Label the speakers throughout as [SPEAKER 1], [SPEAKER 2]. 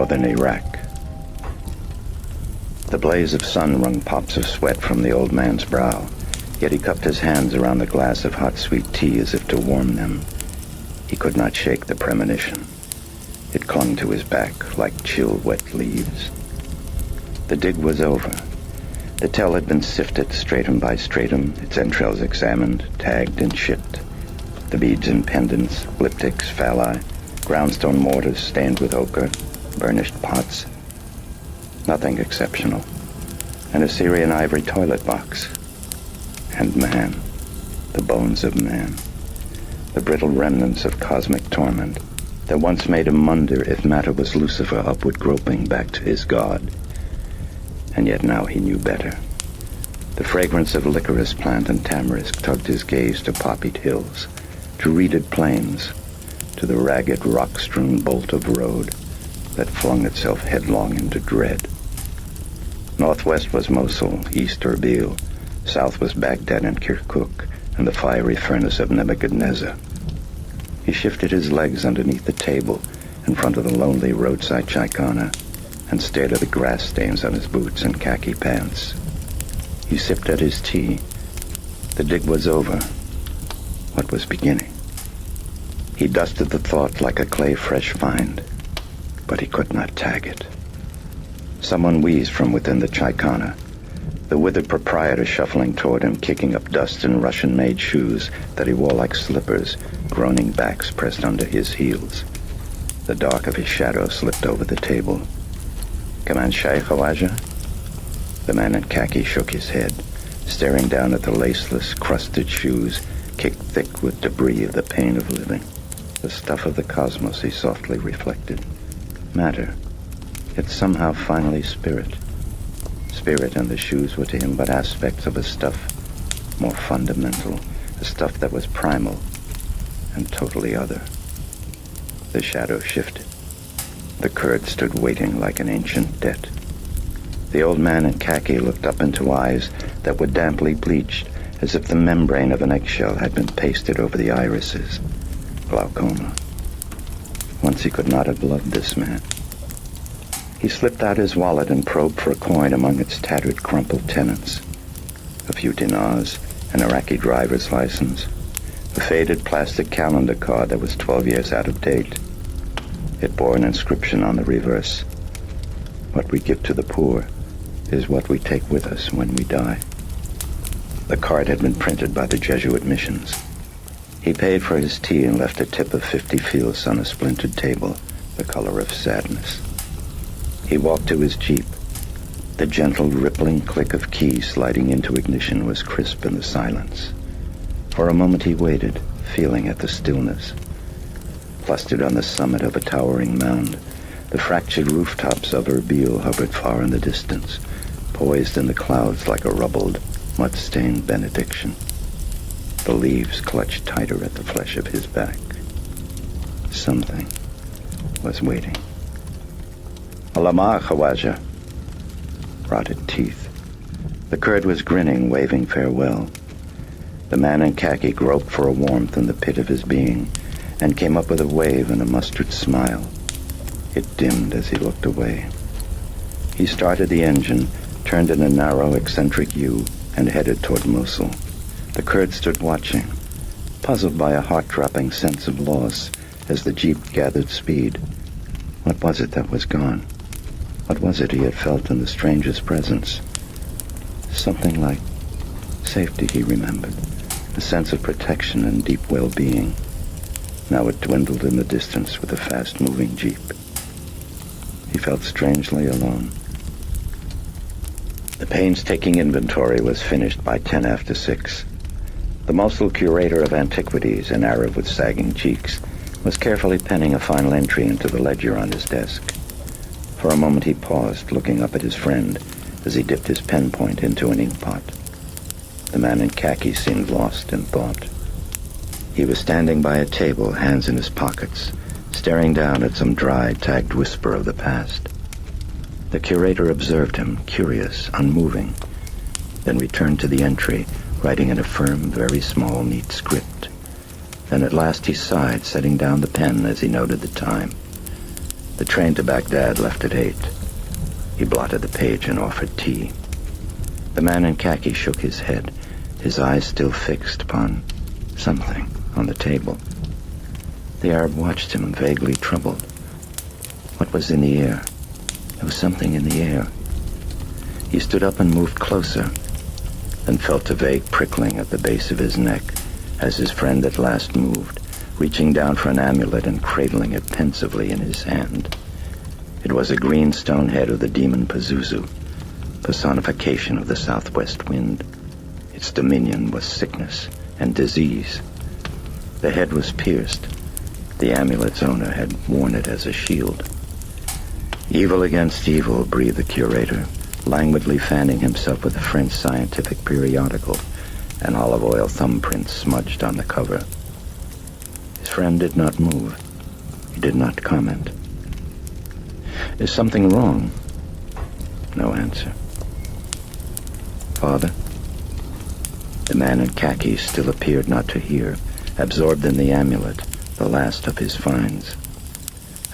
[SPEAKER 1] northern Iraq. The blaze of sun wrung pops of sweat from the old man's brow, yet he cupped his hands around the glass of hot sweet tea as if to warm them. He could not shake the premonition. It clung to his back like chill wet leaves. The dig was over. The tell had been sifted stratum by stratum, its entrails examined, tagged, and shipped. The beads and pendants, bliptychs, phalli, groundstone mortars stained with ochre, burnished pots. Nothing exceptional. An Assyrian ivory toilet box. And man, the bones of man, the brittle remnants of cosmic torment that once made him wonder if matter was Lucifer upward groping back to his God. And yet now he knew better. The fragrance of licorice plant and tamarisk tugged his gaze to poppied hills, to reeded plains, to the ragged rock-strewn bolt of road that flung itself headlong into dread. Northwest was Mosul, east Erbil, south was Baghdad and Kirkuk, and the fiery furnace of Nebuchadnezzar. He shifted his legs underneath the table in front of the lonely roadside chaikana and stared at the grass stains on his boots and khaki pants. He sipped at his tea. The dig was over. What was beginning? He dusted the thought like a clay fresh find, but he could not tag it. Someone wheezed from within the chaikana, the withered proprietor shuffling toward him, kicking up dust in Russian-made shoes that he wore like slippers, groaning backs pressed under his heels. The dark of his shadow slipped over the table. "Kaman Shai Khawaja?" The man in khaki shook his head, staring down at the laceless, crusted shoes, kicked thick with debris of the pain of living. The stuff of the cosmos, he softly reflected. Matter, yet somehow finally spirit. Spirit and the shoes were to him but aspects of a stuff more fundamental, a stuff that was primal and totally other. The shadow shifted. The Kurd stood waiting like an ancient debt. The old man in khaki looked up into eyes that were damply bleached, as if the membrane of an eggshell had been pasted over the irises. Glaucoma. Once he could not have loved this man. He slipped out his wallet and probed for a coin among its tattered, crumpled tenants. A few dinars, an Iraqi driver's license, a faded plastic calendar card that was 12 years out of date. It bore an inscription on the reverse. What we give to the poor is what we take with us when we die. The card had been printed by the Jesuit missions. He paid for his tea and left a tip of 50 fils on a splintered table, the color of sadness. He walked to his Jeep. The gentle, rippling click of keys sliding into ignition was crisp in the silence. For a moment he waited, feeling at the stillness. Clustered on the summit of a towering mound, the fractured rooftops of Erbil hovered far in the distance, poised in the clouds like a rubbled, mud-stained benediction. The leaves clutched tighter at the flesh of his back. Something was waiting. Alama Khawaja. Rotted teeth. The Kurd was grinning, waving farewell. The man in khaki groped for a warmth in the pit of his being and came up with a wave and a mustard smile. It dimmed as he looked away. He started the engine, turned in a narrow, eccentric U, and headed toward Mosul. The Kurd stood watching, puzzled by a heart-dropping sense of loss as the Jeep gathered speed. What was it that was gone? What was it he had felt in the stranger's presence? Something like safety, he remembered, a sense of protection and deep well-being. Now it dwindled in the distance with a fast-moving Jeep. He felt strangely alone. The painstaking inventory was finished by 10 after 6. The Mosul curator of antiquities, an Arab with sagging cheeks, was carefully penning a final entry into the ledger on his desk. For a moment he paused, looking up at his friend as he dipped his pen point into an inkpot. The man in khaki seemed lost in thought. He was standing by a table, hands in his pockets, staring down at some dry, tagged whisper of the past. The curator observed him, curious, unmoving, then returned to the entry, writing in a firm, very small, neat script. Then at last he sighed, setting down the pen as he noted the time. The The train to Baghdad left at 8. He blotted the page and offered tea. The man in khaki shook his head, his eyes still fixed upon something on the table. The Arab watched him, vaguely troubled. What was in the air? There was something in the air. He stood up and moved closer, then felt a vague prickling at the base of his neck as his friend at last moved, reaching down for an amulet and cradling it pensively in his hand. It was a green stone head of the demon Pazuzu, personification of the southwest wind. Its dominion was sickness and disease. The head was pierced. The amulet's owner had worn it as a shield. Evil against evil, breathed the curator, languidly fanning himself with a French scientific periodical, an olive oil thumbprint smudged on the cover. His friend did not move. He did not comment. Is something wrong? No answer. Father? The man in khaki still appeared not to hear, absorbed in the amulet, the last of his finds.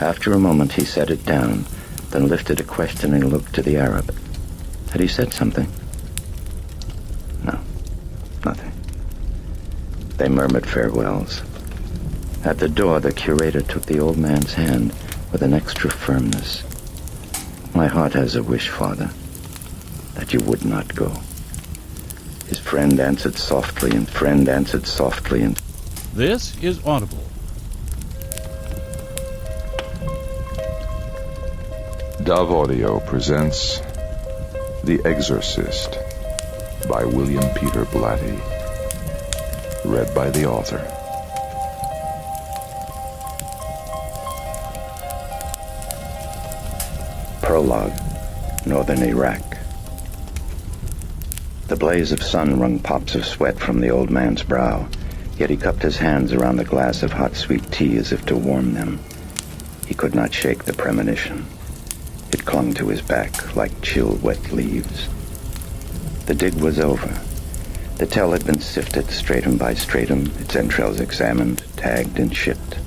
[SPEAKER 1] After a moment he set it down, then lifted a questioning look to the Arab. Had he said something? No, nothing. They murmured farewells. At the door, the curator took the old man's hand with an extra firmness. My heart has a wish, Father, that you would not go. His friend answered softly, and friend answered softly, and...
[SPEAKER 2] This is Audible.
[SPEAKER 3] Dove Audio presents The Exorcist by William Peter Blatty. Read by the author.
[SPEAKER 1] Prologue, Northern Iraq. The blaze of sun wrung pops of sweat from the old man's brow, yet he cupped his hands around the glass of hot sweet tea as if to warm them. He could not shake the premonition. It clung to his back like chill, wet leaves. The dig was over. The tell had been sifted stratum by stratum, its entrails examined, tagged, and shipped.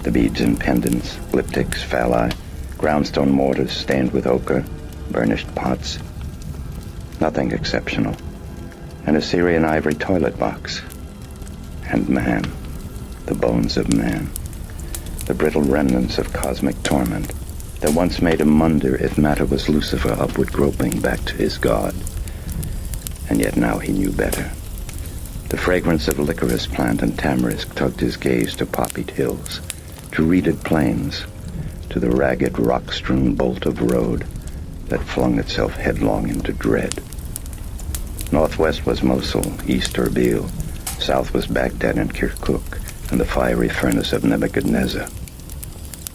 [SPEAKER 1] The beads and pendants, lipticks, phalli, groundstone mortars stained with ochre, burnished pots. Nothing exceptional. An Assyrian ivory toilet box. And man, the bones of man, the brittle remnants of cosmic torment that once made him wonder if matter was Lucifer upward groping back to his God. And yet now he knew better. The fragrance of licorice plant and tamarisk tugged his gaze to poppied hills, to reeded plains, to the ragged rock-strewn bolt of road that flung itself headlong into dread. Northwest was Mosul, east Erbil, south was Baghdad and Kirkuk, and the fiery furnace of Nebuchadnezzar.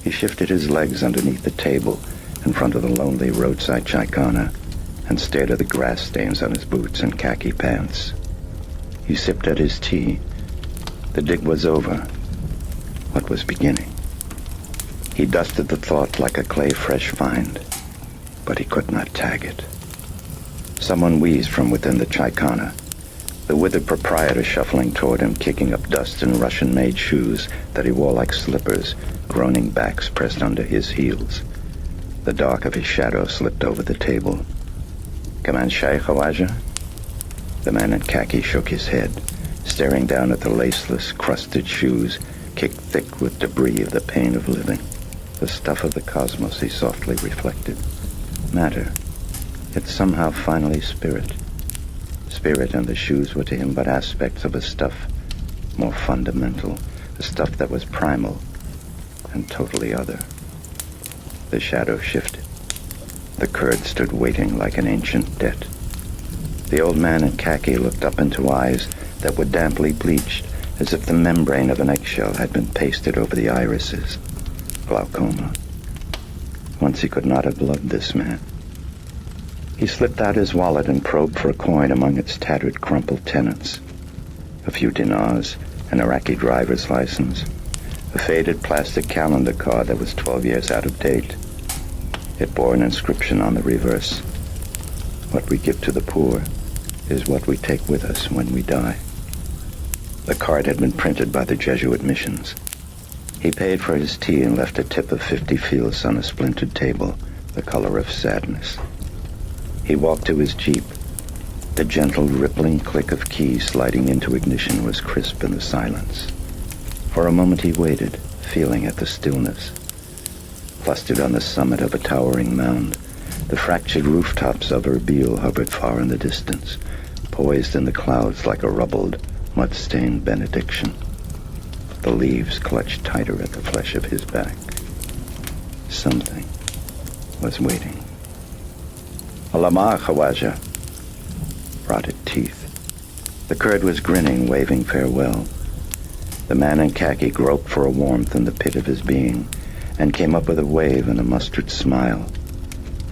[SPEAKER 1] He shifted his legs underneath the table in front of the lonely roadside chaikana and stared at the grass stains on his boots and khaki pants. He sipped at his tea. The dig was over. What was beginning? He dusted the thought like a clay-fresh find, but he could not tag it. Someone wheezed from within the chaikana, the withered proprietor shuffling toward him, kicking up dust in Russian-made shoes that he wore like slippers, groaning backs pressed under his heels. The dark of his shadow slipped over the table. Kaman Shay Khawaja? The man in khaki shook his head, staring down at the laceless, crusted shoes, kicked thick with debris of the pain of living. The stuff of the cosmos, he softly reflected. Matter, yet somehow finally spirit. Spirit and the shoes were to him but aspects of a stuff more fundamental, a stuff that was primal and totally other. The shadow shifted. The Kurd stood waiting like an ancient debt. The old man in khaki looked up into eyes that were damply bleached, as if the membrane of an eggshell had been pasted over the irises. Glaucoma. Once he could not have loved this man. He slipped out his wallet and probed for a coin among its tattered, crumpled tenants. A few dinars, an Iraqi driver's license, a faded plastic calendar card that was 12 years out of date. It bore an inscription on the reverse. What we give to the poor is what we take with us when we die. The card had been printed by the Jesuit missions. He paid for his tea and left a tip of 50 fils on a splintered table, the color of sadness. He walked to his Jeep. The gentle, rippling click of keys sliding into ignition was crisp in the silence. For a moment he waited, feeling at the stillness. Clustered on the summit of a towering mound, the fractured rooftops of Erbil hovered far in the distance, poised in the clouds like a rubbled, mud-stained benediction. The leaves clutched tighter at the flesh of his back. Something was waiting. Alamar, Khawaja. Rotted teeth. The Kurd was grinning, waving farewell. The man in khaki groped for a warmth in the pit of his being, and came up with a wave and a mustard smile.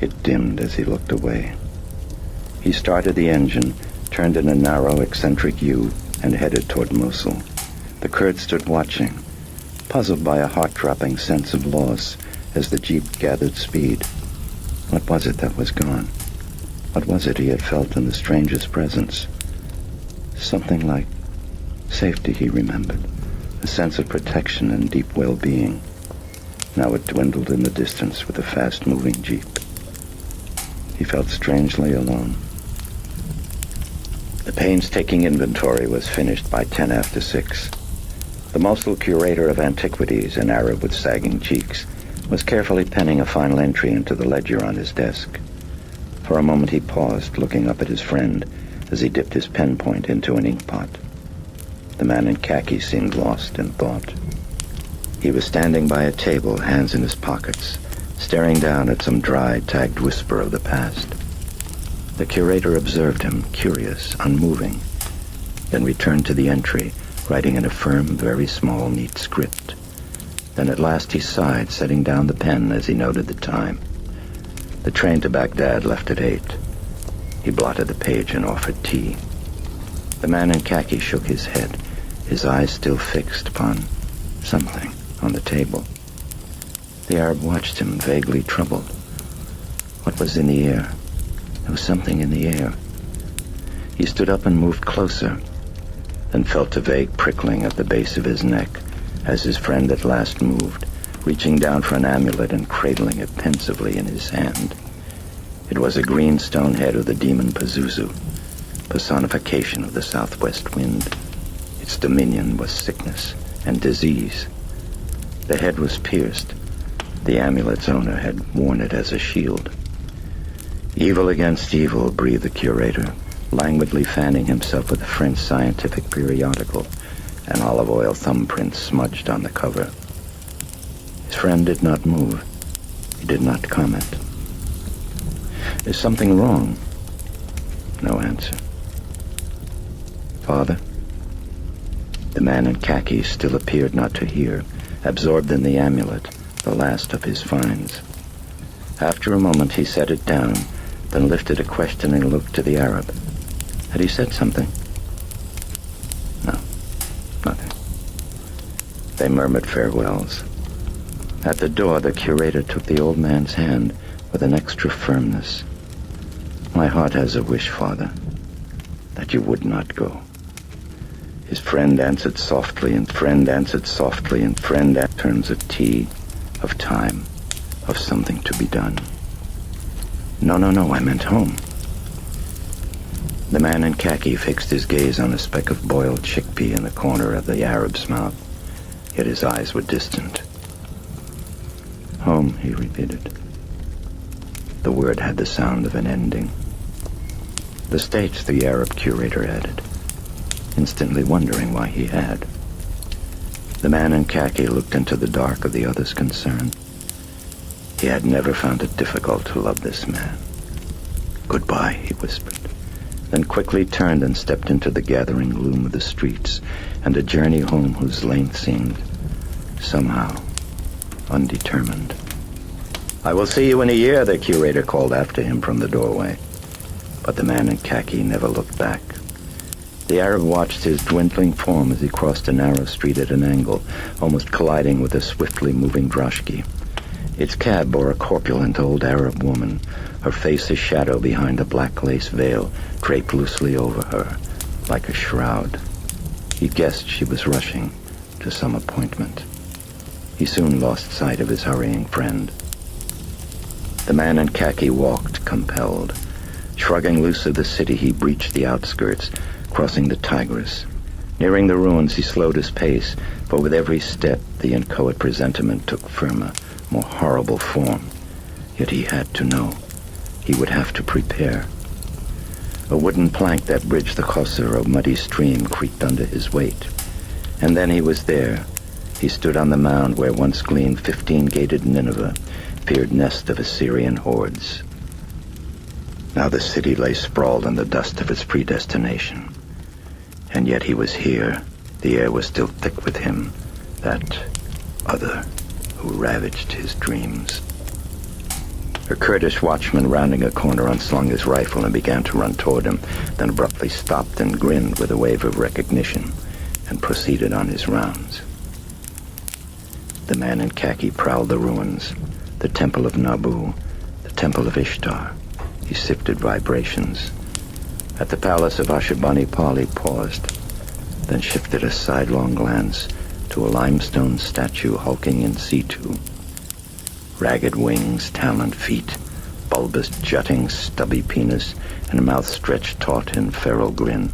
[SPEAKER 1] It dimmed as he looked away. He started the engine, turned in a narrow, eccentric U, and headed toward Mosul. The Kurd stood watching, puzzled by a heart-dropping sense of loss as the Jeep gathered speed. What was it that was gone? What was it he had felt in the stranger's presence? Something like safety, he remembered, a sense of protection and deep well-being. Now it dwindled in the distance with the fast-moving Jeep. He felt strangely alone. The painstaking inventory was finished by 10 after 6. The Mosul curator of antiquities, an Arab with sagging cheeks, was carefully penning a final entry into the ledger on his desk. For a moment he paused, looking up at his friend as he dipped his pen point into an inkpot. The man in khaki seemed lost in thought. He was standing by a table, hands in his pockets, staring down at some dry, tagged whisper of the past. The curator observed him, curious, unmoving, then returned to the entry, writing in a firm, very small, neat script. Then at last he sighed, setting down the pen as he noted the time. The train to Baghdad left at 8. He blotted the page and offered tea. The man in khaki shook his head, his eyes still fixed upon something on the table. The Arab watched him, vaguely troubled. What was in the air? There was something in the air. He stood up and moved closer, then felt a vague prickling at the base of his neck as his friend at last moved, reaching down for an amulet and cradling it pensively in his hand. It was a green stone head of the demon Pazuzu, personification of the southwest wind. Its dominion was sickness and disease. The head was pierced. The amulet's owner had worn it as a shield. Evil against evil, breathed the curator, languidly fanning himself with a French scientific periodical, an olive oil thumbprint smudged on the cover. His friend did not move. He did not comment. Is something wrong? No answer. Father? The man in khaki still appeared not to hear, absorbed in the amulet, the last of his finds. After a moment he set it down, then lifted a questioning look to the Arab. Had he said something? No, nothing. They murmured farewells. At the door, the curator took the old man's hand with an extra firmness. My heart has a wish, Father, that you would not go. His friend answered softly, and friend answered softly, and friend in terms of tea, of time, of something to be done. No, I meant home. The man in khaki fixed his gaze on a speck of boiled chickpea in the corner of the Arab's mouth, yet his eyes were distant. Home, he repeated. The word had the sound of an ending. The States, the Arab curator added, instantly wondering why he had. The man in khaki looked into the dark of the other's concern. He had never found it difficult to love this man. Goodbye, he whispered, then quickly turned and stepped into the gathering gloom of the streets and a journey home whose length seemed, somehow, undetermined. I will see you in a year, the curator called after him from the doorway. But the man in khaki never looked back. The Arab watched his dwindling form as he crossed a narrow street at an angle, almost colliding with a swiftly moving droshky. Its cab bore a corpulent old Arab woman, her face a shadow behind a black lace veil draped loosely over her, like a shroud. He guessed she was rushing to some appointment. He soon lost sight of his hurrying friend. The man in khaki walked, compelled. Shrugging loose of the city, he breached the outskirts, crossing the Tigris. Nearing the ruins, he slowed his pace, for with every step the inchoate presentiment took firmer, more horrible form. Yet he had to know. He would have to prepare. A wooden plank that bridged the Khosr, a muddy stream, creaked under his weight. And then he was there. He stood on the mound where once gleamed 15-gated Nineveh, feared nest of Assyrian hordes. Now the city lay sprawled in the dust of its predestination. And yet he was here. The air was still thick with him, that other who ravaged his dreams. A Kurdish watchman rounding a corner unslung his rifle and began to run toward him, then abruptly stopped and grinned with a wave of recognition and proceeded on his rounds. The man in khaki prowled the ruins, the temple of Nabu, the temple of Ishtar. He sifted vibrations. At the palace of Ashurbanipal he paused, then shifted a sidelong glance to a limestone statue hulking in situ. Ragged wings, taloned feet, bulbous jutting, stubby penis, and a mouth stretched taut in feral grin.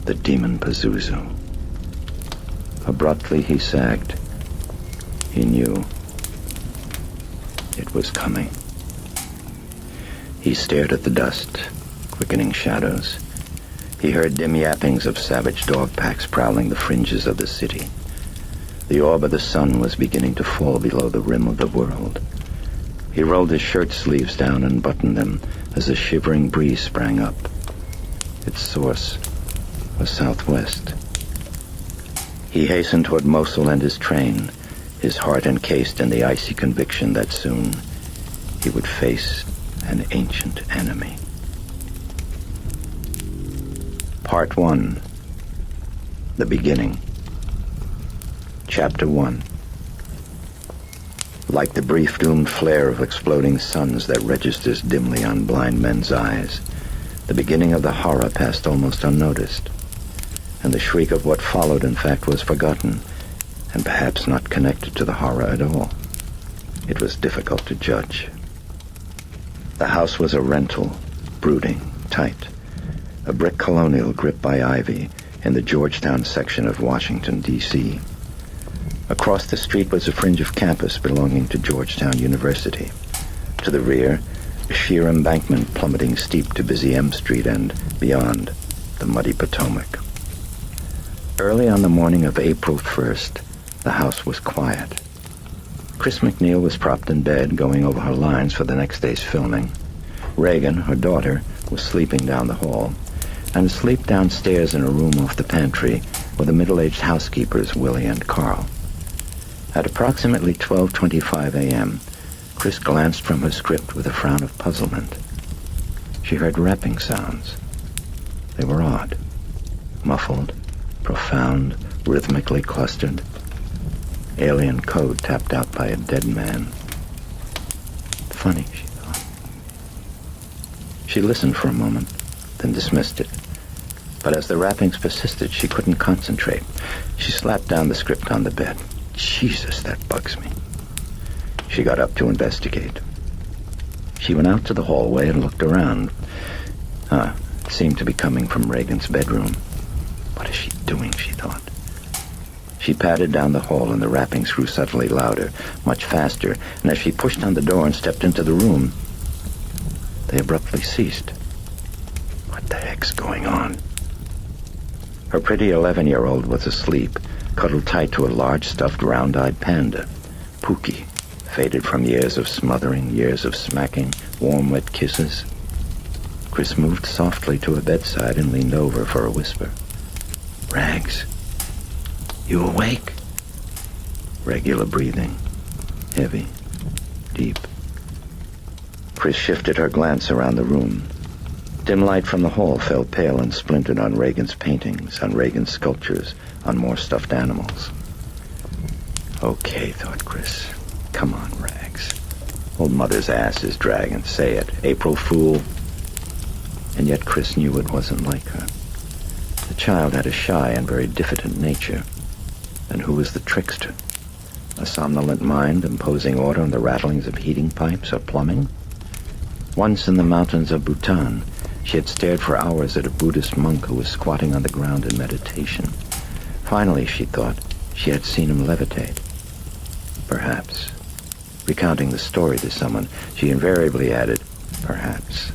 [SPEAKER 1] The demon Pazuzu. Abruptly he sagged. He knew. It was coming. He stared at the dust, quickening shadows. He heard dim yappings of savage dog packs prowling the fringes of the city. The orb of the sun was beginning to fall below the rim of the world. He rolled his shirt sleeves down and buttoned them as a shivering breeze sprang up. Its source was southwest. He hastened toward Mosul and his train, his heart encased in the icy conviction that soon he would face an ancient enemy. Part 1. The Beginning. Chapter 1. Like the brief doomed flare of exploding suns that registers dimly on blind men's eyes, the beginning of the horror passed almost unnoticed, and the shriek of what followed, in fact, was forgotten, and perhaps not connected to the horror at all. It was difficult to judge. The house was a rental, brooding, tight, a brick colonial gripped by ivy in the Georgetown section of Washington, D.C. Across the street was a fringe of campus belonging to Georgetown University. To the rear, a sheer embankment plummeting steep to busy M Street and, beyond, the muddy Potomac. Early on the morning of April 1st, the house was quiet. Chris MacNeil was propped in bed, going over her lines for the next day's filming. Regan, her daughter, was sleeping down the hall, and asleep downstairs in a room off the pantry were the middle-aged housekeepers, Willie and Carl. At approximately 12:25 a.m., Chris glanced from her script with a frown of puzzlement. She heard rapping sounds. They were odd, muffled, profound, rhythmically clustered. Alien code tapped out by a dead man. Funny, she thought. She listened for a moment, then dismissed it. But as the rappings persisted, she couldn't concentrate. She slapped down the script on the bed. Jesus, that bugs me. She got up to investigate. She went out to the hallway and looked around. It seemed to be coming from Regan's bedroom. What is she doing, she thought. She padded down the hall and the rappings grew subtly louder, much faster, and as she pushed on the door and stepped into the room, they abruptly ceased. What the heck's going on? Her pretty 11-year-old was asleep, cuddled tight to a large stuffed round-eyed panda, Pookie, faded from years of smothering, years of smacking, warm, wet kisses. Chris moved softly to her bedside and leaned over for a whisper. Rags, you awake? Regular breathing, heavy, deep. Chris shifted her glance around the room. Dim light from the hall fell pale and splintered on Regan's paintings, on Regan's sculptures, on more stuffed animals. Okay, thought Chris. Come on, Rags. Old mother's ass is dragging. Say it. April Fool. And yet Chris knew it wasn't like her. The child had a shy and very diffident nature. And who was the trickster? A somnolent mind imposing order on the rattlings of heating pipes or plumbing? Once in the mountains of Bhutan, she had stared for hours at a Buddhist monk who was squatting on the ground in meditation. Finally, she thought, she had seen him levitate. Perhaps. Recounting the story to someone, she invariably added, perhaps.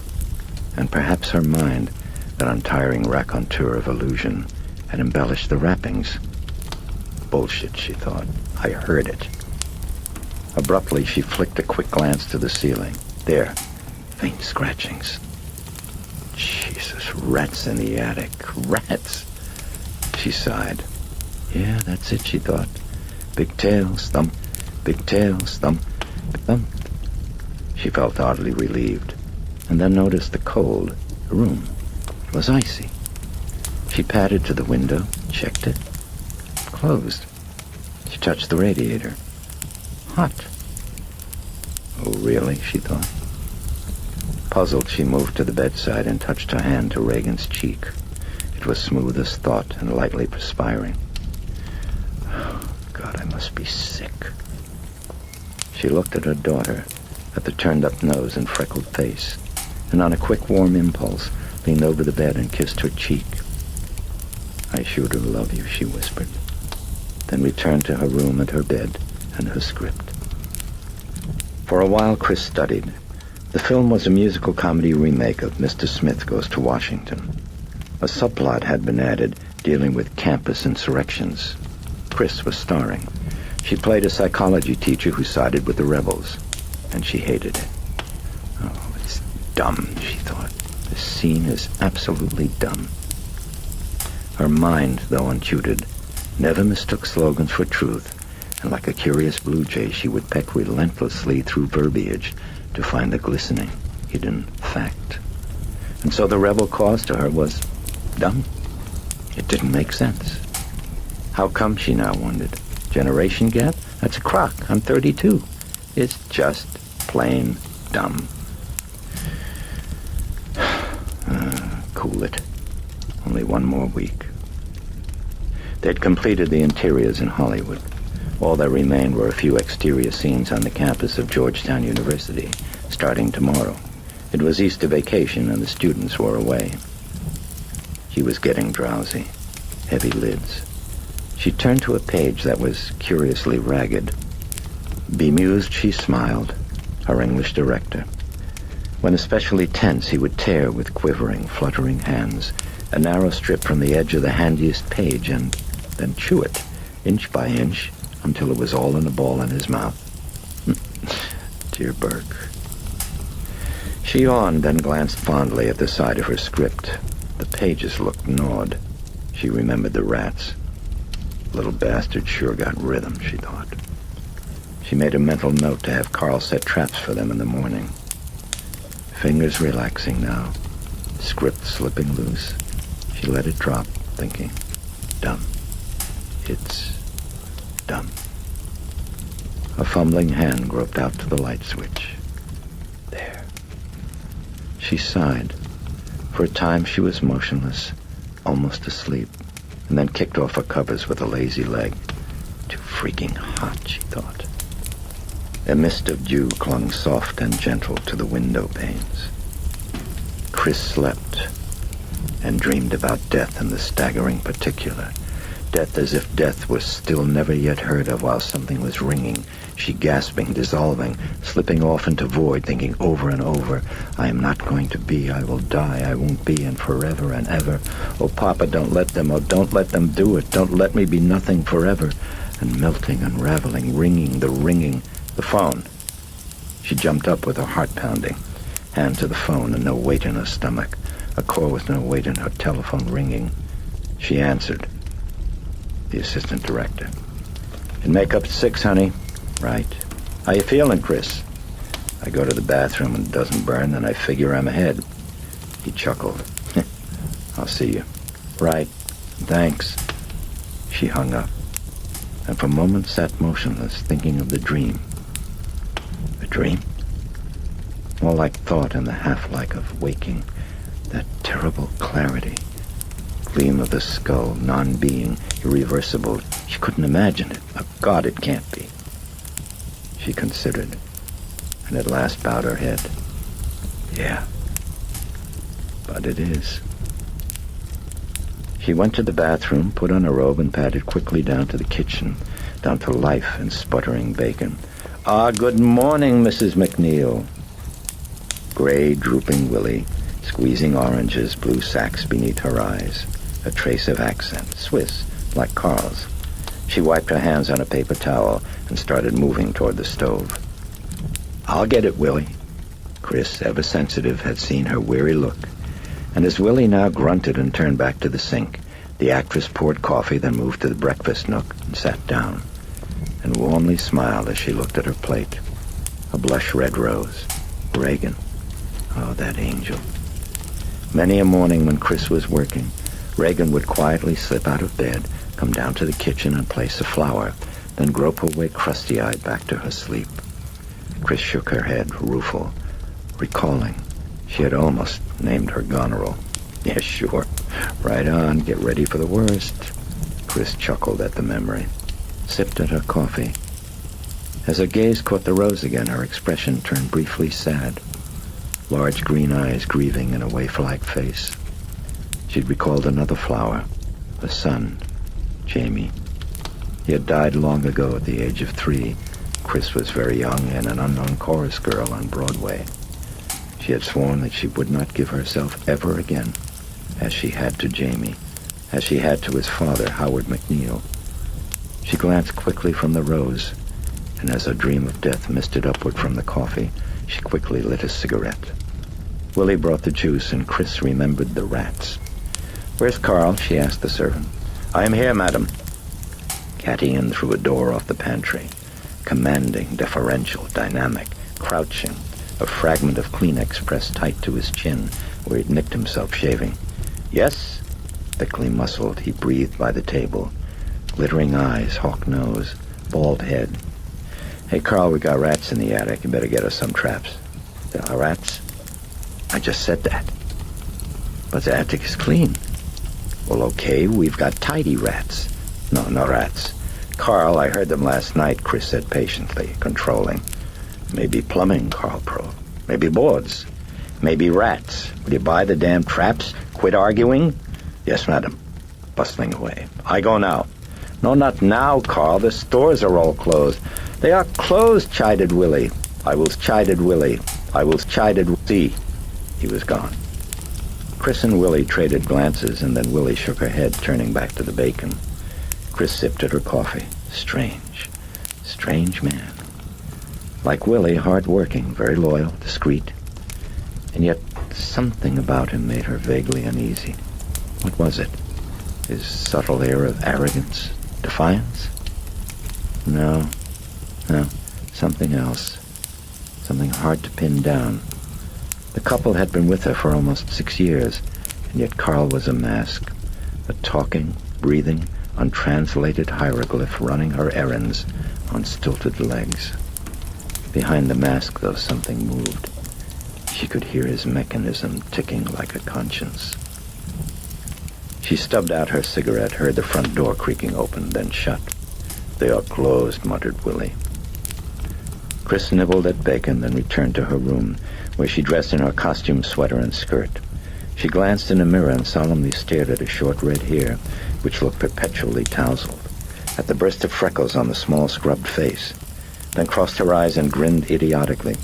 [SPEAKER 1] And perhaps her mind, that untiring raconteur of illusion, had embellished the wrappings. Bullshit, she thought. I heard it. Abruptly, she flicked a quick glance to the ceiling. There, faint scratchings. Jesus, rats in the attic. Rats! She sighed. Yeah, that's it, she thought. Big tails, thump. Big tails, thump, thump. She felt oddly relieved, and then noticed the cold. The room was icy. She padded to the window, checked it. Closed. She touched the radiator. Hot. Oh, really? She thought. Puzzled, she moved to the bedside and touched her hand to Regan's cheek. It was smooth as thought and lightly perspiring. Oh, God, I must be sick. She looked at her daughter, at the turned-up nose and freckled face, and on a quick, warm impulse, leaned over the bed and kissed her cheek. I sure do love you, she whispered, then returned to her room and her bed and her script. For a while, Chris studied. The film was a musical comedy remake of Mr. Smith Goes to Washington. A subplot had been added dealing with campus insurrections. Chris was starring. She played a psychology teacher who sided with the rebels, and she hated it. Oh, it's dumb, she thought. This scene is absolutely dumb. Her mind, though untutored, never mistook slogans for truth, and like a curious blue jay, she would peck relentlessly through verbiage to find the glistening, hidden fact. And so the rebel cause to her was dumb. It didn't make sense. How come, she now wondered? Generation gap? That's a crock. I'm 32. It's just plain dumb. Cool it. Only one more week. They'd completed the interiors in Hollywood. All that remained were a few exterior scenes on the campus of Georgetown University, starting tomorrow. It was Easter vacation and the students were away. She was getting drowsy. Heavy lids. She turned to a page that was curiously ragged. Bemused, she smiled. Her English director. When especially tense, he would tear with quivering, fluttering hands a narrow strip from the edge of the handiest page and then chew it, inch by inch, until it was all in a ball in his mouth. Dear Burke. She yawned, then glanced fondly at the side of her script. The pages looked gnawed. She remembered the rats. Little bastard sure got rhythm, she thought. She made a mental note to have Carl set traps for them in the morning. Fingers relaxing now, script slipping loose. She let it drop, thinking, dumb. It's dumb. A fumbling hand groped out to the light switch. There. She sighed. For a time she was motionless, almost asleep, and then kicked off her covers with a lazy leg. Too freaking hot, she thought. A mist of dew clung soft and gentle to the window panes. Chris slept and dreamed about death in the staggering particular. Death as if death was still never yet heard of while something was ringing, she gasping, dissolving, slipping off into void, thinking over and over, I am not going to be, I will die, I won't be, and forever and ever. Oh, Papa, don't let them, oh, don't let them do it, don't let me be nothing forever. And melting, unraveling, ringing, the phone. She jumped up with her heart pounding, hand to the phone and no weight in her stomach, a core with no weight in her telephone ringing. She answered. The assistant director. Can make up at 6, honey. Right. How you feeling, Chris? I go to the bathroom and it doesn't burn, and I figure I'm ahead. He chuckled. I'll see you. Right. Thanks. She hung up, and for moments sat motionless, thinking of the dream. A dream? More like thought and the half-like of waking. That terrible clarity. Gleam of the skull, non-being, irreversible. She couldn't imagine it. Oh, God, it can't be. She considered, and at last bowed her head. Yeah, but it is. She went to the bathroom, put on a robe, and padded quickly down to the kitchen, down to life and sputtering bacon. Good morning, Mrs. MacNeil. Gray, drooping Willie, squeezing oranges, blue sacks beneath her eyes, a trace of accent, Swiss, like Carl's. She wiped her hands on a paper towel and started moving toward the stove. I'll get it, Willie. Chris, ever sensitive, had seen her weary look, and as Willie now grunted and turned back to the sink, the actress poured coffee, then moved to the breakfast nook and sat down, and warmly smiled as she looked at her plate. A blush red rose. Regan. Oh, that angel. Many a morning when Chris was working, Regan would quietly slip out of bed, come down to the kitchen and place a flower, then grope her way crusty-eyed back to her sleep. Chris shook her head, rueful, recalling she had almost named her Goneril. Yes, sure. Right on. Get ready for the worst. Chris chuckled at the memory, sipped at her coffee. As her gaze caught the rose again, her expression turned briefly sad. Large green eyes grieving in a waif-like face. She'd recalled another flower, a son, Jamie. He had died long ago at the age of 3. Chris was very young and an unknown chorus girl on Broadway. She had sworn that she would not give herself ever again, as she had to Jamie, as she had to his father, Howard MacNeil. She glanced quickly from the rose, and as her dream of death misted upward from the coffee, she quickly lit a cigarette. Willie brought the juice, and Chris remembered the rats. Where's Carl? She asked the servant. I am here, madam. Catty in through a door off the pantry, commanding, deferential, dynamic, crouching, a fragment of Kleenex pressed tight to his chin where he'd nicked himself shaving. Yes? Thickly muscled, he breathed by the table. Glittering eyes, hawk nose, bald head. Hey, Carl, we got rats in the attic. You better get us some traps. There are rats? I just said that. But the attic is clean. Well, okay, we've got tidy rats. No rats. Carl, I heard them last night, Chris said patiently, controlling. Maybe plumbing, Carl probed. Maybe boards. Maybe rats. Will you buy the damn traps? Quit arguing? Yes, madam. Bustling away. I go now. No, not now, Carl. The stores are all closed. They are closed, chided Willie. I will chided Willie. I will chided. See. He was gone. Chris and Willie traded glances, and then Willie shook her head, turning back to the bacon. Chris sipped at her coffee. Strange man. Like Willie, hard-working, very loyal, discreet. And yet something about him made her vaguely uneasy. What was it? His subtle air of arrogance? Defiance? No, something else. Something hard to pin down. The couple had been with her for almost 6 years, and yet Carl was a mask, a talking, breathing, untranslated hieroglyph running her errands on stilted legs. Behind the mask, though, something moved. She could hear his mechanism ticking like a conscience. She stubbed out her cigarette, heard the front door creaking open, then shut. They are closed, muttered Willie. Chris nibbled at bacon, then returned to her room, where she dressed in her costume sweater and skirt. She glanced in a mirror and solemnly stared at her short red hair, which looked perpetually tousled, at the burst of freckles on the small scrubbed face, then crossed her eyes and grinned idiotically.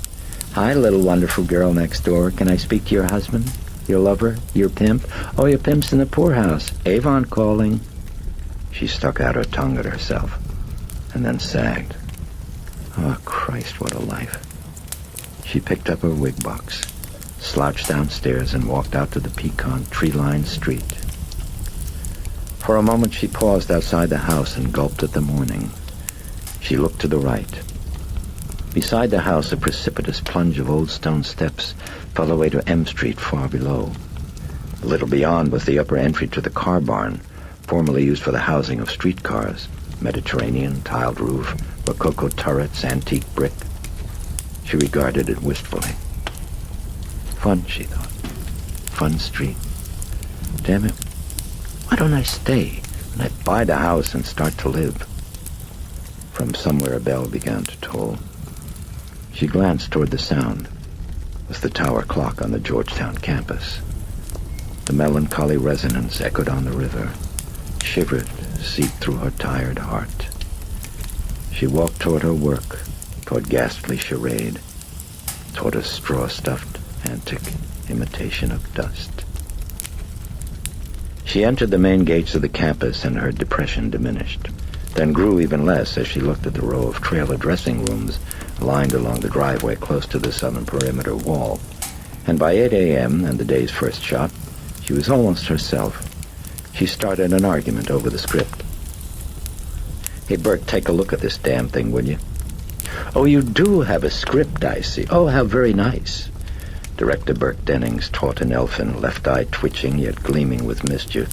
[SPEAKER 1] Hi, little wonderful girl next door. Can I speak to your husband? Your lover? Your pimp? Oh, your pimp's in the poorhouse. Avon calling. She stuck out her tongue at herself, and then sagged. Oh, Christ, what a life. She picked up her wig box, slouched downstairs, and walked out to the pecan, tree-lined street. For a moment she paused outside the house and gulped at the morning. She looked to the right. Beside the house, a precipitous plunge of old stone steps fell away to M Street far below. A little beyond was the upper entry to the car barn, formerly used for the housing of streetcars. Mediterranean, tiled roof, rococo turrets, antique brick. She regarded it wistfully. Fun, she thought. Fun street. Damn it. Why don't I stay and I buy the house and start to live? From somewhere a bell began to toll. She glanced toward the sound. It was the tower clock on the Georgetown campus. The melancholy resonance echoed on the river, shivered, seeped through her tired heart. She walked toward her work, toward ghastly charade, toward a straw-stuffed, antic imitation of dust. She entered the main gates of the campus, and her depression diminished, then grew even less as she looked at the row of trailer dressing rooms lined along the driveway close to the southern perimeter wall. And by 8 a.m. and the day's first shot, she was almost herself. She started an argument over the script. "Hey, Burke, take a look at this damn thing, will you?" "Oh, you do have a script, I see. Oh, how very nice." Director Burke Dennings, taut and elfin, left eye twitching yet gleaming with mischief,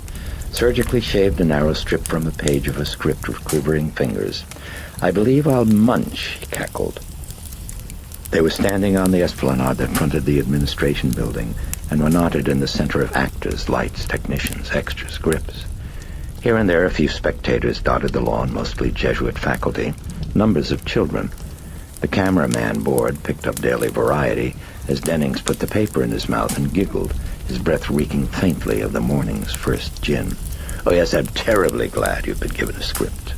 [SPEAKER 1] surgically shaved a narrow strip from the page of a script with quivering fingers. "I believe I'll munch," he cackled. They were standing on the esplanade that fronted the administration building and were knotted in the center of actors, lights, technicians, extras, grips. Here and there a few spectators dotted the lawn, mostly Jesuit faculty, numbers of children. The cameraman board picked up Daily Variety as Dennings put the paper in his mouth and giggled, his breath reeking faintly of the morning's first gin. "Oh, yes, I'm terribly glad you've been given a script."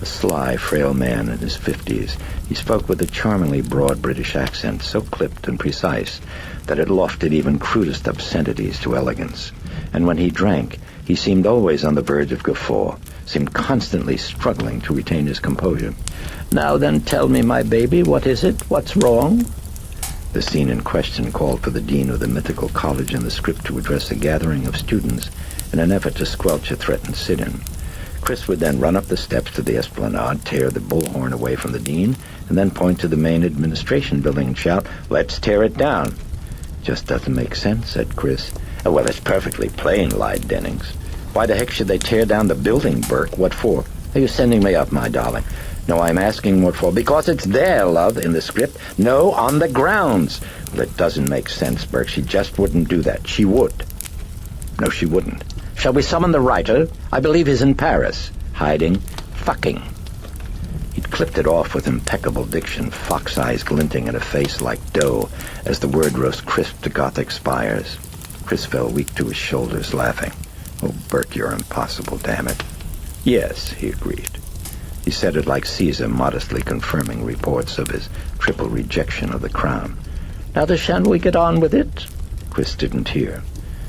[SPEAKER 1] A sly, frail man in his 50s, he spoke with a charmingly broad British accent, so clipped and precise that it lofted even crudest obscenities to elegance. And when he drank, he seemed always on the verge of guffaw, seemed constantly struggling to retain his composure. "Now then, tell me, my baby, what is it? What's wrong?" The scene in question called for the dean of the mythical college in the script to address a gathering of students in an effort to squelch a threatened sit-in. Chris would then run up the steps to the esplanade, tear the bullhorn away from the dean, and then point to the main administration building and shout, "Let's tear it down." "Just doesn't make sense," said Chris. "Oh, well, it's perfectly plain," lied Dennings. "Why the heck should they tear down the building, Burke? What for? Are you sending me up, my darling?" "No, I'm asking what for." "Because it's there, love, in the script." "No, on the grounds." "Well, it doesn't make sense, Burke. She just wouldn't do that." "She would." "No, she wouldn't." "Shall we summon the writer? I believe he's in Paris." "Hiding." "Fucking." He'd clipped it off with impeccable diction, fox eyes glinting in a face like dough as the word rose crisp to Gothic spires. Chris fell weak to his shoulders, laughing. "Oh, Burke, you're impossible, damn it." "Yes," he agreed. He said it like Caesar, modestly confirming reports of his triple rejection of the crown. "Now, shall we get on with it?" Chris didn't hear.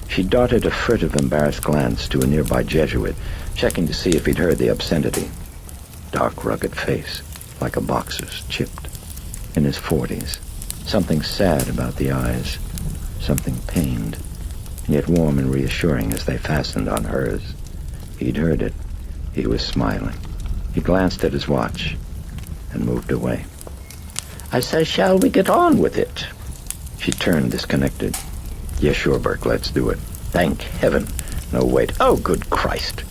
[SPEAKER 1] She darted a furtive, embarrassed glance to a nearby Jesuit, checking to see if he'd heard the obscenity. Dark, rugged face, like a boxer's, chipped. In his 40s. Something sad about the eyes. Something pained, and yet warm and reassuring as they fastened on hers. He'd heard it. He was smiling. He glanced at his watch and moved away. "I say, shall we get on with it?" She turned, disconnected. "Yes, sure, Burke, let's do it." "Thank heaven. No, wait. Oh, good Christ."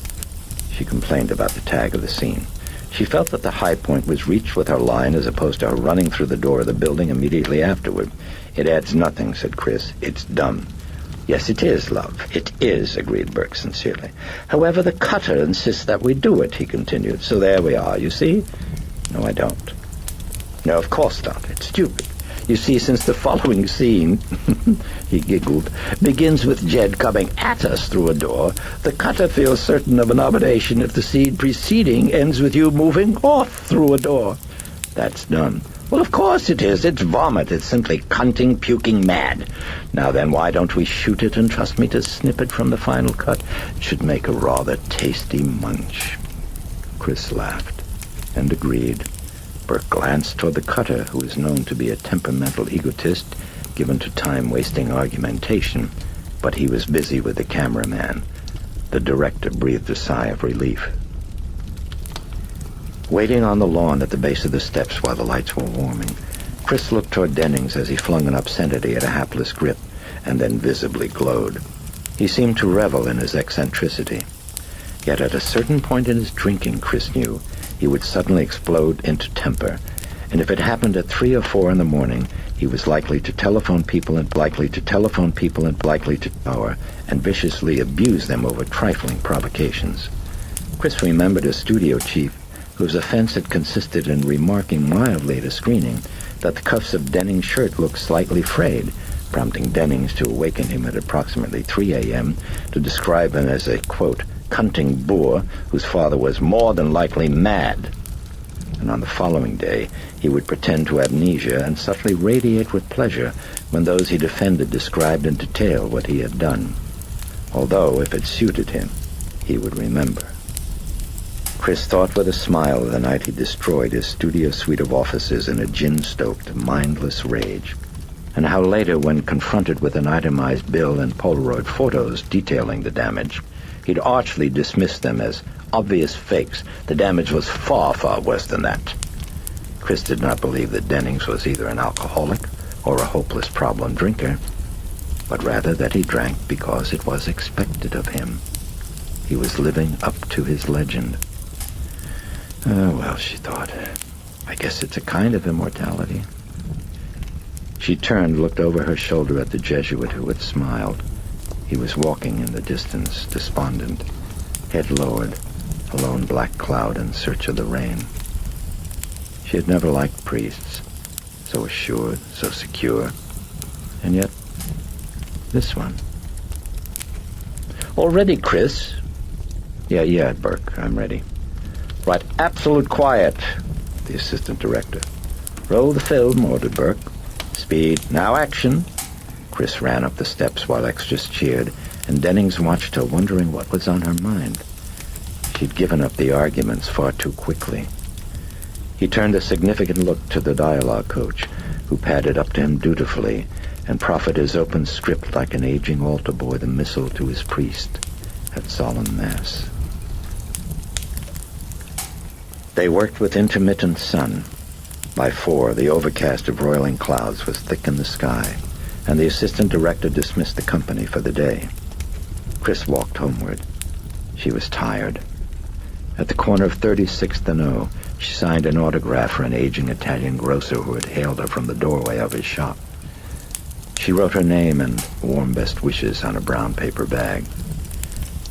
[SPEAKER 1] She complained about the tag of the scene. She felt that the high point was reached with her line as opposed to her running through the door of the building immediately afterward. "It adds nothing," said Chris. "It's dumb." "Yes, it is, love. It is," agreed Burke sincerely. "However, the cutter insists that we do it," he continued. "So there we are, you see?" "No, I don't." "No, of course not. It's stupid. You see, since the following scene," he giggled, "begins with Jed coming at us through a door, the cutter feels certain of a nomination if the scene preceding ends with you moving off through a door. That's done." "Well, of course it is. It's vomit. It's simply cunting, puking mad. Now then, why don't we shoot it and trust me to snip it from the final cut? It should make a rather tasty munch." Chris laughed and agreed. Burke glanced toward the cutter, who was known to be a temperamental egotist given to time-wasting argumentation, but he was busy with the cameraman. The director breathed a sigh of relief. Waiting on the lawn at the base of the steps while the lights were warming, Chris looked toward Dennings as he flung an obscenity at a hapless grip, and then visibly glowed. He seemed to revel in his eccentricity. Yet at a certain point in his drinking, Chris knew, he would suddenly explode into temper, and if it happened at 3 or 4 in the morning, he was likely to telephone people and power and viciously abuse them over trifling provocations. Chris remembered a studio chief whose offense had consisted in remarking mildly at a screening that the cuffs of Denning's shirt looked slightly frayed, prompting Dennings to awaken him at approximately 3 a.m. to describe him as a, quote, cunting boor whose father was more than likely mad. And on the following day, he would pretend to amnesia and subtly radiate with pleasure when those he defended described in detail what he had done. Although, if it suited him, he would remember. Chris thought with a smile of the night he destroyed his studio suite of offices in a gin-stoked, mindless rage, and how later, when confronted with an itemized bill and Polaroid photos detailing the damage, he'd archly dismissed them as obvious fakes. The damage was far, far worse than that. Chris did not believe that Dennings was either an alcoholic or a hopeless problem drinker, but rather that he drank because it was expected of him. He was living up to his legend. Oh, well, she thought, I guess it's a kind of immortality. She turned, looked over her shoulder at the Jesuit who had smiled. He was walking in the distance, despondent, head lowered, a lone black cloud in search of the rain. She had never liked priests, so assured, so secure, and yet this one. All ready, Chris? Yeah, Burke, I'm ready. Right, absolute quiet, the assistant director. Roll the film, ordered Burke. Speed, now action. Chris ran up the steps while extras cheered, and Dennings watched her, wondering what was on her mind. She'd given up the arguments far too quickly. He turned a significant look to the dialogue coach, who padded up to him dutifully and proffered his open script like an aging altar boy the missal to his priest at solemn mass. They worked with intermittent sun. By 4, the overcast of roiling clouds was thick in the sky, and the assistant director dismissed the company for the day. Chris walked homeward. She was tired. At the corner of 36th and O, she signed an autograph for an aging Italian grocer who had hailed her from the doorway of his shop. She wrote her name and warm best wishes on a brown paper bag.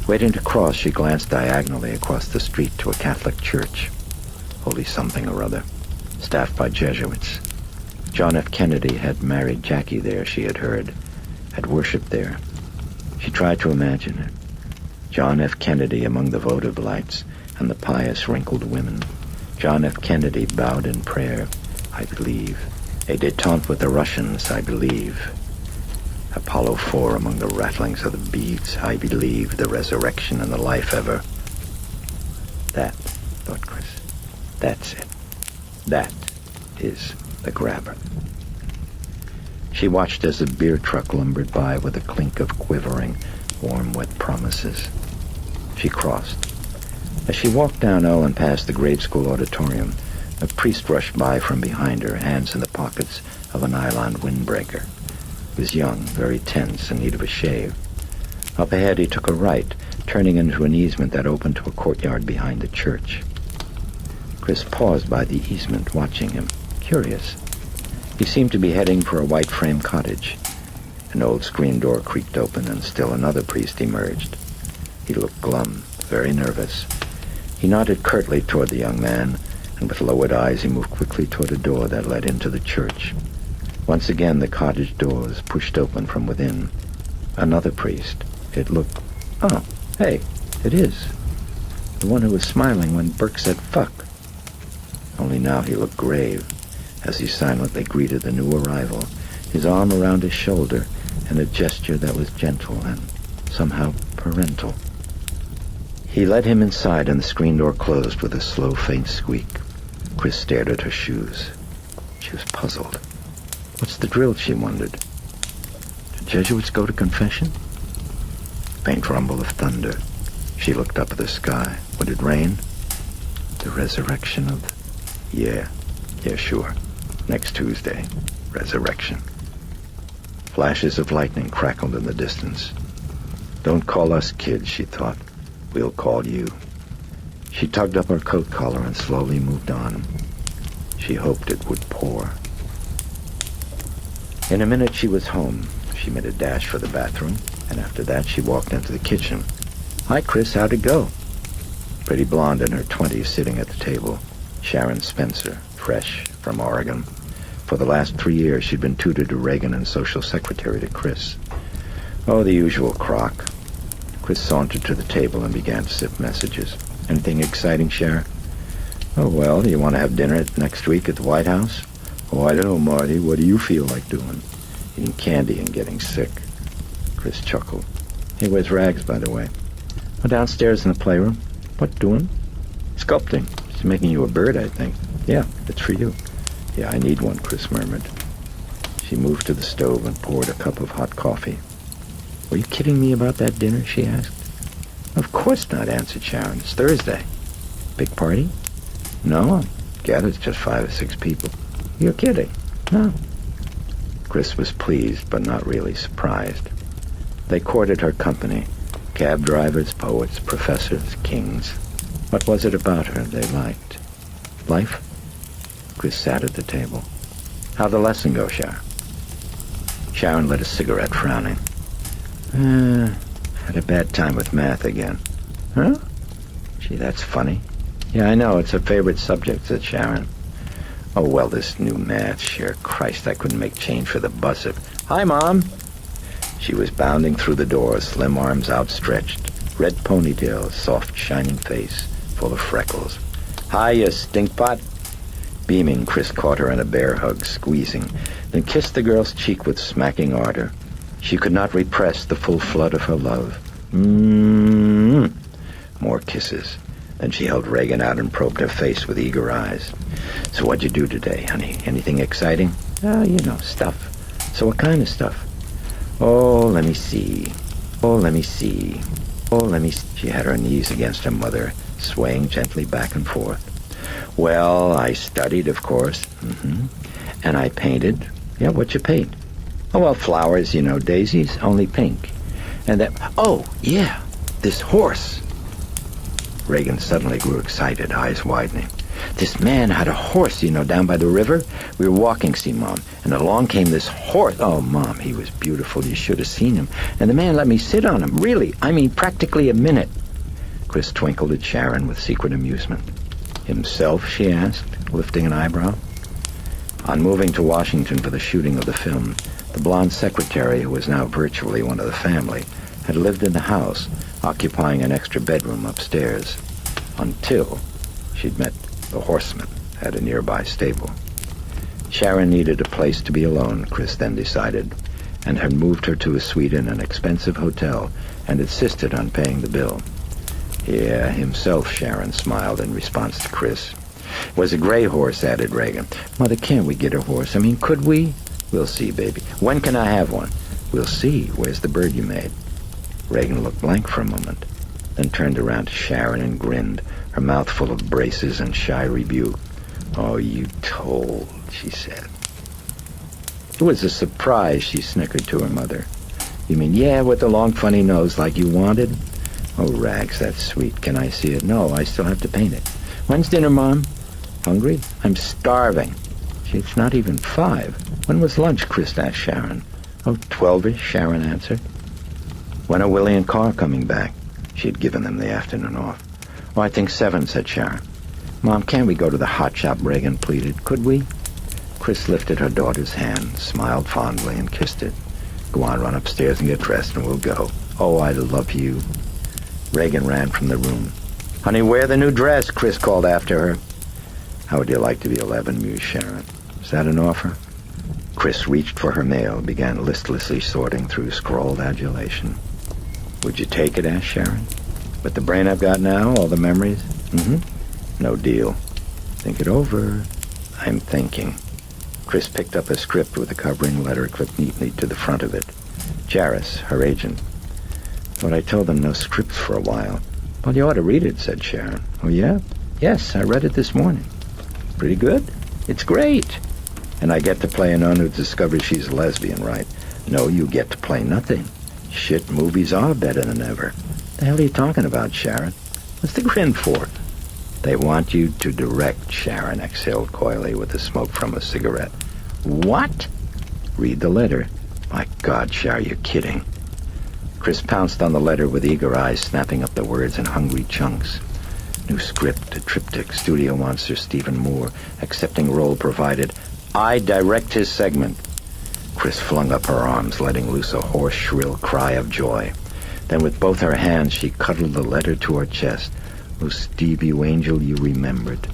[SPEAKER 1] Waiting to cross, she glanced diagonally across the street to a Catholic church, holy something or other, staffed by Jesuits. John F. Kennedy had married Jackie there, she had heard, had worshipped there. She tried to imagine it. John F. Kennedy among the votive lights and the pious wrinkled women. John F. Kennedy bowed in prayer, I believe. A détente with the Russians, I believe. Apollo 4 among the rattlings of the beads, I believe. The resurrection and the life ever. That, thought Chris. That's it. That is the grabber. She watched as a beer truck lumbered by with a clink of quivering, warm, wet promises. She crossed. As she walked down O and past the grade school auditorium, a priest rushed by from behind her, hands in the pockets of a nylon windbreaker. He was young, very tense, in need of a shave. Up ahead he took a right, turning into an easement that opened to a courtyard behind the church. Chris paused by the easement, watching him, curious. He seemed to be heading for a white frame cottage. An old screen door creaked open, and still another priest emerged. He looked glum, very nervous. He nodded curtly toward the young man, and with lowered eyes he moved quickly toward a door that led into the church. Once again the cottage doors pushed open from within. Another priest. It looked... Oh, hey, it is. The one who was smiling when Burke said fuck. Only now he looked grave, as he silently greeted the new arrival, his arm around his shoulder, in a gesture that was gentle and somehow parental. He led him inside, and the screen door closed with a slow, faint squeak. Chris stared at her shoes. She was puzzled. What's the drill, she wondered. Did Jesuits go to confession? Faint rumble of thunder. She looked up at the sky. Would it rain? The resurrection of... Yeah, sure. Next Tuesday. Resurrection. Flashes of lightning crackled in the distance. Don't call us kids, she thought. We'll call you. She tugged up her coat collar and slowly moved on. She hoped it would pour. In a minute she was home. She made a dash for the bathroom, and after that she walked into the kitchen. Hi, Chris, how'd it go? Pretty blonde in her 20s sitting at the table. Sharon Spencer, fresh from Oregon. For the last 3 years, she'd been tutor to Regan and social secretary to Chris. Oh, the usual crock. Chris sauntered to the table and began to sip messages. Anything exciting, Sharon? Oh, well, do you want to have dinner next week at the White House? Oh, I don't know, Marty. What do you feel like doing? Eating candy and getting sick. Chris chuckled. Hey, where's Rags, by the way? Oh, downstairs in the playroom. What doing? Sculpting. She's making you a bird, I think. Yeah, it's for you. Yeah, I need one, Chris murmured. She moved to the stove and poured a cup of hot coffee. Were you kidding me about that dinner, she asked. Of course not, answered Sharon. It's Thursday. Big party? No, I gather it's just 5 or 6 people. You're kidding. No. Chris was pleased, but not really surprised. They courted her company. Cab drivers, poets, professors, kings. What was it about her they liked? Life? Chris sat at the table. How'd the lesson go, Sharon? Sharon lit a cigarette, frowning. Had a bad time with math again. Huh? Gee, that's funny. Yeah, I know, it's her favorite subject, said Sharon. Oh, well, this new math, sure. Christ, I couldn't make change for the bus if... Hi, Mom! She was bounding through the door, slim arms outstretched, red ponytail, soft, shining face, full of freckles. Hi, you stinkpot! Beaming, Chris caught her in a bear hug, squeezing, then kissed the girl's cheek with smacking ardor. She could not repress the full flood of her love. More kisses. Then she held Regan out and probed her face with eager eyes. So what'd you do today, honey? Anything exciting? Stuff. So what kind of stuff? Oh, let me see. She had her knees against her mother, swaying gently back and forth. Well, I studied, of course. And I painted. Yeah, what you paint? Oh, well, flowers, daisies, only pink. And that... Oh, yeah, this horse. Regan suddenly grew excited, eyes widening. This man had a horse, down by the river. We were walking, see, Mom, and along came this horse. Oh, Mom, he was beautiful. You should have seen him. And the man let me sit on him, really. I mean, practically a minute. Chris twinkled at Sharon with secret amusement. Himself, she asked, lifting an eyebrow. On moving to Washington for the shooting of the film, the blonde secretary, who was now virtually one of the family, had lived in the house, occupying an extra bedroom upstairs, until she'd met the horseman at a nearby stable. Sharon needed a place to be alone, Chris then decided, and had moved her to a suite in an expensive hotel and insisted on paying the bill. Yeah, himself, Sharon smiled in response to Chris. It was a gray horse, added Regan. Mother, can't we get a horse? I mean, could we? We'll see, baby. When can I have one? We'll see. Where's the bird you made? Regan looked blank for a moment, then turned around to Sharon and grinned, her mouth full of braces and shy rebuke. Oh, you told, she said. It was a surprise, she snickered to her mother. You mean, yeah, with the long funny nose like you wanted? Oh, Rags, that's sweet. Can I see it? No, I still have to paint it. When's dinner, Mom? Hungry? I'm starving. Gee, it's not even 5. When was lunch? Chris asked Sharon. Oh, 12-ish, Sharon answered. When are Willie and Carr coming back? She had given them the afternoon off. Oh, I think 7, said Sharon. Mom, can't we go to the hot shop? Regan pleaded. Could we? Chris lifted her daughter's hand, smiled fondly, and kissed it. Go on, run upstairs and get dressed, and we'll go. Oh, I love you. Regan ran from the room. Honey, wear the new dress, Chris called after her. How would you like to be 11, mused Sharon. Is that an offer? Chris reached for her mail, began listlessly sorting through scrawled adulation. Would you take it, asked Sharon. With the brain I've got now, all the memories? No deal. Think it over. I'm thinking. Chris picked up a script with a covering letter clipped neatly to the front of it. Jarris, her agent. Thought I told them no scripts for a while. Well, you ought to read it, said Sharon. Oh, yeah? Yes, I read it this morning. Pretty good? It's great. And I get to play a nun who discovers she's a lesbian, right? No, you get to play nothing. Shit, movies are better than ever. The hell are you talking about, Sharon? What's the grin for? They want you to direct, Sharon exhaled coyly with the smoke from a cigarette. What? Read the letter. My God, Sharon, you're kidding. Chris pounced on the letter with eager eyes, snapping up the words in hungry chunks. New script, a triptych, studio monster Stephen Moore, accepting role provided. I direct his segment. Chris flung up her arms, letting loose a hoarse, shrill cry of joy. Then with both her hands, she cuddled the letter to her chest. Oh, Steve, you angel, you remembered.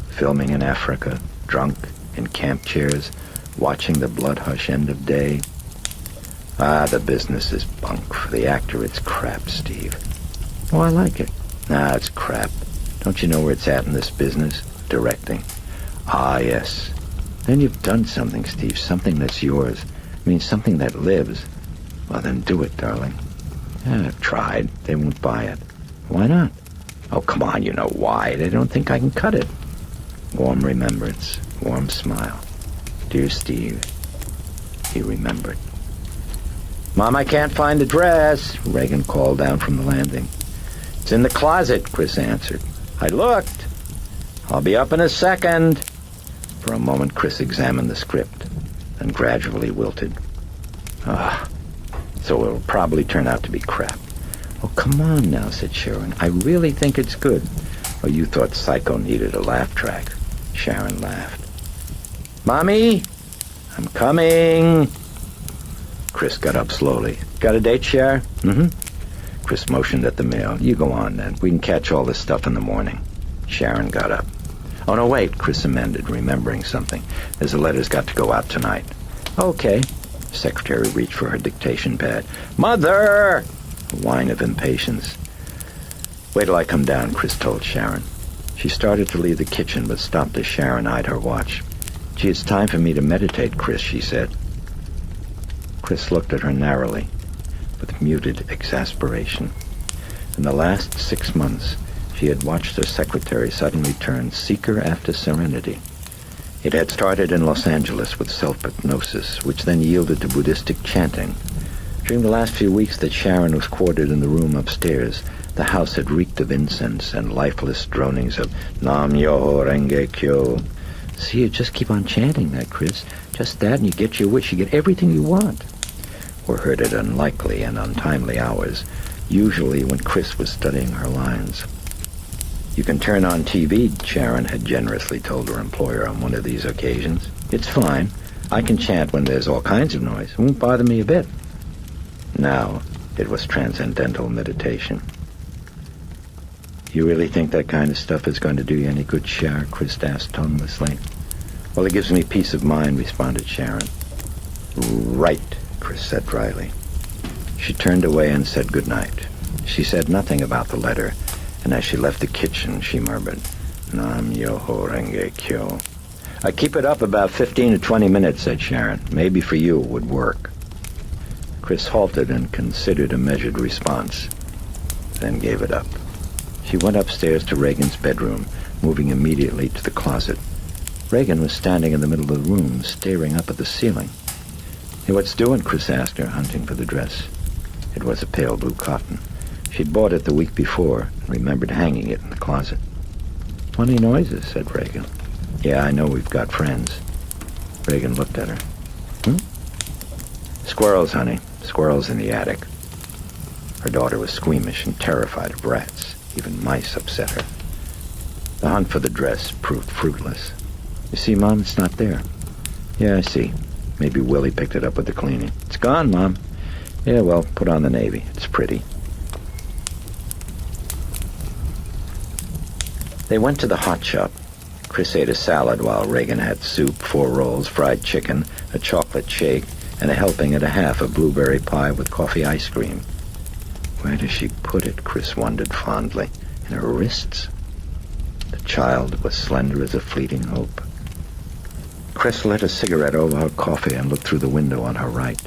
[SPEAKER 1] Filming in Africa, drunk, in camp chairs, watching the blood-hush end of day. The business is bunk. For the actor, it's crap, Steve. Oh, I like it. It's crap. Don't you know where it's at in this business? Directing. Yes. Then you've done something, Steve, something that's yours. I mean, something that lives. Well, then do it, darling. I've tried. They won't buy it. Why not? Oh, come on, you know why. They don't think I can cut it. Warm remembrance, warm smile. Dear Steve, he remembered. Mom, I can't find the dress, Regan called down from the landing. It's in the closet, Chris answered. I looked. I'll be up in a second. For a moment, Chris examined the script, then gradually wilted. So it'll probably turn out to be crap. Oh, come on now, said Sharon. I really think it's good. Oh, you thought Psycho needed a laugh track. Sharon laughed. Mommy, I'm coming. Chris got up slowly. Got a date, Cher? Mm-hmm. Chris motioned at the mail. You go on, then. We can catch all this stuff in the morning. Sharon got up. Oh, no, wait, Chris amended, remembering something. There's a letter's got to go out tonight. Okay. The secretary reached for her dictation pad. Mother! A whine of impatience. Wait till I come down, Chris told Sharon. She started to leave the kitchen, but stopped as Sharon eyed her watch. Gee, it's time for me to meditate, Chris, she said. Chris looked at her narrowly, with muted exasperation. In the last 6 months, she had watched her secretary suddenly turn seeker after serenity. It had started in Los Angeles with self-hypnosis, which then yielded to Buddhistic chanting. During the last few weeks that Sharon was quartered in the room upstairs, the house had reeked of incense and lifeless dronings of Nam Myoho Renge Kyo. See, you just keep on chanting that, Chris. Just that, and you get your wish. You get everything you want. Or heard at unlikely and untimely hours, usually when Chris was studying her lines. You can turn on TV, Sharon had generously told her employer on one of these occasions. It's fine. I can chant when there's all kinds of noise. It won't bother me a bit. Now, it was transcendental meditation. You really think that kind of stuff is going to do you any good, Cher? Chris asked tonelessly. Well, it gives me peace of mind, responded Sharon. Right, Chris said dryly. She turned away and said goodnight. She said nothing about the letter, and as she left the kitchen, she murmured, Nam Myoho Renge Kyo. I keep it up about 15 to 20 minutes, said Sharon. Maybe for you it would work. Chris halted and considered a measured response, then gave it up. She went upstairs to Regan's bedroom, moving immediately to the closet. Regan was standing in the middle of the room, staring up at the ceiling. Hey, what's doing? Chris asked her, hunting for the dress. It was a pale blue cotton. She'd bought it the week before and remembered hanging it in the closet. Funny noises, said Regan. Yeah, I know we've got friends. Regan looked at her. Squirrels, honey. Squirrels in the attic. Her daughter was squeamish and terrified of rats. Even mice upset her. The hunt for the dress proved fruitless. You see, Mom, it's not there. Yeah, I see. Maybe Willie picked it up with the cleaning. It's gone, Mom. Yeah, well, put on the navy. It's pretty. They went to the hot shop. Chris ate a salad while Regan had soup, 4 rolls, fried chicken, a chocolate shake, and a helping and a half of blueberry pie with coffee ice cream. Where does she put it, Chris wondered fondly. In her wrists? The child was slender as a fleeting hope. Chris lit a cigarette over her coffee and looked through the window on her right.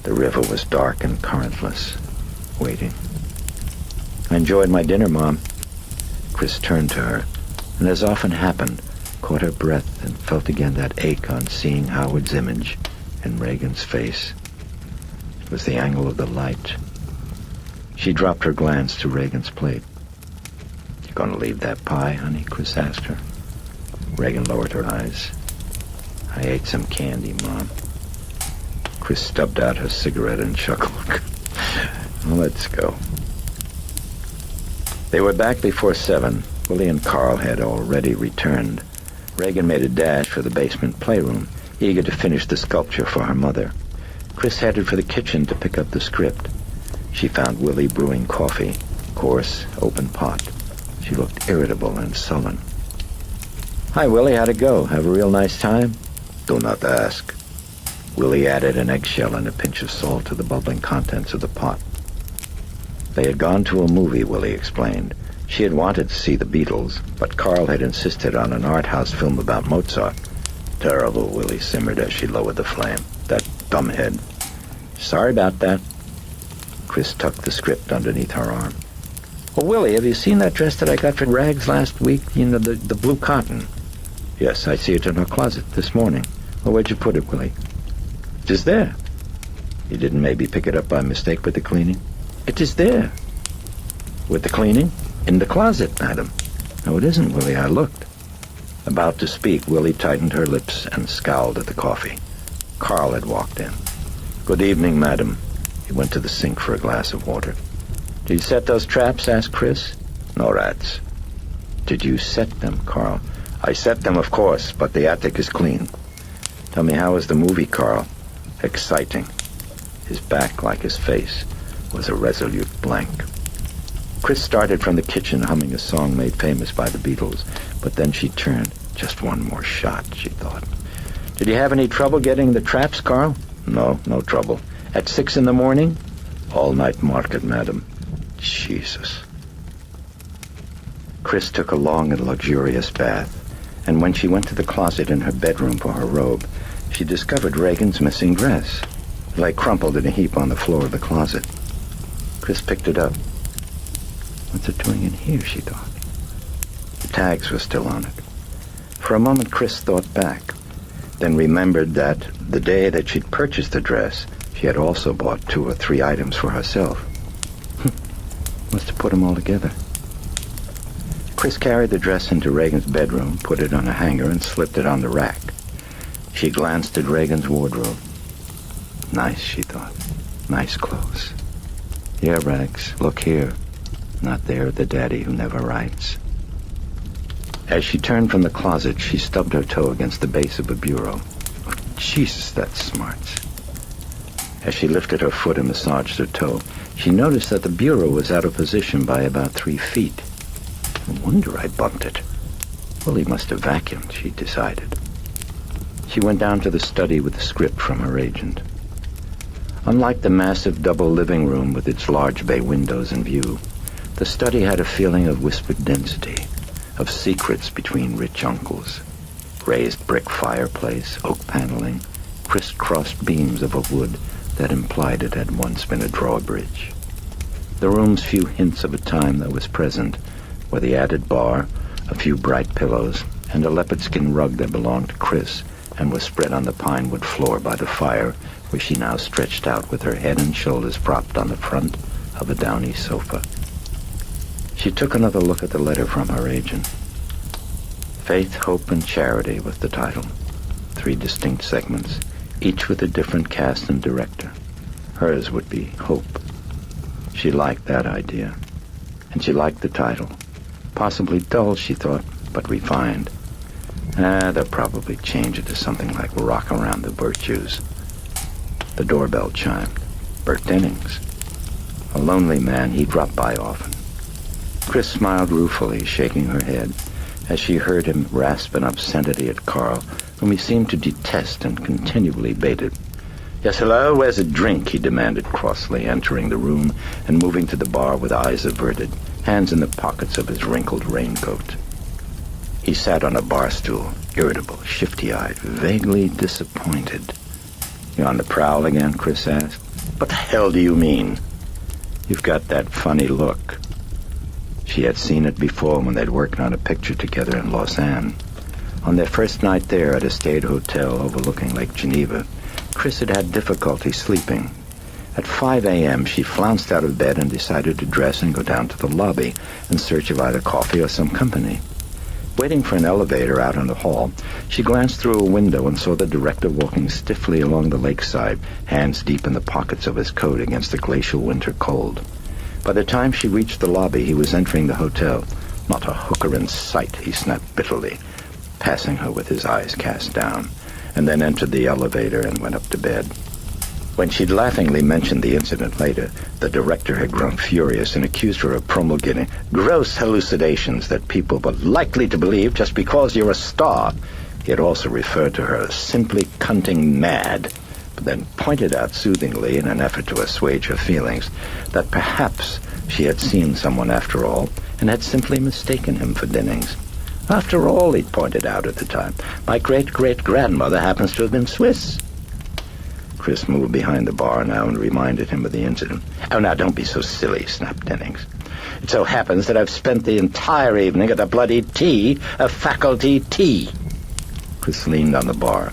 [SPEAKER 1] The river was dark and currentless, waiting. I enjoyed my dinner, Mom. Chris turned to her, and as often happened, caught her breath and felt again that ache on seeing Howard's image in Regan's face. It was the angle of the light. She dropped her glance to Regan's plate. You gonna leave that pie, honey? Chris asked her. Regan lowered her eyes. I ate some candy, Mom. Chris stubbed out her cigarette and chuckled. Let's go. They were back before 7. Willie and Carl had already returned. Regan made a dash for the basement playroom, eager to finish the sculpture for her mother. Chris headed for the kitchen to pick up the script. She found Willie brewing coffee, coarse, open pot. She looked irritable and sullen. "Hi, Willie, how'd it go? Have a real nice time?" "Do not ask." Willie added an eggshell and a pinch of salt to the bubbling contents of the pot. They had gone to a movie, Willie explained. She had wanted to see the Beatles, but Carl had insisted on an art house film about Mozart. "Terrible," Willie simmered as she lowered the flame. "That dumbhead." "Sorry about that." Chris tucked the script underneath her arm. "Oh, Willie, have you seen that dress that I got for Rags last week? You know, the blue cotton." "Yes, I see it in her closet this morning." "Well, where'd you put it, Willie?" "It is there." "You didn't maybe pick it up by mistake with the cleaning?" "It is there." "With the cleaning?" "In the closet, madam." "No, it isn't, Willie. I looked." About to speak, Willie tightened her lips and scowled at the coffee. Carl had walked in. "Good evening, madam." He went to the sink for a glass of water. "Did you set those traps?" asked Chris. "No rats." "Did you set them, Carl?" "I set them, of course, but the attic is clean." "Tell me, how was the movie, Carl?" "Exciting." His back, like his face, was a resolute blank. Chris started from the kitchen humming a song made famous by the Beatles, but then she turned. Just one more shot, she thought. "Did you have any trouble getting the traps, Carl?" "No, no trouble." "At 6 in the morning?" "All night market, madam." Jesus. Chris took a long and luxurious bath, and when she went to the closet in her bedroom for her robe, she discovered Regan's missing dress. It lay crumpled in a heap on the floor of the closet. Chris picked it up. "What's it doing in here?" she thought. The tags were still on it. For a moment, Chris thought back, then remembered that the day that she'd purchased the dress, she had also bought 2 or 3 items for herself. Must have put them all together. Chris carried the dress into Regan's bedroom, put it on a hanger, and slipped it on the rack. She glanced at Regan's wardrobe. Nice, she thought. Nice clothes. "Yeah, Rags, look here. Not there, the daddy who never writes." As she turned from the closet, she stubbed her toe against the base of a bureau. "Oh, Jesus, that smarts." As she lifted her foot and massaged her toe, she noticed that the bureau was out of position by about 3 feet. "No wonder I bumped it." Well, he must have vacuumed, she decided. She went down to the study with the script from her agent. Unlike the massive double living room with its large bay windows in view, the study had a feeling of whispered density, of secrets between rich uncles. Raised brick fireplace, oak paneling, crisscrossed beams of a wood that implied it had once been a drawbridge. The room's few hints of a time that was present were the added bar, a few bright pillows, and a leopard skin rug that belonged to Chris and was spread on the pine wood floor by the fire, where she now stretched out with her head and shoulders propped on the front of a downy sofa. She took another look at the letter from her agent. Faith, Hope, and Charity was the title. 3 distinct segments, each with a different cast and director. Hers would be Hope. She liked that idea, and she liked the title. Possibly dull, she thought, but refined. They'll probably change it to something like Rock Around the Virtues. The doorbell chimed. Bert Dennings. A lonely man, he dropped by often. Chris smiled ruefully, shaking her head, as she heard him rasp an obscenity at Carl, whom he seemed to detest and continually baited. "Yes, hello? Where's a drink?" he demanded crossly, entering the room and moving to the bar with eyes averted, hands in the pockets of his wrinkled raincoat. He sat on a bar stool, irritable, shifty-eyed, vaguely disappointed. "You on the prowl again?" Chris asked. "What the hell do you mean?" "You've got that funny look." She had seen it before when they'd worked on a picture together in Lausanne. On their first night there at a state hotel overlooking Lake Geneva, Chris had had difficulty sleeping. At 5 a.m., she flounced out of bed and decided to dress and go down to the lobby in search of either coffee or some company. Waiting for an elevator out in the hall, she glanced through a window and saw the director walking stiffly along the lakeside, hands deep in the pockets of his coat against the glacial winter cold. By the time she reached the lobby, he was entering the hotel. "Not a hooker in sight," he snapped bitterly. passing her with his eyes cast down, and then entered the elevator and went up to bed. When she'd laughingly mentioned the incident later, the director had grown furious and accused her of promulgating gross hallucinations that people were likely to believe just because you're a star. He had also referred to her as simply cunting mad, but then pointed out soothingly, in an effort to assuage her feelings, that perhaps she had seen someone after all and had simply mistaken him for Dennings. After all, he'd pointed out at the time, my great-great-grandmother happens to have been Swiss. Chris moved behind the bar now and reminded him of the incident. Oh, now, don't be so silly, snapped Dennings. It so happens that I've spent the entire evening at a bloody tea, a faculty tea. Chris leaned on the bar.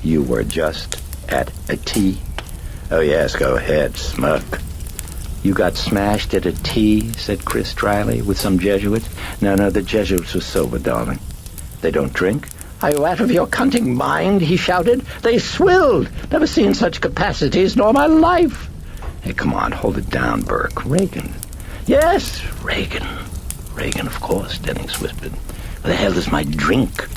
[SPEAKER 1] You were just at a tea? Oh, yes, go ahead, smirk. You got smashed at a tea, said Chris dryly, with some Jesuits. No, the Jesuits were sober, darling. They don't drink? Are you out of your cunting mind? He shouted. They swilled. Never seen such capacities nor my life. Hey, come on, hold it down, Burke. Regan. Yes, Regan. Regan, of course, Dennings whispered. What the hell is my drink?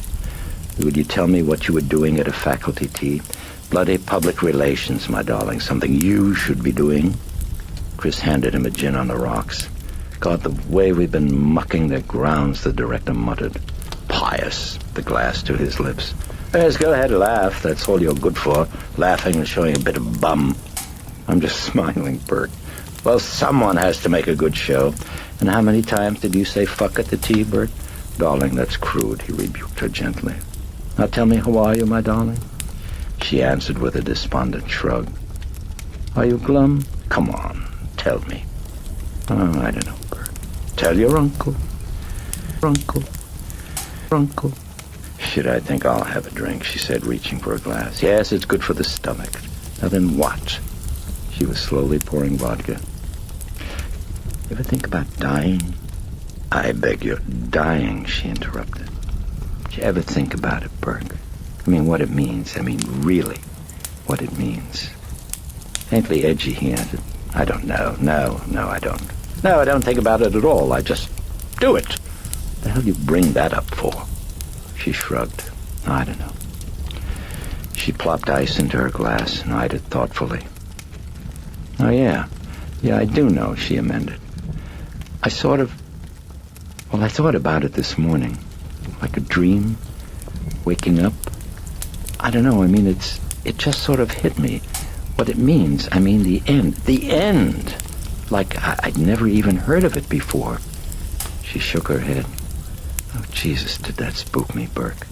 [SPEAKER 1] Would you tell me what you were doing at a faculty tea? Bloody public relations, my darling. Something you should be doing. Chris handed him a gin on the rocks. God, the way we've been mucking the grounds, the director muttered. Pious, the glass to his lips. Yes, go ahead, laugh. That's all you're good for. Laughing and showing a bit of bum. I'm just smiling, Bert. Well, someone has to make a good show. And how many times did you say fuck at the tea, Bert? Darling, that's crude, he rebuked her gently. Now tell me, how are you, my darling? She answered with a despondent shrug. Are you glum? Come on, tell me. Oh, I don't know, Bert. Tell your uncle. Uncle. Shit, I think I'll have a drink, she said, reaching for a glass. Yes, it's good for the stomach. Now then what? She was slowly pouring vodka. You ever think about dying? I beg your dying, she interrupted. Did you ever think about it, Burke? I mean, what it means. I mean, really, what it means. Faintly edgy, he answered. I don't know. No, I don't. No, I don't think about it at all. I just do it. The hell you bring that up for? She shrugged. I don't know. She plopped ice into her glass and eyed it thoughtfully. Oh, yeah. Yeah, I do know, she amended. I thought about it this morning. Like a dream. Waking up. I don't know, I mean, it just sort of hit me. What it means, I mean, the end. The end! Like I'd never even heard of it before. She shook her head. Oh, Jesus, did that spook me, Burke.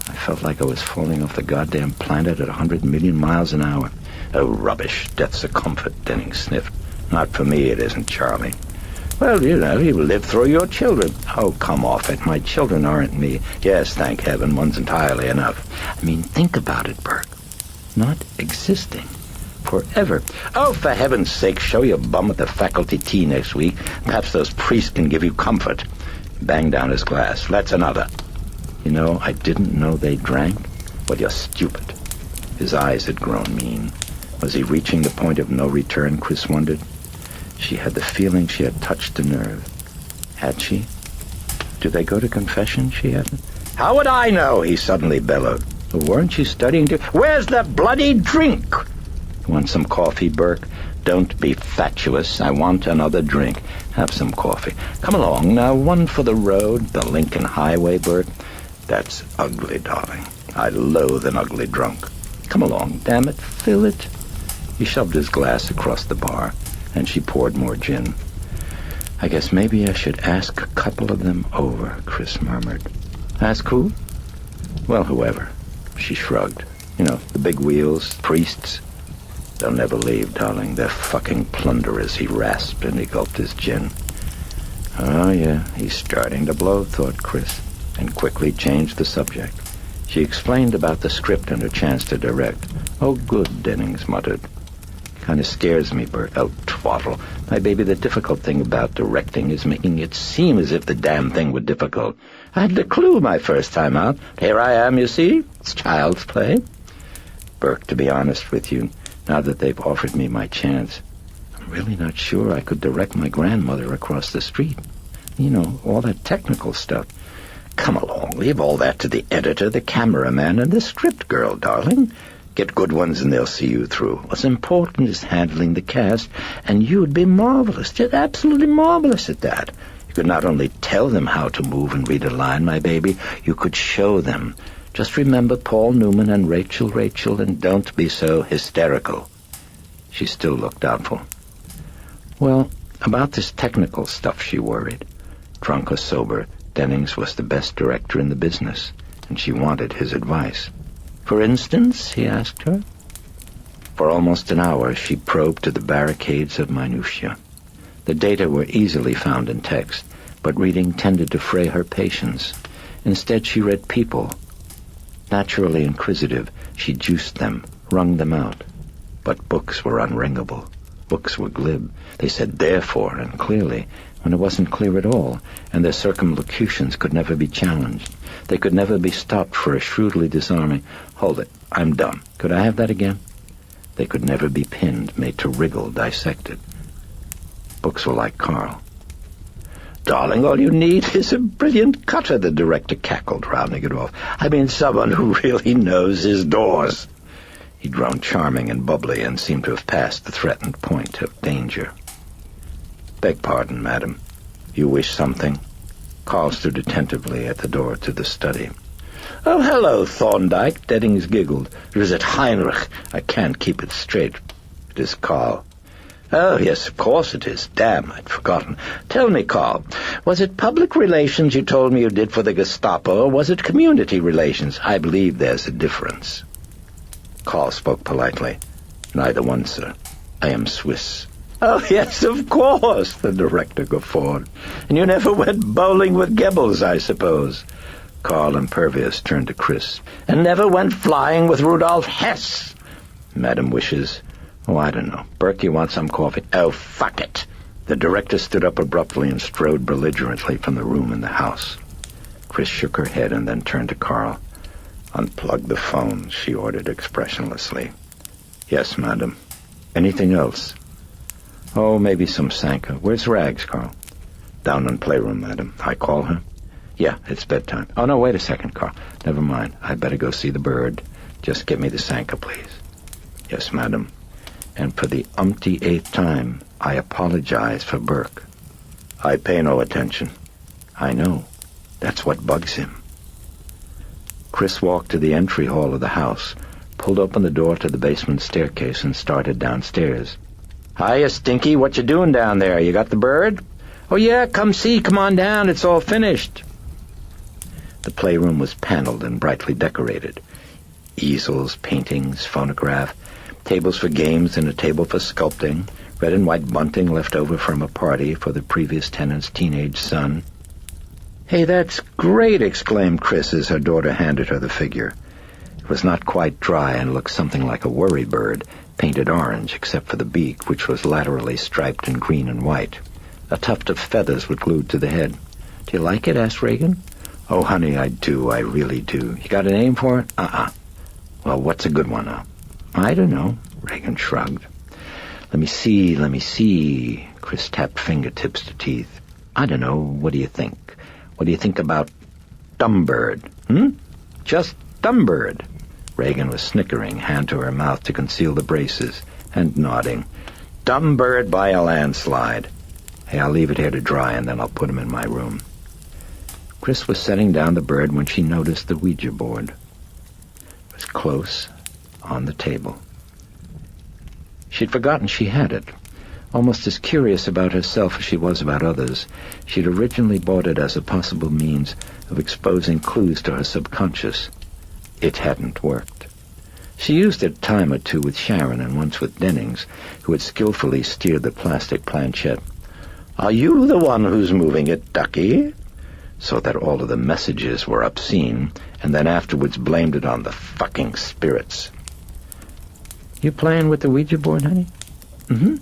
[SPEAKER 1] I felt like I was falling off the goddamn planet at 100 million miles an hour. Oh, rubbish. Death's a comfort, Dennings sniffed. Not for me, it isn't, Charlie. Well, you live through your children. Oh, come off it. My children aren't me. Yes, thank heaven, one's entirely enough. I mean, think about it, Burke. Not existing. Forever. Oh, for heaven's sake, show your bum at the faculty tea next week. Perhaps those priests can give you comfort. He banged down his glass. That's another. You know, I didn't know they drank. Well, you're stupid. His eyes had grown mean. Was he reaching the point of no return, Chris wondered. She had the feeling she had touched a nerve. Had she? Did they go to confession? She hadn't. How would I know? He suddenly bellowed. Well, weren't you studying to... Where's the bloody drink? Want some coffee, Burke? Don't be fatuous. I want another drink. Have some coffee. Come along now. One for the road, the Lincoln Highway, Burke. That's ugly, darling. I loathe an ugly drunk. Come along, damn it. Fill it. He shoved his glass across the bar, and she poured more gin. I guess maybe I should ask a couple of them over, Chris murmured. Ask who? Well, whoever. She shrugged. You know, the big wheels, priests. They'll never leave, darling. They're fucking plunderers, he rasped, and he gulped his gin. Oh, yeah, he's starting to blow, thought Chris, and quickly changed the subject. She explained about the script and her chance to direct. Oh, good, Dennings muttered. Kind of scares me, Bert. Oh, twaddle. My baby, the difficult thing about directing is making it seem as if the damn thing were difficult. I had the clue my first time out. Here I am, you see. It's child's play. Burke, to be honest with you, now that they've offered me my chance, I'm really not sure I could direct my grandmother across the street. You know, all that technical stuff. come along. Leave all that to the editor, the cameraman, and the script girl, darling. Get good ones and they'll see you through. What's important is handling the cast, and you'd be marvelous, just absolutely marvelous at that. You could not only tell them how to move and read a line, my baby, you could show them. Just remember Paul Newman and Rachel, and don't be so hysterical. She still looked doubtful. Well, about this technical stuff, she worried. Drunk or sober, Dennings was the best director in the business, and she wanted his advice. For instance, he asked her. For almost an hour, she probed to the barricades of minutiae. The data were easily found in text, but reading tended to fray her patience. Instead, she read people. Naturally inquisitive, she juiced them, wrung them out. But books were unringable. Books were glib. They said therefore and clearly, when it wasn't clear at all, and their circumlocutions could never be challenged. They could never be stopped for a shrewdly disarming, "Hold it, I'm dumb. Could I have that again?" They could never be pinned, made to wriggle, dissected. Books were like Carl. "Darling, all you need is a brilliant cutter," the director cackled, rounding it off. "I mean someone who really knows his doors." He'd grown charming and bubbly and seemed to have passed the threatened point of danger. "Beg pardon, madam. You wish something?" Carl stood attentively at the door to the study. "Oh, hello, Thorndyke," Dennings giggled. "Or is it Heinrich? I can't keep it straight." "It is Carl." "Oh, yes, of course it is. Damn, I'd forgotten. Tell me, Carl, was it public relations you told me you did for the Gestapo, or was it community relations? I believe there's a difference." Carl spoke politely. "Neither one, sir. I am Swiss." "Oh, yes, of course," the director guffawed. "And you never went bowling with Goebbels, I suppose." Carl, impervious, turned to Chris. "And never went flying with Rudolf Hess." "Madam wishes..." "Oh, I don't know. Burke, you want some coffee?" "Oh, fuck it." The director stood up abruptly and strode belligerently from the room in the house. Chris shook her head and then turned to Carl. "Unplug the phone," she ordered expressionlessly. "Yes, madam. Anything else?" "Oh, maybe some Sanka. Where's Rags, Carl?" "Down in playroom, madam. I call her?" "Yeah, it's bedtime." "Oh, no, wait a second, Carl. Never mind. I'd better go see the bird. Just get me the Sanka, please." "Yes, madam. And for the umpty-eighth time, I apologize for Burke." "I pay no attention." "I know. That's what bugs him." Chris walked to the entry hall of the house, pulled open the door to the basement staircase, and started downstairs. "Hiya, Stinky. What you doing down there? You got the bird?" "Oh, yeah, come see. Come on down. It's all finished." The playroom was paneled and brightly decorated. Easels, paintings, phonograph, tables for games and a table for sculpting, red and white bunting left over from a party for the previous tenant's teenage son. "Hey, that's great!" exclaimed Chris as her daughter handed her the figure. It was not quite dry and looked something like a worry bird, painted orange except for the beak, which was laterally striped in green and white. A tuft of feathers was glued to the head. "Do you like it?" asked Regan. "Oh, honey, I do. I really do. You got a name for it?" "Well, what's a good one, huh?" "I don't know." Regan shrugged. Let me see. Chris tapped fingertips to teeth. "I don't know. What do you think? What do you think about Dumbbird? Just Dumbbird." Regan was snickering, hand to her mouth to conceal the braces, and nodding. "Dumbbird by a landslide. Hey, I'll leave it here to dry, and then I'll put him in my room." Chris was setting down the bird when she noticed the Ouija board. It was close, on the table. She'd forgotten she had it. Almost as curious about herself as she was about others, she'd originally bought it as a possible means of exposing clues to her subconscious. It hadn't worked. She used it a time or two with Sharon and once with Dennings, who had skillfully steered the plastic planchette. "Are you the one who's moving it, Ducky?" So that all of the messages were obscene, and then afterwards blamed it on the fucking spirits. "You playing with the Ouija board, honey?" "Mm-hmm."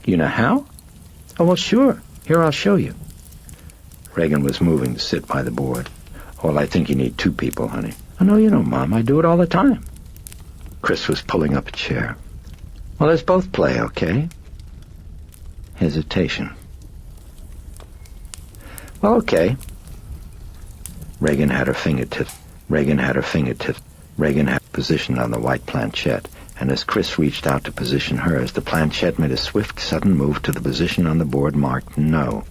[SPEAKER 1] "You know how?" "Oh, well, sure. Here, I'll show you." Regan was moving to sit by the board. "Well, I think you need two people, honey." "Oh, no, you don't, Mom. I do it all the time." Chris was pulling up a chair. "Well, let's both play, okay?" Hesitation. "Well, okay." Regan had her fingertips positioned on the white planchette, and as Chris reached out to position hers, the planchette made a swift, sudden move to the position on the board marked No.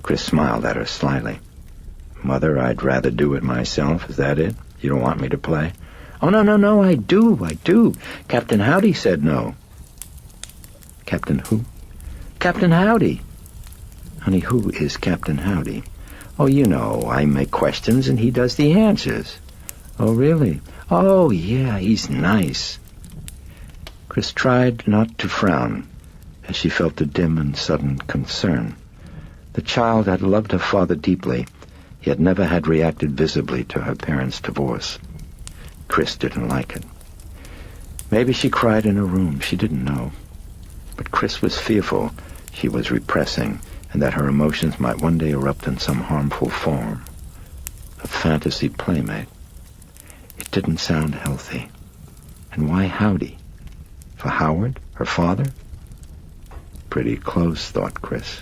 [SPEAKER 1] Chris smiled at her slyly. "Mother, I'd rather do it myself. Is that it? You don't want me to play?" "Oh, no, I do. Captain Howdy said no." "Captain who?" "Captain Howdy." "Honey, who is Captain Howdy?" "Oh, you know, I make questions and he does the answers." "Oh, really?" "Oh, yeah, he's nice." Chris tried not to frown as she felt a dim and sudden concern. The child had loved her father deeply, yet never had reacted visibly to her parents' divorce. Chris didn't like it. Maybe she cried in her room, she didn't know. But Chris was fearful she was repressing, and that her emotions might one day erupt in some harmful form. A fantasy playmate. It didn't sound healthy. And why Howdy? For Howard, her father? Pretty close, thought Chris.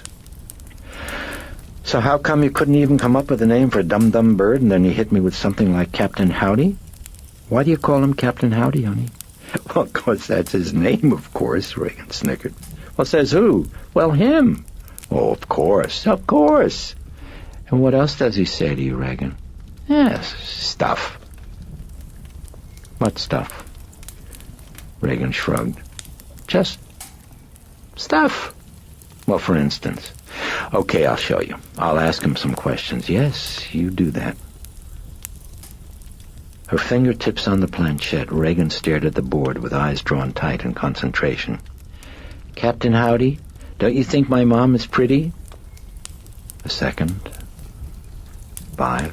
[SPEAKER 1] "So how come you couldn't even come up with a name for a dum-dum bird, and then you hit me with something like Captain Howdy? Why do you call him Captain Howdy, honey?" "Well, 'cause that's his name, of course," Regan snickered. "Well, says who?" "Well, him." "Oh, of course. "And what else does he say to you, Regan?" "Yes, stuff." "What stuff?" Regan shrugged. "Just stuff." "Well, for instance." "Okay, I'll show you. I'll ask him some questions." "Yes, you do that." Her fingertips on the planchette, Regan stared at the board with eyes drawn tight in concentration. "Captain Howdy, don't you think my mom is pretty?" A second. 5,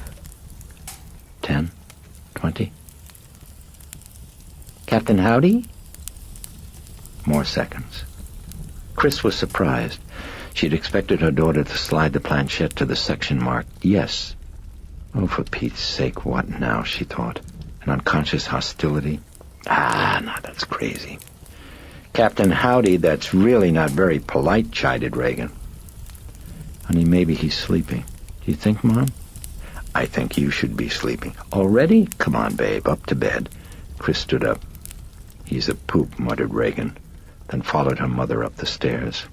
[SPEAKER 1] 10, 20. "Captain Howdy?" More seconds. Chris was surprised. She'd expected her daughter to slide the planchette to the section marked Yes. Oh, for Pete's sake, what now, she thought. An unconscious hostility? No, that's crazy. "Captain Howdy, that's really not very polite," chided Regan. "Honey, maybe he's sleeping. Do you think, Mom?" "I think you should be sleeping." "Already? Come on, babe, up to bed." Chris stood up. "He's a poop," muttered Regan, then followed her mother up the stairs.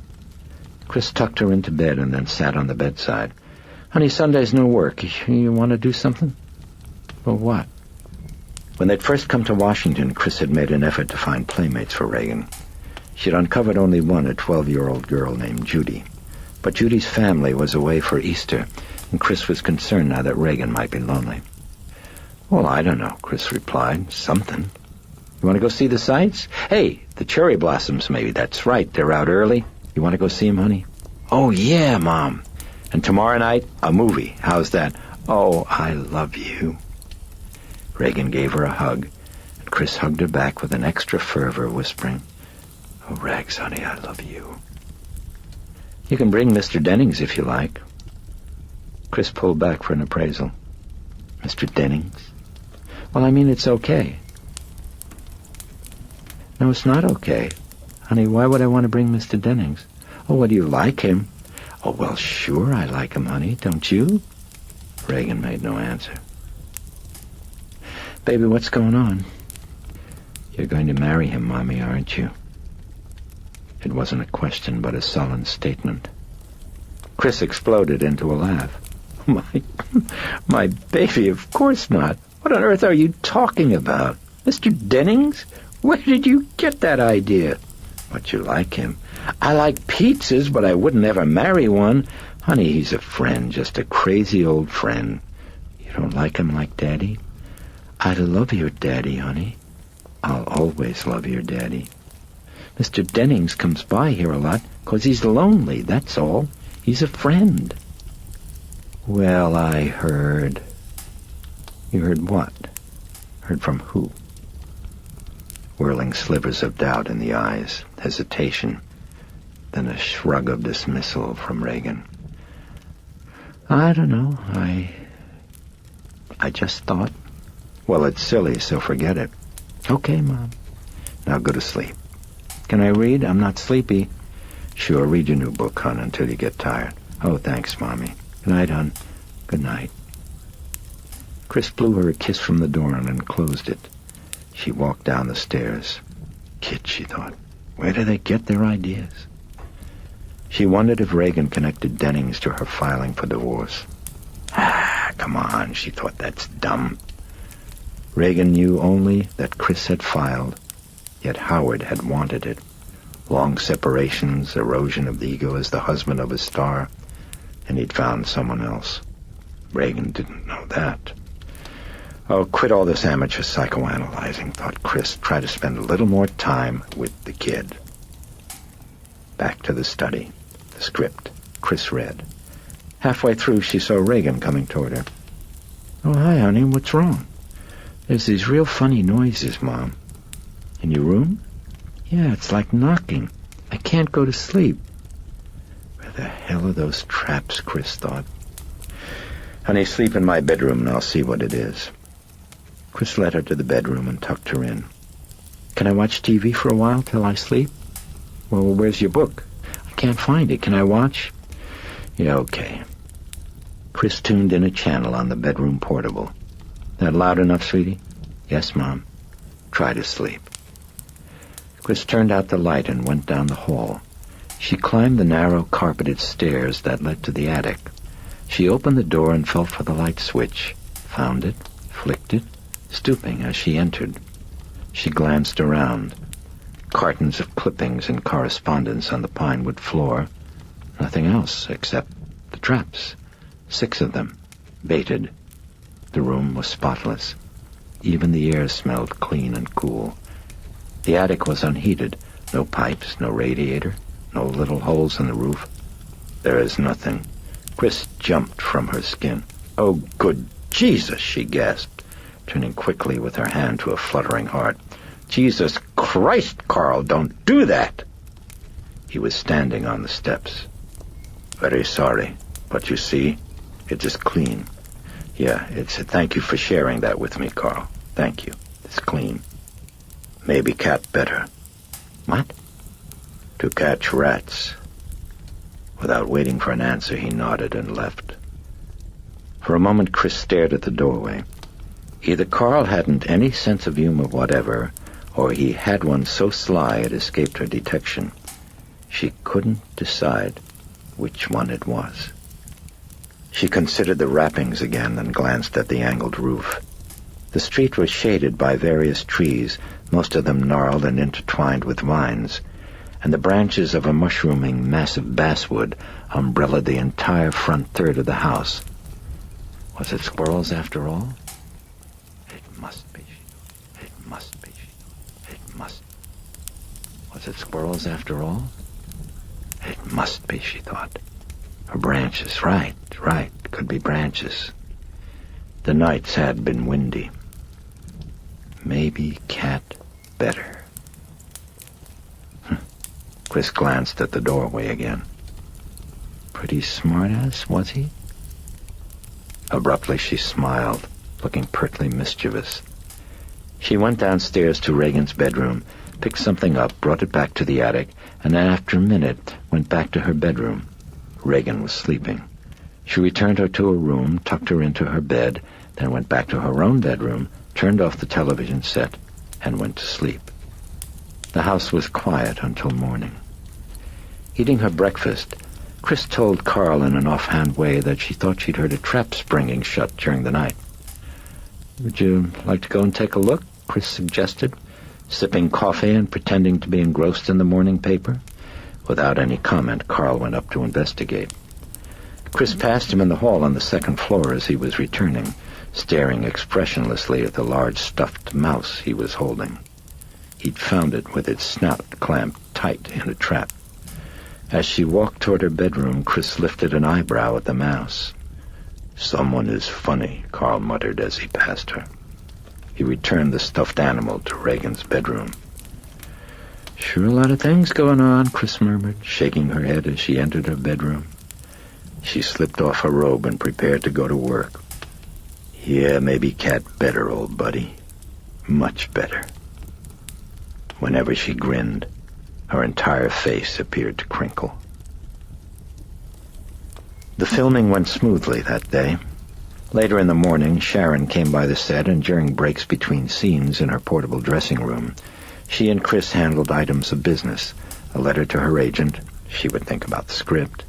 [SPEAKER 1] Chris tucked her into bed and then sat on the bedside. "Honey, Sunday's no work. You want to do something?" "Well, what?" When they'd first come to Washington, Chris had made an effort to find playmates for Regan. She'd uncovered only one, a 12-year-old girl named Judy. But Judy's family was away for Easter, and Chris was concerned now that Regan might be lonely. "Well, I don't know," Chris replied. "Something. You want to go see the sights? Hey, the cherry blossoms, maybe. That's right, they're out early. You want to go see them, honey?" "Oh, yeah, Mom. And tomorrow night, a movie. How's that?" "Oh, I love you." Regan gave her a hug, and Chris hugged her back with an extra fervor, whispering, "Oh, Rags, honey, I love you." "You can bring Mr. Dennings if you like." Chris pulled back for an appraisal. "Mr. Dennings? Well, I mean, it's okay." "No, it's not okay. Honey, why would I want to bring Mr. Dennings?" "Oh, well, do you like him?" "Oh, well, sure I like him, honey. Don't you?" Regan made no answer. "Baby, what's going on?" "You're going to marry him, Mommy, aren't you?" It wasn't a question, but a sullen statement. Chris exploded into a laugh. My baby, of course not. What on earth are you talking about? Mr. Dennings? Where did you get that idea?" "But you like him." "I like pizzas, but I wouldn't ever marry one." "Honey, he's a friend, just a crazy old friend." "You don't like him like Daddy?" "I love your Daddy, honey. I'll always love your Daddy. Mr. Dennings comes by here a lot 'cause he's lonely, that's all. He's a friend." "Well, I heard..." "You heard what?" "Heard from who?" Whirling slivers of doubt in the eyes, hesitation, then a shrug of dismissal from Regan. "I don't know. I just thought." "Well, it's silly, so forget it." "Okay, Mom. Now go to sleep." "Can I read? I'm not sleepy." "Sure, read your new book, hon, until you get tired." "Oh, thanks, Mommy." "Good night, hon." "Good night." Chris blew her a kiss from the door and closed it. She walked down the stairs. Kids, she thought. Where do they get their ideas? She wondered if Regan connected Dennings to her filing for divorce. Come on, she thought, that's dumb. Regan knew only that Chris had filed, yet Howard had wanted it. Long separations, erosion of the ego as the husband of a star, and he'd found someone else. Regan didn't know that. Oh, quit all this amateur psychoanalyzing, thought Chris. Try to spend a little more time with the kid. Back to the study. The script. Chris read. Halfway through, she saw Regan coming toward her. Oh, hi, honey. What's wrong? There's these real funny noises, Mom. In your room? Yeah, it's like knocking. I can't go to sleep. Where the hell are those traps, Chris thought. Honey, sleep in my bedroom and I'll see what it is. Chris led her to the bedroom and tucked her in. Can I watch TV for a while till I sleep? Well, where's your book? I can't find it. Can I watch? Yeah, okay. Chris tuned in a channel on the bedroom portable. That loud enough, sweetie? Yes, Mom. Try to sleep. Chris turned out the light and went down the hall. She climbed the narrow carpeted stairs that led to the attic. She opened the door and felt for the light switch, found it, flicked it, stooping as she entered. She glanced around. Cartons of clippings and correspondence on the pine wood floor. Nothing else except the traps. 6 of them, baited. The room was spotless. Even the air smelled clean and cool. The attic was unheated. No pipes, no radiator, no little holes in the roof. There is nothing. Chris jumped from her skin. Oh, good Jesus, she gasped, turning quickly with her hand to a fluttering heart. Jesus Christ, Carl, don't do that! He was standing on the steps. Very sorry, but you see, it is clean. Yeah, thank you for sharing that with me, Carl. Thank you. It's clean. Maybe cat better. What? To catch rats. Without waiting for an answer, he nodded and left. For a moment, Chris stared at the doorway. Either Carl hadn't any sense of humor whatever, or he had one so sly it escaped her detection. She couldn't decide which one it was. She considered the wrappings again and glanced at the angled roof. The street was shaded by various trees, most of them gnarled and intertwined with vines, and the branches of a mushrooming massive basswood umbrellaed the entire front third of the house. Was it squirrels after all? It must be. It must be. It must. Was it squirrels after all? It must be, she thought. Or branches, right, could be branches. The nights had been windy. Maybe cat better. Chris glanced at the doorway again. Pretty smart-ass, was he? Abruptly she smiled, looking pertly mischievous. She went downstairs to Regan's bedroom, picked something up, brought it back to the attic, and then after a minute went back to her bedroom. Regan was sleeping. She returned her to her room, tucked her into her bed, then went back to her own bedroom, turned off the television set, and went to sleep. The house was quiet until morning. Eating her breakfast, Chris told Carl in an offhand way that she thought she'd heard a trap springing shut during the night. Would you like to go and take a look? Chris suggested, sipping coffee and pretending to be engrossed in the morning paper. Without any comment, Carl went up to investigate. Chris passed him in the hall on the second floor as he was returning, staring expressionlessly at the large stuffed mouse he was holding. He'd found it with its snout clamped tight in a trap. As she walked toward her bedroom, Chris lifted an eyebrow at the mouse. Someone is funny, Carl muttered as he passed her. He returned the stuffed animal to Regan's bedroom. Sure a lot of things going on, Chris murmured, shaking her head as she entered her bedroom. She slipped off her robe and prepared to go to work. Yeah, maybe cat better, old buddy. Much better. Whenever she grinned, her entire face appeared to crinkle. The filming went smoothly that day. Later in the morning, Sharon came by the set, and during breaks between scenes in her portable dressing room, she and Chris handled items of business. A letter to her agent, she would think about the script.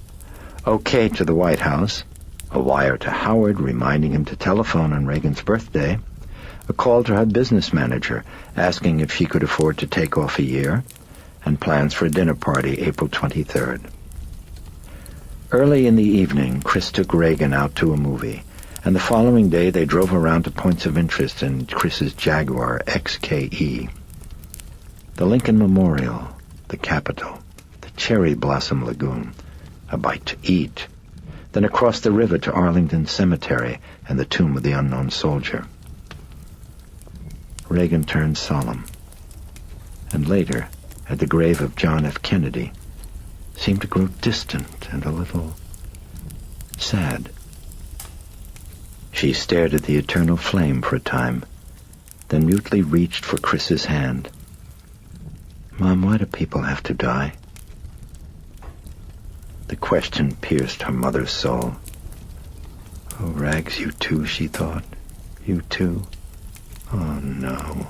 [SPEAKER 1] Okay to the White House. A wire to Howard reminding him to telephone on Regan's birthday. A call to her business manager asking if she could afford to take off a year. And plans for a dinner party April 23rd. Early in the evening, Chris took Regan out to a movie, and the following day they drove around to points of interest in Chris's Jaguar XKE. The Lincoln Memorial, the Capitol, the Cherry Blossom Lagoon, a bite to eat, then across the river to Arlington Cemetery and the tomb of the unknown soldier. Regan turned solemn, and later, at the grave of John F. Kennedy, seemed to grow distant and a little sad. She stared at the eternal flame for a time, then mutely reached for Chris's hand. "Mom, why do people have to die?" The question pierced her mother's soul. "Oh, Rags, you too," she thought. "You too? Oh, no."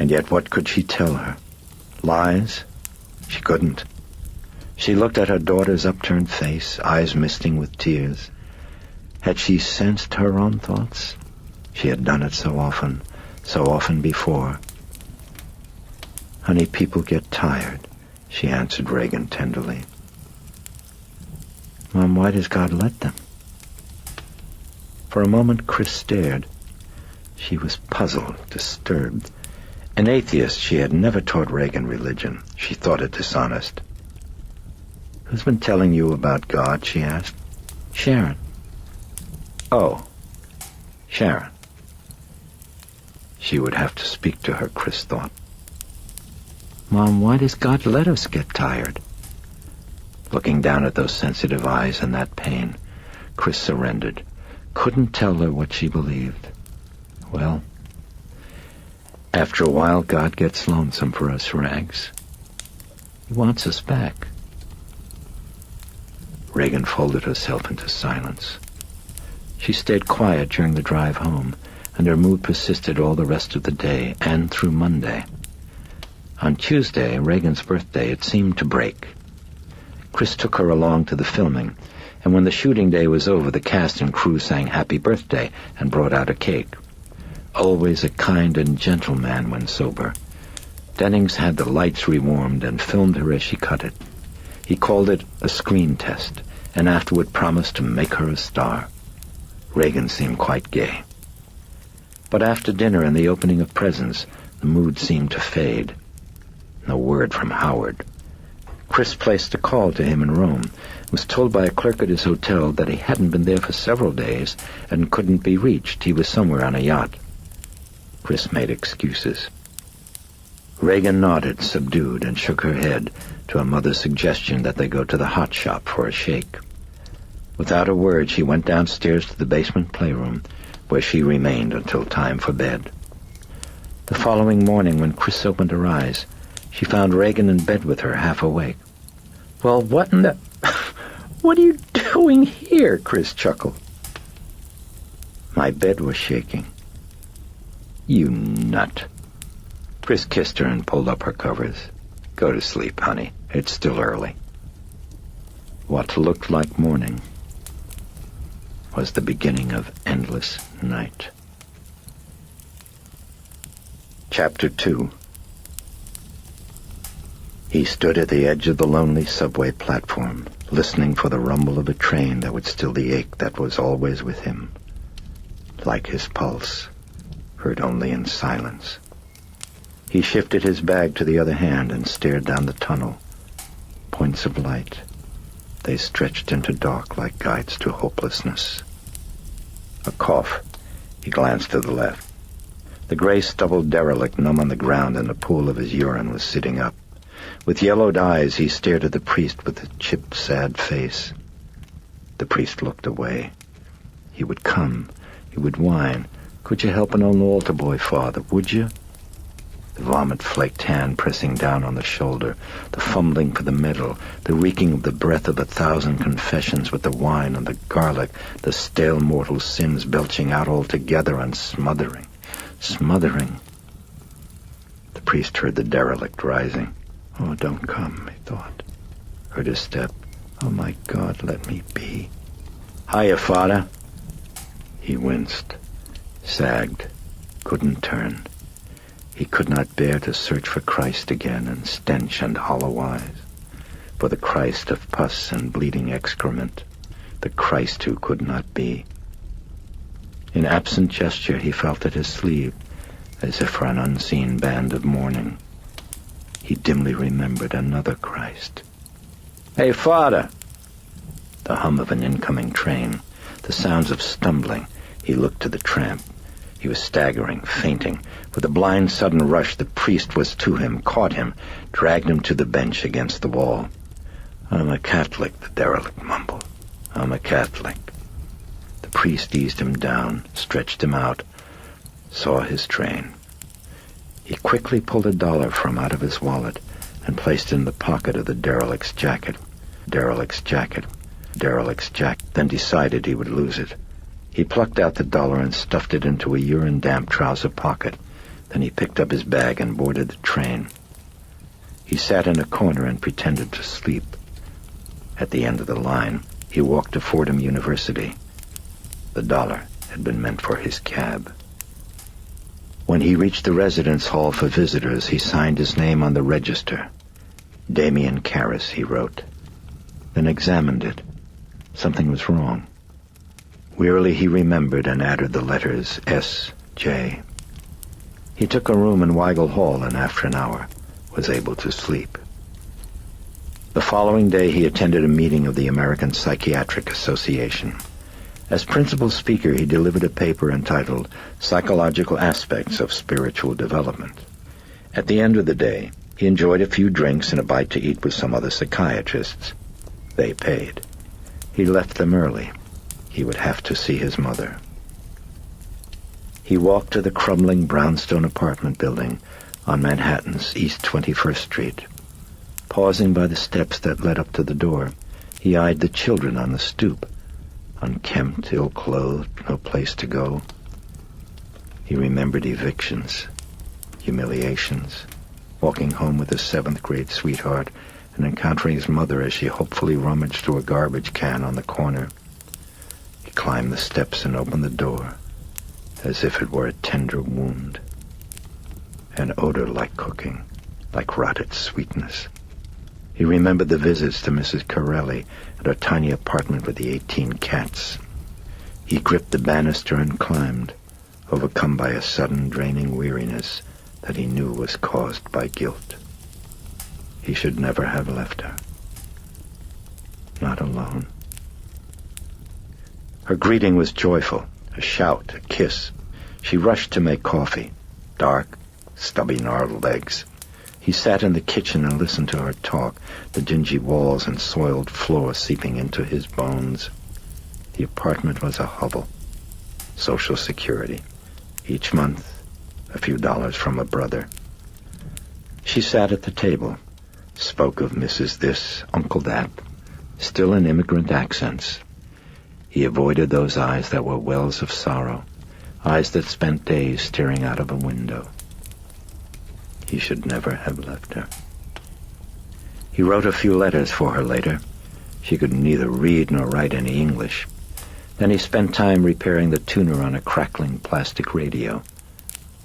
[SPEAKER 1] And yet what could she tell her? Lies? She couldn't. She looked at her daughter's upturned face, eyes misting with tears. Had she sensed her own thoughts? She had done it so often before. "Honey, people get tired," she answered Regan tenderly. "Mom, why does God let them?" For a moment, Chris stared. She was puzzled, disturbed. An atheist, she had never taught Regan religion. She thought it dishonest. "Who's been telling you about God?" she asked. "Sharon." "Oh, Sharon." She would have to speak to her, Chris thought. "Mom, why does God let us get tired?" Looking down at those sensitive eyes and that pain, Chris surrendered. Couldn't tell her what she believed. Well, after a while, God gets lonesome for us, Rags. He wants us back. Regan folded herself into silence. She stayed quiet during the drive home, and her mood persisted all the rest of the day and through Monday. On Tuesday, Regan's birthday, it seemed to break. Chris took her along to the filming, and when the shooting day was over, the cast and crew sang Happy Birthday and brought out a cake. Always a kind and gentle man when sober. Dennings had the lights rewarmed and filmed her as she cut it. He called it a screen test, and afterward promised to make her a star. Regan seemed quite gay. But after dinner and the opening of presents, the mood seemed to fade. No word from Howard. Chris placed a call to him in Rome, was told by a clerk at his hotel that he hadn't been there for several days and couldn't be reached. He was somewhere on a yacht. Chris made excuses. Regan nodded, subdued, and shook her head to her mother's suggestion that they go to the hot shop for a shake. Without a word, she went downstairs to the basement playroom, where she remained until time for bed. The following morning, when Chris opened her eyes, she found Regan in bed with her, half awake. "Well, what in the... What are you doing here?" Chris chuckled. My bed was shaking. "You nut." Chris kissed her and pulled up her covers. "Go to sleep, honey. It's still early." What looked like morning was the beginning of endless night. Chapter 2. He stood at the edge of the lonely subway platform, listening for the rumble of a train that would still the ache that was always with him. Like his pulse, heard only in silence. He shifted his bag to the other hand and stared down the tunnel. Points of light. They stretched into dark like guides to hopelessness. A cough. He glanced to the left. The gray stubbled derelict, numb on the ground in the pool of his urine, was sitting up. With yellowed eyes, he stared at the priest with a chipped, sad face. The priest looked away. He would come. He would whine. "Could you help an old altar boy, Father? Would you?" The vomit-flaked hand pressing down on the shoulder, the fumbling for the middle, the reeking of the breath of 1,000 confessions with the wine and the garlic, the stale mortal sins belching out all together and smothering. The priest heard the derelict rising. Oh, don't come, he thought. Heard his step. Oh, my God, let me be. Hiya, Father. He winced, sagged, couldn't turn. He could not bear to search for Christ again in stench and hollow eyes, for the Christ of pus and bleeding excrement, the Christ who could not be. In absent gesture he felt at his sleeve, as if for an unseen band of mourning. He dimly remembered another Christ. Hey, Father! The hum of an incoming train, the sounds of stumbling. He looked to the tramp. He was staggering, fainting. With a blind, sudden rush, the priest was to him, caught him, dragged him to the bench against the wall. I'm a Catholic, the derelict mumbled. I'm a Catholic. The priest eased him down, stretched him out, saw his train. He quickly pulled $1 from out of his wallet and placed it in the pocket of the derelict's jacket. Then decided he would lose it. He plucked out the $1 and stuffed it into a urine-damp trouser pocket. Then he picked up his bag and boarded the train. He sat in a corner and pretended to sleep. At the end of the line, he walked to Fordham University. The $1 had been meant for his cab. When he reached the residence hall for visitors, he signed his name on the register. Damien Karras, he wrote. Then examined it. Something was wrong. Wearily he remembered and added the letters S.J. He took a room in Weigel Hall and after an hour was able to sleep. The following day he attended a meeting of the American Psychiatric Association. As principal speaker, he delivered a paper entitled Psychological Aspects of Spiritual Development. At the end of the day, he enjoyed a few drinks and a bite to eat with some other psychiatrists. They paid. He left them early. He would have to see his mother. He walked to the crumbling brownstone apartment building on Manhattan's East 21st Street. Pausing by the steps that led up to the door, he eyed the children on the stoop, unkempt, ill-clothed, no place to go. He remembered evictions, humiliations, walking home with his 7th-grade sweetheart and encountering his mother as she hopefully rummaged through a garbage can on the corner. He climbed the steps and opened the door, as if it were a tender wound. An odor like cooking, like rotted sweetness. He remembered the visits to Mrs. Corelli at her tiny apartment with the 18 cats. He gripped the banister and climbed, overcome by a sudden draining weariness that he knew was caused by guilt. He should never have left her. Not alone. Her greeting was joyful, a shout, a kiss. She rushed to make coffee. Dark, stubby, gnarled eggs. He sat in the kitchen and listened to her talk, the dingy walls and soiled floor seeping into his bones. The apartment was a hovel. Social Security. Each month, a few dollars from a brother. She sat at the table, spoke of Mrs. This, Uncle That, still in immigrant accents. He avoided those eyes that were wells of sorrow, eyes that spent days staring out of a window. He should never have left her. He wrote a few letters for her later. She could neither read nor write any English. Then he spent time repairing the tuner on a crackling plastic radio.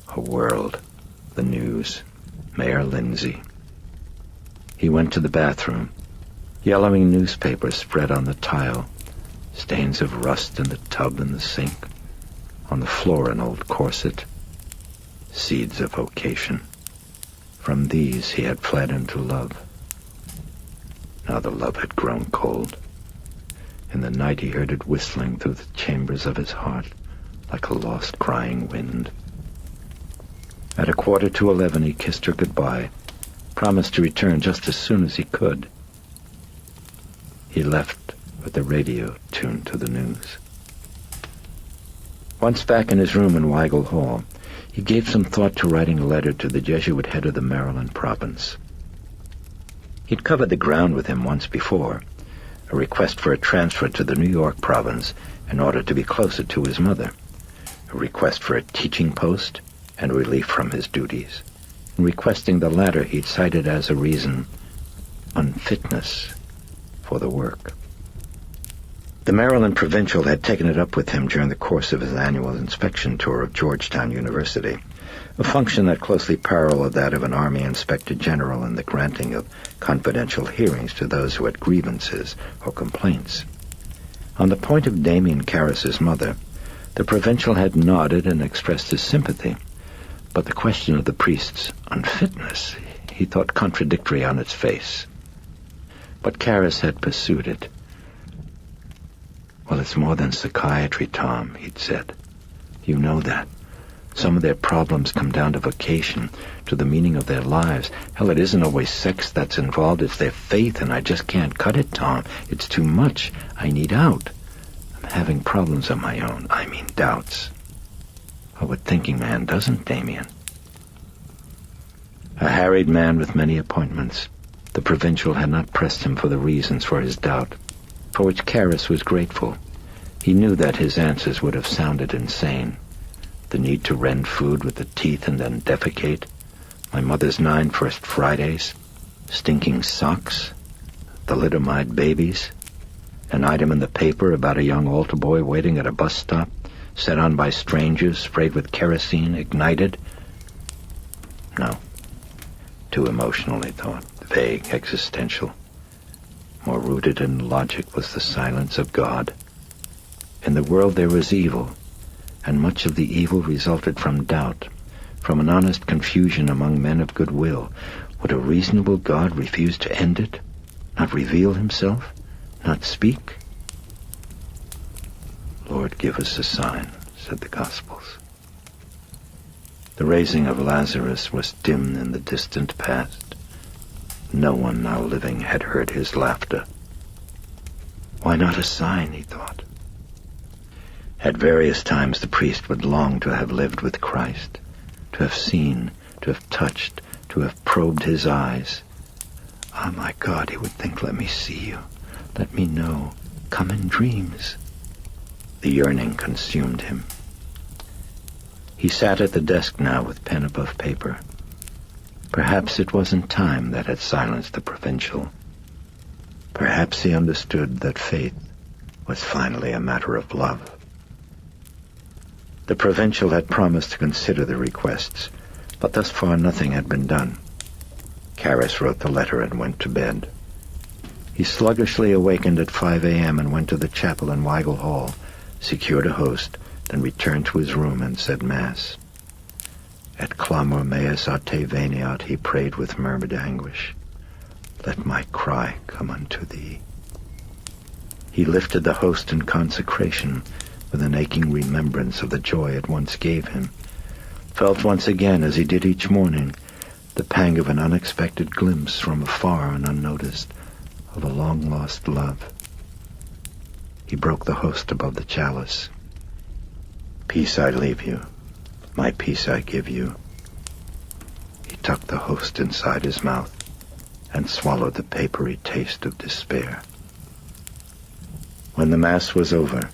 [SPEAKER 1] Her world, the news, Mayor Lindsay. He went to the bathroom. Yellowing newspapers spread on the tile. Stains of rust in the tub and the sink. On the floor an old corset. Seeds of vocation. From these he had fled into love. Now the love had grown cold. In the night he heard it whistling through the chambers of his heart like a lost crying wind. At 11:15 he kissed her goodbye, promised to return just as soon as he could. He left with the radio tuned to the news. Once back in his room in Weigel Hall, He gave some thought to writing a letter to the Jesuit head of the Maryland province. He'd covered the ground with him once before, a request for a transfer to the New York province in order to be closer to his mother, a request for a teaching post and relief from his duties. In requesting the latter, he'd cited as a reason unfitness for the work. The Maryland provincial had taken it up with him during the course of his annual inspection tour of Georgetown University, a function that closely paralleled that of an Army Inspector General in the granting of confidential hearings to those who had grievances or complaints. On the point of Damien Karras's mother, the provincial had nodded and expressed his sympathy, but the question of the priest's unfitness he thought contradictory on its face. But Karras had pursued it. "Well, it's more than psychiatry, Tom," he'd said. "You know that. Some of their problems come down to vocation, to the meaning of their lives. Hell, it isn't always sex that's involved, it's their faith, and I just can't cut it, Tom. It's too much. I need out. I'm having problems of my own. I mean doubts." "Well, what thinking man doesn't, Damien?" A harried man with many appointments, the provincial had not pressed him for the reasons for his doubt, for which Karras was grateful. He knew that his answers would have sounded insane. The need to rend food with the teeth and then defecate, my mother's 9 First Fridays, stinking socks, thalidomide babies, an item in the paper about a young altar boy waiting at a bus stop, set on by strangers, sprayed with kerosene, ignited. No. Too emotional, he thought, vague, existential. More rooted in logic was the silence of God. In the world there was evil, and much of the evil resulted from doubt, from an honest confusion among men of good will. Would a reasonable God refuse to end it? Not reveal himself? Not speak? "Lord, give us a sign," said the Gospels. The raising of Lazarus was dim in the distant past. No one now living had heard his laughter. Why not a sign, he thought. At various times the priest would long to have lived with Christ, to have seen, to have touched, to have probed his eyes. "Ah, my God," he would think, "let me see you. Let me know. Come in dreams." The yearning consumed him. He sat at the desk now with pen above paper. Perhaps it wasn't time that had silenced the provincial. Perhaps he understood that faith was finally a matter of love. The provincial had promised to consider the requests, but thus far nothing had been done. Karras wrote the letter and went to bed. He sluggishly awakened at 5 a.m. and went to the chapel in Weigel Hall, secured a host, then returned to his room and said Mass. Et clamor meus a te veniat, he prayed with murmured anguish. Let my cry come unto thee. He lifted the host in consecration with an aching remembrance of the joy it once gave him, felt once again, as he did each morning, the pang of an unexpected glimpse from afar and unnoticed of a long-lost love. He broke the host above the chalice. Peace I leave you, my peace I give you. He tucked the host inside his mouth and swallowed the papery taste of despair. When the Mass was over,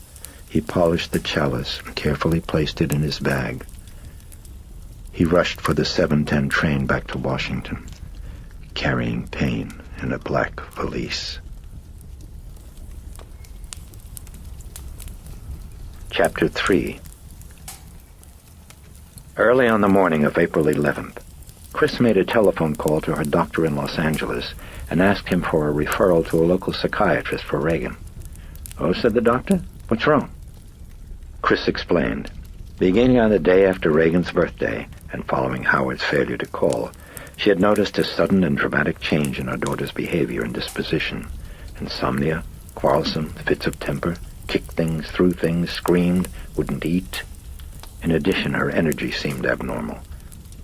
[SPEAKER 1] he polished the chalice and carefully placed it in his bag. He rushed for the 7:10 train back to Washington, carrying pain in a black valise. Chapter 3. Early on the morning of April 11th, Chris made a telephone call to her doctor in Los Angeles and asked him for a referral to a local psychiatrist for Regan. "Oh," said the doctor, "what's wrong?" Chris explained. Beginning on the day after Regan's birthday, and following Howard's failure to call, she had noticed a sudden and dramatic change in her daughter's behavior and disposition. Insomnia, quarrelsome, fits of temper, kicked things, threw things, screamed, wouldn't eat. In addition, her energy seemed abnormal.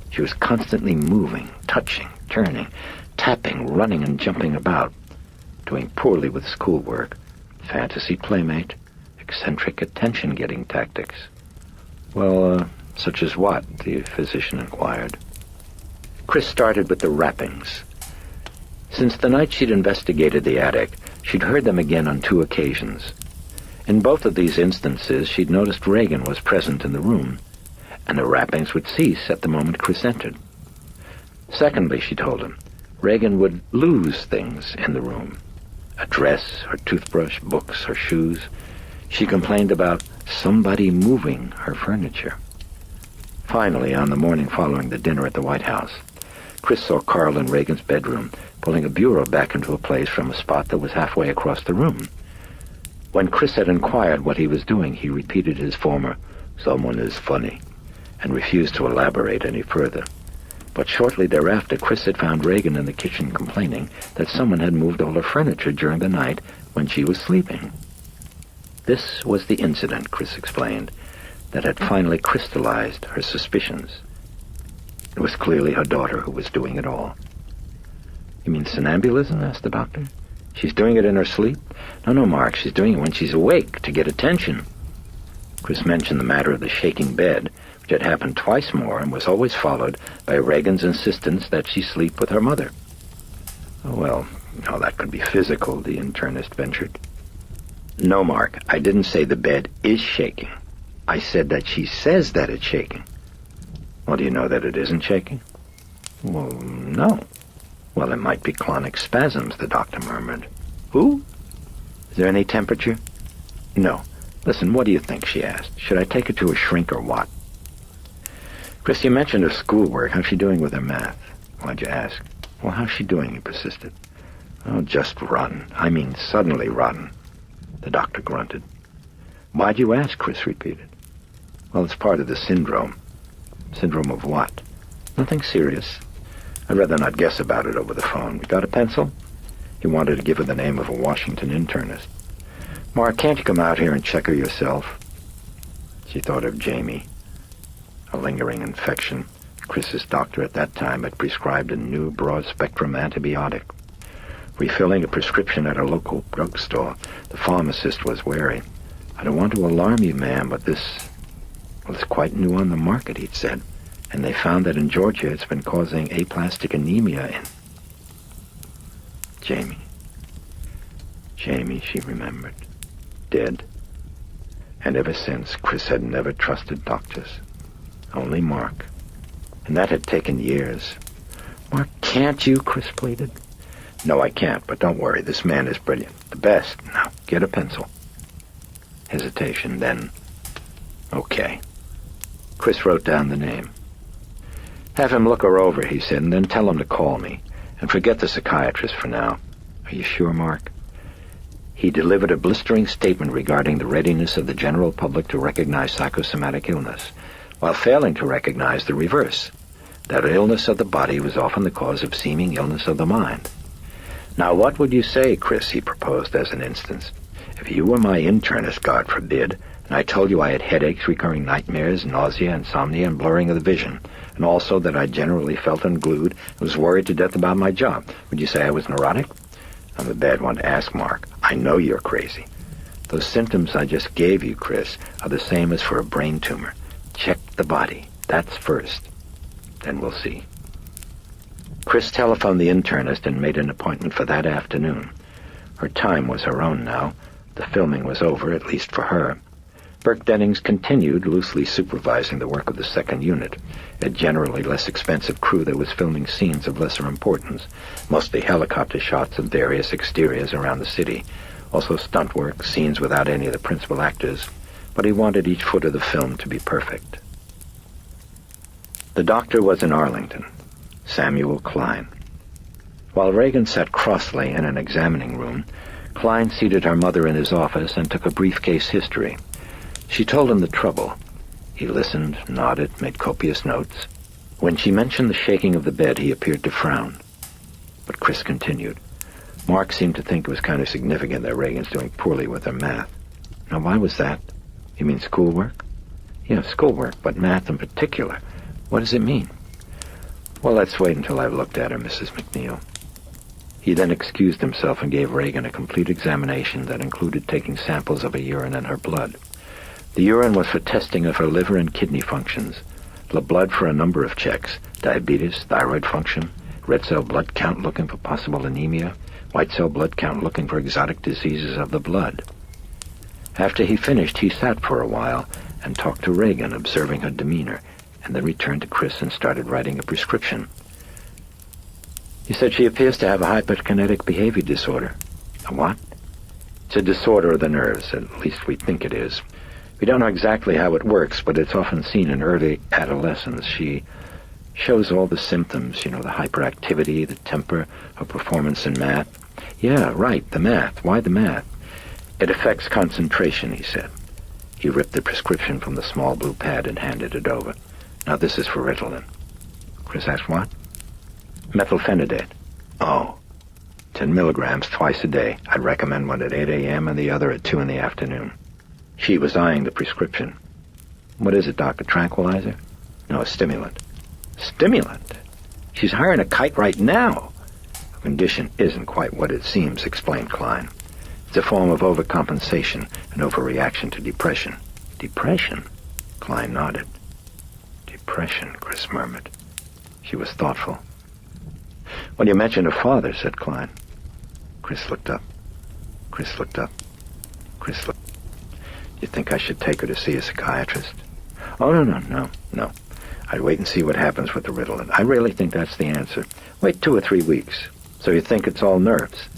[SPEAKER 1] She was constantly moving, touching, turning, tapping, running and jumping about, doing poorly with schoolwork, fantasy playmate, eccentric attention-getting tactics. Well, Such as what? The physician inquired. Chris started with the wrappings. Since the night she'd investigated the attic, she'd heard them again on 2 occasions. In both of these instances, she'd noticed Regan was present in the room, and the wrappings would cease at the moment Chris entered. Secondly, she told him, Regan would lose things in the room. A dress, her toothbrush, books, her shoes. She complained about somebody moving her furniture. Finally, on the morning following the dinner at the White House, Chris saw Carl in Regan's bedroom pulling a bureau back into a place from a spot that was halfway across the room. When Chris had inquired what he was doing, he repeated his former, "Someone is funny," and refused to elaborate any further. But shortly thereafter, Chris had found Regan in the kitchen complaining that someone had moved all her furniture during the night when she was sleeping. This was the incident, Chris explained, that had finally crystallized her suspicions. It was clearly her daughter who was doing it all. "You mean somnambulism?" asked the doctor. "She's doing it in her sleep?" No, Mark, she's doing it when she's awake, to get attention." Chris mentioned the matter of the shaking bed, which had happened twice more and was always followed by Regan's insistence that she sleep with her mother. "Oh, well, that could be physical," the internist ventured. "No, Mark, I didn't say the bed is shaking. I said that she says that it's shaking." "Well, do you know that it isn't shaking?" "Well, no." "Well, it might be clonic spasms," the doctor murmured. "Who? Is there any temperature?" "No. Listen, what do you think?" she asked. "Should I take her to a shrink or what?" "Chris, you mentioned her schoolwork. How's she doing with her math?" "Why'd you ask?" "Well, how's she doing?" he persisted. "Oh, just rotten. I mean suddenly rotten." The doctor grunted. "Why'd you ask?" Chris repeated. "Well, it's part of the syndrome." "Syndrome of what?" "Nothing serious. I'd rather not guess about it over the phone. You got a pencil?" He wanted to give her the name of a Washington internist. "Mark, can't you come out here and check her yourself?" She thought of Jamie. A lingering infection. Chris's doctor at that time had prescribed a new broad-spectrum antibiotic. Refilling a prescription at a local drugstore, the pharmacist was wary. "I don't want to alarm you, ma'am, but this is quite new on the market," he'd said. "And they found that in Georgia it's been causing aplastic anemia in..." Jamie, she remembered. Dead. And ever since, Chris had never trusted doctors. Only Mark. And that had taken years. "Mark, can't you?" Chris pleaded. "No, I can't, but don't worry. This man is brilliant. The best. Now, get a pencil." Hesitation, then, "Okay." Chris wrote down the name. "Have him look her over," he said, "and then tell him to call me. And forget the psychiatrist for now." "Are you sure, Mark?" He delivered a blistering statement regarding the readiness of the general public to recognize psychosomatic illness, while failing to recognize the reverse, that illness of the body was often the cause of seeming illness of the mind. "Now, what would you say, Chris," he proposed as an instance, "if you were my internist, God forbid, and I told you I had headaches, recurring nightmares, nausea, insomnia, and blurring of the vision, and also that I generally felt unglued and was worried to death about my job? Would you say I was neurotic?" "I'm a bad one to ask, Mark. I know you're crazy. Those symptoms I just gave you, Chris, are the same as for a brain tumor. Check the body. That's first. Then we'll see." Chris telephoned the internist and made an appointment for that afternoon. Her time was her own now. The filming was over, at least for her. Burke Dennings continued, loosely supervising the work of the second unit, a generally less expensive crew that was filming scenes of lesser importance, mostly helicopter shots of various exteriors around the city, also stunt work, scenes without any of the principal actors, but he wanted each foot of the film to be perfect. The doctor was in Arlington, Samuel Klein. While Regan sat crossly in an examining room, Klein seated her mother in his office and took a briefcase history. She told him the trouble. He listened, nodded, made copious notes. When she mentioned the shaking of the bed, he appeared to frown. But Chris continued. "Mark seemed to think it was kind of significant that Regan's doing poorly with her math." "Now, why was that?" "You mean schoolwork?" "Yeah, schoolwork, but math in particular. What does it mean?" "Well, let's wait until I've looked at her, Mrs. MacNeil." He then excused himself and gave Regan a complete examination that included taking samples of her urine and her blood.
[SPEAKER 4] The urine was for testing of her liver and kidney functions, the blood for a number of checks: diabetes, thyroid function, red cell blood count looking for possible anemia, white cell blood count looking for exotic diseases of the blood. After he finished, he sat for a while and talked to Regan, observing her demeanor, and then returned to Chris and started writing a prescription. He said she appears to have a hyperkinetic behavior disorder. A what? It's a disorder of the nerves, at least we think it is. We don't know exactly how it works, but it's often seen in early adolescence. She shows all the symptoms, the hyperactivity, the temper, her performance in math. Yeah, right, the math. Why the math? It affects concentration, he said. He ripped the prescription from the small blue pad and handed it over. Now this is for Ritalin. Chris asked, what? Methylphenidate. Oh, 10 milligrams twice a day. I'd recommend one at 8 a.m. and the other at 2 in the afternoon. She was eyeing the prescription. What is it, Doc, a tranquilizer? No, a stimulant. Stimulant? She's hiring a kite right now. Her condition isn't quite what it seems, explained Klein. It's a form of overcompensation, an overreaction to depression. Depression? Klein nodded. Depression, Chris murmured. She was thoughtful. Well, you mentioned her father, said Klein. Chris looked up. Chris looked up. Chris looked. You think I should take her to see a psychiatrist? Oh, no. I'd wait and see what happens with the Ritalin. I really think that's the answer. Wait 2 or 3 weeks. So you think it's all nerves?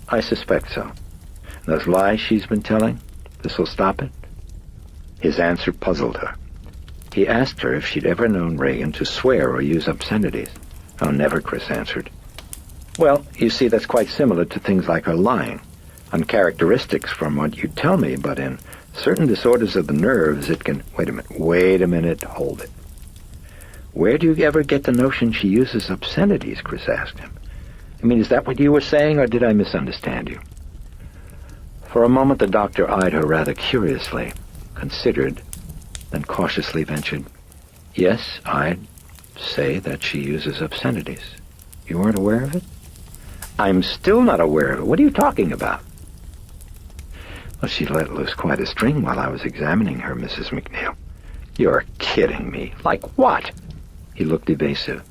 [SPEAKER 4] I suspect so. And those lies she's been telling, this will stop it? His answer puzzled her. He asked her if she'd ever known Regan to swear or use obscenities. Oh, never, Chris answered. Well, you see, that's quite similar to things like her lying. Uncharacteristics from what you tell me, but in certain disorders of the nerves, it can... Wait a minute, hold it. Where do you ever get the notion she uses obscenities, Chris asked him. I mean, is that what you were saying, or did I misunderstand you? For a moment the doctor eyed her rather curiously, considered, then cautiously ventured, Yes, I'd say that she uses obscenities. You weren't aware of it? I'm still not aware of it. What are you talking about? Well, she let loose quite a string while I was examining her, Mrs. MacNeil. You're kidding me. Like what? He looked evasive.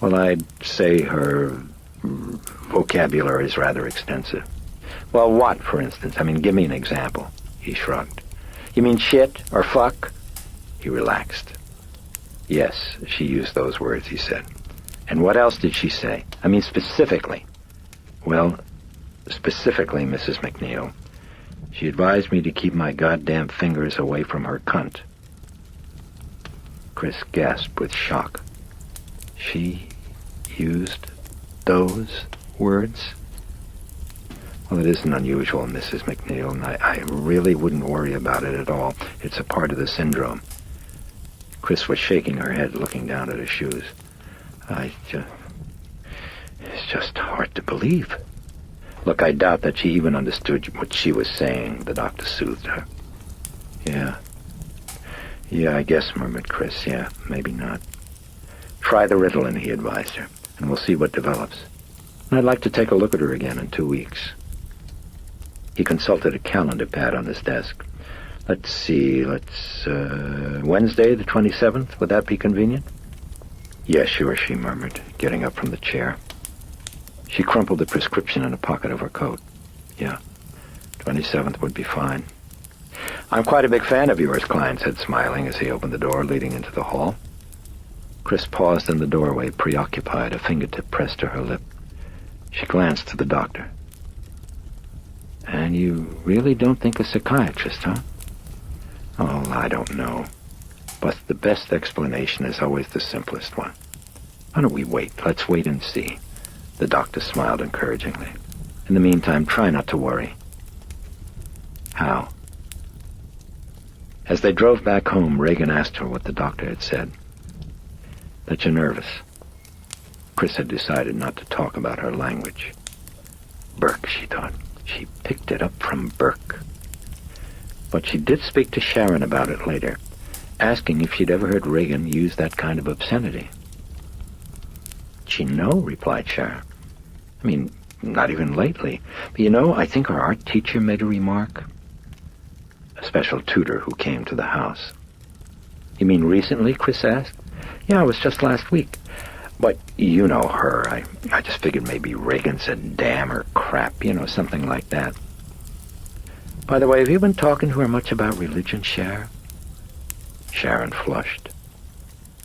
[SPEAKER 4] Well, I'd say her vocabulary is rather extensive. Well, what, for instance? I mean, give me an example. He shrugged. You mean shit or fuck? He relaxed. Yes, she used those words, he said. And what else did she say? I mean, specifically. Well, specifically, Mrs. MacNeil, she advised me to keep my goddamn fingers away from her cunt. Chris gasped with shock. She used those words? Well, it isn't unusual, Mrs. MacNeil, and I really wouldn't worry about it at all. It's a part of the syndrome. Chris was shaking her head, looking down at her shoes. It's just hard to believe. Look, I doubt that she even understood what she was saying, the doctor soothed her. Yeah, I guess, murmured Chris. Yeah, maybe not. Try the Ritalin, he advised her, and we'll see what develops. And I'd like to take a look at her again in 2 weeks. He consulted a calendar pad on his desk. Let's see, Wednesday the 27th, would that be convenient? Yeah, sure, she murmured, getting up from the chair. She crumpled the prescription in a pocket of her coat. Yeah, 27th would be fine. I'm quite a big fan of yours, Klein said, smiling as he opened the door leading into the hall. Chris paused in the doorway, preoccupied, a fingertip pressed to her lip. She glanced to the doctor. And you really don't think a psychiatrist, huh? Oh, I don't know. But the best explanation is always the simplest one. Why don't we wait? Let's wait and see. The doctor smiled encouragingly. In the meantime, try not to worry. How? As they drove back home, Regan asked her what the doctor had said. That you're nervous. Chris had decided not to talk about her language. Burke, she thought. She picked it up from Burke. But she did speak to Sharon about it later, asking if she'd ever heard Regan use that kind of obscenity. Gee, no, replied Sharon. I mean, not even lately. But I think our art teacher made a remark. A special tutor who came to the house. "You mean recently?" Chris asked. "Yeah, it was just last week. But you know her. I just figured maybe Regan said damn or crap, something like that. By the way, have you been talking to her much about religion, Sharon?" Sharon flushed.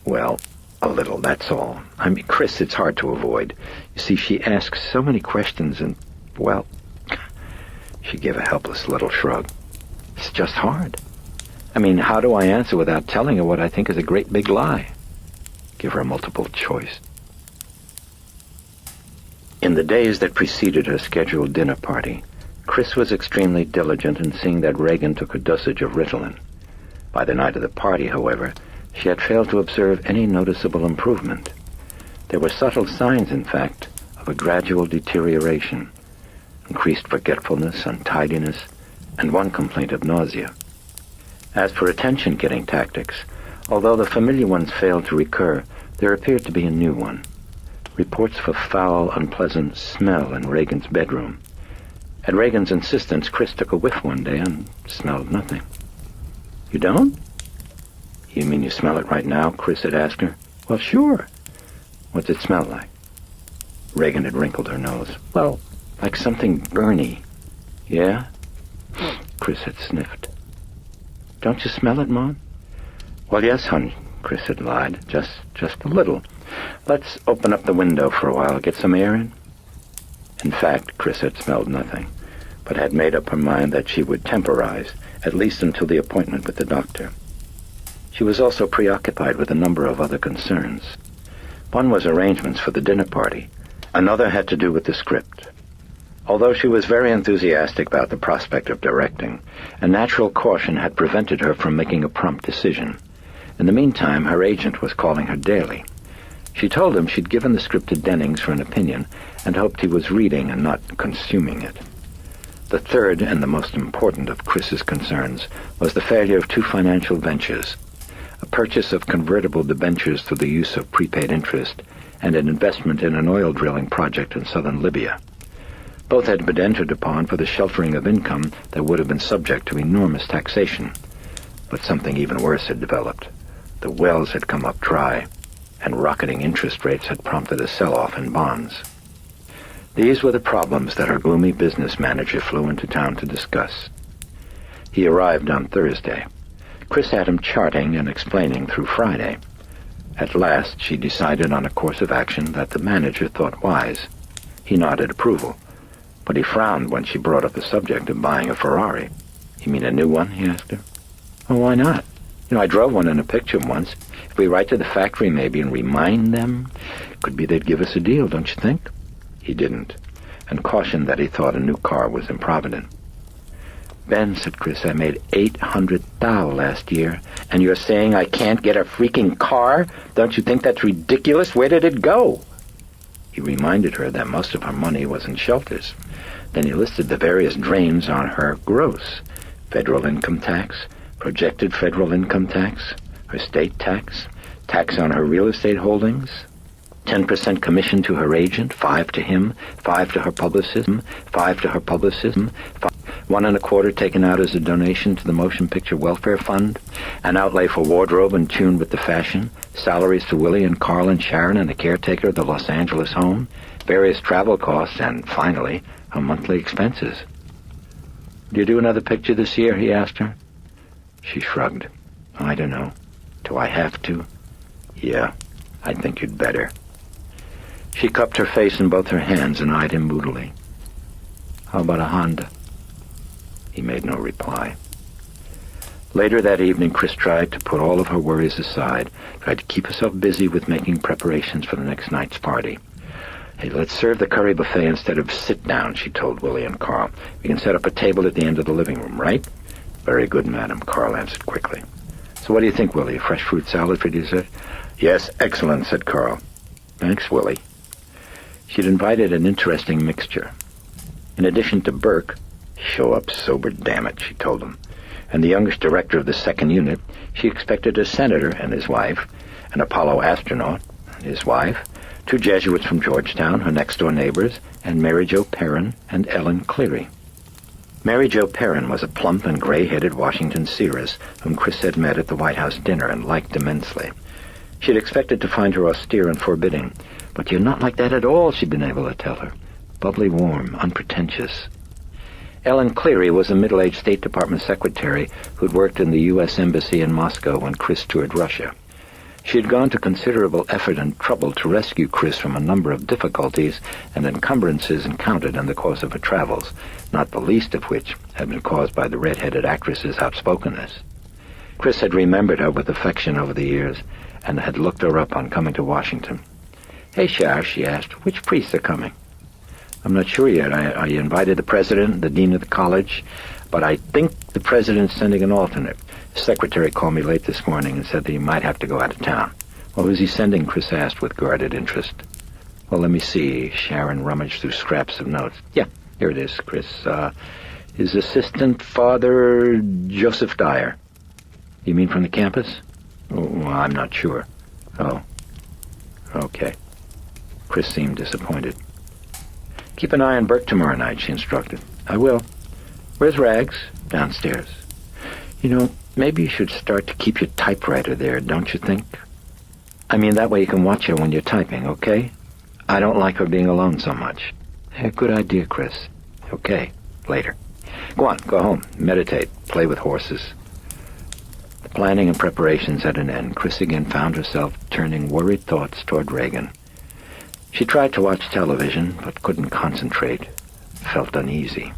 [SPEAKER 4] "Well, a little, that's all. I mean, Chris, it's hard to avoid. You see, she asks so many questions and, well," she gave a helpless little shrug. "It's just hard. I mean, how do I answer without telling her what I think is a great big lie? Give her a multiple choice." In the days that preceded her scheduled dinner party, Chris was extremely diligent in seeing that Regan took her dosage of Ritalin. By the night of the party, however, she had failed to observe any noticeable improvement. There were subtle signs, in fact, of a gradual deterioration, increased forgetfulness, untidiness, and one complaint of nausea. As for attention-getting tactics, although the familiar ones failed to recur, there appeared to be a new one. Reports of a foul, unpleasant smell in Regan's bedroom. At Regan's insistence, Chris took a whiff one day and smelled nothing. "You don't? You mean you smell it right now?" Chris had asked her. "Well, sure. What's it smell like?" Regan had wrinkled her nose. "Well, like something burny." "Yeah?" Chris had sniffed. "Don't you smell it, Mom?" "Well, yes, hon," Chris had lied. Just a little. Let's open up the window for a while, get some air in." In fact, Chris had smelled nothing, but had made up her mind that she would temporize, at least until the appointment with the doctor. She was also preoccupied with a number of other concerns. One was arrangements for the dinner party. Another had to do with the script. Although she was very enthusiastic about the prospect of directing, a natural caution had prevented her from making a prompt decision. In the meantime, her agent was calling her daily. She told him she'd given the script to Dennings for an opinion and hoped he was reading and not consuming it. The third and the most important of Chris's concerns was the failure of two financial ventures: a purchase of convertible debentures through the use of prepaid interest, and an investment in an oil drilling project in southern Libya. Both had been entered upon for the sheltering of income that would have been subject to enormous taxation. But something even worse had developed. The wells had come up dry, and rocketing interest rates had prompted a sell-off in bonds. These were the problems that her gloomy business manager flew into town to discuss. He arrived on Thursday. Chris had him charting and explaining through Friday. At last, she decided on a course of action that the manager thought wise. He nodded approval, but he frowned when she brought up the subject of buying a Ferrari. "You mean a new one?" he asked her. "Oh, why not? I drove one in a picture once. If we write to the factory maybe and remind them, could be they'd give us a deal, don't you think?" He didn't, and cautioned that he thought a new car was improvident. "Ben," said Chris, "I made $800,000 last year, and you're saying I can't get a freaking car? Don't you think that's ridiculous? Where did it go?" He reminded her that most of her money was in shelters. Then he listed the various drains on her gross: federal income tax, projected federal income tax, her state tax, tax on her real estate holdings, 10% commission to her agent, 5 to him, 5 to her publicist, 5 to her publicist, 1.25 taken out as a donation to the Motion Picture Welfare Fund, an outlay for wardrobe in tune with the fashion, salaries to Willie and Carl and Sharon and the caretaker of the Los Angeles home, various travel costs, and finally, her monthly expenses. "Do you do another picture this year?" he asked her. She shrugged. "I don't know. Do I have to?" "Yeah, I think you'd better." She cupped her face in both her hands and eyed him moodily. "How about a Honda?" He made no reply. Later that evening, Chris tried to put all of her worries aside, tried to keep herself busy with making preparations for the next night's party. "Hey, let's serve the curry buffet instead of sit down," she told Willie and Carl. "We can set up a table at the end of the living room, right?" "Very good, madam," Carl answered quickly. "So what do you think, Willie? A fresh fruit salad for dessert?" "Yes, excellent," said Carl. "Thanks, Willie." She'd invited an interesting mixture. In addition to Burke, "Show up sober, damn it," she told him, and the youngest director of the second unit, she expected a senator and his wife, an Apollo astronaut and his wife, 2 Jesuits from Georgetown, her next-door neighbors, and Mary Jo Perrin and Ellen Cleary. Mary Jo Perrin was a plump and gray-headed Washington seeress whom Chris had met at the White House dinner and liked immensely. She had expected to find her austere and forbidding, but you're not like that at all, she'd been able to tell her. Bubbly, warm, unpretentious. Ellen Cleary was a middle-aged State Department secretary who'd worked in the U.S. Embassy in Moscow when Chris toured Russia. She had gone to considerable effort and trouble to rescue Chris from a number of difficulties and encumbrances encountered in the course of her travels, not the least of which had been caused by the red-headed actress's outspokenness. Chris had remembered her with affection over the years and had looked her up on coming to Washington. "Hey, Shar," she asked, "which priests are coming?" "I'm not sure yet. I invited the president, the dean of the college, but I think the president's sending an alternate. The secretary called me late this morning and said that he might have to go out of town." "Well, who's he sending?" Chris asked with guarded interest. "Well, let me see." Sharon rummaged through scraps of notes. "Yeah, here it is, Chris. His assistant, Father Joseph Dyer." "You mean from the campus?" "Oh, well, I'm not sure." "Oh, okay." Chris seemed disappointed. "Keep an eye on Burke tomorrow night," she instructed. "I will." "Where's Rags?" "Downstairs." "You know, maybe you should start to keep your typewriter there, don't you think? I mean, that way you can watch her when you're typing, okay? I don't like her being alone so much." "Good idea, Chris." "Okay, later. Go on, go home, meditate, play with horses." The planning and preparations at an end, Chris again found herself turning worried thoughts toward Regan. She tried to watch television, but couldn't concentrate, felt uneasy.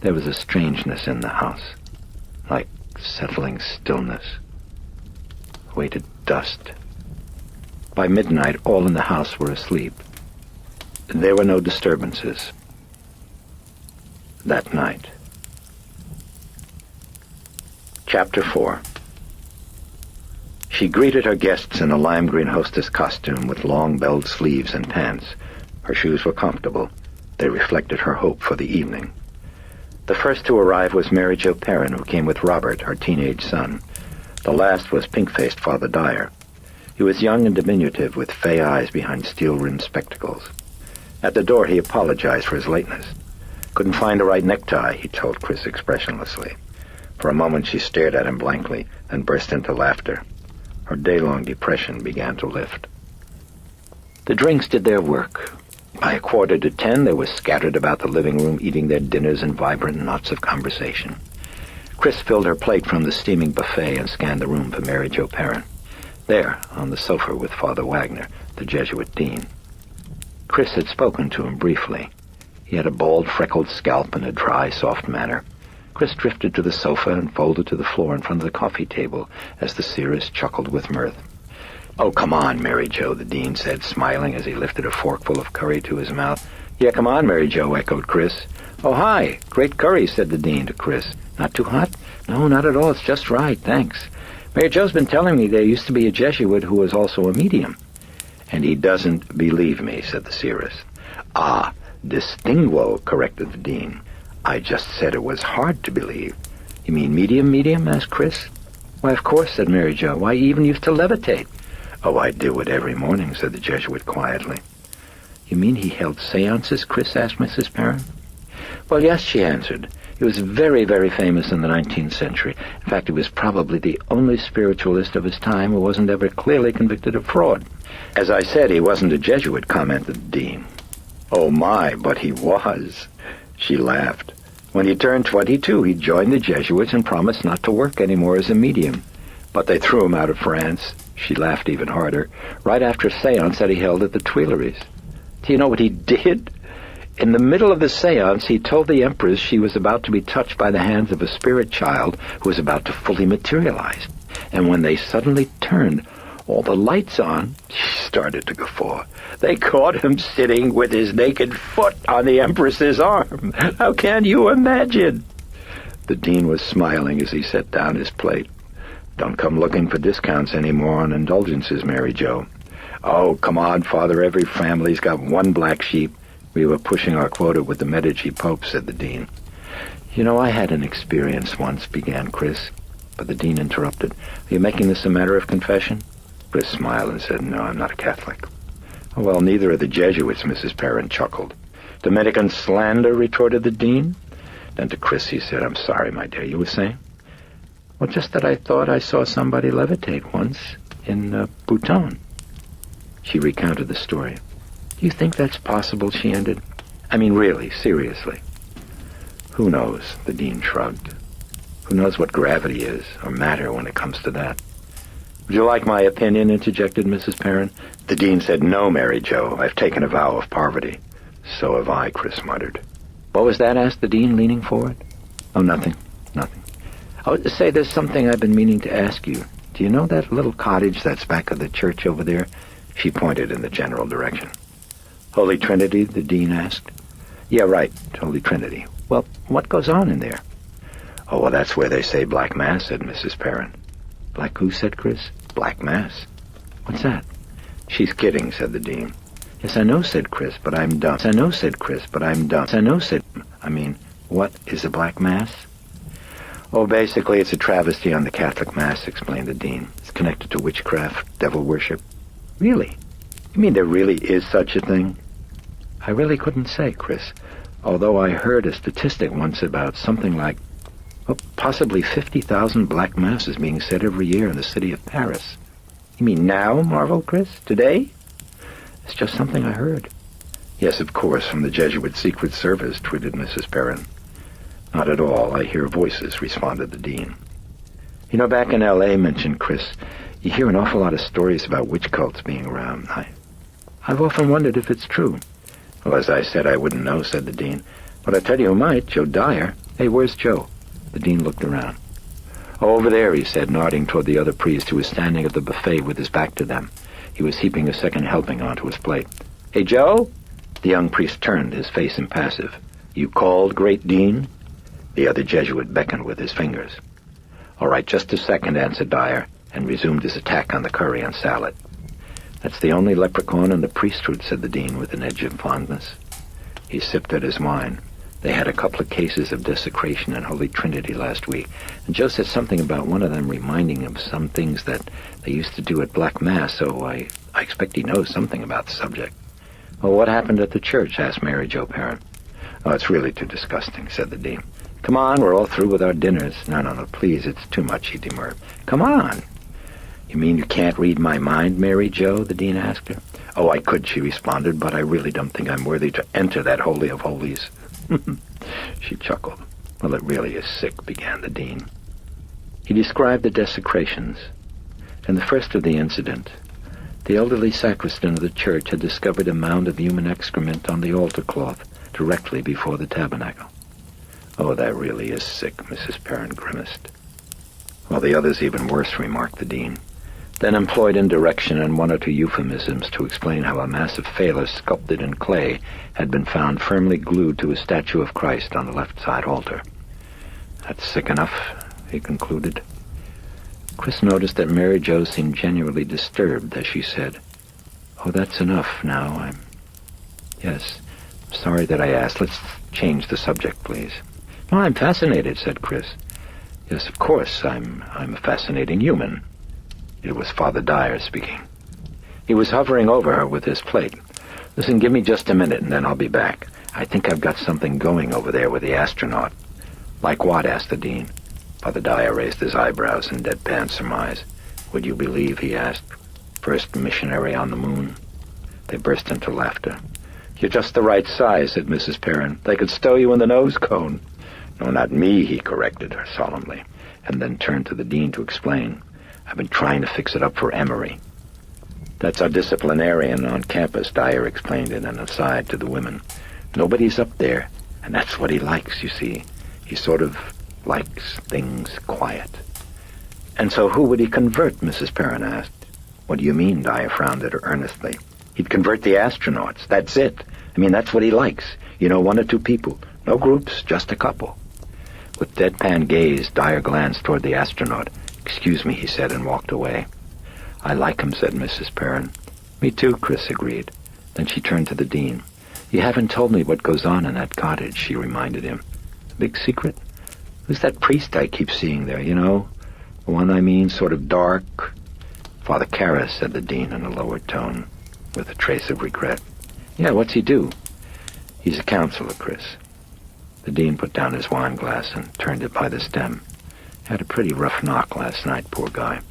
[SPEAKER 4] There was a strangeness in the house, like settling stillness, weighted dust. By midnight, all in the house were asleep. There were no disturbances that night. Chapter 4. She greeted her guests in a lime green hostess costume with long belled sleeves and pants. Her shoes were comfortable. They reflected her hope for the evening. The first to arrive was Mary Jo Perrin, who came with Robert, her teenage son. The last was pink-faced Father Dyer. He was young and diminutive, with fey eyes behind steel-rimmed spectacles. At the door, he apologized for his lateness. "Couldn't find the right necktie," he told Chris expressionlessly. For a moment, she stared at him blankly, then burst into laughter. Her day-long depression began to lift. The drinks did their work. By 9:45, they were scattered about the living room, eating their dinners in vibrant knots of conversation. Chris filled her plate from the steaming buffet and scanned the room for Mary Jo Perrin. There, on the sofa with Father Wagner, the Jesuit dean. Chris had spoken to him briefly. He had a bald, freckled scalp and a dry, soft manner. Chris drifted to the sofa and folded to the floor in front of the coffee table as the seeress chuckled with mirth. "Oh, come on, Mary Jo," the dean said, smiling as he lifted a forkful of curry to his mouth. "Yeah, come on, Mary Jo," echoed Chris. "Oh, hi. Great curry," said the dean to Chris. "Not too hot?" "No, not at all. It's just right, thanks. Mary Jo's been telling me there used to be a Jesuit who was also a medium." "And he doesn't believe me," said the seeress. "Ah, distinguo," corrected the dean. "I just said it was hard to believe." "You mean medium?" asked Chris. "Why, of course," said Mary Jo. "Why, he even used to levitate." "Oh, I do it every morning," said the Jesuit quietly. "You mean he held seances?" Chris asked Mrs. Perrin. "Well, yes," she answered. He was very, very famous in the 19th century. In fact, he was probably the only spiritualist of his time who wasn't ever clearly convicted of fraud. "As I said, he wasn't a Jesuit," commented the dean. "Oh, my, but he was." She laughed. "When he turned 22, he joined the Jesuits and promised not to work anymore as a medium. But they threw him out of France." She laughed even harder. "Right after a seance that he held at the Tuileries. Do you know what he did? In the middle of the seance, he told the Empress she was about to be touched by the hands of a spirit child who was about to fully materialize. And when they suddenly turned all the lights on," she started to guffaw, "they caught him sitting with his naked foot on the Empress's arm. How can you imagine?" The dean was smiling as he set down his plate. "Don't come looking for discounts anymore on indulgences, Mary Jo." "Oh, come on, Father, every family's got one black sheep. We were pushing our quota with the Medici Pope," said the dean. "You know, I had an experience once," began Chris, but the dean interrupted. "Are you making this a matter of confession?" Chris smiled and said, "No, I'm not a Catholic." "Oh, well, neither are the Jesuits," Mrs. Perrin chuckled. "Dominican slander," retorted the dean. Then to Chris he said, "I'm sorry, my dear, you were saying?" "Well, just that I thought I saw somebody levitate once in Bhutan." She recounted the story. "Do you think that's possible?" she ended. "I mean, really, seriously." "Who knows?" the dean shrugged. "Who knows what gravity is, or matter, when it comes to that?" "Would you like my opinion?" interjected Mrs. Perrin. The dean said, "No, Mary Jo. I've taken a vow of poverty." "So have I," Chris muttered. "What was that?" asked the dean, leaning forward. "Oh, nothing. Oh, say, there's something I've been meaning to ask you. Do you know that little cottage that's back of the church over there?" She pointed in the general direction. "Holy Trinity?" the dean asked. "Yeah, right, Holy Trinity. Well, what goes on in there?" "Oh, well, that's where they say Black Mass," said Mrs. Perrin. "Black who?" said Chris. "Black Mass. What's that?" "She's kidding," said the dean. "Yes, I know," said Chris, "but I'm done." I mean, what is a Black Mass?" "Oh, basically, it's a travesty on the Catholic Mass," explained the dean. "It's connected to witchcraft, devil worship." "Really? You mean there really is such a thing?" "I really couldn't say, Chris, although I heard a statistic once about something like, possibly 50,000 Black Masses being said every year in the city of Paris." "You mean now?" marveled Chris. "Today?" "It's just something I heard." "Yes, of course, from the Jesuit Secret Service," twitted Mrs. Perrin. "Not at all. I hear voices," responded the dean. "You know, back in L.A., mentioned Chris, you hear an awful lot of stories about witch cults being around. I've often wondered if it's true." "Well, as I said, I wouldn't know," said the dean. "But I tell you who might, Joe Dyer." "Hey, where's Joe?" The dean looked around. "Oh, over there," he said, nodding toward the other priest who was standing at the buffet with his back to them. He was heaping a second helping onto his plate. "Hey, Joe?" The young priest turned, his face impassive. "You called, great dean?" The other Jesuit beckoned with his fingers. "All right, just a second," answered Dyer, and resumed his attack on the curry and salad. "That's the only leprechaun in the priesthood," said the dean with an edge of fondness. He sipped at his wine. "They had a couple of cases of desecration in Holy Trinity last week, and Joe said something about one of them reminding him of some things that they used to do at Black Mass, so I expect he knows something about the subject." "Well, what happened at the church?" asked Mary Jo Perrin. "Oh, it's really too disgusting," said the dean. "Come on, we're all through with our dinners." No, please, it's too much," he demurred. "Come on." "You mean you can't read my mind, Mary Jo?" the dean asked her. "Oh, I could," she responded, "but I really don't think I'm worthy to enter that Holy of Holies." She chuckled. "Well, it really is sick," began the dean. He described the desecrations. In the first of the incident, the elderly sacristan of the church had discovered a mound of human excrement on the altar cloth directly before the tabernacle. "Oh, that really is sick," Mrs. Perrin grimaced. "Well, the other's even worse," remarked the dean, then employed indirection and one or two euphemisms to explain how a massive phallus sculpted in clay had been found firmly glued to a statue of Christ on the left side altar. "That's sick enough," he concluded. Chris noticed that Mary Jo seemed genuinely disturbed as she said, "Oh, that's enough now. Yes, sorry that I asked. Let's change the subject, please." "No, I'm fascinated," said Chris. "Yes, of course, I'm a fascinating human." It was Father Dyer speaking. He was hovering over her with his plate. "Listen, give me just a minute and then I'll be back. I think I've got something going over there with the astronaut." "Like what?" asked the dean. Father Dyer raised his eyebrows in deadpan surmise. "Would you believe," he asked, "first missionary on the moon?" They burst into laughter. "You're just the right size," said Mrs. Perrin. "They could stow you in the nose cone." "No, not me," he corrected her solemnly, and then turned to the dean to explain. "I've been trying to fix it up for Emery." "That's our disciplinarian on campus," Dyer explained in an aside to the women. "Nobody's up there, and that's what he likes, you see. He sort of likes things quiet." "And so who would he convert?" Mrs. Perrin asked. "What do you mean?" Dyer frowned at her earnestly. "He'd convert the astronauts. That's it. I mean, that's what he likes. You know, one or two people. No groups, just a couple." With deadpan gaze, Dyer glanced toward the astronaut. "Excuse me," he said, and walked away. "I like him," said Mrs. Perrin. "Me too," Chris agreed. Then she turned to the dean. "You haven't told me what goes on in that cottage," she reminded him. "A big secret? Who's that priest I keep seeing there, you know? The one I mean, sort of dark?" "Father Karras," said the dean in a lowered tone, with a trace of regret. "Yeah, what's he do?" "He's a counselor, Chris." The dean put down his wine glass and turned it by the stem. Had a pretty rough knock last night, poor guy.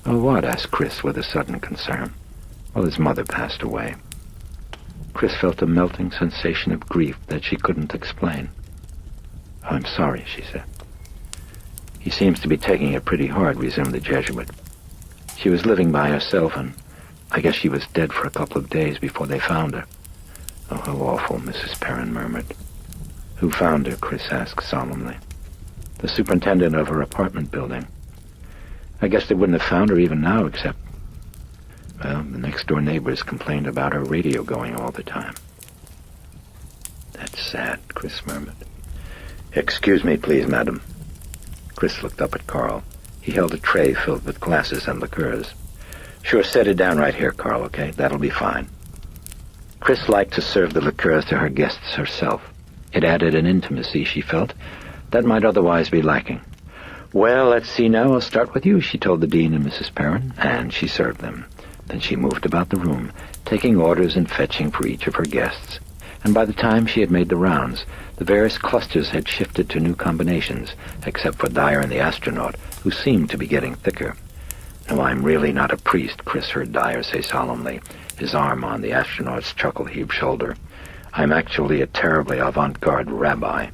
[SPEAKER 4] Oh, what? Asked Chris with a sudden concern. Well, his mother passed away. Chris felt a melting sensation of grief that she couldn't explain. Oh, I'm sorry, she said. He seems to be taking it pretty hard, resumed the Jesuit. She was living by herself, and I guess she was dead for a couple of days before they found her. Oh, how awful, Mrs. Perrin murmured. Who found her? Chris asked solemnly. The superintendent of her apartment building. I guess they wouldn't have found her even now, except, well, the next-door neighbors complained about her radio going all the time. That's sad, Chris murmured. Excuse me, please, madam. Chris looked up at Carl. He held a tray filled with glasses and liqueurs. Sure, set it down right here, Carl, okay? That'll be fine. Chris liked to serve the liqueurs to her guests herself. It added an intimacy, she felt, that might otherwise be lacking. Well, let's see now. I'll start with you, she told the dean and Mrs. Perrin, and she served them. Then she moved about the room, taking orders and fetching for each of her guests. And by the time she had made the rounds, the various clusters had shifted to new combinations, except for Dyer and the astronaut, who seemed to be getting thicker. No, I'm really not a priest, Chris heard Dyer say solemnly, his arm on the astronaut's chuckle-heaved shoulder. I'm actually a terribly avant-garde rabbi.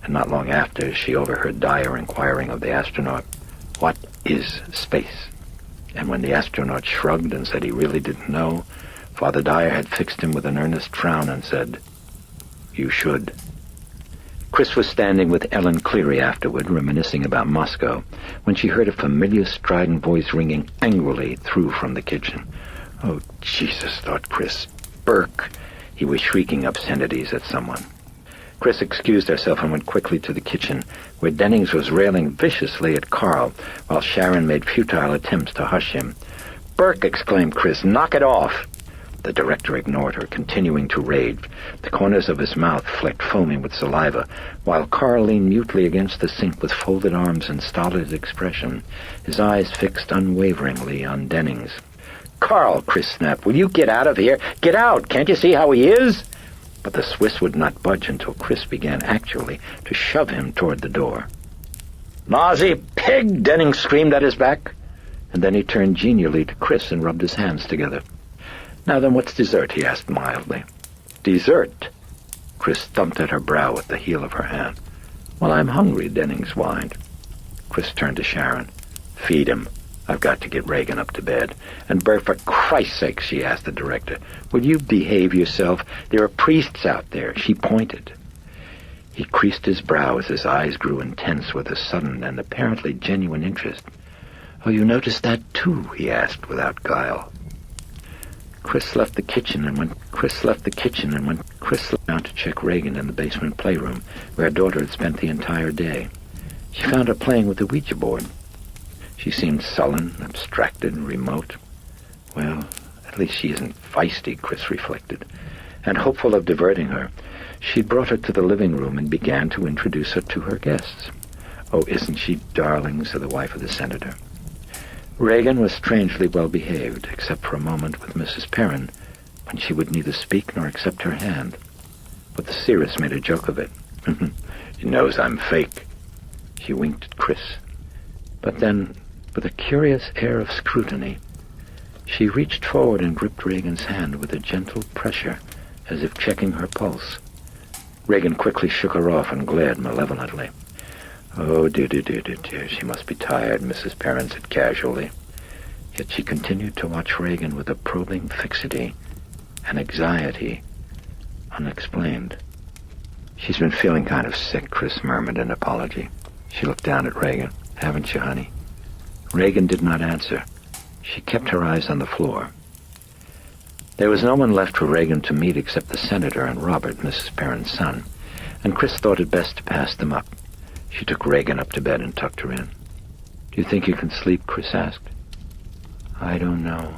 [SPEAKER 4] And not long after, she overheard Dyer inquiring of the astronaut, what is space? And when the astronaut shrugged and said he really didn't know, Father Dyer had fixed him with an earnest frown and said, you should. Chris was standing with Ellen Cleary afterward, reminiscing about Moscow, when she heard a familiar strident voice ringing angrily through from the kitchen. Oh, Jesus, thought Chris. Burke! He was shrieking obscenities at someone. Chris excused herself and went quickly to the kitchen, where Dennings was railing viciously at Carl, while Sharon made futile attempts to hush him. Burke! Exclaimed Chris. Knock it off! The director ignored her, continuing to rage. The corners of his mouth flecked foaming with saliva, while Carl leaned mutely against the sink with folded arms and stolid expression, his eyes fixed unwaveringly on Dennings. Carl, Chris snapped, will you get out of here? Get out! Can't you see how he is? But the Swiss would not budge until Chris began actually to shove him toward the door. Nazi pig! Dennings screamed at his back. And then he turned genially to Chris and rubbed his hands together. Now then, what's dessert? He asked mildly. Dessert? Chris thumped at her brow with the heel of her hand. Well, I'm hungry, Dennings whined. Chris turned to Sharon. Feed him. I've got to get Regan up to bed. And Bert, for Christ's sake, she asked the director, will you behave yourself? There are priests out there. She pointed. He creased his brow as his eyes grew intense with a sudden and apparently genuine interest. Oh, you noticed that too? He asked without guile. Chris left the kitchen and went down to check Regan in the basement playroom, where her daughter had spent the entire day. She found her playing with the Ouija board. She seemed sullen, abstracted, and remote. Well, at least she isn't feisty, Chris reflected. And hopeful of diverting her, she brought her to the living room and began to introduce her to her guests. Oh, isn't she darling, said the wife of the senator. Regan was strangely well behaved, except for a moment with Mrs. Perrin, when she would neither speak nor accept her hand. But the seeress made a joke of it. He knows I'm fake. She winked at Chris. But then, with a curious air of scrutiny, she reached forward and gripped Regan's hand with a gentle pressure, as if checking her pulse. Regan quickly shook her off and glared malevolently. Oh, dear, she must be tired, Mrs. Perrin said casually. Yet she continued to watch Regan with a probing fixity, an anxiety unexplained. She's been feeling kind of sick, Chris murmured in apology. She looked down at Regan. Haven't you, honey? Regan did not answer. She kept her eyes on the floor. There was no one left for Regan to meet except the senator and Robert, Mrs. Perrin's son, and Chris thought it best to pass them up. She took Regan up to bed and tucked her in. Do you think you can sleep? Chris asked. I don't know,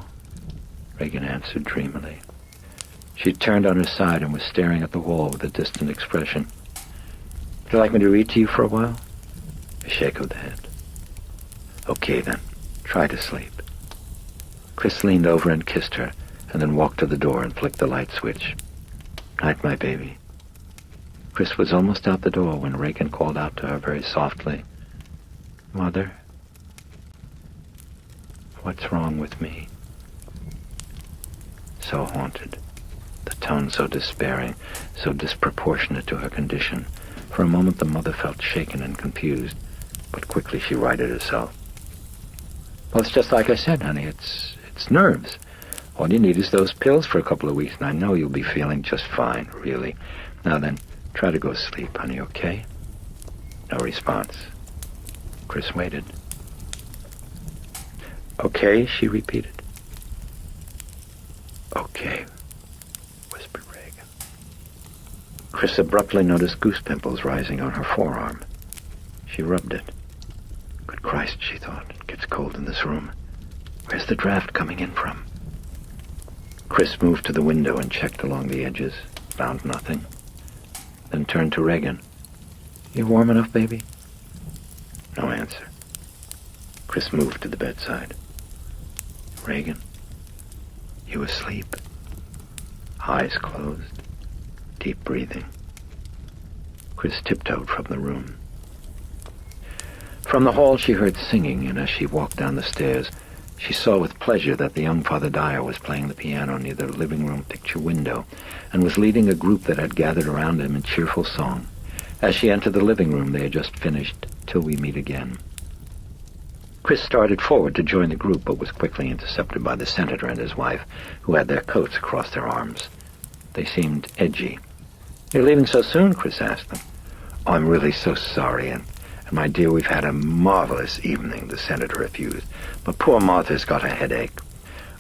[SPEAKER 4] Regan answered dreamily. She turned on her side and was staring at the wall with a distant expression. Would you like me to read to you for a while? A shake of the head. Okay, then. Try to sleep. Chris leaned over and kissed her, and then walked to the door and flicked the light switch. Night, my baby. Chris was almost out the door when Regan called out to her very softly, "Mother, what's wrong with me?" So haunted, the tone so despairing, so disproportionate to her condition. For a moment the mother felt shaken and confused, but quickly she righted herself. "Well, it's just like I said, honey. It's nerves. All you need is those pills for a couple of weeks, and I know you'll be feeling just fine, really. Now then, try to go to sleep, honey, okay?" No response. Chris waited. "Okay," she repeated. "Okay," whispered Regan. Chris abruptly noticed goose pimples rising on her forearm. She rubbed it. Good Christ, she thought, it gets cold in this room. Where's the draft coming in from? Chris moved to the window and checked along the edges, found nothing, then turned to Regan. "You warm enough, baby?" No answer. Chris moved to the bedside. "Regan, you asleep?" Eyes closed, deep breathing. Chris tiptoed from the room. From the hall she heard singing, and as she walked down the stairs, she saw with pleasure that the young Father Dyer was playing the piano near the living room picture window and was leading a group that had gathered around him in cheerful song. As she entered the living room, they had just finished "Till We Meet Again." Chris started forward to join the group, but was quickly intercepted by the senator and his wife, who had their coats across their arms. They seemed edgy. "You're leaving so soon?" Chris asked them. "Oh, I'm really so sorry, and my dear, we've had a marvelous evening," the senator refused. "But poor Martha's got a headache."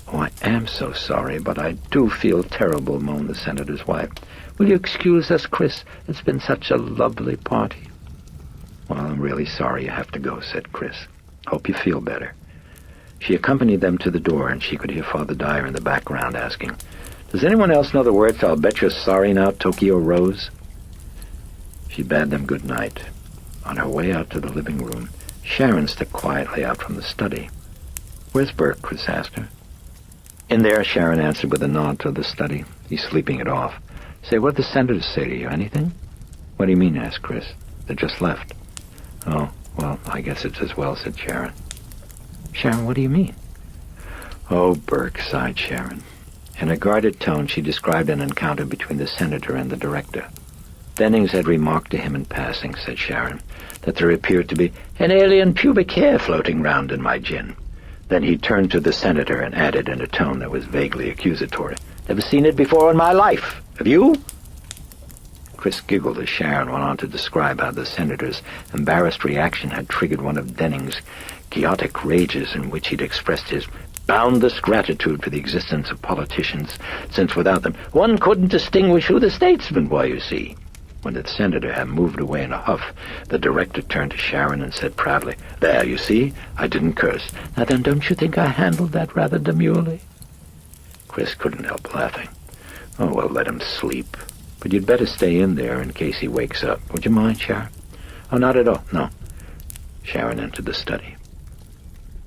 [SPEAKER 4] "Oh, I am so sorry, but I do feel terrible," moaned the senator's wife. "Will you excuse us, Chris? It's been such a lovely party." "Well, I'm really sorry you have to go," said Chris. "Hope you feel better." She accompanied them to the door, and she could hear Father Dyer in the background asking, "Does anyone else know the words to 'I'll Bet You're Sorry Now, Tokyo Rose'?" She bade them good night. On her way out to the living room, Sharon stepped quietly out from the study. "Where's Burke?" Chris asked her. "In there," Sharon answered with a nod to the study. "He's sleeping it off. Say, what did the senators say to you? Anything?" "What do you mean?" asked Chris. "They just left." "Oh, well, I guess it's as well," said Sharon. "Sharon, what do you mean?" "Oh, Burke," sighed Sharon. In a guarded tone, she described an encounter between the senator and the director. "Dennings had remarked to him in passing," said Sharon, "that there appeared to be an alien pubic hair floating round in my gin." Then he turned to the senator and added in a tone that was vaguely accusatory, "Never seen it before in my life. Have you?" Chris giggled as Sharon went on to describe how the senator's embarrassed reaction had triggered one of Dennings' chaotic rages in which he'd expressed his boundless gratitude for the existence of politicians, since without them one couldn't distinguish who the statesman were, you see. When the senator had moved away in a huff, the director turned to Sharon and said proudly, "There, you see, I didn't curse. Now then, don't you think I handled that rather demurely?" Chris couldn't help laughing. "Oh, well, let him sleep. But you'd better stay in there in case he wakes up. Would you mind, Sharon?" "Oh, not at all, no." Sharon entered the study.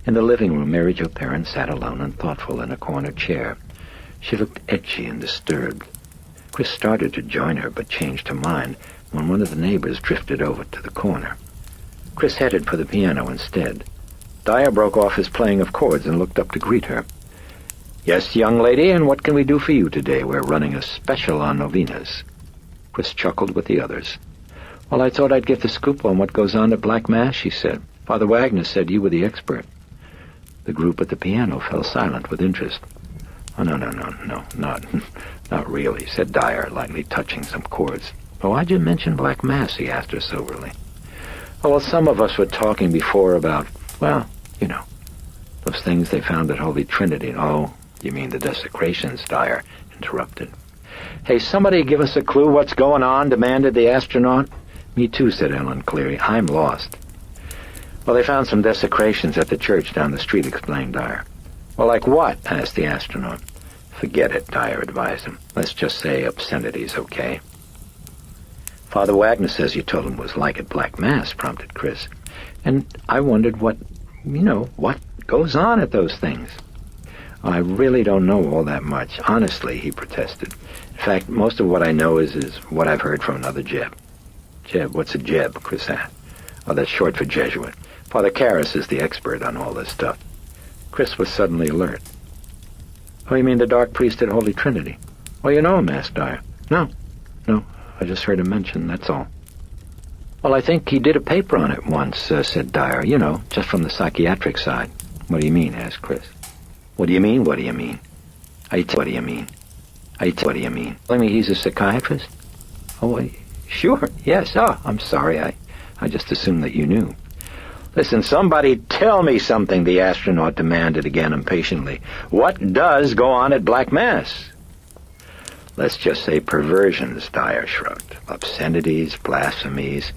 [SPEAKER 4] In the living room, Mary Jo Perrin sat alone and thoughtful in a corner chair. She looked edgy and disturbed. Chris started to join her, but changed her mind when one of the neighbors drifted over to the corner. Chris headed for the piano instead. Dyer broke off his playing of chords and looked up to greet her. "Yes, young lady, and what can we do for you today? We're running a special on novenas." Chris chuckled with the others. "Well, I thought I'd get the scoop on what goes on at Black Mass," she said. "Father Wagner said you were the expert." The group at the piano fell silent with interest. "Oh, no, not really," said Dyer, lightly touching some chords. "Oh, why'd you mention Black Mass?" he asked her soberly. "Oh, well, some of us were talking before about, well, you know, those things they found at Holy Trinity." "Oh, you mean the desecrations," Dyer interrupted. "Hey, somebody give us a clue what's going on," demanded the astronaut. "Me too," said Ellen Cleary. "I'm lost." "Well, they found some desecrations at the church down the street," explained Dyer. "Well, like what?" asked the astronaut. "Forget it," Dyer advised him. "Let's just say obscenities, okay?" "Father Wagner says you told him it was like at Black Mass," prompted Chris. "And I wondered what goes on at those things." I really don't know all that much. Honestly, he protested. In fact, most of what I know is what I've heard from another Jeb. Jeb? What's a Jeb? Chris asked. Oh, that's short for Jesuit. Father Karras is the expert on all this stuff. Chris was suddenly alert. Oh, you mean the Dark Priest at Holy Trinity? Oh, you know him, asked Dyer. No, I just heard him mentioned, that's all. Well, I think he did a paper on it once, said Dyer. You know, just from the psychiatric side. What do you mean, asked Chris. What do you mean, what do you mean? What do you mean? What do you mean? I mean, he's a psychiatrist? Oh, sure, yes. Oh, I'm sorry, I just assumed that you knew. Listen, somebody tell me something, the astronaut demanded again impatiently. What does go on at Black Mass? Let's just say perversions, Dyer shrugged. Obscenities, blasphemies.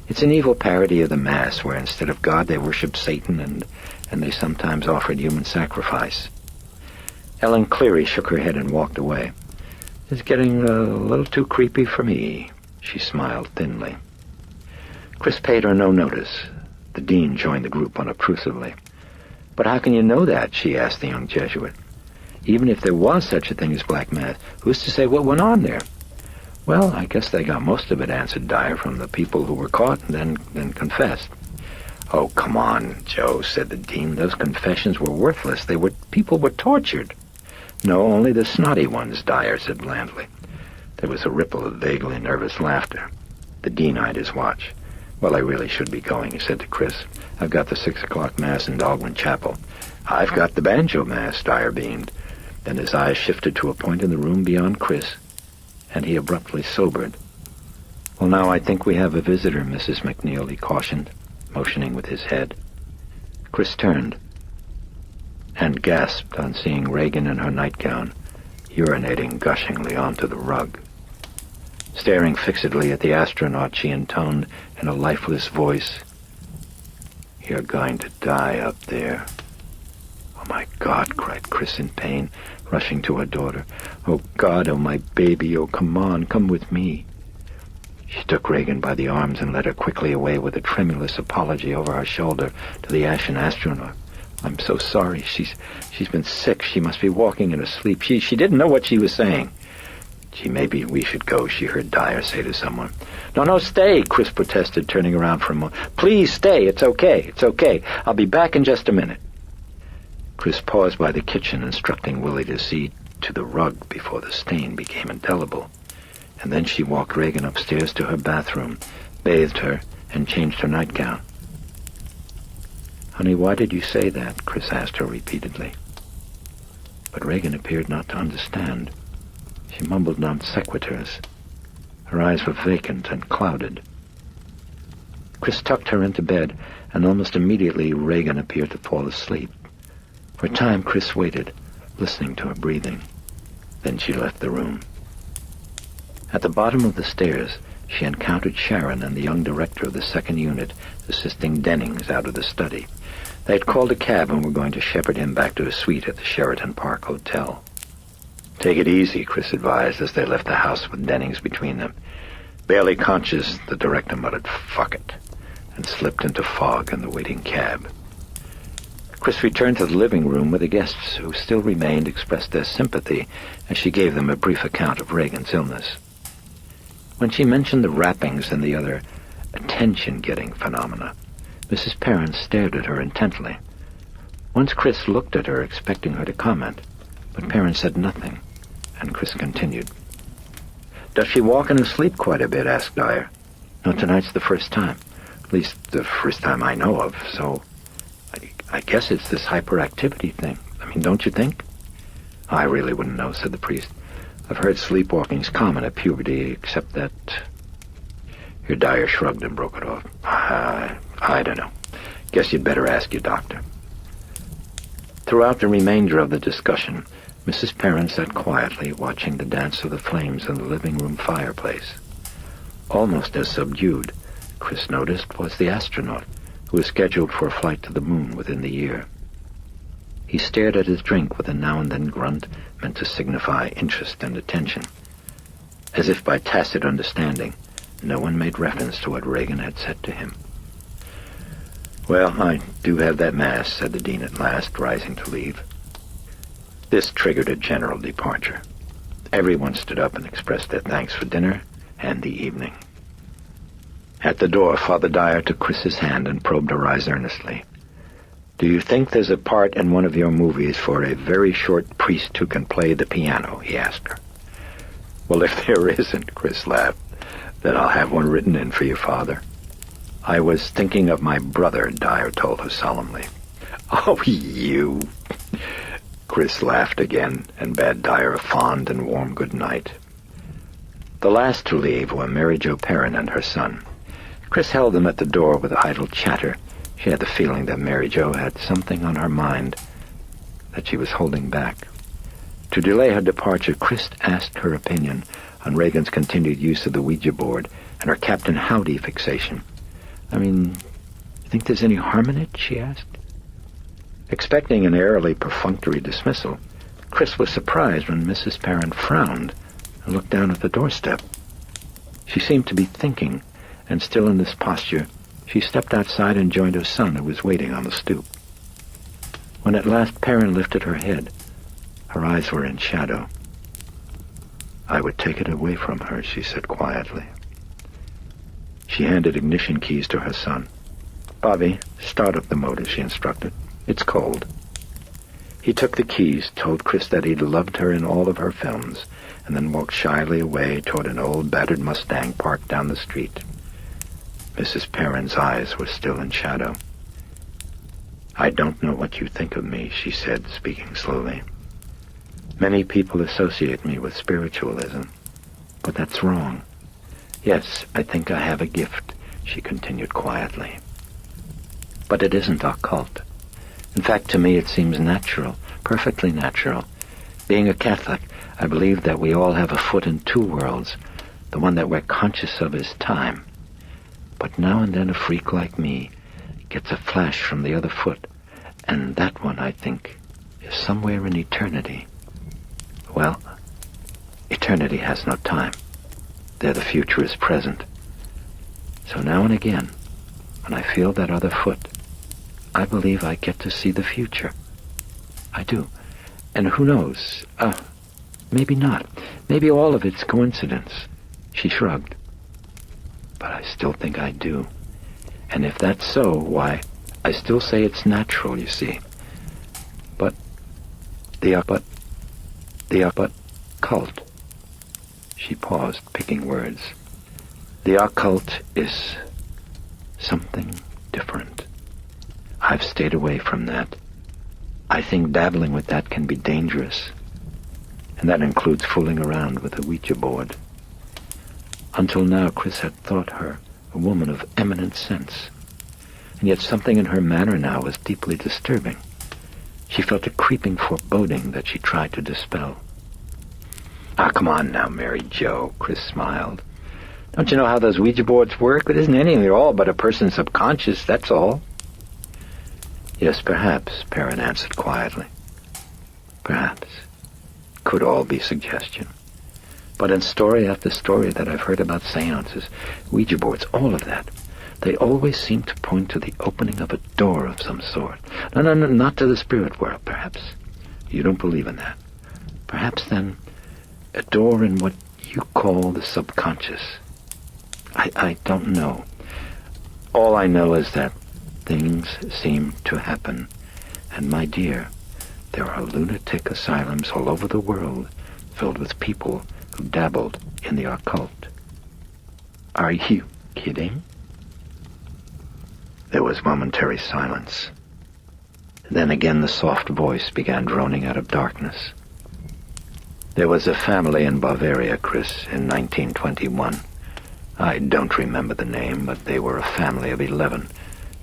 [SPEAKER 4] It's an evil parody of the Mass, where instead of God they worship Satan and they sometimes offered human sacrifice. Ellen Cleary shook her head and walked away. It's getting a little too creepy for me, she smiled thinly. Chris paid her no notice. The dean joined the group unobtrusively. But how can you know that, she asked the young Jesuit. Even if there was such a thing as Black Mass, who's to say what went on there? Well, I guess they got most of it, answered Dyer, from the people who were caught and then confessed. Oh, come on, Joe, said the dean. Those confessions were worthless. People were tortured. No, only the snotty ones, Dyer said blandly. There was a ripple of vaguely nervous laughter. The dean eyed his watch. Well, I really should be going, he said to Chris. I've got the 6 o'clock Mass in Dogwood Chapel. I've got the banjo Mass, Dyer beamed. Then his eyes shifted to a point in the room beyond Chris, and he abruptly sobered. Well, now I think we have a visitor, Mrs. MacNeil, he cautioned, motioning with his head. Chris turned and gasped on seeing Regan in her nightgown, urinating gushingly onto the rug. Staring fixedly at the astronaut, she intoned in a lifeless voice, "You're going to die up there." "Oh, my God," cried Chris in pain, rushing to her daughter. "Oh, God, oh, my baby, oh, come on, come with me." She took Regan by the arms and led her quickly away with a tremulous apology over her shoulder to the ashen astronaut. "I'm so sorry. She's been sick. She must be walking in her sleep. She didn't know what she was saying." "Gee, maybe we should go," she heard Dyer say to someone. No, stay," Chris protested, turning around for a moment. "Please stay. It's okay. I'll be back in just a minute." Chris paused by the kitchen, instructing Willie to see to the rug before the stain became indelible. And then she walked Regan upstairs to her bathroom, bathed her, and changed her nightgown. "Honey, why did you say that?" Chris asked her repeatedly. But Regan appeared not to understand. She mumbled non sequiturs. Her eyes were vacant and clouded. Chris tucked her into bed, and almost immediately Regan appeared to fall asleep. For a time Chris waited, listening to her breathing. Then she left the room. At the bottom of the stairs, she encountered Sharon and the young director of the 2nd unit, assisting Dennings out of the study. They had called a cab and were going to shepherd him back to his suite at the Sheraton Park Hotel. "Take it easy," Chris advised as they left the house with Dennings between them. Barely conscious, the director muttered, "Fuck it," and slipped into fog in the waiting cab. Chris returned to the living room where the guests, who still remained, expressed their sympathy as she gave them a brief account of Regan's illness. When she mentioned the rappings and the other attention-getting phenomena, Mrs. Perrin stared at her intently. Once Chris looked at her, expecting her to comment, but Perrin said nothing, and Chris continued. "Does she walk in her sleep quite a bit?" asked Dyer. "No, tonight's the first time. At least the first time I know of, so I guess it's this hyperactivity thing. I mean, don't you think?" "I really wouldn't know," said the priest. "I've heard sleepwalking's common at puberty, except that..." Here Dyer shrugged and broke it off. I don't know. Guess you'd better ask your doctor." Throughout the remainder of the discussion, Mrs. Perrin sat quietly, watching the dance of the flames in the living room fireplace. Almost as subdued, Chris noticed, was the astronaut, who was scheduled for a flight to the moon within the year. He stared at his drink with a now-and-then grunt meant to signify interest and attention. As if by tacit understanding, no one made reference to what Regan had said to him. "Well, I do have that Mass," said the dean at last, rising to leave. This triggered a general departure. Everyone stood up and expressed their thanks for dinner and the evening. At the door, Father Dyer took Chris's hand and probed her eyes earnestly. "Do you think there's a part in one of your movies for a very short priest who can play the piano?" he asked her. "Well, if there isn't," Chris laughed, "then I'll have one written in for you, Father." "I was thinking of my brother," Dyer told her solemnly. "Oh, you!" Chris laughed again and bade Dyer a fond and warm good night. The last to leave were Mary Jo Perrin and her son. Chris held them at the door with idle chatter. She had the feeling that Mary Jo had something on her mind that she was holding back. To delay her departure, Chris asked her opinion on Regan's continued use of the Ouija board and her Captain Howdy fixation. "You think there's any harm in it?" she asked. Expecting an airily perfunctory dismissal, Chris was surprised when Mrs. Perrin frowned and looked down at the doorstep. She seemed to be thinking, and still in this posture, she stepped outside and joined her son, who was waiting on the stoop. When at last Perrin lifted her head, her eyes were in shadow. "I would take it away from her," she said quietly. She handed ignition keys to her son. "Bobby, start up the motor," she instructed. "It's cold." He took the keys, told Chris that he'd loved her in all of her films, and then walked shyly away toward an old battered Mustang parked down the street. Mrs. Perrin's eyes were still in shadow. "I don't know what you think of me," she said, speaking slowly. "Many people associate me with spiritualism, but that's wrong. Yes, I think I have a gift," she continued quietly. "But it isn't occult. In fact, to me it seems natural, perfectly natural. Being a Catholic, I believe that we all have a foot in two worlds. The one that we're conscious of is time. But now and then a freak like me gets a flash from the other foot, and that one, I think, is somewhere in eternity. Well, eternity has no time. There the future is present. So now and again, when I feel that other foot, I believe I get to see the future. I do. And who knows? Maybe not. Maybe all of it's coincidence." She shrugged. "But I still think I do. And if that's so, why, I still say it's natural, you see. But the occult." She paused, picking words. "The occult is something different. I've stayed away from that. I think dabbling with that can be dangerous. And that includes fooling around with a Ouija board." Until now, Chris had thought her a woman of eminent sense. And yet something in her manner now was deeply disturbing. She felt a creeping foreboding that she tried to dispel. "Come on now, Mary Jo," Chris smiled. "Don't you know how those Ouija boards work? It isn't anything at all but a person's subconscious, that's all." "Yes, perhaps," Perrin answered quietly. "Perhaps. Could all be suggestion. But in story after story that I've heard about seances, Ouija boards, all of that, they always seem to point to the opening of a door of some sort. No, not to the spirit world, perhaps. You don't believe in that. Perhaps, then, a door in what you call the subconscious. I don't know. All I know is that things seem to happen. And, my dear, there are lunatic asylums all over the world filled with people who dabbled in the occult." "Are you kidding?" There was momentary silence. Then again the soft voice began droning out of darkness. "There was a family in Bavaria, Chris, in 1921. I don't remember the name, but they were a family of 11.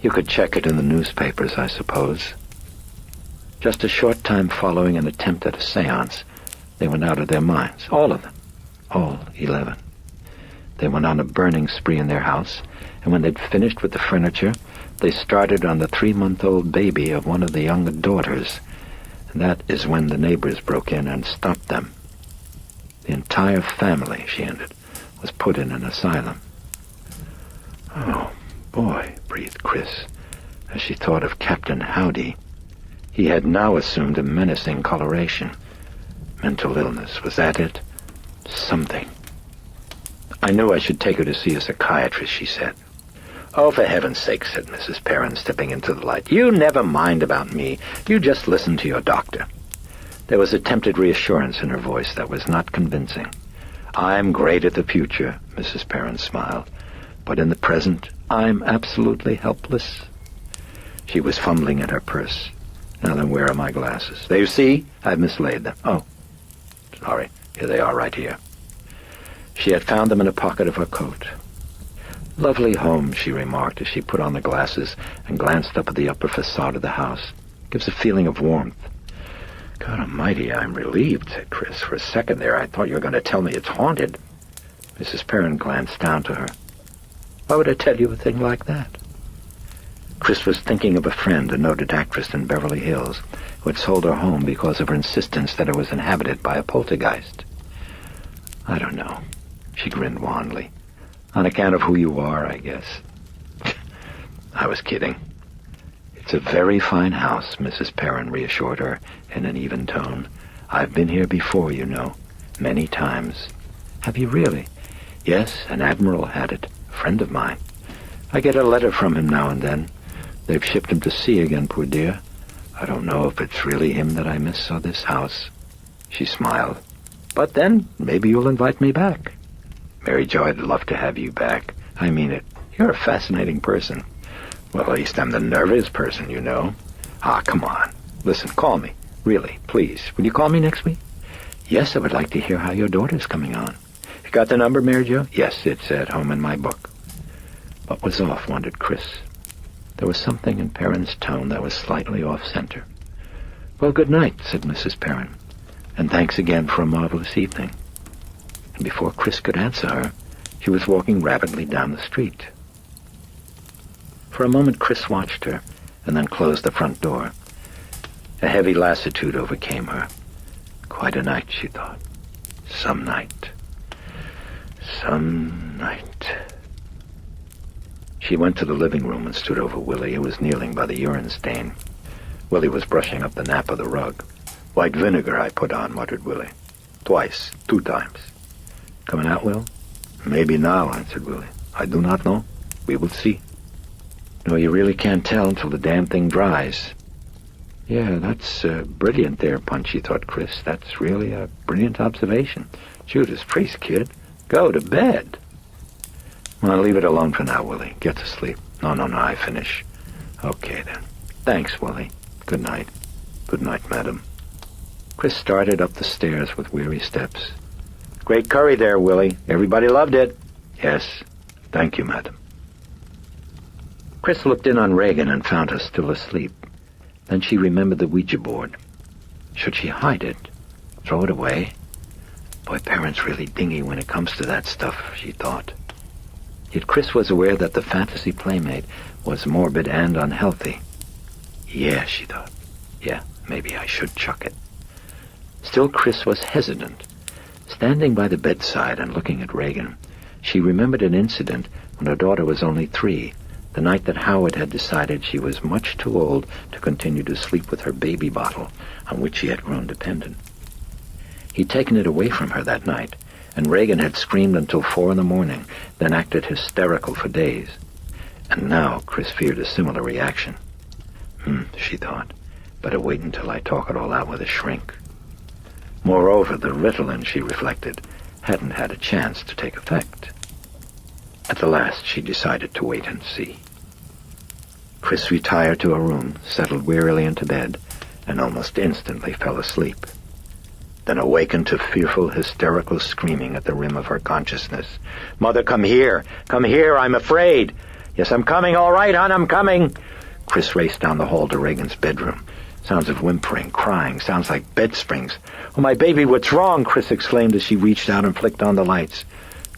[SPEAKER 4] You could check it in the newspapers, I suppose. Just a short time following an attempt at a seance, they went out of their minds, all of them, all 11. They went on a burning spree in their house, and when they'd finished with the furniture, they started on the 3-month-old baby of one of the younger daughters. And that is when the neighbors broke in and stopped them. The entire family," she ended, "was put in an asylum." "Oh, boy," breathed Chris, as she thought of Captain Howdy. He had now assumed a menacing coloration. Mental illness, was that it? Something. I knew I should take her to see a psychiatrist, she said. Oh, for heaven's sake, said Mrs. Perrin, stepping into the light. You never mind about me. You just listen to your doctor. There was attempted reassurance in her voice that was not convincing. I'm great at the future, Mrs. Perrin smiled. But in the present, I'm absolutely helpless. She was fumbling at her purse. Now then, where are my glasses? There, you see? I've mislaid them. Oh, sorry. Here they are, right here. She had found them in a pocket of her coat. Lovely home, she remarked as she put on the glasses and glanced up at the upper facade of the house. Gives a feeling of warmth. God almighty, I'm relieved, said Chris. For a second there, I thought you were going to tell me it's haunted. Mrs. Perrin glanced down to her. Why would I tell you a thing like that? Chris was thinking of a friend, a noted actress in Beverly Hills, who had sold her home because of her insistence that it was inhabited by a poltergeist. I don't know. She grinned wanly. On account of who you are, I guess. I was kidding. It's a very fine house, Mrs. Perrin reassured her in an even tone. I've been here before, you know, many times. Have you really? Yes, an admiral had it, a friend of mine. I get a letter from him now and then. They've shipped him to sea again, poor dear. I don't know if it's really him that I miss or this house. She smiled. But then, maybe you'll invite me back. Mary Jo, I'd love to have you back. I mean it. You're a fascinating person. Well, at least I'm the nervous person, you know. Ah, come on. Listen, call me. Really, please. Will you call me next week? Yes, I would like to hear how your daughter's coming on. You got the number, Mary Jo? Yes, it's at home in my book. What was off, wondered Chris. There was something in Perrin's tone that was slightly off-center. Well, good night, said Mrs. Perrin. And thanks again for a marvelous evening. And before Chris could answer her, she was walking rapidly down the street. For a moment, Chris watched her, and then closed the front door. A heavy lassitude overcame her. Quite a night, she thought. Some night. Some night. She went to the living room and stood over Willie, who was kneeling by the urine stain. Willie was brushing up the nap of the rug. White vinegar I put on, muttered Willie. Twice, 2 times. Coming out, Will? Maybe now, answered Willie. I do not know. We will see. No, you really can't tell until the damn thing dries. Yeah, that's brilliant there, Punchy, thought Chris. That's really a brilliant observation. Judas Priest, kid. Go to bed. Well, leave it alone for now, Willie. Get to sleep. No, I finish. Okay, then. Thanks, Willie. Good night. Good night, madam. Chris started up the stairs with weary steps. Great curry there, Willie. Everybody loved it. Yes. Thank you, madam. Chris looked in on Regan and found her still asleep. Then she remembered the Ouija board. Should she hide it? Throw it away? Boy, Perrin's really dingy when it comes to that stuff, she thought. Yet Chris was aware that the fantasy playmate was morbid and unhealthy. Yeah, she thought. Yeah, maybe I should chuck it. Still, Chris was hesitant. Standing by the bedside and looking at Regan, she remembered an incident when her daughter was only 3, the night that Howard had decided she was much too old to continue to sleep with her baby bottle, on which she had grown dependent. He'd taken it away from her that night, and Regan had screamed until 4 a.m, then acted hysterical for days. And now Chris feared a similar reaction. She thought, better wait until I talk it all out with a shrink. Moreover, the Ritalin, she reflected, hadn't had a chance to take effect. At the last, she decided to wait and see. Chris retired to her room, settled wearily into bed, and almost instantly fell asleep. Then awakened to fearful, hysterical screaming at the rim of her consciousness. Mother, come here! Come here! I'm afraid! Yes, I'm coming, all right, hon, I'm coming! Chris raced down the hall to Regan's bedroom. Sounds of whimpering, crying, sounds like bed springs. Oh, my baby, what's wrong? Chris exclaimed as she reached out and flicked on the lights.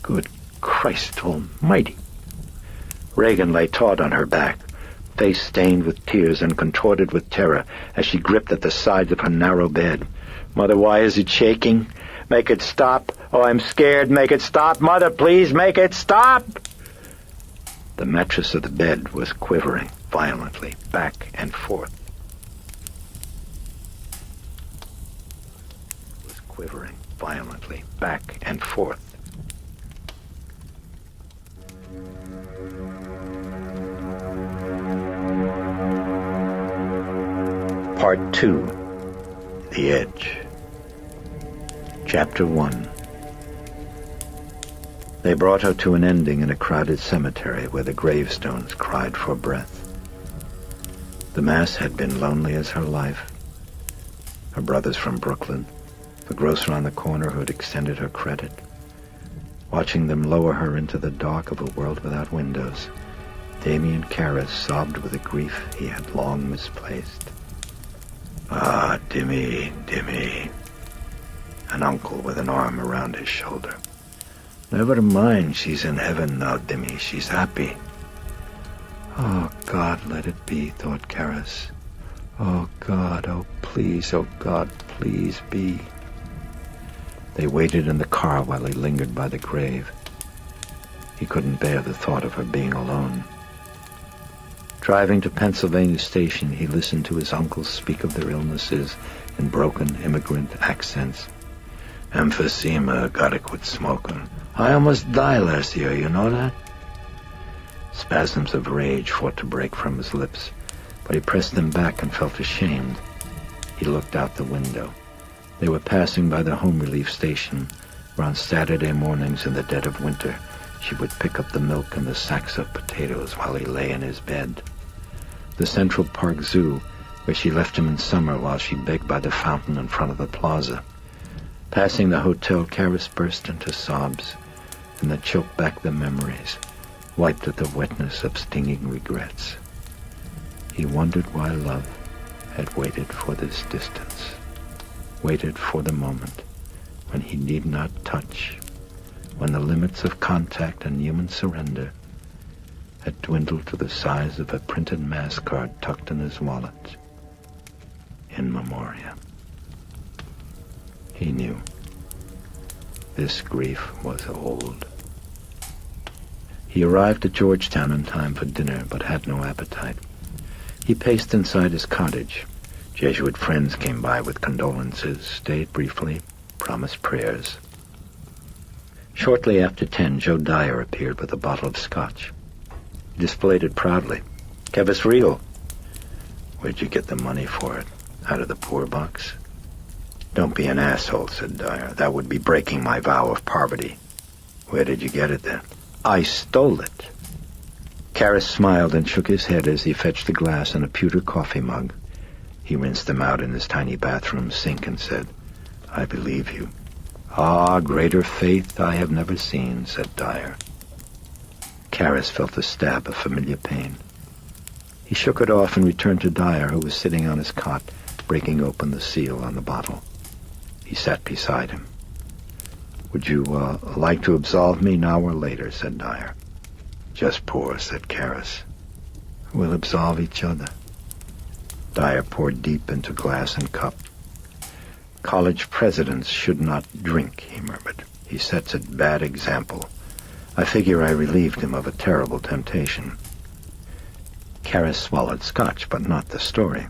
[SPEAKER 4] Good Christ almighty. Regan lay taut on her back, face stained with tears and contorted with terror as she gripped at the sides of her narrow bed. Mother, why is it shaking? Make it stop. Oh, I'm scared. Make it stop. Mother, please make it stop. The mattress of the bed was quivering violently back and forth. quivering violently back and forth. Part 2. The Edge. Chapter 1. They brought her to an ending in a crowded cemetery where the gravestones cried for breath. The Mass had been lonely as her life. Her brothers from Brooklyn, the grocer on the corner who had extended her credit, watching them lower her into the dark of a world without windows, Damien Karras sobbed with a grief he had long misplaced. "Ah, Dimmy, Dimmy," an uncle with an arm around his shoulder. "Never mind, she's in heaven now, Dimmy. She's happy." "Oh, God, let it be," thought Karras. "Oh, God, oh, God, please be." They waited in the car while he lingered by the grave. He couldn't bear the thought of her being alone. Driving to Pennsylvania Station, he listened to his uncles speak of their illnesses in broken immigrant accents. "Emphysema, gotta quit smoking. I almost died last year, you know that?" Spasms of rage fought to break from his lips, but he pressed them back and felt ashamed. He looked out the window. They were passing by the home relief station, where on Saturday mornings in the dead of winter she would pick up the milk and the sacks of potatoes while he lay in his bed. The Central Park Zoo, where she left him in summer while she begged by the fountain in front of the plaza. Passing the hotel, Karras burst into sobs, and then choked back the memories, wiped at the wetness of stinging regrets. He wondered why love had waited for this distance, waited for the moment when he need not touch, when the limits of contact and human surrender had dwindled to the size of a printed mass card tucked in his wallet. In memoriam. He knew. This grief was old. He arrived at Georgetown in time for dinner, but had no appetite. He paced inside his cottage. Jesuit friends came by with condolences, stayed briefly, promised prayers. Shortly after 10, Joe Dyer appeared with a bottle of scotch. He displayed it proudly. "Kevis real." "Where'd you get the money for it? Out of the poor box?" "Don't be an asshole," said Dyer. "That would be breaking my vow of poverty." "Where did you get it then?" "I stole it." Karras smiled and shook his head as he fetched a glass and a pewter coffee mug. He rinsed them out in his tiny bathroom sink and said, "I believe you." "Ah, greater faith I have never seen," said Dyer. Karras felt a stab of familiar pain. He shook it off and returned to Dyer, who was sitting on his cot, breaking open the seal on the bottle. He sat beside him. "Would you like to absolve me now or later?" said Dyer. "Just pour," said Karras. "We'll absolve each other." Dyer poured deep into glass and cup. "College presidents should not drink," he murmured. "He sets a bad example. I figure I relieved him of a terrible temptation." Karras swallowed scotch, but not the story.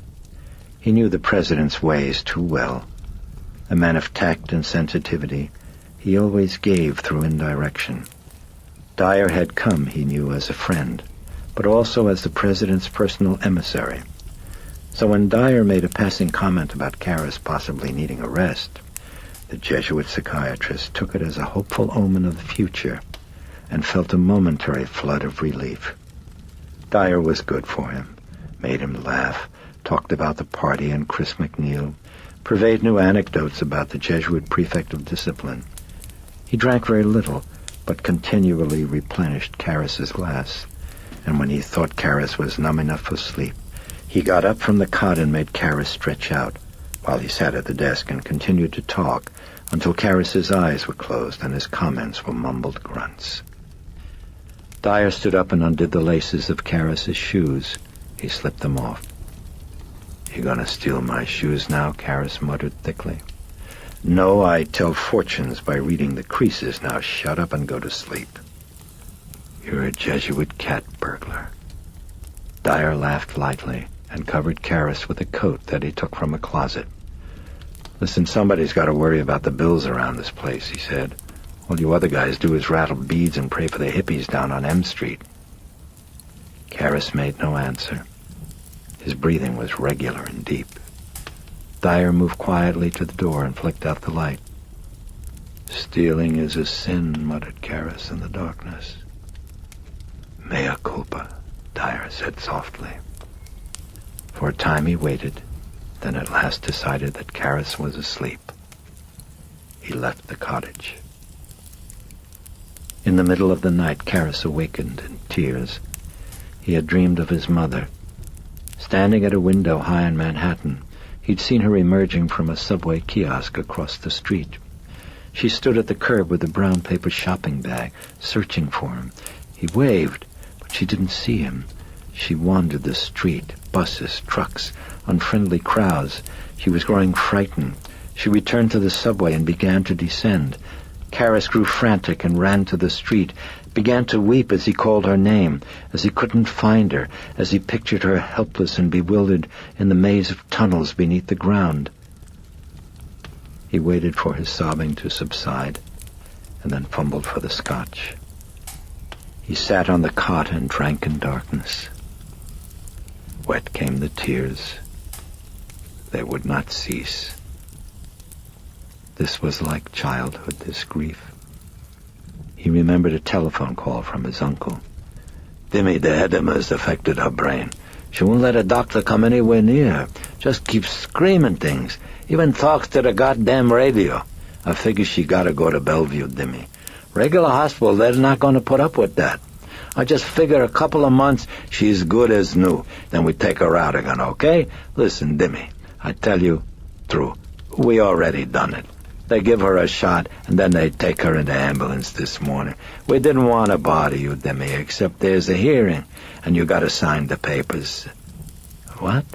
[SPEAKER 4] He knew the president's ways too well. A man of tact and sensitivity, he always gave through indirection. Dyer had come, he knew, as a friend, but also as the president's personal emissary. So when Dyer made a passing comment about Karras possibly needing a rest, the Jesuit psychiatrist took it as a hopeful omen of the future and felt a momentary flood of relief. Dyer was good for him, made him laugh, talked about the party and Chris MacNeil, purveyed new anecdotes about the Jesuit prefect of discipline. He drank very little, but continually replenished Karras's glass, and when he thought Karras was numb enough for sleep, he got up from the cot and made Karras stretch out, while he sat at the desk and continued to talk until Karras's eyes were closed and his comments were mumbled grunts. Dyer stood up and undid the laces of Karras's shoes. He slipped them off. "You gonna steal my shoes now?" Karras muttered thickly. "No, I tell fortunes by reading the creases. Now shut up and go to sleep." "You're a Jesuit cat burglar." Dyer laughed lightly and covered Karras with a coat that he took from a closet. "Listen, somebody's got to worry about the bills around this place," he said. "All you other guys do is rattle beads and pray for the hippies down on M Street." Karras made no answer. His breathing was regular and deep. Dyer moved quietly to the door and flicked out the light. "Stealing is a sin," muttered Karras in the darkness. "Mea culpa," Dyer said softly. For a time he waited, then at last decided that Karras was asleep. He left the cottage. In the middle of the night, Karras awakened in tears. He had dreamed of his mother. Standing at a window high in Manhattan, he'd seen her emerging from a subway kiosk across the street. She stood at the curb with a brown paper shopping bag, searching for him. He waved, but she didn't see him. She wandered the street, buses, trucks, unfriendly crowds. She was growing frightened. She returned to the subway and began to descend. Karras grew frantic and ran to the street, began to weep as he called her name, as he couldn't find her, as he pictured her helpless and bewildered in the maze of tunnels beneath the ground. He waited for his sobbing to subside, and then fumbled for the scotch. He sat on the cot and drank in darkness. Wet came the tears. They would not cease. This was like childhood, this grief. He remembered a telephone call from his uncle. "Dimmy, the edema has affected her brain. She won't let a doctor come anywhere near her. Just keeps screaming things. Even talks to the goddamn radio. I figure she gotta go to Bellevue, Dimmy. Regular hospital, they're not gonna put up with that. I just figure a couple of months, she's good as new. Then we take her out again, okay? Listen, Dimmy, I tell you, true, we already done it. They give her a shot, and then they take her in the ambulance this morning. We didn't want to bother you, Dimmy, except there's a hearing, and you got to sign the papers." "What?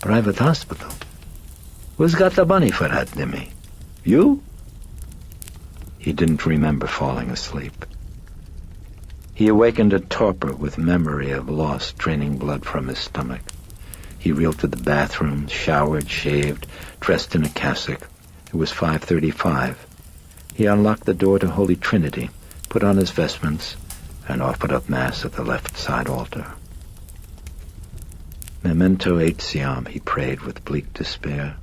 [SPEAKER 4] Private hospital? Who's got the money for that, Dimmy? You?" He didn't remember falling asleep. He awakened a torpor with memory of lost, draining blood from his stomach. He reeled to the bathroom, showered, shaved, dressed in a cassock. It was 5:35. He unlocked the door to Holy Trinity, put on his vestments, and offered up Mass at the left side altar. "Memento etiam," he prayed with bleak despair.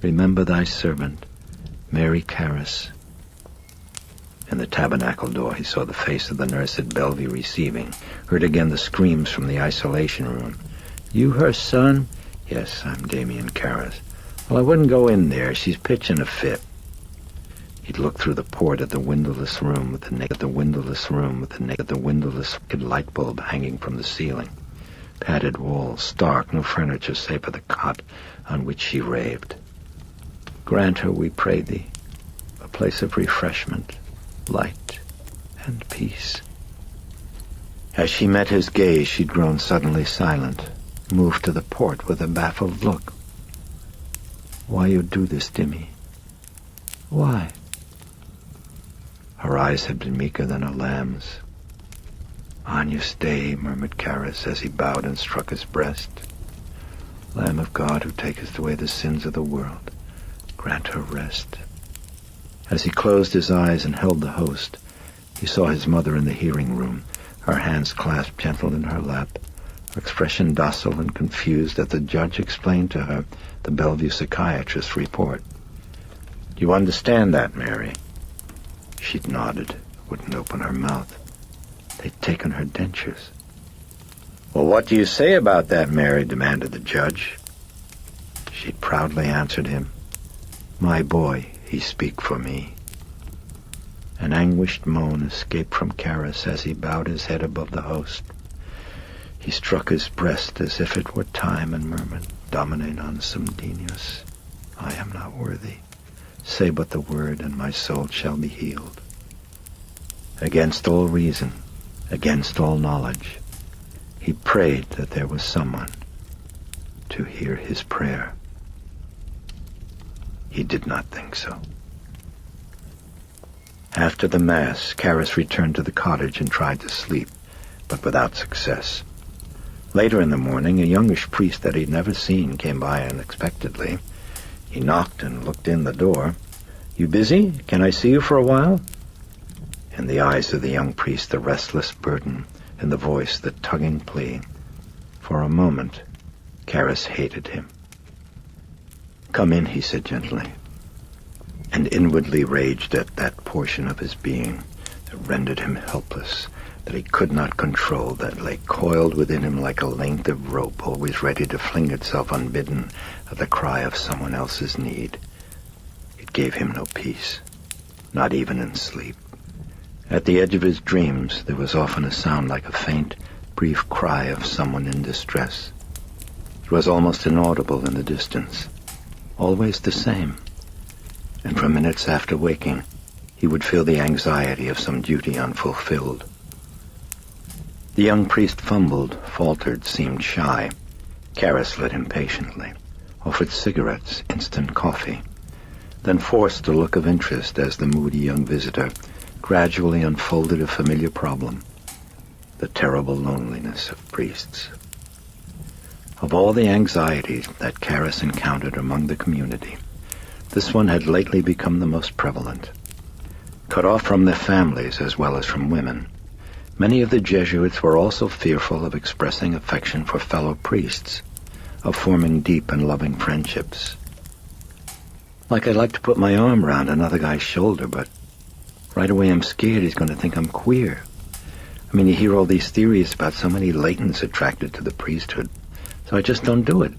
[SPEAKER 4] "Remember thy servant, Mary Karras." In the tabernacle door he saw the face of the nurse at Bellevue Receiving, heard again the screams from the isolation room. "You her son?" "Yes, I'm Damien Karras." "Well, I wouldn't go in there. She's pitching a fit." He'd looked through the port at the windowless room with the naked light bulb hanging from the ceiling. Padded walls, stark, no furniture save for the cot on which she raved. "Grant her, we pray thee, a place of refreshment, light, and peace." As she met his gaze, she'd grown suddenly silent, moved to the port with a baffled look. "Why you do this, Dimmy? Why?" Her eyes had been meeker than a lamb's. "Agnus Dei," murmured Karras as he bowed and struck his breast. "Lamb of God, who takest away the sins of the world, grant her rest." As he closed his eyes and held the host, he saw his mother in the hearing room, her hands clasped gentle in her lap, her expression docile and confused as the judge explained to her the Bellevue psychiatrist's report. "Do you understand that, Mary?" She'd nodded, wouldn't open her mouth. They'd taken her dentures. "Well, what do you say about that, Mary?" demanded the judge. She'd proudly answered him, "My boy, he speak for me." An anguished moan escaped from Karras as he bowed his head above the host. He struck his breast as if it were time and murmured, "Domine non sum dignus, I am not worthy. Say but the word, and my soul shall be healed." Against all reason, against all knowledge, he prayed that there was someone to hear his prayer. He did not think so. After the Mass, Karras returned to the cottage and tried to sleep, but without success. Later in the morning, a youngish priest that he'd never seen came by unexpectedly. He knocked and looked in the door. "You busy? Can I see you for a while?" In the eyes of the young priest, the restless burden, in the voice, the tugging plea. For a moment, Karras hated him. "Come in," he said gently, and inwardly raged at that portion of his being that rendered him helpless, that he could not control, that lay coiled within him like a length of rope, always ready to fling itself unbidden at the cry of someone else's need. It gave him no peace, not even in sleep. At the edge of his dreams, there was often a sound like a faint, brief cry of someone in distress. It was almost inaudible in the distance, always the same, and for minutes after waking, he would feel the anxiety of some duty unfulfilled. The young priest fumbled, faltered, seemed shy. Karras led him patiently, offered cigarettes, instant coffee, then forced a look of interest as the moody young visitor gradually unfolded a familiar problem, the terrible loneliness of priests. Of all the anxieties that Karras encountered among the community, this one had lately become the most prevalent. Cut off from their families as well as from women, many of the Jesuits were also fearful of expressing affection for fellow priests, of forming deep and loving friendships. Like I'd like to put my arm around another guy's shoulder, but right away I'm scared he's going to think I'm queer. I mean, you hear all these theories about so many latents attracted to the priesthood, so I just don't do it.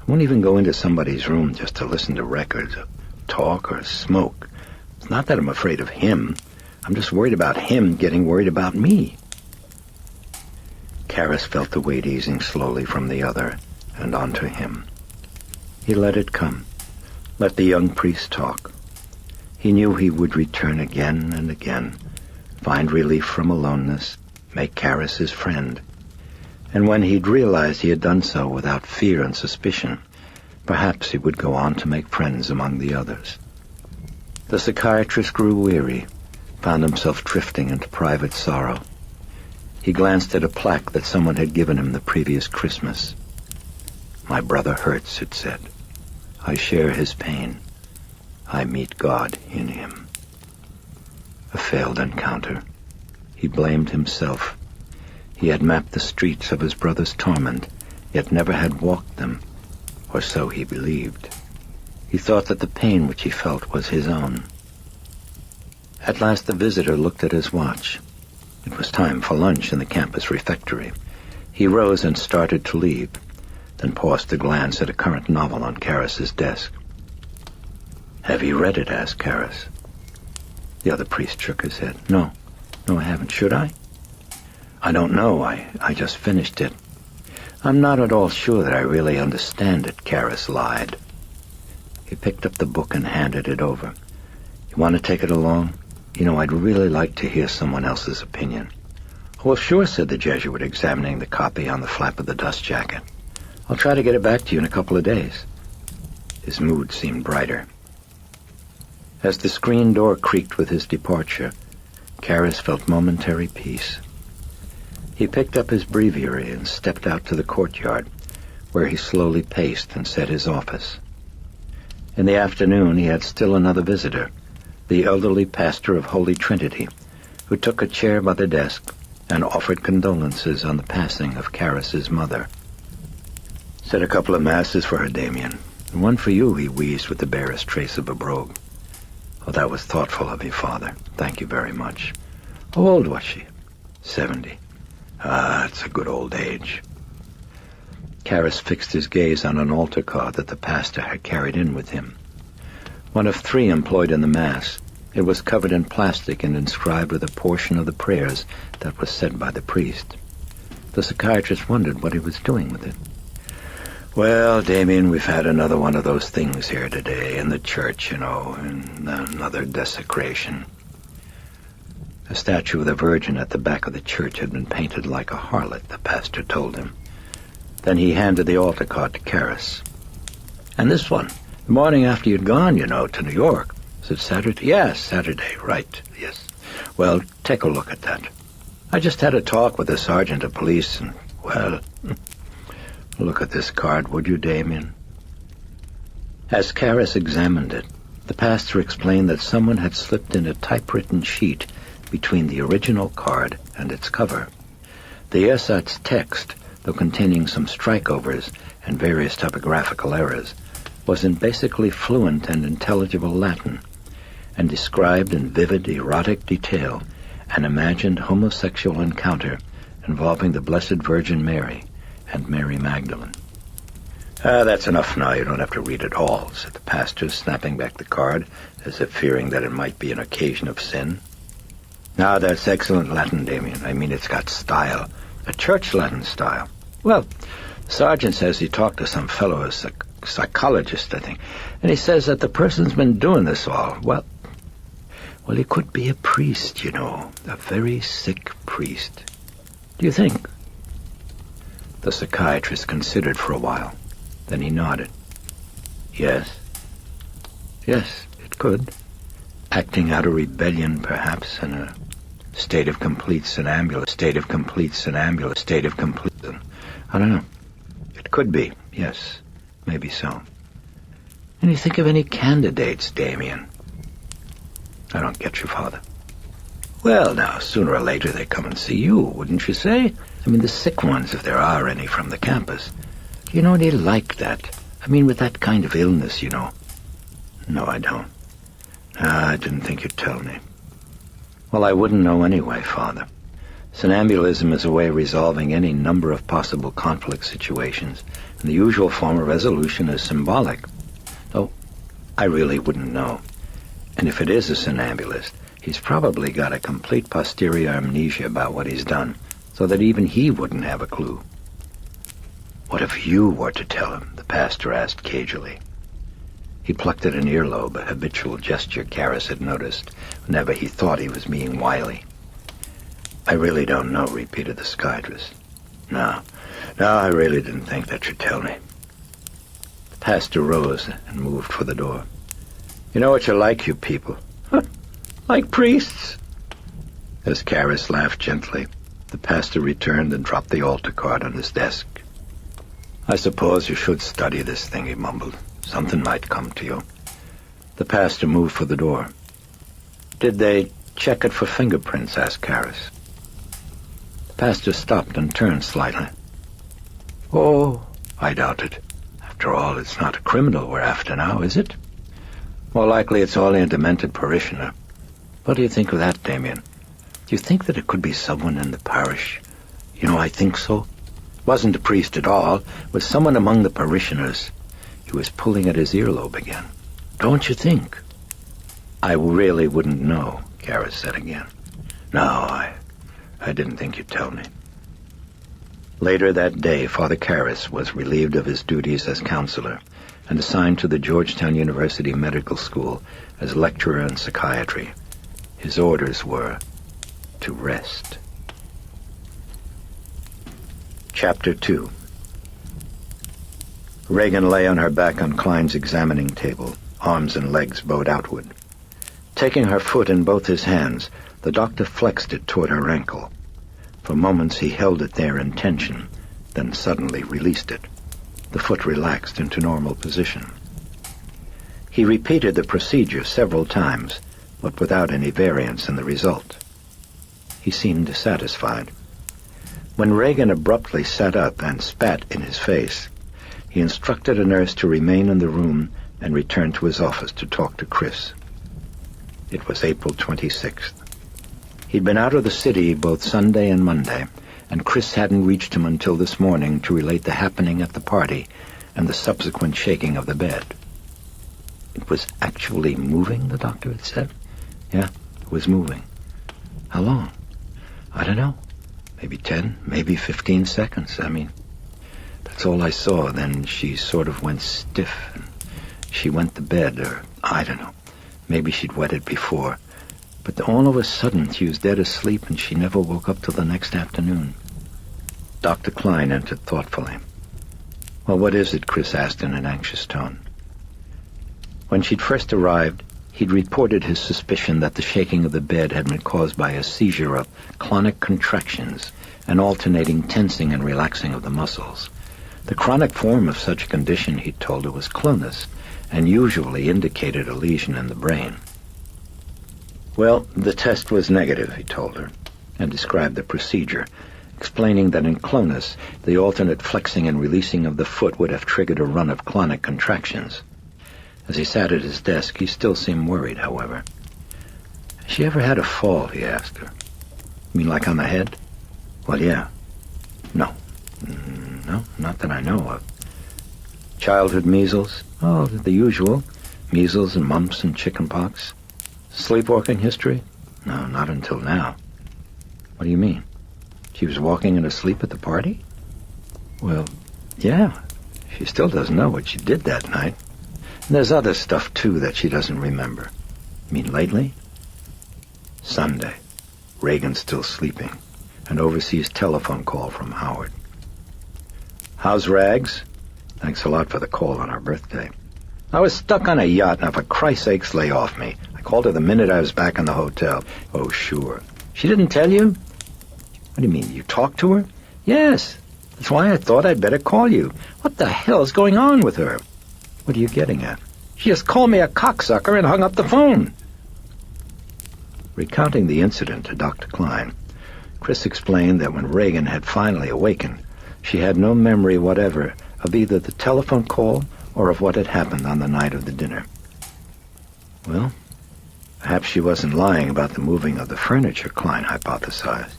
[SPEAKER 4] I won't even go into somebody's room just to listen to records, or talk, or smoke. It's not that I'm afraid of him. I'm just worried about him getting worried about me. Karras felt the weight easing slowly from the other and onto him. He let it come, let the young priest talk. He knew he would return again and again, find relief from aloneness, make Karras his friend. And when he'd realized he had done so without fear and suspicion, perhaps he would go on to make friends among the others. The psychiatrist grew weary, found himself drifting into private sorrow. He glanced at a plaque that someone had given him the previous Christmas. "My brother hurts," it said. "I share his pain. I meet God in him." A failed encounter. He blamed himself. He had mapped the streets of his brother's torment, yet never had walked them, or so he believed. He thought that the pain which he felt was his own. At last the visitor looked at his watch. It was time for lunch in the campus refectory. He rose and started to leave, then paused to glance at a current novel on Karras's desk. "Have you read it?" asked Karras. The other priest shook his head. No, I haven't. Should I?" "I don't know. I just finished it." "I'm not at all sure that I really understand it," Karras lied. He picked up the book and handed it over. "You want to take it along? I'd really like to hear someone else's opinion." "Well, sure," said the Jesuit, examining the copy on the flap of the dust jacket. "I'll try to get it back to you in a couple of days." His mood seemed brighter. As the screen door creaked with his departure, Karras felt momentary peace. He picked up his breviary and stepped out to the courtyard, where he slowly paced and set his office. In the afternoon he had still another visitor, the elderly pastor of Holy Trinity, who took a chair by the desk and offered condolences on the passing of Karras's mother. "Said a couple of masses for her, Damien. And one for you," he wheezed with the barest trace of a brogue. "Oh, that was thoughtful of you, Father. Thank you very much." "How old was she?" 70. "Ah, it's a good old age." Karras fixed his gaze on an altar card that the pastor had carried in with him. One of 3 employed in the Mass, it was covered in plastic and inscribed with a portion of the prayers that was said by the priest. The psychiatrist wondered what he was doing with it. "Well, Damien, we've had another one of those things here today in the church, and another desecration." A statue of the Virgin at the back of the church had been painted like a harlot, the pastor told him. Then he handed the altar card to Karras. "And this one, the morning after you'd gone, to New York. Was it Saturday?" "Yes, Saturday, right, yes." "Well, take a look at that. I just had a talk with the sergeant of police, and, well, look at this card, would you, Damien?" As Karras examined it, the pastor explained that someone had slipped in a typewritten sheet between the original card and its cover. The ersatz text, though containing some strikeovers and various typographical errors, was in basically fluent and intelligible Latin, and described in vivid, erotic detail an imagined homosexual encounter involving the Blessed Virgin Mary and Mary Magdalene. That's enough now. You don't have to read it all," said the pastor, snapping back the card, as if fearing that it might be an occasion of sin. "Now, that's excellent Latin, Damien. I mean, it's got style. A church Latin style. Well, the sergeant says he talked to some fellow, a psychologist, I think, and he says that the person's been doing this all. Well, he could be a priest, you know, a very sick priest. Do you think?" The psychiatrist considered for a while. Then he nodded. Yes, it could. Acting out a rebellion, perhaps, in a state of complete somnambulance. I don't know. It could be, yes, maybe so. Can you think of any candidates, Damien? I don't get you, Father. Well, now, sooner or later they come and see you, wouldn't you say? I mean, the sick ones, if there are any from the campus. You know, they like that. I mean, with that kind of illness, you know. No, I don't. I didn't think you'd tell me. Well, I wouldn't know anyway, Father. Somnambulism is a way of resolving any number of possible conflict situations, and the usual form of resolution is symbolic. Though, I really wouldn't know. And if it is a somnambulist, he's probably got a complete posterior amnesia about what he's done, so that even he wouldn't have a clue. What if you were to tell him? The pastor asked cagily. He plucked at an earlobe, a habitual gesture Karras had noticed whenever he thought he was being wily. I really don't know, repeated the psychiatrist. No, I really didn't think that you'd tell me. The pastor rose and moved for the door. You know what you're like, you people? Huh? Like priests? As Karras laughed gently, the pastor returned and dropped the altar card on his desk. I suppose you should study this thing, he mumbled. Something might come to you. The pastor moved for the door. Did they check it for fingerprints? Asked Karras. The pastor stopped and turned slightly. Oh, I doubt it. After all, it's not a criminal we're after now, is it? More likely it's only a demented parishioner. What do you think of that, Damien? Do you think that it could be someone in the parish? You know, I think so. Wasn't a priest at all. It was someone among the parishioners. He was pulling at his earlobe again. Don't you think? I really wouldn't know, Karras said again. No, I didn't think you'd tell me. Later that day, Father Karras was relieved of his duties as counselor and assigned to the Georgetown University Medical School as lecturer in psychiatry. His orders were to rest. Chapter 2. Regan lay on her back on Klein's examining table, arms and legs bowed outward. Taking her foot in both his hands, the doctor flexed it toward her ankle. For moments he held it there in tension, then suddenly released it. The foot relaxed into normal position. He repeated the procedure several times, but without any variance in the result. He seemed satisfied. When Regan abruptly sat up and spat in his face, he instructed a nurse to remain in the room and return to his office to talk to Chris. It was April 26th. He'd been out of the city both Sunday and Monday, and Chris hadn't reached him until this morning to relate the happening at the party and the subsequent shaking of the bed. It was actually moving, the doctor had said. Yeah, it was moving. How long? I don't know. Maybe 10, maybe 15 seconds. I mean, that's all I saw. Then she sort of went stiff, and she went to bed, or I don't know. Maybe she'd wet it before. But all of a sudden, she was dead asleep, and she never woke up till the next afternoon. Dr. Klein entered thoughtfully. Well, what is it? Chris asked in an anxious tone. When she'd first arrived, he'd reported his suspicion that the shaking of the bed had been caused by a seizure of clonic contractions and alternating tensing and relaxing of the muscles. The chronic form of such a condition, he told her, was clonus, and usually indicated a lesion in the brain. Well, the test was negative, he told her, and described the procedure, explaining that in clonus, the alternate flexing and releasing of the foot would have triggered a run of clonic contractions. As he sat at his desk, he still seemed worried, however. Has she ever had a fall, he asked her. You mean like on the head? Well, yeah. No. No, not that I know of. Childhood measles? Oh, the usual. Measles and mumps and chickenpox. Sleepwalking history? No, not until now. What do you mean? She was walking in her sleep at the party? Well, yeah. She still doesn't know what she did that night. And there's other stuff, too, that she doesn't remember. You mean lately? Sunday. Regan's still sleeping. An overseas telephone call from Howard. How's Rags? Thanks a lot for the call on our birthday. I was stuck on a yacht, now for Christ's sakes, lay off me. I called her the minute I was back in the hotel. Oh, sure. She didn't tell you? What do you mean, you talked to her? Yes. That's why I thought I'd better call you. What the hell's going on with her? What are you getting at? She just called me a cocksucker and hung up the phone. Recounting the incident to Dr. Klein, Chris explained that when Regan had finally awakened, she had no memory whatever of either the telephone call or of what had happened on the night of the dinner. Well, perhaps she wasn't lying about the moving of the furniture, Klein hypothesized.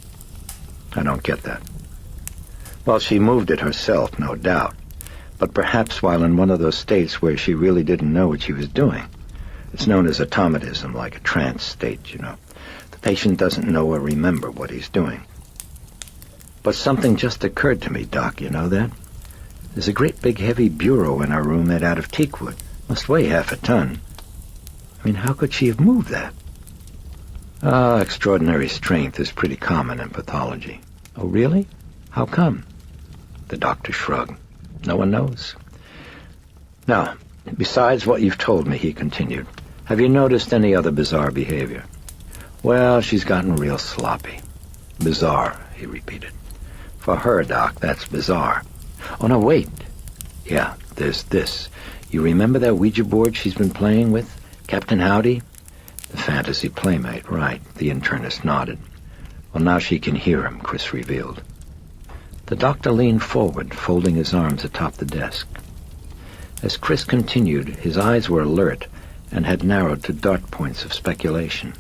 [SPEAKER 4] I don't get that. Well, she moved it herself, no doubt, but perhaps while in one of those states where she really didn't know what she was doing. It's known as automatism, like a trance state, you know. The patient doesn't know or remember what he's doing. But something just occurred to me, Doc, you know that? There's a great big heavy bureau in our room made out of teakwood. Must weigh 1/2 a ton. I mean, how could she have moved that? Extraordinary strength is pretty common in pathology. Oh, really? How come? The doctor shrugged. No one knows. Now, besides what you've told me, he continued, have you noticed any other bizarre behavior? Well, she's gotten real sloppy. Bizarre, he repeated. For her, Doc, that's bizarre. Oh, no, wait. Yeah, there's this. You remember that Ouija board she's been playing with? Captain Howdy? The fantasy playmate, right. The internist nodded. Well, now she can hear him, Chris revealed. The doctor leaned forward, folding his arms atop the desk. As Chris continued, his eyes were alert and had narrowed to dart points of speculation.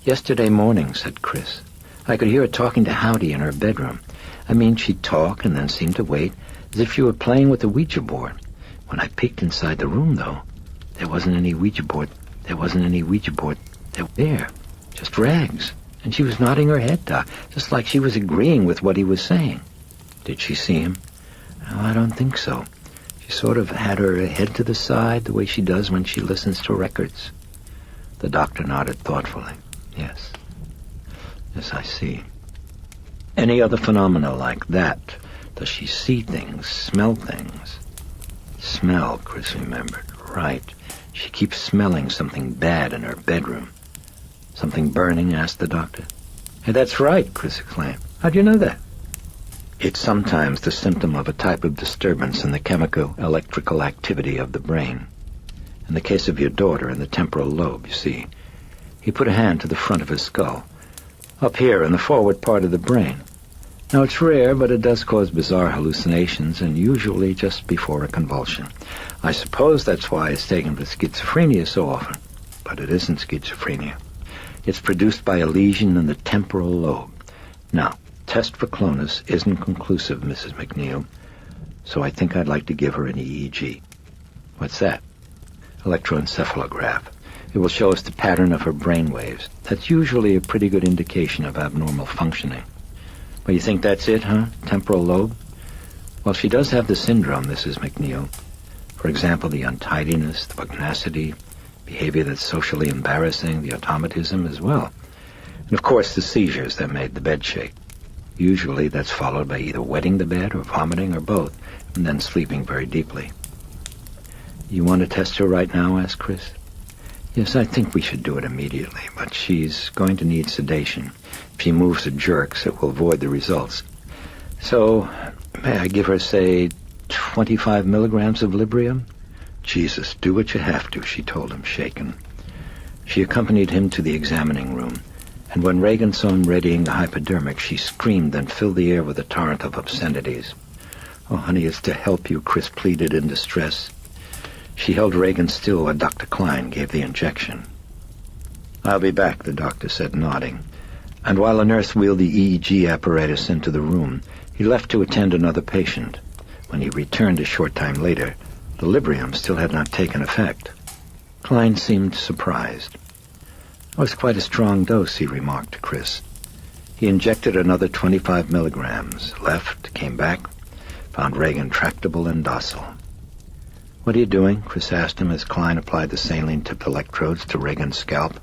[SPEAKER 4] Yesterday morning, said Chris, I could hear her talking to Howdy in her bedroom. I mean, she'd talk and then seem to wait, as if she were playing with the Ouija board. When I peeked inside the room, though, there wasn't any Ouija board. There wasn't any Ouija board. There, just Rags. And she was nodding her head, Doc, just like she was agreeing with what he was saying. Did she see him? Oh, I don't think so. She sort of had her head to the side, the way she does when she listens to records. The doctor nodded thoughtfully. Yes. Yes, I see. Any other phenomena like that? Does she see things, smell things? Smell, Chris remembered. Right. She keeps smelling something bad in her bedroom. Something burning? Asked the doctor. Hey, that's right, Chris exclaimed. How do you know that? It's sometimes the symptom of a type of disturbance in the chemical-electrical activity of the brain. In the case of your daughter, in the temporal lobe, you see. He put a hand to the front of his skull. Up here in the forward part of the brain. Now, it's rare, but it does cause bizarre hallucinations, and usually just before a convulsion. I suppose that's why it's taken with schizophrenia so often. But it isn't schizophrenia. It's produced by a lesion in the temporal lobe. Now, test for clonus isn't conclusive, Mrs. MacNeil, so I think I'd like to give her an EEG. What's that? Electroencephalograph. It will show us the pattern of her brain waves. That's usually a pretty good indication of abnormal functioning. Well, you think that's it, huh? Temporal lobe? Well, she does have the syndrome, Mrs. MacNeil. For example, the untidiness, the pugnacity, behavior that's socially embarrassing, the automatism as well. And, of course, the seizures that made the bed shake. Usually that's followed by either wetting the bed or vomiting or both, and then sleeping very deeply. You want to test her right now? Asked Chris. Yes, I think we should do it immediately, but she's going to need sedation. If she moves or jerks, it will void the results. So, may I give her, say, 25 milligrams of Librium? Jesus, do what you have to, she told him, shaken. She accompanied him to the examining room, and when Regan saw him readying the hypodermic, she screamed and filled the air with a torrent of obscenities. "Oh, honey, it's to help you," Chris pleaded in distress. She held Regan still while Dr. Klein gave the injection. "I'll be back," the doctor said, nodding. And while a nurse wheeled the EEG apparatus into the room, he left to attend another patient. When he returned a short time later, the Librium still had not taken effect. Klein seemed surprised. "It was quite a strong dose," he remarked to Chris. He injected another 25 milligrams, left, came back, found Regan tractable and docile. "What are you doing?" Chris asked him as Klein applied the saline-tipped electrodes to Regan's scalp.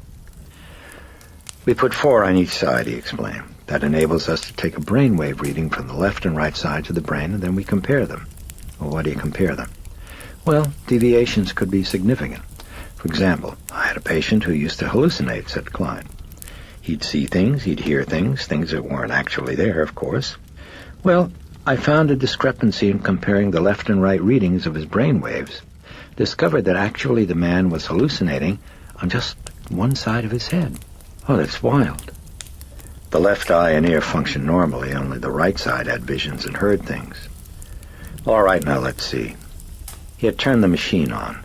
[SPEAKER 4] "We put 4 on each side," he explained. "That enables us to take a brainwave reading from the left and right sides of the brain, and then we compare them." "Well, what do you compare them?" "Well, deviations could be significant. For example, I had a patient who used to hallucinate," said Klein. "He'd see things, he'd hear things that weren't actually there, of course. Well, I found a discrepancy in comparing the left and right readings of his brain waves. Discovered that actually the man was hallucinating on just one side of his head." "Oh, that's wild." "The left eye and ear functioned normally, only the right side had visions and heard things." "All right, now let's see." He had turned the machine on.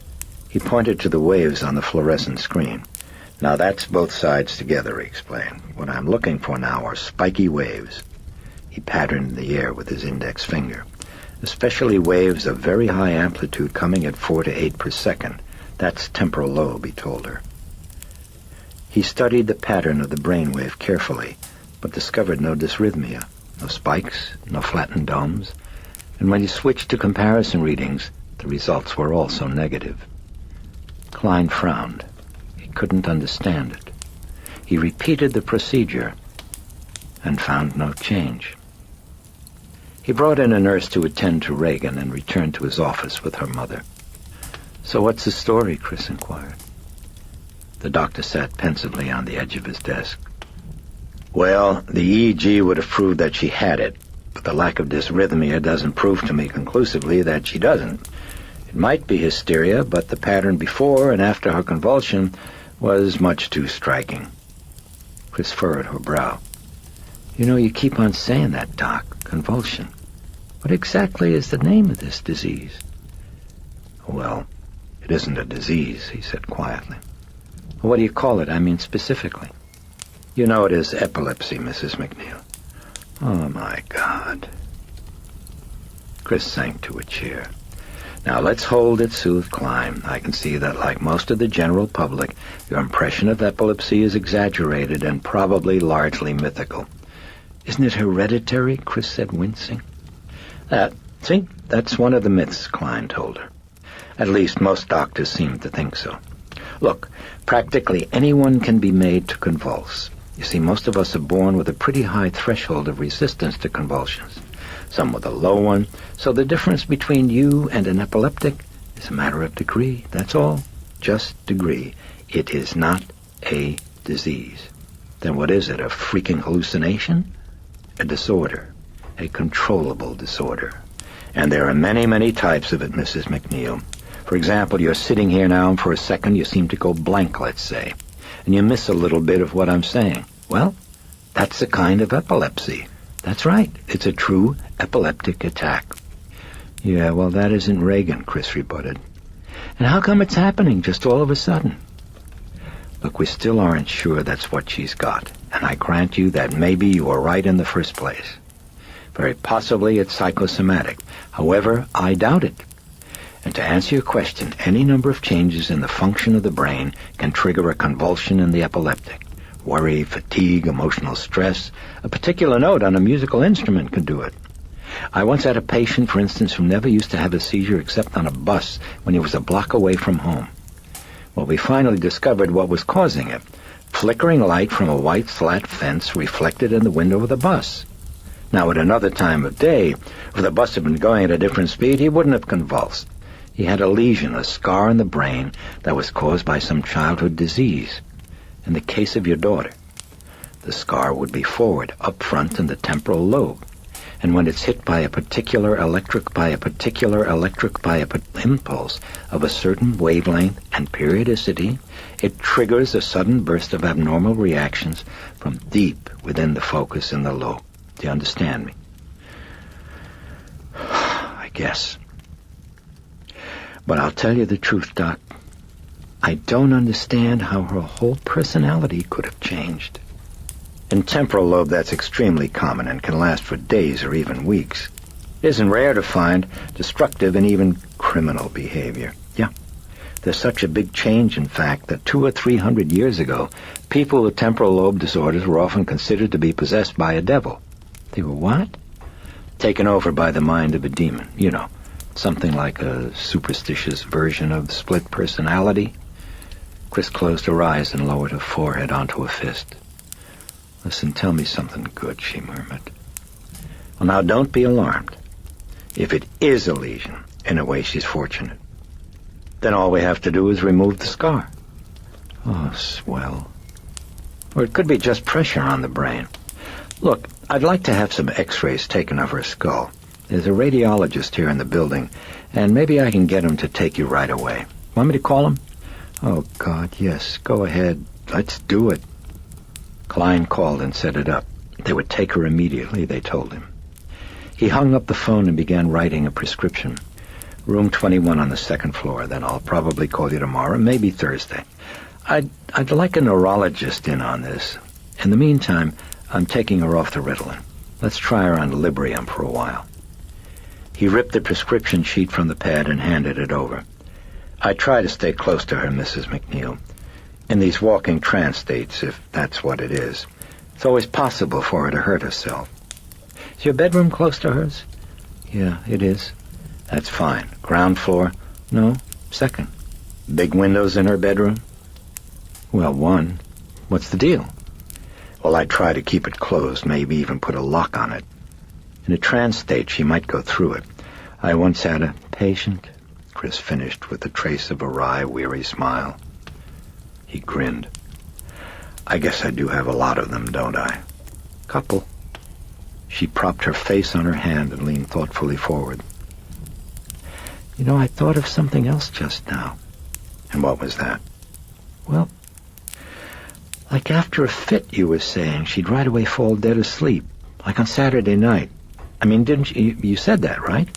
[SPEAKER 4] He pointed to the waves on the fluorescent screen. "Now that's both sides together," he explained. "What I'm looking for now are spiky waves." He patterned the air with his index finger. "Especially waves of very high amplitude coming at 4 to 8 per second. That's temporal lobe," he told her. He studied the pattern of the brainwave carefully, but discovered no dysrhythmia, no spikes, no flattened domes, and when he switched to comparison readings, the results were also negative. Klein frowned. He couldn't understand it. He repeated the procedure and found no change. He brought in a nurse to attend to Regan and returned to his office with her mother. "So what's the story?" Chris inquired. The doctor sat pensively on the edge of his desk. "Well, the EEG would have proved that she had it, but the lack of dysrhythmia doesn't prove to me conclusively that she doesn't. It might be hysteria, but the pattern before and after her convulsion was much too striking." Chris furrowed her brow. "You know, you keep on saying that, Doc. Convulsion. What exactly is the name of this disease?" "Well, it isn't a disease," he said quietly. "What do you call it? I mean specifically." "You know it is epilepsy, Mrs. MacNeil." "Oh, my God." Chris sank to a chair. "Now, let's hold it," soothed Klein. "I can see that, like most of the general public, your impression of epilepsy is exaggerated and probably largely mythical." "Isn't it hereditary?" Chris said, wincing. That's one of the myths," Klein told her. "At least most doctors seem to think so. Look, practically anyone can be made to convulse. You see, most of us are born with a pretty high threshold of resistance to convulsions, some with a low one, so the difference between you and an epileptic is a matter of degree, that's all. Just degree. It is not a disease. Then what is it, a freaking hallucination? A disorder. A controllable disorder. And there are many, many types of it, Mrs. MacNeil. For example, you're sitting here now and for a second you seem to go blank, let's say, and you miss a little bit of what I'm saying. Well, that's a kind of epilepsy. That's right. It's a true epileptic attack." "Yeah, well, that isn't Regan," Chris rebutted. "And how come it's happening just all of a sudden?" "Look, we still aren't sure that's what she's got, and I grant you that maybe you were right in the first place. Very possibly it's psychosomatic. However, I doubt it. And to answer your question, any number of changes in the function of the brain can trigger a convulsion in the epileptic. Worry, fatigue, emotional stress. A particular note on a musical instrument can do it. I once had a patient, for instance, who never used to have a seizure except on a bus when he was a block away from home. Well, we finally discovered what was causing it. Flickering light from a white flat fence reflected in the window of the bus. Now, at another time of day, if the bus had been going at a different speed, he wouldn't have convulsed. He had a lesion, a scar in the brain that was caused by some childhood disease. In the case of your daughter, the scar would be forward, up front in the temporal lobe. And when it's hit by a particular electric impulse of a certain wavelength and periodicity, it triggers a sudden burst of abnormal reactions from deep within the focus in the lobe. Do you understand me? I guess. But I'll tell you the truth, Doc. I don't understand how her whole personality could have changed. In temporal lobe, that's extremely common and can last for days or even weeks. It isn't rare to find destructive and even criminal behavior. Yeah, there's such a big change, in fact, that 200 or 300 years ago, people with temporal lobe disorders were often considered to be possessed by a devil. They were what? Taken over by the mind of a demon. You know, something like a superstitious version of split personality. Chris closed her eyes and lowered her forehead onto a fist. "Listen, tell me something good," she murmured. "Well, now, don't be alarmed. If it is a lesion, in a way she's fortunate. Then all we have to do is remove the scar." "Oh, swell." Or it could be just pressure on the brain. "Look, I'd like to have some x-rays taken of her skull. There's a radiologist here in the building, and maybe I can get him to take you right away. Want me to call him?" "Oh, God, yes. Go ahead. Let's do it." Klein called and set it up. They would take her immediately, they told him. He hung up the phone and began writing a prescription. "Room 21 on the second floor. Then I'll probably call you tomorrow, maybe Thursday. I'd like a neurologist in on this. In the meantime, I'm taking her off the Ritalin. Let's try her on Librium for a while." He ripped the prescription sheet from the pad and handed it over. "I try to stay close to her, Mrs. MacNeil. In these walking trance states, if that's what it is, it's always possible for her to hurt herself." "Is your bedroom close to hers?" "Yeah, it is." "That's fine. Ground floor?" "No, second." "Big windows in her bedroom?" "Well, one. What's the deal?" "Well, I try to keep it closed, maybe even put a lock on it. In a trance state, she might go through it. I once had a patient," Chris finished with a trace of a wry, weary smile. He grinned. "I guess I do have a lot of them, don't I?" "Couple." She propped her face on her hand and leaned thoughtfully forward. "You know, I thought of something else just now." "And what was that?" "Well, like after a fit, you were saying, she'd right away fall dead asleep, like on Saturday night. I mean, didn't you said that, right?"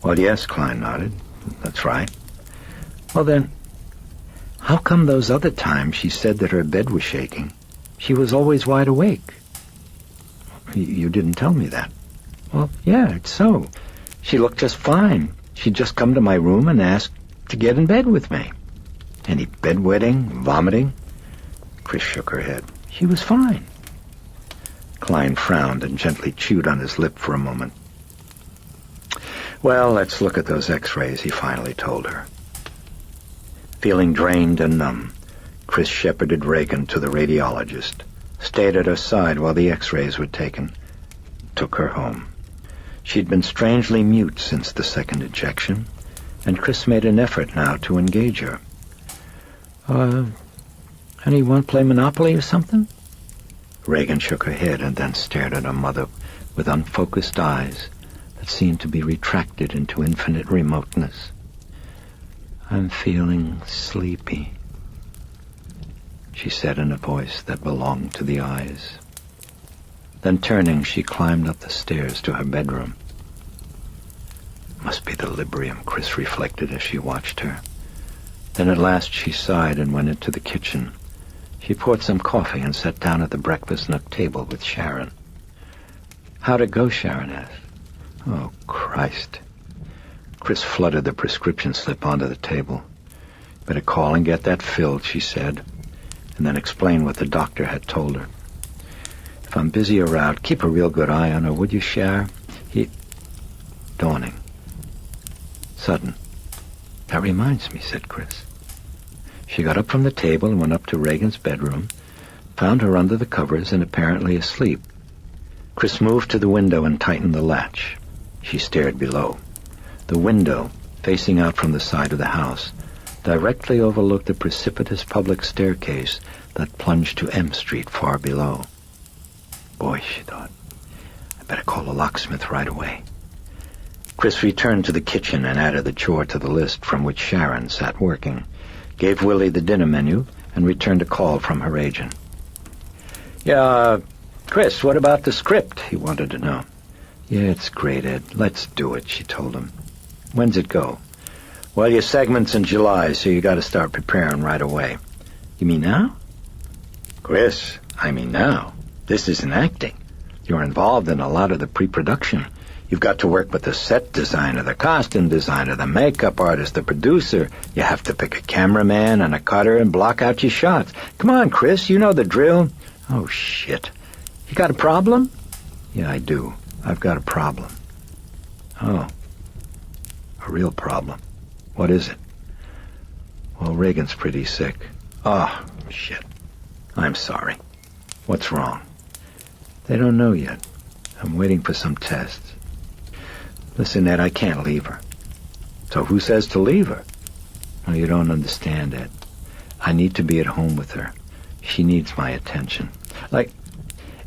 [SPEAKER 4] "Well, yes," Klein nodded. "That's right." "Well, then, how come those other times she said that her bed was shaking, she was always wide awake?" You didn't tell me that." "Well, yeah, it's so. She looked just fine. She'd just come to my room and asked to get in bed with me." "Any bedwetting, vomiting?" Chris shook her head. "She was fine." Klein frowned and gently chewed on his lip for a moment. "Well, let's look at those x-rays," he finally told her. Feeling drained and numb, Chris shepherded Regan to the radiologist, stayed at her side while the x-rays were taken, took her home. She'd been strangely mute since the second injection, and Chris made an effort now to engage her. Honey, you want to play Monopoly or something?" Regan shook her head and then stared at her mother with unfocused eyes that seemed to be retracted into infinite remoteness. "I'm feeling sleepy," she said in a voice that belonged to the eyes. Then turning, she climbed up the stairs to her bedroom. Must be the Librium, Chris reflected as she watched her. Then at last she sighed and went into the kitchen. She poured some coffee and sat down at the breakfast nook table with Sharon. "How'd it go?" Sharon asked. "Oh, Christ." Chris fluttered the prescription slip onto the table. "Better call and get that filled," she said, and then explained what the doctor had told her. "If I'm busy or out, keep a real good eye on her, would you, Shar? Dawning. Sudden. "That reminds me," said Chris. She got up from the table and went up to Regan's bedroom, found her under the covers and apparently asleep. Chris moved to the window and tightened the latch. She stared below. The window, facing out from the side of the house, directly overlooked the precipitous public staircase that plunged to M Street far below. Boy, she thought, I better call a locksmith right away. Chris returned to the kitchen and added the chore to the list from which Sharon sat working, gave Willie the dinner menu, and returned a call from her agent. Yeah, Chris, what about the script? He wanted to know. Yeah, it's great, Ed. Let's do it, she told him. When's it go? Well, your segment's in July, so you got to start preparing right away. You mean now? Chris, I mean now. This isn't acting. You're involved in a lot of the pre-production. You've got to work with the set designer, the costume designer, the makeup artist, the producer. You have to pick a cameraman and a cutter and block out your shots. Come on, Chris, you know the drill. Oh, shit. You got a problem? Yeah, I do. I've got a problem. Oh. A real problem. What is it? Well, Regan's pretty sick. Oh, shit. I'm sorry. What's wrong? They don't know yet. I'm waiting for some tests. Listen, Ed, I can't leave her. So who says to leave her? No, you don't understand, Ed. I need to be at home with her. She needs my attention.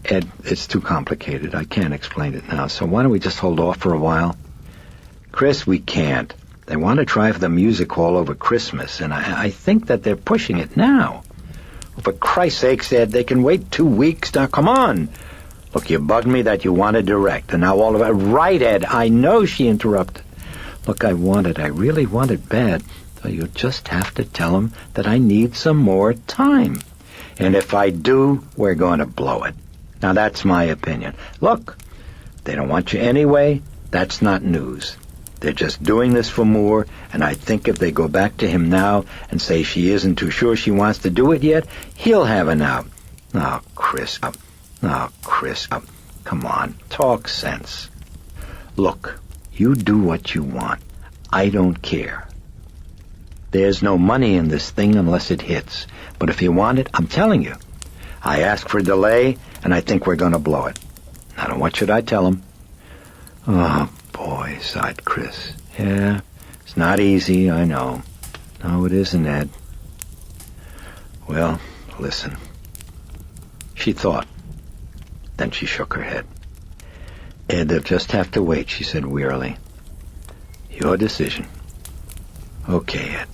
[SPEAKER 4] Ed, it's too complicated. I can't explain it now, so why don't we just hold off for a while? Chris, we can't. They want to try for the music hall over Christmas, and I think that they're pushing it now. Well, for Christ's sake, Ed, they can wait 2 weeks. Now, come on. Look, you bugged me that you want to direct, and now all of it... Right, Ed, I know, she interrupted. Look, I really want it bad, so you'll just have to tell them that I need some more time. And if I do, we're going to blow it. Now, that's my opinion. Look, they don't want you anyway. That's not news. They're just doing this for Moore, and I think if they go back to him now and say she isn't too sure she wants to do it yet, he'll have an out. Oh, Chris. Come on, talk sense. Look, you do what you want. I don't care. There's no money in this thing unless it hits. But if you want it, I'm telling you. I asked for a delay, and I think we're going to blow it. Now, what should I tell him? Oh, boy, sighed Chris. Yeah, it's not easy, I know. No, it isn't, Ed. Well, listen. She thought. Then she shook her head. Ed, they'll just have to wait, she said wearily. Your decision. Okay, Ed.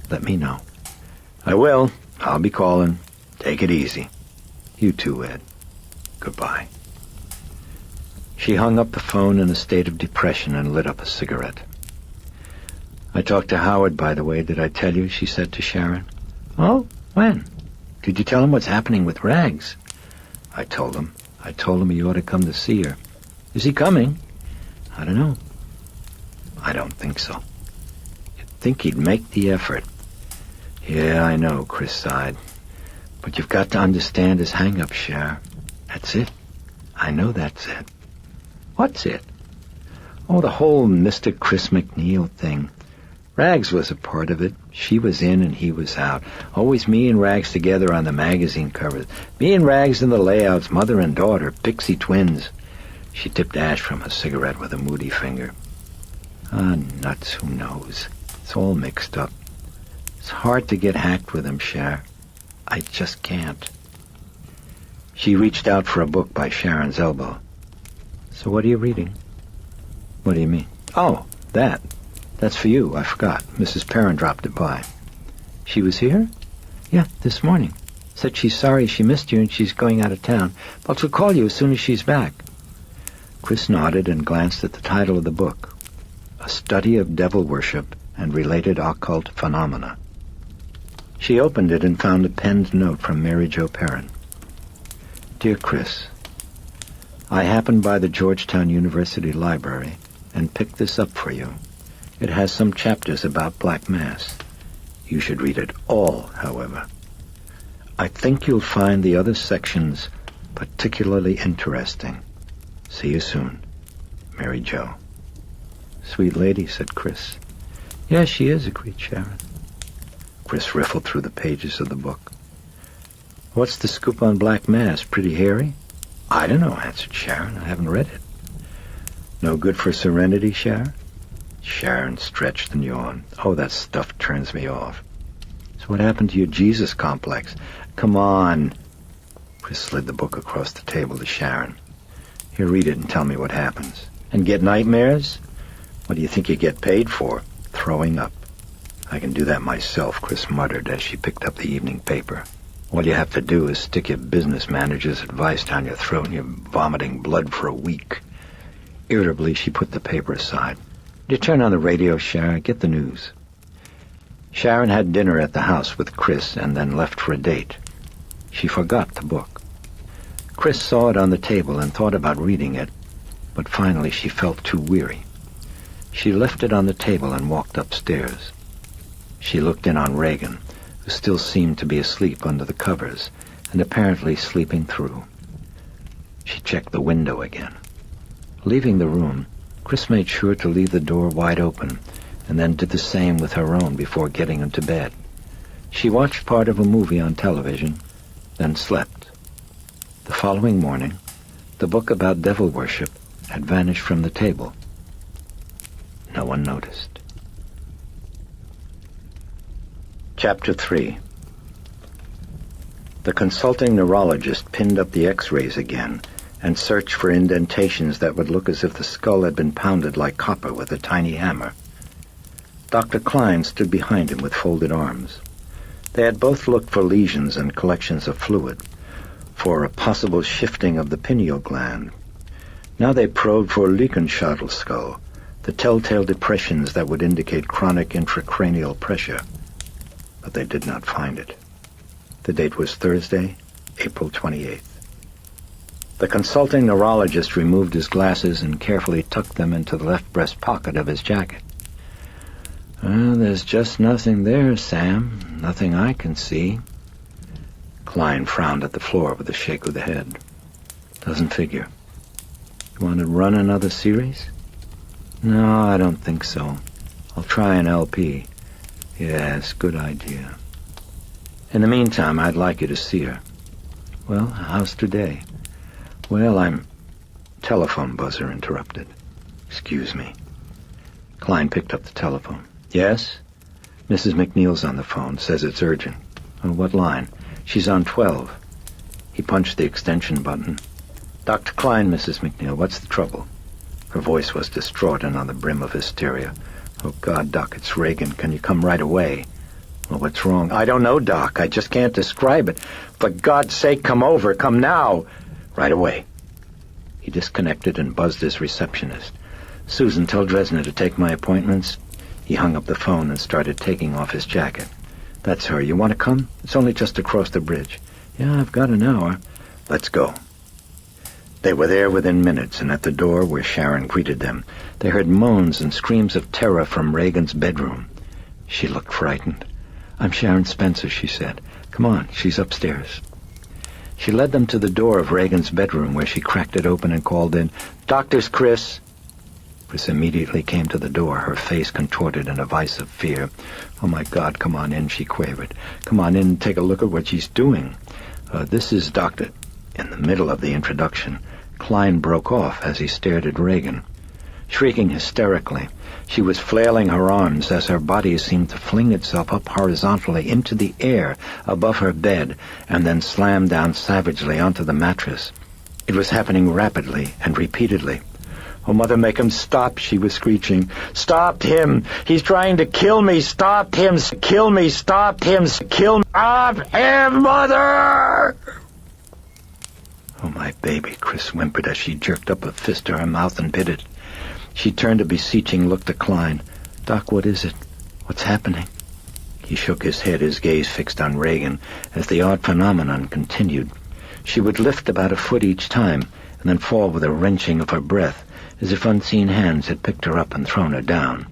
[SPEAKER 4] Let me know. I will. I'll be calling. Take it easy. You too, Ed. Goodbye. She hung up the phone in a state of depression and lit up a cigarette. I talked to Howard, by the way. Did I tell you? She said to Sharon. Oh, when? Did you tell him what's happening with Rags? I told him. I told him he ought to come to see her. Is he coming? I don't know. I don't think so. You'd think he'd make the effort. Yeah, I know, Chris sighed. But you've got to understand his hang-up, Cher. That's it. I know that's it. What's it? Oh, the whole Mr. Chris MacNeil thing. Rags was a part of it. She was in and he was out. Always me and Rags together on the magazine covers. Me and Rags in the layouts, mother and daughter, pixie twins. She tipped ash from her cigarette with a moody finger. Ah, nuts, who knows? It's all mixed up. It's hard to get hacked with him, Cher. I just can't. She reached out for a book by Sharon's elbow. So what are you reading? What do you mean? Oh, that. That's for you. I forgot. Mrs. Perrin dropped it by. She was here? Yeah, this morning. Said she's sorry she missed you and she's going out of town, but she'll call you as soon as she's back. Chris nodded and glanced at the title of the book. A Study of Devil Worship and Related Occult Phenomena. She opened it and found a penned note from Mary Jo Perrin. Dear Chris, I happened by the Georgetown University Library and picked this up for you. It has some chapters about Black Mass. You should read it all, however. I think you'll find the other sections particularly interesting. See you soon. Mary Jo. Sweet lady, said Chris. Yes, she is, agreed Sharon. Chris riffled through the pages of the book. What's the scoop on Black Mass? Pretty hairy? I don't know, answered Sharon. I haven't read it. No good for Serenity, Sharon? Sharon stretched and yawned. Oh, that stuff turns me off. So what happened to your Jesus complex? Come on. Chris slid the book across the table to Sharon. Here, read it and tell me what happens. And get nightmares? What do you think you get paid for? Throwing up. I can do that myself, Chris muttered as she picked up the evening paper. All you have to do is stick your business manager's advice down your throat and you're vomiting blood for a week. Irritably, she put the paper aside. You turn on the radio, Sharon. Get the news. Sharon had dinner at the house with Chris and then left for a date. She forgot the book. Chris saw it on the table and thought about reading it, but finally she felt too weary. She left it on the table and walked upstairs. She looked in on Regan, who still seemed to be asleep under the covers and apparently sleeping through. She checked the window again. Leaving the room, Chris made sure to leave the door wide open and then did the same with her own before getting into bed. She watched part of a movie on television, then slept. The following morning, the book about devil worship had vanished from the table. No one noticed. Chapter 3. The consulting neurologist pinned up the x-rays again and searched for indentations that would look as if the skull had been pounded like copper with a tiny hammer. Dr. Klein stood behind him with folded arms. They had both looked for lesions and collections of fluid, for a possible shifting of the pineal gland. Now they probed for Leichenschädel, the telltale depressions that would indicate chronic intracranial pressure. But they did not find it. The date was Thursday, April 28th. The consulting neurologist removed his glasses and carefully tucked them into the left breast pocket of his jacket. There's just nothing there, Sam. Nothing I can see. Klein frowned at the floor with a shake of the head. Doesn't figure. You want to run another series? No, I don't think so. I'll try an LP. Yes, good idea. In the meantime, I'd like you to see her. Well, how's today? Well, I'm... Telephone buzzer interrupted. Excuse me. Klein picked up the telephone. Yes? Mrs. MacNeil's on the phone. Says it's urgent. On what line? She's on 12. He punched the extension button. Dr. Klein, Mrs. MacNeil, what's the trouble? Her voice was distraught and on the brim of hysteria. Oh, God, Doc, it's Regan. Can you come right away? Well, what's wrong? I don't know, Doc. I just can't describe it. For God's sake, come over. Come now. Right away. He disconnected and buzzed his receptionist. Susan, tell Dresner to take my appointments. He hung up the phone and started taking off his jacket. That's her. You want to come? It's only just across the bridge. Yeah, I've got an hour. Let's go. They were there within minutes, and at the door where Sharon greeted them, they heard moans and screams of terror from Regan's bedroom. She looked frightened. I'm Sharon Spencer, she said. Come on, she's upstairs. She led them to the door of Regan's bedroom, where she cracked it open and called in, Doctor's Chris. Chris immediately came to the door, her face contorted in a vice of fear. Oh, my God, come on in, she quavered. Come on in and take a look at what she's doing. This is Dr. In the middle of the introduction, Klein broke off as he stared at Regan. Shrieking hysterically, she was flailing her arms as her body seemed to fling itself up horizontally into the air above her bed and then slam down savagely onto the mattress. It was happening rapidly and repeatedly. Oh, Mother, make him stop, she was screeching. Stop him! He's trying to kill me! Stop him! Kill me! Stop him! Kill me! Stop him, Mother! Oh, my baby, Chris whimpered as she jerked up a fist to her mouth and bit it. She turned a beseeching look to Klein. Doc, what is it? What's happening? He shook his head, his gaze fixed on Regan, as the odd phenomenon continued. She would lift about a foot each time, and then fall with a wrenching of her breath, as if unseen hands had picked her up and thrown her down.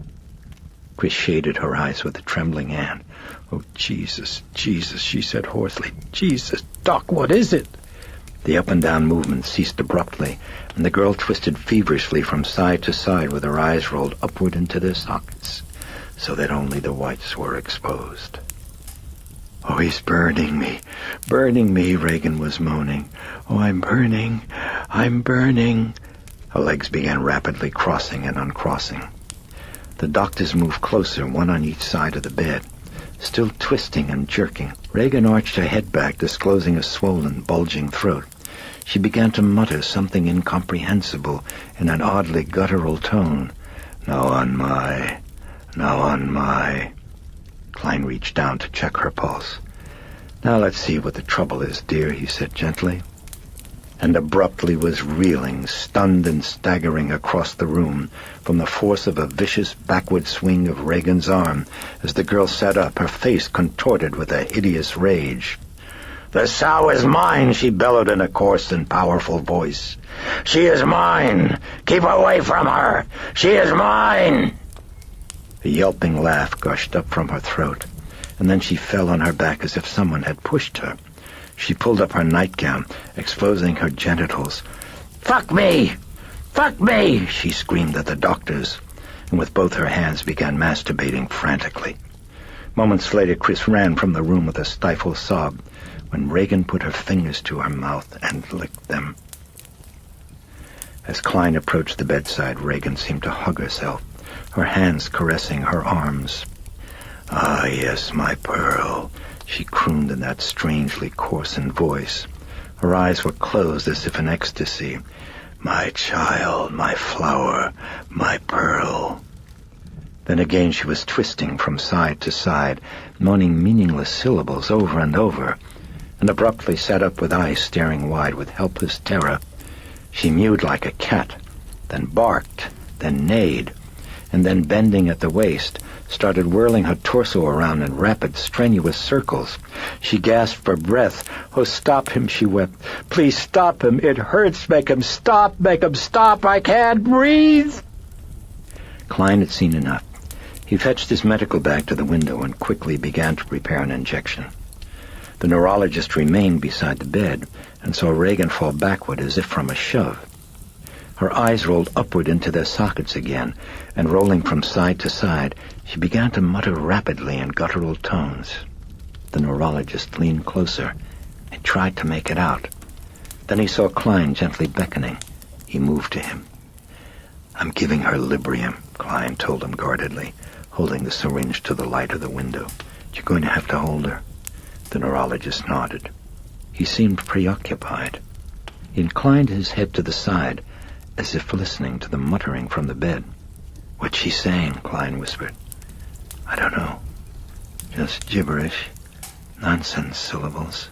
[SPEAKER 4] Chris shaded her eyes with a trembling hand. Oh, Jesus, Jesus, she said hoarsely. Jesus, Doc, what is it? The up-and-down movement ceased abruptly, and the girl twisted feverishly from side to side with her eyes rolled upward into their sockets, so that only the whites were exposed. Oh, he's burning me, Regan was moaning. Oh, I'm burning. Her legs began rapidly crossing and uncrossing. The doctors moved closer, one on each side of the bed. Still twisting and jerking, Regan arched her head back, disclosing a swollen, bulging throat. She began to mutter something incomprehensible in an oddly guttural tone. "Now on my... now on my..." Klein reached down to check her pulse. "Now let's see what the trouble is, dear," he said gently. And abruptly was reeling, stunned and staggering across the room from the force of a vicious backward swing of Regan's arm as the girl sat up, her face contorted with a hideous rage. "The sow is mine," she bellowed in a coarse and powerful voice. "She is mine! Keep away from her! She is mine!" A yelping laugh gushed up from her throat, and then she fell on her back as if someone had pushed her. She pulled up her nightgown, exposing her genitals. "Fuck me! Fuck me!" she screamed at the doctors, and with both her hands began masturbating frantically. Moments later, Chris ran from the room with a stifled sob when Regan put her fingers to her mouth and licked them. As Klein approached the bedside, Regan seemed to hug herself, her hands caressing her arms. "Ah, yes, my pearl," she crooned in that strangely coarsened voice. Her eyes were closed as if in ecstasy. "My child, my flower, my pearl." Then again she was twisting from side to side, moaning meaningless syllables over and over, and abruptly sat up with eyes staring wide with helpless terror. She mewed like a cat, then barked, then neighed, and then, bending at the waist, started whirling her torso around in rapid, strenuous circles. She gasped for breath. "Oh, stop him," she wept. "Please stop him. It hurts. Make him stop. Make him stop. I can't breathe." Klein had seen enough. He fetched his medical bag to the window and quickly began to prepare an injection. The neurologist remained beside the bed and saw Regan fall backward as if from a shove. Her eyes rolled upward into their sockets again, and rolling from side to side, she began to mutter rapidly in guttural tones. The neurologist leaned closer and tried to make it out. Then he saw Klein gently beckoning. He moved to him. "I'm giving her Librium," Klein told him guardedly, holding the syringe to the light of the window. "You're going to have to hold her." The neurologist nodded. He seemed preoccupied. He inclined his head to the side, as if listening to the muttering from the bed. "What's she saying?" Klein whispered. "I don't know. Just gibberish. Nonsense syllables."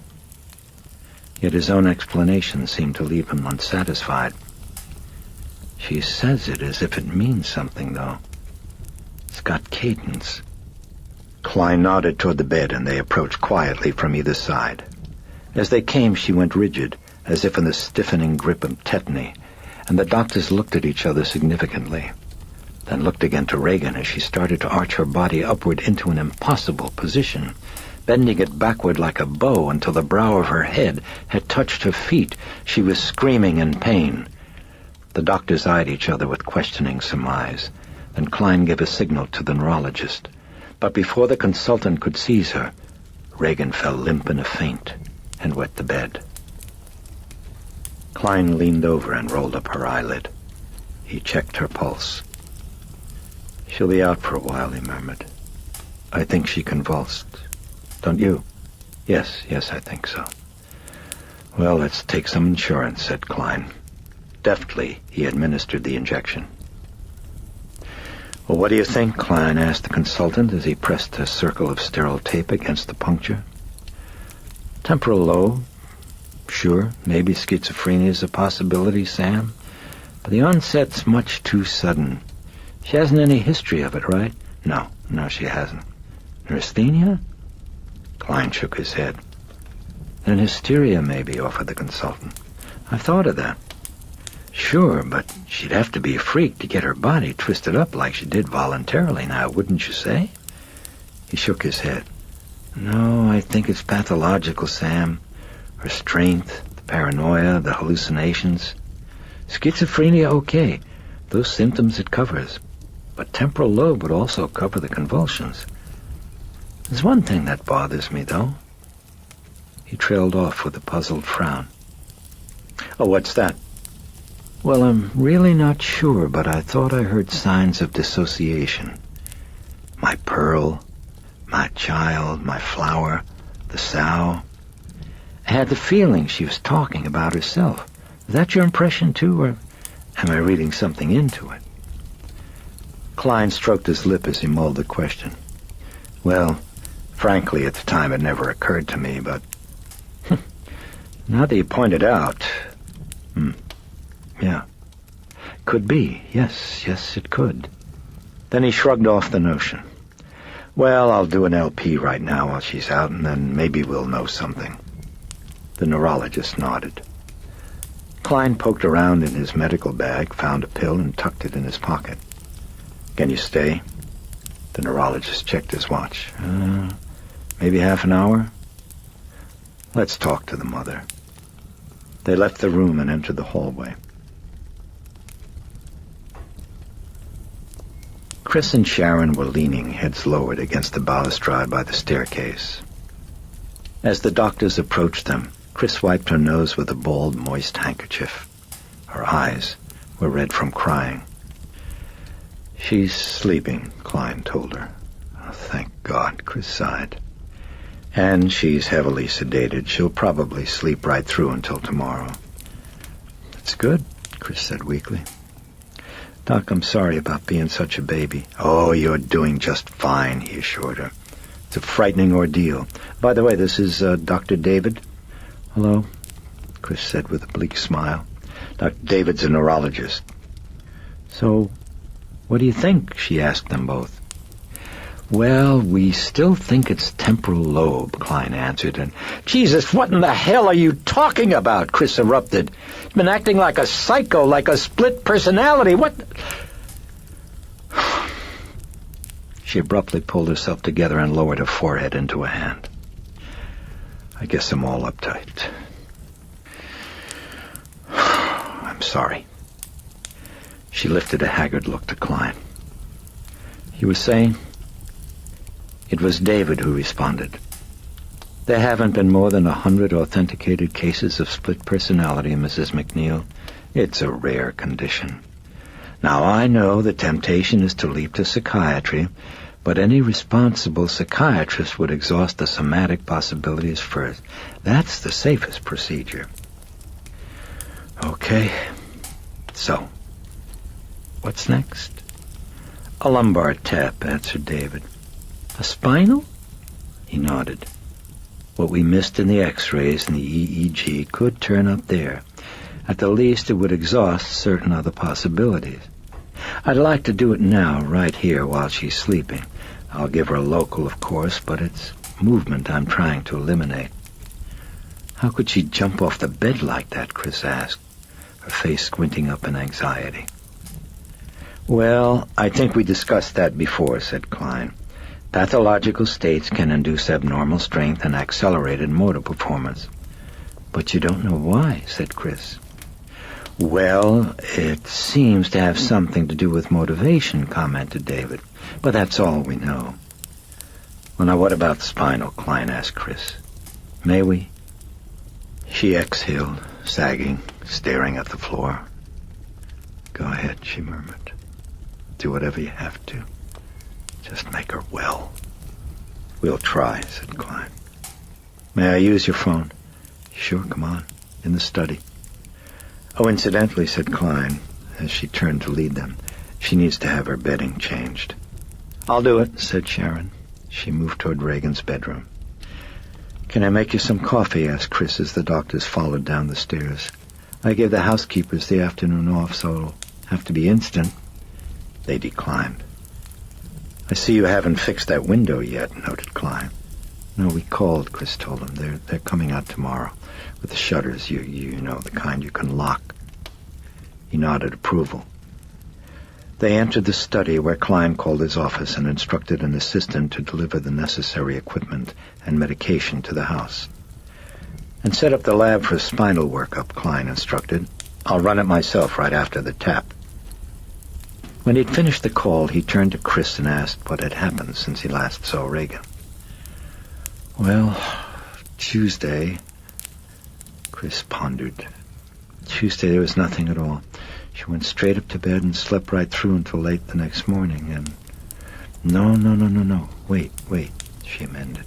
[SPEAKER 4] Yet his own explanation seemed to leave him unsatisfied. "She says it as if it means something, though. It's got cadence." Klein nodded toward the bed, and they approached quietly from either side. As they came, she went rigid, as if in the stiffening grip of tetany, and the doctors looked at each other significantly, then looked again to Regan as she started to arch her body upward into an impossible position, bending it backward like a bow until the brow of her head had touched her feet. She was screaming in pain. The doctors eyed each other with questioning surmise. Then Klein gave a signal to the neurologist. But before the consultant could seize her, Regan fell limp in a faint and wet the bed. Klein leaned over and rolled up her eyelid. He checked her pulse. "She'll be out for a while," he murmured. "I think she convulsed. Don't you?" Yes, I think so." "Well, let's take some insurance," said Klein. Deftly, he administered the injection. "Well, what do you think?" Klein asked the consultant as he pressed a circle of sterile tape against the puncture. "Temporal lobe. Sure, maybe schizophrenia is a possibility, Sam. But the onset's much too sudden. She hasn't any history of it, right?" No, she hasn't." "Neurasthenia?" Klein shook his head. "Then hysteria, maybe," offered the consultant. "I've thought of that." "Sure, but she'd have to be a freak to get her body twisted up like she did voluntarily now, wouldn't you say?" He shook his head. "No, I think it's pathological, Sam. Her strength, the paranoia, the hallucinations. Schizophrenia, okay. Those symptoms it covers. But temporal lobe would also cover the convulsions. There's one thing that bothers me, though." He trailed off with a puzzled frown. "Oh, what's that?" "Well, I'm really not sure, but I thought I heard signs of dissociation. My pearl, my child, my flower, the sow. I had the feeling she was talking about herself. Is that your impression, too, or am I reading something into it? Klein stroked his lip as he mulled the question. Well, frankly, at the time it never occurred to me, but now that you point it out, yeah, could be. Yes, it could. Then he shrugged off the notion. Well, I'll do an LP right now while she's out, and then maybe we'll know something. The neurologist nodded. Klein poked around in his medical bag, found a pill, and tucked it in his pocket. Can you stay? The neurologist checked his watch. Maybe half an hour? Let's talk to the mother. They left the room and entered the hallway. Chris and Sharon were leaning, heads lowered, against the balustrade by the staircase. As the doctors approached them, Chris wiped her nose with a bald, moist handkerchief. Her eyes were red from crying. She's sleeping, Klein told her. Oh, thank God, Chris sighed. And she's heavily sedated. She'll probably sleep right through until tomorrow. That's good, Chris said weakly. Doc, I'm sorry about being such a baby. Oh, you're doing just fine, he assured her. It's a frightening ordeal. By the way, this is Dr. David. Hello, Chris said with a bleak smile. Dr. David's a neurologist. So, what do you think? She asked them both. Well, we still think it's temporal lobe, Klein answered, and Jesus, what in the hell are you talking about? Chris erupted. He's been acting like a psycho, like a split personality. What? She abruptly pulled herself together and lowered her forehead into a hand. I guess I'm all uptight. I'm sorry. She lifted a haggard look to Klein. You were saying? It was David who responded. There haven't been more than 100 authenticated cases of split personality, Mrs. MacNeil. It's a rare condition. Now, I know the temptation is to leap to psychiatry, but any responsible psychiatrist would exhaust the somatic possibilities first. That's the safest procedure. Okay. So, what's next? A lumbar tap, answered David. A spinal? He nodded. What we missed in the X-rays and the EEG could turn up there. At the least, it would exhaust certain other possibilities. I'd like to do it now, right here, while she's sleeping. I'll give her a local, of course, but it's movement I'm trying to eliminate. How could she jump off the bed like that? Chris asked, her face squinting up in anxiety. Well, I think we discussed that before, said Klein. Pathological states can induce abnormal strength and accelerated motor performance. But you don't know why, said Chris. Well, it seems to have something to do with motivation, commented David. But that's all we know. Well, now what about spinal? Klein asked Chris. May we? She exhaled, sagging, staring at the floor. Go ahead, she murmured. Do whatever you have to. Just make her well. We'll try, said Klein. May I use your phone? Sure, come on. In the study. Oh, incidentally, said Klein, as she turned to lead them, she needs to have her bedding changed. I'll do it, said Sharon. She moved toward Regan's bedroom. Can I make you some coffee? Asked Chris as the doctors followed down the stairs. I gave the housekeepers the afternoon off, so it'll have to be instant. They declined. I see you haven't fixed that window yet, noted Klein. No, we called, Chris told him. They're coming out tomorrow. With the shutters, you know, the kind you can lock. He nodded approval. They entered the study where Klein called his office and instructed an assistant to deliver the necessary equipment and medication to the house. And set up the lab for spinal workup, Klein instructed. I'll run it myself right after the tap. When he'd finished the call, he turned to Chris and asked what had happened since he last saw Regan. Well, Tuesday... Chris pondered. Tuesday there was nothing at all. She went straight up to bed and slept right through until late the next morning, and... No. Wait, she amended.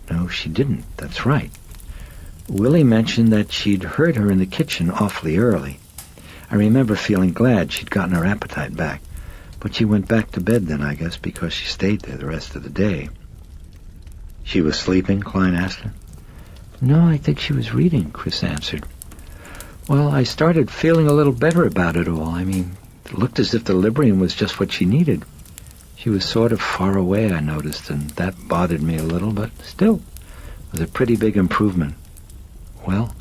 [SPEAKER 4] No, she didn't. That's right. Willie mentioned that she'd heard her in the kitchen awfully early. I remember feeling glad she'd gotten her appetite back, but she went back to bed then, I guess, because she stayed there the rest of the day. She was sleeping, Klein asked her. No, I think she was reading, Chris answered. Well, I started feeling a little better about it all. I mean, it looked as if the Librium was just what she needed. She was sort of far away, I noticed, and that bothered me a little, but still, it was a pretty big improvement. Well,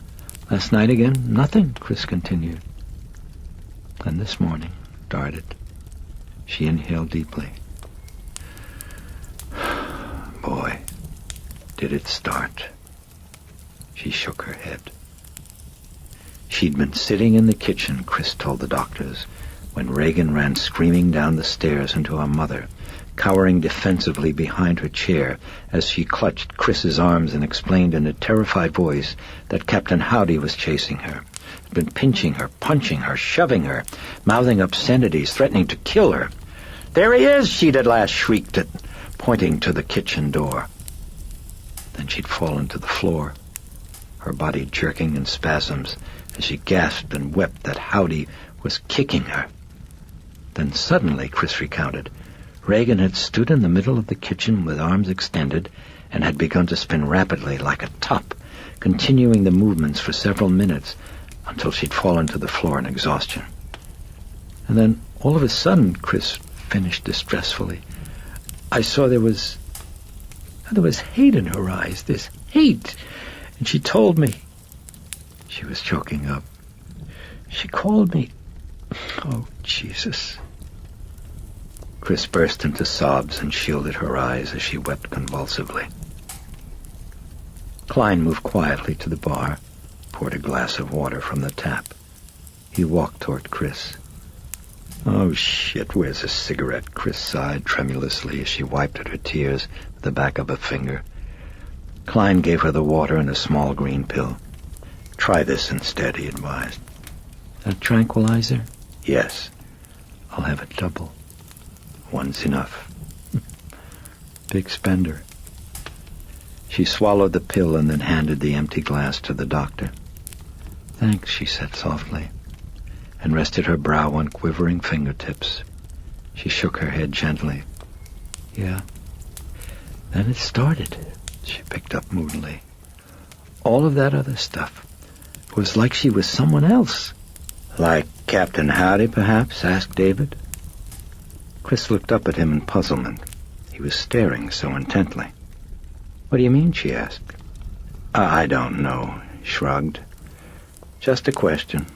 [SPEAKER 4] last night again, nothing, Chris continued. And this morning, started. She inhaled deeply. Boy, did it start. She shook her head. She'd been sitting in the kitchen, Chris told the doctors, when Regan ran screaming down the stairs into her mother, cowering defensively behind her chair as she clutched Chris's arms and explained in a terrified voice that Captain Howdy was chasing her, had been pinching her, punching her, shoving her, mouthing obscenities, threatening to kill her. There he is, she'd at last shrieked it, pointing to the kitchen door. Then she'd fallen to the floor, her body jerking in spasms as she gasped and wept that Howdy was kicking her. Then suddenly, Chris recounted, Regan had stood in the middle of the kitchen with arms extended and had begun to spin rapidly like a top, continuing the movements for several minutes until she'd fallen to the floor in exhaustion. And then, all of a sudden, Chris finished distressfully, I saw there was hate in her eyes, this hate, and she told me. She was choking up. She called me. Oh, Jesus. Chris burst into sobs and shielded her eyes as she wept convulsively. Klein moved quietly to the bar, poured a glass of water from the tap. He walked toward Chris. Oh, shit, where's a cigarette? Chris sighed tremulously as she wiped at her tears with the back of a finger. Klein gave her the water and a small green pill. Try this instead, he advised. A tranquilizer? Yes. I'll have a double. One's enough. Big spender. She swallowed the pill and then handed the empty glass to the doctor. Thanks, she said softly, and rested her brow on quivering fingertips. She shook her head gently. Yeah. Then it started, she picked up moodily. All of that other stuff. It was like she was someone else. Like Captain Howdy, perhaps? Asked David. Chris looked up at him in puzzlement. He was staring so intently. What do you mean? She asked. I don't know, he shrugged. Just a question.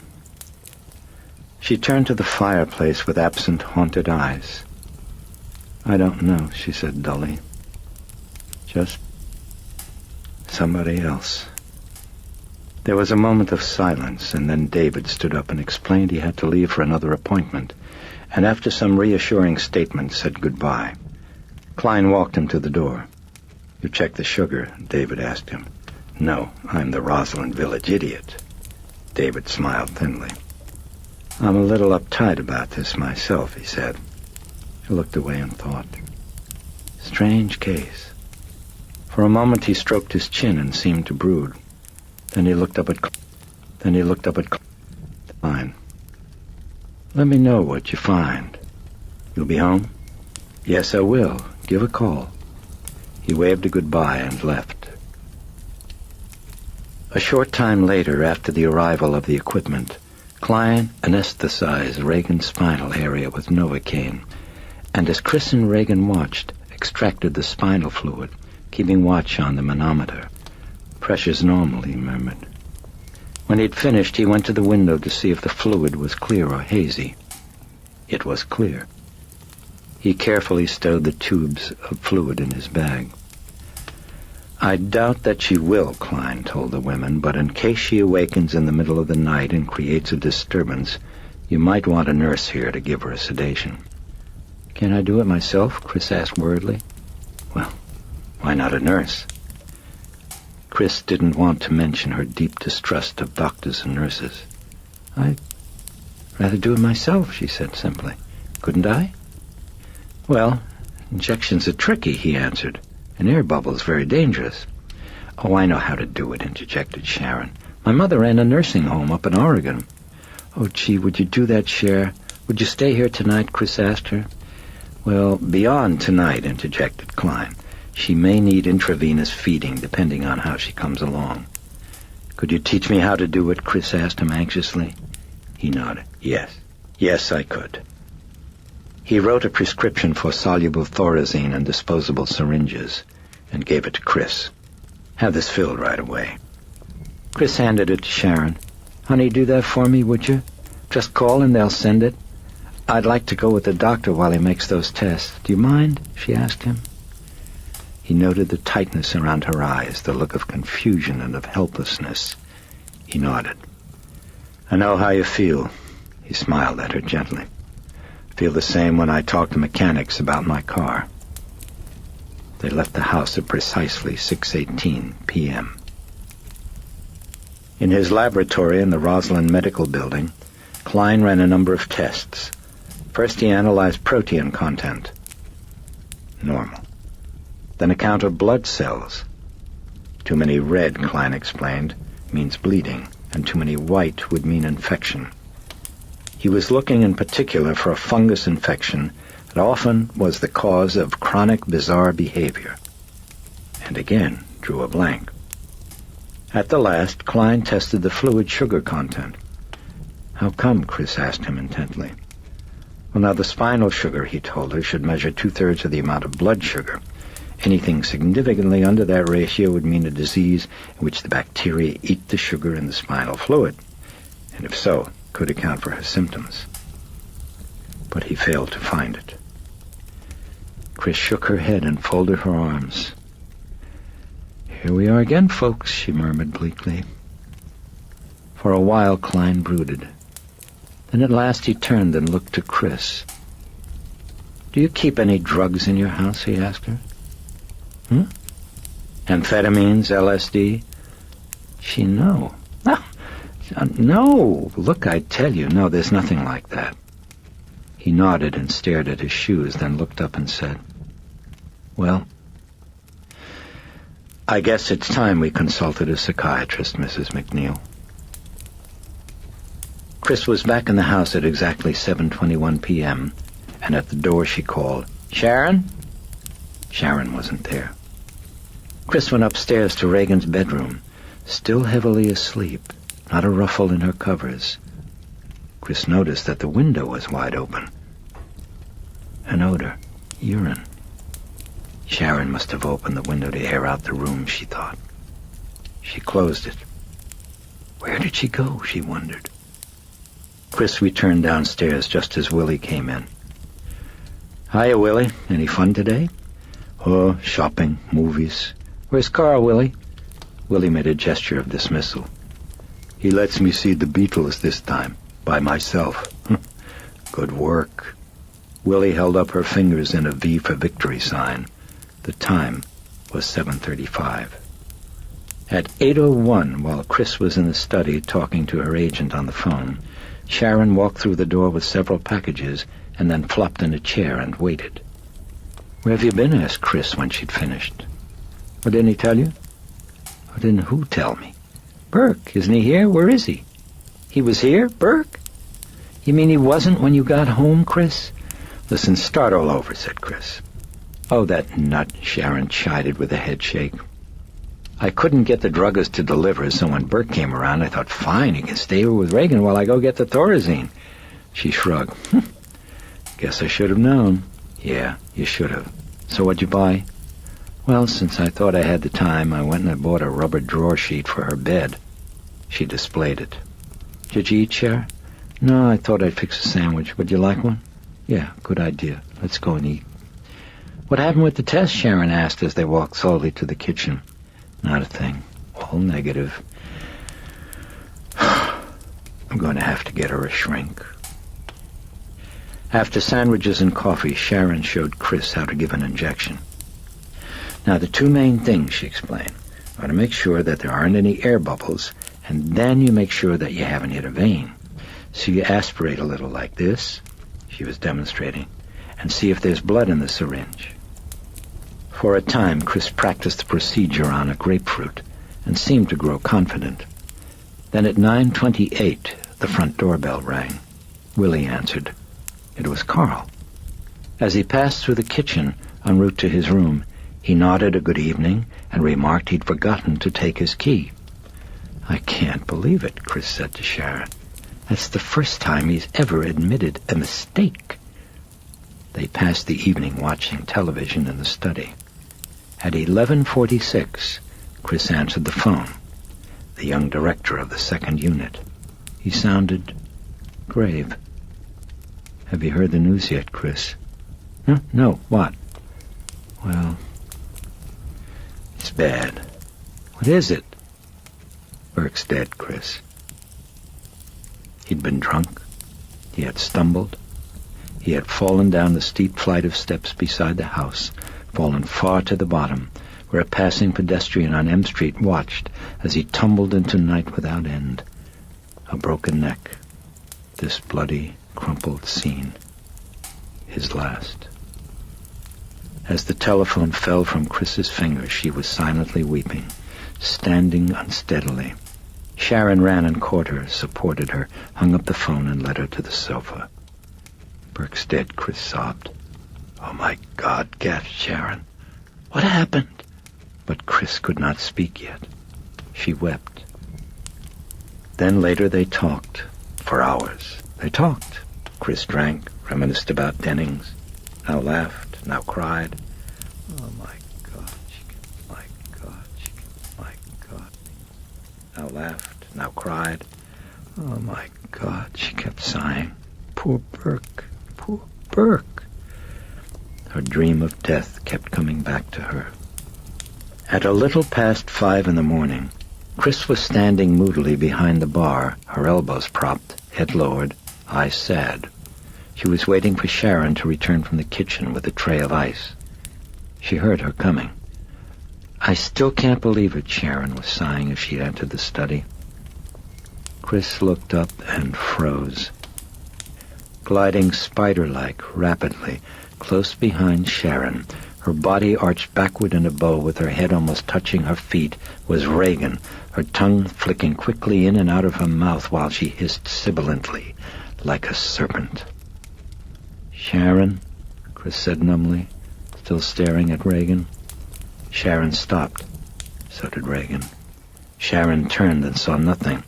[SPEAKER 4] She turned to the fireplace with absent, haunted eyes. I don't know, she said dully. Just somebody else. There was a moment of silence, and then David stood up and explained he had to leave for another appointment, and after some reassuring statements said goodbye. Klein walked him to the door. You checked the sugar? David asked him. No, I'm the Roslyn Village idiot. David smiled thinly. I'm a little uptight about this myself, he said. He looked away and thought. Strange case. For a moment he stroked his chin and seemed to brood. Then he looked up at Klein. Let me know what you find. You'll be home? Yes, I will. Give a call. He waved a goodbye and left. A short time later, after the arrival of the equipment, Klein anesthetized Regan's spinal area with Novocaine, and as Chris and Regan watched, extracted the spinal fluid, keeping watch on the manometer. Pressure's normal, he murmured. When he'd finished, he went to the window to see if the fluid was clear or hazy. It was clear. He carefully stowed the tubes of fluid in his bag. I doubt that she will, Klein told the women, but in case she awakens in the middle of the night and creates a disturbance, you might want a nurse here to give her a sedation. Can I do it myself? Chris asked worriedly. Well, why not a nurse? Chris didn't want to mention her deep distrust of doctors and nurses. I'd rather do it myself, she said simply. Couldn't I? Well, injections are tricky, he answered. An air bubble is very dangerous. "Oh, I know how to do it," interjected Sharon. "My mother ran a nursing home up in Oregon." "Oh, gee, would you do that, Cher? Would you stay here tonight?" Chris asked her. "Well, beyond tonight," interjected Klein. "She may need intravenous feeding, depending on how she comes along." "Could you teach me how to do it?" Chris asked him anxiously. He nodded. Yes, I could." He wrote a prescription for soluble thorazine and disposable syringes and gave it to Chris. "Have this filled right away." Chris handed it to Sharon. "Honey, do that for me, would you? Just call and they'll send it. I'd like to go with the doctor while he makes those tests. Do you mind?" she asked him. He noted the tightness around her eyes, the look of confusion and of helplessness. He nodded. "I know how you feel." He smiled at her gently. "I feel the same when I talk to mechanics about my car." They left the house at precisely 6:18 p.m. In his laboratory in the Roslyn Medical Building, Klein ran a number of tests. First he analyzed protein content. Normal. Then a count of blood cells. Too many red, Klein explained, means bleeding, and too many white would mean infection. He was looking in particular for a fungus infection that often was the cause of chronic bizarre behavior. And again drew a blank. At the last, Klein tested the fluid sugar content. "How come?" Chris asked him intently. "Well, now the spinal sugar," he told her, "should measure 2/3 of the amount of blood sugar. Anything significantly under that ratio would mean a disease in which the bacteria eat the sugar in the spinal fluid, and if so, could account for her symptoms." But he failed to find it. Chris shook her head and folded her arms. "Here we are again, folks," she murmured bleakly. For a while Klein brooded. Then at last he turned and looked to Chris. "Do you keep any drugs in your house?" he asked her. "Amphetamines, LSD?" She no. No, look, I tell you, no, there's nothing like that. He nodded and stared at his shoes, then looked up and said, "Well, I guess it's time we consulted a psychiatrist, Mrs. MacNeil." Chris was back in the house at exactly 7:21 p.m., and at the door she called, "Sharon?" Sharon wasn't there. Chris went upstairs to Regan's bedroom, still heavily asleep, not a ruffle in her covers. Chris noticed that the window was wide open. An odor. Urine. Sharon must have opened the window to air out the room, she thought. She closed it. Where did she go, she wondered. Chris returned downstairs just as Willie came in. "Hiya, Willie. Any fun today?" "Oh, shopping, movies." "Where's Carl, Willie?" Willie made a gesture of dismissal. "He lets me see the Beatles this time, by myself." "Good work." Willie held up her fingers in a V for victory sign. The time was 7:35. At 8:01, while Chris was in the study talking to her agent on the phone, Sharon walked through the door with several packages and then flopped in a chair and waited. "Where have you been?" asked Chris when she'd finished. "Well, didn't he tell you?" "Well, didn't who tell me?" "Burke. Isn't he here? Where is he?" "He was here? Burke? You mean he wasn't when you got home, Chris?" "Listen, start all over," said Chris. "Oh, that nut," Sharon chided with a head shake. "I couldn't get the druggist to deliver, so when Burke came around, I thought, fine, he can stay here with Regan while I go get the Thorazine." She shrugged. "Guess I should have known." "Yeah, you should have. So what'd you buy?" "Well, since I thought I had the time, I went and I bought a rubber drawer sheet for her bed." She displayed it. "Did you eat, Cher?" "No, I thought I'd fix a sandwich. Would you like one?" "Yeah, good idea. Let's go and eat." "What happened with the test?" Sharon asked as they walked slowly to the kitchen. "Not a thing. All negative." "I'm going to have to get her a shrink." After sandwiches and coffee, Sharon showed Chris how to give an injection. "Now, the two main things," she explained, "are to make sure that there aren't any air bubbles, and then you make sure that you haven't hit a vein. So you aspirate a little like this," she was demonstrating, "and see if there's blood in the syringe." For a time, Chris practiced the procedure on a grapefruit and seemed to grow confident. Then at 9:28, the front doorbell rang. Willie answered. It was Carl. As he passed through the kitchen en route to his room, he nodded a good evening and remarked he'd forgotten to take his key. "I can't believe it," Chris said to Sharon. "That's the first time he's ever admitted a mistake." They passed the evening watching television in the study. At 11:46, Chris answered the phone. The young director of the second unit. He sounded grave. "Have you heard the news yet, Chris?" No, what?" "Well, it's bad." "What is it?" "Burke's dead, Chris." He'd been drunk. He had stumbled. He had fallen down the steep flight of steps beside the house, fallen far to the bottom, where a passing pedestrian on M Street watched as he tumbled into night without end. A broken neck. This bloody, crumpled scene. His last. As the telephone fell from Chris's fingers, she was silently weeping, standing unsteadily. Sharon ran and caught her, supported her, hung up the phone and led her to the sofa. "Burke's dead," Chris sobbed. "Oh, my God," gasped Sharon. "What happened?" But Chris could not speak yet. She wept. Then later they talked. For hours. They talked. Chris drank, reminisced about Dennings. Now laughed, now cried. "Oh, my God, my God, my God." Now laughed, now cried. "Oh, my God," she kept sighing. "Poor Burke, poor Burke." Her dream of death kept coming back to her. At a little past 5 in the morning, Chris was standing moodily behind the bar, her elbows propped, head lowered, eyes sad. She was waiting for Sharon to return from the kitchen with a tray of ice. She heard her coming. "I still can't believe it," Sharon was sighing as she entered the study. Chris looked up and froze. Gliding spider-like, rapidly, close behind Sharon, her body arched backward in a bow with her head almost touching her feet, was Regan, her tongue flicking quickly in and out of her mouth while she hissed sibilantly, like a serpent. "Sharon," Chris said numbly, still staring at Regan. Sharon stopped. So did Regan. Sharon turned and saw nothing,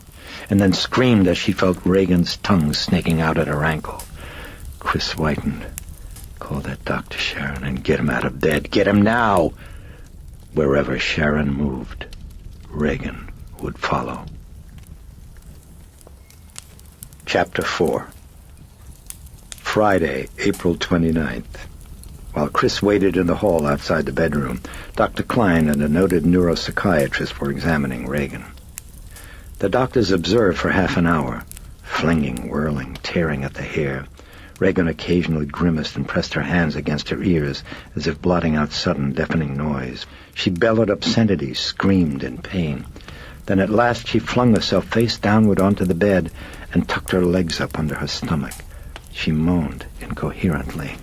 [SPEAKER 4] and then screamed as she felt Regan's tongue snaking out at her ankle. Chris whitened. "Call that doctor, Sharon, and get him out of bed. Get him now!" Wherever Sharon moved, Regan would follow. Chapter 4. Friday, April 29th. While Chris waited in the hall outside the bedroom, Dr. Klein and a noted neuropsychiatrist were examining Regan. The doctors observed for half an hour, flinging, whirling, tearing at the hair. Regan occasionally grimaced and pressed her hands against her ears as if blotting out sudden, deafening noise. She bellowed obscenities, screamed in pain. Then at last she flung herself face downward onto the bed and tucked her legs up under her stomach. She moaned incoherently.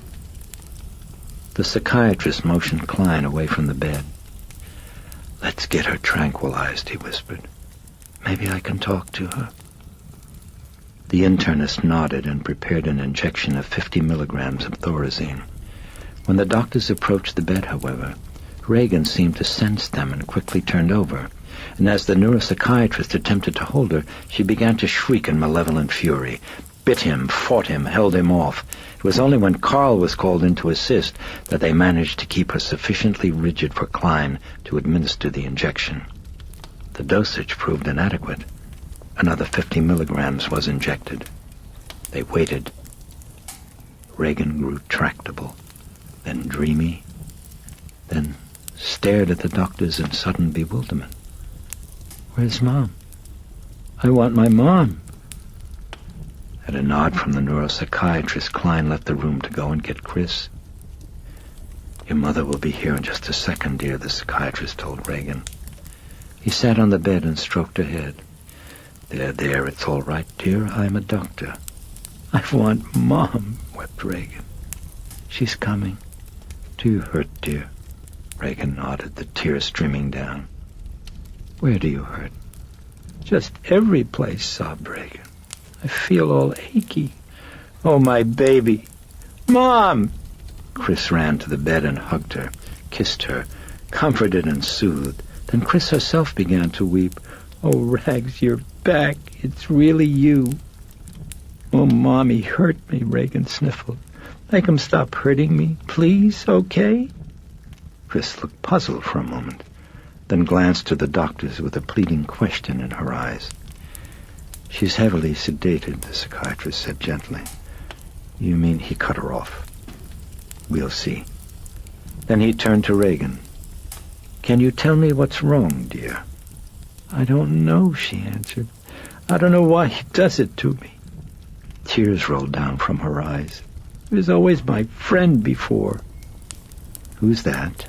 [SPEAKER 4] The psychiatrist motioned Klein away from the bed. "Let's get her tranquilized," he whispered. "Maybe I can talk to her." The internist nodded and prepared an injection of 50 milligrams of Thorazine. When the doctors approached the bed, however, Regan seemed to sense them and quickly turned over, and as the neuropsychiatrist attempted to hold her, she began to shriek in malevolent fury, bit him, fought him, held him off. It was only when Carl was called in to assist that they managed to keep her sufficiently rigid for Klein to administer the injection. The dosage proved inadequate. Another 50 milligrams was injected. They waited. Regan grew tractable, then dreamy, then stared at the doctors in sudden bewilderment. "Where's Mom? I want my Mom." At a nod from the neuropsychiatrist, Klein left the room to go and get Chris. "Your mother will be here in just a second, dear," the psychiatrist told Regan. He sat on the bed and stroked her head. There, it's all right, dear. I'm a doctor." "I want Mom," wept Regan. "She's coming. Do you hurt, dear? Regan nodded, the tears streaming down. Where do you hurt?
[SPEAKER 5] Just every place, sobbed Regan. I feel all achy. Oh, my baby. Mom!
[SPEAKER 4] Chris ran to the bed and hugged her, kissed her, comforted and soothed. Then Chris herself began to weep.
[SPEAKER 5] Oh, Rags, you're back. It's really you. Oh, Mommy hurt me, Regan sniffled. Make him stop hurting me, please, okay?
[SPEAKER 4] Chris looked puzzled for a moment, then glanced to the doctors with a pleading question in her eyes. She's heavily sedated, the psychiatrist said gently. You mean he cut her off? We'll see. Then he turned to Regan. Can you tell me what's wrong, dear?
[SPEAKER 5] I don't know, she answered. I don't know why he does it to me.
[SPEAKER 4] Tears rolled down from her eyes.
[SPEAKER 5] He was always my friend before.
[SPEAKER 4] Who's that?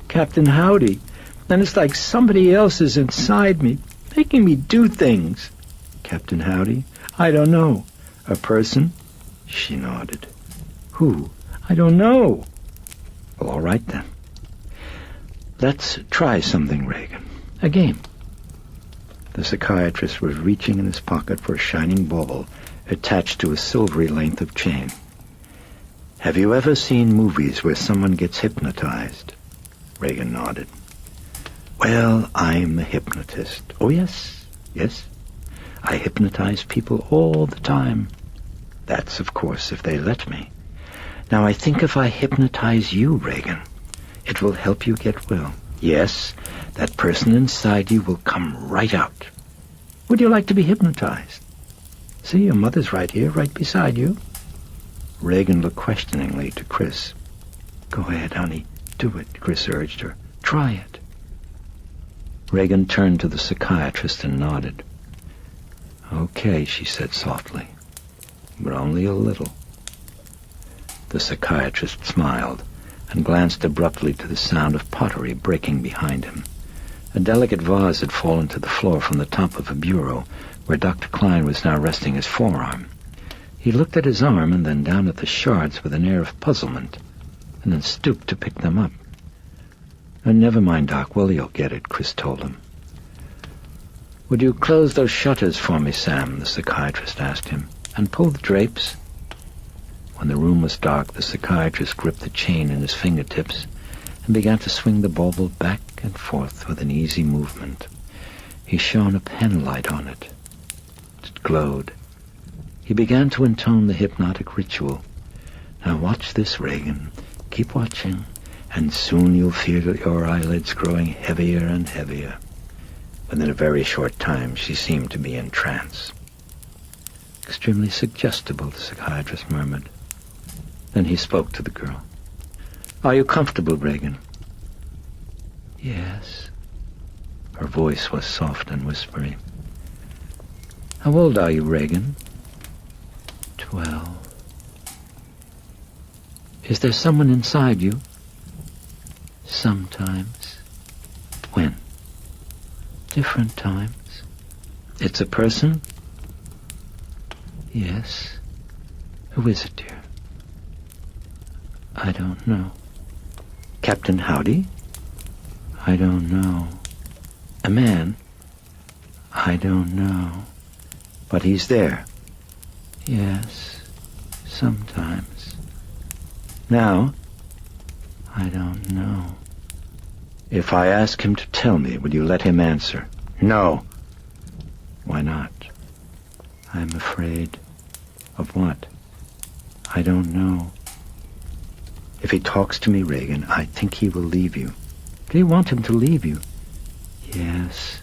[SPEAKER 5] Captain Howdy. And it's like somebody else is inside me, making me do things.
[SPEAKER 4] Captain Howdy?
[SPEAKER 5] I don't know.
[SPEAKER 4] A person? She nodded. Who?
[SPEAKER 5] I don't know.
[SPEAKER 4] Well, all right, then. Let's try something, Regan. A game. The psychiatrist was reaching in his pocket for a shining bauble attached to a silvery length of chain. Have you ever seen movies where someone gets hypnotized? Regan nodded. Well, I'm a hypnotist. Oh, yes, yes. I hypnotize people all the time. That's, of course, if they let me. Now, I think if I hypnotize you, Regan, it will help you get well. Yes, that person inside you will come right out. Would you like to be hypnotized? See, your mother's right here, right beside you. Regan looked questioningly to Chris. Go ahead, honey. Do it, Chris urged her. Try it. Regan turned to the psychiatrist and nodded. Okay, she said softly, but only a little. The psychiatrist smiled and glanced abruptly to the sound of pottery breaking behind him. A delicate vase had fallen to the floor from the top of a bureau, where Dr. Klein was now resting his forearm. He looked at his arm and then down at the shards with an air of puzzlement, and then stooped to pick them up. Never mind, Doc. Willie'll get it, Chris told him. Would you close those shutters for me, Sam? The psychiatrist asked him. And pull the drapes. When the room was dark, the psychiatrist gripped the chain in his fingertips and began to swing the bauble back and forth with an easy movement. He shone a pen light on it. It glowed. He began to intone the hypnotic ritual. Now watch this, Regan. Keep watching, and soon you'll feel your eyelids growing heavier and heavier. Within a very short time, she seemed to be in trance. Extremely suggestible, the psychiatrist murmured. Then he spoke to the girl. Are you comfortable, Regan? Yes. Her voice was soft and whispery. How old are you, Regan? 12. Is there someone inside you? Sometimes. When? Different times. It's a person? Yes. Who is it, dear? I don't know. Captain Howdy? I don't know. A man? I don't know. But he's there? Yes, sometimes. Now? I don't know. If I ask him to tell me, will you let him answer? No. Why not? I'm afraid. Of what? I don't know. If he talks to me, Regan, I think he will leave you. Do you want him to leave you? Yes.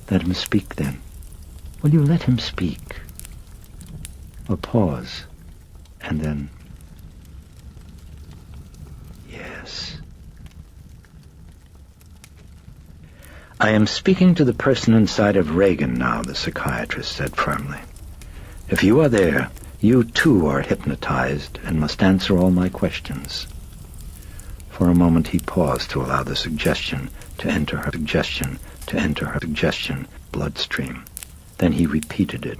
[SPEAKER 4] Let him speak then. Will you let him speak? A pause, and then... Yes. I am speaking to the person inside of Regan now, the psychiatrist said firmly. If you are there, you too are hypnotized and must answer all my questions. For a moment he paused to allow the suggestion to enter her bloodstream. Then he repeated it.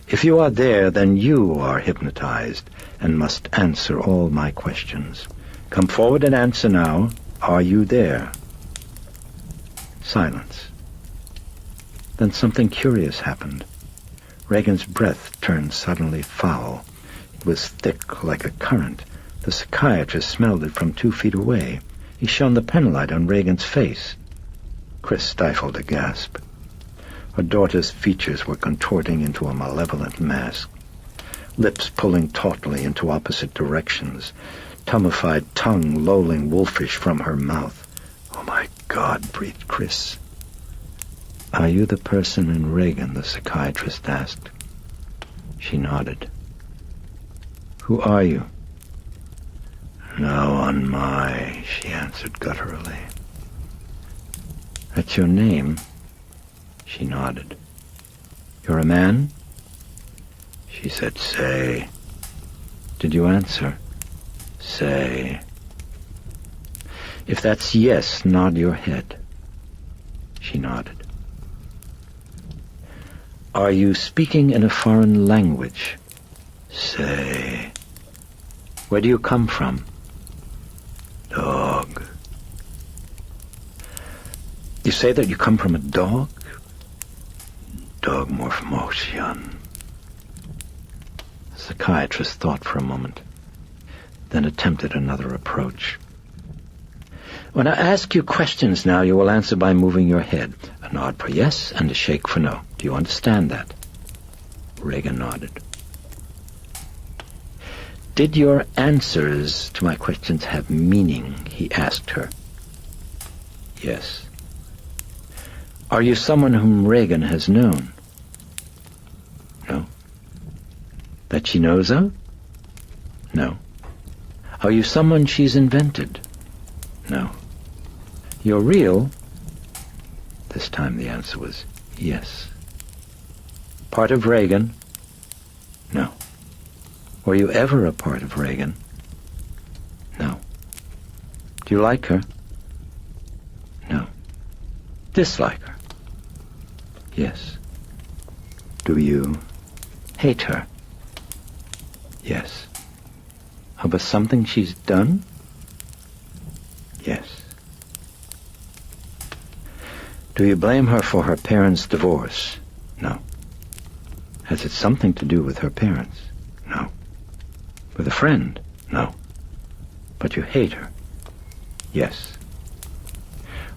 [SPEAKER 4] If you are there, then you are hypnotized and must answer all my questions. Come forward and answer now. Are you there? Silence. Then something curious happened. Regan's breath turned suddenly foul. It was thick like a current. The psychiatrist smelled it from 2 feet away. He shone the penlight on Regan's face. Chris stifled a gasp. Her daughter's features were contorting into a malevolent mask, lips pulling tautly into opposite directions, tummified tongue lolling wolfish from her mouth. "Oh, my God," breathed Chris. "Are you the person in Regan?" the psychiatrist asked. She nodded. "Who are you?" "No one, my," she answered gutturally. "That's your name?" She nodded. "You're a man?" She said, "Say." "Did you answer?" "Say." "If that's yes, nod your head." She nodded. "Are you speaking in a foreign language?" "Say." "Where do you come from?" "Dog." "You say that you come from a dog?" "Dog morphmotion." The psychiatrist thought for a moment, then attempted another approach. "When I ask you questions now, you will answer by moving your head. A nod for yes and a shake for no. Do you understand that?" Regan nodded. "Did your answers to my questions have meaning?" he asked her. "Yes." "Are you someone whom Regan has known?" "No." "That she knows of?" "No." "Are you someone she's invented?" "No." "You're real?" This time the answer was yes. "Part of Regan?" "No." "Were you ever a part of Regan?" "No." "Do you like her?" "No." "Dislike her?" "Yes." "Do you hate her?" "Yes." "Over something she's done?" "Yes." "Do you blame her for her parents' divorce?" "No." "Has it something to do with her parents?" "No." "With a friend?" "No." "But you hate her?" "Yes."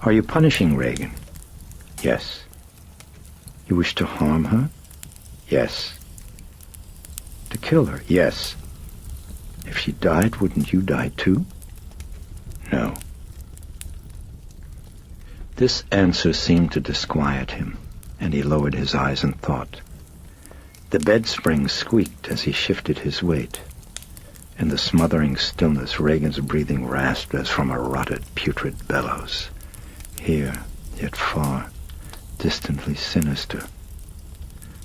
[SPEAKER 4] "Are you punishing Regan?" "Yes." "You wish to harm her?" "Yes." "To kill her?" "Yes." "If she died, wouldn't you die too?" "No." This answer seemed to disquiet him, and he lowered his eyes in thought. The bed spring squeaked as he shifted his weight. In the smothering stillness, Regan's breathing rasped as from a rotted, putrid bellows. Here, yet far, distantly sinister.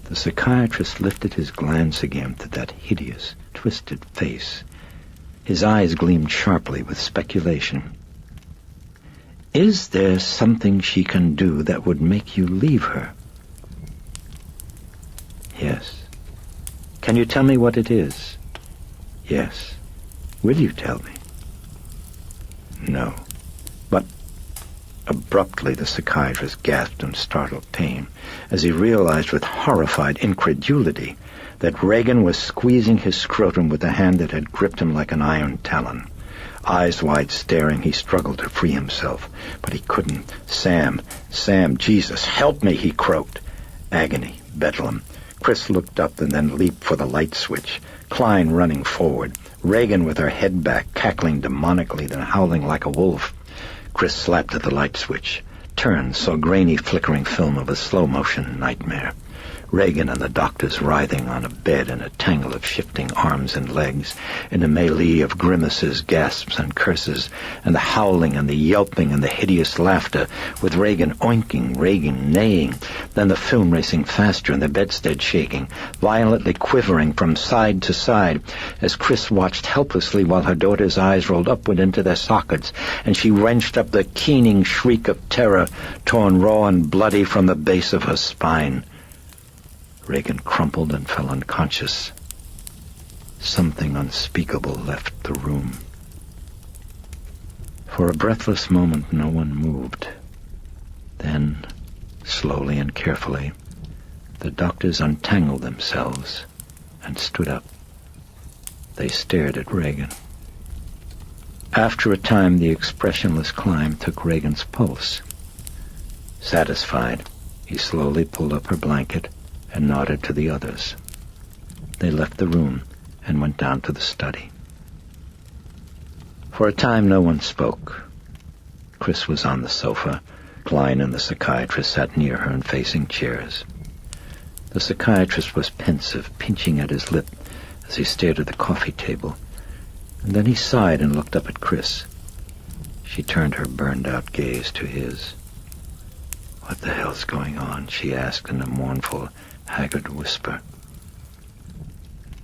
[SPEAKER 4] The psychiatrist lifted his glance again to that hideous, twisted face. His eyes gleamed sharply with speculation. "Is there something she can do that would make you leave her?" "Yes." "Can you tell me what it is?" "Yes." "Will you tell me?" "No." "But—" Abruptly the psychiatrist gasped in startled pain as he realized with horrified incredulity that Regan was squeezing his scrotum with a hand that had gripped him like an iron talon. Eyes wide staring, he struggled to free himself, but he couldn't. Sam, Jesus, help me," he croaked. Agony, bedlam. Chris looked up and then leaped for the light switch, Klein running forward, Regan with her head back, cackling demonically, then howling like a wolf. Chris slapped at the light switch, turned, saw grainy flickering film of a slow-motion nightmare. Regan and the doctors writhing on a bed in a tangle of shifting arms and legs, in a melee of grimaces, gasps, and curses, and the howling and the yelping and the hideous laughter, with Regan oinking, Regan neighing, then the film racing faster and the bedstead shaking, violently quivering from side to side, as Chris watched helplessly while her daughter's eyes rolled upward into their sockets, and she wrenched up the keening shriek of terror, torn raw and bloody from the base of her spine. Regan crumpled and fell unconscious. Something unspeakable left the room. For a breathless moment, no one moved. Then, slowly and carefully, the doctors untangled themselves and stood up. They stared at Regan. After a time, the expressionless climb took Regan's pulse. Satisfied, he slowly pulled up her blanket and nodded to the others. They left the room and went down to the study. For a time, no one spoke. Chris was on the sofa. Klein and the psychiatrist sat near her and facing chairs. The psychiatrist was pensive, pinching at his lip as he stared at the coffee table. And then he sighed and looked up at Chris. She turned her burned-out gaze to his. "What the hell's going on?" she asked in a mournful, haggard whisper.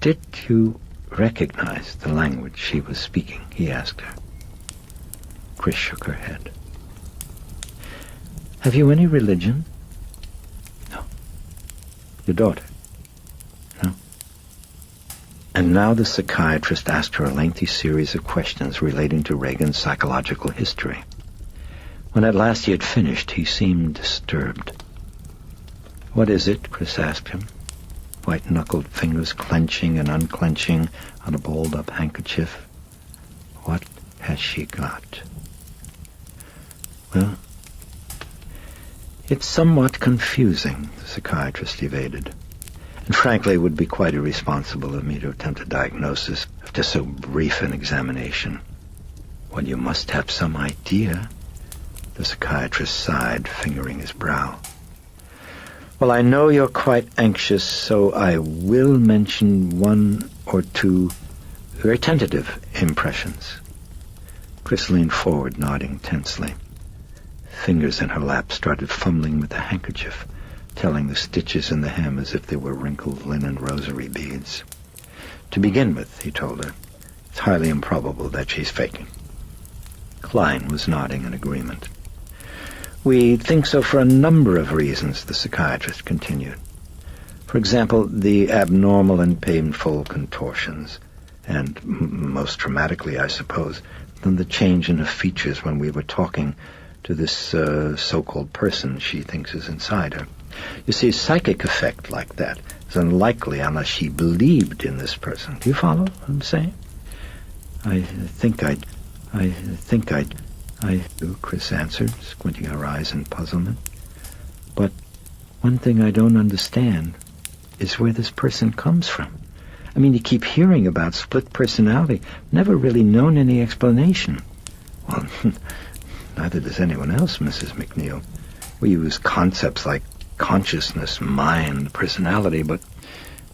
[SPEAKER 4] "Did you recognize the language she was speaking?" he asked her. Chris shook her head. "Have you any religion?" "No." "Your daughter?" "No." And now the psychiatrist asked her a lengthy series of questions relating to Regan's psychological history. When at last he had finished, he seemed disturbed. "What is it?" Chris asked him, white-knuckled fingers clenching and unclenching on a balled-up handkerchief. "What has she got?" "Well, it's somewhat confusing," the psychiatrist evaded. "And frankly, it would be quite irresponsible of me to attempt a diagnosis after so brief an examination." "Well, you must have some idea." The psychiatrist sighed, fingering his brow. "Well, I know you're quite anxious, so I will mention one or two very tentative impressions." Chris leaned forward, nodding tensely. Fingers in her lap started fumbling with the handkerchief, telling the stitches in the hem as if they were wrinkled linen rosary beads. "To begin with," he told her, "it's highly improbable that she's faking." Klein was nodding in agreement. "We think so for a number of reasons," the psychiatrist continued. "For example, the abnormal and painful contortions, and most dramatically, I suppose, then the change in her features when we were talking to this so-called person she thinks is inside her. You see, a psychic effect like that is unlikely unless she believed in this person. Do you follow what I'm saying?" I think I do," Chris answered, squinting her eyes in puzzlement. "But one thing I don't understand is where this person comes from. I mean, you keep hearing about split personality, never really known any explanation." "Well, neither does anyone else, Mrs. MacNeil. We use concepts like consciousness, mind, personality, but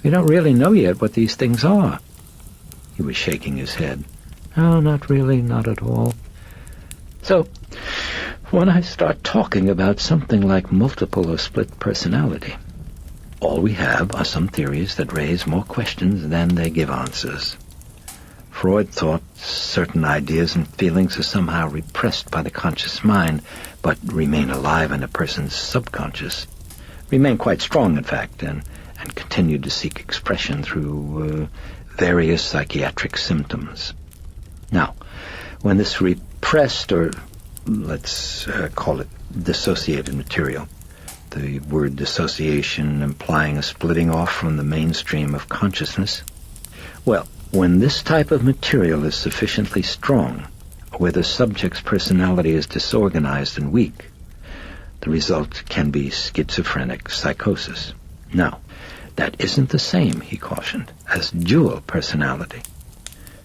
[SPEAKER 4] we don't really know yet what these things are." He was shaking his head. "No, not really, not at all. So, when I start talking about something like multiple or split personality, all we have are some theories that raise more questions than they give answers. Freud thought certain ideas and feelings are somehow repressed by the conscious mind, but remain alive in a person's subconscious. Remain quite strong, in fact, and continue to seek expression through various psychiatric symptoms. Now, when this repressed, or let's call it dissociated material, the word dissociation implying a splitting off from the mainstream of consciousness, well, when this type of material is sufficiently strong, where the subject's personality is disorganized and weak, the result can be schizophrenic psychosis. Now, that isn't the same, he cautioned, as dual personality.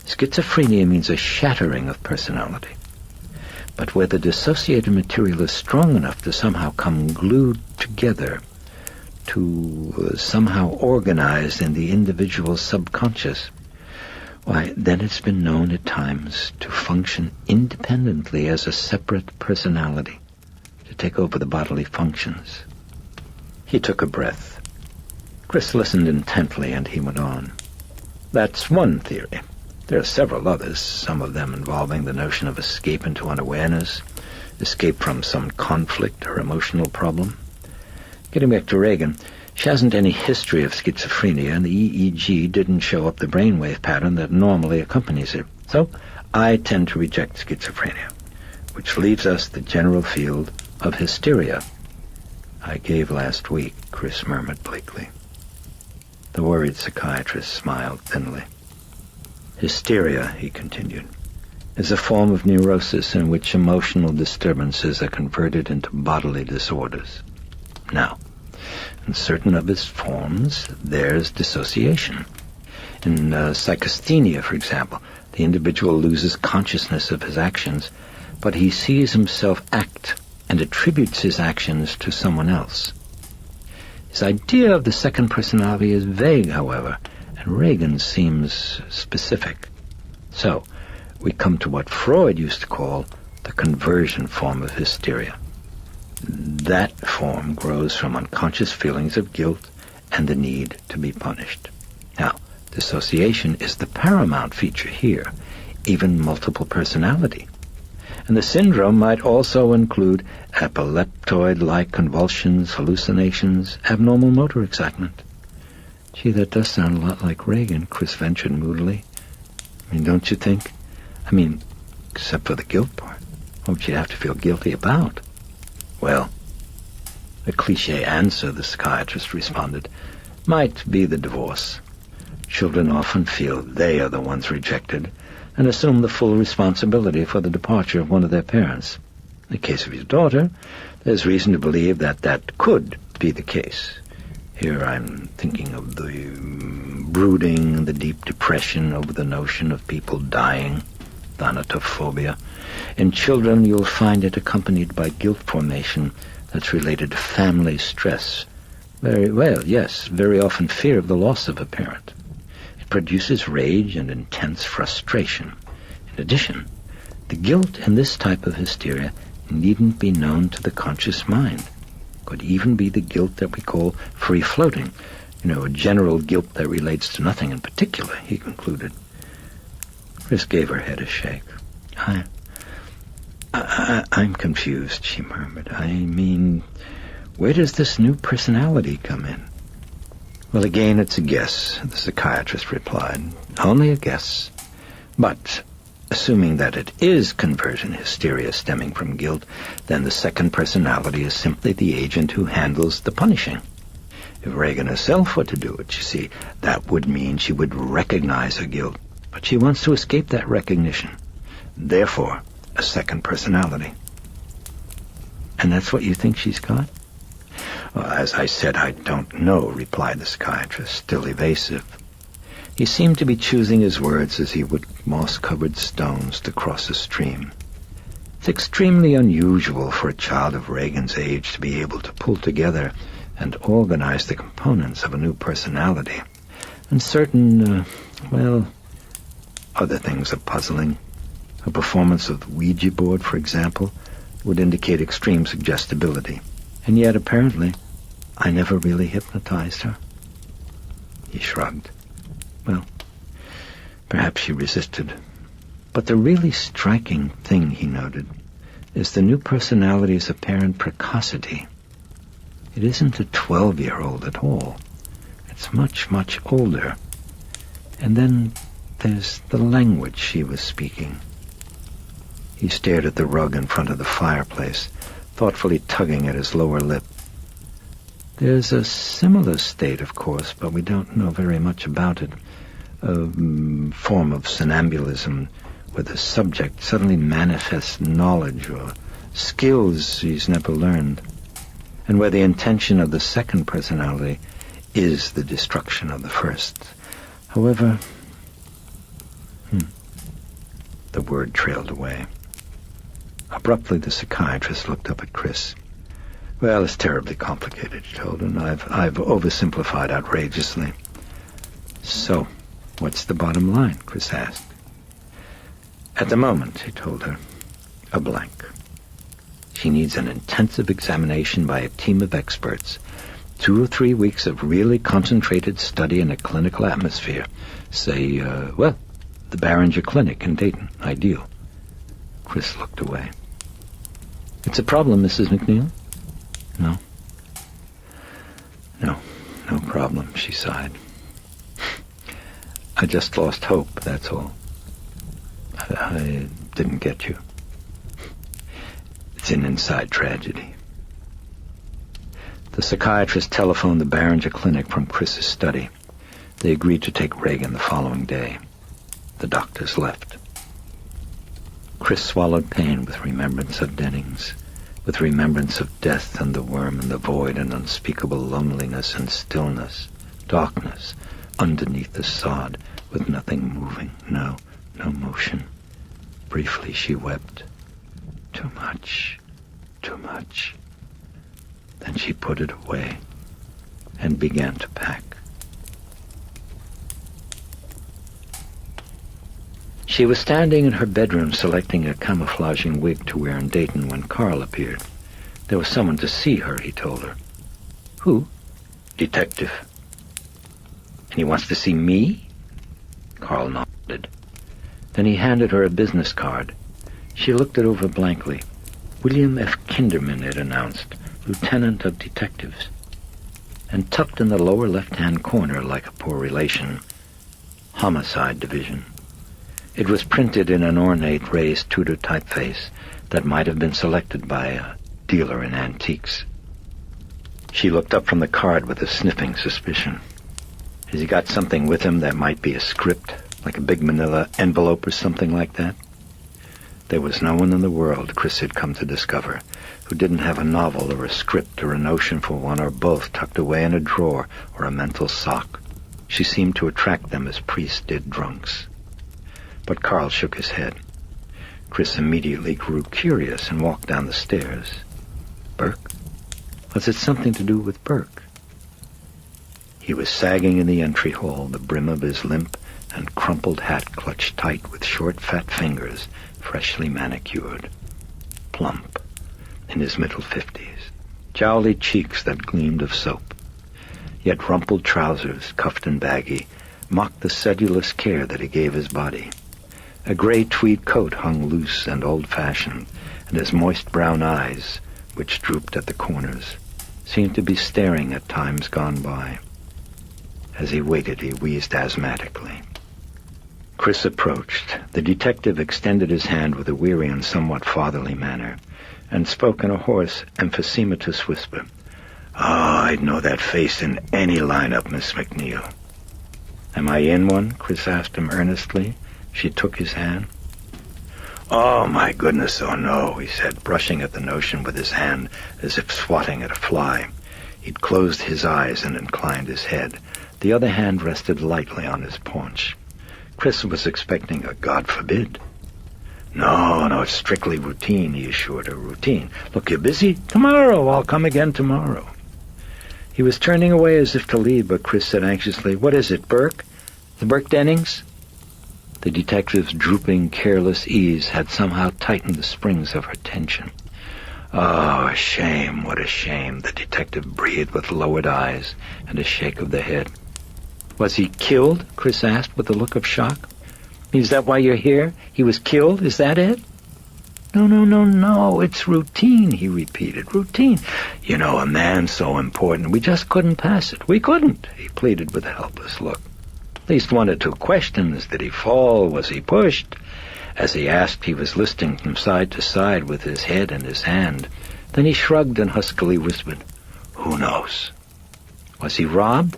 [SPEAKER 4] Schizophrenia means a shattering of personality. But where the dissociated material is strong enough to somehow come glued together, to somehow organize in the individual's subconscious, why, then it's been known at times to function independently as a separate personality, to take over the bodily functions. He took a breath. Chris listened intently, and he went on. That's one theory. There are several others, some of them involving the notion of escape into unawareness, escape from some conflict or emotional problem. Getting back to Regan, she hasn't any history of schizophrenia, and the EEG didn't show up the brainwave pattern that normally accompanies it. So I tend to reject schizophrenia. which leaves us the general field of hysteria. I gave last week, Chris murmured bleakly. The worried psychiatrist smiled thinly. Hysteria, he continued, is a form of neurosis in which emotional disturbances are converted into bodily disorders. Now, in certain of its forms, there's dissociation. In psychasthenia, for example, the individual loses consciousness of his actions, but he sees himself act and attributes his actions to someone else. His idea of the second personality is vague, however, and Regan seems specific. So, we come to what Freud used to call the conversion form of hysteria. That form grows from unconscious feelings of guilt and the need to be punished. Now, dissociation is the paramount feature here, even multiple personality. And the syndrome might also include epileptoid-like convulsions, hallucinations, abnormal motor excitement. Gee, that does sound a lot like Regan, Chris ventured moodily. I mean, don't you think? I mean, except for the guilt part. What would you have to feel guilty about? Well, the cliché answer, the psychiatrist responded, might be the divorce. Children often feel they are the ones rejected and assume the full responsibility for the departure of one of their parents. In the case of your daughter, there's reason to believe that that could be the case. Here I'm thinking of the brooding, the deep depression over the notion of people dying, thanatophobia. In children, you'll find it accompanied by guilt formation that's related to family stress. Very often fear of the loss of a parent. It produces rage and intense frustration. In addition, the guilt in this type of hysteria needn't be known to the conscious mind. Could even be the guilt that we call free-floating. A general guilt that relates to nothing in particular, he concluded. Chris gave her head a shake. I'm confused, she murmured. I mean, where does this new personality come in? Well, again, it's a guess, the psychiatrist replied. Only a guess. But, assuming that it is conversion hysteria stemming from guilt, then the second personality is simply the agent who handles the punishing. If Regan herself were to do it, you see, that would mean she would recognize her guilt. But she wants to escape that recognition. Therefore, a second personality. And that's what you think she's got? Well, as I said, I don't know, replied the psychiatrist, still evasive. He seemed to be choosing his words as he would moss-covered stones to cross a stream. It's extremely unusual for a child of Regan's age to be able to pull together and organize the components of a new personality. And certain, other things are puzzling. A performance of the Ouija board, for example, would indicate extreme suggestibility. And yet, apparently, I never really hypnotized her. He shrugged. Well, perhaps she resisted. But the really striking thing, he noted, is the new personality's apparent precocity. It isn't a 12-year-old at all. It's much, much older. And then there's the language she was speaking. He stared at the rug in front of the fireplace, thoughtfully tugging at his lower lip. There's a similar state, of course, but we don't know very much about it. A form of somnambulism where the subject suddenly manifests knowledge or skills he's never learned, and where the intention of the second personality is the destruction of the first. However, the word trailed away. Abruptly, the psychiatrist looked up at Chris. Well, it's terribly complicated, he told him. I've oversimplified outrageously. So, what's the bottom line? Chris asked. At the moment, he told her, a blank. She needs an intensive examination by a team of experts. 2 or 3 weeks of really concentrated study in a clinical atmosphere. Say, the Barringer Clinic in Dayton. Ideal. Chris looked away. It's a problem, Mrs. MacNeil? No. No problem, she sighed. I just lost hope, that's all. I didn't get you. It's an inside tragedy. The psychiatrist telephoned the Barringer Clinic from Chris's study. They agreed to take Regan the following day. The doctors left. Chris swallowed pain with remembrance of Dennings, with remembrance of death and the worm and the void and unspeakable loneliness and stillness, darkness, underneath the sod, with nothing moving, no motion. Briefly she wept. Too much, too much. Then she put it away and began to pack. She was standing in her bedroom selecting a camouflaging wig to wear in Dayton when Carl appeared. There was someone to see her, he told her. Who? Detective. And he wants to see me? Carl nodded. Then he handed her a business card. She looked it over blankly. William F. Kinderman, it announced, Lieutenant of Detectives. And tucked in the lower left-hand corner, like a poor relation, Homicide Division. It was printed in an ornate raised Tudor typeface that might have been selected by a dealer in antiques. She looked up from the card with a sniffing suspicion. Has he got something with him that might be a script, like a big manila envelope or something like that? There was no one in the world, Chris had come to discover, who didn't have a novel or a script or a notion for one or both tucked away in a drawer or a mental sock. She seemed to attract them as priests did drunks. But Carl shook his head. Chris immediately grew curious and walked down the stairs. Burke? Was it something to do with Burke? He was sagging in the entry hall, the brim of his limp and crumpled hat clutched tight with short, fat fingers, freshly manicured. Plump, in his middle 50s. Jowly cheeks that gleamed of soap. Yet rumpled trousers, cuffed and baggy, mocked the sedulous care that he gave his body. A gray tweed coat hung loose and old-fashioned, and his moist brown eyes, which drooped at the corners, seemed to be staring at times gone by. As he waited, he wheezed asthmatically. Chris approached. The detective extended his hand with a weary and somewhat fatherly manner, and spoke in a hoarse, emphysematous whisper. I'd know that face in any lineup, Miss MacNeil. Am I in one? Chris asked him earnestly. She took his hand. Oh, my goodness, oh no, he said, brushing at the notion with his hand as if swatting at a fly. He'd closed his eyes and inclined his head. The other hand rested lightly on his paunch. Chris was expecting a God forbid. No, it's strictly routine, he assured her. Routine. Look, you're busy? Tomorrow. I'll come again tomorrow. He was turning away as if to leave, but Chris said anxiously, What is it, Burke? The Burke Dennings? The detective's drooping, careless ease had somehow tightened the springs of her tension. Oh, a shame, what a shame, the detective breathed with lowered eyes and a shake of the head. Was he killed? Chris asked with a look of shock. Is that why you're here? He was killed? Is that it? No, it's routine, he repeated. Routine. You know, a man so important, we just couldn't pass it. We couldn't, he pleaded with a helpless look. At least one or two questions. Did he fall? Was he pushed? As he asked, he was listening from side to side with his head in his hand. Then he shrugged and huskily whispered, Who knows? Was he robbed?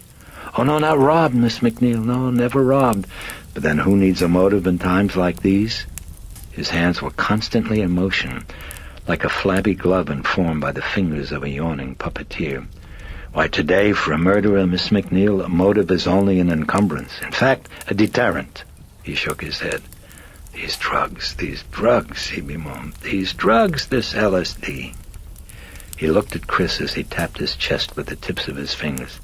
[SPEAKER 4] Oh, no, not robbed, Miss MacNeil. No, never robbed. But then who needs a motive in times like these? His hands were constantly in motion, like a flabby glove informed by the fingers of a yawning puppeteer. Why, today, for a murderer, Miss MacNeil, a motive is only an encumbrance. In fact, a deterrent. He shook his head. These drugs, he bemoaned. These drugs, this LSD. He looked at Chris as he tapped his chest with the tips of his fingers.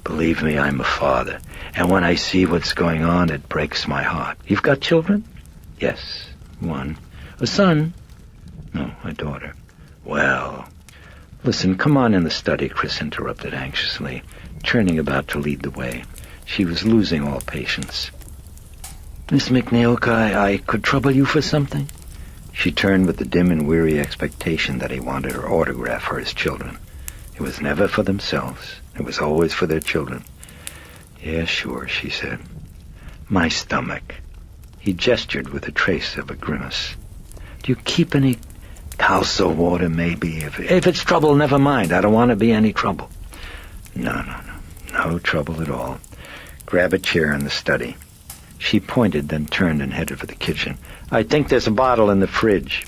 [SPEAKER 4] Believe me, I'm a father, and when I see what's going on, it breaks my heart. You've got children? Yes, one. A son? No, a daughter. Well... Listen, come on in the study, Chris interrupted anxiously, turning about to lead the way. She was losing all patience. Miss MacNeil, I could trouble you for something? She turned with the dim and weary expectation that he wanted her autograph for his children. It was never for themselves. It was always for their children. Yeah, sure, she said. My stomach. He gestured with a trace of a grimace. Do you keep any Calso water, maybe. If it's trouble, never mind. I don't want to be any trouble. No. No trouble at all. Grab a chair in the study. She pointed, then turned and headed for the kitchen. I think there's a bottle in the fridge.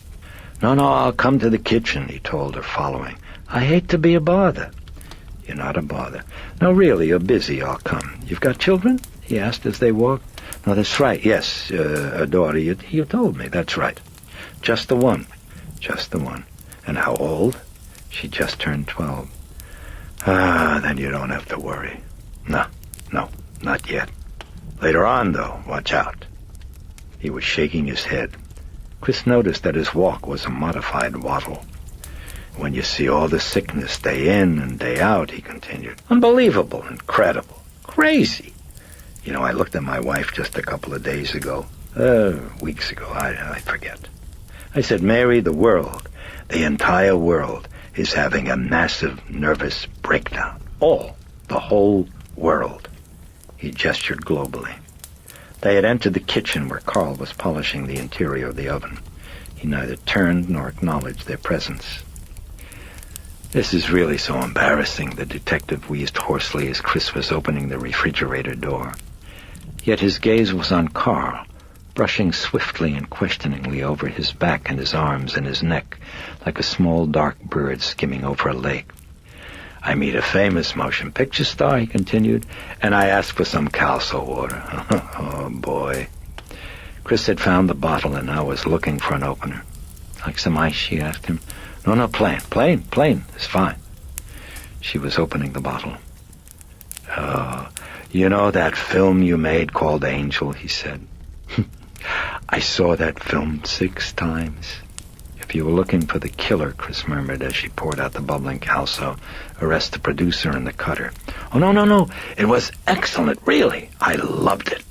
[SPEAKER 4] No, I'll come to the kitchen, he told her, following. I hate to be a bother. You're not a bother. No, really, you're busy. I'll come. You've got children? He asked as they walked. No, that's right. Yes, a daughter. You told me. That's right. Just the one. Just the one. And how old? She just turned 12. Then you don't have to worry. No, not yet. Later on, though, watch out. He was shaking his head. Chris noticed that his walk was a modified waddle. When you see all the sickness day in and day out, he continued. Unbelievable, incredible, crazy. You know, I looked at my wife just a couple of days ago. Weeks ago, I forget. I said, Mary, the world, the entire world, is having a massive nervous breakdown. The whole world. He gestured globally. They had entered the kitchen where Carl was polishing the interior of the oven. He neither turned nor acknowledged their presence. This is really so embarrassing, the detective wheezed hoarsely as Chris was opening the refrigerator door. Yet his gaze was on Carl, brushing swiftly and questioningly over his back and his arms and his neck, like a small dark bird skimming over a lake. I meet a famous motion picture star, he continued, and I asked for some Calso water. Oh, boy. Chris had found the bottle and now was looking for an opener. Like some ice, she asked him. No, plain. It's fine. She was opening the bottle. Oh, you know that film you made called Angel, he said. I saw that film 6 times. If you were looking for the killer, Chris murmured as she poured out the bubbling Calso, arrest the producer and the cutter. Oh, no. It was excellent, really. I loved it.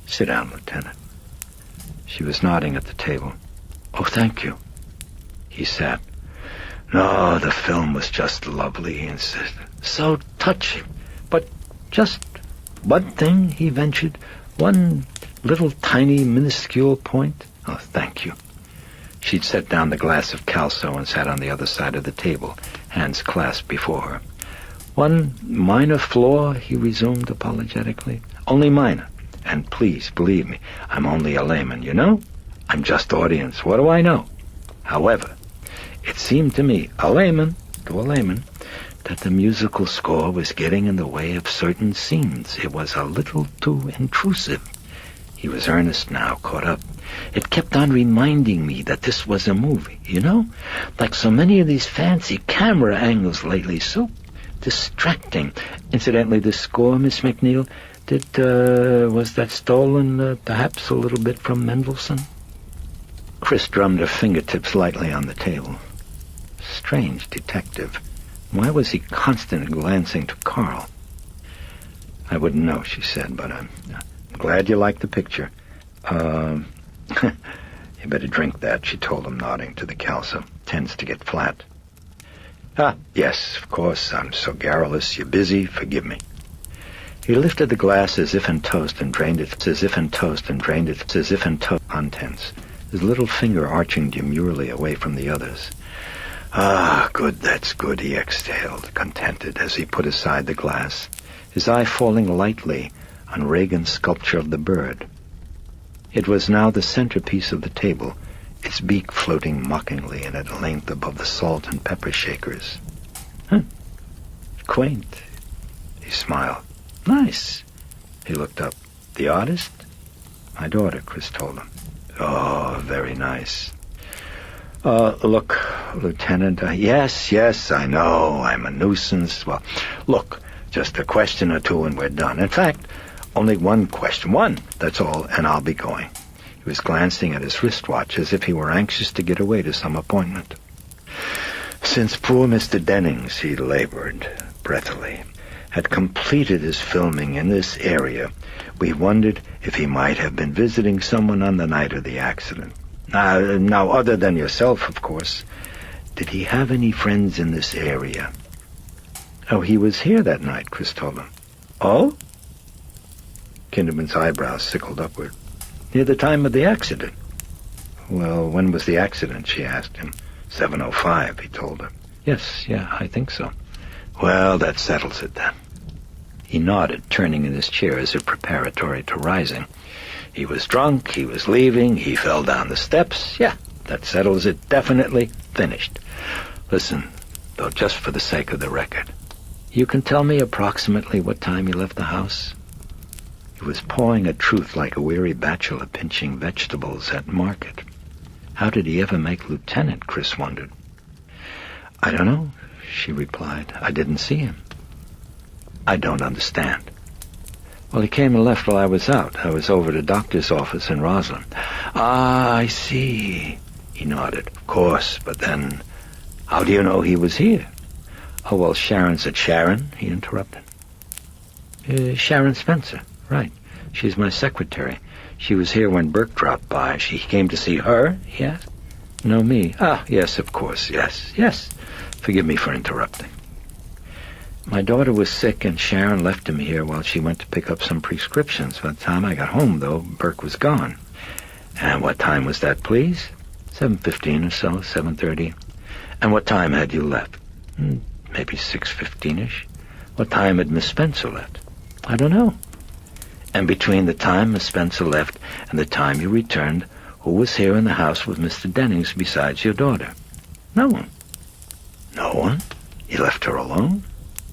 [SPEAKER 4] Sit down, Lieutenant. She was nodding at the table. Oh, thank you. He sat. No, the film was just lovely, he insisted. So touching. But just one thing, he ventured. One little tiny minuscule point. Oh, thank you. She'd set down the glass of Calso and sat on the other side of the table, hands clasped before her. One minor flaw, he resumed apologetically. Only minor. And please, believe me, I'm only a layman, you know? I'm just audience. What do I know? However, it seemed to me, to a layman, that the musical score was getting in the way of certain scenes. It was a little too intrusive. He was earnest now, caught up. It kept on reminding me that this was a movie, you know? Like so many of these fancy camera angles lately, so distracting. Incidentally, the score, Miss MacNeil, was that stolen, perhaps a little bit from Mendelssohn? Chris drummed her fingertips lightly on the table. Strange detective. Why was he constantly glancing to Carl? I wouldn't know, she said, but I'm glad you liked the picture. You better drink that, she told him, nodding to the Calso. Tends to get flat. Yes, of course, I'm so garrulous. You're busy, forgive me. He lifted the glass as if in toast and drained it, contents, his little finger arching demurely away from the others. Good, that's good, he exhaled, contented, as he put aside the glass, his eye falling lightly on Regan's sculpture of the bird. It was now the centerpiece of the table, its beak floating mockingly and at length above the salt and pepper shakers. Quaint, he smiled. Nice. He looked up. The artist? My daughter, Chris told him. Oh, very nice. Look, Lieutenant, yes, I know, I'm a nuisance. Well, look, just a question or two and we're done. In fact, only one question. One, that's all, and I'll be going. He was glancing at his wristwatch as if he were anxious to get away to some appointment. Since poor Mr. Dennings, he labored breathily, had completed his filming in this area, we wondered if he might have been visiting someone on the night of the accident. Now, other than yourself, of course, did he have any friends in this area? Oh, he was here that night, Chris told him. Oh? Kinderman's eyebrows sickled upward. Near the time of the accident. Well, when was the accident, she asked him. 7:05, he told her. Yes, yeah, I think so. Well, that settles it then. He nodded, turning in his chair as if preparatory to rising. He was drunk, he was leaving, he fell down the steps. Yeah, that settles it, definitely. Finished. Listen, though, just for the sake of the record, you can tell me approximately what time he left the house? He was pawing at truth like a weary bachelor pinching vegetables at market. How did he ever make lieutenant, Chris wondered. I don't know, she replied. I didn't see him. I don't understand. Well, he came and left while I was out. I was over to the doctor's office in Roslyn. Ah, I see. He nodded. Of course, but then, how do you know he was here? Oh, well, Sharon said. Sharon? He interrupted. Sharon Spencer, right. She's my secretary. She was here when Burke dropped by. She came to see her, he asked. No, me. Ah, yes, of course, yes. Forgive me for interrupting. My daughter was sick, and Sharon left him here while she went to pick up some prescriptions. By the time I got home, though, Burke was gone. And what time was that, please? 7:15 or so, 7:30. And what time had you left? Maybe 6:15-ish. What time had Miss Spencer left? I don't know. And between the time Miss Spencer left and the time you returned, who was here in the house with Mr. Dennings besides your daughter? No one. No one? You left her alone?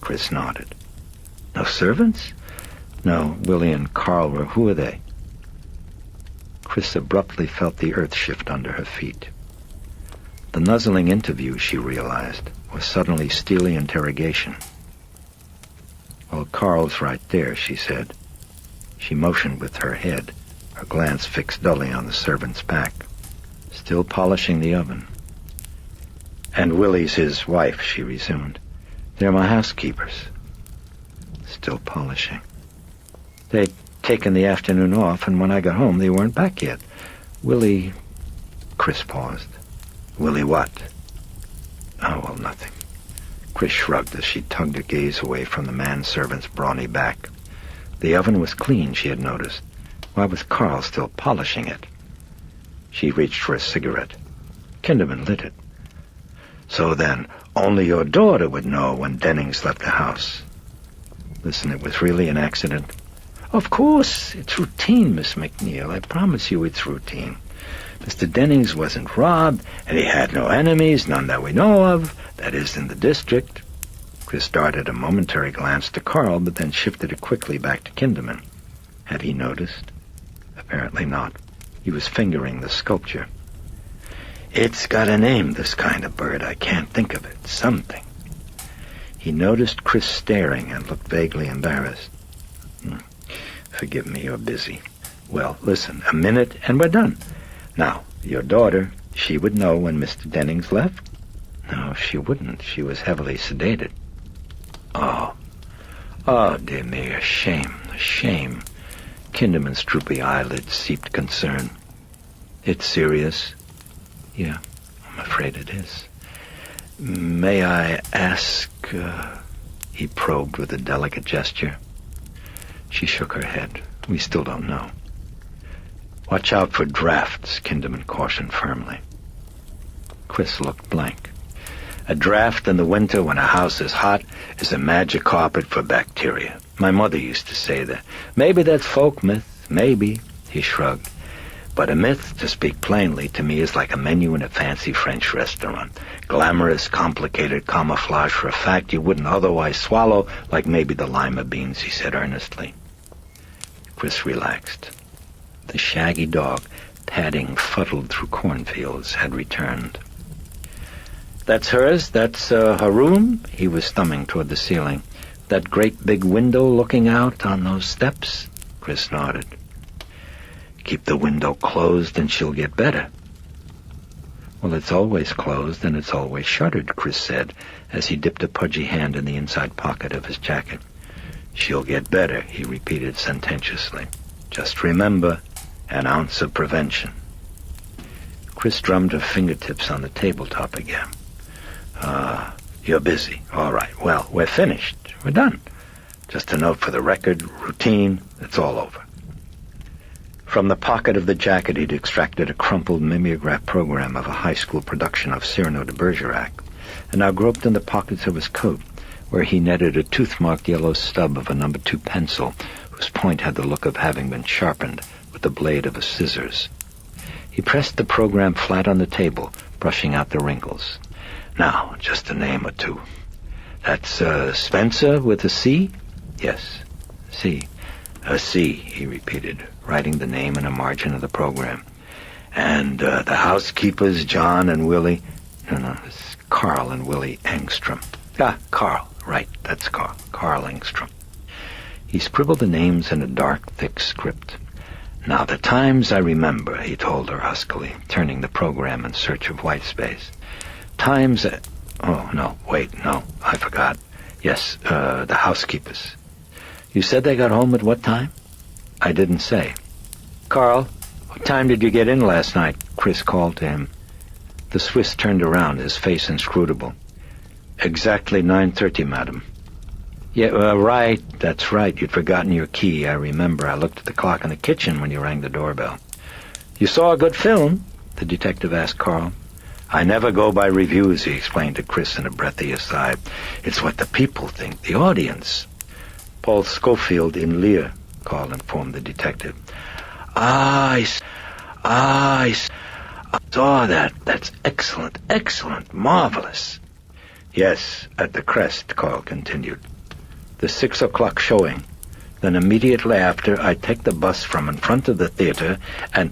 [SPEAKER 4] Chris nodded. No servants? No, Willie and Carl were. Who are they? Chris abruptly felt the earth shift under her feet. The nuzzling interview, she realized, was suddenly steely interrogation. Well, Carl's right there, she said. She motioned with her head, her glance fixed dully on the servant's back. Still polishing the oven. And Willie's his wife, she resumed. They're my housekeepers. Still polishing. They'd taken the afternoon off, and when I got home, they weren't back yet. Willie... Chris paused. Willie what? Oh, well, nothing. Chris shrugged as she tugged her gaze away from the manservant's brawny back. The oven was clean, she had noticed. Why was Carl still polishing it? She reached for a cigarette. Kinderman lit it. So then, only your daughter would know when Dennings left the house. Listen, it was really an accident. Of course, it's routine, Miss MacNeil. I promise you it's routine. Mr. Dennings wasn't robbed, and he had no enemies, none that we know of, that is, in the district. Chris darted a momentary glance to Carl, but then shifted it quickly back to Kinderman. Had he noticed? Apparently not. He was fingering the sculpture. It's got a name, this kind of bird. I can't think of it. Something. He noticed Chris staring and looked vaguely embarrassed. Forgive me, you're busy. Well, listen, a minute and we're done. Now, your daughter, she would know when Mr. Dennings left? No, she wouldn't. She was heavily sedated. Oh, dear me, a shame. Kinderman's droopy eyelids seeped concern. It's serious? Yeah, I'm afraid it is. May I ask, he probed with a delicate gesture. She shook her head. We still don't know. Watch out for drafts, Kinderman cautioned firmly. Chris looked blank. A draft in the winter when a house is hot is a magic carpet for bacteria. My mother used to say that. Maybe that's folk myth, maybe, he shrugged. But a myth, to speak plainly, to me is like a menu in a fancy French restaurant. Glamorous, complicated camouflage for a fact you wouldn't otherwise swallow, like maybe the lima beans, he said earnestly. Chris relaxed. The shaggy dog, padding fuddled through cornfields, had returned. That's hers? That's her room? He was thumbing toward the ceiling. That great big window looking out on those steps? Chris nodded. Keep the window closed and she'll get better. Well, it's always closed and it's always shuttered, Chris said, as he dipped a pudgy hand in the inside pocket of his jacket. She'll get better, he repeated sententiously. Just remember, an ounce of prevention. Chris drummed her fingertips on the tabletop again. You're busy. All right. Well, we're finished. We're done. Just a note for the record, routine, it's all over. From the pocket of the jacket he'd extracted a crumpled mimeograph program of a high school production of Cyrano de Bergerac, and now groped in the pockets of his coat, where he netted a tooth-marked yellow stub of a No. 2 pencil, whose point had the look of having been sharpened with the blade of a scissors. He pressed the program flat on the table, brushing out the wrinkles. Now, just a name or two. That's Spencer with a C? Yes, C. A C, he repeated, writing the name in a margin of the program. And the housekeepers, John and Willie. No, it's Carl and Willie Engstrom. Ah, Carl, right, that's Carl. Carl Engstrom. He scribbled the names in a dark, thick script. Now, the times I remember, he told her huskily, turning the program in search of white space. Times at... Oh, no, wait, no, I forgot. Yes, the housekeepers. You said they got home at what time? I didn't say. Carl, what time did you get in last night? Chris called to him. The Swiss turned around, his face inscrutable. Exactly 9:30, madam. Yeah, right, that's right. You'd forgotten your key, I remember. I looked at the clock in the kitchen when you rang the doorbell. You saw a good film? The detective asked Carl. I never go by reviews, he explained to Chris in a breathy aside. It's what the people think, the audience. Paul Schofield in Lear, Carl informed the detective. I saw that. That's excellent, marvelous. Yes, at the Crest, Carl continued. The 6 o'clock showing. Then immediately after, I take the bus from in front of the theater and...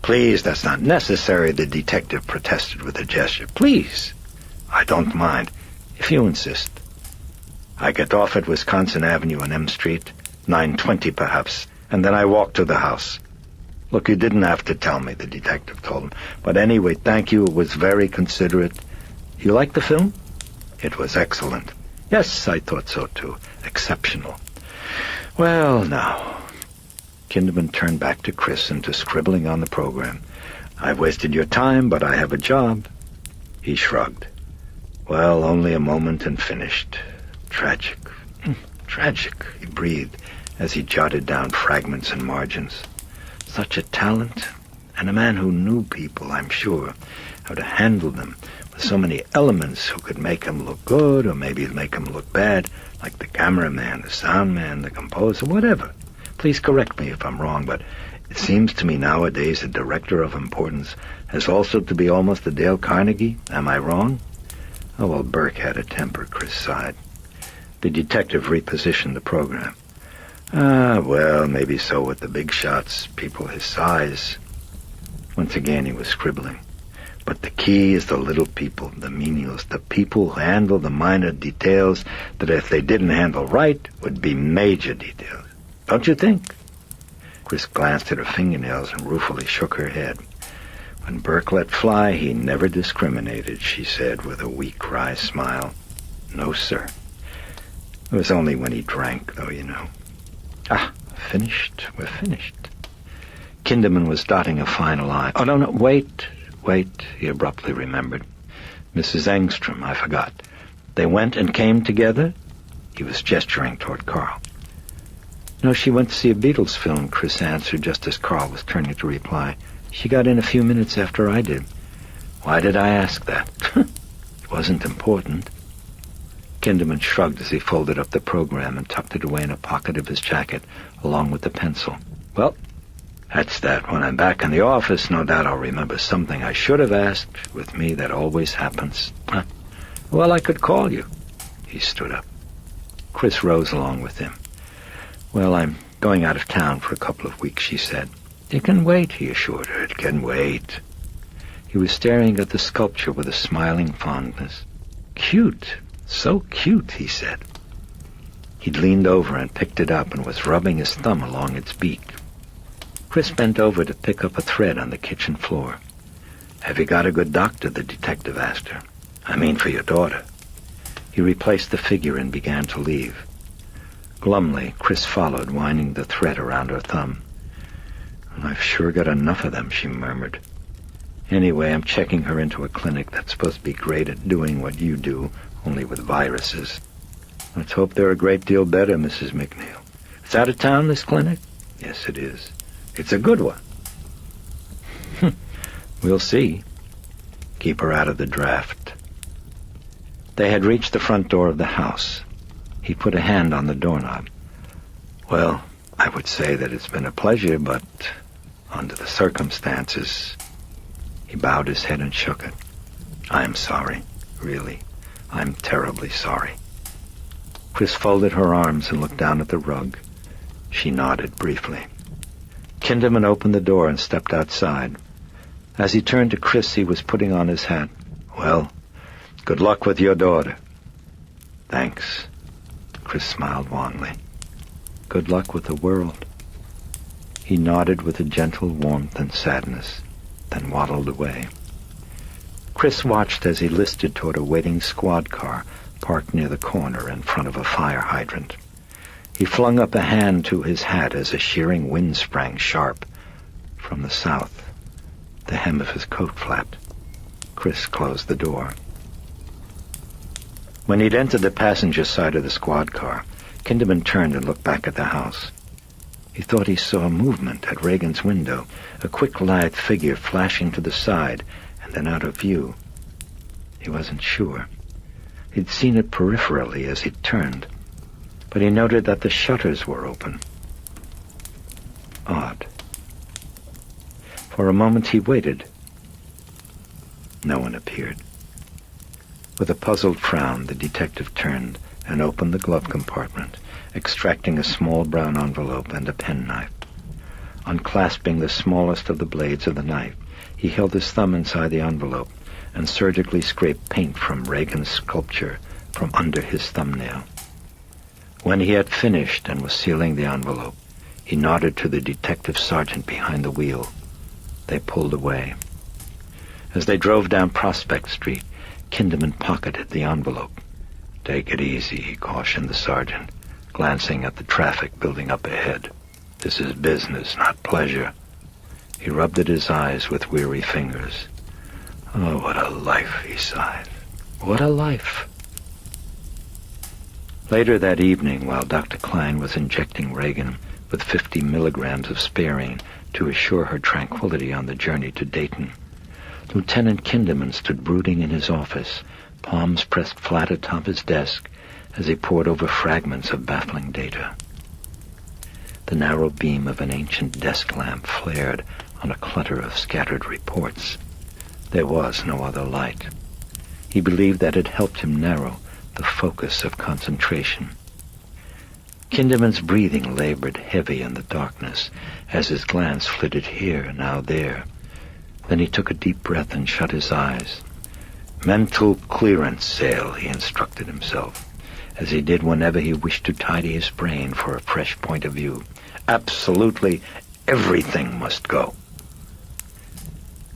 [SPEAKER 4] Please, that's not necessary, the detective protested with a gesture. Please. I don't mind, if you insist. I get off at Wisconsin Avenue and M Street, 9:20 perhaps, and then I walk to the house. Look, you didn't have to tell me, the detective told him. But anyway, thank you, it was very considerate. You liked the film? It was excellent. Yes, I thought so too. Exceptional. Well, now... Kinderman turned back to Chris and to scribbling on the program. I've wasted your time, but I have a job. He shrugged. Well, only a moment and finished. Tragic, he breathed as he jotted down fragments and margins. Such a talent, and a man who knew people, I'm sure, how to handle them, with so many elements who could make him look good or maybe make him look bad, like the cameraman, the sound man, the composer, whatever. Please correct me if I'm wrong, but it seems to me nowadays a director of importance has also to be almost a Dale Carnegie. Am I wrong? Oh, well, Burke had a temper, Chris sighed. The detective repositioned the program. Ah, well, maybe so with the big shots, people his size. Once again he was scribbling. But the key is the little people, the menials, the people who handle the minor details that if they didn't handle right would be major details. Don't you think? Chris glanced at her fingernails and ruefully shook her head. When Burke let fly, he never discriminated, she said with a weak, wry smile. No, sir. It was only when he drank, though, you know. Ah, finished. We're finished. Kinderman was dotting a final I. Oh, no, wait, he abruptly remembered. Mrs. Engstrom, I forgot. They went and came together? He was gesturing toward Carl. No, she went to see a Beatles film, Chris answered just as Carl was turning to reply. She got in a few minutes after I did. Why did I ask that? It wasn't important. Kinderman shrugged as he folded up the program and tucked it away in a pocket of his jacket, along with the pencil. Well, that's that. When I'm back in the office, no doubt I'll remember something I should have asked. With me, that always happens. Well, I could call you. He stood up. Chris rose along with him. Well, I'm going out of town for a couple of weeks, she said. It can wait, he assured her. It can wait. He was staring at the sculpture with a smiling fondness. Cute. So cute, he said. He'd leaned over and picked it up and was rubbing his thumb along its beak. Chris bent over to pick up a thread on the kitchen floor. Have you got a good doctor? The detective asked her. I mean for your daughter. He replaced the figure and began to leave. Glumly, Chris followed, winding the thread around her thumb. I've sure got enough of them, she murmured. Anyway, I'm checking her into a clinic that's supposed to be great at doing what you do, only with viruses. Let's hope they're a great deal better, Mrs. MacNeil. It's out of town, this clinic? Yes, it is. It's a good one. We'll see. Keep her out of the draft. They had reached the front door of the house. He put a hand on the doorknob. Well, I would say that it's been a pleasure, but under the circumstances... He bowed his head and shook it. I'm sorry, really. I'm terribly sorry. Chris folded her arms and looked down at the rug. She nodded briefly. Kinderman opened the door and stepped outside. As he turned to Chris, he was putting on his hat. Well, good luck with your daughter. Thanks. Chris smiled wanly. Good luck with the world. He nodded with a gentle warmth and sadness, then waddled away. Chris watched as he listed toward a waiting squad car parked near the corner in front of a fire hydrant. He flung up a hand to his hat as a shearing wind sprang sharp from the south. The hem of his coat flapped. Chris closed the door. When he'd entered the passenger side of the squad car, Kinderman turned and looked back at the house. He thought he saw movement at Regan's window, a quick, lithe figure flashing to the side and then out of view. He wasn't sure. He'd seen it peripherally as he turned, but he noted that the shutters were open. Odd. For a moment he waited. No one appeared. With a puzzled frown, the detective turned and opened the glove compartment, extracting a small brown envelope and a penknife. Unclasping the smallest of the blades of the knife, he held his thumb inside the envelope and surgically scraped paint from Regan's sculpture from under his thumbnail. When he had finished and was sealing the envelope, he nodded to the detective sergeant behind the wheel. They pulled away. As they drove down Prospect Street, Kinderman pocketed the envelope. Take it easy, he cautioned the sergeant, glancing at the traffic building up ahead. This is business, not pleasure. He rubbed at his eyes with weary fingers. Oh, what a life, he sighed. What a life. Later that evening, while Dr. Klein was injecting Regan with 50 milligrams of sparine to assure her tranquility on the journey to Dayton, Lieutenant Kinderman stood brooding in his office, palms pressed flat atop his desk as he pored over fragments of baffling data. The narrow beam of an ancient desk lamp flared on a clutter of scattered reports. There was no other light. He believed that it helped him narrow the focus of concentration. Kinderman's breathing labored heavy in the darkness as his glance flitted here, now there. Then he took a deep breath and shut his eyes. Mental clearance sale, he instructed himself, as he did whenever he wished to tidy his brain for a fresh point of view. Absolutely everything must go.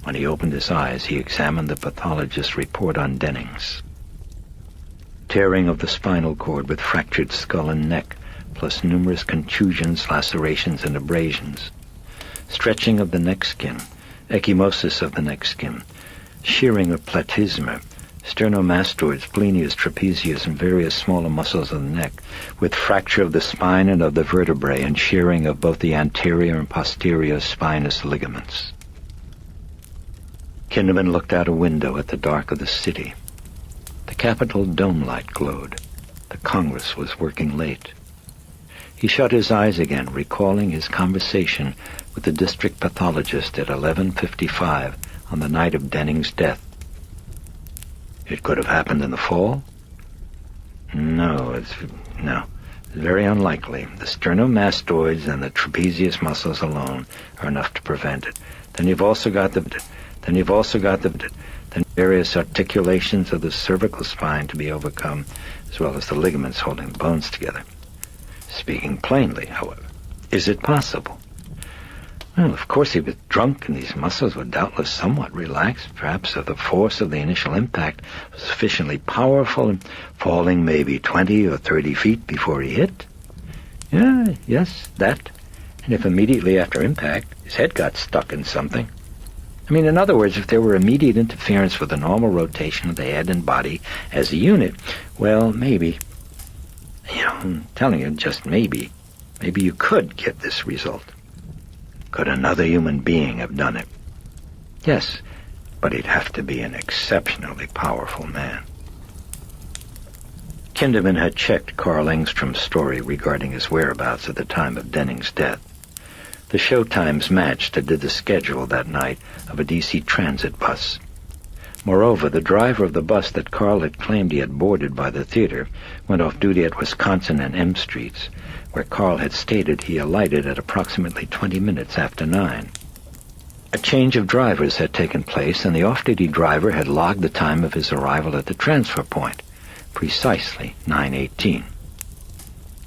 [SPEAKER 4] When he opened his eyes, he examined the pathologist's report on Dennings. Tearing of the spinal cord with fractured skull and neck, plus numerous contusions, lacerations, and abrasions. Stretching of the neck skin, ecchymosis of the neck skin, shearing of platysma, sternomastoids, splenius, trapezius, and various smaller muscles of the neck, with fracture of the spine and of the vertebrae, and shearing of both the anterior and posterior spinous ligaments. Kinderman looked out a window at the dark of the city. The Capitol dome light glowed. The Congress was working late. He shut his eyes again, recalling his conversation with the district pathologist at 11:55 on the night of Denning's death. It could have happened in the fall? No, it's very unlikely. The sternomastoids and the trapezius muscles alone are enough to prevent it. Then you've also got the various articulations of the cervical spine to be overcome, as well as the ligaments holding the bones together. Speaking plainly, however, is it possible? Well, of course he was drunk, and these muscles were doubtless somewhat relaxed. Perhaps if the force of the initial impact was sufficiently powerful, and falling maybe 20 or 30 feet before he hit. Yes, that. And if immediately after impact, his head got stuck in something. I mean, in other words, if there were immediate interference with the normal rotation of the head and body as a unit, well, maybe, I'm telling you, just maybe you could get this result. Could another human being have done it? Yes, but he'd have to be an exceptionally powerful man. Kinderman had checked Carl Engstrom's story regarding his whereabouts at the time of Denning's death. The show times matched and did the schedule that night of a D.C. transit bus. Moreover, the driver of the bus that Carl had claimed he had boarded by the theater went off duty at Wisconsin and M Streets, where Carl had stated he alighted at approximately 20 minutes after 9. A change of drivers had taken place, and the off-duty driver had logged the time of his arrival at the transfer point, precisely 9:18.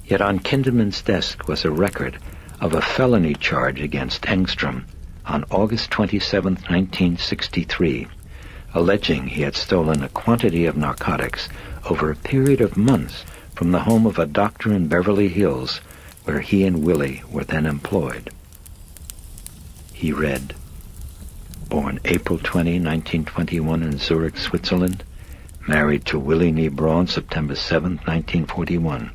[SPEAKER 4] Yet on Kinderman's desk was a record of a felony charge against Engstrom on August 27, 1963, alleging he had stolen a quantity of narcotics over a period of months from the home of a doctor in Beverly Hills, where he and Willie were then employed. He read, born April 20, 1921 in Zurich, Switzerland, married to Willie Nee Braun, September 7, 1941,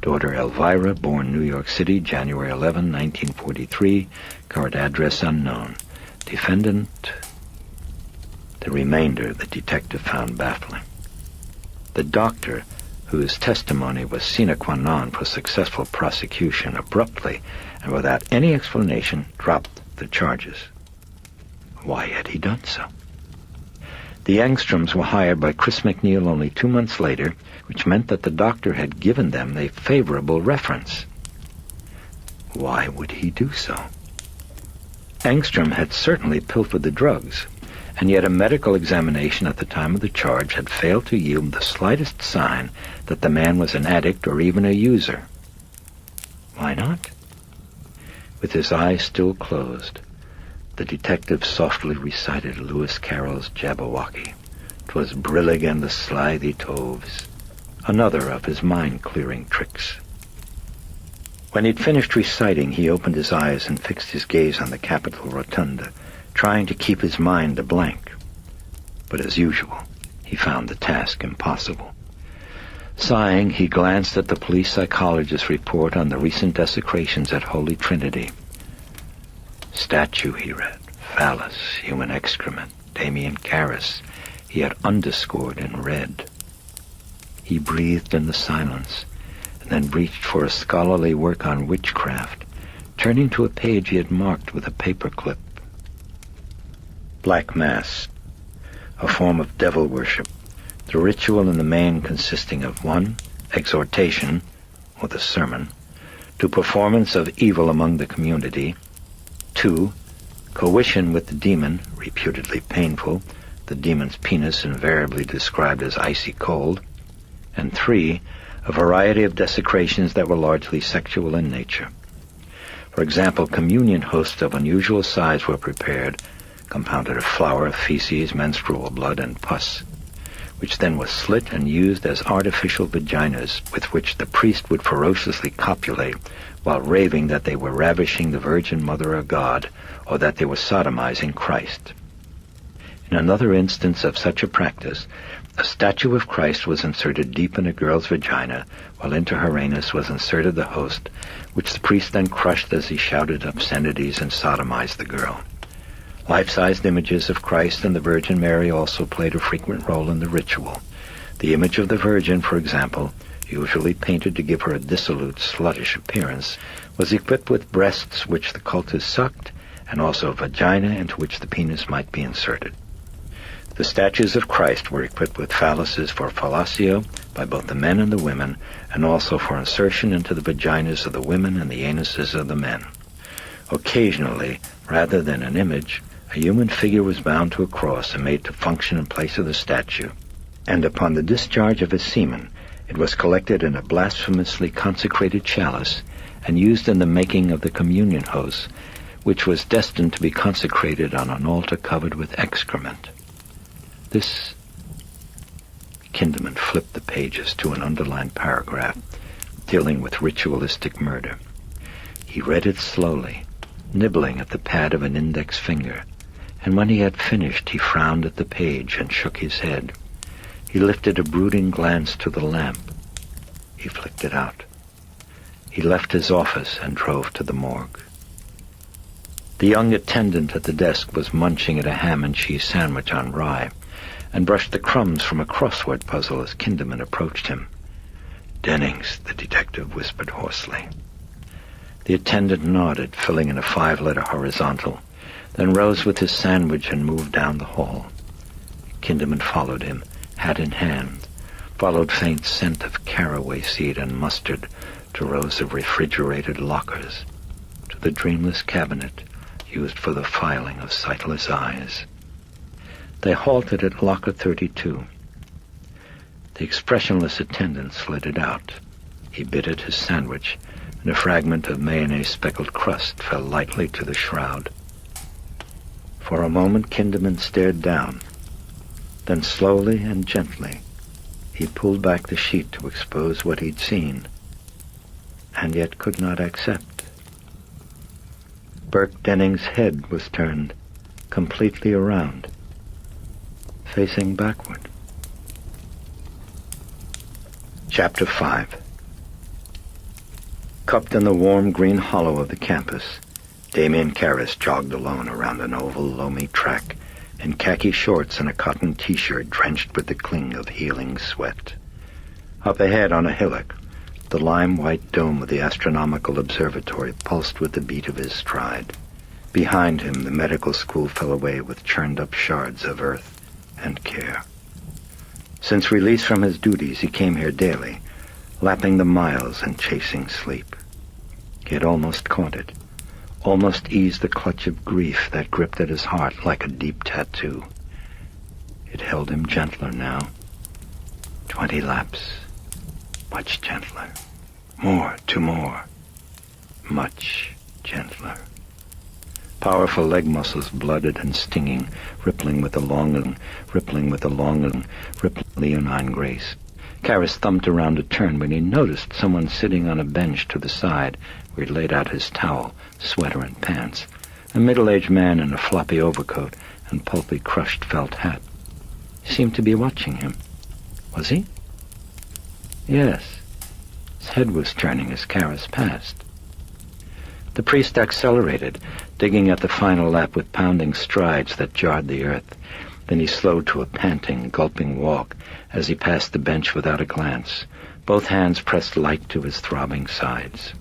[SPEAKER 4] daughter Elvira, born New York City, January 11, 1943, current address unknown. Defendant... The remainder the detective found baffling. The doctor, whose testimony was sine qua non for successful prosecution, abruptly and without any explanation dropped the charges. Why had he done so? The Angstroms were hired by Chris MacNeil only 2 months later, which meant that the doctor had given them a favorable reference. Why would he do so? Engstrom had certainly pilfered the drugs, and yet a medical examination at the time of the charge had failed to yield the slightest sign that the man was an addict or even a user. Why not? With his eyes still closed, the detective softly recited Lewis Carroll's Jabberwocky. 'Twas brillig and the slithy toves, another of his mind-clearing tricks. When he'd finished reciting, he opened his eyes and fixed his gaze on the Capitol Rotunda, trying to keep his mind a blank. But as usual, he found the task impossible. Sighing, he glanced at the police psychologist's report on the recent desecrations at Holy Trinity. Statue, he read, phallus, human excrement, Damien Karras. He had underscored in red. He breathed in the silence, and then reached for a scholarly work on witchcraft, turning to a page he had marked with a paper clip. Black Mass, a form of devil worship, the ritual in the main consisting of 1. Exhortation, or the sermon, to performance of evil among the community, 2. Coition with the demon, reputedly painful, the demon's penis invariably described as icy cold, and 3. A variety of desecrations that were largely sexual in nature. For example, communion hosts of unusual size were prepared, compounded of flour, feces, menstrual blood, and pus, which then was slit and used as artificial vaginas with which the priest would ferociously copulate while raving that they were ravishing the Virgin Mother of God or that they were sodomizing Christ. In another instance of such a practice, a statue of Christ was inserted deep in a girl's vagina, while into her anus was inserted the host, which the priest then crushed as he shouted obscenities and sodomized the girl. Life-sized images of Christ and the Virgin Mary also played a frequent role in the ritual. The image of the Virgin, for example, usually painted to give her a dissolute, sluttish appearance, was equipped with breasts which the cultists sucked, and also a vagina into which the penis might be inserted. The statues of Christ were equipped with phalluses for fellatio by both the men and the women, and also for insertion into the vaginas of the women and the anuses of the men. Occasionally, rather than an image, a human figure was bound to a cross and made to function in place of the statue, and upon the discharge of his semen, it was collected in a blasphemously consecrated chalice and used in the making of the communion host, which was destined to be consecrated on an altar covered with excrement. This... Kinderman flipped the pages to an underlined paragraph dealing with ritualistic murder. He read it slowly, nibbling at the pad of an index finger, and when he had finished he frowned at the page and shook his head. He lifted a brooding glance to the lamp. He flicked it out. He left his office and drove to the morgue. The young attendant at the desk was munching at a ham and cheese sandwich on rye, and brushed the crumbs from a crossword puzzle as Kinderman approached him. "Dennings," the detective whispered hoarsely. The attendant nodded, filling in a 5-letter horizontal, then rose with his sandwich and moved down the hall. Kinderman followed him, hat in hand, followed faint scent of caraway seed and mustard to rows of refrigerated lockers, to the dreamless cabinet used for the filing of sightless eyes. They halted at locker 32. The expressionless attendant slid it out. He bit at his sandwich, and a fragment of mayonnaise-speckled crust fell lightly to the shroud. For a moment Kinderman stared down. Then slowly and gently he pulled back the sheet to expose what he'd seen, and yet could not accept. Burke Dennings' head was turned completely around, facing backward. Chapter 5. Cupped in the warm green hollow of the campus, Damien Karras jogged alone around an oval, loamy track in khaki shorts and a cotton T-shirt drenched with the cling of healing sweat. Up ahead on a hillock, the lime-white dome of the astronomical observatory pulsed with the beat of his stride. Behind him, the medical school fell away with churned-up shards of earth and care. Since release from his duties, he came here daily, lapping the miles and chasing sleep. He had almost caught it, almost eased the clutch of grief that gripped at his heart like a deep tattoo. It held him gentler now. 20 laps. Much gentler. More, 2 more. Much gentler. Powerful leg muscles, blooded and stinging, rippling with a long leonine grace. Karras thumped around a turn when he noticed someone sitting on a bench to the side where he laid out his towel, sweater, and pants. A middle-aged man in a floppy overcoat and pulpy crushed felt hat. He seemed to be watching him. Was he? Yes. His head was turning as Karras passed. The priest accelerated, digging at the final lap with pounding strides that jarred the earth. Then he slowed to a panting, gulping walk as he passed the bench without a glance, both hands pressed light to his throbbing sides.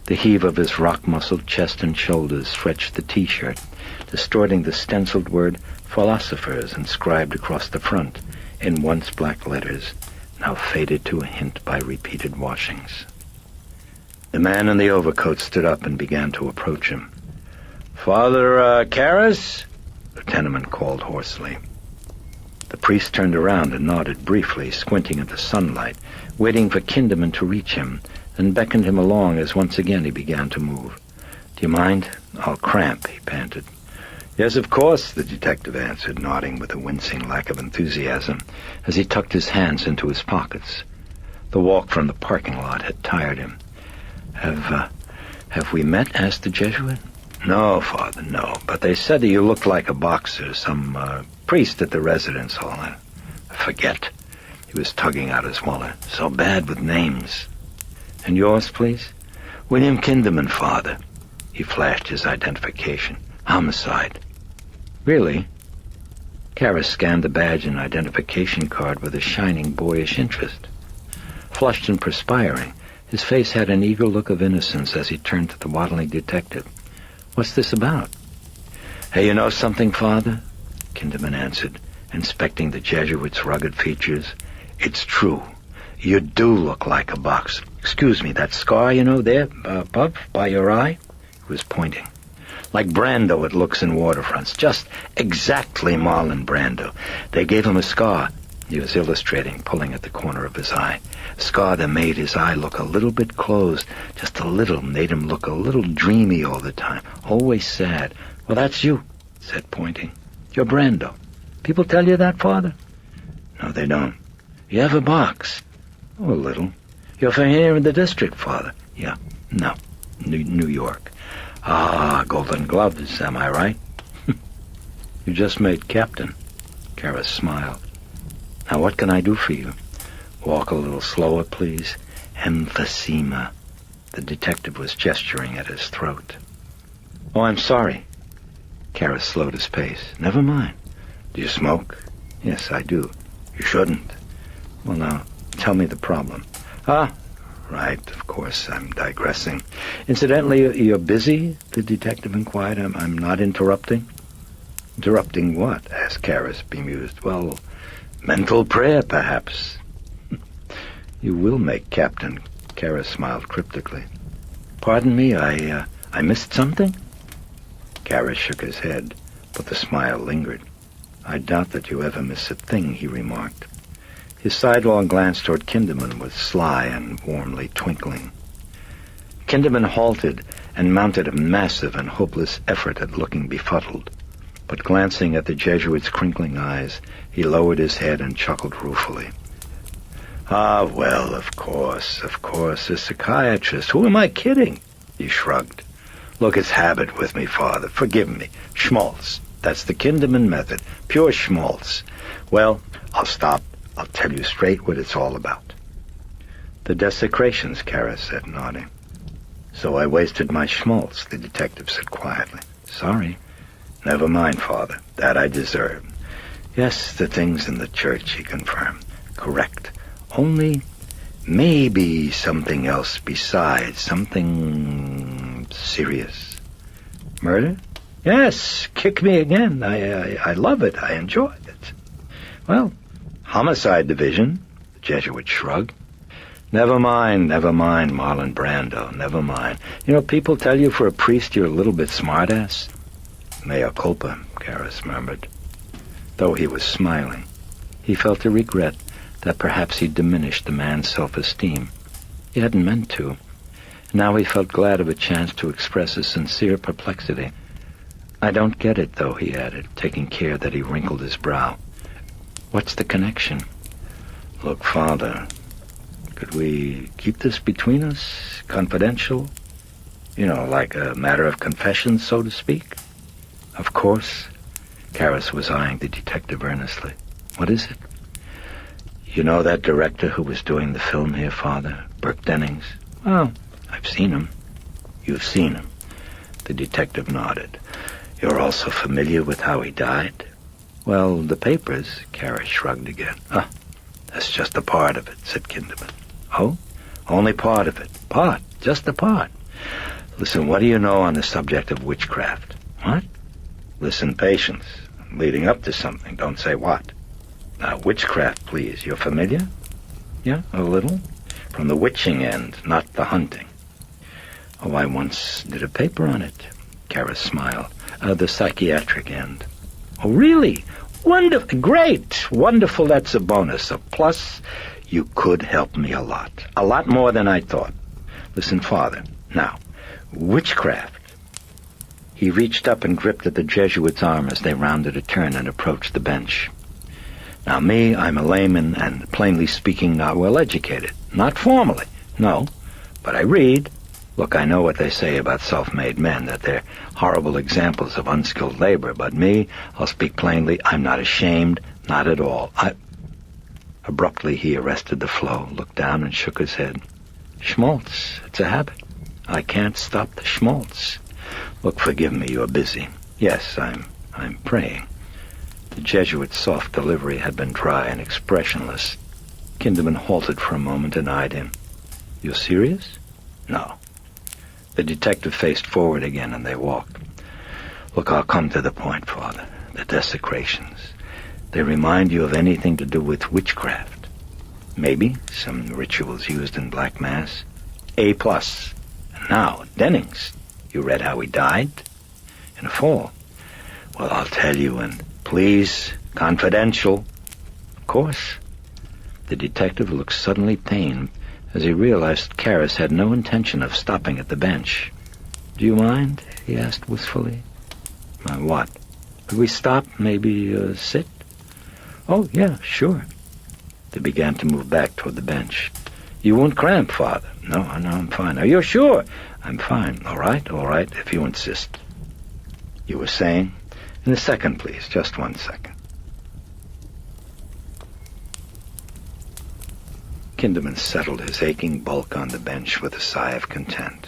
[SPEAKER 4] The heave of his rock-muscled chest and shoulders stretched the T-shirt, distorting the stenciled word "philosophers" inscribed across the front in once black letters, now faded to a hint by repeated washings. The man in the overcoat stood up and began to approach him. "Father Karras?" the tenement called hoarsely. The priest turned around and nodded briefly, squinting at the sunlight, waiting for Kinderman to reach him, then beckoned him along as once again he began to move. "Do you mind? I'll cramp," he panted. "Yes, of course," the detective answered, nodding with a wincing lack of enthusiasm as he tucked his hands into his pockets. The walk from the parking lot had tired him. Have we met?" asked the Jesuit. "No, Father, no. But they said that you looked like a boxer, some priest at the residence hall. I forget." He was tugging out his wallet. "So bad with names." "And yours, please?" "William Kinderman, Father." He flashed his identification. "Homicide." "Really?" Karras scanned the badge and identification card with a shining, boyish interest. Flushed and perspiring, his face had an eager look of innocence as he turned to the waddling detective. "What's this about?" "Hey, you know something, Father?" Kinderman answered, inspecting the Jesuit's rugged features. "It's true. You do look like a boxer. Excuse me, that scar, there, above, by your eye?" He was pointing. "Like Brando it looks in Waterfronts. Just exactly Marlon Brando. They gave him a scar." He was illustrating, pulling at the corner of his eye. A scar that made his eye look a little bit closed, just a little, made him look a little dreamy all the time, always sad. "Well, that's you," said, pointing. "You're Brando. People tell you that, Father?" "No, they don't." "You have a box?" "Oh, a little." "You're from here in the district, Father?" "Yeah. No. New York." "Ah, Golden Gloves, am I right?" "You just made captain." Karras smiled. "Now what can I do for you?" "Walk a little slower, please. Emphysema." The detective was gesturing at his throat. Oh, I'm sorry. Karras slowed his pace. Never mind.
[SPEAKER 1] Do you smoke?
[SPEAKER 4] Yes, I do.
[SPEAKER 1] You shouldn't.
[SPEAKER 4] Well, now, tell me the problem.
[SPEAKER 1] Ah, right, of course, I'm digressing.
[SPEAKER 4] Incidentally, you're busy? The detective inquired. I'm not interrupting?
[SPEAKER 1] Interrupting what? Asked Karras, bemused. Well, mental prayer, perhaps.
[SPEAKER 4] You will make Captain. Karras smiled cryptically.
[SPEAKER 1] Pardon me, I missed something?
[SPEAKER 4] Karras shook his head, but the smile lingered. I doubt that you ever miss a thing, he remarked. His sidelong glance toward Kinderman was sly and warmly twinkling. Kinderman halted and mounted a massive and hopeless effort at looking befuddled. But glancing at the Jesuit's crinkling eyes, he lowered his head and chuckled ruefully.
[SPEAKER 1] Ah, well, of course, a psychiatrist. Who am I kidding? He shrugged. Look, it's habit with me, Father. Forgive me. Schmaltz. That's the Kinderman method. Pure schmaltz. Well, I'll stop. I'll tell you straight what it's all about.
[SPEAKER 4] The desecrations, Karras said, nodding.
[SPEAKER 1] So I wasted my schmaltz, the detective said quietly.
[SPEAKER 4] Sorry.
[SPEAKER 1] Never mind, Father. That I deserve. Yes, the things in the church, he confirmed. Correct. Only maybe something else besides, something serious.
[SPEAKER 4] Murder?
[SPEAKER 1] Yes, kick me again. I love it. I enjoy it. Well, homicide division, the Jesuit shrugged.
[SPEAKER 4] Never mind, Marlon Brando, never mind. You know, people tell you for a priest you're a little bit smart-ass.
[SPEAKER 1] Mea culpa, Karras murmured.
[SPEAKER 4] Though he was smiling, he felt a regret that perhaps he'd diminished the man's self-esteem. He hadn't meant to. Now he felt glad of a chance to express a sincere perplexity. I don't get it, though, he added, taking care that he wrinkled his brow. What's the connection?
[SPEAKER 1] Look, Father, could we keep this between us, confidential? You know, like a matter of confession, so to speak?
[SPEAKER 4] Of course. Karras was eyeing the detective earnestly. What is it?
[SPEAKER 1] You know that director who was doing the film here, Father? Burke Dennings?
[SPEAKER 4] Oh, I've seen him.
[SPEAKER 1] You've seen him? The detective nodded. You're also familiar with how he died?
[SPEAKER 4] Well, the papers, Karras shrugged again.
[SPEAKER 1] Ah, that's just a part of it, said Kinderman.
[SPEAKER 4] Oh?
[SPEAKER 1] Only part of it. Part. Just a part. Listen, what do you know on the subject of witchcraft?
[SPEAKER 4] What?
[SPEAKER 1] Listen, Patience. I'm leading up to something. Don't say what. Now, witchcraft, please. You're familiar?
[SPEAKER 4] Yeah, a little.
[SPEAKER 1] From the witching end, not the hunting.
[SPEAKER 4] Oh, I once did a paper on it. Karras smiled. The psychiatric end.
[SPEAKER 1] Oh, really? Wonderful. Great. Wonderful, that's a bonus. A plus, you could help me a lot. A lot more than I thought. Listen, Father. Now, witchcraft.
[SPEAKER 4] He reached up and gripped at the Jesuit's arm as they rounded a turn and approached the bench.
[SPEAKER 1] Now, me, I'm a layman and, plainly speaking, not well educated. Not formally, no. But I read. Look, I know what they say about self-made men, that they're horrible examples of unskilled labor. But me, I'll speak plainly, I'm not ashamed, not at all.
[SPEAKER 4] Abruptly, he arrested the flow, looked down, and shook his head. Schmaltz, it's a habit. I can't stop the schmaltz.
[SPEAKER 1] Look, forgive me, you're busy.
[SPEAKER 4] Yes, I'm praying. The Jesuit's soft delivery had been dry and expressionless. Kinderman halted for a moment and eyed him. You're serious?
[SPEAKER 1] No.
[SPEAKER 4] The detective faced forward again, and they walked.
[SPEAKER 1] Look, I'll come to the point, Father. The desecrations.
[SPEAKER 4] They remind you of anything to do with witchcraft?
[SPEAKER 1] Maybe some rituals used in Black Mass. A+. And now, Dennings. You read how he died?
[SPEAKER 4] In a fall.
[SPEAKER 1] Well, I'll tell you, and please, confidential.
[SPEAKER 4] Of course. The detective looked suddenly pained as he realized Karras had no intention of stopping at the bench. Do you mind? He asked wistfully.
[SPEAKER 1] What?
[SPEAKER 4] Could we stop, maybe sit?
[SPEAKER 1] Oh, yeah, sure.
[SPEAKER 4] They began to move back toward the bench.
[SPEAKER 1] You won't cramp, Father?
[SPEAKER 4] No, I'm fine.
[SPEAKER 1] Are you sure?
[SPEAKER 4] I'm fine.
[SPEAKER 1] All right, if you insist. You were saying?
[SPEAKER 4] In a second, please. Just 1 second. Kinderman settled his aching bulk on the bench with a sigh of content.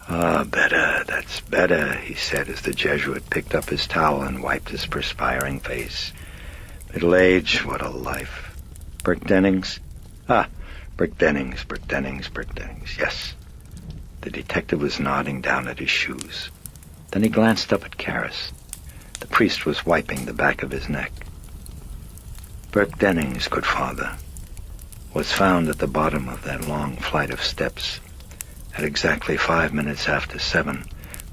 [SPEAKER 1] "Ah, better, that's better," he said as the Jesuit picked up his towel and wiped his perspiring face. "Middle age, what a life. Brick Dennings? Brick Dennings, yes." The detective was nodding down at his shoes. Then he glanced up at Karras. The priest was wiping the back of his neck. "Brick Dennings, good father, was found at the bottom of that long flight of steps at exactly 5 minutes after 7,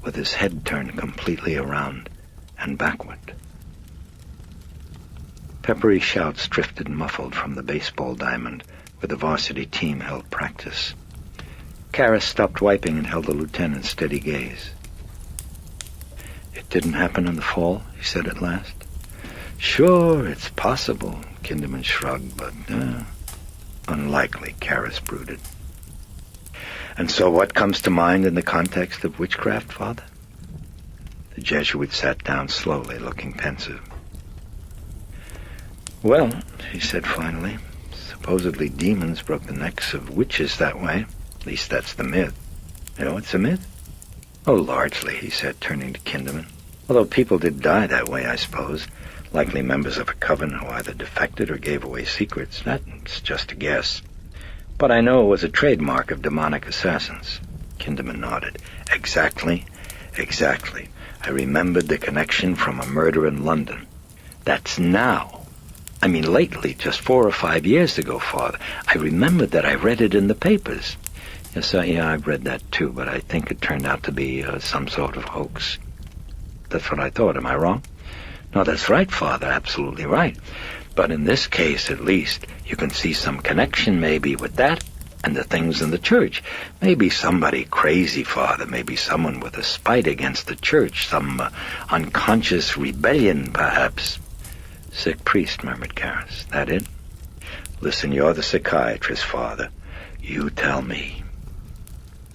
[SPEAKER 1] with his head turned completely around and backward." Peppery shouts drifted muffled from the baseball diamond where the varsity team held practice. Karras stopped wiping and held the lieutenant's steady gaze. "It didn't happen in the fall," he said at last. "Sure, it's possible," Kinderman shrugged, "but unlikely," Karras brooded. "And so what comes to mind in the context of witchcraft, Father?" The Jesuit sat down slowly, looking pensive. "Well," he said finally, "supposedly demons broke the necks of witches that way. At least that's the myth. You know it's a myth?" "Oh, largely," he said, turning to Kinderman. "Although people did die that way, I suppose. Likely members of a coven who either defected or gave away secrets. That's just a guess. But I know it was a trademark of demonic assassins." Kinderman nodded. Exactly. I remembered the connection from a murder in London. That's now. I mean lately, just 4 or 5 years ago, Father. I remembered that I read it in the papers." "Yes, I've read that too, but I think it turned out to be some sort of hoax." "That's what I thought. Am I wrong?" "No, that's right, Father, absolutely right. But in this case, at least, you can see some connection maybe with that and the things in the church. Maybe somebody crazy, Father, maybe someone with a spite against the church, some unconscious rebellion, perhaps." "Sick priest," murmured Karras. "That it?" "Listen, you're the psychiatrist, Father. You tell me."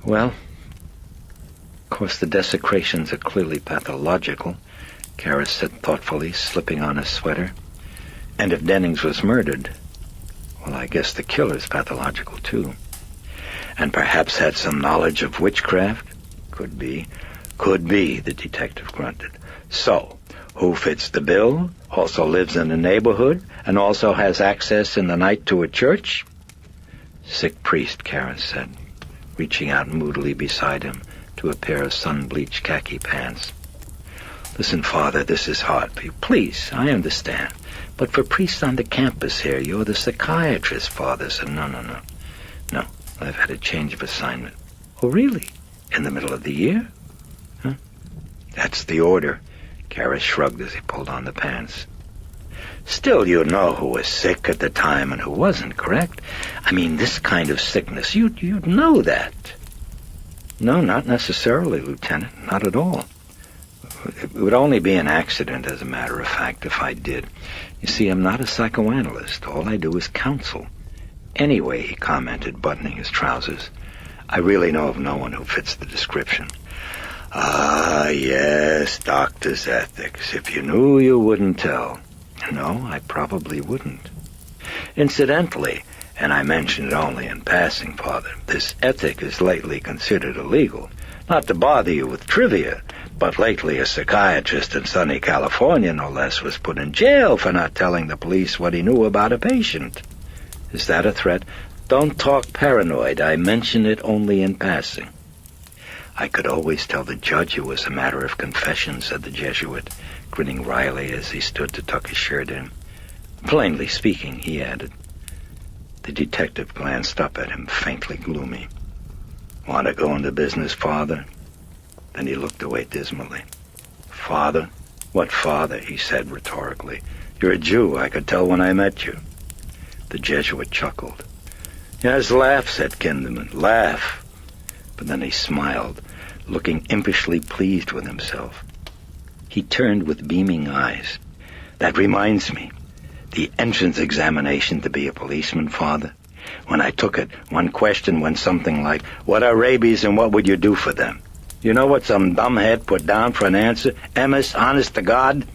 [SPEAKER 1] "Well, of course the desecrations are clearly pathological," Karras said thoughtfully, slipping on his sweater. "And if Dennings was murdered, well, I guess the killer's pathological too. And perhaps had some knowledge of witchcraft? Could be, the detective grunted. So, who fits the bill, also lives in the neighborhood, and also has access in the night to a church?" "Sick priest," Karras said, reaching out moodily beside him to a pair of sun-bleached khaki pants. "Listen, Father, this is hard for you. Please, I understand. But for priests on the campus here, you're the psychiatrist," Father said. No, I've had a change of assignment." "Oh, really? In the middle of the year?" "Huh?" "That's the order." Karras shrugged as he pulled on the pants. "Still, you know who was sick at the time and who wasn't, correct? I mean, this kind of sickness, you'd know that." "No, not necessarily, Lieutenant. Not at all. It would only be an accident, as a matter of fact, if I did. You see, I'm not a psychoanalyst. All I do is counsel. Anyway," he commented, buttoning his trousers, "I really know of no one who fits the description." "Ah, yes, doctor's ethics. If you knew, you wouldn't tell." "No, I probably wouldn't." "Incidentally, and I mention it only in passing, Father, this ethic is lately considered illegal. Not to bother you with trivia, but lately a psychiatrist in sunny California, no less, was put in jail for not telling the police what he knew about a patient." "Is that a threat?" "Don't talk paranoid. I mention it only in passing." "I could always tell the judge it was a matter of confession," said the Jesuit, grinning wryly as he stood to tuck his shirt in. "Plainly speaking," he added. The detective glanced up at him, faintly gloomy. "Want to go into business, Father?" Then he looked away dismally. "Father? What father?" he said rhetorically. "You're a Jew. I could tell when I met you." The Jesuit chuckled. "Yes, laugh," said Kinderman. "Laugh." But then he smiled, looking impishly pleased with himself. He turned with beaming eyes. "That reminds me. The entrance examination to be a policeman, Father. When I took it, one question went something like, 'What are rabies and what would you do for them?' You know what some dumbhead put down for an answer? Emis, honest to God?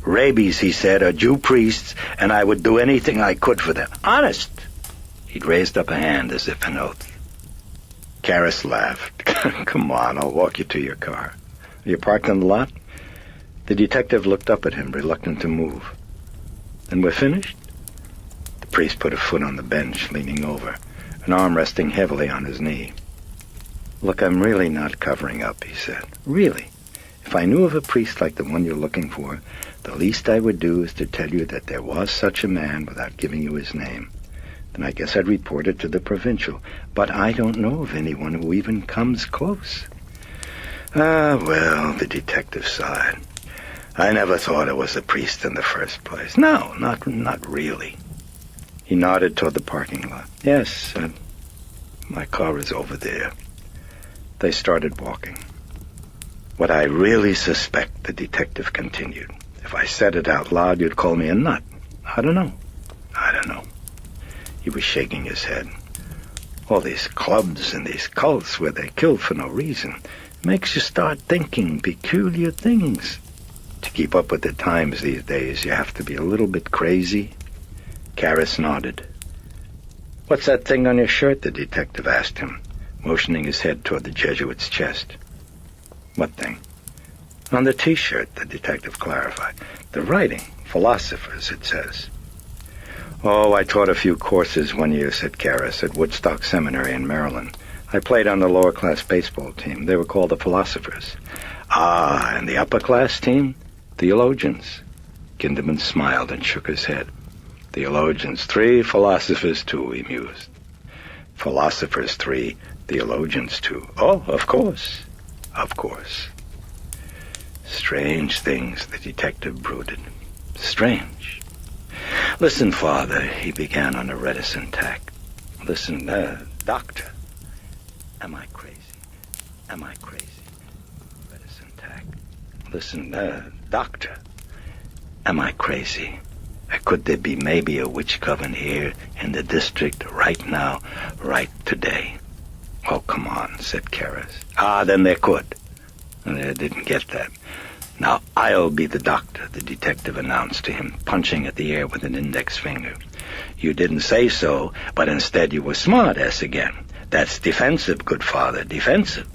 [SPEAKER 1] Rabies, he said, are Jew priests, and I would do anything I could for them. Honest!" He'd raised up a hand as if an oath. Karras laughed. Come on, I'll walk you to your car. Are you parked in the lot? The detective looked up at him, reluctant to move. Then we're finished? The priest put a foot on the bench, leaning over, an arm resting heavily on his knee. Look, I'm really not covering up, he said. Really. If I knew of a priest like the one you're looking for, the least I would do is to tell you that there was such a man without giving you his name. Then I guess I'd report it to the provincial. But I don't know of anyone who even comes close. Ah, well, the detective sighed. I never thought it was a priest in the first place. No, not really. He nodded toward the parking lot. Yes, my car is over there. They started walking. What I really suspect, the detective continued. If I said it out loud, you'd call me a nut. I don't know. He was shaking his head. All these clubs and these cults where they kill for no reason makes you start thinking peculiar things. To keep up with the times these days, you have to be a little bit crazy. Karras nodded. What's that thing on your shirt? The detective asked him, motioning his head toward the Jesuit's chest. What thing? On the T-shirt, the detective clarified. The writing, philosophers, it says. Oh, I taught a few courses one year, said Karras, at Woodstock Seminary in Maryland. I played on the lower-class baseball team. They were called the philosophers. Ah, and the upper-class team? Theologians. Kinderman smiled and shook his head. Theologians 3, philosophers 2, he mused. Philosophers 3, theologians 2. Oh, of course. Of course. Strange things, the detective brooded. Strange. Listen, Father, he began on a reticent tack. Listen, Doctor. Am I crazy? Reticent tack. Listen, Doctor. Am I crazy? Could there be maybe a witch coven here in the district right now, right today? Oh, come on, said Karras. Ah, then there could. I didn't get that. Now, I'll be the doctor, the detective announced to him, punching at the air with an index finger. You didn't say so, but instead you were smart-ass again. That's defensive, good father, defensive.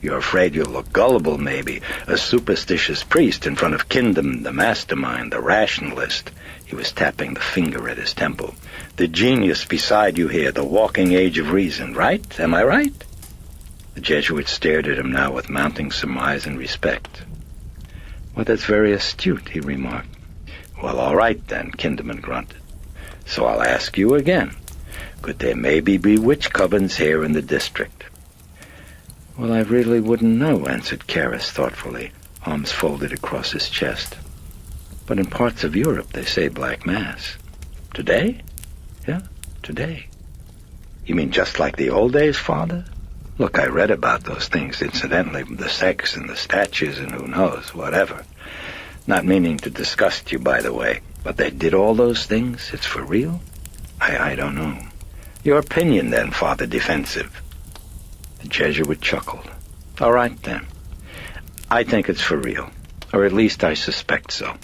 [SPEAKER 1] You're afraid you'll look gullible, maybe, a superstitious priest in front of Kingdom, the mastermind, the rationalist. He was tapping the finger at his temple. The genius beside you here, the walking age of reason, right? Am I right? The Jesuit stared at him now with mounting surmise and respect. Well, that's very astute, he remarked. Well, all right, then, Kinderman grunted. So I'll ask you again. Could there maybe be witch covens here in the district? Well, I really wouldn't know, answered Karras thoughtfully, arms folded across his chest. But in parts of Europe they say Black Mass. Today? Yeah, today. You mean just like the old days, Father? Look, I read about those things incidentally, the sex and the statues and who knows, whatever. Not meaning to disgust you, by the way, but they did all those things? It's for real? I don't know. Your opinion, then, Father Defensive. The Jesuit chuckled. All right, then. I think it's for real, or at least I suspect so.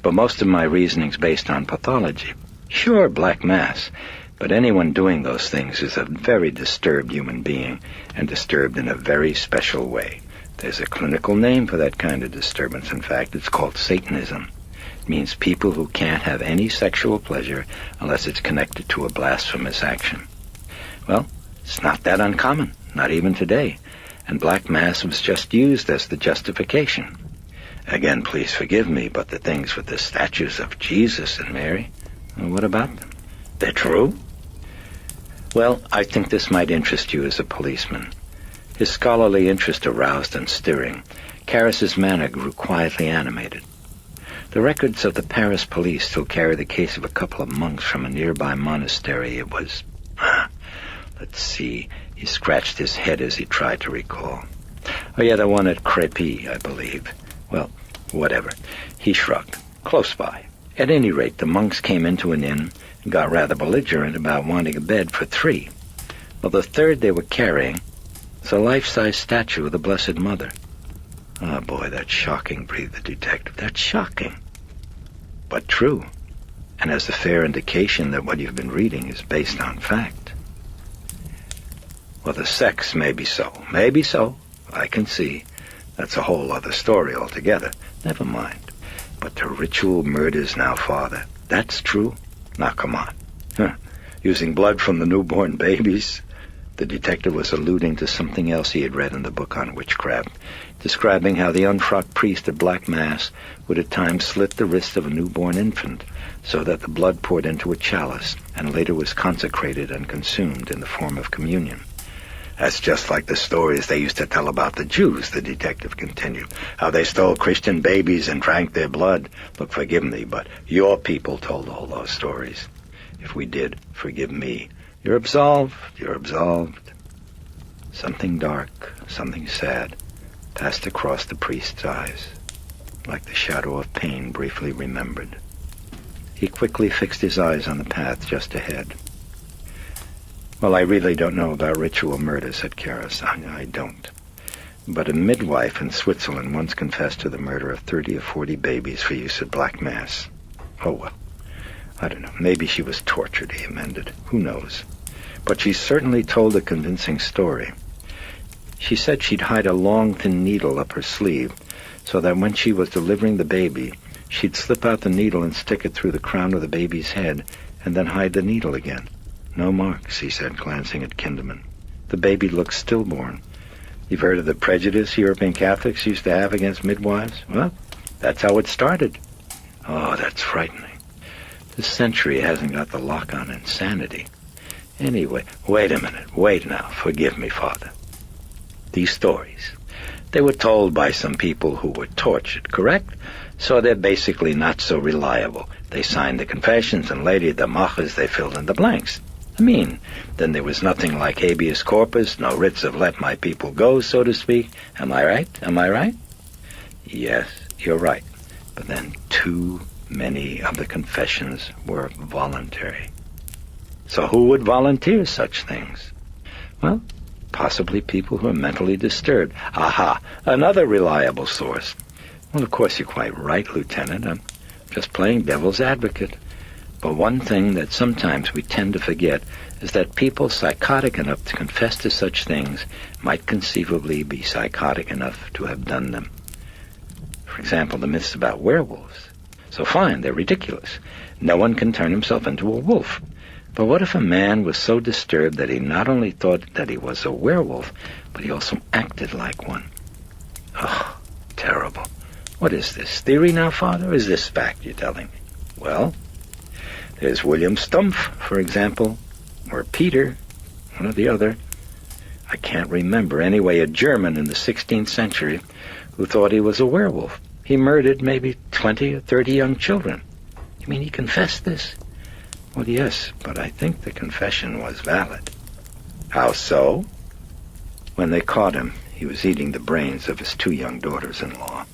[SPEAKER 1] But most of my reasoning's based on pathology. Sure, Black Mass, but anyone doing those things is a very disturbed human being, and disturbed in a very special way. There's a clinical name for that kind of disturbance, in fact. It's called Satanism. It means people who can't have any sexual pleasure unless it's connected to a blasphemous action. Well, it's not that uncommon, not even today, and Black Mass was just used as the justification. Again, please forgive me, but the things with the statues of Jesus and Mary, what about them? They're true? Well, I think this might interest you as a policeman. His scholarly interest aroused and stirring, Karras's manner grew quietly animated. The records of the Paris police still carry the case of a couple of monks from a nearby monastery. It was... let's see. He scratched his head as he tried to recall. Oh, yeah, the one at Crépy, I believe. Well, whatever. He shrugged. Close by. At any rate, the monks came into an inn and got rather belligerent about wanting a bed for 3. Well, the third they were carrying was a life-size statue of the Blessed Mother. Oh, boy, that's shocking, breathed the detective. That's shocking. But true, and as a fair indication that what you've been reading is based on fact.
[SPEAKER 4] Well, the sex, maybe so. Maybe so. I can see. That's a whole other story altogether. Never mind. But the ritual murders now, Father. That's true? Now, come on. Using blood from the newborn babies? The detective was alluding to something else he had read in the book on witchcraft, describing how the unfrocked priest at Black Mass would at times slit the wrist of a newborn infant so that the blood poured into a chalice and later was consecrated and consumed in the form of communion. That's just like the stories they used to tell about the Jews, the detective continued, how they stole Christian babies and drank their blood. Look, forgive me, but your people told all those stories. If we did, forgive me. You're absolved. You're absolved. Something dark, something sad, passed across the priest's eyes, like the shadow of pain briefly remembered. He quickly fixed his eyes on the path just ahead. Well, I really don't know about ritual murder, said Karras. I don't. But a midwife in Switzerland once confessed to the murder of 30 or 40 babies for use at Black Mass. Oh, well, I don't know. Maybe she was tortured, he amended. Who knows? But she certainly told a convincing story. She said she'd hide a long, thin needle up her sleeve so that when she was delivering the baby, she'd slip out the needle and stick it through the crown of the baby's head and then hide the needle again. No marks, he said, glancing at Kinderman. The baby looked stillborn. You've heard of the prejudice European Catholics used to have against midwives? Well, that's how it started. Oh, that's frightening. This century hasn't got the lock on insanity. Anyway, wait a minute. Wait now. Forgive me, Father. These stories, they were told by some people who were tortured, correct? So they're basically not so reliable. They signed the confessions and later the machas, they filled in the blanks. I mean, then there was nothing like habeas corpus, no writs of let my people go, so to speak. Am I right? Am I right? Yes, you're right. But then too many of the confessions were voluntary. So who would volunteer such things? Well, possibly people who are mentally disturbed. Aha, another reliable source. Well, of course, you're quite right, Lieutenant. I'm just playing devil's advocate. But one thing that sometimes we tend to forget is that people psychotic enough to confess to such things might conceivably be psychotic enough to have done them. For example, the myths about werewolves. So fine, they're ridiculous. No one can turn himself into a wolf. But what if a man was so disturbed that he not only thought that he was a werewolf, but he also acted like one? Oh, terrible. What is this, theory now, Father, or is this fact you're telling me? Well, there's William Stumpf, for example, or Peter, one or the other. I can't remember. Anyway, a German in the 16th century who thought he was a werewolf. He murdered maybe 20 or 30 young children. You mean he confessed this? Well, yes, but I think the confession was valid. How so? When they caught him, he was eating the brains of his 2 young daughters-in-law.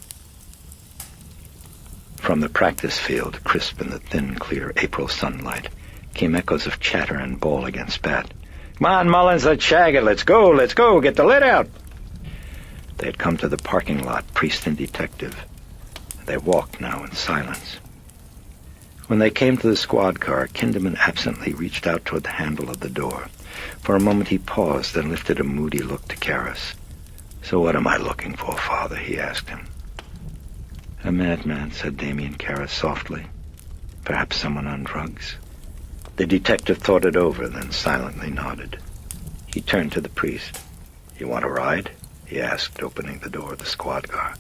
[SPEAKER 4] From the practice field, crisp in the thin, clear April sunlight, came echoes of chatter and ball against bat. Come on, Mullins, let's shag it. Let's go, get the lid out. They had come to the parking lot, priest and detective. They walked now in silence. When they came to the squad car, Kinderman absently reached out toward the handle of the door. For a moment he paused, then lifted a moody look to Karras. So what am I looking for, Father? He asked him. A madman, said Damien Karras softly. Perhaps someone on drugs. The detective thought it over, then silently nodded. He turned to the priest. You want a ride? He asked, opening the door of the squad car.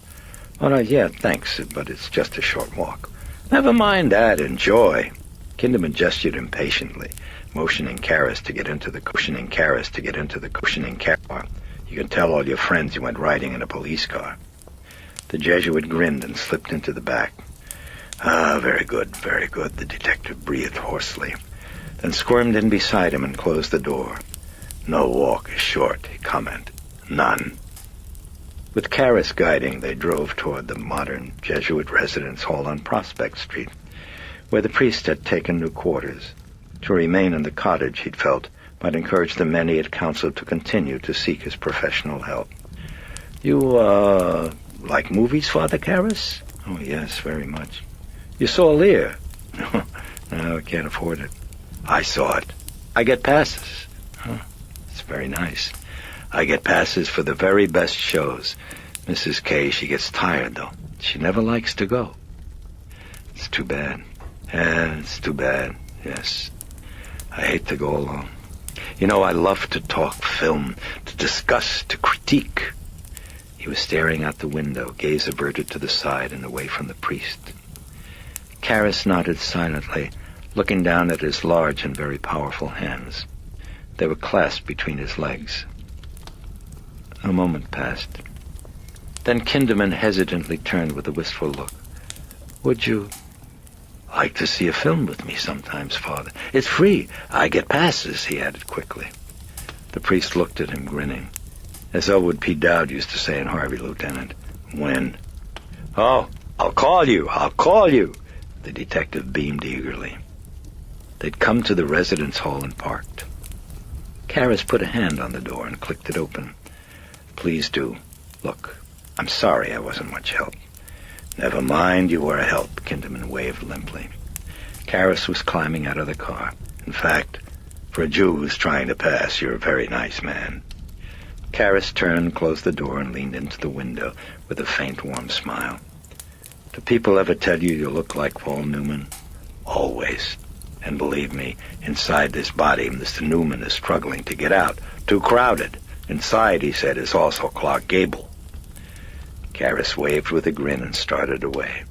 [SPEAKER 4] Oh, no, yeah, thanks, but it's just a short walk. Never mind that, enjoy. Kinderman gestured impatiently, motioning Karras to get into the cushioning car. You can tell all your friends you went riding in a police car. The Jesuit grinned and slipped into the back. Ah, very good, the detective breathed hoarsely, then squirmed in beside him and closed the door. No walk is short, he commented. None. With Karras guiding, they drove toward the modern Jesuit residence hall on Prospect Street, where the priest had taken new quarters. To remain in the cottage, he'd felt, might encourage the men he had counseled to continue to seek his professional help. You, like movies, Father Karras? Oh, yes, very much. You saw Lear? No, I can't afford it. I saw it. I get passes. It's very nice. I get passes for the very best shows. Mrs. K, she gets tired, though. She never likes to go. It's too bad. It's too bad, yes. I hate to go alone. You know, I love to talk film, to discuss, to critique. He was staring out the window, gaze averted to the side and away from the priest. Karras nodded silently, looking down at his large and very powerful hands. They were clasped between his legs. A moment passed. Then Kinderman hesitantly turned with a wistful look. Would you like to see a film with me sometimes, Father? It's free. I get passes, he added quickly. The priest looked at him, grinning. As Elwood P. Dowd used to say in Harvey, Lieutenant. When? Oh, I'll call you. The detective beamed eagerly. They'd come to the residence hall and parked. Karras put a hand on the door and clicked it open. Please do. Look, I'm sorry I wasn't much help. Never mind, you were a help, Kinderman waved limply. Karras was climbing out of the car. In fact, for a Jew who's trying to pass, you're a very nice man. Karras turned, closed the door, and leaned into the window with a faint, warm smile. Do people ever tell you look like Paul Newman? Always. And believe me, inside this body, Mr. Newman is struggling to get out. Too crowded. Inside, he said, is also Clark Gable. Karras waved with a grin and started away.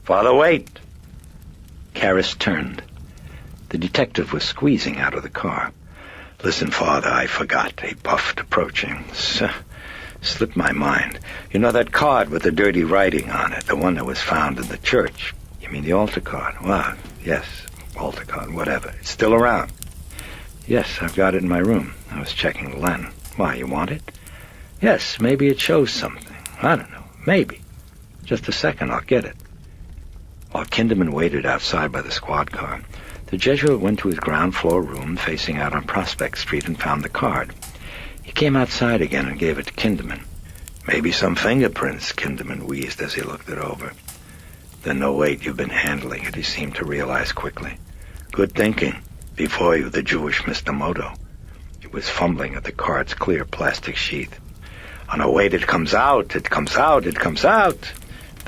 [SPEAKER 4] Father, wait! Karras turned. The detective was squeezing out of the car. Listen, Father, I forgot, he puffed, approaching. Slipped my mind. You know that card with the dirty writing on it, the one that was found in the church? You mean the altar card? Well, yes, altar card, whatever. It's still around. Yes, I've got it in my room. I was checking the Latin. Why, you want it? Yes, maybe it shows something. I don't know. Maybe. Just a second, I'll get it. While Kinderman waited outside by the squad car, the Jesuit went to his ground floor room facing out on Prospect Street and found the card. He came outside again and gave it to Kinderman. Maybe some fingerprints, Kinderman wheezed as he looked it over. Then, no, wait, you've been handling it, he seemed to realize quickly. Good thinking. Before you, the Jewish Mr. Moto. He was fumbling at the card's clear plastic sheath. Oh, no, wait, it comes out. Then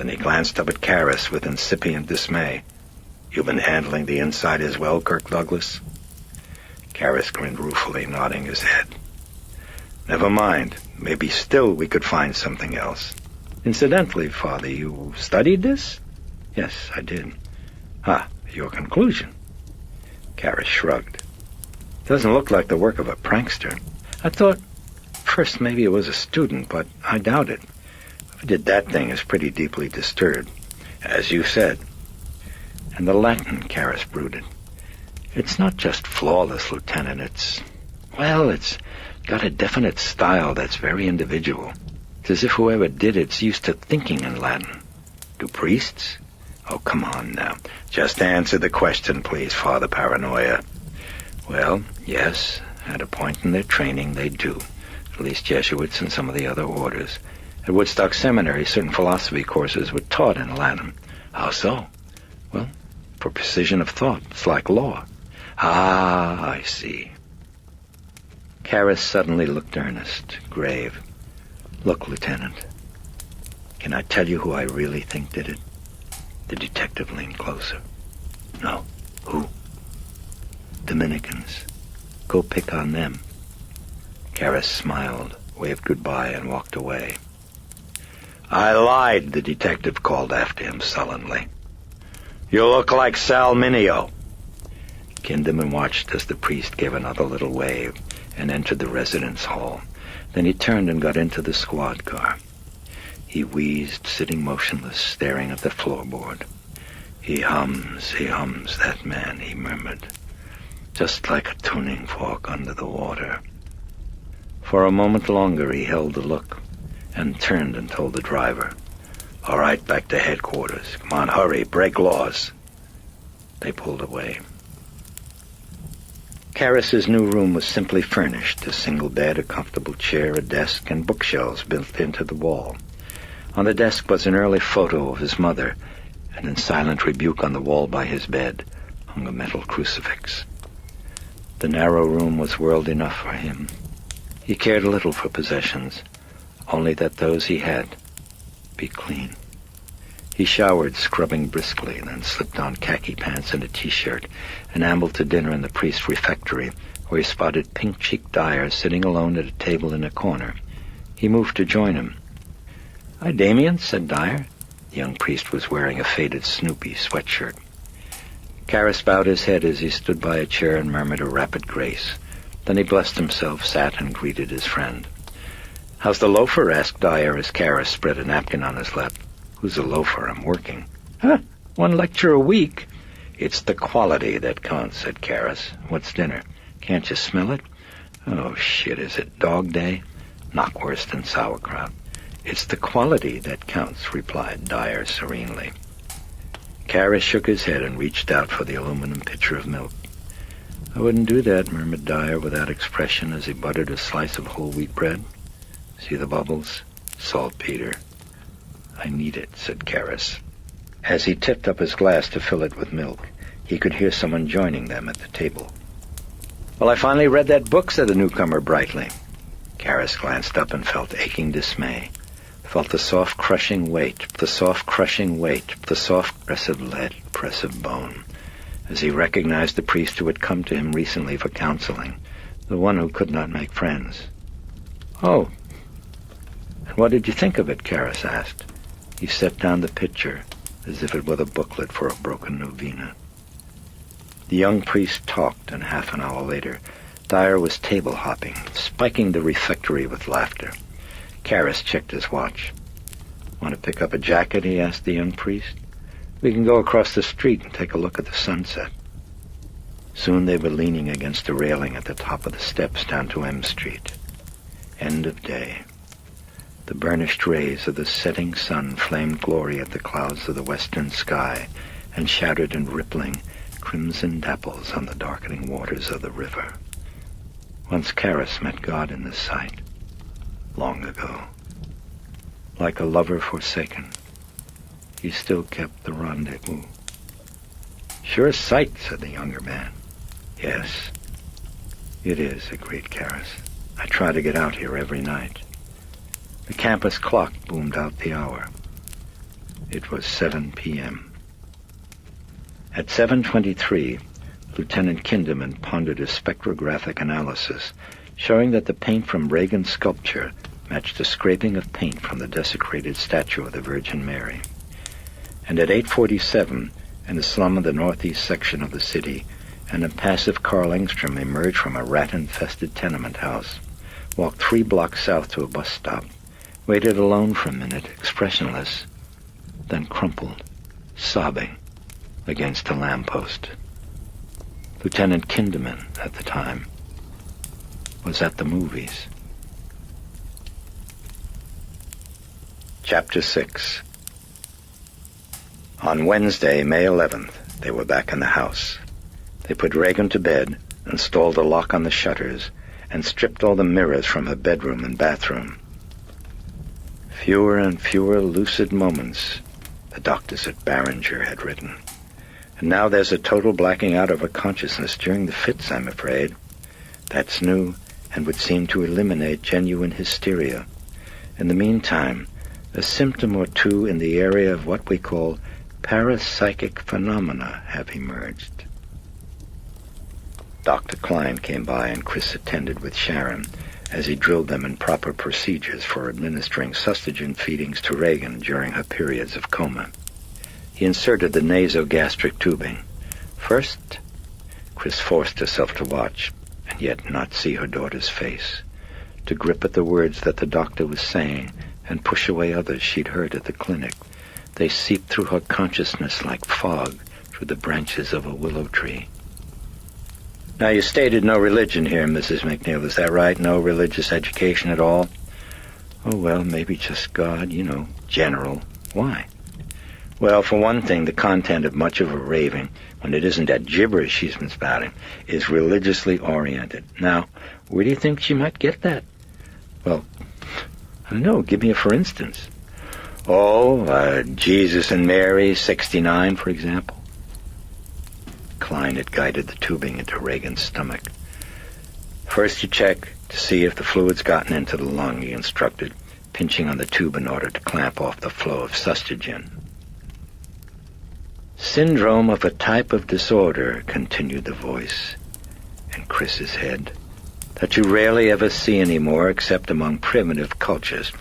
[SPEAKER 4] he glanced up at Karras with incipient dismay. You've been handling the inside as well, Kirk Douglas? Karras grinned ruefully, nodding his head. Never mind. Maybe still we could find something else. Incidentally, Father, you studied this? Yes, I did. Your conclusion? Karras shrugged. Doesn't look like the work of a prankster. I thought first maybe it was a student, but I doubt it. Whoever did that thing is pretty deeply disturbed, as you said. And the Latin, Karras brooded. It's not just flawless, Lieutenant. It's got a definite style that's very individual. It's as if whoever did it's used to thinking in Latin. Do priests? Oh, come on now. Just answer the question, please, Father Paranoia. Well, yes, at a point in their training they do. At least Jesuits and some of the other orders. At Woodstock Seminary, certain philosophy courses were taught in Latin. How so? Well, for precision of thought. It's like law. Ah, I see. Karras suddenly looked earnest, grave. Look, Lieutenant, can I tell you who I really think did it? The detective leaned closer. No. Who? Dominicans. Go pick on them. Karras smiled, waved goodbye, and walked away. I lied, the detective called after him sullenly. You look like Sal Mineo. Kinderman watched as the priest gave another little wave and entered the residence hall. Then he turned and got into the squad car. He wheezed, sitting motionless, staring at the floorboard. He hums, that man, he murmured. Just like a tuning fork under the water. For a moment longer he held the look, and turned and told the driver, All right, back to headquarters. Come on, hurry, break laws. They pulled away. Karras's new room was simply furnished, a single bed, a comfortable chair, a desk, and bookshelves built into the wall. On the desk was an early photo of his mother, and in silent rebuke on the wall by his bed hung a metal crucifix. The narrow room was world enough for him. He cared little for possessions, only that those he had be clean. He showered, scrubbing briskly, then slipped on khaki pants and a T-shirt, and ambled to dinner in the priest's refectory, where he spotted pink-cheeked Dyer sitting alone at a table in a corner. He moved to join him. "Hi, Damien," said Dyer. The young priest was wearing a faded Snoopy sweatshirt. Karras bowed his head as he stood by a chair and murmured a rapid grace. Then he blessed himself, sat, and greeted his friend. "How's the loafer?" asked Dyer as Karras spread a napkin on his lap. "Who's a loafer? I'm working." "Huh, 1 lecture a week." "It's the quality that counts," said Karras. "What's dinner? Can't you smell it?" "Oh, shit, is it Dog Day?" "Not worse than sauerkraut." "It's the quality that counts," replied Dyer serenely. Karras shook his head and reached out for the aluminum pitcher of milk. "I wouldn't do that," murmured Dyer without expression as he buttered a slice of whole wheat bread. "See the bubbles? Saltpeter." "I need it," said Karras. As he tipped up his glass to fill it with milk, he could hear someone joining them at the table. "Well, I finally read that book," said the newcomer brightly. Karras glanced up and felt aching dismay. Felt the soft crushing weight, the soft press of lead, press of bone, as he recognized the priest who had come to him recently for counseling, the one who could not make friends. "Oh, and what did you think of it?" Karras asked. He set down the pitcher as if it were the booklet for a broken novena. The young priest talked, and half an hour later, Dyer was table-hopping, spiking the refectory with laughter. Karras checked his watch. "Want to pick up a jacket?" he asked the young priest. "We can go across the street and take a look at the sunset." Soon they were leaning against a railing at the top of the steps down to M Street. End of day. The burnished rays of the setting sun flamed glory at the clouds of the western sky and shattered in rippling, crimson dapples on the darkening waters of the river. Once Karras met God in this sight, long ago. Like a lover forsaken, he still kept the rendezvous. "Sure sight," said the younger man. "Yes, it is," agreed Karras. "I try to get out here every night." The campus clock boomed out the hour. It was 7 p.m. At 7:23, Lieutenant Kinderman pondered a spectrographic analysis showing that the paint from Regan's sculpture matched a scraping of paint from the desecrated statue of the Virgin Mary. And at 8:47, in a slum of the northeast section of the city, an impassive Carl Engstrom emerged from a rat-infested tenement house, walked 3 blocks south to a bus stop, waited alone for a minute, expressionless, then crumpled, sobbing, against a lamppost. Lieutenant Kinderman, at the time, was at the movies. Chapter 6. On Wednesday, May 11th, they were back in the house. They put Regan to bed, installed a lock on the shutters, and stripped all the mirrors from her bedroom and bathroom. Fewer and fewer lucid moments, the doctors at Barringer had written. And now there's a total blacking out of her consciousness during the fits, I'm afraid. That's new, and would seem to eliminate genuine hysteria. In the meantime, a symptom or two in the area of what we call parapsychic phenomena have emerged. Dr. Klein came by and Chris attended with Sharon as he drilled them in proper procedures for administering sustagen feedings to Regan during her periods of coma. He inserted the nasogastric tubing. First, Chris forced herself to watch, and yet not see her daughter's face, to grip at the words that the doctor was saying and push away others she'd heard at the clinic. They seeped through her consciousness like fog through the branches of a willow tree. Now, you stated no religion here, Mrs. MacNeil, is that right? No religious education at all? Oh, well, maybe just God, general. Why? Well, for one thing, the content of much of her raving, when it isn't that gibberish she's been spouting, is religiously oriented. Now, where do you think she might get that? Well, I don't know. Give me a for instance. Oh, Jesus and Mary, 69, for example. Klein had guided the tubing into Regan's stomach. First you check to see if the fluid's gotten into the lung, he instructed, pinching on the tube in order to clamp off the flow of sustagen. Syndrome of a type of disorder, continued the voice in Chris's head, that you rarely ever see anymore except among primitive cultures.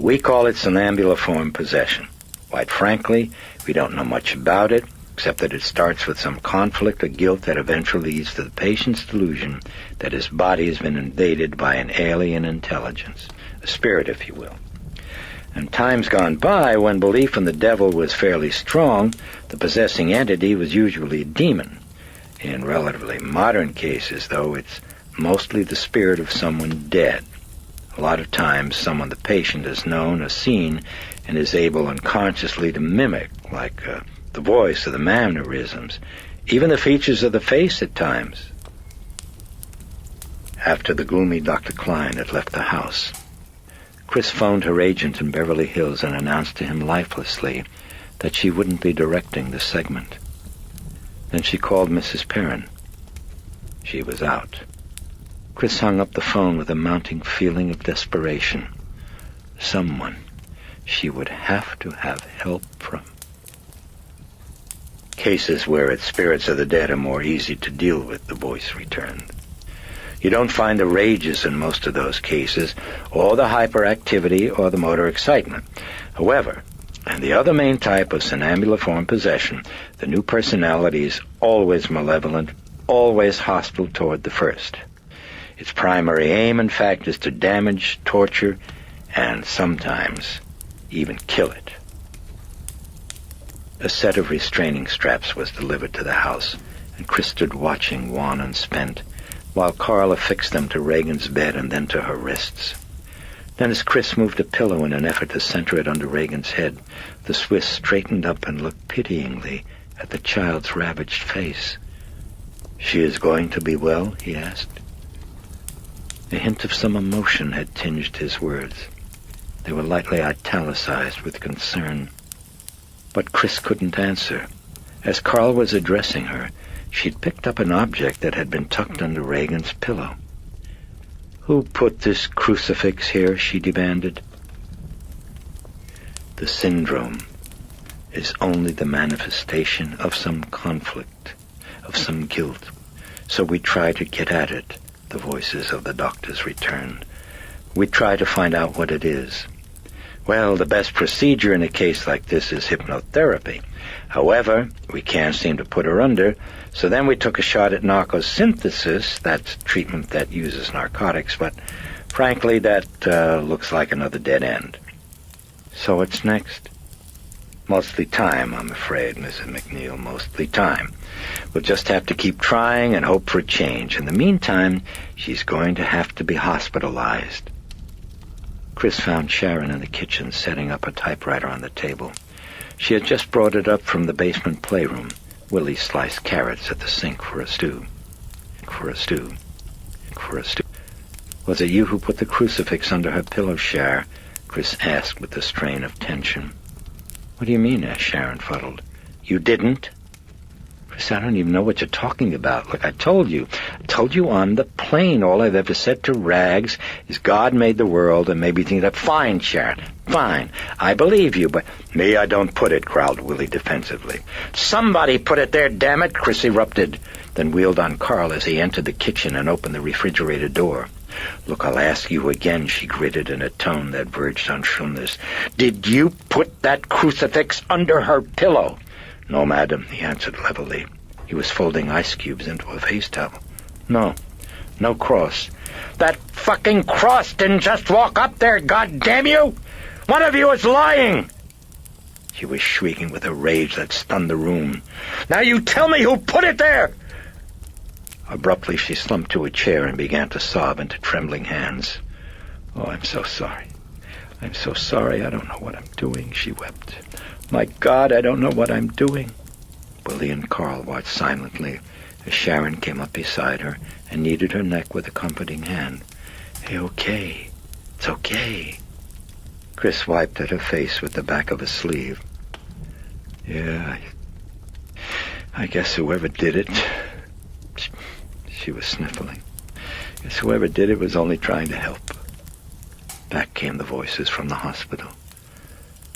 [SPEAKER 4] We call it somnambuliform possession. Quite frankly, we don't know much about it, except that it starts with some conflict or guilt that eventually leads to the patient's delusion that his body has been invaded by an alien intelligence, a spirit, if you will. In times gone by, when belief in the devil was fairly strong, the possessing entity was usually a demon. In relatively modern cases, though, it's mostly the spirit of someone dead. A lot of times, someone the patient has known or seen and is able unconsciously to mimic, like the voice or the mannerisms, even the features of the face at times. After the gloomy Dr. Klein had left the house, Chris phoned her agent in Beverly Hills and announced to him lifelessly that she wouldn't be directing the segment. Then she called Mrs. Perrin. She was out. Chris hung up the phone with a mounting feeling of desperation. Someone she would have to have help from. Cases where it's spirits of the dead are more easy to deal with, the voice returned. You don't find the rages in most of those cases, or the hyperactivity or the motor excitement. However, in the other main type of somnambuliform possession, the new personality is always malevolent, always hostile toward the first. Its primary aim, in fact, is to damage, torture, and sometimes even kill it. A set of restraining straps was delivered to the house, and Chris stood watching, wan and spent, while Carl affixed them to Regan's bed and then to her wrists. Then as Chris moved a pillow in an effort to center it under Regan's head, the Swiss straightened up and looked pityingly at the child's ravaged face. "She is going to be well?" he asked. A hint of some emotion had tinged his words. They were lightly italicized with concern. But Chris couldn't answer. As Carl was addressing her, she'd picked up an object that had been tucked under Regan's pillow. "Who put this crucifix here?" she demanded. The syndrome is only the manifestation of some conflict, of some guilt. So we try to get at it, the voices of the doctors returned. We try to find out what it is. Well, the best procedure in a case like this is hypnotherapy. However, we can't seem to put her under, so then we took a shot at narcosynthesis. That's treatment that uses narcotics, but frankly, that looks like another dead end. So what's next? Mostly time, I'm afraid, Mrs. MacNeil, mostly time. We'll just have to keep trying and hope for a change. In the meantime, she's going to have to be hospitalized. Chris found Sharon in the kitchen setting up a typewriter on the table. She had just brought it up from the basement playroom. Willie sliced carrots at the sink for a stew. "Was it you who put the crucifix under her pillow, Shar?" Chris asked with a strain of tension. "What do you mean?" asked Sharon, fuddled. "You didn't?" "Chris, I don't even know what you're talking about. Look, I told you on the plane. All I've ever said to Rags is God made the world and maybe think that." "Fine, Sharon, fine. I believe you, but—" "Me, I don't put it," growled Willie defensively. "Somebody put it there, damn it," Chris erupted, then wheeled on Carl as he entered the kitchen and opened the refrigerator door. "Look, I'll ask you again," she gritted in a tone that verged on shrillness. "Did you put that crucifix under her pillow?" "No, madam," he answered levelly. He was folding ice cubes into a face towel. No cross." "That fucking cross didn't just walk up there, goddamn you! One of you is lying!" She was shrieking with a rage that stunned the room. "Now you tell me who put it there!" Abruptly, she slumped to a chair and began to sob into trembling hands. "Oh, I'm so sorry. I'm so sorry. I don't know what I'm doing," she wept. "My God, I don't know what I'm doing." Willie and Carl watched silently as Sharon came up beside her and kneaded her neck with a comforting hand. "Hey, okay. It's okay." Chris wiped at her face with the back of his sleeve. "Yeah, I guess whoever did it," she was sniffling. Guess whoever did it was only trying to help. Back came the voices from the hospital.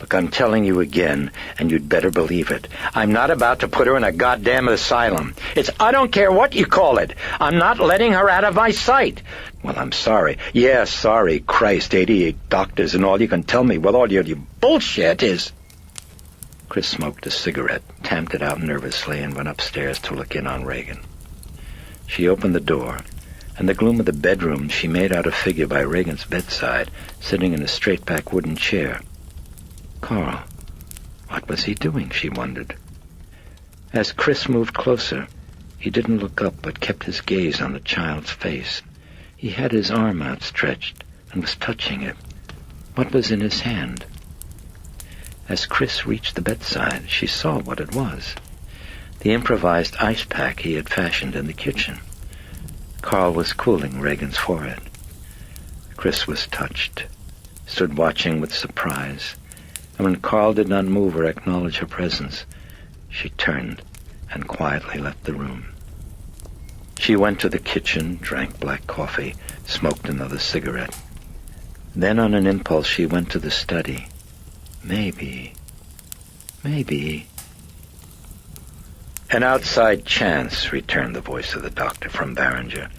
[SPEAKER 4] Look, I'm telling you again, and you'd better believe it. I'm not about to put her in a goddamn asylum. I don't care what you call it. I'm not letting her out of my sight. Well, I'm sorry. Yeah, sorry. Christ, 88 doctors, and all you can tell me with all your bullshit is... Chris smoked a cigarette, tamped it out nervously, and went upstairs to look in on Regan. She opened the door. In the gloom of the bedroom, she made out a figure by Regan's bedside, sitting in a straight-back wooden chair. Carl, what was he doing, she wondered. As Chris moved closer, he didn't look up but kept his gaze on the child's face. He had his arm outstretched and was touching it. What was in his hand? As Chris reached the bedside, she saw what it was. The improvised ice pack he had fashioned in the kitchen. Carl was cooling Regan's forehead. Chris was touched, stood watching with surprise, and when Carl did not move or acknowledge her presence, she turned and quietly left the room. She went to the kitchen, drank black coffee, smoked another cigarette. Then on an impulse she went to the study. Maybe... An outside chance, returned the voice of the doctor from Barringer.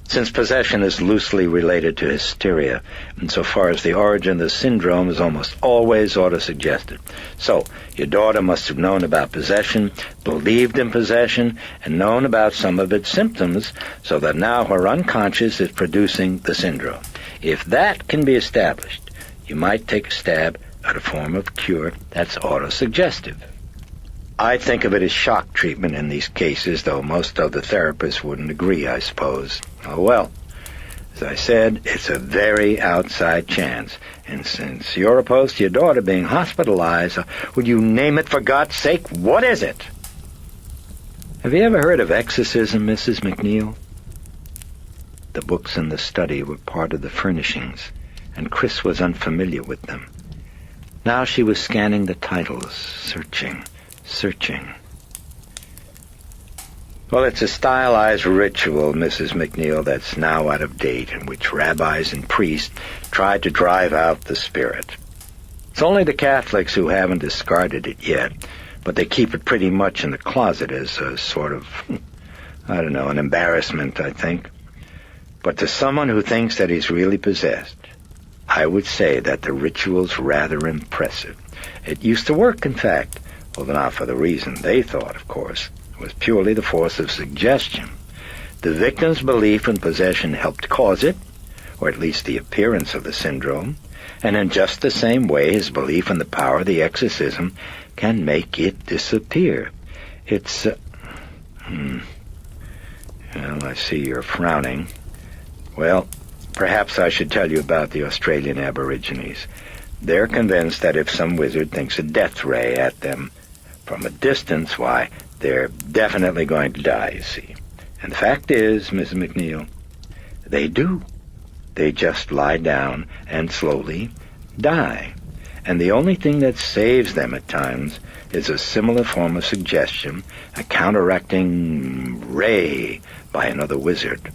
[SPEAKER 4] Since possession is loosely related to hysteria, insofar as the origin of the syndrome is almost always autosuggested. So, your daughter must have known about possession, believed in possession, and known about some of its symptoms, so that now her unconscious is producing the syndrome. If that can be established, you might take a stab at a form of cure that's autosuggestive. I think of it as shock treatment in these cases, though most of the therapists wouldn't agree, I suppose. Oh well, as I said, it's a very outside chance, and since you're opposed to your daughter being hospitalized, would you name it for God's sake? What is it? Have you ever heard of exorcism, Mrs. MacNeil? The books in the study were part of the furnishings, and Chris was unfamiliar with them. Now she was scanning the titles, searching. Well, it's a stylized ritual, Mrs. MacNeil, that's now out of date, in which rabbis and priests try to drive out the spirit. It's only the Catholics who haven't discarded it yet, but they keep it pretty much in the closet as a sort of, an embarrassment, I think. But to someone who thinks that he's really possessed, I would say that the ritual's rather impressive. It used to work, in fact. Well, not for the reason they thought, of course. It was purely the force of suggestion. The victim's belief in possession helped cause it, or at least the appearance of the syndrome, and in just the same way his belief in the power of the exorcism can make it disappear. It's, Well, I see you're frowning. Well, perhaps I should tell you about the Australian Aborigines. They're convinced that if some wizard thinks a death ray at them from a distance, why, they're definitely going to die, you see. And the fact is, Mrs. MacNeil, they do. They just lie down and slowly die. And the only thing that saves them at times is a similar form of suggestion, a counteracting ray by another wizard.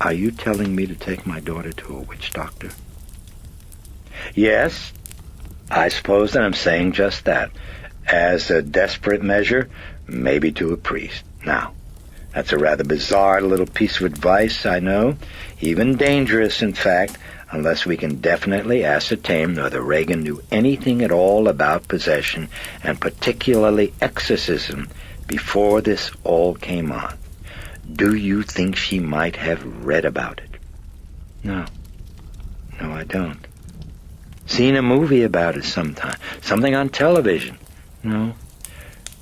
[SPEAKER 4] Are you telling me to take my daughter to a witch doctor? Yes, I suppose that I'm saying just that. As a desperate measure, maybe to a priest. Now, that's a rather bizarre little piece of advice, I know. Even dangerous, in fact, unless we can definitely ascertain whether Regan knew anything at all about possession, and particularly exorcism, before this all came on. Do you think she might have read about it? No, I don't. Seen a movie about it sometime. Something on television. No.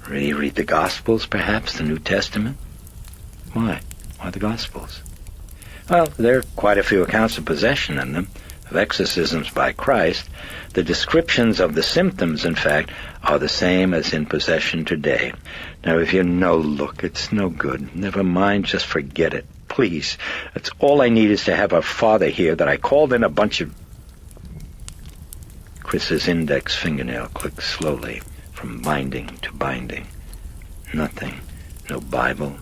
[SPEAKER 4] Read the Gospels, perhaps, the New Testament? Why? Why the Gospels? Well, there are quite a few accounts of possession in them, of exorcisms by Christ. The descriptions of the symptoms, in fact, are the same as in possession today. Now, if you know, look, it's no good. Never mind, just forget it. Please. That's all I need is to have a father here that I called in a bunch of... Chris's index fingernail clicked slowly from binding to binding. Nothing. No Bible,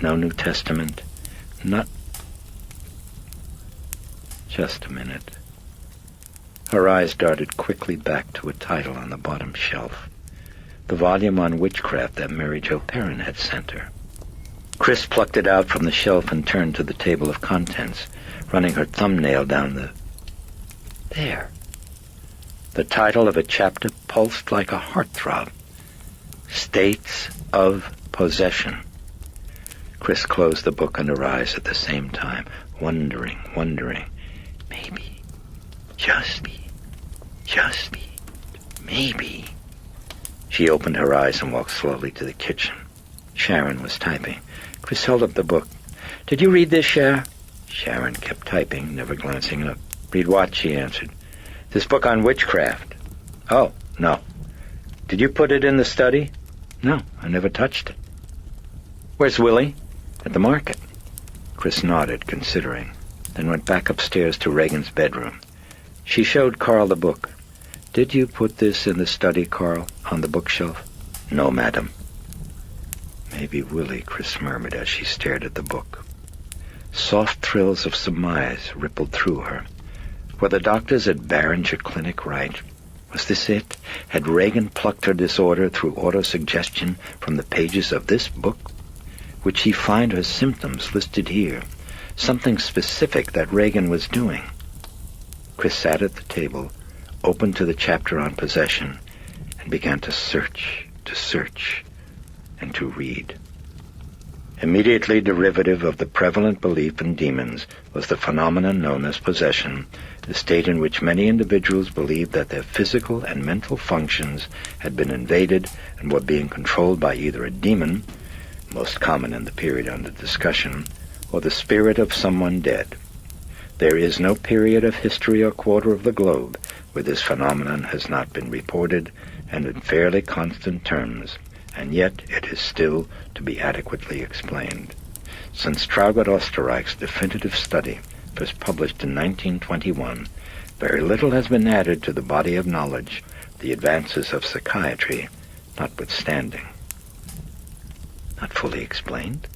[SPEAKER 4] no New Testament, Not... Just a minute. Her eyes darted quickly back to a title on the bottom shelf. The volume on witchcraft that Mary Jo Perrin had sent her. Chris plucked it out from the shelf and turned to the table of contents, running her thumbnail down the... There. The title of a chapter pulsed like a heartthrob. States of Possession. Chris closed the book and her eyes at the same time, wondering. Maybe. Just maybe. She opened her eyes and walked slowly to the kitchen. Sharon was typing. Chris held up the book. Did you read this, Cher? Sharon kept typing, never glancing up. Read what? She answered. This book on witchcraft. Oh, no. Did you put it in the study? No, I never touched it. Where's Willie? At the market. Chris nodded, considering, then went back upstairs to Regan's bedroom. She showed Carl the book. Did you put this in the study, Carl, on the bookshelf? No, madam. Maybe Willie, Chris murmured as she stared at the book. Soft thrills of surmise rippled through her. Were the doctors at Barringer Clinic right? Was this it? Had Regan plucked her disorder through autosuggestion from the pages of this book? Would she find her symptoms listed here? Something specific that Regan was doing? Chris sat at the table, opened to the chapter on possession, and began to search, and to read. Immediately derivative of the prevalent belief in demons was the phenomenon known as possession, a state in which many individuals believed that their physical and mental functions had been invaded and were being controlled by either a demon, most common in the period under discussion, or the spirit of someone dead. There is no period of history or quarter of the globe where this phenomenon has not been reported, and in fairly constant terms, and yet it is still to be adequately explained. Since Traugott Oesterreich's definitive study, first published in 1921, very little has been added to the body of knowledge, the advances of psychiatry notwithstanding. Not fully explained?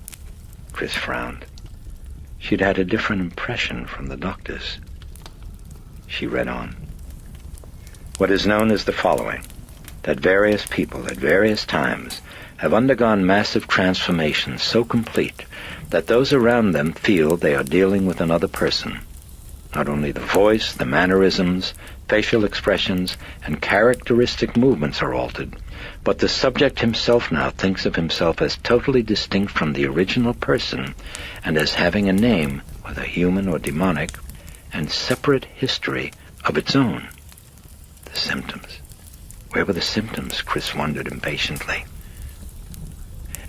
[SPEAKER 4] Chris frowned. She'd had a different impression from the doctors. She read on. What is known is the following, that various people at various times have undergone massive transformations so complete that those around them feel they are dealing with another person. Not only the voice, the mannerisms, facial expressions, and characteristic movements are altered, but the subject himself now thinks of himself as totally distinct from the original person and as having a name, whether human or demonic, and separate history of its own. The symptoms. Where were the symptoms? Chris wondered impatiently.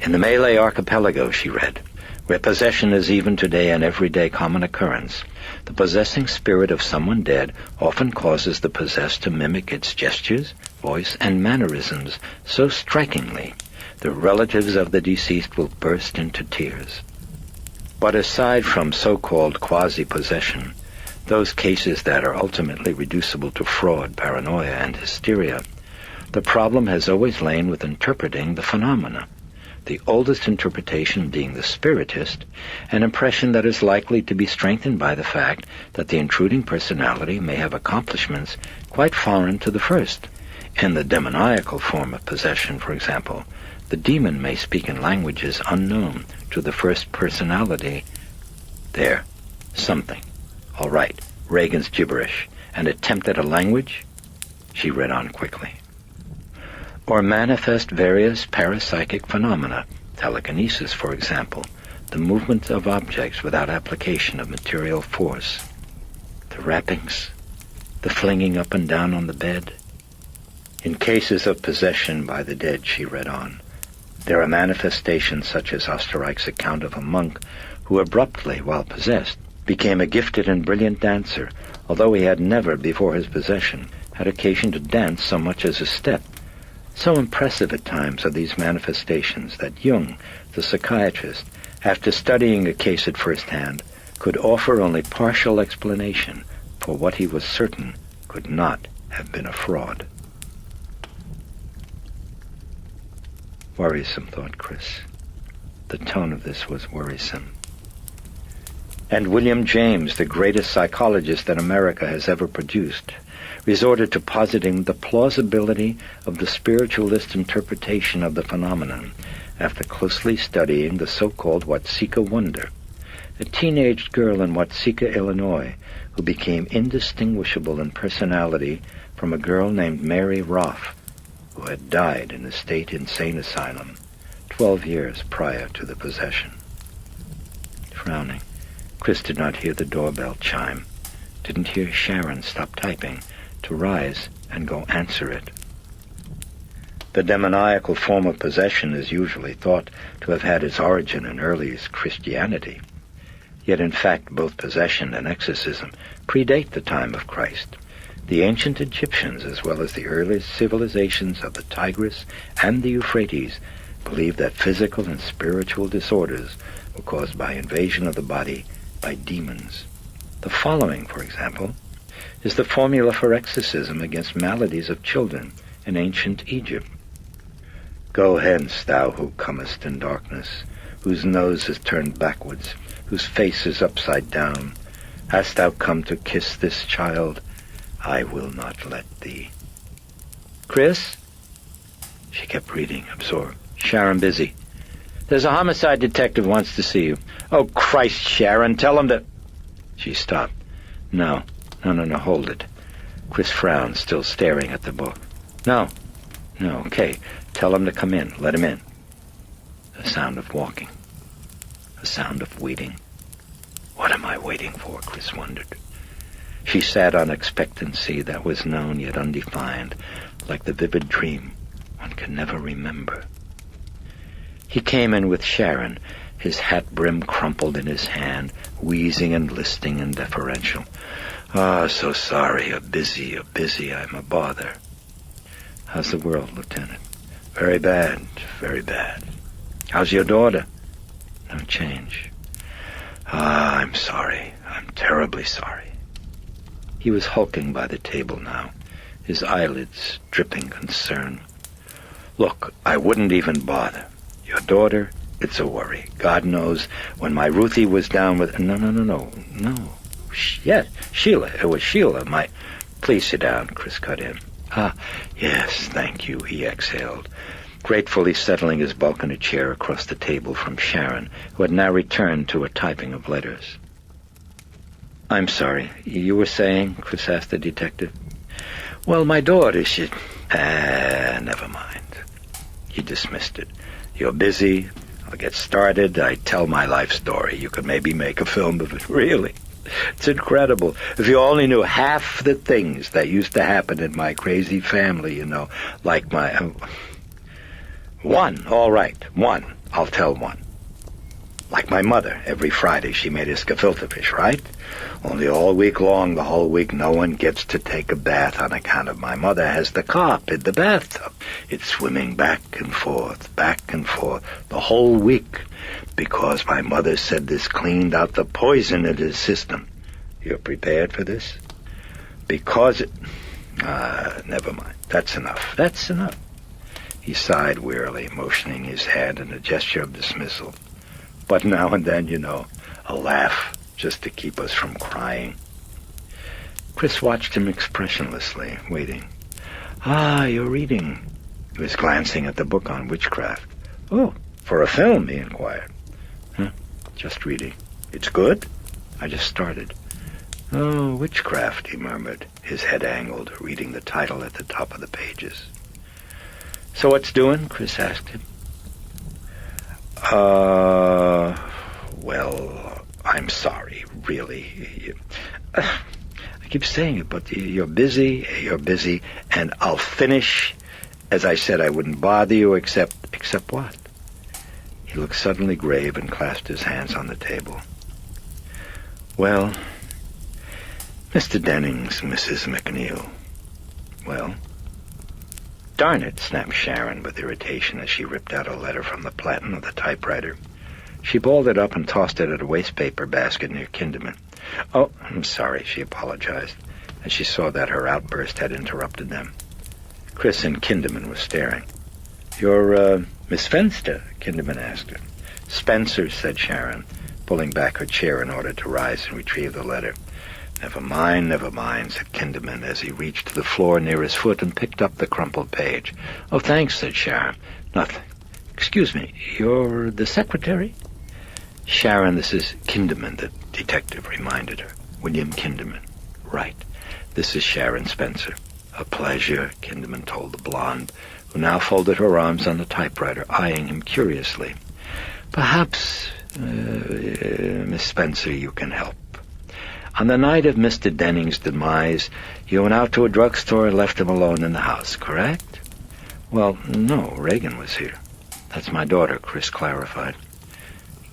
[SPEAKER 4] In the Malay archipelago, she read, where possession is even today an everyday common occurrence, the possessing spirit of someone dead often causes the possessed to mimic its gestures, voice, and mannerisms so strikingly the relatives of the deceased will burst into tears. But aside from so-called quasi-possession, those cases that are ultimately reducible to fraud, paranoia, and hysteria, the problem has always lain with interpreting the phenomena, the oldest interpretation being the spiritist, an impression that is likely to be strengthened by the fact that the intruding personality may have accomplishments quite foreign to the first. In the demoniacal form of possession, for example, the demon may speak in languages unknown to the first personality. There, something. All right, Regan's gibberish. An attempt at a language? She read on quickly. Or manifest various parapsychic phenomena, telekinesis, for example, the movement of objects without application of material force. The wrappings, the flinging up and down on the bed. In cases of possession by the dead, she read on, there are manifestations such as Oesterreich's account of a monk who abruptly, while possessed, became a gifted and brilliant dancer, although he had never, before his possession, had occasion to dance so much as a step. So impressive at times are these manifestations that Jung, the psychiatrist, after studying a case at first hand, could offer only partial explanation for what he was certain could not have been a fraud. Worrisome, thought Chris. The tone of this was worrisome. And William James, the greatest psychologist that America has ever produced, resorted to positing the plausibility of the spiritualist interpretation of the phenomenon after closely studying the so-called Watseka Wonder, a teenage girl in Watseka, Illinois, who became indistinguishable in personality from a girl named Mary Roth, who had died in a state insane asylum 12 years prior to the possession. Frowning, Chris did not hear the doorbell chime, didn't hear Sharon stop typing to rise and go answer it. The demoniacal form of possession is usually thought to have had its origin in earliest Christianity. Yet in fact both possession and exorcism predate the time of Christ. The ancient Egyptians, as well as the earliest civilizations of the Tigris and the Euphrates, believed that physical and spiritual disorders were caused by invasion of the body by demons. The following, for example, is the formula for exorcism against maladies of children in ancient Egypt. Go hence, thou who comest in darkness, whose nose is turned backwards, whose face is upside down. Hast thou come to kiss this child? I will not let thee. Chris? She kept reading, absorbed. Sharon, busy. There's a homicide detective wants to see you. Oh, Christ, Sharon, tell him to... She stopped. No, hold it. Chris frowned, still staring at the book. No, okay. Tell him to come in. Let him in. A sound of walking. A sound of waiting. What am I waiting for? Chris wondered. She sat on expectancy that was known yet undefined, like the vivid dream one can never remember. He came in with Sharon, his hat brim crumpled in his hand, wheezing and listing and deferential. So sorry, you're busy, I'm a bother. How's the world, Lieutenant? Very bad. How's your daughter? No change. I'm sorry. I'm terribly sorry. He was hulking by the table now, his eyelids dripping concern. Look, I wouldn't even bother. Your daughter, it's a worry. God knows, when my Ruthie was down with... No. Yes, Sheila. It was Sheila, Please sit down, Chris cut in. Yes, thank you, he exhaled, gratefully settling his bulk in a chair across the table from Sharon, who had now returned to a typing of letters. I'm sorry, you were saying, Chris asked the detective. Well, my daughter, she... never mind. He dismissed it. You're busy. I'll get started. I tell my life story. You could maybe make a film of it. Really. It's incredible. If you only knew half the things that used to happen in my crazy family, like my... One, all right, one. I'll tell one. Like my mother, every Friday she made us gefilte fish, right? Only all week long, the whole week, no one gets to take a bath on account of my mother has the carp in the bathtub. It's swimming back and forth, the whole week, because my mother said this cleaned out the poison in his system. You're prepared for this? Because it... never mind. That's enough. He sighed wearily, motioning his hand in a gesture of dismissal. But now and then, a laugh, just to keep us from crying. Chris watched him expressionlessly, waiting. You're reading. He was glancing at the book on witchcraft. Oh, for a film, he inquired. Just reading. It's good? I just started. Oh, witchcraft, he murmured, his head angled, reading the title at the top of the pages. So what's doing? Chris asked him. Well, I'm sorry, really. I keep saying it, but you're busy, and I'll finish. As I said, I wouldn't bother you except what? He looked suddenly grave and clasped his hands on the table. Well, Mr. Dennings, Mrs. MacNeil. Well? Darn it, snapped Sharon with irritation as she ripped out a letter from the platen of the typewriter. She balled it up and tossed it at a wastepaper basket near Kinderman. Oh, I'm sorry, she apologized, as she saw that her outburst had interrupted them. Chris and Kinderman were staring. You're, Miss Fenster? Kinderman asked her. Spencer, said Sharon, pulling back her chair in order to rise and retrieve the letter. Never mind, said Kinderman as he reached to the floor near his foot and picked up the crumpled page. Oh, thanks, said Sharon. Nothing. Excuse me, you're the secretary? Sharon, this is Kinderman, the detective reminded her. William Kinderman. Right. This is Sharon Spencer. A pleasure, Kinderman told the blonde, who now folded her arms on the typewriter, eyeing him curiously. Perhaps, Miss Spencer, you can help. On the night of Mr. Denning's demise, you went out to a drugstore and left him alone in the house, correct? Well, no, Regan was here. That's my daughter, Chris clarified.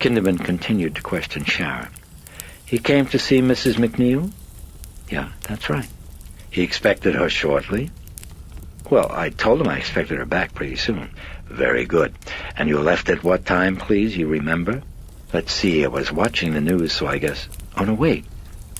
[SPEAKER 4] Kinderman continued to question Sharon. He came to see Mrs. MacNeil? Yeah, that's right. He expected her shortly? Well, I told him I expected her back pretty soon. Very good. And you left at what time, please? You remember? Let's see, I was watching the news, so I guess... Oh, no, wait.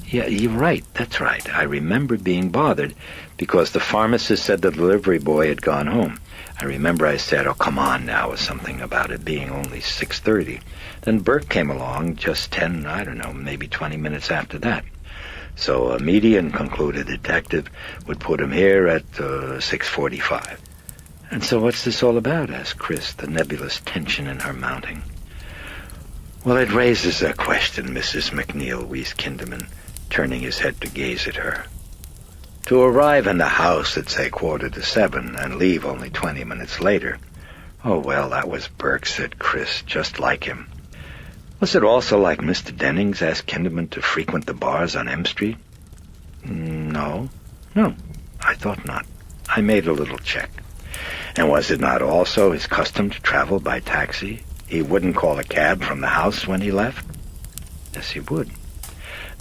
[SPEAKER 4] Yeah, you're right. That's right. I remember being bothered because the pharmacist said the delivery boy had gone home. I remember I said, oh, come on now, or something about it being only 6:30. Then Burke came along just 10, I don't know, maybe 20 minutes after that. So a median, concluded the detective, would put him here at 6:45. And so what's this all about? Asked Chris, the nebulous tension in her mounting. Well, it raises a question, Mrs. MacNeil, wheezed Kinderman, turning his head to gaze at her. To arrive in the house at, say, 6:45 and leave only 20 minutes later. Oh, well, that was Burke, said Chris, just like him. Was it also like Mr. Denning's, asked Kinderman, to frequent the bars on M Street? No, I thought not. I made a little check. And was it not also his custom to travel by taxi? He wouldn't call a cab from the house when he left? Yes, he would.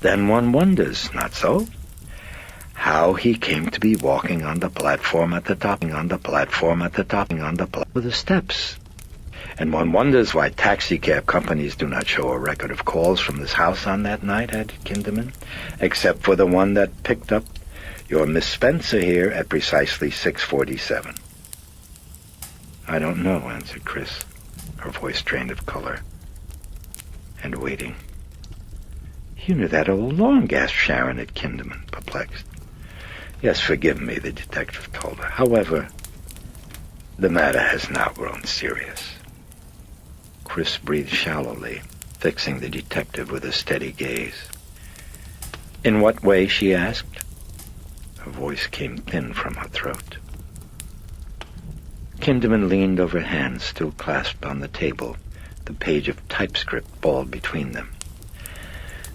[SPEAKER 4] Then one wonders, not so? How he came to be walking on the platform at the top, with the steps. And one wonders why taxicab companies do not show a record of calls from this house on that night, added Kinderman, except for the one that picked up your Miss Spencer here at precisely 6:47. I don't know, answered Chris, her voice drained of color. And waiting. You knew that all along, gasped Sharon at Kinderman, perplexed. Yes, forgive me, the detective told her. However, the matter has now grown serious. Chris breathed shallowly, fixing the detective with a steady gaze. In what way, she asked. Her voice came thin from her throat. Kinderman leaned over hands still clasped on the table, the page of typescript balled between them.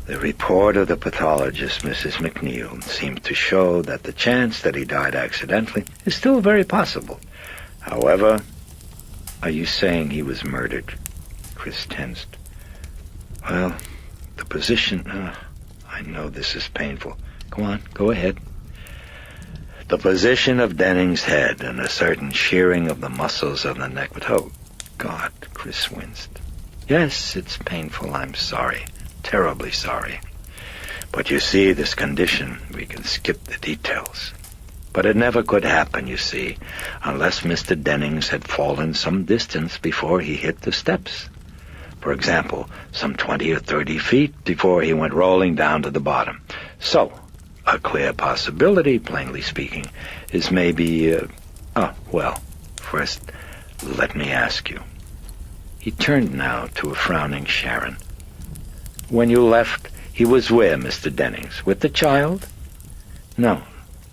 [SPEAKER 4] The report of the pathologist, Mrs. MacNeil, seemed to show that the chance that he died accidentally is still very possible. However, are you saying he was murdered? Chris tensed. Well, the position... I know this is painful. Go on, go ahead. The position of Denning's head and a certain shearing of the muscles of the neck. But, oh, God, Chris winced. Yes, it's painful, I'm sorry. Terribly sorry. But you see, this condition, we can skip the details. But it never could happen, you see, unless Mr. Dennings had fallen some distance before he hit the steps. For example, some 20 or 30 feet before he went rolling down to the bottom. So, a clear possibility, plainly speaking, is maybe... well, first, let me ask you. He turned now to a frowning Sharon. When you left, he was where, Mr. Dennings? With the child? No,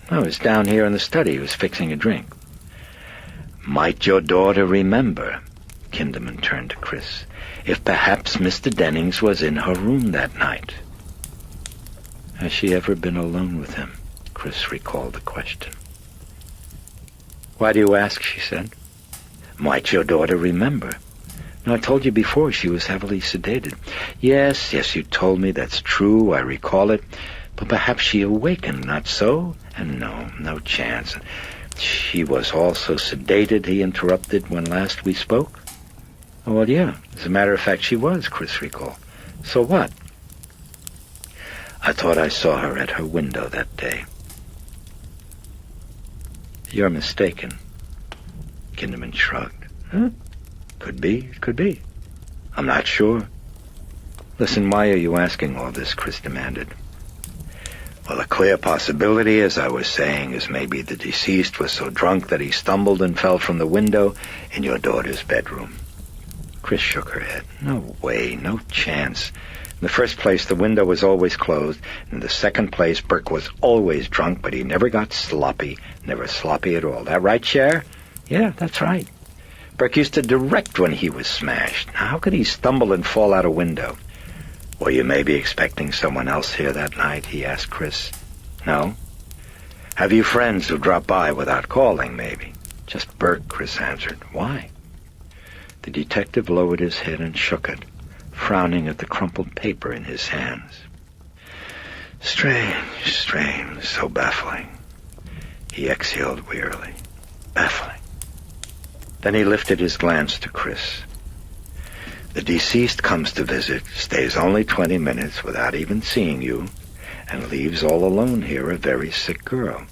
[SPEAKER 4] he was down here in the study. He was fixing a drink. Might your daughter remember, Kinderman turned to Chris, if perhaps Mr. Dennings was in her room that night? Has she ever been alone with him? Chris recalled the question. Why do you ask, she said. Might your daughter remember? No, I told you before she was heavily sedated. Yes, you told me, that's true, I recall it. But perhaps she awakened, not so? And no chance. She was also sedated, he interrupted, when last we spoke? Oh, well, yeah, as a matter of fact, she was, Chris recalled. So what? I thought I saw her at her window that day. You're mistaken. Kinderman shrugged. Huh? Could be. I'm not sure. Listen, why are you asking all this? Chris demanded.
[SPEAKER 1] Well, a clear possibility, as I was saying, is maybe the deceased was so drunk that he stumbled and fell from the window in your daughter's bedroom.
[SPEAKER 4] Chris shook her head. No way, no chance. In the first place, the window was always closed. In the second place, Burke was always drunk, but he never got sloppy. Never sloppy at all. That right, Cher? Yeah, that's right. Burke used to direct when he was smashed. Now, how could he stumble and fall out a window?
[SPEAKER 1] Were you maybe expecting someone else here that night? He asked Chris.
[SPEAKER 4] No.
[SPEAKER 1] Have you friends who drop by without calling, maybe?
[SPEAKER 4] Just Burke, Chris answered. Why? The detective lowered his head and shook it, frowning at the crumpled paper in his hands.
[SPEAKER 1] Strange, so baffling. He exhaled wearily. Baffling.
[SPEAKER 4] Then he lifted his glance to Chris.
[SPEAKER 1] The deceased comes to visit, stays only 20 minutes without even seeing you, and leaves all alone here a very sick girl.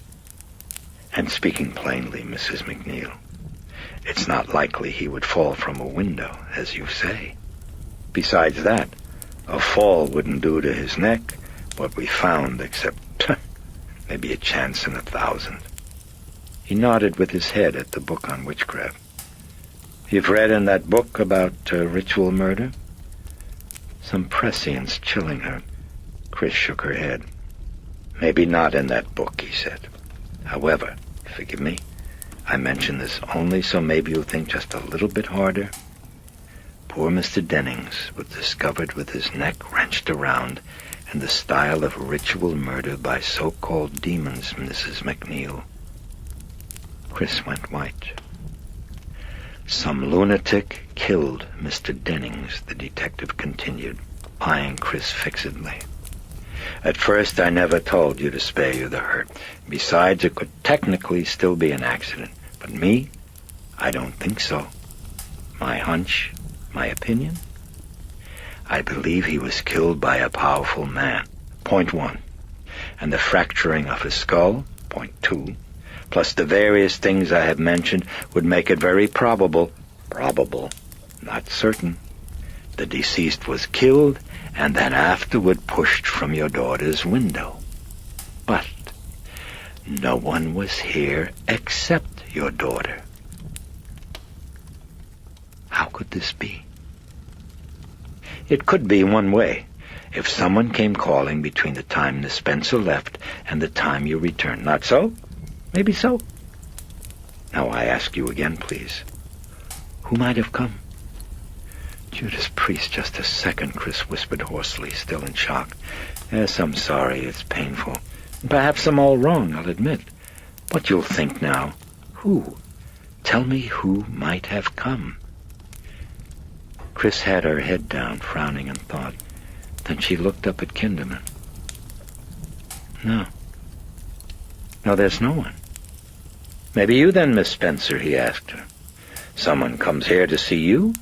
[SPEAKER 1] And speaking plainly, Mrs. MacNeil, it's not likely he would fall from a window, as you say. Besides that, a fall wouldn't do to his neck what we found, except maybe a chance in 1,000.
[SPEAKER 4] He nodded with his head at the book on witchcraft.
[SPEAKER 1] You've read in that book about ritual murder?
[SPEAKER 4] Some prescience chilling her.
[SPEAKER 1] Chris shook her head. Maybe not in that book, he said. However, forgive me, I mention this only so maybe you'll think just a little bit harder. Poor Mr. Dennings was discovered with his neck wrenched around in the style of ritual murder by so-called demons, Mrs. MacNeil.
[SPEAKER 4] Chris went white.
[SPEAKER 1] Some lunatic killed Mr. Dennings, the detective continued, eyeing Chris fixedly. At first, I never told you to spare you the hurt. Besides, it could technically still be an accident. But me, I don't think so. My hunch, my opinion, I believe he was killed by a powerful man, point 1. And the fracturing of his skull, point 2. Plus the various things I have mentioned would make it very probable, not certain, the deceased was killed and then afterward pushed from your daughter's window. But no one was here except your daughter. How could this be? It could be one way. If someone came calling between the time Miss Spencer left and the time you returned. Not so? Maybe so. Now I ask you again, please. Who might have come?
[SPEAKER 4] Judas Priest, just a second, Chris whispered hoarsely, still in shock.
[SPEAKER 1] Yes, I'm sorry, it's painful.
[SPEAKER 4] Perhaps I'm all wrong, I'll admit.
[SPEAKER 1] But you'll think now. Who? Tell me who might have come.
[SPEAKER 4] Chris had her head down, frowning in thought. Then she looked up at Kinderman. No, there's no one.
[SPEAKER 1] Maybe you then, Miss Spencer, he asked her. Someone comes here to see you?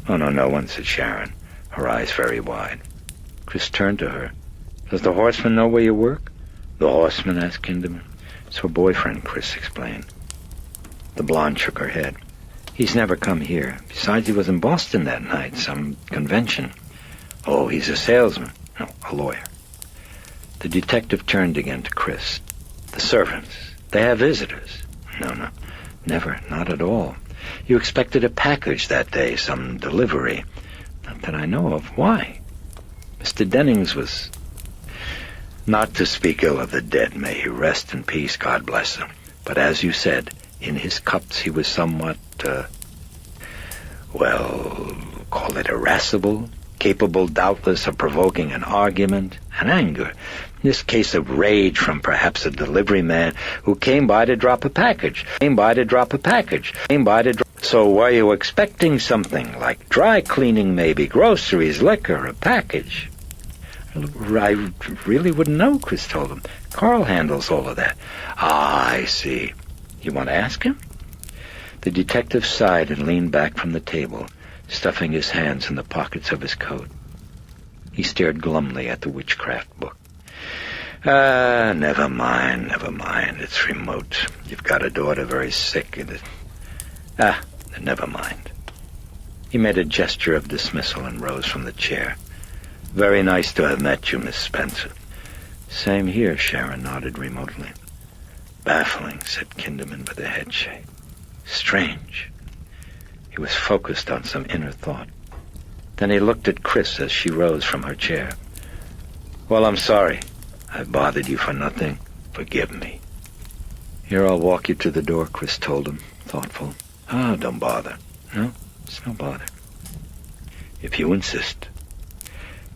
[SPEAKER 1] Oh, no one, said Sharon, her eyes very wide.
[SPEAKER 4] Chris turned to her. Does the horseman know where you work?
[SPEAKER 1] The horseman? Asked Kinderman. It's her boyfriend, Chris explained.
[SPEAKER 4] The blonde shook her head. He's never come here. Besides, he was in Boston that night, some convention.
[SPEAKER 1] Oh, he's a salesman?
[SPEAKER 4] No, a lawyer. The detective turned again to Chris.
[SPEAKER 1] The servants, they have visitors?
[SPEAKER 4] No, never, not at all.
[SPEAKER 1] You expected a package that day, some delivery?
[SPEAKER 4] Not that I know of. Why?
[SPEAKER 1] Mr. Dennings was... Not to speak ill of the dead, may he rest in peace, God bless him. But as you said, in his cups he was somewhat, call it irascible, capable doubtless of provoking an argument, an anger. In this case of rage from perhaps a delivery man who came by to drop a package. So were you expecting something like dry cleaning maybe, groceries, liquor, a package?
[SPEAKER 4] I really wouldn't know, Chris told him. Carl handles all of that.
[SPEAKER 1] Ah, I see.
[SPEAKER 4] You want to ask him? The detective sighed and leaned back from the table, stuffing his hands in the pockets of his coat. He stared glumly at the witchcraft book.
[SPEAKER 1] Never mind. It's remote. You've got a daughter very sick, and never mind.
[SPEAKER 4] He made a gesture of dismissal and rose from the chair. Very nice to have met you, Miss Spencer. Same here, Sharon nodded remotely. Baffling, said Kinderman with a head shake. Strange. He was focused on some inner thought. Then he looked at Chris as she rose from her chair. Well, I'm sorry. I've bothered you for nothing. Forgive me. Here, I'll walk you to the door, Chris told him, thoughtful. Ah, don't bother. No, it's no bother. If you insist.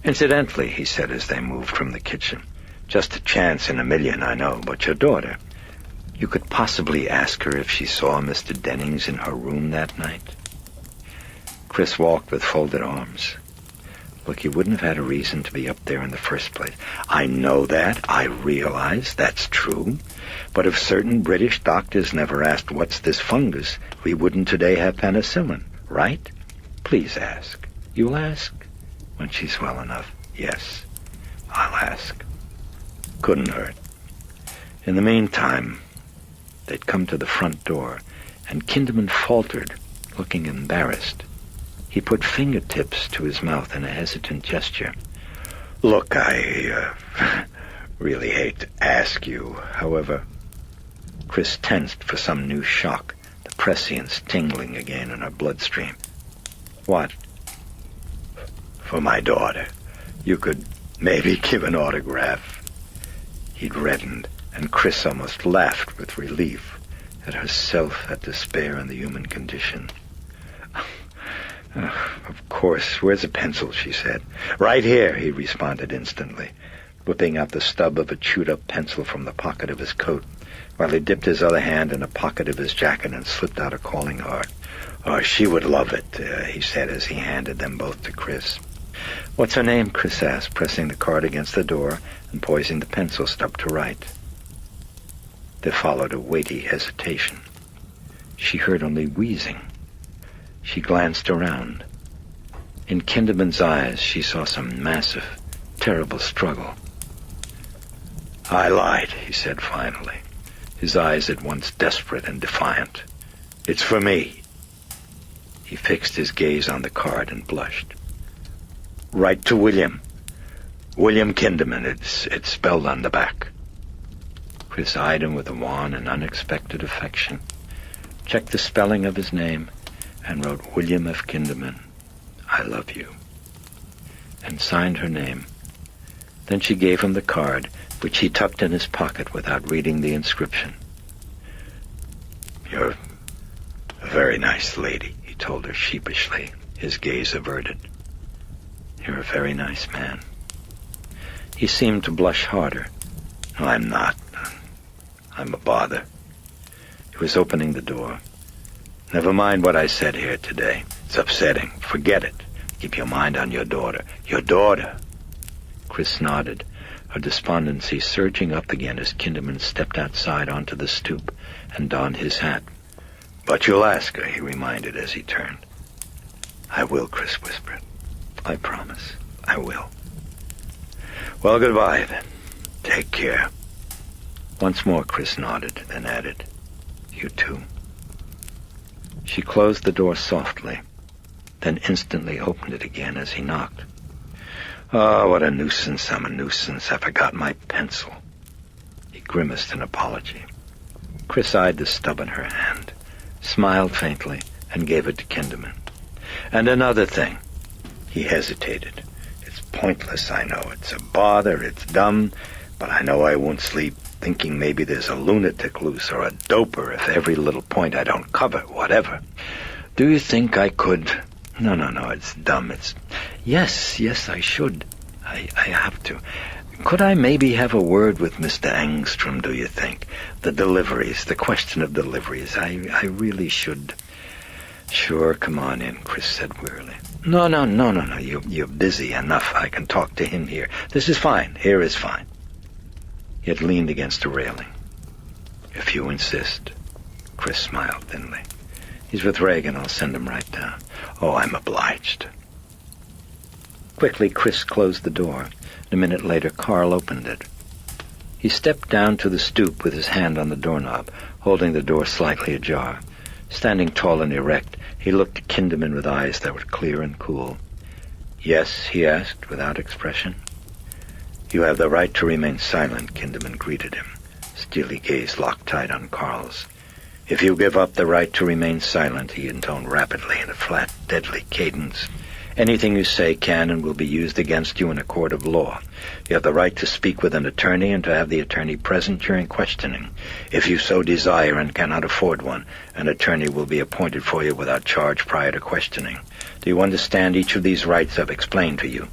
[SPEAKER 4] Incidentally, he said as they moved from the kitchen, just a chance in a million, I know, but your daughter, you could possibly ask her if she saw Mr. Dennings in her room that night? Chris walked with folded arms. Look, you wouldn't have had a reason to be up there in the first place. I know that. I realize that's true. But if certain British doctors never asked, what's this fungus, we wouldn't today have penicillin, right? Please ask. You'll ask? When she's well enough. Yes, I'll ask. Couldn't hurt. In the meantime, they'd come to the front door, and Kinderman faltered, looking embarrassed. He put fingertips to his mouth in a hesitant gesture. Look, I really hate to ask you, however. Chris tensed for some new shock, the prescience tingling again in her bloodstream. What? For my daughter. You could maybe give an autograph. He'd reddened, and Chris almost laughed with relief at herself, at despair in the human condition. Of course. Where's a pencil, she said. Right here, he responded instantly, whipping out the stub of a chewed-up pencil from the pocket of his coat, while he dipped his other hand in a pocket of his jacket and slipped out a calling card. Oh, she would love it, he said as he handed them both to Chris. What's her name? Chris asked, pressing the card against the door and poising the pencil stub to write. There followed a weighty hesitation. She heard only wheezing. She glanced around. In Kinderman's eyes, she saw some massive, terrible struggle. I lied, he said finally, his eyes at once desperate and defiant. It's for me. He fixed his gaze on the card and blushed. Write to William. William Kinderman. It's spelled on the back. Chris eyed him with a wan and unexpected affection, checked the spelling of his name, and wrote William F. Kinderman, I love you, and signed her name. Then she gave him the card, which he tucked in his pocket without reading the inscription. You're a very nice lady, he told her sheepishly, his gaze averted. You're a very nice man. He seemed to blush harder. No, I'm not. I'm a bother. He was opening the door. Never mind what I said here today. It's upsetting. Forget it. Keep your mind on your daughter. Your daughter. Chris nodded, her despondency surging up again as Kinderman stepped outside onto the stoop and donned his hat. But you'll ask her, he reminded as he turned. I will, Chris whispered. I promise. I will. Well, goodbye, then. Take care. Once more, Chris nodded, then added, You too. She closed the door softly, then instantly opened it again as he knocked. Oh, what a nuisance. I'm a nuisance. I forgot my pencil. He grimaced an apology. Chris eyed the stub in her hand, smiled faintly, and gave it to Kinderman. And another thing. He hesitated. It's pointless, I know. It's a bother, it's dumb, but I know I won't sleep thinking maybe there's a lunatic loose or a doper if every little point I don't cover, whatever. Do you think I could... No, it's dumb. It's... Yes, I should. I have to. Could I maybe have a word with Mr. Angstrom, do you think? The deliveries, the question of deliveries. I really should... Sure, come on in, Chris said wearily. No. You're busy enough. I can talk to him here. This is fine. Here is fine. He had leaned against a railing. If you insist. Chris smiled thinly. He's with Regan. I'll send him right down. Oh, I'm obliged. Quickly, Chris closed the door. A minute later, Carl opened it. He stepped down to the stoop with his hand on the doorknob, holding the door slightly ajar. Standing tall and erect, he looked at Kinderman with eyes that were clear and cool. Yes, he asked, without expression. You have the right to remain silent, Kinderman greeted him, steely gaze locked tight on Carl's. If you give up the right to remain silent, he intoned rapidly in a flat, deadly cadence, anything you say can and will be used against you in a court of law. You have the right to speak with an attorney and to have the attorney present during questioning. If you so desire and cannot afford one, an attorney will be appointed for you without charge prior to questioning. Do you understand each of these rights I've explained to you?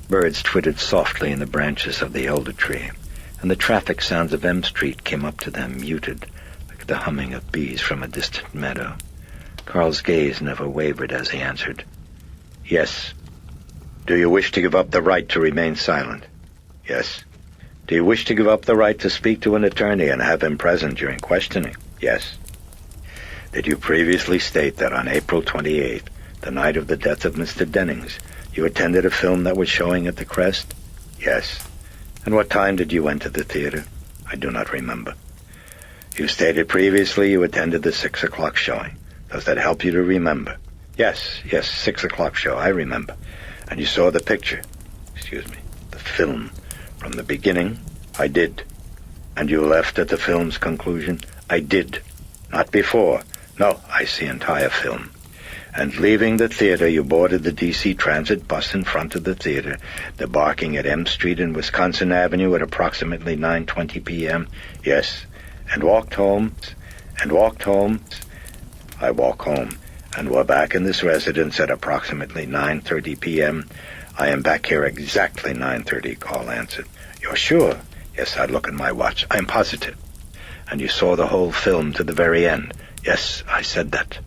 [SPEAKER 4] Birds twittered softly in the branches of the elder tree, and the traffic sounds of M Street came up to them, muted, like the humming of bees from a distant meadow. Carl's gaze never wavered as he answered, Yes. Do you wish to give up the right to remain silent? Yes. Do you wish to give up the right to speak to an attorney and have him present during questioning? Yes. Did you previously state that on April 28th, the night of the death of Mr. Dennings, you attended a film that was showing at the Crest? Yes. And what time did you enter the theater? I do not remember. You stated previously you attended the 6 o'clock showing. Does that help you to remember? Yes, 6 o'clock show, I remember. And you saw the picture, the film, from the beginning? I did. And you left at the film's conclusion? I did. Not before. No, I see entire film. And leaving the theater, you boarded the D.C. Transit bus in front of the theater, debarking at M Street and Wisconsin Avenue at approximately 9:20 p.m.? Yes. And walked home? I walk home. And we're back in this residence at approximately 9:30 p.m. I am back here exactly 9:30, Carl answered. You're sure? Yes, I look at my watch. I'm positive. And you saw the whole film to the very end? Yes, I said that.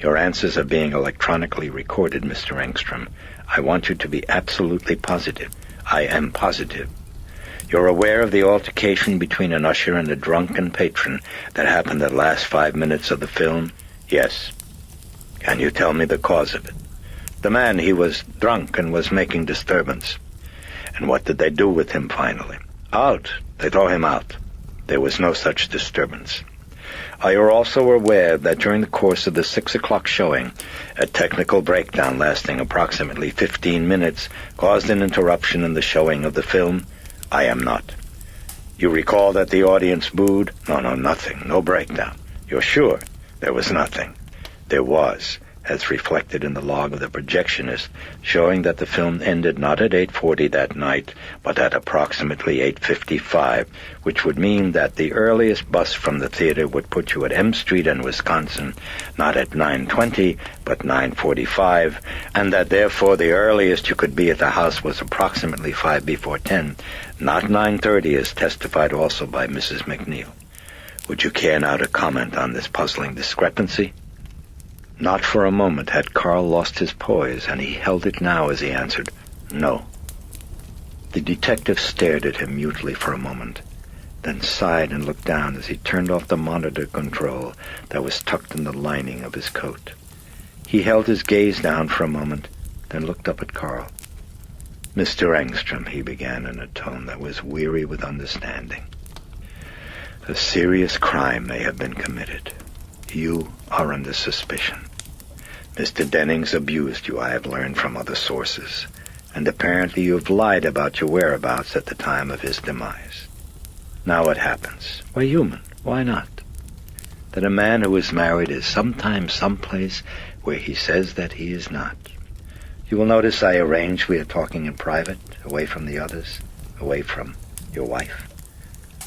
[SPEAKER 4] Your answers are being electronically recorded, Mr. Engstrom. I want you to be absolutely positive. I am positive. You're aware of the altercation between an usher and a drunken patron that happened the last 5 minutes of the film? Yes. Can you tell me the cause of it? The man, he was drunk and was making disturbance. And what did they do with him finally? Out. They throw him out. There was no such disturbance. Are you also aware that during the course of the 6 o'clock showing, a technical breakdown lasting approximately 15 minutes caused an interruption in the showing of the film? I am not. You recall that the audience booed? No, nothing. No breakdown. You're sure? There was nothing. There was, as reflected in the log of the projectionist, showing that the film ended not at 8:40 that night, but at approximately 8:55, which would mean that the earliest bus from the theater would put you at M Street in Wisconsin, not at 9:20, but 9:45, and that therefore the earliest you could be at the house was approximately 5 before 10, not 9:30, as testified also by Mrs. MacNeil. Would you care now to comment on this puzzling discrepancy? Not for a moment had Carl lost his poise, and he held it now as he answered, No. The detective stared at him mutely for a moment, then sighed and looked down as he turned off the monitor control that was tucked in the lining of his coat. He held his gaze down for a moment, then looked up at Carl. Mr. Engstrom, he began in a tone that was weary with understanding. A serious crime may have been committed. You are under suspicion. Mr. Dennings abused you, I have learned from other sources, and apparently you have lied about your whereabouts at the time of his demise. Now what happens? We're human. Why not? That a man who is married is sometimes someplace where he says that he is not. You will notice I arranged we are talking in private, away from the others, away from your wife.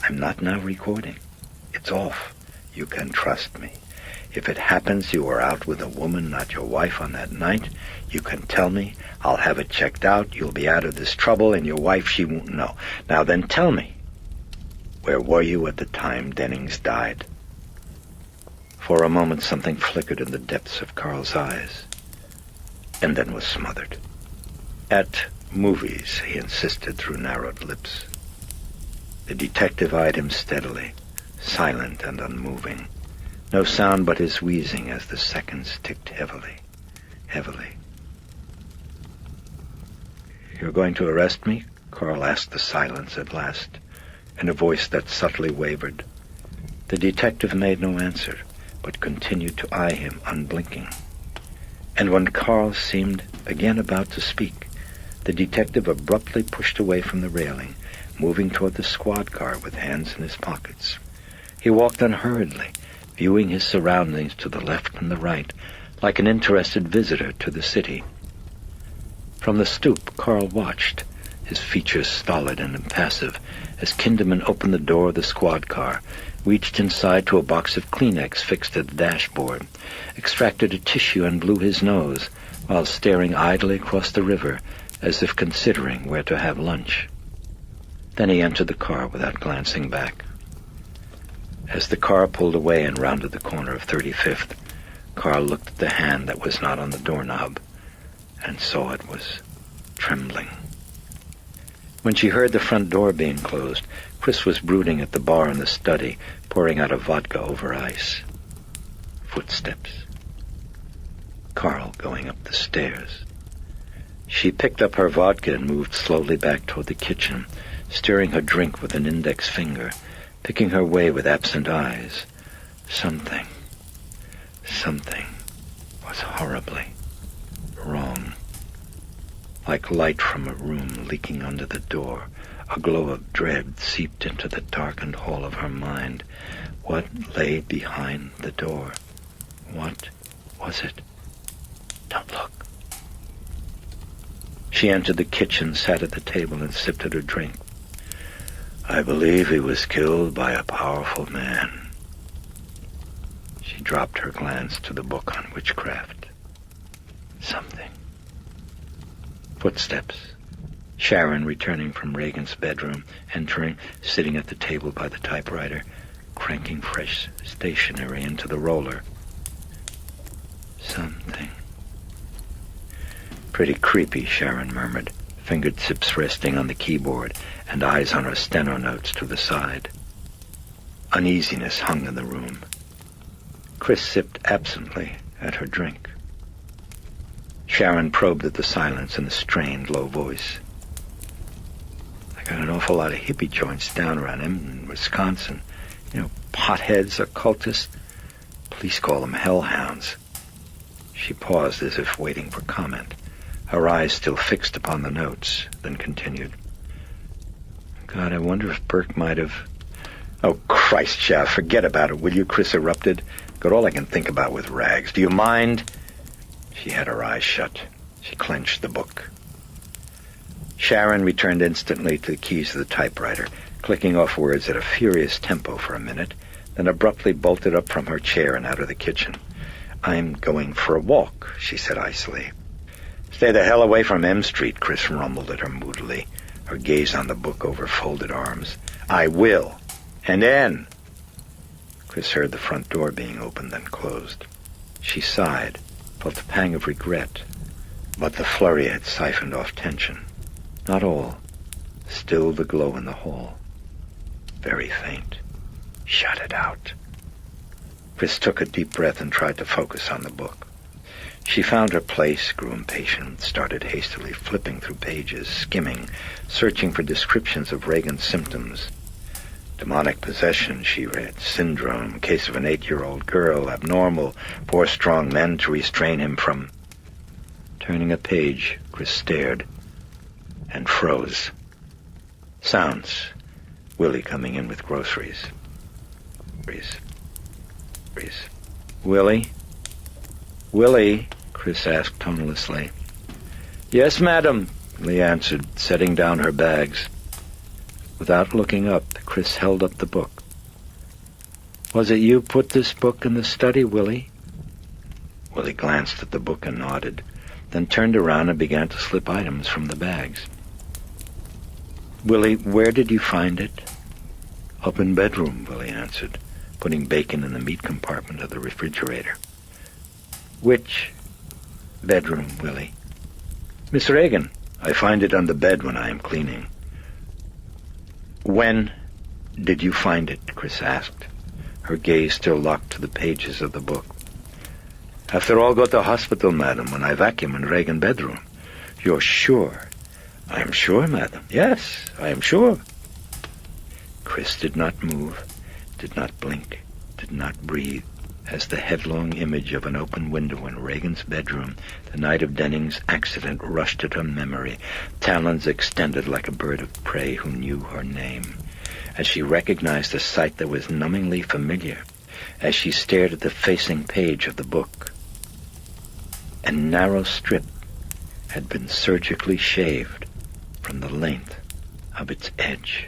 [SPEAKER 4] I'm not now recording. It's off. You can trust me. If it happens you were out with a woman, not your wife, on that night, you can tell me. I'll have it checked out. You'll be out of this trouble, and your wife, she won't know. Now then, tell me. Where were you at the time Dennings died? For a moment something flickered in the depths of Carl's eyes, and then was smothered. At movies, he insisted through narrowed lips. The detective eyed him steadily, silent and unmoving. No sound but his wheezing as the seconds ticked heavily. You're going to arrest me? Carl asked the silence at last, in a voice that subtly wavered. The detective made no answer, but continued to eye him, unblinking. And when Carl seemed again about to speak, the detective abruptly pushed away from the railing, moving toward the squad car with hands in his pockets. He walked unhurriedly, viewing his surroundings to the left and the right, like an interested visitor to the city. From the stoop, Carl watched, his features stolid and impassive, as Kinderman opened the door of the squad car, reached inside to a box of Kleenex fixed at the dashboard, extracted a tissue and blew his nose, while staring idly across the river, as if considering where to have lunch. Then he entered the car without glancing back. As the car pulled away and rounded the corner of 35th, Carl looked at the hand that was not on the doorknob, and saw it was trembling. When she heard the front door being closed, Chris was brooding at the bar in the study, pouring out a vodka over ice. Footsteps. Carl going up the stairs. She picked up her vodka and moved slowly back toward the kitchen, stirring her drink with an index finger, picking her way with absent eyes. Something was horribly wrong. Like light from a room leaking under the door, a glow of dread seeped into the darkened hall of her mind. What lay behind the door? What was it? Don't look. She entered the kitchen, sat at the table, and sipped at her drink. I believe he was killed by a powerful man. She dropped her glance to the book on witchcraft. Something. Footsteps. Sharon, returning from Regan's bedroom, entering, sitting at the table by the typewriter, cranking fresh stationery into the roller. Something. Pretty creepy, Sharon murmured, fingertips resting on the keyboard and eyes on her steno notes to the side. Uneasiness hung in the room. Chris sipped absently at her drink. Sharon probed at the silence in a strained, low voice. I got an awful lot of hippie joints down around him in Wisconsin. Potheads, occultists. Police call them hellhounds. She paused as if waiting for comment, her eyes still fixed upon the notes, then continued. God, I wonder if Burke might have... Oh, Christ, Shav, forget about it, will you? Chris erupted. Got all I can think about with rags. Do you mind? She had her eyes shut. She clenched the book. Sharon returned instantly to the keys of the typewriter, clicking off words at a furious tempo for a minute, then abruptly bolted up from her chair and out of the kitchen. I'm going for a walk, she said icily. Stay the hell away from M Street, Chris rumbled at her moodily, her gaze on the book over folded arms. I will. And then... Chris heard the front door being opened, then closed. She sighed, felt a pang of regret, but the flurry had siphoned off tension. Not all. Still the glow in the hall. Very faint. Shut it out. Chris took a deep breath and tried to focus on the book. She found her place, grew impatient, started hastily flipping through pages, skimming, searching for descriptions of Regan's symptoms. Demonic possession, she read. Syndrome, case of an 8-year-old girl, abnormal, 4 strong men to restrain him from... Turning a page, Chris stared and froze. Sounds. Willie coming in with groceries. Willie? Willie? Chris asked tonelessly. Yes, madam, Lee answered, setting down her bags. Without looking up, Chris held up the book. Was it you put this book in the study, Willie? Willie glanced at the book and nodded, then turned around and began to slip items from the bags. Willie, where did you find it? Up in bedroom, Willie answered, putting bacon in the meat compartment of the refrigerator. Which bedroom, Willie? Miss Regan, I find it on the bed when I am cleaning. When did you find it? Chris asked, her gaze still locked to the pages of the book. After all, go to hospital, madam, when I vacuum in Regan bedroom. You're sure? I am sure, madam. Yes, I am sure. Chris did not move, did not blink, did not breathe, as the headlong image of an open window in Regan's bedroom the night of Denning's accident rushed at her memory, talons extended like a bird of prey who knew her name. As she recognized a sight that was numbingly familiar, as she stared at the facing page of the book, a narrow strip had been surgically shaved from the length of its edge.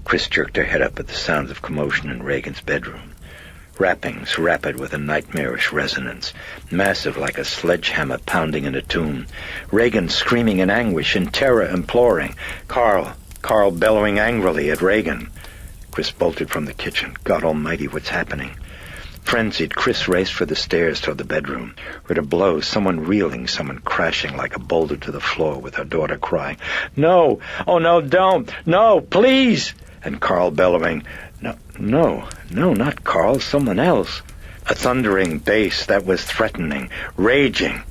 [SPEAKER 4] Chris jerked her head up at the sounds of commotion in Regan's bedroom. Rappings rapid with a nightmarish resonance, massive like a sledgehammer pounding in a tomb. Regan screaming in anguish, in terror imploring. Carl bellowing angrily at Regan. Chris bolted from the kitchen. God almighty, what's happening? Frenzied, Chris raced for the stairs toward the bedroom. Heard a blow, someone reeling, someone crashing like a boulder to the floor with her daughter crying, "No! Oh, no, don't! No, please!" And Carl bellowing, No, not Carl, someone else. A thundering bass that was threatening, raging.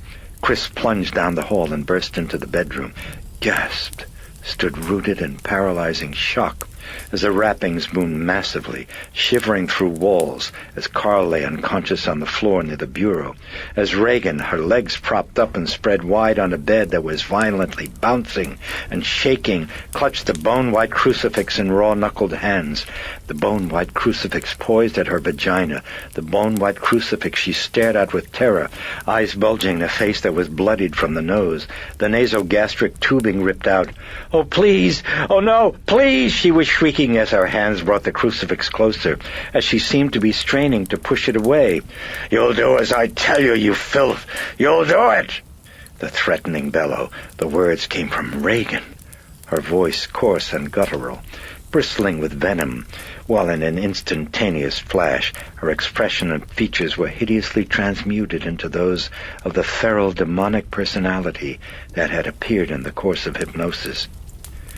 [SPEAKER 4] Chris plunged down the hall and burst into the bedroom. Gasped, stood rooted in paralyzing shock as the rappings boomed massively, shivering through walls, as Carl lay unconscious on the floor near the bureau, as Regan, her legs propped up and spread wide on a bed that was violently bouncing and shaking, clutched the bone-white crucifix in raw-knuckled hands. The bone-white crucifix poised at her vagina, the bone-white crucifix she stared at with terror, eyes bulging, a face that was bloodied from the nose, the nasogastric tubing ripped out. "Oh, please! Oh, no! Please!" she was shrieking as her hands brought the crucifix closer, as she seemed to be straining to push it away. "You'll do as I tell you, you filth! You'll do it!" The threatening bellow. The words came from Regan, her voice coarse and guttural, bristling with venom, while in an instantaneous flash her expression and features were hideously transmuted into those of the feral demonic personality that had appeared in the course of hypnosis.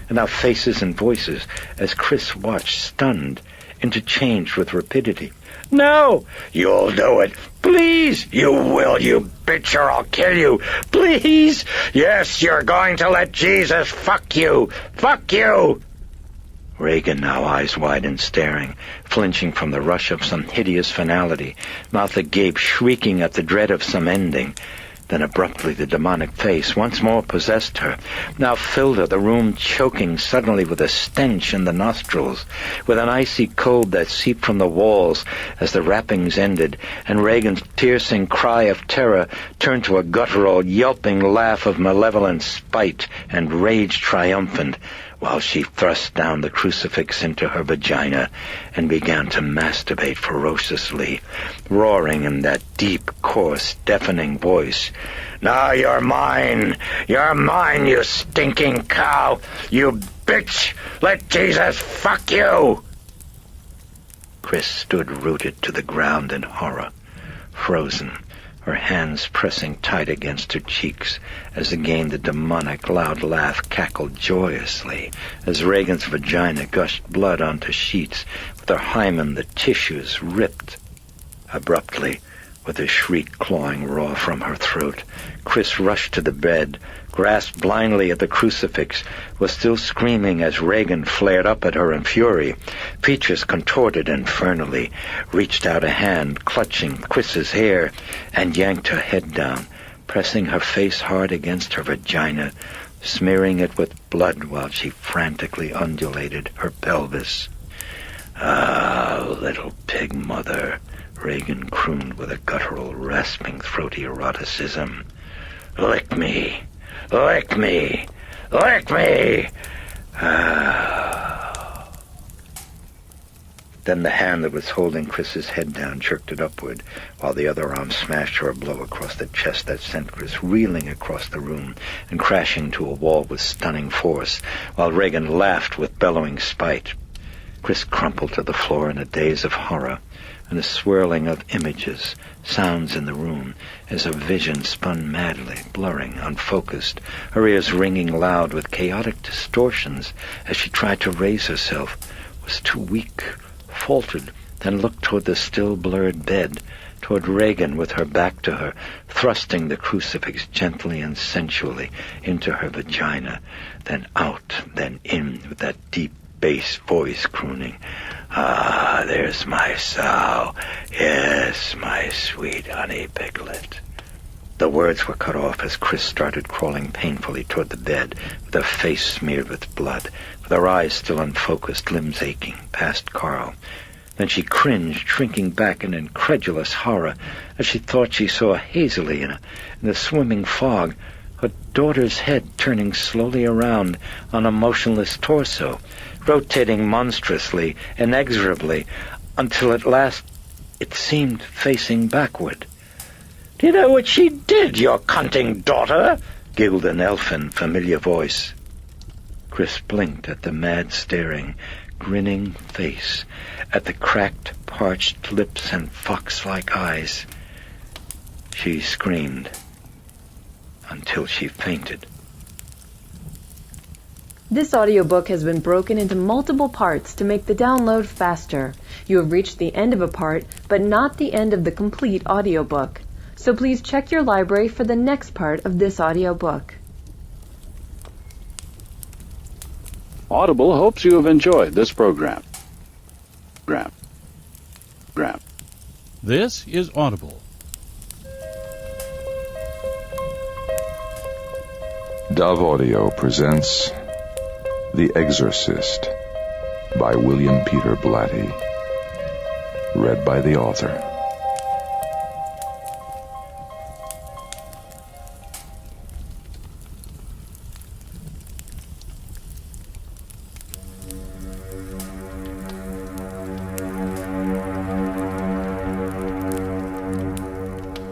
[SPEAKER 4] And now faces and voices, as Chris watched, stunned, interchanged with rapidity. "No! You'll do it! Please! You will, you bitch, or I'll kill you! Please! Yes, you're going to let Jesus fuck you! Fuck you!" Regan, now eyes wide and staring, flinching from the rush of some hideous finality, mouth agape, shrieking at the dread of some ending. Then abruptly the demonic face once more possessed her, now filled her, the room choking suddenly with a stench in the nostrils, with an icy cold that seeped from the walls as the rappings ended, and Regan's piercing cry of terror turned to a guttural, yelping laugh of malevolent spite and rage triumphant, while she thrust down the crucifix into her vagina and began to masturbate ferociously, roaring in that deep, coarse, deafening voice, "Now you're mine! You're mine, you stinking cow! You bitch! Let Jesus fuck you!" Chris stood rooted to the ground in horror, frozen, her hands pressing tight against her cheeks, as again the demonic loud laugh cackled joyously, as Regan's vagina gushed blood onto sheets, with her hymen the tissues ripped. Abruptly, with a shriek clawing raw from her throat, Chris rushed to the bed, grasped blindly at the crucifix, was still screaming as Regan flared up at her in fury, features contorted infernally, reached out a hand, clutching Chris's hair, and yanked her head down, pressing her face hard against her vagina, smearing it with blood while she frantically undulated her pelvis. "Ah, little pig mother," Regan crooned with a guttural, rasping, throaty eroticism. "Lick me! Lick me! Lick me!" Then the hand that was holding Chris's head down jerked it upward, while the other arm smashed her a blow across the chest that sent Chris reeling across the room and crashing to a wall with stunning force, while Regan laughed with bellowing spite. Chris crumpled to the floor in a daze of horror, and a swirling of images, sounds in the room, as her vision spun madly, blurring, unfocused, her ears ringing loud with chaotic distortions as she tried to raise herself, was too weak, faltered, then looked toward the still blurred bed, toward Regan with her back to her, thrusting the crucifix gently and sensually into her vagina, then out, then in, with that deep bass voice crooning, "Ah, there's my sow. Yes, my sweet honey piglet. The words were cut off as Chris started crawling painfully toward the bed, with her face smeared with blood, with her eyes still unfocused, limbs aching, past Carl. Then she cringed, shrinking back in incredulous horror, as she thought she saw hazily in the swimming fog, her daughter's head turning slowly around on a motionless torso, rotating monstrously, inexorably, until at last it seemed facing backward. "Do you know what she did, your cunting daughter?" giggled an elfin, familiar voice. Chris blinked at the mad-staring, grinning face, at the cracked, parched lips and fox-like eyes. She screamed until she fainted.
[SPEAKER 6] This audiobook has been broken into multiple parts to make the download faster. You have reached the end of a part, but not the end of the complete audiobook. So please check your library for the next part of this audiobook.
[SPEAKER 2] Audible hopes you have enjoyed this program. This is Audible.
[SPEAKER 3] Dove Audio presents The Exorcist by William Peter Blatty. Read by the author.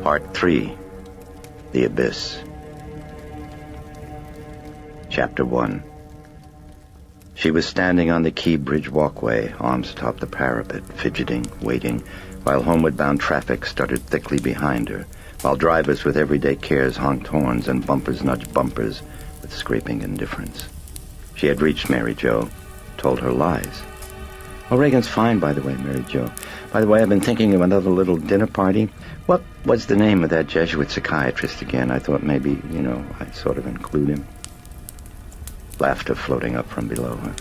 [SPEAKER 1] Part 3, The Abyss. Chapter 1. She was standing on the Key Bridge walkway, arms atop the parapet, fidgeting, waiting, while homeward-bound traffic stuttered thickly behind her, while drivers with everyday cares honked horns and bumpers nudged bumpers with scraping indifference. She had reached Mary Jo, told her lies. "Oh, Regan's fine, by the way, Mary Jo. By the way, I've been thinking of another little dinner party. What was the name of that Jesuit psychiatrist again? I thought maybe, I'd sort of include him." Laughter floating up from below her.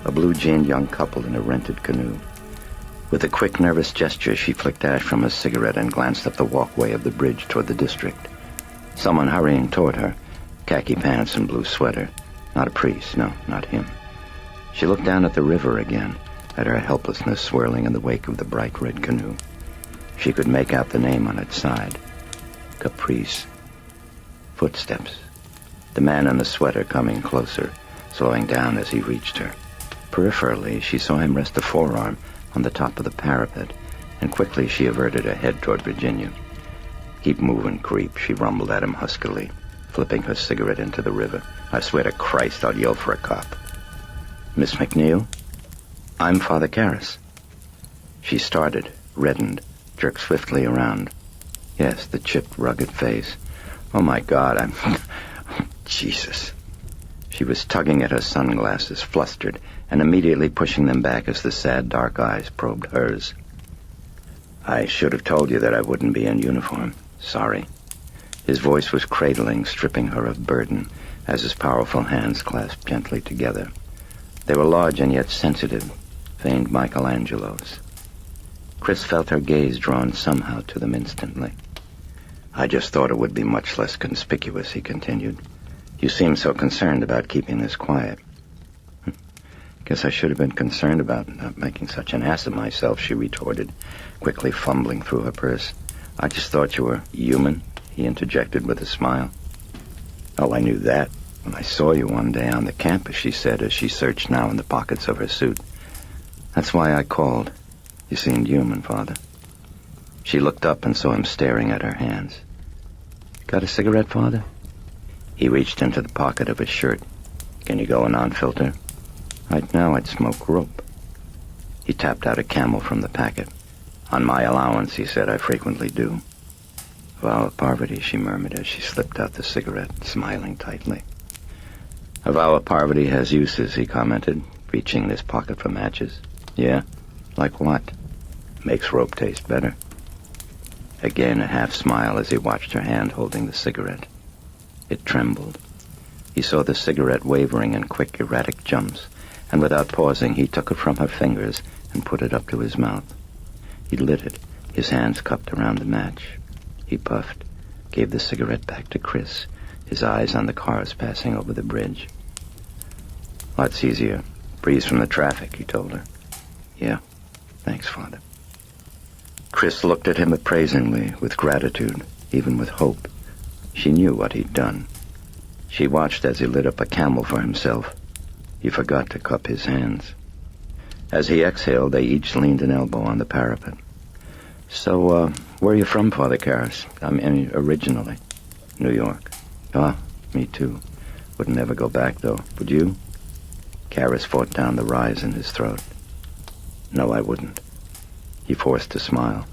[SPEAKER 1] A blue-jeaned young couple in a rented canoe. With a quick, nervous gesture, she flicked ash from a cigarette and glanced up the walkway of the bridge toward the district. Someone hurrying toward her, khaki pants and blue sweater. Not a priest, no, not him. She looked down at the river again, at her helplessness swirling in the wake of the bright red canoe. She could make out the name on its side. Caprice. Footsteps. The man in the sweater coming closer, slowing down as he reached her. Peripherally, she saw him rest a forearm on the top of the parapet, and quickly she averted her head toward Virginia. "Keep moving, creep," she rumbled at him huskily, flipping her cigarette into the river. "I swear to Christ, I'll yell for a cop." "Miss MacNeil? I'm Father Karras." She started, reddened, jerked swiftly around. Yes, the chipped, rugged face. "Oh, my God, Jesus." She was tugging at her sunglasses, flustered, and immediately pushing them back as the sad, dark eyes probed hers. "I should have told you that I wouldn't be in uniform. Sorry." His voice was cradling, stripping her of burden, as his powerful hands clasped gently together. They were large and yet sensitive, feigned Michelangelo's. Chris felt her gaze drawn somehow to them instantly. "I just thought it would be much less conspicuous," he continued. "You seem so concerned about keeping this quiet." "Guess I should have been concerned about not making such an ass of myself," she retorted, quickly fumbling through her purse. "I just thought you were human," he interjected with a smile. "Oh, I knew that when I saw you one day on the campus," she said as she searched now in the pockets of her suit. "That's why I called. You seemed human, Father." She looked up and saw him staring at her hands. "Got a cigarette, Father?" He reached into the pocket of his shirt. "Can you go a non-filter?" "Right now I'd smoke rope." He tapped out a Camel from the packet. "On my allowance," he said, "I frequently do." "Vow of poverty," she murmured as she slipped out the cigarette, smiling tightly. "A vow of poverty has uses," he commented, reaching in his pocket for matches. "Yeah? Like what?" "Makes rope taste better." Again a half-smile as he watched her hand holding the cigarette. It trembled. He saw the cigarette wavering in quick, erratic jumps, and without pausing he took it from her fingers and put it up to his mouth. He lit it, his hands cupped around the match. He puffed, gave the cigarette back to Chris, his eyes on the cars passing over the bridge. Lots easier. Breeze from the traffic, he told her. Yeah, thanks, Father. Chris looked at him appraisingly, with gratitude, even with hope. She knew what he'd done. She watched as he lit up a Camel for himself. He forgot to cup his hands. As he exhaled, they each leaned an elbow on the parapet. So, where are you from, Father Karras? I mean, originally. New York. Ah, me too. Wouldn't ever go back, though. Would you? Karras fought down the rise in his throat. No, I wouldn't. He forced a smile.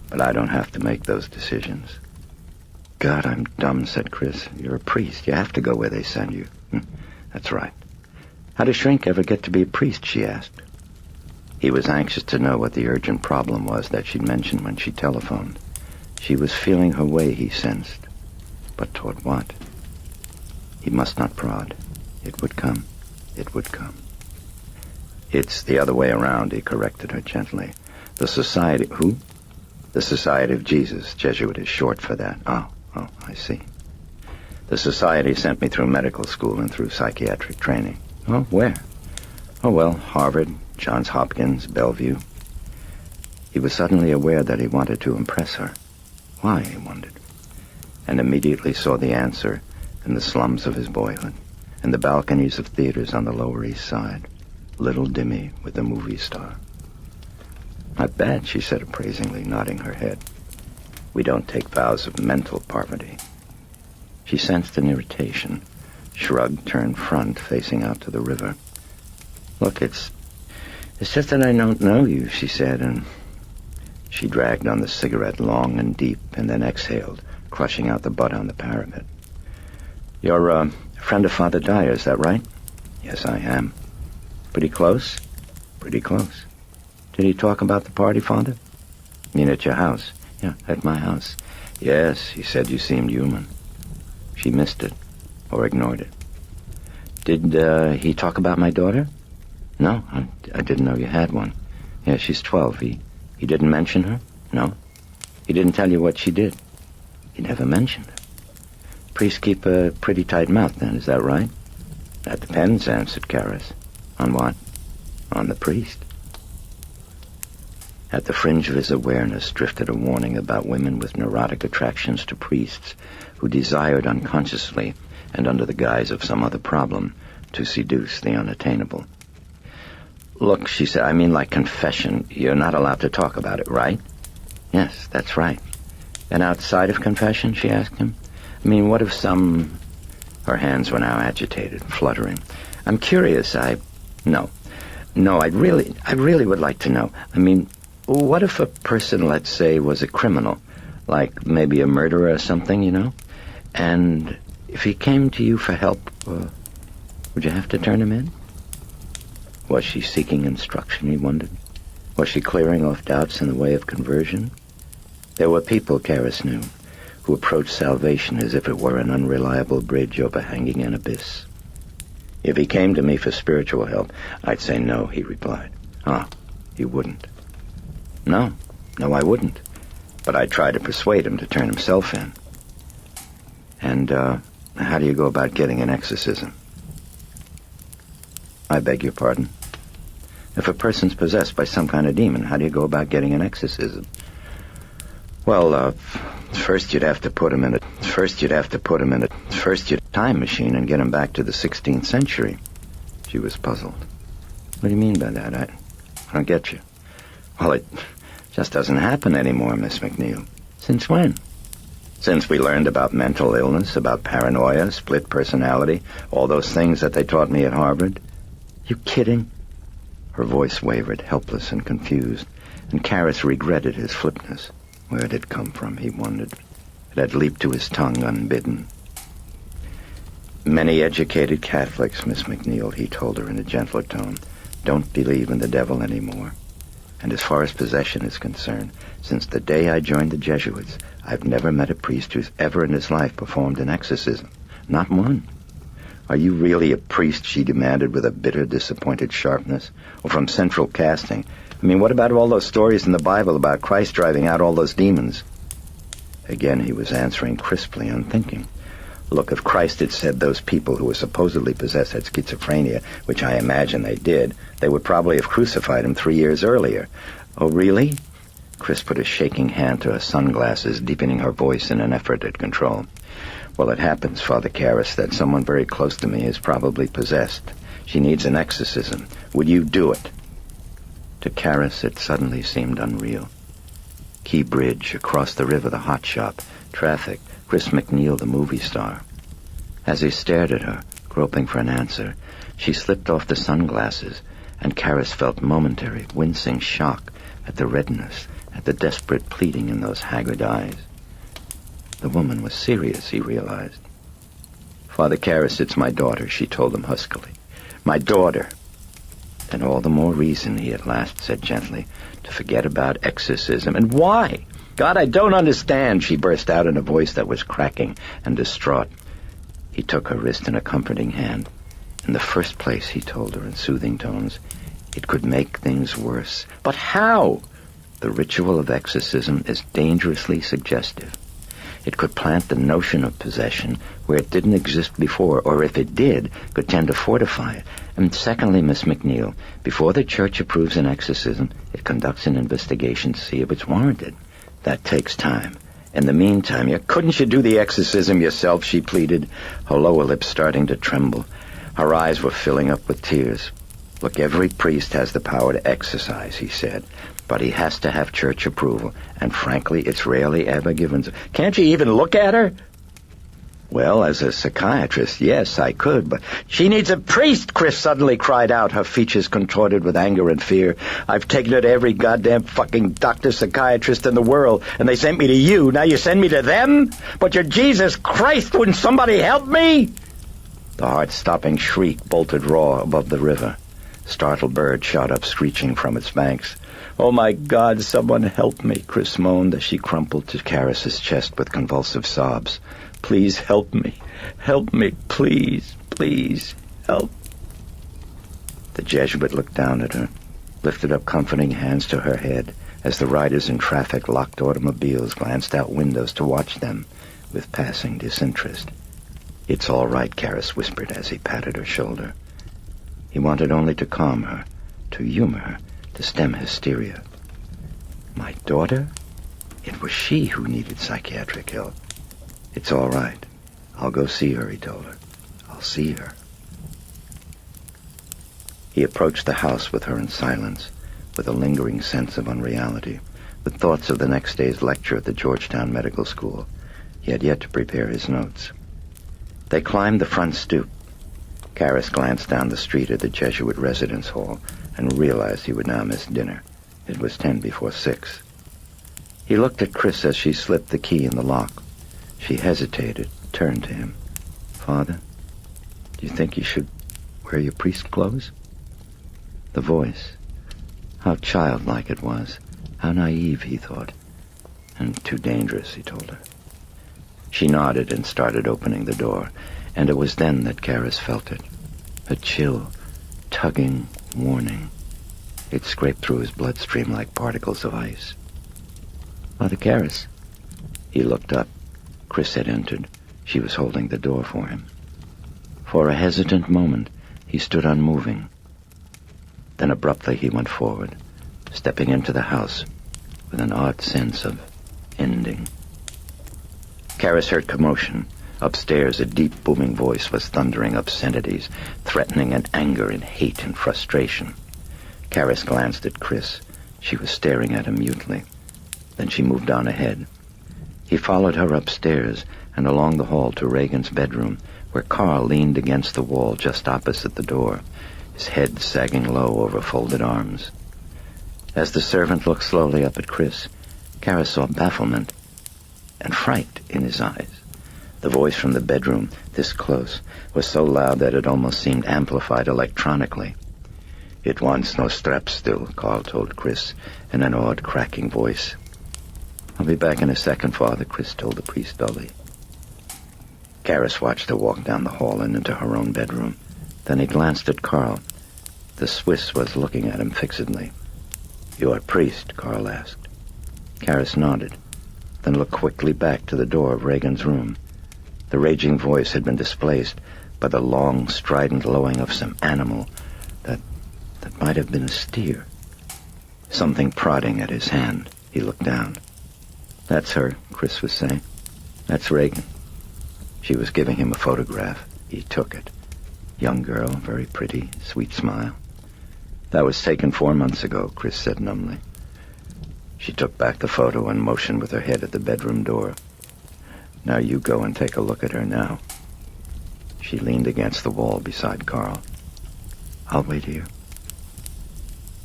[SPEAKER 1] But I don't have to make those decisions. God, I'm dumb, said Chris. You're a priest. You have to go where they send you. That's right. How does Shrink ever get to be a priest, she asked. He was anxious to know what the urgent problem was that she'd mentioned when she telephoned. She was feeling her way, he sensed. But toward what? He must not prod. It would come. It would come. It's the other way around, he corrected her gently. The Society... Who? The Society of Jesus. Jesuit is short for that. Oh, I see. The Society sent me through medical school and through psychiatric training. Oh, where? Oh, well, Harvard, Johns Hopkins, Bellevue. He was suddenly aware that he wanted to impress her. Why, he wondered. And immediately saw the answer in the slums of his boyhood, in the balconies of theaters on the Lower East Side. Little Dimmy with a movie star. Not bad, she said appraisingly, nodding her head. We don't take vows of mental poverty. She sensed an irritation, shrugged, turned front, facing out to the river. Look, it's just that I don't know you, she said, and she dragged on the cigarette long and deep and then exhaled, crushing out the butt on the parapet. You're a friend of Father Dyer, is that right? Yes, I am. Pretty close? Pretty close. Did he talk about the party, Father? You mean at your house? Yeah, at my house. Yes, he said you seemed human. She missed it, or ignored it. Did he talk about my daughter? No, I didn't know you had one. Yeah, she's 12. He didn't mention her? No. He didn't tell you what she did? He never mentioned her. Priests keep a pretty tight mouth, then, is that right? That depends, answered Karras. On what? On the priest. At the fringe of his awareness drifted a warning about women with neurotic attractions to priests who desired unconsciously, and under the guise of some other problem, to seduce the unattainable. Look, she said, I mean like confession. You're not allowed to talk about it, right? Yes, that's right. And outside of confession, she asked him? I mean, what if some... Her hands were now agitated, fluttering. I'm curious, No, I really would like to know. I mean, what if a person, let's say, was a criminal, like maybe a murderer or something, you know? And if he came to you for help, would you have to turn him in? Was she seeking instruction, he wondered? Was she clearing off doubts in the way of conversion? There were people, Karras knew, who approached salvation as if it were an unreliable bridge overhanging an abyss. If he came to me for spiritual help, I'd say no, he replied. You wouldn't. No, I wouldn't. But I'd try to persuade him to turn himself in. And, how do you go about getting an exorcism? I beg your pardon? If a person's possessed by some kind of demon, how do you go about getting an exorcism? Well, first you'd have to put him in a time machine and get him back to the 16th century. She was puzzled. What do you mean by that? I don't get you. Well, it just doesn't happen anymore, Miss MacNeil. Since when? Since we learned about mental illness, about paranoia, split personality, all those things that they taught me at Harvard. You kidding? Her voice wavered, helpless and confused, and Karras regretted his flipness. Where had it come from, he wondered. It had leaped to his tongue unbidden. Many educated Catholics, Miss MacNeil, he told her in a gentler tone, don't believe in the devil anymore. And as far as possession is concerned, since the day I joined the Jesuits, I've never met a priest who's ever in his life performed an exorcism. Not one. Are you really a priest, she demanded with a bitter, disappointed sharpness? Or from central casting, I mean, what about all those stories in the Bible about Christ driving out all those demons? Again, he was answering crisply, unthinking. Look, if Christ had said those people who were supposedly possessed had schizophrenia, which I imagine they did, they would probably have crucified him 3 years earlier. Oh, really? Chris put a shaking hand to her sunglasses, deepening her voice in an effort at control. Well, it happens, Father Karras, that someone very close to me is probably possessed. She needs an exorcism. Would you do it? To Karras, it suddenly seemed unreal. Key Bridge, across the river, the hot shop, traffic, Chris MacNeil, the movie star. As he stared at her, groping for an answer, she slipped off the sunglasses, and Karras felt momentary, wincing shock at the redness, at the desperate pleading in those haggard eyes. The woman was serious, he realized. Father Karras, it's my daughter, she told him huskily. My daughter. Then all the more reason, he at last said gently, to forget about exorcism. And why? God, I don't understand, she burst out in a voice that was cracking and distraught. He took her wrist in a comforting hand. In the first place, he told her in soothing tones, it could make things worse. But how? The ritual of exorcism is dangerously suggestive. It could plant the notion of possession where it didn't exist before, or if it did, could tend to fortify it. And secondly, Miss MacNeil, before the Church approves an exorcism, it conducts an investigation to see if it's warranted. That takes time. In the meantime, couldn't you do the exorcism yourself, she pleaded, her lower lip starting to tremble. Her eyes were filling up with tears. Look, every priest has the power to exorcise, he said, but he has to have church approval, and frankly, it's rarely ever given to... Can't you even look at her? Well, as a psychiatrist, yes, I could, but... She needs a priest, Chris suddenly cried out, her features contorted with anger and fear. I've taken her to every goddamn fucking doctor psychiatrist in the world, and they sent me to you. Now you send me to them? But you're Jesus Christ, wouldn't somebody help me? The heart-stopping shriek bolted raw above the river. Startled bird shot up screeching from its banks. Oh, my God, someone help me, Chris moaned as she crumpled to Karras's chest with convulsive sobs. Please help me. Help me, please, please, help. The Jesuit looked down at her, lifted up comforting hands to her head as the riders in traffic locked automobiles glanced out windows to watch them with passing disinterest. It's all right, Karras whispered as he patted her shoulder. He wanted only to calm her, to humor her, to stem hysteria. My daughter? It was she who needed psychiatric help. It's all right. I'll go see her, he told her. I'll see her. He approached the house with her in silence, with a lingering sense of unreality, with thoughts of the next day's lecture at the Georgetown Medical School. He had yet to prepare his notes. They climbed the front stoop. Karras glanced down the street at the Jesuit residence hall and realized he would now miss dinner. It was 6:10. He looked at Chris as she slipped the key in the lock. She hesitated, turned to him. Father, do you think you should wear your priest clothes? The voice. How childlike it was. How naive, he thought. And too dangerous, he told her. She nodded and started opening the door, and it was then that Karras felt it. A chill, tugging warning. It scraped through his bloodstream like particles of ice. Father Karras. He looked up. Chris had entered. She was holding the door for him. For a hesitant moment, he stood unmoving. Then abruptly he went forward, stepping into the house with an odd sense of ending. Karras heard commotion. Upstairs, a deep, booming voice was thundering obscenities, threatening and anger and hate and frustration. Karras glanced at Chris. She was staring at him mutely. Then she moved on ahead. He followed her upstairs and along the hall to Regan's bedroom, where Carl leaned against the wall just opposite the door, his head sagging low over folded arms. As the servant looked slowly up at Chris, Karras saw bafflement and fright in his eyes. The voice from the bedroom, this close, was so loud that it almost seemed amplified electronically. It wants no straps still, Carl told Chris in an odd, cracking voice. I'll be back in a second, Father, Chris told the priest dully. Karras watched her walk down the hall and into her own bedroom. Then he glanced at Carl. The Swiss was looking at him fixedly. "You're a priest?" Carl asked. Karis nodded, then looked quickly back to the door of Regan's room. The raging voice had been displaced by the long, strident lowing of some animal that might have been a steer. Something prodding at his hand. He looked down. "That's her," Chris was saying. "That's Regan." She was giving him a photograph. He took it. Young girl, very pretty, sweet smile. "That was taken 4 months ago," Chris said numbly. She took back the photo and motioned with her head at the bedroom door. "Now you go and take a look at her now." She leaned against the wall beside Carl. "I'll wait here."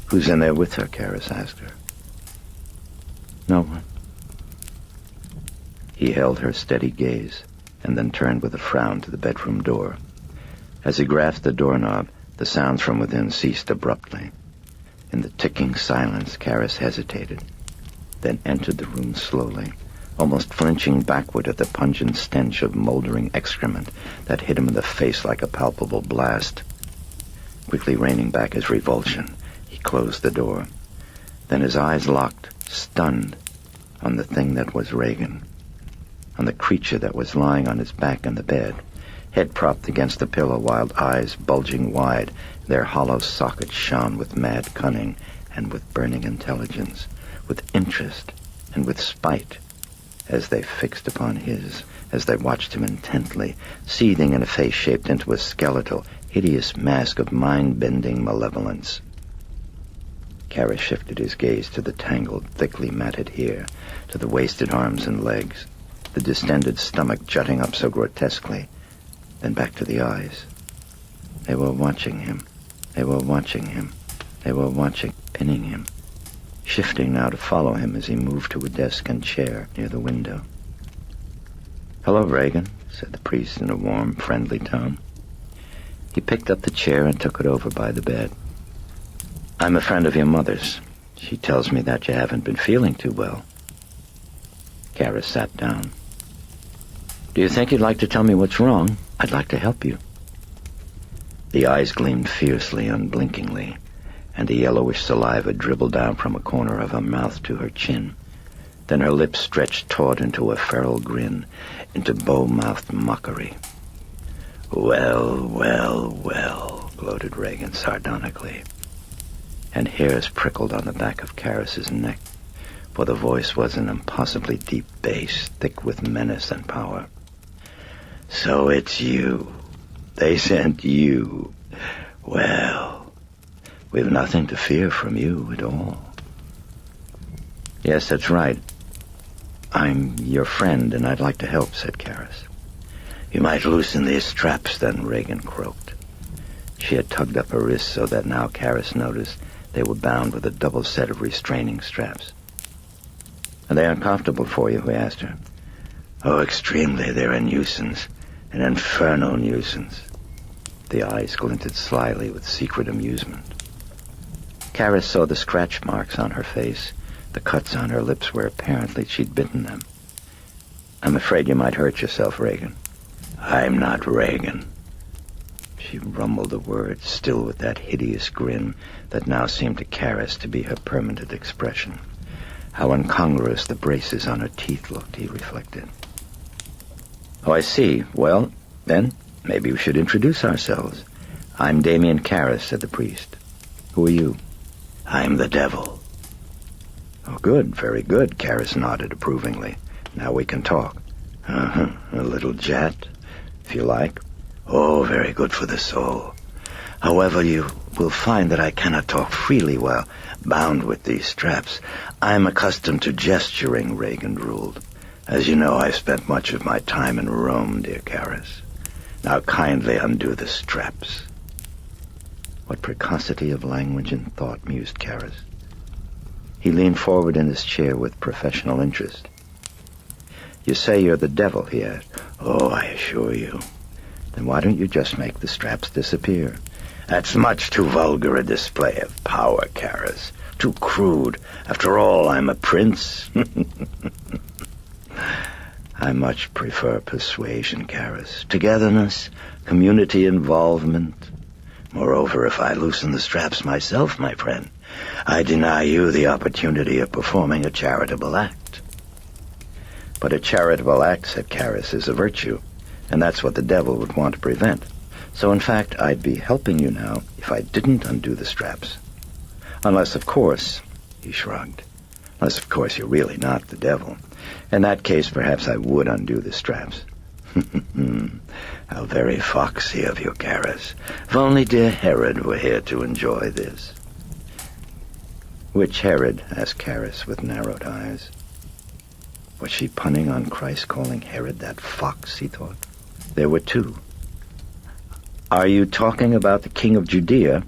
[SPEAKER 1] "Who's in there with her?" Karis asked her. "No one." He held her steady gaze and then turned with a frown to the bedroom door. As he grasped the doorknob, the sounds from within ceased abruptly. In the ticking silence, Karis hesitated, then entered the room slowly, almost flinching backward at the pungent stench of moldering excrement that hit him in the face like a palpable blast. Quickly reining back his revulsion, he closed the door. Then his eyes locked, stunned, on the thing that was Regan, on the creature that was lying on his back in the bed, head propped against the pillow, wild eyes bulging wide. Their hollow sockets shone with mad cunning and with burning intelligence, with interest and with spite, as they fixed upon his, as they watched him intently, seething in a face shaped into a skeletal, hideous mask of mind-bending malevolence. Karis shifted his gaze to the tangled, thickly matted hair, to the wasted arms and legs, the distended stomach jutting up so grotesquely, then back to the eyes. They were watching him. They were watching him. They were watching, pinning him, shifting now to follow him as he moved to a desk and chair near the window. "Hello, Regan," said the priest in a warm, friendly tone. He picked up the chair and took it over by the bed. "I'm a friend of your mother's. She tells me that you haven't been feeling too well." Karis sat down. "Do you think you'd like to tell me what's wrong? I'd like to help you." The eyes gleamed fiercely, unblinkingly, and the yellowish saliva dribbled down from a corner of her mouth to her chin. Then her lips stretched taut into a feral grin, into bow-mouthed mockery. "Well, well, well," gloated Regan sardonically. And hairs prickled on the back of Karis's neck, for the voice was an impossibly deep bass, thick with menace and power. "So it's you. They sent you. Well, we've nothing to fear from you at all." "Yes, that's right. I'm your friend, and I'd like to help," said Karis. "You might loosen these straps, then," Regan croaked. She had tugged up her wrists so that now Karis noticed they were bound with a double set of restraining straps. "Are they uncomfortable for you?" he asked her. "Oh, extremely. They're a nuisance. An infernal nuisance." The eyes glinted slyly with secret amusement. Karis saw the scratch marks on her face, the cuts on her lips where apparently she'd bitten them. "I'm afraid you might hurt yourself, Regan." "I'm not Regan." She rumbled the words, still with that hideous grin that now seemed to Karis to be her permanent expression. How incongruous the braces on her teeth looked, he reflected. "Oh, I see. Well, then, maybe we should introduce ourselves. I'm Damien Karis," said the priest. "Who are you?" "I'm the devil." "Oh, good, very good," Karis nodded approvingly. "Now we can talk." A little jet, if you like." "Oh, very good for the soul. However, you will find that I cannot talk freely while bound with these straps. I'm accustomed to gesturing," Regan ruled. "As you know, I've spent much of my time in Rome, dear Karis. Now kindly undo the straps." What precocity of language and thought, mused Karis. He leaned forward in his chair with professional interest. "You say you're the devil?" he asked. "Oh, I assure you." "Then why don't you just make the straps disappear?" "That's much too vulgar a display of power, Karis. Too crude. After all, I'm a prince." "I much prefer persuasion, Karis. Togetherness, community involvement. Moreover, if I loosen the straps myself, my friend, I deny you the opportunity of performing a charitable act. But a charitable act, said Karras, is a virtue, and that's what the devil would want to prevent. So in fact, I'd be helping you now if I didn't undo the straps. Unless, of course, he shrugged, unless, of course, you're really not the devil. In that case, perhaps I would undo the straps. How very foxy of you, Karras. If only dear Herod were here to enjoy this. Which Herod? Asked Karras with narrowed eyes. Was she punning on Christ calling Herod that fox, he thought. There were two. Are you talking about the king of Judea?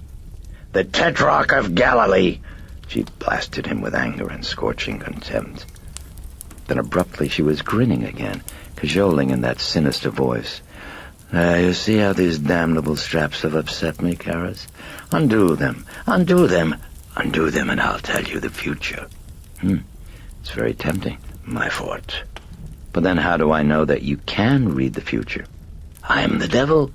[SPEAKER 1] The Tetrarch of Galilee! She blasted him with anger and scorching contempt. Then abruptly she was grinning again, cajoling in that sinister voice. You see how these damnable straps have upset me, Karras? Undo them, undo them, undo them, and I'll tell you the future. It's very tempting. My fault. But then how do I know that you can read the future? I'm the devil.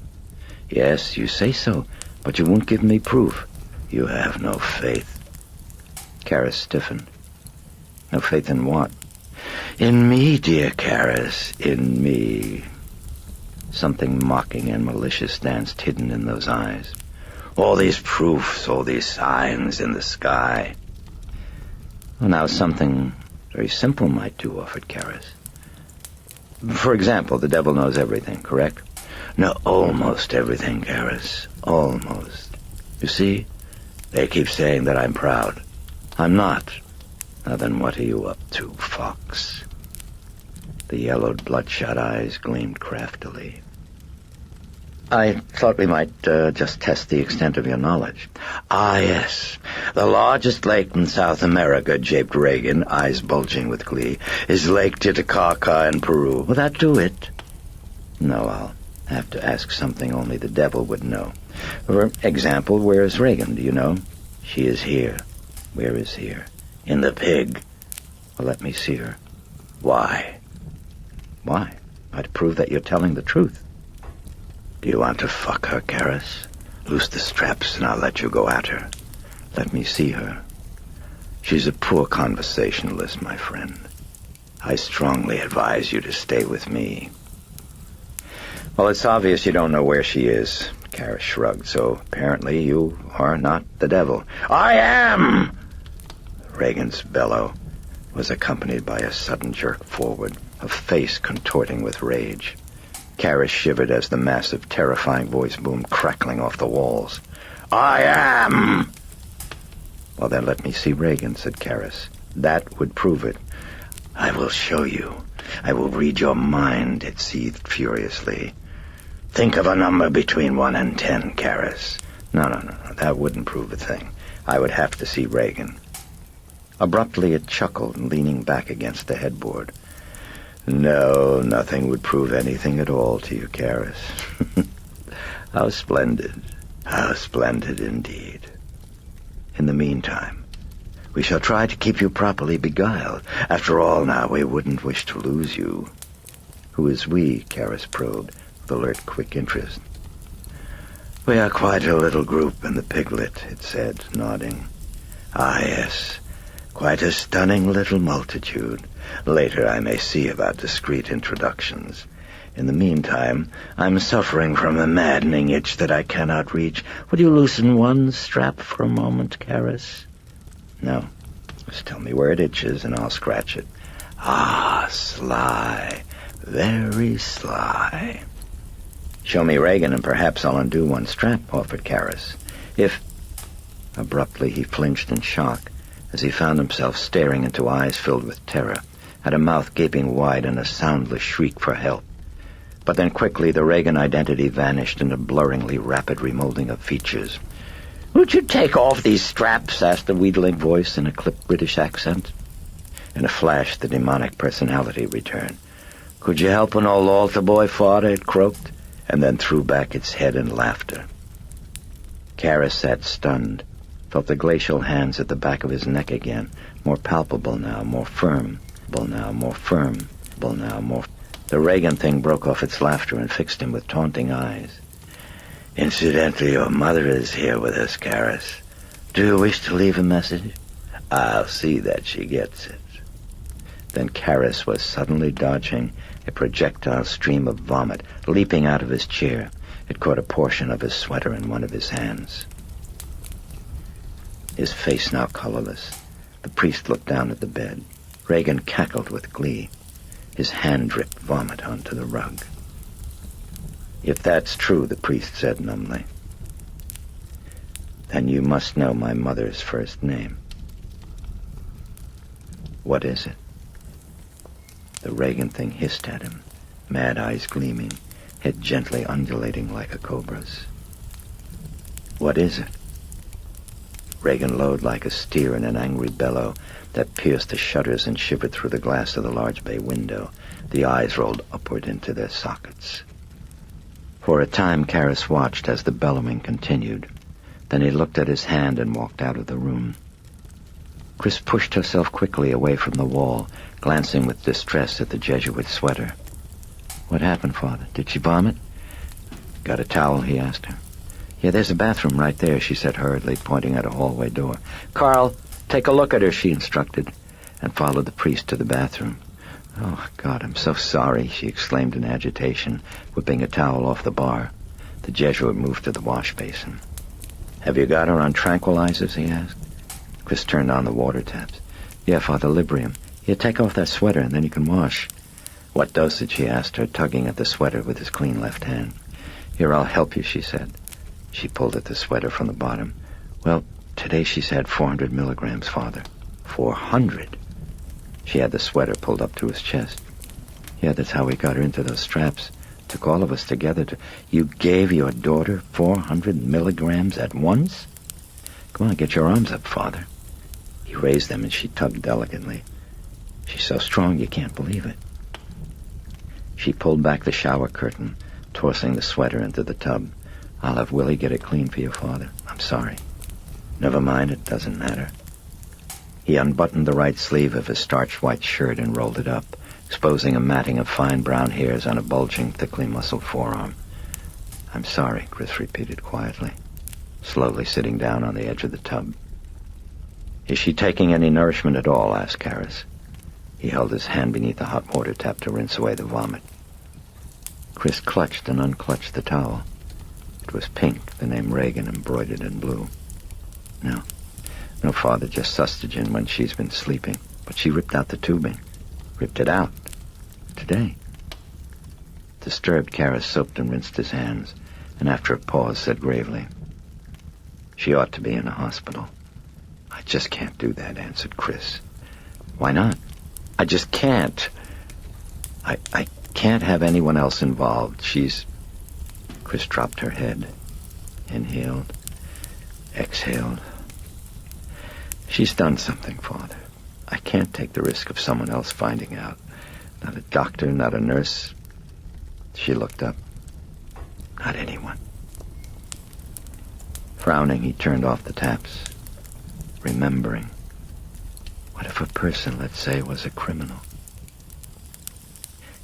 [SPEAKER 1] Yes, you say so, but you won't give me proof. You have no faith. Karras stiffened. No faith in what? In me, dear Karras, in me. Something mocking and malicious danced hidden in those eyes. All these proofs, all these signs in the sky. Well, now something very simple might do, offered Karras. For example, the devil knows everything, correct? No, almost everything, Karras. Almost. You see, they keep saying that I'm proud. I'm not. Now then, what are you up to, fox? The yellowed, bloodshot eyes gleamed craftily. I thought we might just test the extent of your knowledge. Ah, yes. The largest lake in South America, japed Regan, eyes bulging with glee, is Lake Titicaca in Peru. Will that do it? No, I'll have to ask something only the devil would know. For example, where is Regan, do you know? She is here. Where is here? In the pig. Well, let me see her. Why? Why? I'd prove that you're telling the truth. Do you want to fuck her, Karras? Loose the straps and I'll let you go at her. Let me see her. She's a poor conversationalist, my friend. I strongly advise you to stay with me. Well, it's obvious you don't know where she is. Karras shrugged, so apparently you are not the devil. I am! Regan's bellow was accompanied by a sudden jerk forward, a face contorting with rage. Karras shivered as the massive, terrifying voice boomed, crackling off the walls. I am! Well, then let me see Regan, said Karras. That would prove it. I will show you. I will read your mind, it seethed furiously. Think of a number between 1 and 10, Karras. No, that wouldn't prove a thing. I would have to see Regan. Abruptly it chuckled, leaning back against the headboard. No, nothing would prove anything at all to you, Karras. How splendid. How splendid indeed. In the meantime, we shall try to keep you properly beguiled. After all, now, we wouldn't wish to lose you. Who is we? Karras probed, with alert, quick interest. We are quite a little group in the Piglet, it said, nodding. Ah, yes. Quite a stunning little multitude. Later I may see about discreet introductions. In the meantime, I'm suffering from a maddening itch that I cannot reach. Would you loosen one strap for a moment, Karras? No. Just tell me where it itches and I'll scratch it. Ah, sly. Very sly. Show me Regan and perhaps I'll undo one strap, offered Karras. If... Abruptly he flinched in shock as he found himself staring into eyes filled with terror, at a mouth gaping wide in a soundless shriek for help. But then quickly the Regan identity vanished in a blurringly rapid remolding of features. Would you take off these straps? Asked a wheedling voice in a clipped British accent. In a flash the demonic personality returned. Could you help an old altar boy, father? It croaked, and then threw back its head in laughter. Karras sat stunned, felt the glacial hands at the back of his neck again, more palpable now, more firm, more firm. The Regan thing broke off its laughter and fixed him with taunting eyes. Incidentally, your mother is here with us, Karras. Do you wish to leave a message? I'll see that she gets it. Then Karras was suddenly dodging a projectile stream of vomit, leaping out of his chair. It caught a portion of his sweater in one of his hands. His face now colorless, the priest looked down at the bed. Regan cackled with glee. His hand dripped vomit onto the rug. If that's true, the priest said numbly, then you must know my mother's first name. What is it? The Regan thing hissed at him, mad eyes gleaming, head gently undulating like a cobra's. What is it? Regan lowed like a steer in an angry bellow that pierced the shutters and shivered through the glass of the large bay window. The eyes rolled upward into their sockets. For a time, Karras watched as the bellowing continued. Then he looked at his hand and walked out of the room. Chris pushed herself quickly away from the wall, glancing with distress at the Jesuit sweater. What happened, Father? Did she vomit? Got a towel, he asked her. Yeah, there's a bathroom right there, she said hurriedly, pointing at a hallway door. Carl, take a look at her, she instructed, and followed the priest to the bathroom. Oh, God, I'm so sorry, she exclaimed in agitation, whipping a towel off the bar. The Jesuit moved to the wash basin. Have you got her on tranquilizers, he asked. Chris turned on the water taps. Yeah, Father, Librium. Here, take off that sweater and then you can wash. What dosage, he asked her, tugging at the sweater with his clean left hand. Here, I'll help you, she said. She pulled at the sweater from the bottom. Well, today she's had 400 milligrams, Father. 400? She had the sweater pulled up to his chest. Yeah, that's how we got her into those straps. Took all of us together to... You gave your daughter 400 milligrams at once? Come on, get your arms up, Father. He raised them and she tugged delicately. She's so strong you can't believe it. She pulled back the shower curtain, tossing the sweater into the tub. I'll have Willie get it clean for you, Father. I'm sorry. Never mind, it doesn't matter. He unbuttoned the right sleeve of his starched white shirt and rolled it up, exposing a matting of fine brown hairs on a bulging, thickly muscled forearm. I'm sorry, Chris repeated quietly, slowly sitting down on the edge of the tub. Is she taking any nourishment at all? Asked Karras. He held his hand beneath the hot water tap to rinse away the vomit. Chris clutched and unclutched the towel. It was pink, the name Regan embroidered in blue. No, Father, just sustagen when she's been sleeping. But she ripped out the tubing. Ripped it out. Today. Disturbed, Karras soaped and rinsed his hands, and after a pause said gravely, she ought to be in a hospital. I just can't do that, answered Chris. Why not? I just can't. I can't have anyone else involved. Chris dropped her head, inhaled, exhaled. She's done something, Father. I can't take the risk of someone else finding out. Not a doctor, not a nurse. She looked up. Not anyone. Frowning, he turned off the taps, remembering. What if a person, let's say, was a criminal?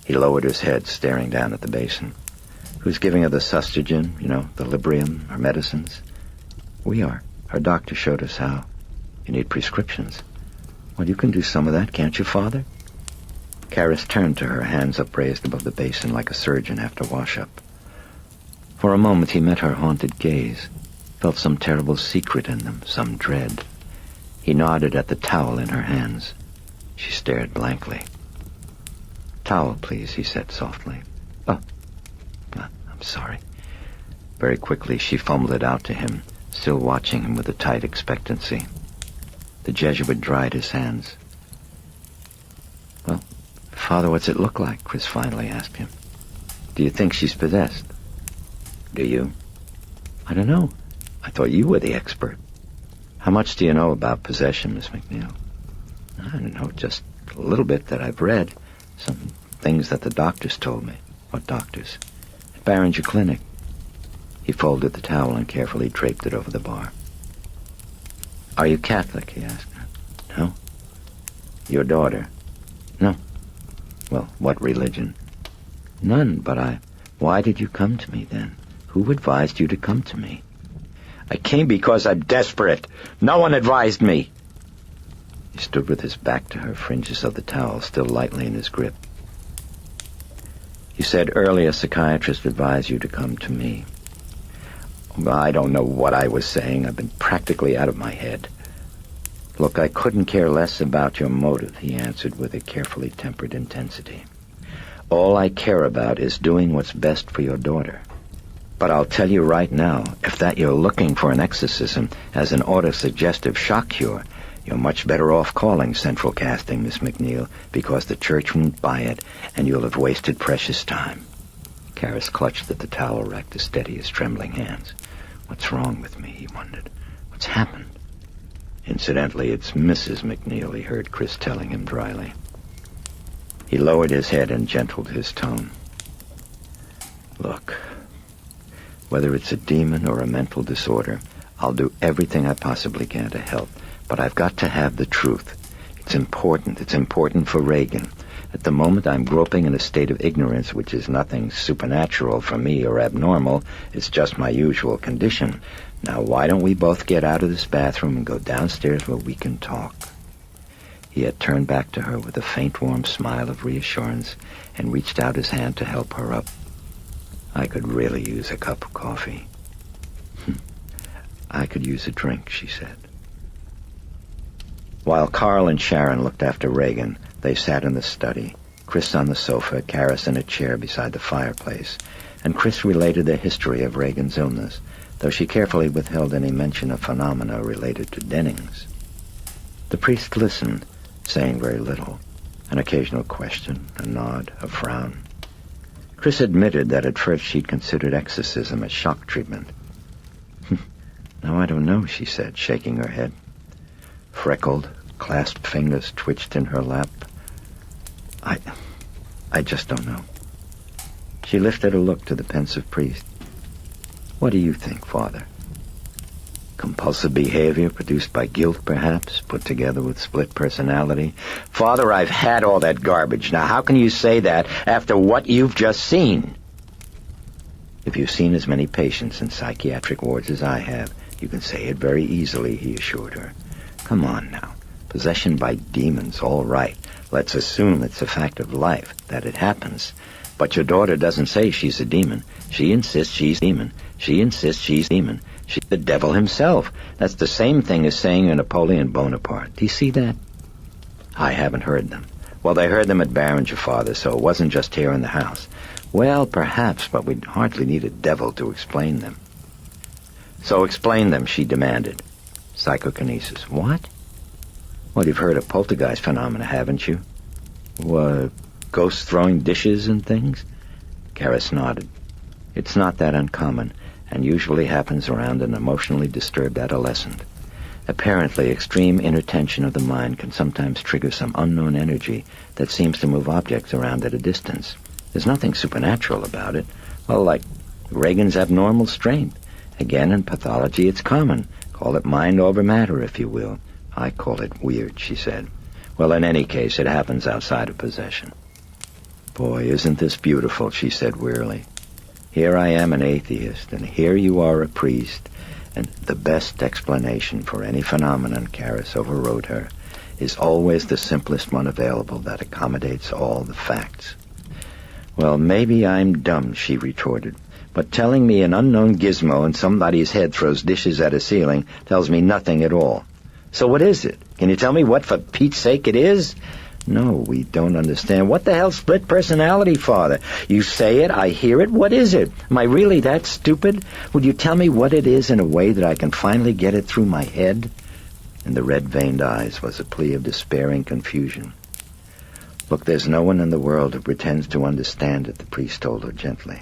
[SPEAKER 1] He lowered his head, staring down at the basin. Who's giving her the sustagen, the Librium, her medicines? We are. Her doctor showed us how. You need prescriptions. Well, you can do some of that, can't you, Father? Karras turned to her, hands upraised above the basin like a surgeon after wash-up. For a moment he met her haunted gaze, felt some terrible secret in them, some dread. He nodded at the towel in her hands. She stared blankly. Towel, please, he said softly. Oh, I'm sorry. Very quickly she fumbled it out to him, still watching him with a tight expectancy. The Jesuit dried his hands. Well, Father, what's it look like? Chris finally asked him. Do you think she's possessed? Do you? I don't know. I thought you were the expert. How much do you know about possession, Miss MacNeil? I don't know, just a little bit that I've read. Some things that the doctors told me. What doctors? At Barringer Clinic. He folded the towel and carefully draped it over the bar. Are you Catholic? He asked her. No. Your daughter? No. Well, what religion? None, but Why did you come to me then? Who advised you to come to me?
[SPEAKER 4] I came because I'm desperate. No one advised me. He stood with his back to her, fringes of the towel still lightly in his grip. You said earlier a psychiatrist advised you to come to me. Well, I don't know what I was saying. I've been practically out of my head. Look, I couldn't care less about your motive, he answered with a carefully tempered intensity. All I care about is doing what's best for your daughter. But I'll tell you right now, if that you're looking for an exorcism as an autosuggestive shock cure, you're much better off calling Central Casting, Miss MacNeil, because the church won't buy it, and you'll have wasted precious time. Karras clutched at the towel rack to steady his trembling hands. What's wrong with me, he wondered. What's happened? Incidentally, it's Mrs. MacNeil, he heard Chris telling him dryly. He lowered his head and gentled his tone. Look, whether it's a demon or a mental disorder, I'll do everything I possibly can to help, but I've got to have the truth. It's important for Regan. At the moment, I'm groping in a state of ignorance, which is nothing supernatural for me or abnormal. It's just my usual condition. Now, why don't we both get out of this bathroom and go downstairs where we can talk? He had turned back to her with a faint, warm smile of reassurance and reached out his hand to help her up. I could really use a cup of coffee. I could use a drink, she said. While Carl and Sharon looked after Regan, they sat in the study, Chris on the sofa, Karras in a chair beside the fireplace, and Chris related the history of Regan's illness, though she carefully withheld any mention of phenomena related to Dennings. The priest listened, saying very little, an occasional question, a nod, a frown. Chris admitted that at first she'd considered exorcism as shock treatment. No, I don't know, she said, shaking her head. Freckled, clasped fingers twitched in her lap. I just don't know. She lifted a look to the pensive priest. What do you think, Father? Compulsive behavior produced by guilt, perhaps, put together with split personality? Father, I've had all that garbage. Now, how can you say that after what you've just seen? If you've seen as many patients in psychiatric wards as I have, you can say it very easily, he assured her. Come on now. Possession by demons, all right. Let's assume it's a fact of life, that it happens. But your daughter doesn't say she's a demon. She insists she's a demon. She insists she's a demon. She's the devil himself. That's the same thing as saying you're Napoleon Bonaparte. Do you see that? I haven't heard them. Well, they heard them at Barringer, Father, so it wasn't just here in the house. Well, perhaps, but we'd hardly need a devil to explain them. So explain them, she demanded. Psychokinesis. What? Well, you've heard of poltergeist phenomena, haven't you? Ghosts throwing dishes and things? Karras nodded. It's not that uncommon, and usually happens around an emotionally disturbed adolescent. Apparently, extreme inattention of the mind can sometimes trigger some unknown energy that seems to move objects around at a distance. There's nothing supernatural about it. Well, like Regan's abnormal strength. Again, in pathology, it's common. Call it mind over matter, if you will. I call it weird, she said. Well, in any case, it happens outside of possession. Boy, isn't this beautiful, she said wearily. Here I am an atheist, and here you are a priest, and the best explanation for any phenomenon, Karras overrode her, is always the simplest one available that accommodates all the facts. Well, maybe I'm dumb, she retorted, but telling me an unknown gizmo in somebody's head throws dishes at a ceiling tells me nothing at all. So what is it? Can you tell me what, for Pete's sake, it is? No, we don't understand. What the hell's split personality, Father? You say it, I hear it. What is it? Am I really that stupid? Would you tell me what it is in a way that I can finally get it through my head? In the red-veined eyes was a plea of despairing confusion. Look, there's no one in the world who pretends to understand it, the priest told her gently.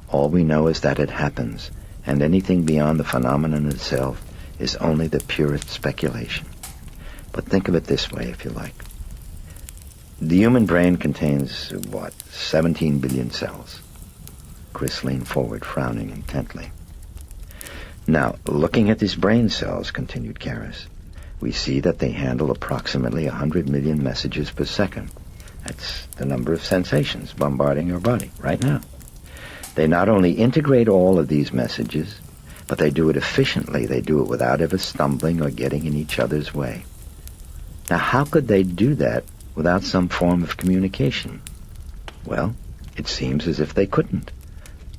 [SPEAKER 4] All we know is that it happens, and anything beyond the phenomenon itself is only the purest speculation. But think of it this way, if you like. The human brain contains, 17 billion cells. Chris leaned forward, frowning intently. Now, looking at these brain cells, continued Karras, we see that they handle approximately 100 million messages per second. That's the number of sensations bombarding our body right now. They not only integrate all of these messages, But they do it efficiently. They do it without ever stumbling or getting in each other's way. Now, how could they do that without some form of communication? Well, it seems as if they couldn't.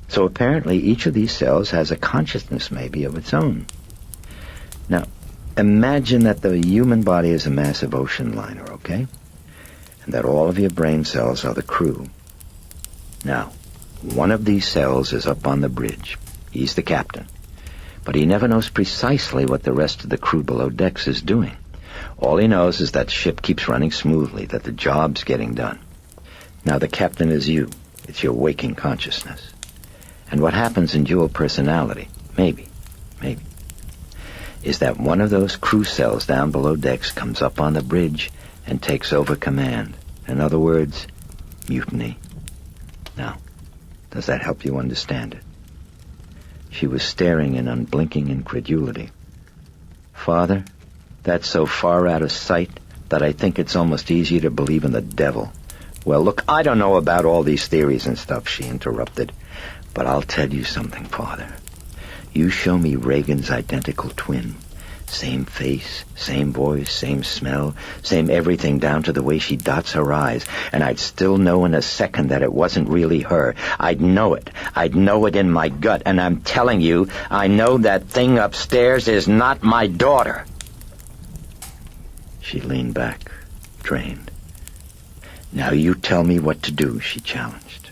[SPEAKER 4] So apparently each of these cells has a consciousness maybe of its own. Now, imagine that the human body is a massive ocean liner, okay? And that all of your brain cells are the crew. Now, one of these cells is up on the bridge. He's the captain. But he never knows precisely what the rest of the crew below decks is doing. All he knows is that the ship keeps running smoothly, that the job's getting done. Now, the captain is you. It's your waking consciousness. And what happens in dual personality, maybe, is that one of those crew cells down below decks comes up on the bridge and takes over command. In other words, mutiny. Now, does that help you understand it? She was staring in unblinking incredulity. Father, that's so far out of sight that I think it's almost easier to believe in the devil. Well, look, I don't know about all these theories and stuff, she interrupted. But I'll tell you something, Father. You show me Regan's identical twin. Same face, same voice, same smell, same everything down to the way she dots her eyes, and I'd still know in a second that it wasn't really her. I'd know it. I'd know it in my gut, and I'm telling you, I know that thing upstairs is not my daughter. She leaned back, drained. Now you tell me what to do, she challenged.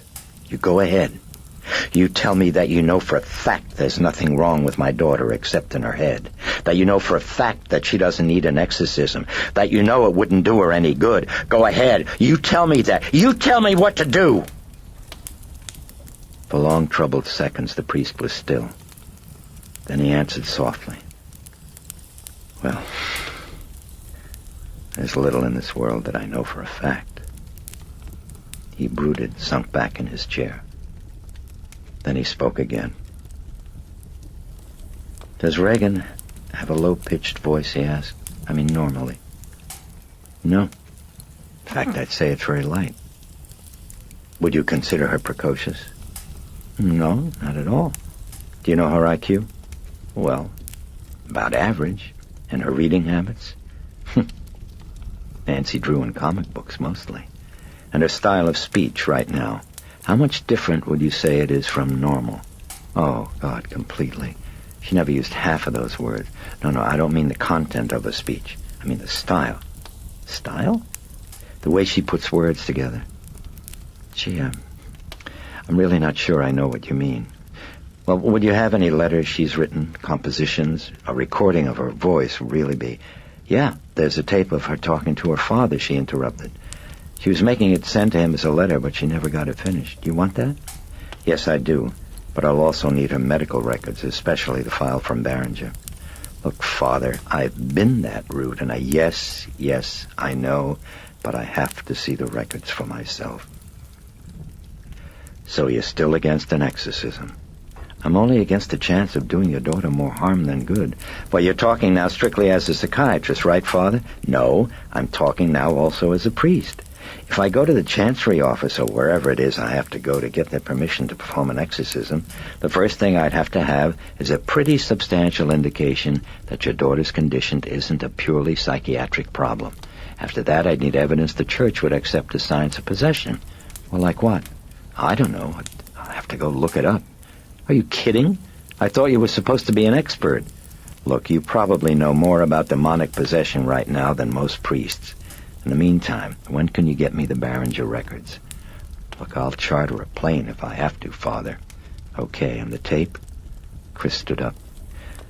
[SPEAKER 4] You go ahead. You tell me that you know for a fact there's nothing wrong with my daughter except in her head. That you know for a fact that she doesn't need an exorcism. That you know it wouldn't do her any good. Go ahead. You tell me that. You tell me what to do. For long, troubled seconds, the priest was still. Then he answered softly. Well, there's little in this world that I know for a fact. He brooded, sunk back in his chair. Then he spoke again. Does Regan have a low-pitched voice, he asked? I mean, normally. No. In fact, I'd say it's very light. Would you consider her precocious? No, not at all. Do you know her IQ? Well, about average. And her reading habits? Nancy drew in comic books, mostly. And her style of speech right now. How much different would you say it is from normal? Oh, God, completely. She never used half of those words. No, I don't mean the content of her speech. I mean the style. Style? The way she puts words together. Gee, I'm really not sure I know what you mean. Well, would you have any letters she's written, compositions? A recording of her voice would really be... Yeah, there's a tape of her talking to her father, she interrupted. She was making it sent to him as a letter, but she never got it finished. Do you want that? Yes, I do. But I'll also need her medical records, especially the file from Barringer. Look, Father, I've been that route, and yes, I know, but I have to see the records for myself. So you're still against an exorcism? I'm only against the chance of doing your daughter more harm than good. Well, you're talking now strictly as a psychiatrist, right, Father? No, I'm talking now also as a priest. If I go to the Chancery office or wherever it is I have to go to get their permission to perform an exorcism, the first thing I'd have to have is a pretty substantial indication that your daughter's condition isn't a purely psychiatric problem. After that, I'd need evidence the church would accept as signs of possession. Well, like what? I don't know. I'll have to go look it up. Are you kidding? I thought you were supposed to be an expert. Look, you probably know more about demonic possession right now than most priests. In the meantime, when can you get me the Barringer records? Look, I'll charter a plane if I have to, Father. Okay, and the tape? Chris stood up.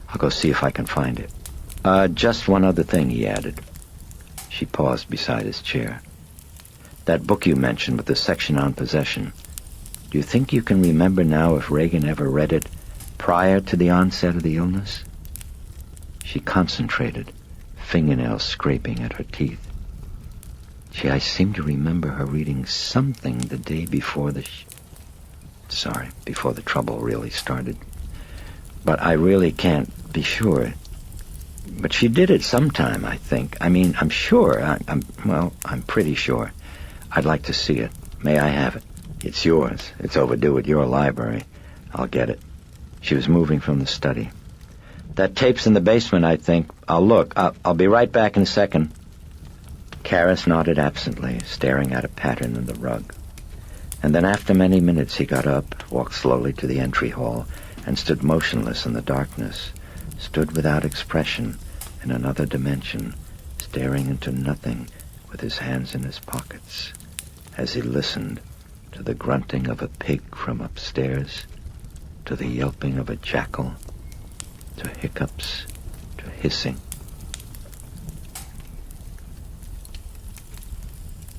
[SPEAKER 4] I'll go see if I can find it. Just one other thing, he added. She paused beside his chair. That book you mentioned with the section on possession, do you think you can remember now if Regan ever read it prior to the onset of the illness? She concentrated, fingernails scraping at her teeth. Gee, I seem to remember her reading something the day before before the trouble really started. But I really can't be sure. But she did it sometime, I think. I mean, I'm sure. I'm pretty sure. I'd like to see it. May I have it? It's yours. It's overdue at your library. I'll get it. She was moving from the study. That tape's in the basement, I think. I'll look. I'll be right back in a second. Karras nodded absently, staring at a pattern in the rug. And then after many minutes he got up, walked slowly to the entry hall, and stood motionless in the darkness, stood without expression in another dimension, staring into nothing with his hands in his pockets, as he listened to the grunting of a pig from upstairs, to the yelping of a jackal, to hiccups, to hissing.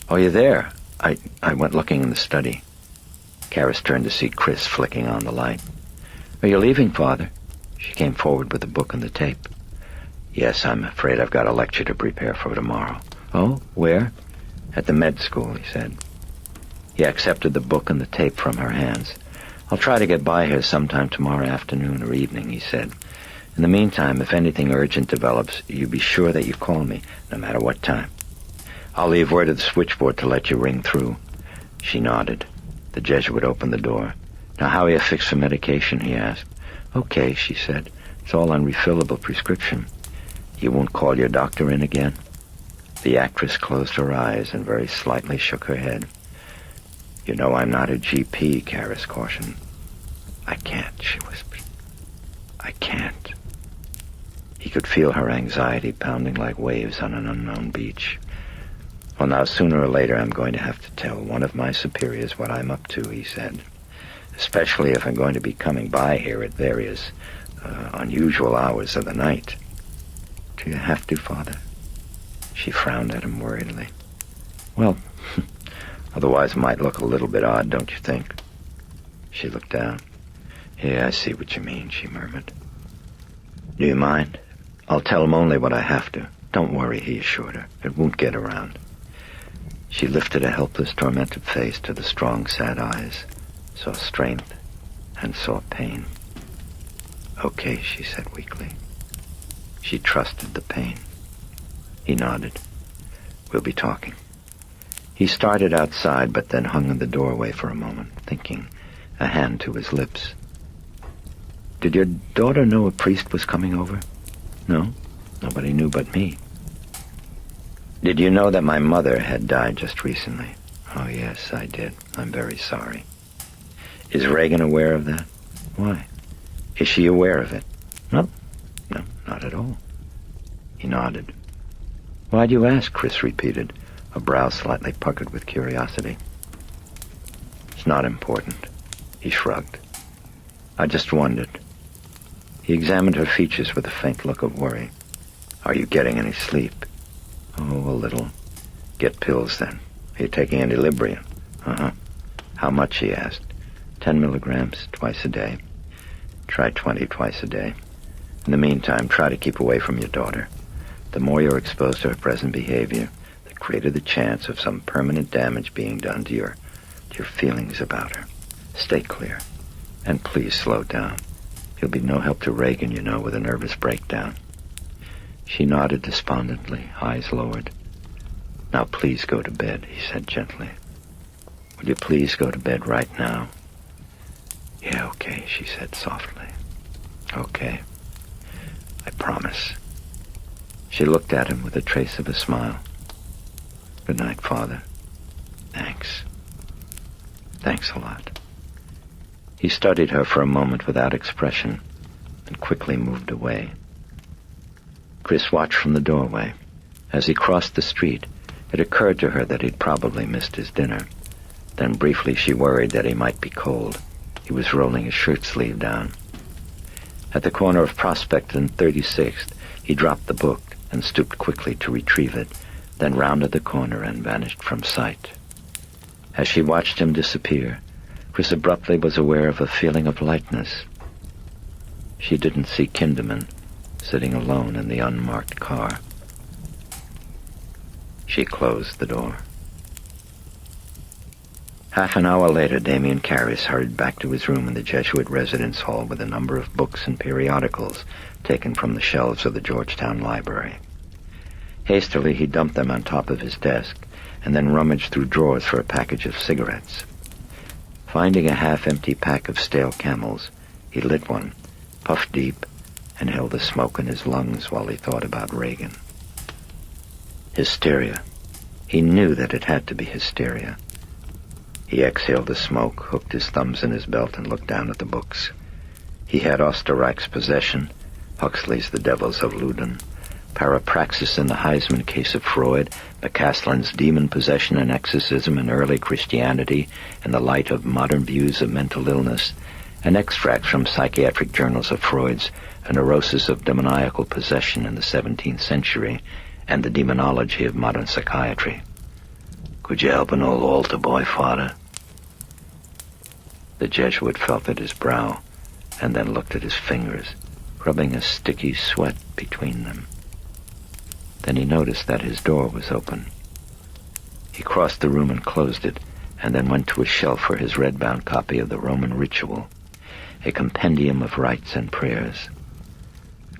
[SPEAKER 4] "Oh, you there?" I went looking in the study. Karras turned to see Chris flicking on the light. "Are you leaving, Father?" She came forward with the book and the tape. "Yes, I'm afraid I've got a lecture to prepare for tomorrow." "Oh, where?" "At the med school," he said. He accepted the book and the tape from her hands. "I'll try to get by here sometime tomorrow afternoon or evening," he said. "In the meantime, if anything urgent develops, you be sure that you call me, no matter what time. I'll leave word at the switchboard to let you ring through." She nodded. The Jesuit opened the door. "Now, how are you fixed for medication?" he asked. "Okay," she said. "It's all on refillable prescription." "You won't call your doctor in again?" The actress closed her eyes and very slightly shook her head. "You know I'm not a GP, Karras cautioned. "I can't," she whispered. "I can't." He could feel her anxiety pounding like waves on an unknown beach. "Well, now, sooner or later I'm going to have to tell one of my superiors what I'm up to," he said. "Especially if I'm going to be coming by here at various unusual hours of the night." "Do you have to, Father?" She frowned at him worriedly. "Well, otherwise it might look a little bit odd, don't you think?" She looked down. "Yeah, I see what you mean," she murmured. "Do you mind? I'll tell him only what I have to. Don't worry," he assured her. "It won't get around." She lifted a helpless, tormented face to the strong, sad eyes, saw strength, and saw pain. "Okay," she said weakly. She trusted the pain. He nodded. "We'll be talking." He started outside, but then hung in the doorway for a moment, thinking, a hand to his lips. "Did your daughter know a priest was coming over?" "No, nobody knew but me." "Did you know that my mother had died just recently?" "Oh, yes, I did. I'm very sorry." "Is Regan aware of that?" "Why?" "Is she aware of it?" No, not at all." He nodded. "Why do you ask?" Chris repeated, a brow slightly puckered with curiosity. "It's not important." He shrugged. "I just wondered." He examined her features with a faint look of worry. "Are you getting any sleep?" "Oh, a little." "Get pills, then. Are you taking any Librium?" "Uh-huh." "How much?" he asked. 10 milligrams, twice a day." "Try 20 twice a day. In the meantime, try to keep away from your daughter. The more you're exposed to her present behavior, the greater the chance of some permanent damage being done to your feelings about her. Stay clear. And please slow down. You'll be no help to Regan, you know, with a nervous breakdown." She nodded despondently, eyes lowered. "Now please go to bed," he said gently. "Will you please go to bed right now?" "Yeah, okay," she said softly. "Okay. I promise." She looked at him with a trace of a smile. "Good night, Father." "Thanks. Thanks a lot." He studied her for a moment without expression, and quickly moved away. Chris watched from the doorway. As he crossed the street, it occurred to her that he'd probably missed his dinner. Then briefly she worried that he might be cold. He was rolling his shirt sleeve down. At the corner of Prospect and 36th, he dropped the book and stooped quickly to retrieve it, then rounded the corner and vanished from sight. As she watched him disappear, Chris abruptly was aware of a feeling of lightness. She didn't see Kinderman, sitting alone in the unmarked car. She closed the door. Half an hour later, Damien Karras hurried back to his room in the Jesuit residence hall with a number of books and periodicals taken from the shelves of the Georgetown Library. Hastily, he dumped them on top of his desk and then rummaged through drawers for a package of cigarettes. Finding a half-empty pack of stale Camels, he lit one, puffed deep, and held the smoke in his lungs while he thought about Regan. Hysteria. He knew that it had to be hysteria. He exhaled the smoke, hooked his thumbs in his belt, and looked down at the books. He had Osterreich's Possession, Huxley's The Devils of Loudun, Parapraxis in the Heisman Case of Freud, McCaslin's Demon Possession and Exorcism in Early Christianity in the Light of Modern Views of Mental Illness, and extracts from psychiatric journals of Freud's A Neurosis of Demoniacal Possession in the 17th Century and the Demonology of Modern Psychiatry. Could you help an old altar boy, Father? The Jesuit felt at his brow and then looked at his fingers, rubbing a sticky sweat between them. Then he noticed that his door was open. He crossed the room and closed it, and then went to a shelf for his red-bound copy of the Roman Ritual, a compendium of rites and prayers.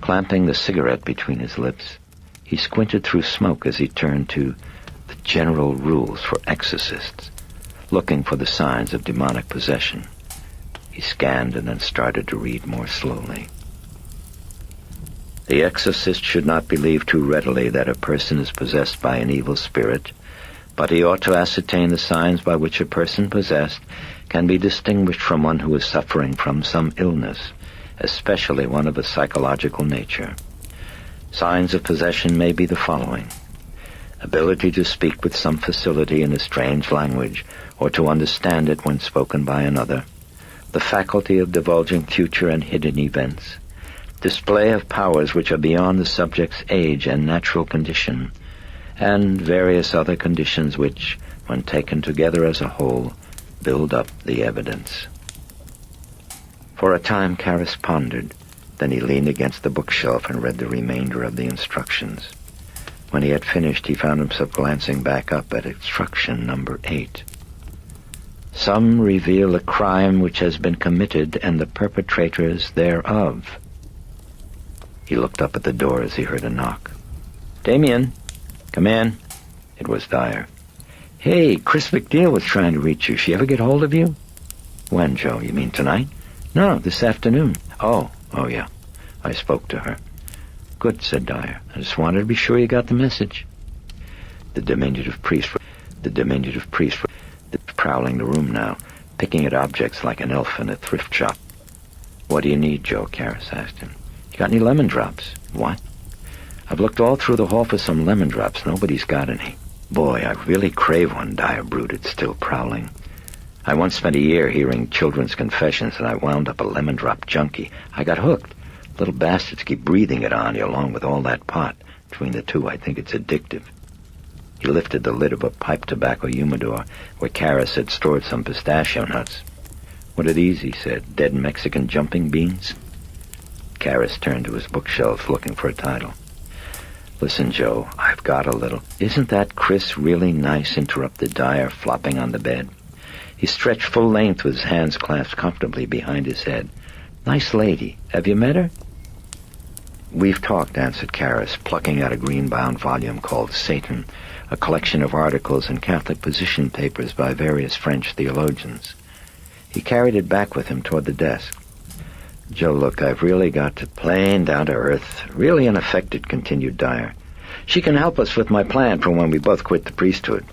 [SPEAKER 4] Clamping the cigarette between his lips, he squinted through smoke as he turned to the general rules for exorcists, looking for the signs of demonic possession. He scanned and then started to read more slowly. The exorcist should not believe too readily that a person is possessed by an evil spirit, but he ought to ascertain the signs by which a person possessed can be distinguished from one who is suffering from some illness, especially one of a psychological nature. Signs of possession may be the following: ability to speak with some facility in a strange language, or to understand it when spoken by another, the faculty of divulging future and hidden events, display of powers which are beyond the subject's age and natural condition, and various other conditions which, when taken together as a whole, build up the evidence. For a time Karras pondered. Then he leaned against the bookshelf and read the remainder of the instructions. When he had finished, he found himself glancing back up at instruction number 8. Some reveal a crime which has been committed and the perpetrators thereof. He looked up at the door as he heard a knock. "Damien, come in." It was Dyer. "Hey, Chris MacNeil was trying to reach you. She ever get hold of you?" "When, Joe? You mean tonight?" "No, this afternoon." Oh, yeah. I spoke to her." "Good," said Dyer. "I just wanted to be sure you got the message." The diminutive priest was prowling the room now, picking at objects like an elf in a thrift shop. "What do you need, Joe?" Karras asked him. "You got any lemon drops?" "What?" "I've looked all through the hall for some lemon drops. Nobody's got any." "Boy, I really crave one," Dyer brooded, still prowling. "I once spent a year hearing children's confessions, and I wound up a lemon drop junkie. I got hooked. Little bastards keep breathing it on you along with all that pot. Between the two, I think it's addictive." He lifted the lid of a pipe tobacco humidor where Karras had stored some pistachio nuts. "What are these?" he said. "Dead Mexican jumping beans?" Karras turned to his bookshelves looking for a title. "Listen, Joe, I've got a little—" "Isn't that Chris really nice?" interrupted Dyer, flopping on the bed. He stretched full length with his hands clasped comfortably behind his head. "Nice lady. Have you met her?" "We've talked," answered Karras, plucking out a green-bound volume called Satan, a collection of articles and Catholic position papers by various French theologians. He carried it back with him toward the desk. "Joe, look, I've really got to plain down to earth. Really unaffected," continued Dyer. "She can help us with my plan for when we both quit the priesthood."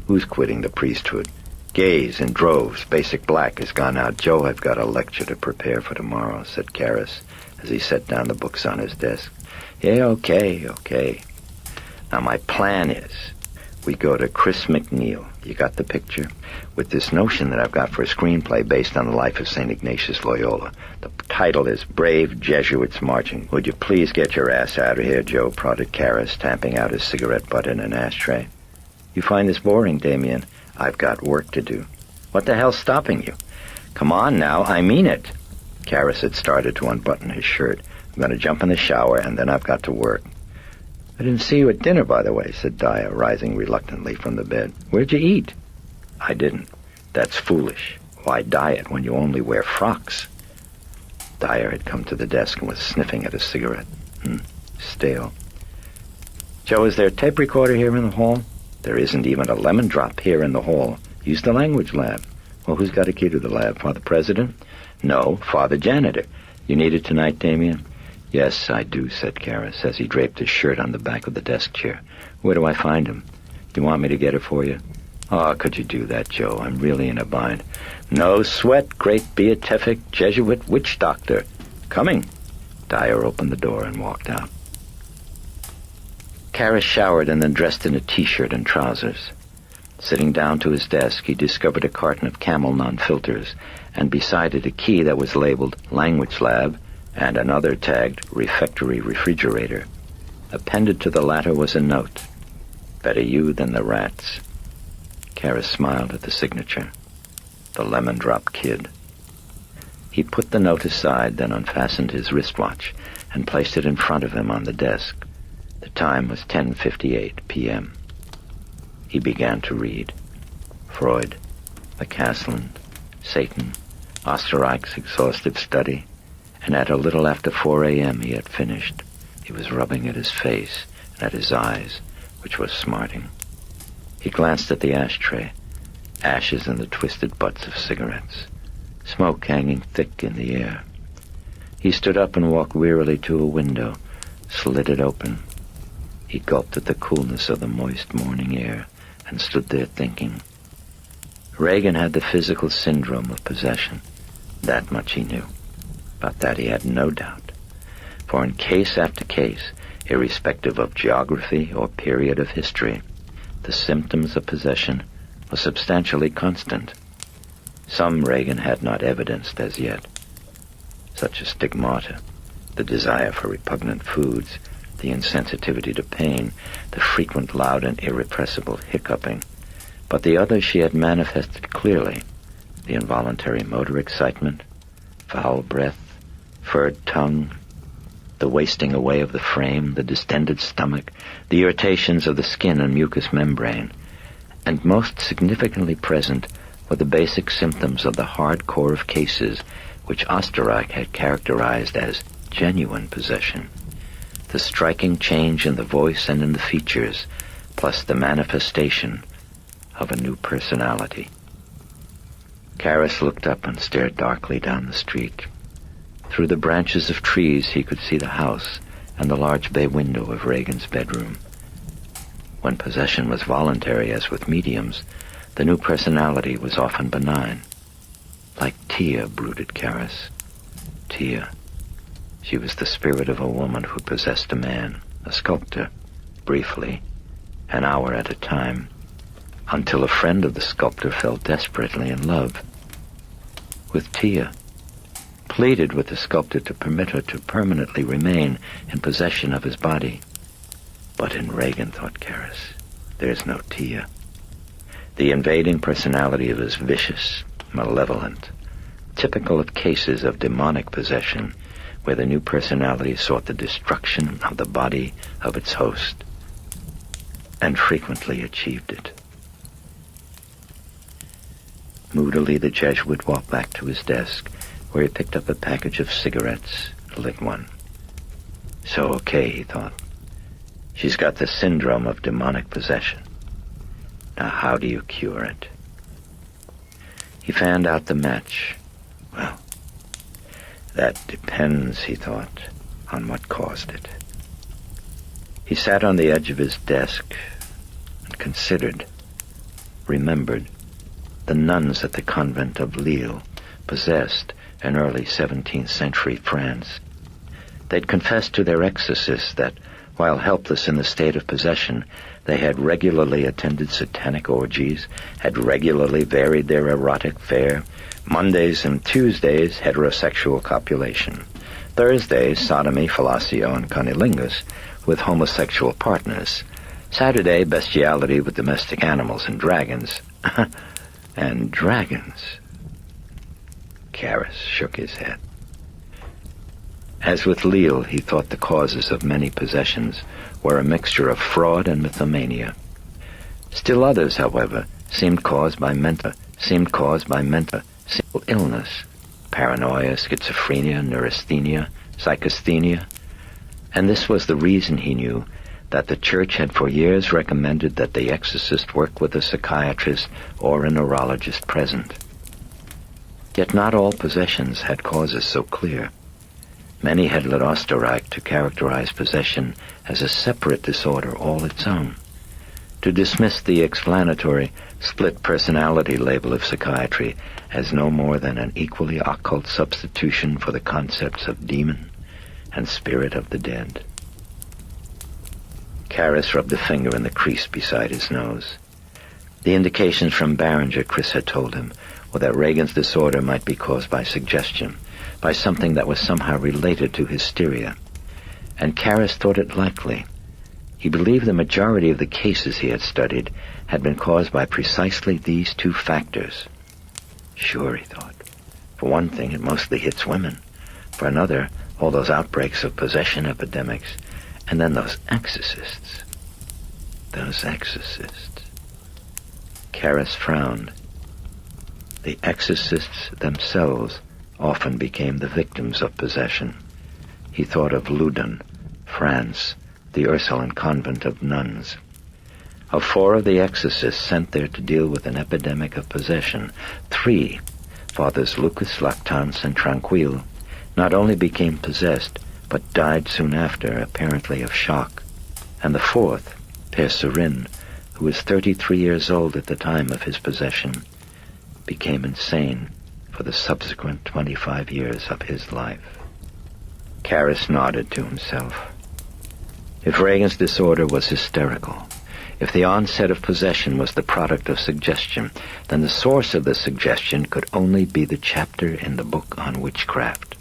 [SPEAKER 4] "Who's quitting the priesthood?" "Gays in droves. Basic black has gone out. Joe, I've got a lecture to prepare for tomorrow," said Karras as he set down the books on his desk. "Yeah, okay. Now my plan is, we go to Chris MacNeil. You got the picture? With this notion that I've got for a screenplay based on the life of St. Ignatius Loyola. The title is Brave Jesuits Marching. Would you please get your ass out of here, Joe?" prodded Karras, tamping out his cigarette butt in an ashtray. "You find this boring, Damien?" "I've got work to do." "What the hell's stopping you?" "Come on now, I mean it." Karras had started to unbutton his shirt. "I'm going to jump in the shower, and then I've got to work." "I didn't see you at dinner, by the way," said Dyer, rising reluctantly from the bed. "Where'd you eat?" "I didn't." "That's foolish. Why diet when you only wear frocks?" Dyer had come to the desk and was sniffing at a cigarette. Stale. "Joe, is there a tape recorder here in the hall?" "There isn't even a lemon drop here in the hall." "Use the language lab." "Well, who's got a key to the lab? Father President?" "No, Father Janitor." "You need it tonight, Damien?" "Yes, I do," said Karras, as he draped his shirt on the back of the desk chair. "Where do I find him? You want me to get it for you?" "Oh, could you do that, Joe? I'm really in a bind." "No sweat, great beatific Jesuit witch doctor. Coming." Dyer opened the door and walked out. Karras showered and then dressed in a T-shirt and trousers. Sitting down to his desk, he discovered a carton of Camel non-filters, and beside it a key that was labeled Language Lab and another tagged Refectory Refrigerator. Appended to the latter was a note. "Better you than the rats." Karras smiled at the signature. The Lemon Drop Kid. He put the note aside, then unfastened his wristwatch and placed it in front of him on the desk. The time was 10:58 p.m. He began to read. Freud, McCaslin, Satan, Osterreich's exhaustive study, and at a little after 4 a.m. he had finished. He was rubbing at his face and at his eyes, which was smarting. He glanced at the ashtray, ashes in the twisted butts of cigarettes, smoke hanging thick in the air. He stood up and walked wearily to a window, slid it open. He gulped at the coolness of the moist morning air and stood there thinking. Regan had the physical syndrome of possession. That much he knew. About that he had no doubt. For in case after case, irrespective of geography or period of history, the symptoms of possession were substantially constant. Some Regan had not evidenced as yet, such as stigmata, the desire for repugnant foods, the insensitivity to pain, the frequent loud and irrepressible hiccuping. But the others she had manifested clearly: the involuntary motor excitement, foul breath, furred tongue, the wasting away of the frame, the distended stomach, the irritations of the skin and mucous membrane, and most significantly present were the basic symptoms of the hard core of cases which Osterreich had characterized as genuine possession. The striking change in the voice and in the features, plus the manifestation of a new personality. Karras looked up and stared darkly down the street. Through the branches of trees he could see the house and the large bay window of Regan's bedroom. When possession was voluntary, as with mediums, the new personality was often benign. Like Tia, brooded Karras. Tia. She was the spirit of a woman who possessed a man, a sculptor, briefly, an hour at a time, until a friend of the sculptor fell desperately in love with Tia, pleaded with the sculptor to permit her to permanently remain in possession of his body. But in Regan, thought Karras, there's no Tia. The invading personality was vicious, malevolent, typical of cases of demonic possession, where the new personality sought the destruction of the body of its host, and frequently achieved it. Moodily, the Jesuit walked back to his desk, where he picked up a package of cigarettes, lit one. So, okay, he thought. She's got the syndrome of demonic possession. Now, how do you cure it? He fanned out the match. Well, that depends, he thought, on what caused it. He sat on the edge of his desk and considered, remembered, the nuns at the convent of Lille, possessed in early 17th century France. They'd confessed to their exorcists that, while helpless in the state of possession, they had regularly attended satanic orgies, had regularly varied their erotic fare. Mondays and Tuesdays, heterosexual copulation. Thursdays, sodomy, fellatio, and cunnilingus with homosexual partners. Saturday, bestiality with domestic animals and dragons. And dragons. Karras shook his head. As with Lille, he thought the causes of many possessions were a mixture of fraud and mythomania. Still others, however, seemed caused by mental illness, paranoia, schizophrenia, neurasthenia, psychasthenia. And this was the reason, he knew, that the Church had for years recommended that the exorcist work with a psychiatrist or a neurologist present. Yet not all possessions had causes so clear. Many had led Osterreich to characterize possession as a separate disorder all its own, to dismiss the explanatory split personality label of psychiatry as no more than an equally occult substitution for the concepts of demon and spirit of the dead. Karras rubbed a finger in the crease beside his nose. The indications from Barringer, Chris had told him, were that Regan's disorder might be caused by suggestion, by something that was somehow related to hysteria. And Karras thought it likely. He believed the majority of the cases he had studied had been caused by precisely these two factors. Sure, he thought. For one thing, it mostly hits women. For another, all those outbreaks of possession epidemics. And then those exorcists. Those exorcists. Karras frowned. The exorcists themselves often became the victims of possession. He thought of Loudun, France, the Ursuline convent of nuns. Of 4 of the exorcists sent there to deal with an epidemic of possession, 3, Fathers Lucas, Lactance, and Tranquille, not only became possessed, but died soon after, apparently of shock. And the 4th, Père Serin, who was 33 years old at the time of his possession, became insane for the subsequent 25 years of his life. Karras nodded to himself. If Regan's disorder was hysterical, if the onset of possession was the product of suggestion, then the source of the suggestion could only be the chapter in the book on witchcraft.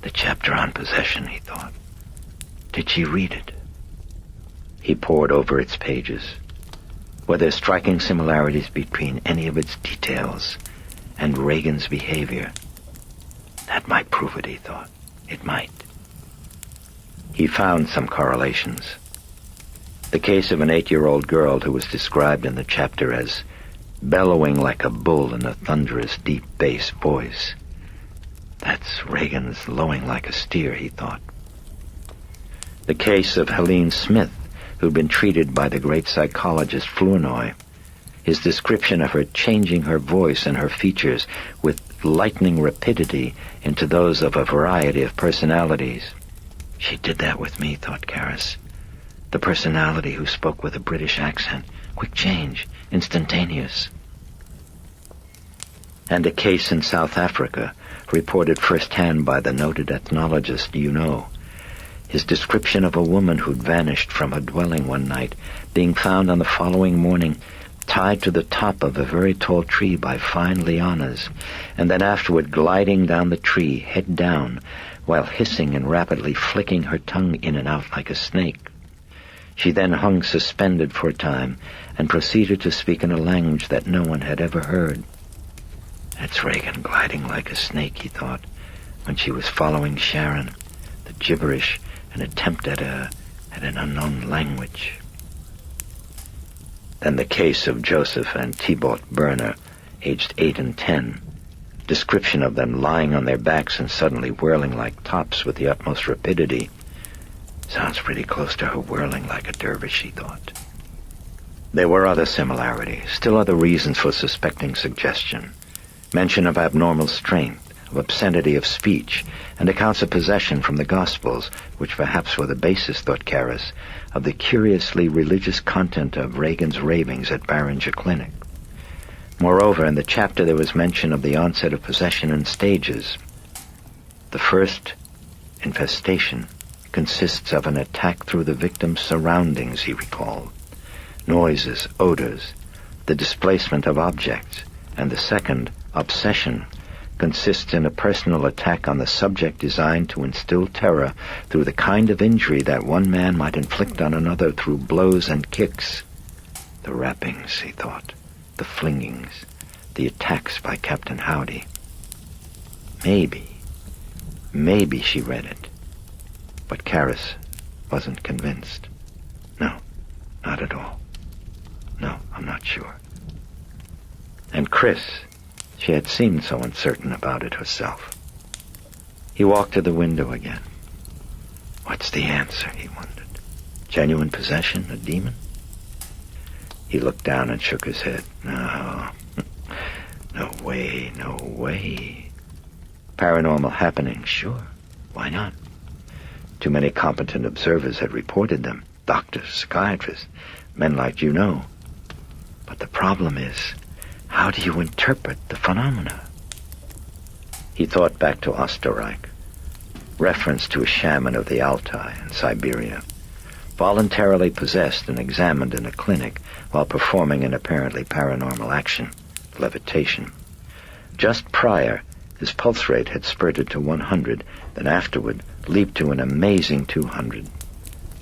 [SPEAKER 4] The chapter on possession, he thought. Did she read it? He pored over its pages. Were there striking similarities between any of its details and Regan's behavior? That might prove it, he thought. It might. He found some correlations. The case of an 8-year-old girl who was described in the chapter as bellowing like a bull in a thunderous, deep bass voice. That's Regan's lowing like a steer, he thought. The case of Helene Smith, who'd been treated by the great psychologist Flournoy. His description of her changing her voice and her features with lightning rapidity into those of a variety of personalities. She did that with me, thought Karras. The personality who spoke with a British accent. Quick change, instantaneous. And a case in South Africa, reported firsthand by the noted ethnologist his description of a woman who'd vanished from a dwelling one night, being found on the following morning tied to the top of a very tall tree by fine lianas, and then afterward gliding down the tree, head down, while hissing and rapidly flicking her tongue in and out like a snake. She then hung suspended for a time and proceeded to speak in a language that no one had ever heard. That's Regan gliding like a snake, he thought, when she was following Sharon, the gibberish, an attempt at an unknown language. Then the case of Joseph and Thibaut Berner, aged 8 and 10. Description of them lying on their backs and suddenly whirling like tops with the utmost rapidity. Sounds pretty close to her whirling like a dervish, he thought. There were other similarities, still other reasons for suspecting suggestion. Mention of abnormal strength, of obscenity of speech, and accounts of possession from the Gospels, which perhaps were the basis, thought Karras, of the curiously religious content of Regan's ravings at Barringer Clinic. Moreover, in the chapter there was mention of the onset of possession in stages. The first, infestation, consists of an attack through the victim's surroundings, he recalled. Noises, odors, the displacement of objects, and the second, obsession, consists in a personal attack on the subject designed to instill terror through the kind of injury that one man might inflict on another through blows and kicks. The rappings, he thought, the flingings, the attacks by Captain Howdy. Maybe she read it. But Karras wasn't convinced. No, not at all. No, I'm not sure. And Chris, she had seemed so uncertain about it herself. He walked to the window again. What's the answer, he wondered. Genuine possession, a demon? He looked down and shook his head. No way. Paranormal happening, sure. Why not? Too many competent observers had reported them. Doctors, psychiatrists, men like you know. But the problem is, how do you interpret the phenomena? He thought back to Osterreich, reference to a shaman of the Altai in Siberia, voluntarily possessed and examined in a clinic while performing an apparently paranormal action, levitation. Just prior, his pulse rate had spurted to 100, then afterward leaped to an amazing 200.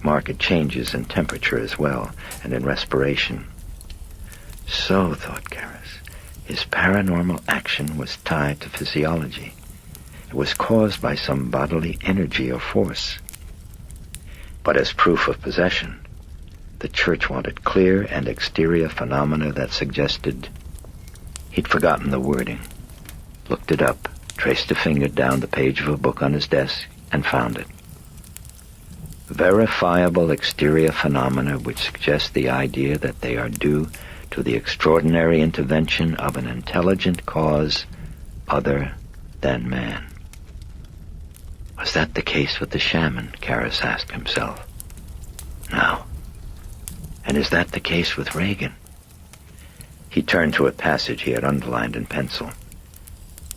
[SPEAKER 4] Marked changes in temperature as well, and in respiration. So, thought Karras, his paranormal action was tied to physiology. It was caused by some bodily energy or force. But as proof of possession, the church wanted clear and exterior phenomena that suggested... He'd forgotten the wording. Looked it up, traced a finger down the page of a book on his desk, and found it. Verifiable exterior phenomena which suggest the idea that they are due to the extraordinary intervention of an intelligent cause other than man. Was that the case with the shaman? Karras asked himself. No. And is that the case with Regan? He turned to a passage he had underlined in pencil.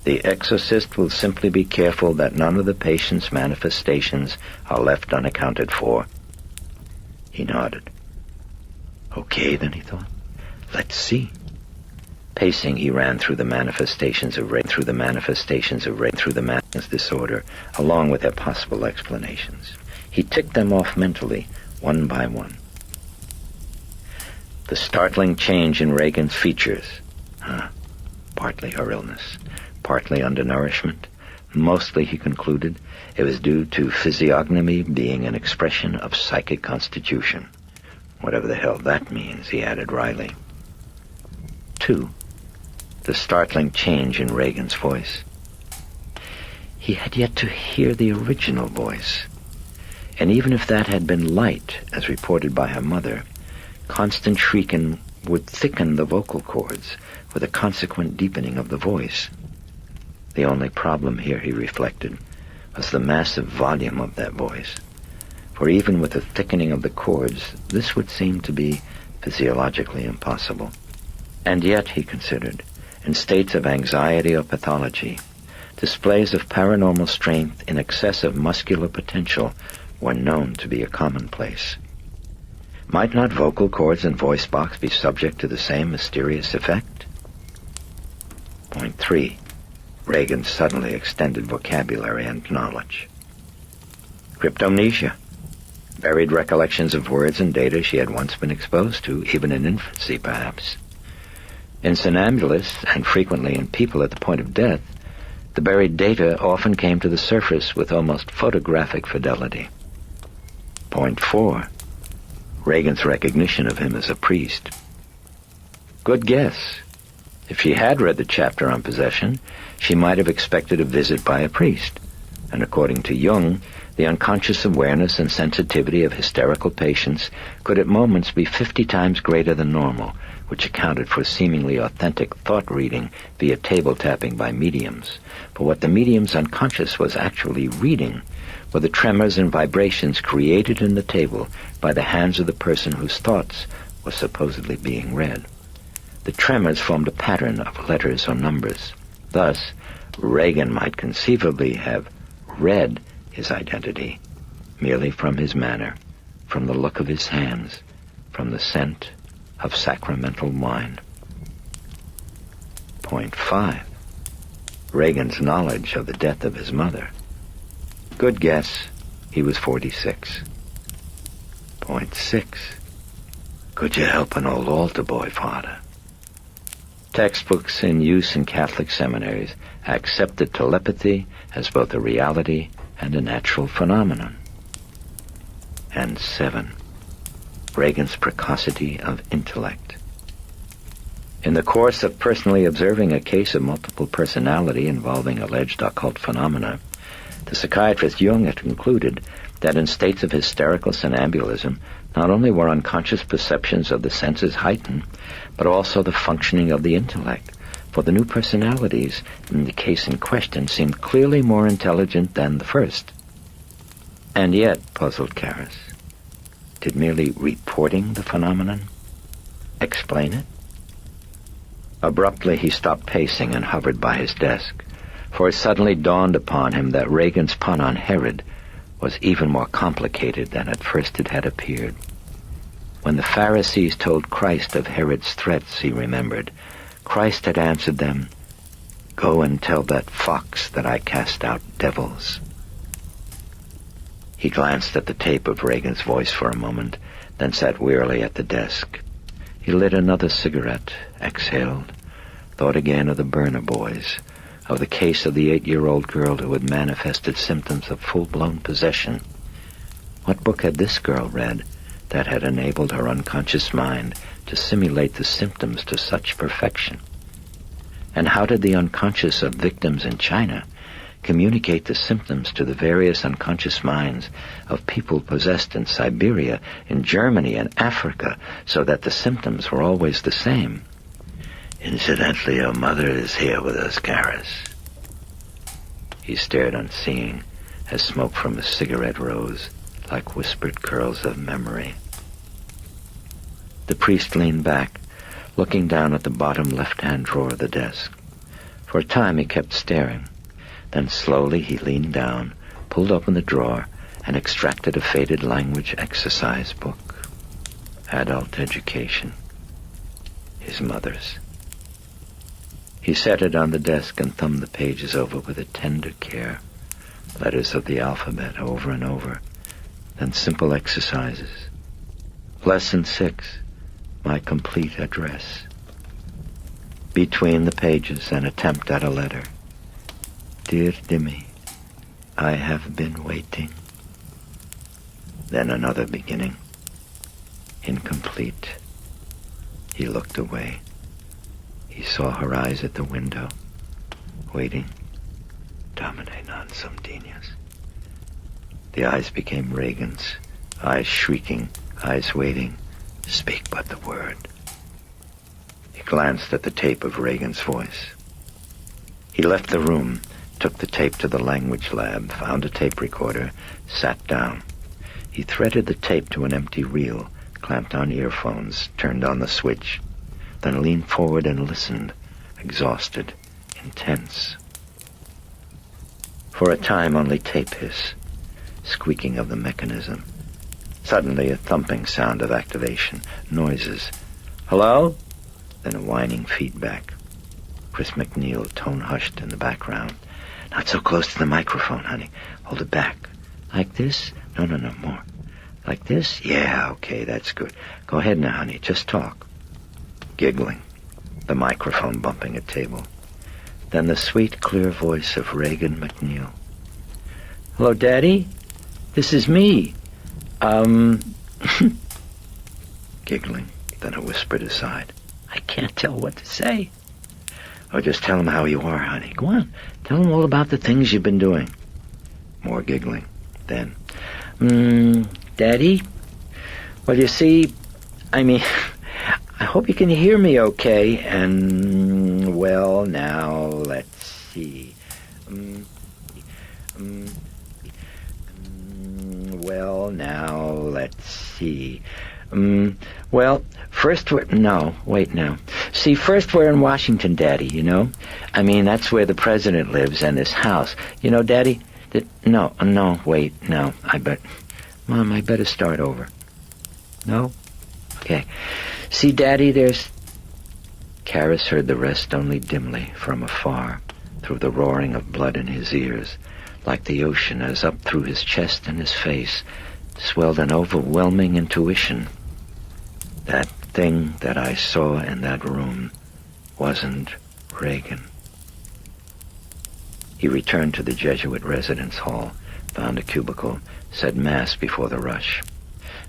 [SPEAKER 4] The exorcist will simply be careful that none of the patient's manifestations are left unaccounted for. He nodded. Okay, then, he thought. Let's see. Pacing, he ran through the manifestations of the madness disorder, along with their possible explanations. He ticked them off mentally, one by one. The startling change in Regan's features. Partly her illness, partly undernourishment. Mostly, he concluded, it was due to physiognomy being an expression of psychic constitution. Whatever the hell that means, he added wryly. 2. The startling change in Regan's voice. He had yet to hear the original voice. And even if that had been light, as reported by her mother, constant shrieking would thicken the vocal cords, with a consequent deepening of the voice. The only problem here, he reflected, was the massive volume of that voice. For even with the thickening of the cords, this would seem to be physiologically impossible. And yet, he considered, in states of anxiety or pathology, displays of paranormal strength in excess of muscular potential were known to be a commonplace. Might not vocal cords and voice box be subject to the same mysterious effect? Point 3. Regan's suddenly extended vocabulary and knowledge. Cryptomnesia. Buried recollections of words and data she had once been exposed to, even in infancy, perhaps. In somnambulists, and frequently in people at the point of death, the buried data often came to the surface with almost photographic fidelity. Point 4. Regan's recognition of him as a priest. Good guess. If she had read the chapter on possession, she might have expected a visit by a priest. And according to Jung, the unconscious awareness and sensitivity of hysterical patients could at moments be 50 times greater than normal, which accounted for seemingly authentic thought reading via table tapping by mediums. But what the medium's unconscious was actually reading were the tremors and vibrations created in the table by the hands of the person whose thoughts were supposedly being read. The tremors formed a pattern of letters or numbers. Thus, Regan might conceivably have read his identity merely from his manner, from the look of his hands, from the scent of sacramental wine. Point 5. Regan's knowledge of the death of his mother. Good guess, he was 46. Point 6. Could you help an old altar boy, Father? Textbooks in use in Catholic seminaries accepted telepathy as both a reality and a natural phenomenon. And 7. Regan's precocity of intellect. In the course of personally observing a case of multiple personality involving alleged occult phenomena, the psychiatrist Jung had concluded that in states of hysterical somnambulism, not only were unconscious perceptions of the senses heightened, but also the functioning of the intellect, for the new personalities in the case in question seemed clearly more intelligent than the first. And yet, puzzled Karras, did merely reporting the phenomenon explain it? Abruptly, he stopped pacing and hovered by his desk, for it suddenly dawned upon him that Regan's pun on Herod was even more complicated than at first it had appeared. When the Pharisees told Christ of Herod's threats, he remembered, Christ had answered them, "Go and tell that fox that I cast out devils." He glanced at the tape of Regan's voice for a moment, then sat wearily at the desk. He lit another cigarette, exhaled, thought again of the Burner boys, of the case of the 8-year-old girl who had manifested symptoms of full-blown possession. What book had this girl read that had enabled her unconscious mind to simulate the symptoms to such perfection? And how did the unconscious of victims in China communicate the symptoms to the various unconscious minds of people possessed in Siberia, in Germany, and Africa, so that the symptoms were always the same? "Incidentally, your mother is here with us, Karras." He stared unseeing as smoke from his cigarette rose like whispered curls of memory. The priest leaned back, looking down at the bottom left-hand drawer of the desk. For a time he kept staring. Then slowly he leaned down, pulled open the drawer, and extracted a faded language exercise book. Adult education. His mother's. He set it on the desk and thumbed the pages over with a tender care. Letters of the alphabet over and over. Then simple exercises. Lesson 6. My complete address. Between the pages, an attempt at a letter. Dear Dimmy, I have been waiting. Then another beginning. Incomplete. He looked away. He saw her eyes at the window, waiting. Domine non sum dignus. The eyes became Regan's, eyes shrieking, eyes waiting. Speak but the word. He glanced at the tape of Regan's voice. He left the room, took the tape to the language lab, found a tape recorder, sat down. He threaded the tape to an empty reel, clamped on earphones, turned on the switch, then leaned forward and listened, exhausted, intense. For a time only tape hiss, squeaking of the mechanism. Suddenly a thumping sound of activation, noises. Hello? Then a whining feedback. Chris MacNeil, tone hushed in the background. Not so close to the microphone, honey. Hold it back. Like this? No, more. Like this? Yeah, okay, that's good. Go ahead now, honey. Just talk. Giggling. The microphone bumping a table. Then the sweet, clear voice of Regan MacNeil. Hello, Daddy? This is me. Giggling. Then a whispered aside. I can't tell what to say. Oh, just tell him how you are, honey. Go on. Tell him all about the things you've been doing. More giggling. Then, Daddy? Well, you see, I hope you can hear me okay. And, well, now, let's see. Well, now, let's see. Well, first wait now. See, first we're in Washington, Daddy, you know? That's where the president lives and his house. You know, Daddy, Mom, I better start over. No? Okay. See, Daddy, Karras heard the rest only dimly, from afar, through the roaring of blood in his ears, like the ocean as up through his chest and his face swelled an overwhelming intuition. That thing that I saw in that room wasn't Regan. He returned to the Jesuit residence hall, found a cubicle, said Mass before the rush.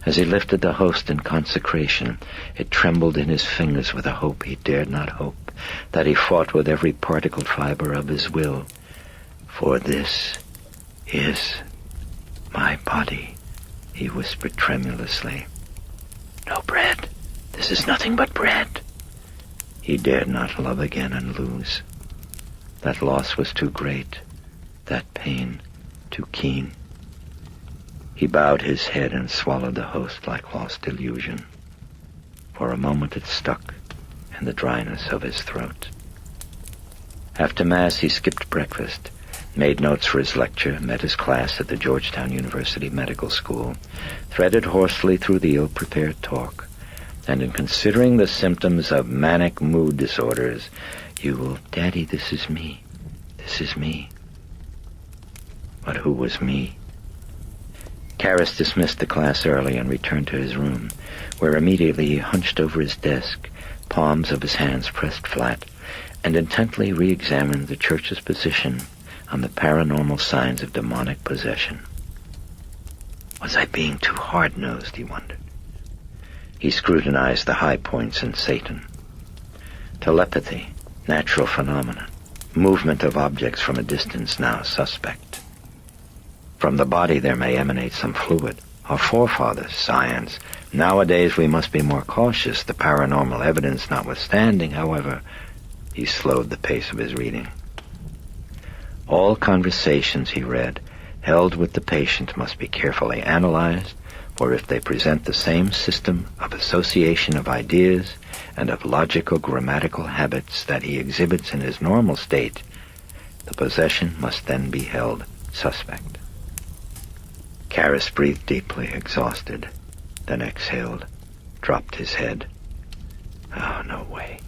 [SPEAKER 4] As he lifted the host in consecration, it trembled in his fingers with a hope he dared not hope, that he fought with every particled fiber of his will. For this is my body, he whispered tremulously. No bread. This is nothing but bread. He dared not love again and lose. That loss was too great, that pain too keen. He bowed his head and swallowed the host like lost illusion. For a moment it stuck in the dryness of his throat. After Mass, he skipped breakfast, made notes for his lecture, met his class at the Georgetown University Medical School, threaded hoarsely through the ill-prepared talk, and in considering the symptoms of manic mood disorders, Daddy, this is me. This is me. But who was me? Karras dismissed the class early and returned to his room, where immediately he hunched over his desk, palms of his hands pressed flat, and intently re-examined the church's position on the paranormal signs of demonic possession. Was I being too hard-nosed, he wondered. He scrutinized the high points in Satan. Telepathy, natural phenomenon. Movement of objects from a distance, now suspect. From the body there may emanate some fluid. Our forefathers, science. Nowadays we must be more cautious, the paranormal evidence notwithstanding, however. He slowed the pace of his reading. All conversations, he read, held with the patient must be carefully analyzed, for if they present the same system of association of ideas and of logical grammatical habits that he exhibits in his normal state, the possession must then be held suspect. Karras breathed deeply, exhausted, then exhaled, dropped his head. Oh, no way.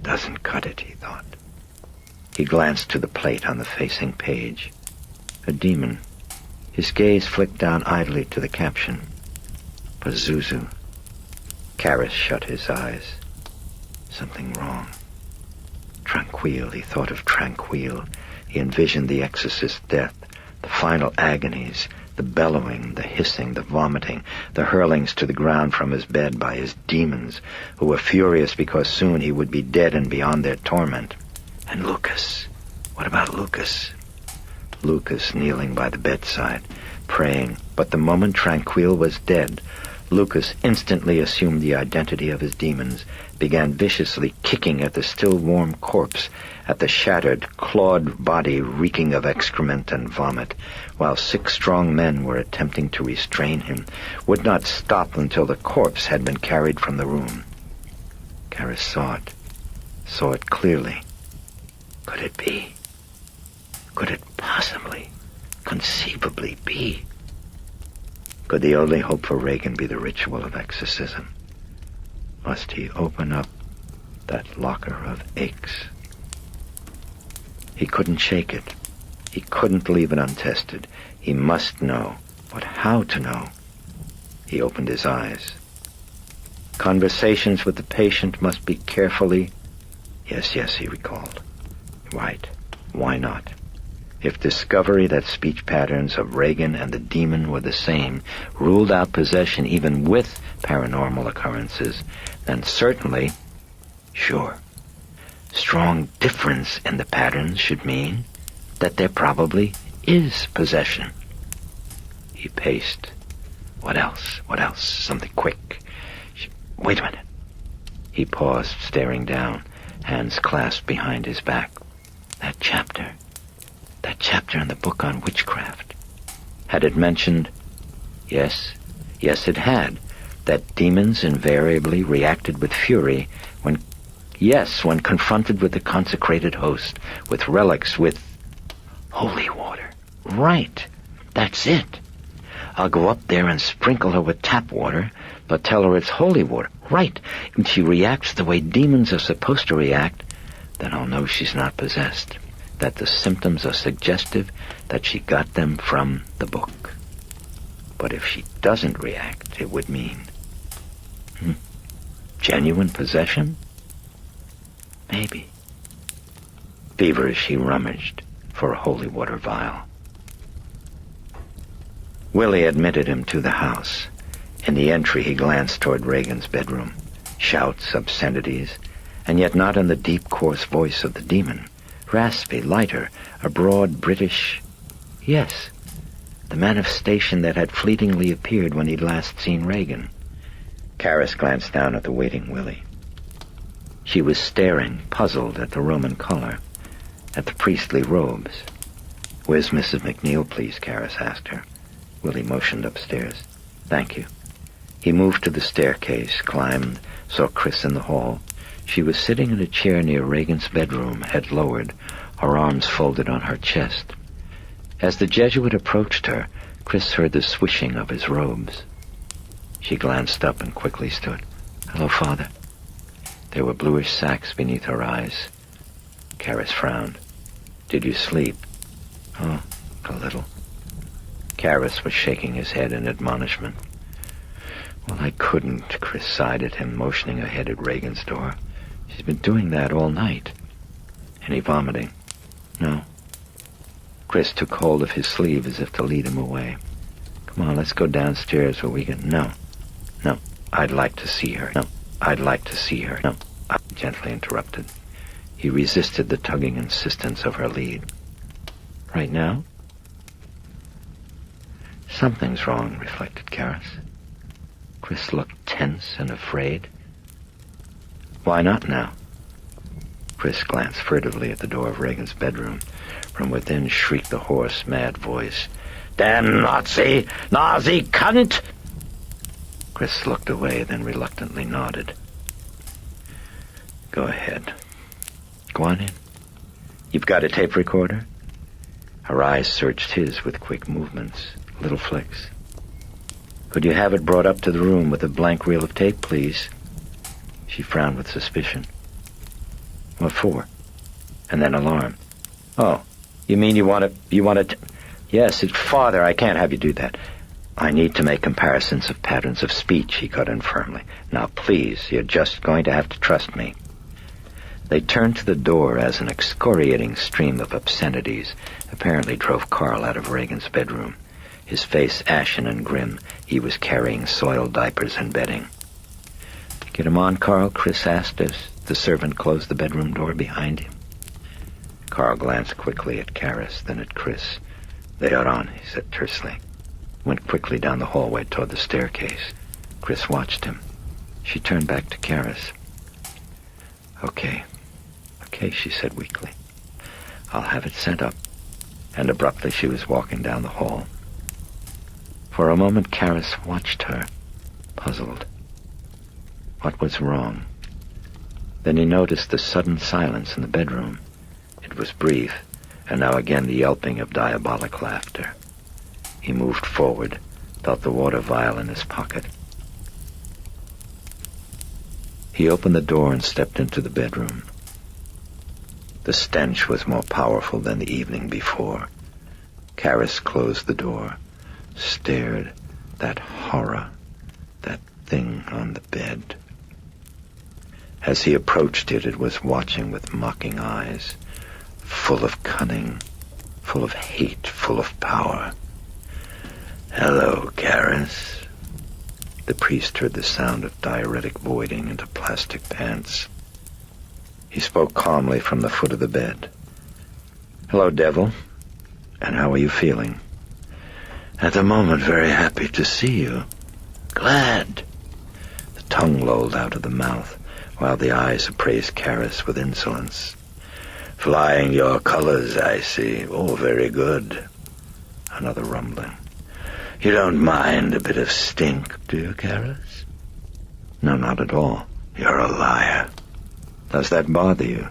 [SPEAKER 4] Doesn't cut it, he thought. He glanced to the plate on the facing page. A demon. His gaze flicked down idly to the caption. Pazuzu. Karras shut his eyes. Something wrong. Tranquille, he thought of Tranquille. He envisioned the exorcist's death, the final agonies, the bellowing, the hissing, the vomiting, the hurlings to the ground from his bed by his demons, who were furious because soon he would be dead and beyond their torment. And Lucas. What about Lucas? Lucas kneeling by the bedside, praying, but the moment Tranquille was dead, Lucas instantly assumed the identity of his demons, began viciously kicking at the still warm corpse, at the shattered, clawed body reeking of excrement and vomit, while 6 strong men were attempting to restrain him, would not stop until the corpse had been carried from the room. Karras saw it clearly. Could it be? Could it possibly, conceivably be? Could the only hope for Regan be the ritual of exorcism? Must he open up that locker of aches? He couldn't shake it. He couldn't leave it untested. He must know. But how to know? He opened his eyes. Conversations with the patient must be carefully... Yes, he recalled. Right. Why not? If discovery that speech patterns of Regan and the demon were the same ruled out possession even with paranormal occurrences, then certainly, sure, strong difference in the patterns should mean that there probably is possession. He paced. What else? Something quick. Wait a minute. He paused, staring down, hands clasped behind his back. That chapter in the book on witchcraft. Had it mentioned... Yes, it had. That demons invariably reacted with fury when confronted with the consecrated host, with relics, with holy water. Right, that's it. I'll go up there and sprinkle her with tap water, but tell her it's holy water. Right, if she reacts the way demons are supposed to react, then I'll know she's not possessed, that the symptoms are suggestive that she got them from the book. But if she doesn't react, it would mean... genuine possession? Maybe. Feverish, he rummaged for a holy water vial. Willie admitted him to the house. In the entry, he glanced toward Regan's bedroom. Shouts, obscenities, and yet not in the deep, coarse voice of the demon. Raspy, lighter, a broad British... Yes, the manifestation that had fleetingly appeared when he'd last seen Regan. Karras glanced down at the waiting Willie. She was staring, puzzled, at the Roman collar, at the priestly robes. "Where's Mrs. MacNeil, please?" Karras asked her. Willie motioned upstairs. Thank you. He moved to the staircase, climbed, saw Chris in the hall. She was sitting in a chair near Regan's bedroom, head lowered, her arms folded on her chest. As the Jesuit approached her, Chris heard the swishing of his robes. She glanced up and quickly stood. Hello, Father. There were bluish sacs beneath her eyes. Karis frowned. Did you sleep? Oh, a little. Karis was shaking his head in admonishment. Well, I couldn't, Chris sighed at him, motioning ahead at Regan's door. She's been doing that all night. Any vomiting? No. Chris took hold of his sleeve as if to lead him away. Come on, let's go downstairs where we can... No. I'd like to see her. No. I gently interrupted. He resisted the tugging insistence of her lead. Right now? Something's wrong, reflected Karis. Chris looked tense and afraid. Why not now? Chris glanced furtively at the door of Regan's bedroom. From within shrieked the hoarse, mad voice. Damn Nazi! Nazi cunt! Chris looked away, then reluctantly nodded. Go ahead. Go on in. You've got a tape recorder? Her eyes searched his with quick movements, little flicks. Could you have it brought up to the room with a blank reel of tape, please? She frowned with suspicion. What for? And then alarmed. Oh, you mean you want to... Yes, it's Father, I can't have you do that. I need to make comparisons of patterns of speech, he cut in firmly. Now, please, you're just going to have to trust me. They turned to the door as an excoriating stream of obscenities apparently drove Carl out of Regan's bedroom. His face ashen and grim, he was carrying soiled diapers and bedding. Get him on, Carl? Chris asked as the servant closed the bedroom door behind him. Carl glanced quickly at Karis, then at Chris. They are on, he said tersely. Went quickly down the hallway toward the staircase. Chris watched him. She turned back to Karis. Okay, she said weakly. I'll have it sent up. And abruptly she was walking down the hall. For a moment Karis watched her, puzzled. What was wrong? Then he noticed the sudden silence in the bedroom. It was brief, and now again the yelping of diabolic laughter. He moved forward, felt the water vial in his pocket. He opened the door and stepped into the bedroom. The stench was more powerful than the evening before. Karis closed the door, stared. That horror, that thing on the bed. As he approached it, it was watching with mocking eyes, full of cunning, full of hate, full of power. Hello, Karis. The priest heard the sound of diuretic voiding into plastic pants. He spoke calmly from the foot of the bed. Hello, devil. And how are you feeling? At the moment, very happy to see you. Glad. The tongue lolled out of the mouth, while the eyes appraised Karis with insolence. Flying your colors, I see. Oh, very good. Another rumbling. You don't mind a bit of stink, do you, Karis? No, not at all. You're a liar. Does that bother you?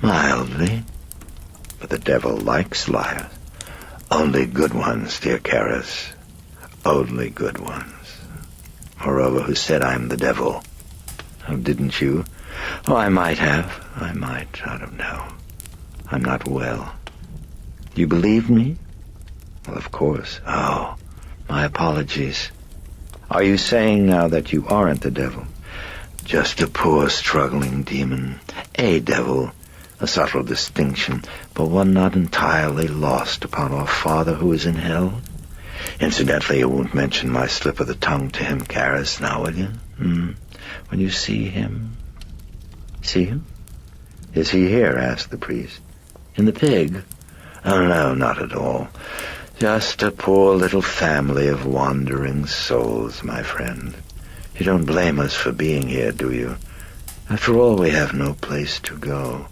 [SPEAKER 4] Mildly. But the devil likes liars. Only good ones, dear Karis. Only good ones. Moreover, who said I'm the devil? Oh, didn't you? Oh, I might have. I don't know. I'm not well. You believe me? Well, of course. Oh, my apologies. Are you saying now that you aren't the devil? Just a poor, struggling demon. A devil. A subtle distinction, but one not entirely lost upon our Father who is in hell. Incidentally, you won't mention my slip of the tongue to him, Karis, now, will you? When you see him? See him? Is he here? Asked the priest. In the pig? Oh, no, not at all. Just a poor little family of wandering souls, my friend. You don't blame us for being here, do you? After all, we have no place to go.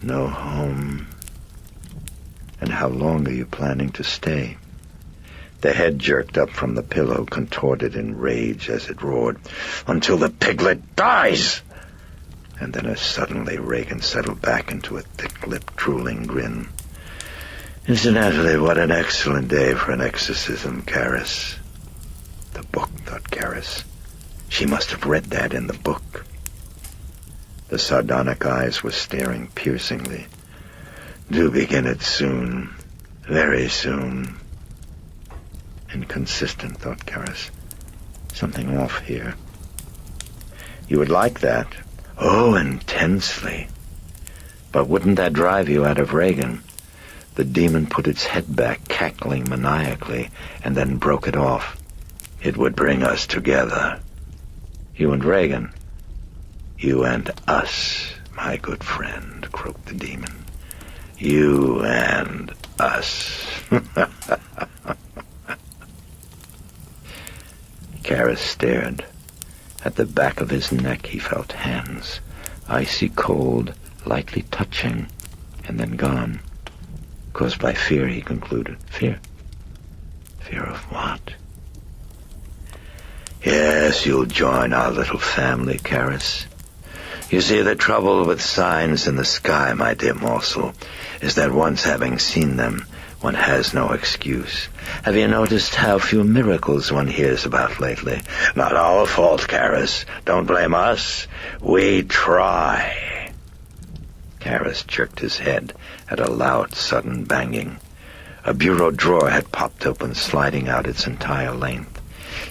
[SPEAKER 4] No home. And how long are you planning to stay?
[SPEAKER 1] The head jerked up from the pillow, contorted in rage as it roared, "Until the piglet dies!" And then as suddenly Regan settled back into a thick-lipped, drooling grin. "Incidentally, what an excellent day for an exorcism, Karis." The book, thought Karis. She must have read that in the book. The sardonic eyes were staring piercingly. "Do begin it soon. Very soon." Inconsistent, thought Karis. Something off here. "You would like that?" "Oh, intensely." "But wouldn't that drive you out of Regan?" The demon put its head back, cackling maniacally, and then broke it off. "It would bring us together." "You and Regan?" "You and us, my good friend," croaked the demon. "You and us." Karis stared. At the back of his neck he felt hands, icy cold, lightly touching, and then gone. Caused by fear, he concluded. Fear? Fear of what? "Yes, you'll join our little family, Karis. You see, the trouble with signs in the sky, my dear morsel, is that once having seen them, one has no excuse. Have you noticed how few miracles one hears about lately? Not our fault, Karis. Don't blame us. We try." Karis jerked his head at a loud, sudden banging. A bureau drawer had popped open, sliding out its entire length.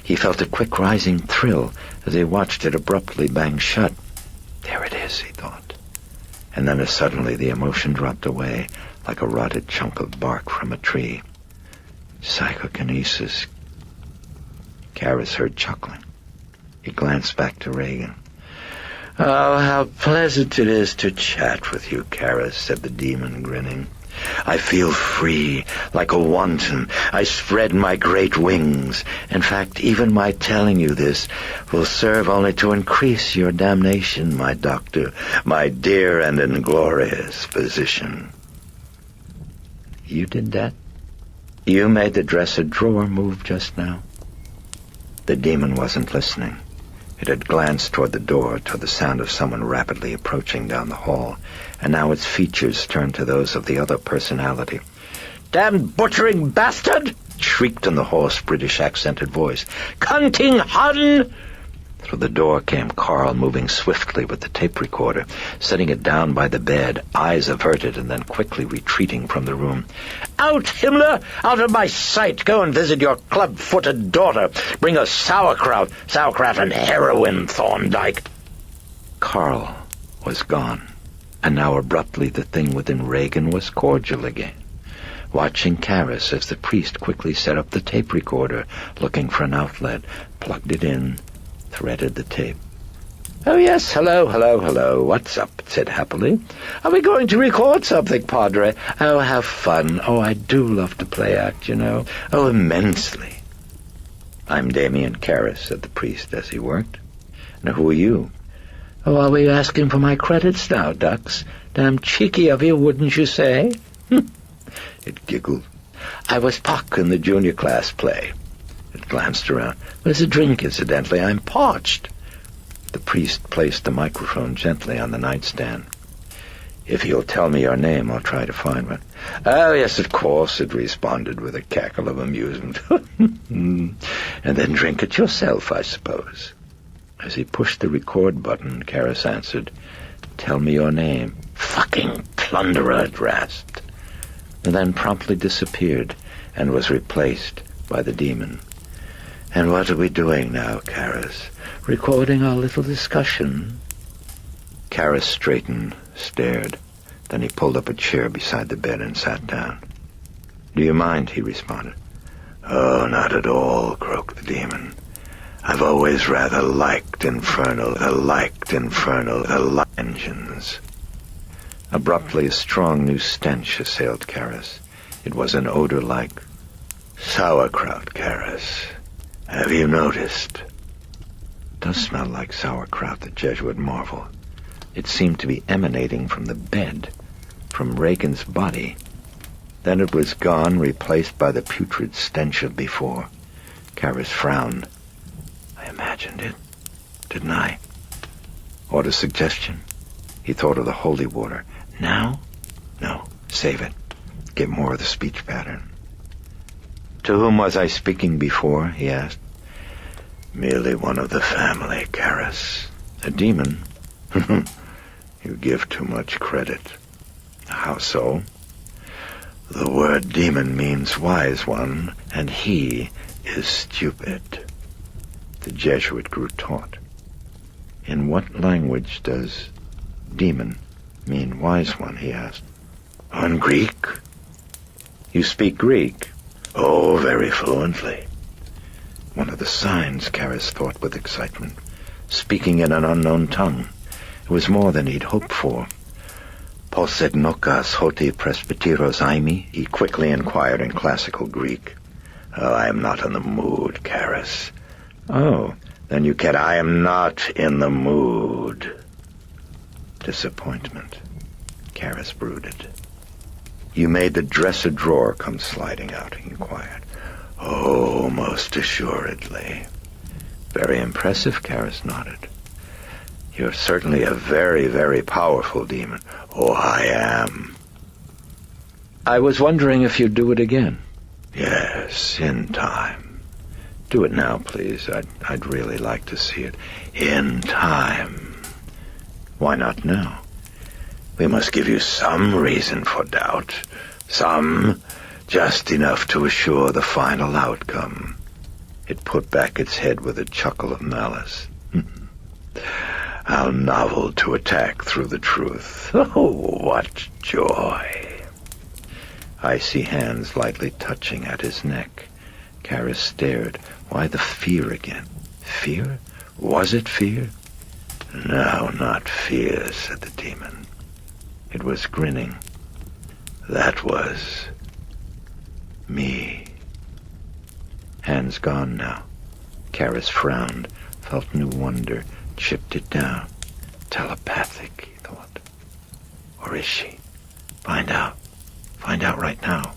[SPEAKER 1] He felt a quick rising thrill as he watched it abruptly bang shut. There it is, he thought. And then as suddenly the emotion dropped away, like a rotted chunk of bark from a tree. Psychokinesis. Karis heard chuckling. He glanced back to Regan. "Oh, how pleasant it is to chat with you, Karis," said the demon, grinning. "I feel free, like a wanton. I spread my great wings. In fact, even my telling you this will serve only to increase your damnation, my doctor, my dear and inglorious physician." "You did that? You made the dresser drawer move just now?" The demon wasn't listening. It had glanced toward the door, toward the sound of someone rapidly approaching down the hall, and now its features turned to those of the other personality. "Damned butchering bastard!" shrieked in the hoarse British-accented voice. "Cunting Hun!" Through the door came Carl, moving swiftly with the tape recorder, setting it down by the bed, eyes averted, and then quickly retreating from the room. "Out, Himmler! Out of my sight! Go and visit your club-footed daughter. Bring her sauerkraut and heroin, Thorndyke." Carl was gone, and now abruptly the thing within Regan was cordial again, watching Karis as the priest quickly set up the tape recorder, looking for an outlet, plugged it in, threaded the tape. "Oh, yes, hello. What's up?" it said happily. "Are we going to record something, Padre? Oh, have fun. Oh, I do love to play act, you know. Oh, immensely." "I'm Damien Karis," said the priest as he worked. "Now, who are you?" "Oh, are we asking for my credits now, ducks? Damn cheeky of you, wouldn't you say?" It giggled. "I was Puck in the junior class play." It glanced around. "Where's a drink, incidentally? I'm parched." The priest placed the microphone gently on the nightstand. "If you'll tell me your name, I'll try to find one." "Oh, yes, of course," it responded with a cackle of amusement. "And then drink it yourself, I suppose." As he pushed the record button, Karis answered, "Tell me your name." "Fucking plunderer," it rasped, and then promptly disappeared and was replaced by the demon. "And what are we doing now, Karis?" "Recording our little discussion." Karis straightened, stared. Then he pulled up a chair beside the bed and sat down. "Do you mind?" he responded. "Oh, not at all," croaked the demon. "I've always rather liked infernal engines." Abruptly, a strong new stench assailed Karis. It was an odor like sauerkraut, Karis. Have you noticed? "It does smell like sauerkraut," the Jesuit marveled. It seemed to be emanating from the bed, from Regan's body.
[SPEAKER 4] Then it was gone, replaced by the putrid stench of before. Karras frowned. I imagined it, didn't I? Or a suggestion? He thought of the holy water. Now? No, save it. Get more of the speech pattern. To whom was I speaking before? He asked. Merely one of the family, Karras. A demon? You give too much credit. How so? The word demon means wise one, and he is stupid. The Jesuit grew taut. In what language does demon mean wise one, he asked. On Greek. You speak Greek? Oh, very fluently. One of the signs, Karras thought with excitement. Speaking in an unknown tongue. It was more than he'd hoped for. Posegnokas hoti presbyteros aimi? He quickly inquired in classical Greek. Oh, I am not in the mood, Karras. Oh, then you can. I am not in the mood. Disappointment. Karras brooded. You made the dresser drawer come sliding out, he inquired. Oh, most assuredly. Very impressive, Karras nodded. You're certainly a very, very powerful demon. Oh, I am. I was wondering if you'd do it again. Yes, in time. Do it now, please. I'd really like to see it. In time. Why not now? We must give you some reason for doubt. Some, just enough to assure the final outcome. It put back its head with a chuckle of malice. How novel to attack through the truth. Oh, what joy. Icy hands lightly touching at his neck. Karras stared. Why the fear again? Fear? Was it fear? No, not fear, said the demon. It was grinning. That was me. Hands gone now. Karras frowned, felt new wonder, chipped it down. Telepathic, he thought. Or is she? Find out. Find out right now.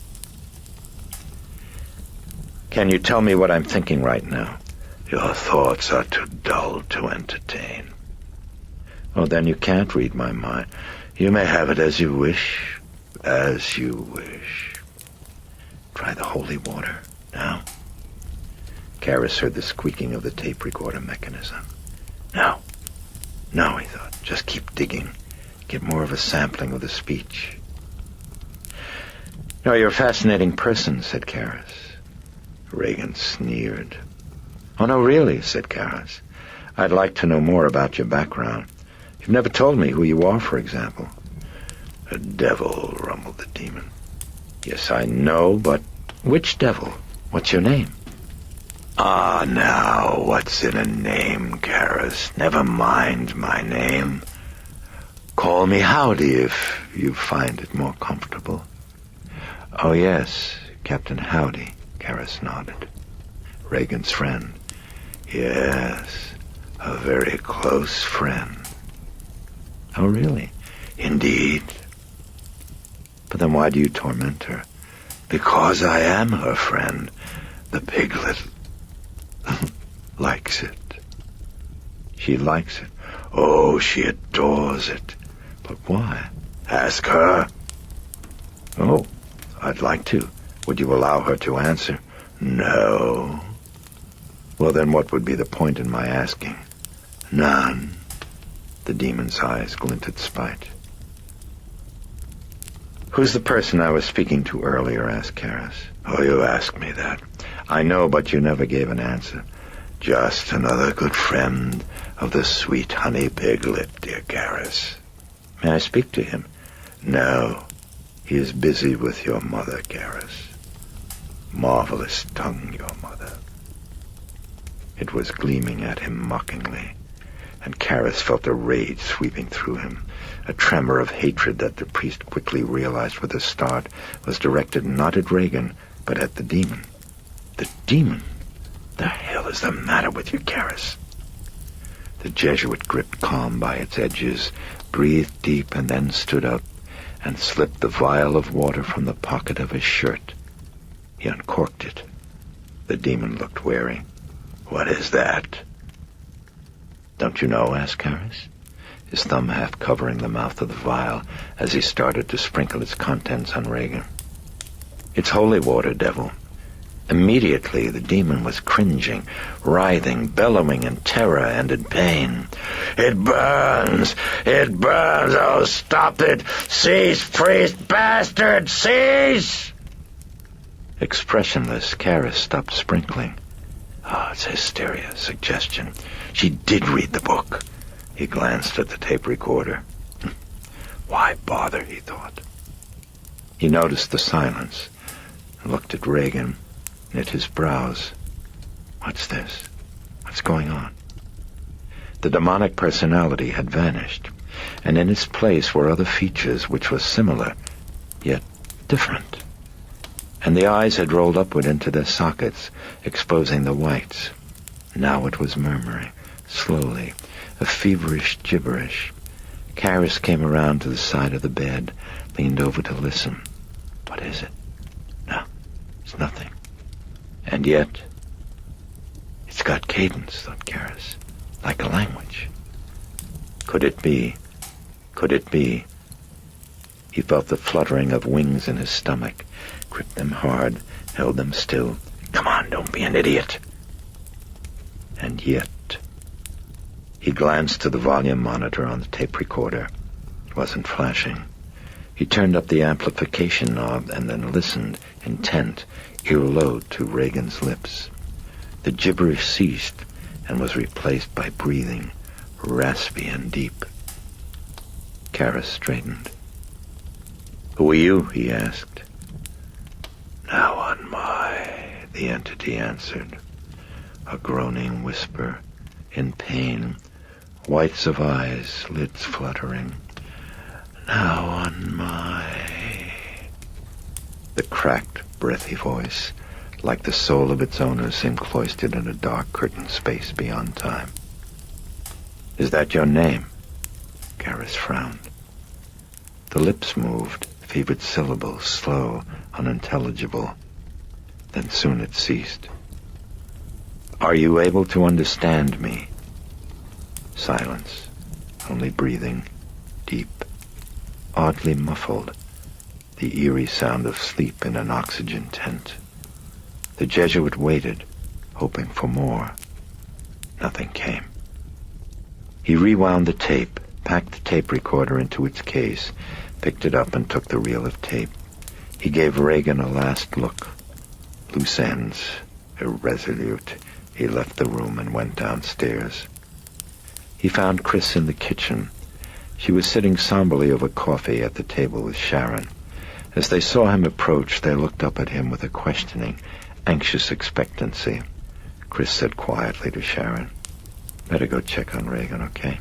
[SPEAKER 4] Can you tell me what I'm thinking right now? Your thoughts are too dull to entertain. Oh, then you can't read my mind. You may have it as you wish. As you wish. Try the holy water. Now. Karras heard the squeaking of the tape recorder mechanism. No. No, he thought. Just keep digging. Get more of a sampling of the speech. No, you're a fascinating person, said Karras. Regan sneered. Oh, no, really, said Karras. I'd like to know more about your background. You've never told me who you are, for example. A devil, rumbled the demon. Yes, I know, but which devil? What's your name? Ah, now, what's in a name, Karras? Never mind my name. Call me Howdy if you find it more comfortable. Oh, yes, Captain Howdy, Karras nodded. Regan's friend. Yes, a very close friend. Oh, really? Indeed. But then why do you torment her? Because I am her friend. The piglet likes it. She likes it. Oh, she adores it. But why? Ask her. Oh, I'd like to. Would you allow her to answer? No. Well, then what would be the point in my asking? None. The demon's eyes glinted spite. Who's the person I was speaking to earlier? Asked Karras. Oh, you asked me that. I know, but you never gave an answer. Just another good friend of the sweet honey piglet, dear Karras. May I speak to him? No. He is busy with your mother, Karras. Marvelous tongue, your mother. It was gleaming at him mockingly, and Karras felt a rage sweeping through him, a tremor of hatred that the priest quickly realized with a start was directed not at Regan, but at the demon. The demon? The hell is the matter with you, Karras? The Jesuit gripped calm by its edges, breathed deep, and then stood up, and slipped the vial of water from the pocket of his shirt. He uncorked it. The demon looked wary. "What is that?" "Don't you know?" asked Karras, his thumb half covering the mouth of the vial as he started to sprinkle its contents on Regan. "It's holy water, devil." Immediately the demon was cringing, writhing, bellowing in terror and in pain. "It burns! It burns! Oh, stop it! Cease, priest bastard! Cease!" Expressionless, Karras stopped sprinkling. "Oh, it's hysteria, suggestion. She did read the book." He glanced at the tape recorder. Why bother, he thought. He noticed the silence and looked at Regan, knit his brows. What's this? What's going on? The demonic personality had vanished, and in its place were other features which were similar, yet different. And the eyes had rolled upward into their sockets, exposing the whites. Now it was murmuring, slowly, a feverish gibberish. Karras came around to the side of the bed, leaned over to listen. What is it? No, it's nothing. And yet, it's got cadence, thought Karras, like a language. Could it be? Could it be? He felt the fluttering of wings in his stomach, gripped them hard, held them still. Come on, don't be an idiot. And yet, he glanced to the volume monitor on the tape recorder. It wasn't flashing. He turned up the amplification knob and then listened, intent, ear-low to Regan's lips. The gibberish ceased and was replaced by breathing, raspy and deep. Karras straightened. "Who are you?" he asked. "Now on my," the entity answered. A groaning whisper, in pain, whites of eyes, lids fluttering. "Now on my." The cracked, breathy voice, like the soul of its owner, seemed cloistered in a dark curtain space beyond time. "Is that your name?" Karras frowned. The lips moved, fevered syllables, slow, unintelligible. Then soon it ceased. "Are you able to understand me?" Silence, only breathing, deep, oddly muffled, the eerie sound of sleep in an oxygen tent. The Jesuit waited, hoping for more. Nothing came. He rewound the tape, packed the tape recorder into its case, picked it up and took the reel of tape. He gave Regan a last look. Loose ends, irresolute, he left the room and went downstairs. He found Chris in the kitchen. She was sitting somberly over coffee at the table with Sharon. As they saw him approach, they looked up at him with a questioning, anxious expectancy. Chris said quietly to Sharon, "Better go check on Regan, okay?"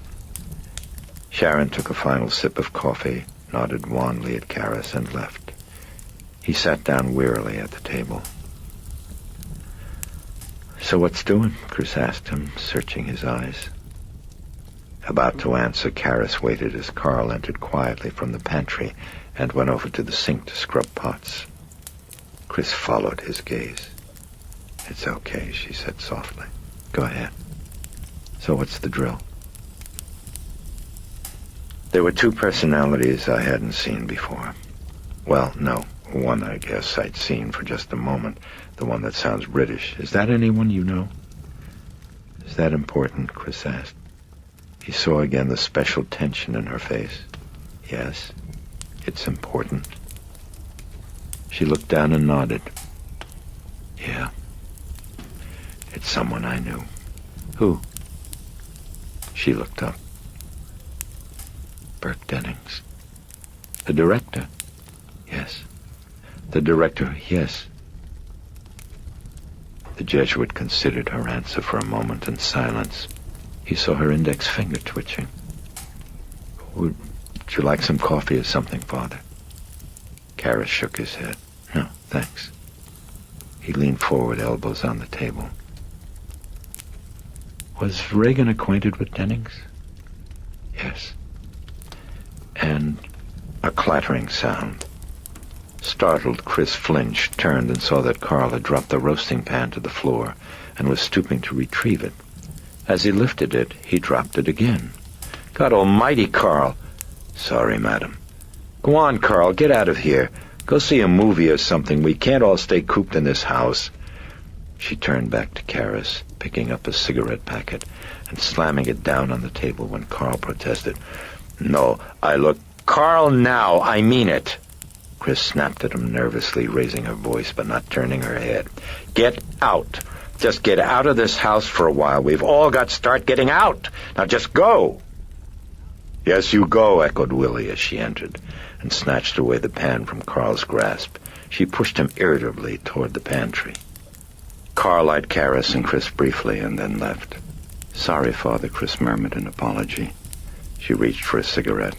[SPEAKER 4] Sharon took a final sip of coffee, nodded wanly at Karras, and left. He sat down wearily at the table. "So what's doing?" Chris asked him, searching his eyes. About to answer, Karras waited as Carl entered quietly from the pantry and went over to the sink to scrub pots. Chris followed his gaze. "It's okay," she said softly. "Go ahead. So what's the drill?" There were two personalities I hadn't seen before. Well, no, one I guess I'd seen for just a moment, the one that sounds British. Is that anyone you know? Is that important? Chris asked. He saw again the special tension in her face. Yes, it's important. She looked down and nodded. Yeah, it's someone I knew. Who? She looked up. Burke Dennings. The director? Yes. The director, yes. The Jesuit considered her answer for a moment in silence. He saw her index finger twitching. Would you like some coffee or something, Father? Karras shook his head. No, thanks. He leaned forward, elbows on the table. Was Regan acquainted with Dennings? Yes. And A clattering sound. Startled, Chris flinched, turned, and saw that Carl had dropped the roasting pan to the floor and was stooping to retrieve it. As he lifted it, he dropped it again. "God almighty, Carl!" "Sorry, madam." "Go on, Carl, get out of here. Go see a movie or something. We can't all stay cooped in this house." She turned back to Karis, picking up a cigarette packet and slamming it down on the table when Carl protested. "No, I look... Carl, now! I mean it!" Chris snapped at him nervously, raising her voice but not turning her head. "Get out! Just get out of this house for a while. We've all got to start getting out! Now just go!" "Yes, you go," echoed Willie as she entered and snatched away the pan from Carl's grasp. She pushed him irritably toward the pantry. Carl eyed Karis and Chris briefly and then left. "Sorry, Father," Chris murmured in apology. She reached for a cigarette.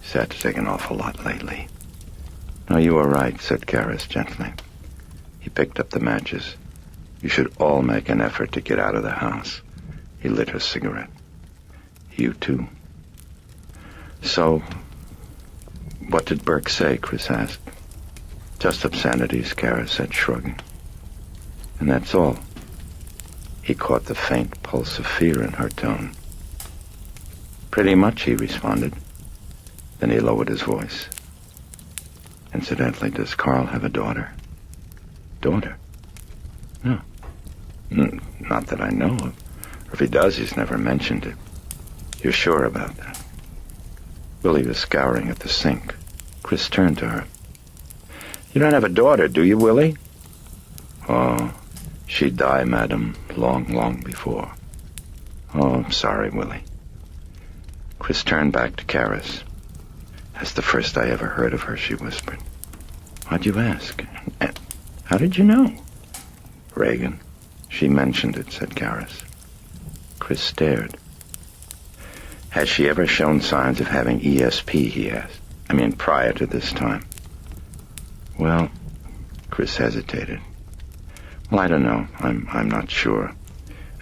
[SPEAKER 4] "He's had to take an awful lot lately." "No, you were right," said Karis gently. He picked up the matches. "You should all make an effort to get out of the house." He lit her cigarette. "You too." "So, what did Burke say?" Chris asked. "Just obscenities," Karis said, shrugging. "And that's all?" He caught the faint pulse of fear in her tone. "Pretty much," he responded. Then he lowered his voice. "Incidentally, does Carl have a daughter?" "Daughter? No. Not that I know of. Or if he does, he's never mentioned it." "You're sure about that?" Willie was scouring at the sink. Chris turned to her. "You don't have a daughter, do you, Willie?" "Oh, she'd die, madam, long, long before." "Oh, I'm sorry, Willie." Chris turned back to Karis. "That's the first I ever heard of her," she whispered. "Why'd you ask? And how did you know?" "Regan. She mentioned it," said Karis. Chris stared. "Has she ever shown signs of having ESP?" he asked. "I mean, prior to this time." "Well," Chris hesitated. "Well, I don't know. I'm not sure.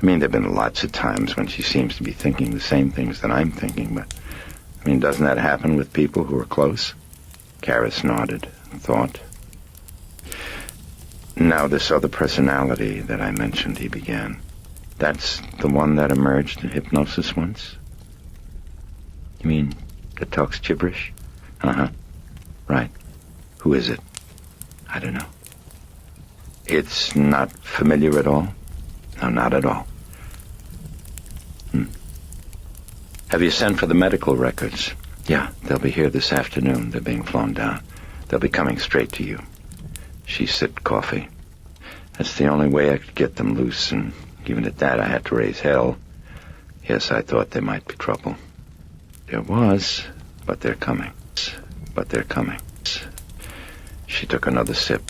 [SPEAKER 4] I mean, there've been lots of times when she seems to be thinking the same things that I'm thinking, but, I mean, doesn't that happen with people who are close?" Karis nodded and thought. "Now, this other personality that I mentioned," he began, "that's the one that emerged in hypnosis once?" "You mean that talks gibberish?" "Uh-huh. Right. Who is it?" "I don't know." "It's not familiar at all?" "No, not at all." "Have you sent for the medical records?" "Yeah, they'll be here this afternoon. They're being flown down. They'll be coming straight to you." She sipped coffee. "That's the only way I could get them loose, and even at that I had to raise hell. Yes, I thought there might be trouble." "There was, but they're coming. But they're coming." She took another sip.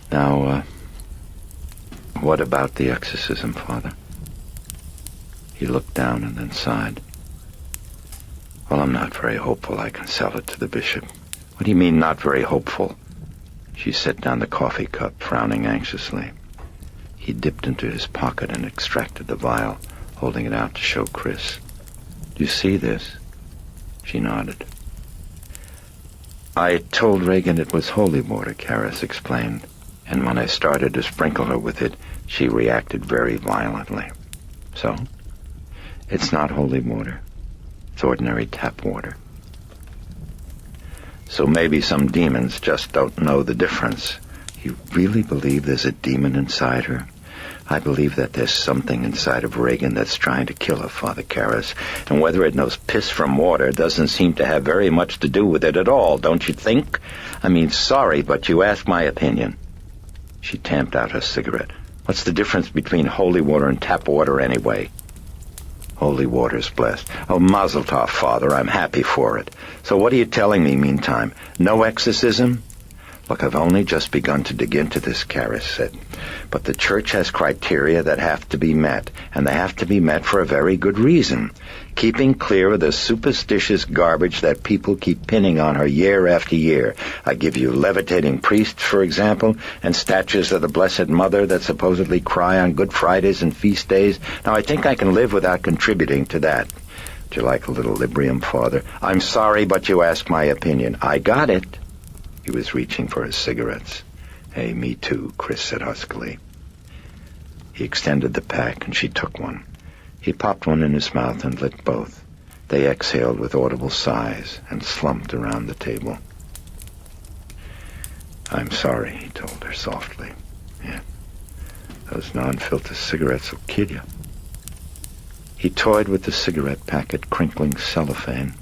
[SPEAKER 4] "Now, what about the exorcism, Father?" He looked down and then sighed. "Well, I'm not very hopeful I can sell it to the bishop." "What do you mean, not very hopeful?" She set down the coffee cup, frowning anxiously. He dipped into his pocket and extracted the vial, holding it out to show Chris. "Do you see this?" She nodded. "I told Regan it was holy water," Karis explained, "and when I started to sprinkle her with it, she reacted very violently." "So?" "It's not holy water. It's ordinary tap water." "So maybe some demons just don't know the difference." "You really believe there's a demon inside her?" "I believe that there's something inside of Regan that's trying to kill her, Father Karis, and whether it knows piss from water doesn't seem to have very much to do with it at all, don't you think? I mean, sorry, but you asked my opinion." She tamped out her cigarette. "What's the difference between holy water and tap water anyway?" "Holy water's blessed." "Oh, mazel tov, Father, I'm happy for it. So what are you telling me meantime? No exorcism?" "Look, I've only just begun to dig into this," Karis said. "But the church has criteria that have to be met, and they have to be met for a very good reason. Keeping clear of the superstitious garbage that people keep pinning on her year after year. I give you levitating priests, for example, and statues of the Blessed Mother that supposedly cry on Good Fridays and feast days. Now, I think I can live without contributing to that.
[SPEAKER 1] "Do you like a little Librium, Father?" "I'm sorry, but you asked my opinion." "I got it." He was reaching for his cigarettes. "Hey, me too," Chris said huskily. He extended the pack, and she took one. He popped one in his mouth and lit both. They exhaled with audible sighs and slumped around the table. "I'm sorry," he told her softly. "Yeah, those non-filter cigarettes will kill you." He toyed with the cigarette packet, crinkling cellophane.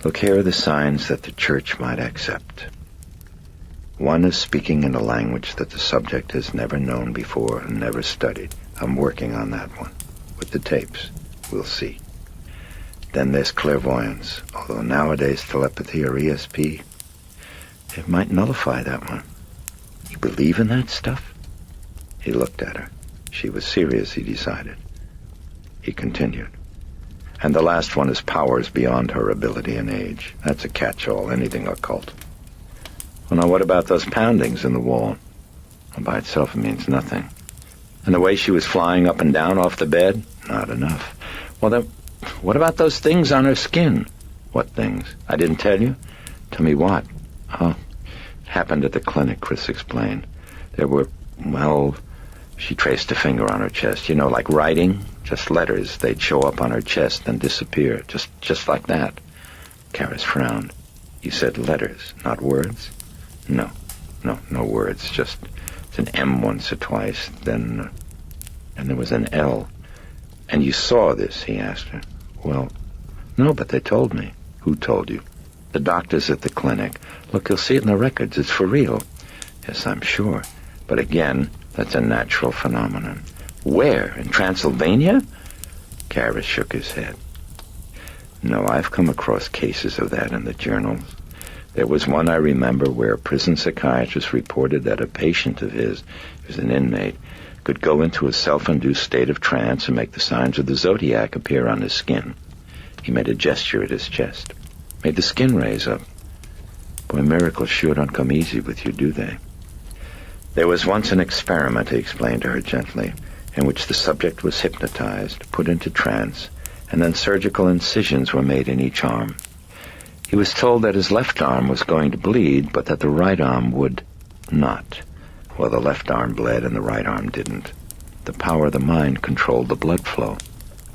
[SPEAKER 1] "Look, here are the signs that the church might accept. One is speaking in a language that the subject has never known before and never studied. I'm working on that one. With the tapes. We'll see. Then there's clairvoyance, although nowadays telepathy or ESP, it might nullify that one. You believe in that stuff?" He looked at her. She was serious, he decided. He continued. "And the last one is powers beyond her ability and age. That's a catch-all, anything occult." "Well, now what about those poundings in the wall?" "Well, by itself it means nothing." "And the way she was flying up and down off the bed?" "Not enough." "Well, then, what about those things on her skin?" "What things? I didn't tell you?" "Tell me what?" "Oh, it happened at the clinic," Chris explained. "There were, well," she traced a finger on her chest. "You know, like writing, just letters. They'd show up on her chest, then disappear, just like that." Karis frowned. "You said letters, not words?" No words, just an M once or twice, then there was an L." "And you saw this?" he asked her. "Well, no, but they told me." "Who told you?" "The doctors at the clinic. Look, you'll see it in the records. It's for real." "Yes, I'm sure. But again, that's a natural phenomenon." "Where? In Transylvania?" Karis shook his head. "No, I've come across cases of that in the journals. There was one I remember where a prison psychiatrist reported that a patient of his, who was an inmate, could go into a self-induced state of trance and make the signs of the zodiac appear on his skin. He made a gesture at his chest, made the skin raise up. Boy, miracles sure don't come easy with you, do they? There was once an experiment," he explained to her gently, "in which the subject was hypnotized, put into trance, and then surgical incisions were made in each arm. He was told that his left arm was going to bleed, but that the right arm would not. Well, the left arm bled and the right arm didn't. The power of the mind controlled the blood flow.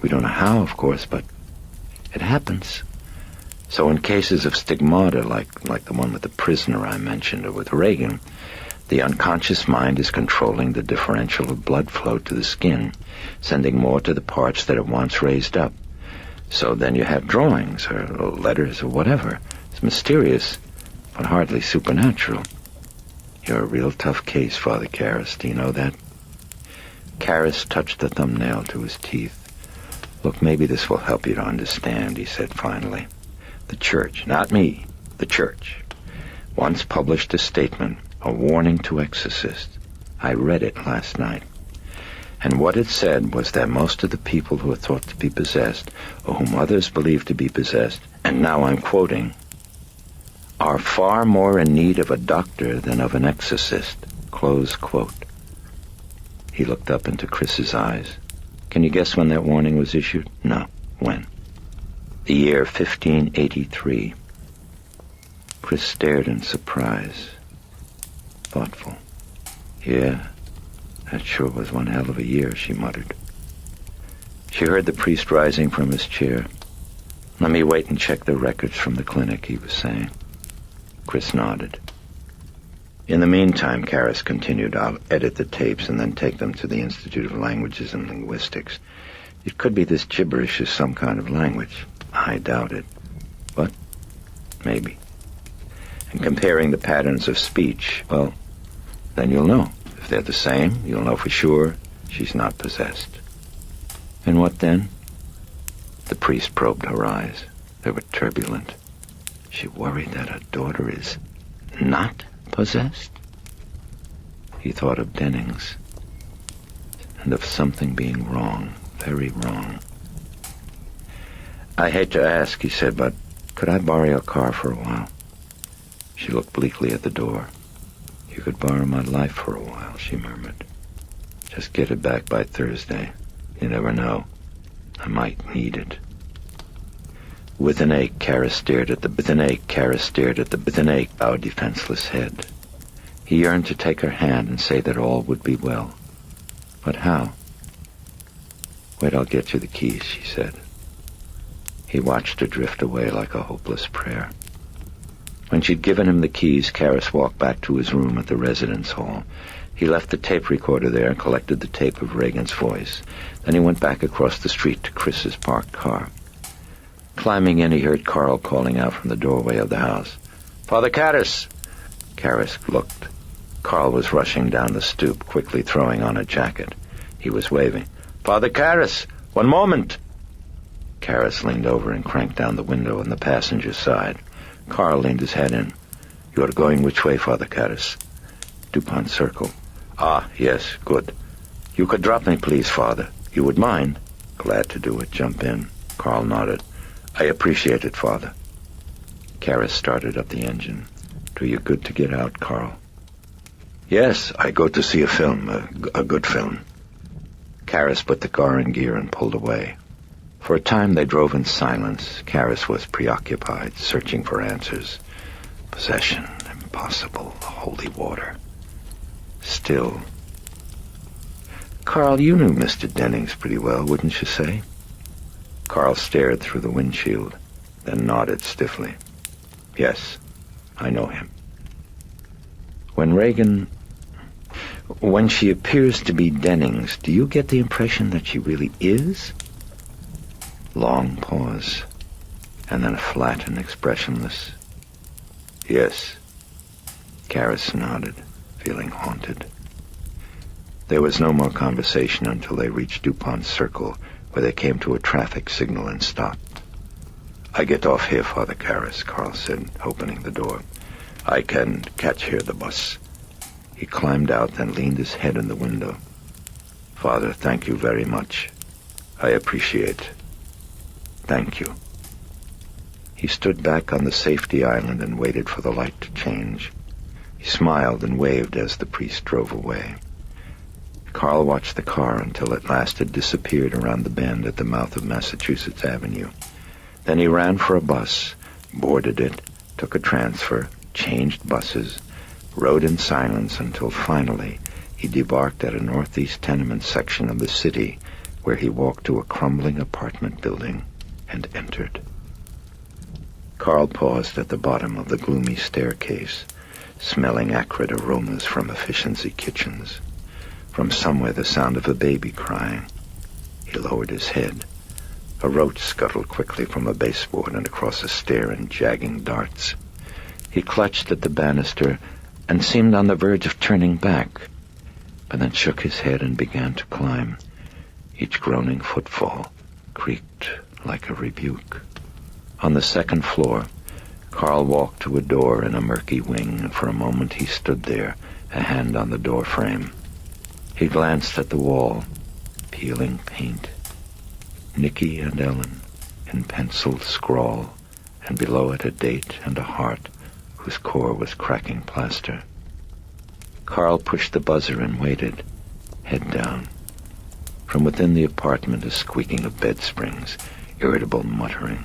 [SPEAKER 1] We don't know how, of course, but it happens. So in cases of stigmata, like the one with the prisoner I mentioned, or with Regan, the unconscious mind is controlling the differential of blood flow to the skin, sending more to the parts that it wants raised up. So then you have drawings, or letters, or whatever. It's mysterious, but hardly supernatural. You're a real tough case, Father Karis. Do you know that?" Karis touched the thumbnail to his teeth. "Look, maybe this will help you to understand," he said finally. "The church, not me, the church, once published a statement, a warning to exorcists. I read it last night. And what it said was that most of the people who are thought to be possessed, or whom others believe to be possessed, and now I'm quoting, are far more in need of a doctor than of an exorcist." Close quote. He looked up into Chris's eyes. "Can you guess when that warning was issued?" "No. When?" "The year 1583. Chris stared in surprise. Thoughtful. "Yeah. That sure was one hell of a year," she muttered. She heard the priest rising from his chair. "Let me wait and check the records from the clinic," he was saying. Chris nodded. "In the meantime," Karis continued, "I'll edit the tapes and then take them to the Institute of Languages and Linguistics. It could be this gibberish is some kind of language. I doubt it. But maybe. And comparing the patterns of speech, well, then you'll know. If they're the same, you'll know for sure she's not possessed." "And what then?" The priest probed her eyes. They were turbulent. "She worried that her daughter is not possessed?" He thought of Dennings, and of something being wrong, very wrong. "I hate to ask," he said, "but could I borrow your car for a while?" She looked bleakly at the door. "You could borrow my life for a while," she murmured. "Just get it back by Thursday. You never know."
[SPEAKER 4] I might need it. With an ache, Kara stared at the bowed, defenseless head. He yearned to take her hand and say that all would be well. But how? "Wait, I'll get you the keys," she said. He watched her drift away like a hopeless prayer. When she'd given him the keys, Karras walked back to his room at the residence hall. He left the tape recorder there and collected the tape of Regan's voice. Then he went back across the street to Chris's parked car. Climbing in, he heard Carl calling out from the doorway of the house. "Father Karras!" Karras looked. Carl was rushing down the stoop, quickly throwing on a jacket. He was waving. "Father Karras! One moment!" Karras leaned over and cranked down the window on the passenger side. Carl leaned his head in. "You are going which way, Father Karras?" "DuPont Circle." "Ah, yes, good. You could drop me, please, Father. You would mind?" "Glad to do it. Jump in." Carl nodded. "I appreciate it, Father." Karras started up the engine. "Do you good to get out, Carl?" "Yes, I go to see a film, a good film." Karras put the car in gear and pulled away. For a time they drove in silence. Karras was preoccupied, searching for answers. Possession, impossible, holy water. Still. "Carl, you knew Mr. Dennings pretty well, wouldn't you say?" Carl stared through the windshield, then nodded stiffly. "Yes, I know him." When she appears to be Dennings, do you get the impression that she really is?" Long pause, and then a flat and expressionless, "Yes." Karras nodded, feeling haunted. There was no more conversation until they reached DuPont Circle, where they came to a traffic signal and stopped. "I get off here, Father Karras," Carl said, opening the door. "I can catch here the bus." He climbed out, then leaned his head in the window. "Father, thank you very much. I appreciate. Thank you." He stood back on the safety island and waited for the light to change. He smiled and waved as the priest drove away. Carl watched the car until at last it disappeared around the bend at the mouth of Massachusetts Avenue. Then he ran for a bus, boarded it, took a transfer, changed buses, rode in silence until finally he debarked at a northeast tenement section of the city, where he walked to a crumbling apartment building and entered. Carl paused at the bottom of the gloomy staircase, smelling acrid aromas from efficiency kitchens. From somewhere the sound of a baby crying. He lowered his head. A roach scuttled quickly from a baseboard and across a stair in jagging darts. He clutched at the banister and seemed on the verge of turning back, but then shook his head and began to climb. Each groaning footfall creaked like a rebuke. On the second floor, Carl walked to a door in a murky wing, and for a moment he stood there, a hand on the door frame. He glanced at the wall, peeling paint. Nicky and Ellen, in penciled scrawl, and below it a date and a heart whose core was cracking plaster. Carl pushed the buzzer and waited, head down. From within the apartment, a squeaking of bed springs, irritable muttering.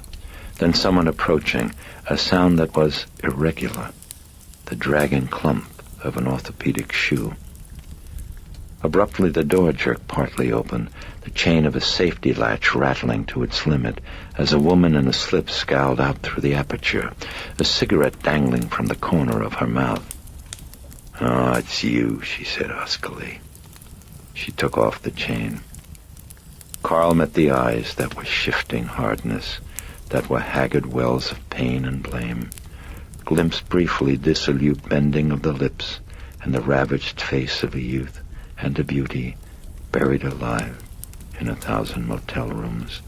[SPEAKER 4] Then someone approaching, a sound that was irregular, the dragging clump of an orthopedic shoe. Abruptly the door jerked partly open, the chain of a safety latch rattling to its limit, as a woman in a slip scowled out through the aperture, a cigarette dangling from the corner of her mouth. "Oh, it's you," she said huskily. She took off the chain. Carl met the eyes that were shifting hardness, that were haggard wells of pain and blame, glimpsed briefly dissolute bending of the lips and the ravaged face of a youth and a beauty buried alive in 1,000 motel rooms,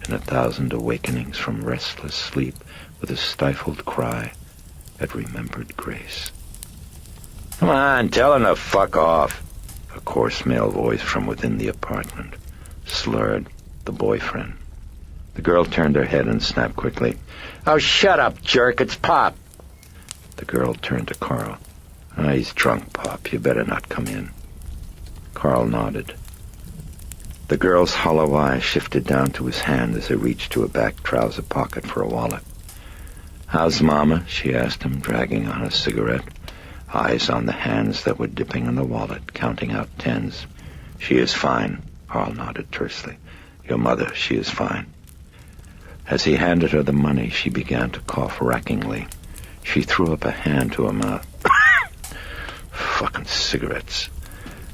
[SPEAKER 4] in 1,000 awakenings from restless sleep with a stifled cry at remembered grace. "Come on, tell him to fuck off," a coarse male voice from within the apartment, slurred, the boyfriend. The girl turned her head and snapped quickly, "Oh, shut up, jerk, it's Pop." The girl turned to Carl. "He's drunk, Pop, you better not come in." Carl nodded. The girl's hollow eye shifted down to his hand as he reached to a back trouser pocket for a wallet. "How's Mama?" she asked him, dragging on a cigarette, eyes on the hands that were dipping in the wallet, counting out tens. "She is fine," Carl nodded tersely. "Your mother, she is fine." As he handed her the money, she began to cough rackingly. She threw up a hand to her mouth. "Fucking cigarettes."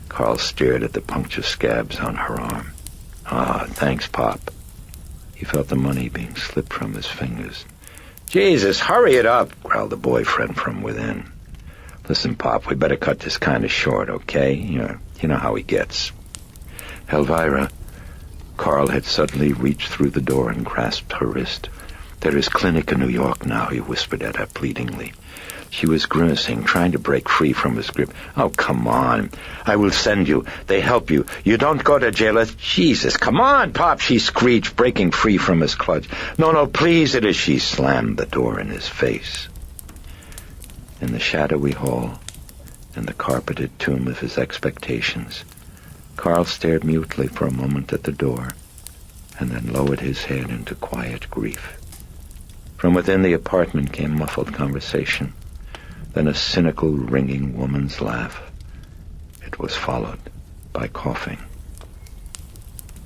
[SPEAKER 4] Carl stared at the puncture scabs on her arm. "Ah, thanks, Pop." He felt the money being slipped from his fingers. "Jesus, hurry it up," growled the boyfriend from within. "Listen, Pop, we better cut this kind of short, okay? You know how he gets." "Elvira." Carl had suddenly reached through the door and grasped her wrist. "There is clinic in New York now," he whispered at her pleadingly. She was grimacing, trying to break free from his grip. "Oh, come on. I will send you. They help you. You don't go to jail. Jesus, come on, Pop," she screeched, breaking free from his clutch. No, please, it is." She slammed the door in his face. In the shadowy hall, in the carpeted tomb of his expectations, Carl stared mutely for a moment at the door, and then lowered his head into quiet grief. From within the apartment came muffled conversation, then a cynical, ringing woman's laugh. It was followed by coughing.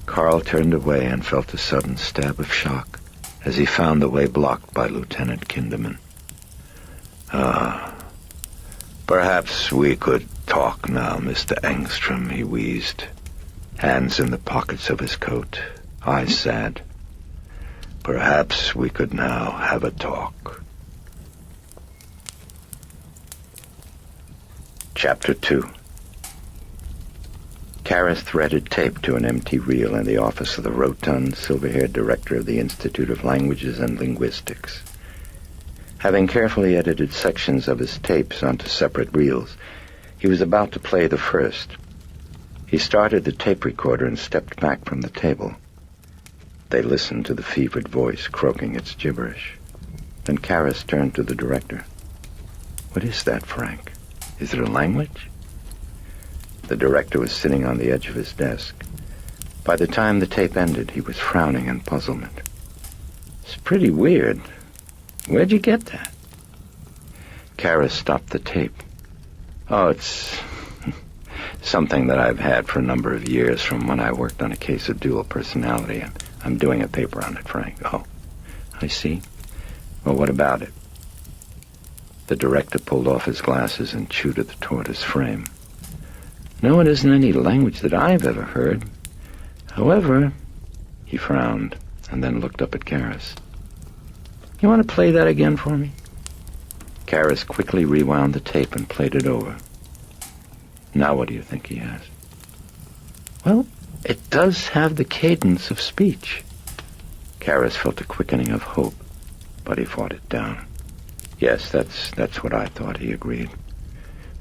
[SPEAKER 4] Carl turned away and felt a sudden stab of shock as he found the way blocked by Lieutenant Kinderman. Perhaps we could talk now, Mr. Engstrom," he wheezed, hands in the pockets of his coat, eyes sad. "Perhaps we could now have a talk." Chapter 2. Karras threaded tape to an empty reel in the office of the rotund, silver-haired director of the Institute of Languages and Linguistics. Having carefully edited sections of his tapes onto separate reels, he was about to play the first. He started the tape recorder and stepped back from the table. They listened to the fevered voice croaking its gibberish. Then Karras turned to the director. "What is that, Frank? Is it a language?" The director was sitting on the edge of his desk. By the time the tape ended, he was frowning in puzzlement. "It's pretty weird. Where'd you get that?" Karras stopped the tape. "Oh, it's something that I've had for a number of years from when I worked on a case of dual personality. I'm doing a paper on it, Frank." "Oh, I see. Well, what about it?" The director pulled off his glasses and chewed at the tortoise frame. "No, it isn't any language that I've ever heard. However," he frowned and then looked up at Karras. "You want to play that again for me?" Karras quickly rewound the tape and played it over. "Now what do you think?" he asked. "Well, it does have the cadence of speech." Karras felt a quickening of hope, but he fought it down. "Yes, that's what I thought," he agreed.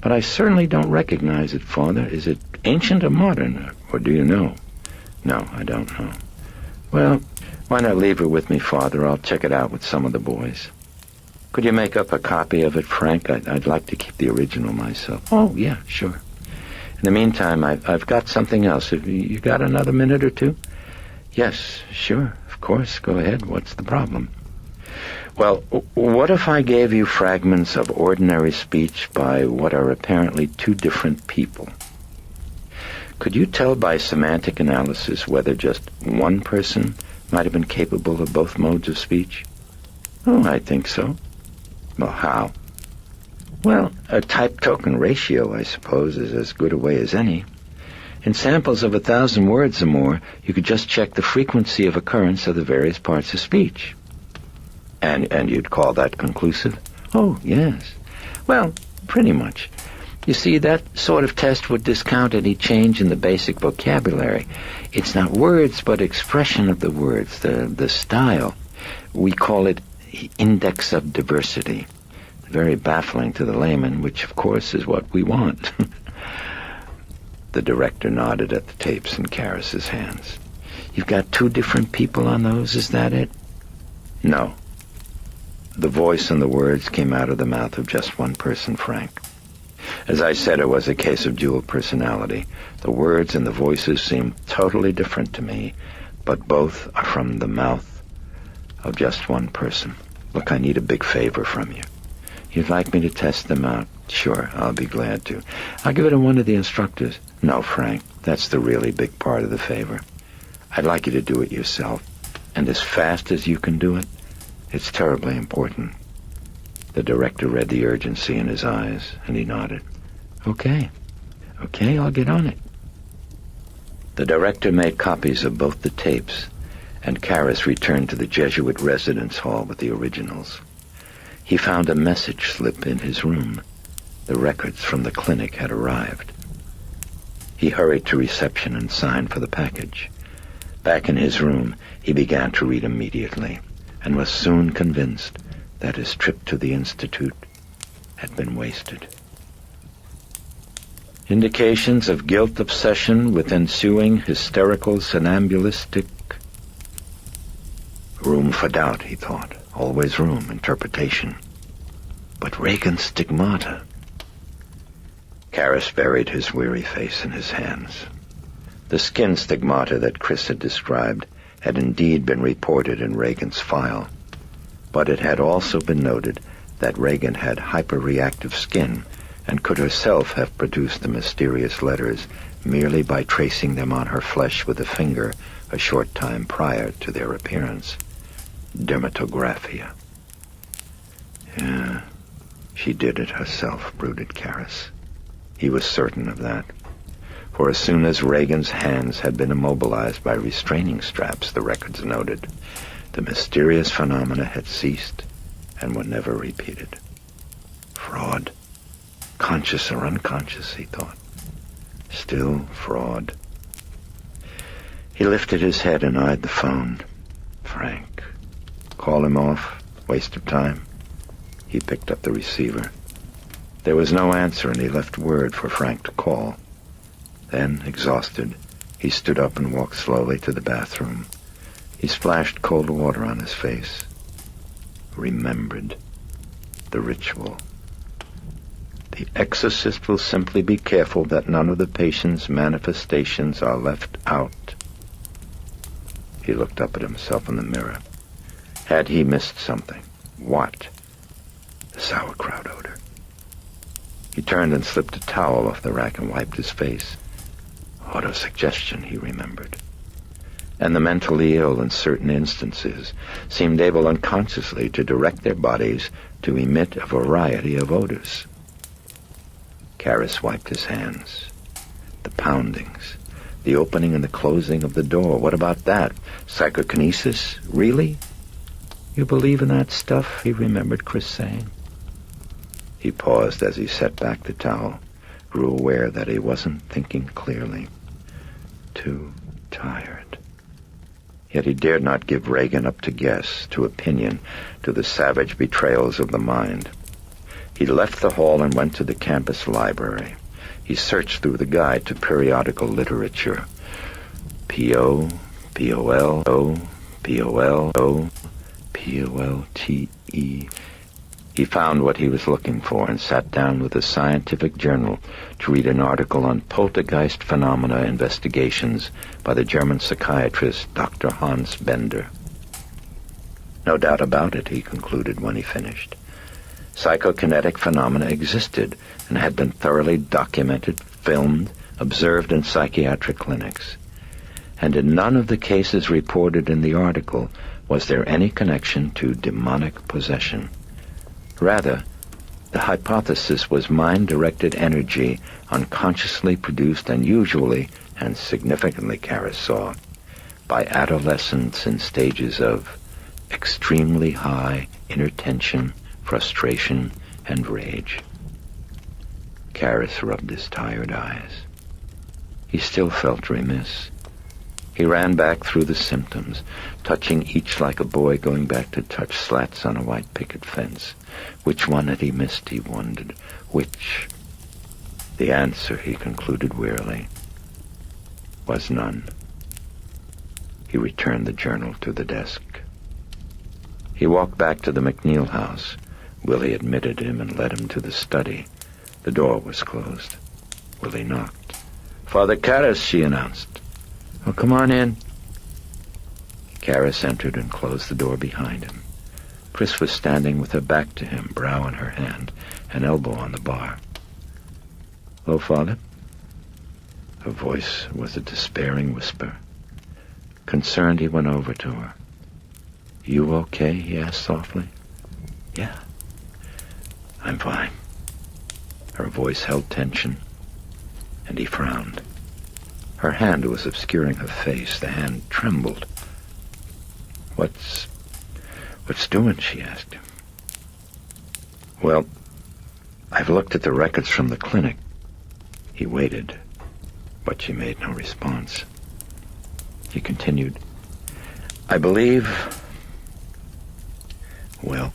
[SPEAKER 4] "But I certainly don't recognize it, Father. Is it ancient or modern, or do you know?" "No, I don't know." "Well, why not leave it with me, Father? I'll check it out with some of the boys." "Could you make up a copy of it, Frank? I'd like to keep the original myself." "Oh, yeah, sure. In the meantime, I've got something else. Have you got another minute or two?" "Yes, sure, of course. Go ahead. What's the problem?" "Well, what if I gave you fragments of ordinary speech by what are apparently two different people? Could you tell by semantic analysis whether just one person might have been capable of both modes of speech?" "Oh, I think so." "Well, how?" "Well, a type-token ratio, I suppose, is as good a way as any. In samples of 1,000 words or more, you could just check the frequency of occurrence of the various parts of speech." And you'd call that conclusive?" "Oh, yes. Well, pretty much. You see, that sort of test would discount any change in the basic vocabulary. It's not words, but expression of the words, the style. We call it index of diversity. Very baffling to the layman, which, of course, is what we want." The director nodded at the tapes in Karras's hands. "You've got two different people on those, is that it?" "No. The voice and the words came out of the mouth of just one person, Frank. As I said, it was a case of dual personality. The words and the voices seem totally different to me, but both are from the mouth of just one person. Look, I need a big favor from you. You'd like me to test them out? Sure, I'll be glad to. I'll give it to one of the instructors. No, Frank, that's the really big part of the favor. I'd like you to do it yourself, and as fast as you can do it. It's terribly important. The director read the urgency in his eyes, and he nodded. Okay, I'll get on it. The director made copies of both the tapes, and Karras returned to the Jesuit residence hall with the originals. He found a message slip in his room. The records from the clinic had arrived. He hurried to reception and signed for the package. Back in his room, he began to read immediately, and was soon convinced that his trip to the Institute had been wasted. Indications of guilt obsession with ensuing hysterical somnambulistic. Room for doubt, he thought. Always room, interpretation. But Regan's stigmata. Karras buried his weary face in his hands. The skin stigmata that Chris had described had indeed been reported in Regan's file, but it had also been noted that Regan had hyperreactive skin and could herself have produced the mysterious letters merely by tracing them on her flesh with a finger a short time prior to their appearance. Dermatographia. Yeah, she did it herself, brooded Karras. He was certain of that. For as soon as Regan's hands had been immobilized by restraining straps, the records noted, the mysterious phenomena had ceased and were never repeated. Fraud. Conscious or unconscious, he thought. Still fraud. He lifted his head and eyed the phone. Frank. Call him off. Waste of time. He picked up the receiver. There was no answer, and he left word for Frank to call. Then, exhausted, he stood up and walked slowly to the bathroom. He splashed cold water on his face. Remembered the ritual. The exorcist will simply be careful that none of the patient's manifestations are left out. He looked up at himself in the mirror. Had he missed something? What? The sauerkraut odor. He turned and slipped a towel off the rack and wiped his face. Autosuggestion, he remembered. And the mentally ill in certain instances seemed able unconsciously to direct their bodies to emit a variety of odors. Karras wiped his hands. The poundings, the opening and the closing of the door. What about that? Psychokinesis? Really? You believe in that stuff? He remembered Chris saying. He paused as he set back the towel, grew aware that he wasn't thinking clearly. Too tired. Yet he dared not give Regan up to guess, to opinion, to the savage betrayals of the mind. He left the hall and went to the campus library. He searched through the guide to periodical literature. P.O., P.O.L.O., P.O.L.O., P.O.L.T.E. He found what he was looking for and sat down with a scientific journal to read an article on poltergeist phenomena investigations by the German psychiatrist Dr. Hans Bender. No doubt about it, he concluded when he finished. Psychokinetic phenomena existed and had been thoroughly documented, filmed, observed in psychiatric clinics. And in none of the cases reported in the article was there any connection to demonic possession. Rather, the hypothesis was mind-directed energy unconsciously produced and usually, and significantly Karras saw, by adolescents in stages of extremely high inner tension, frustration, and rage. Karras rubbed his tired eyes. He still felt remiss. He ran back through the symptoms, touching each like a boy going back to touch slats on a white picket fence. Which one had he missed, he wondered. Which? The answer, he concluded wearily, was none. He returned the journal to the desk. He walked back to the MacNeil house. Willie admitted him and led him to the study. The door was closed. Willie knocked. "Father Karras," she announced. "Oh, come on in." Karras entered and closed the door behind him. Chris was standing with her back to him, brow in her hand, an elbow on the bar. "Hello, Father?" Her voice was a despairing whisper. Concerned, he went over to her. "You okay?" he asked softly. "Yeah, I'm fine." Her voice held tension, and he frowned. Her hand was obscuring her face. The hand trembled. What's doing?" she asked him. "Well, I've looked at the records from the clinic." He waited, but she made no response. He continued, "I believe... Well,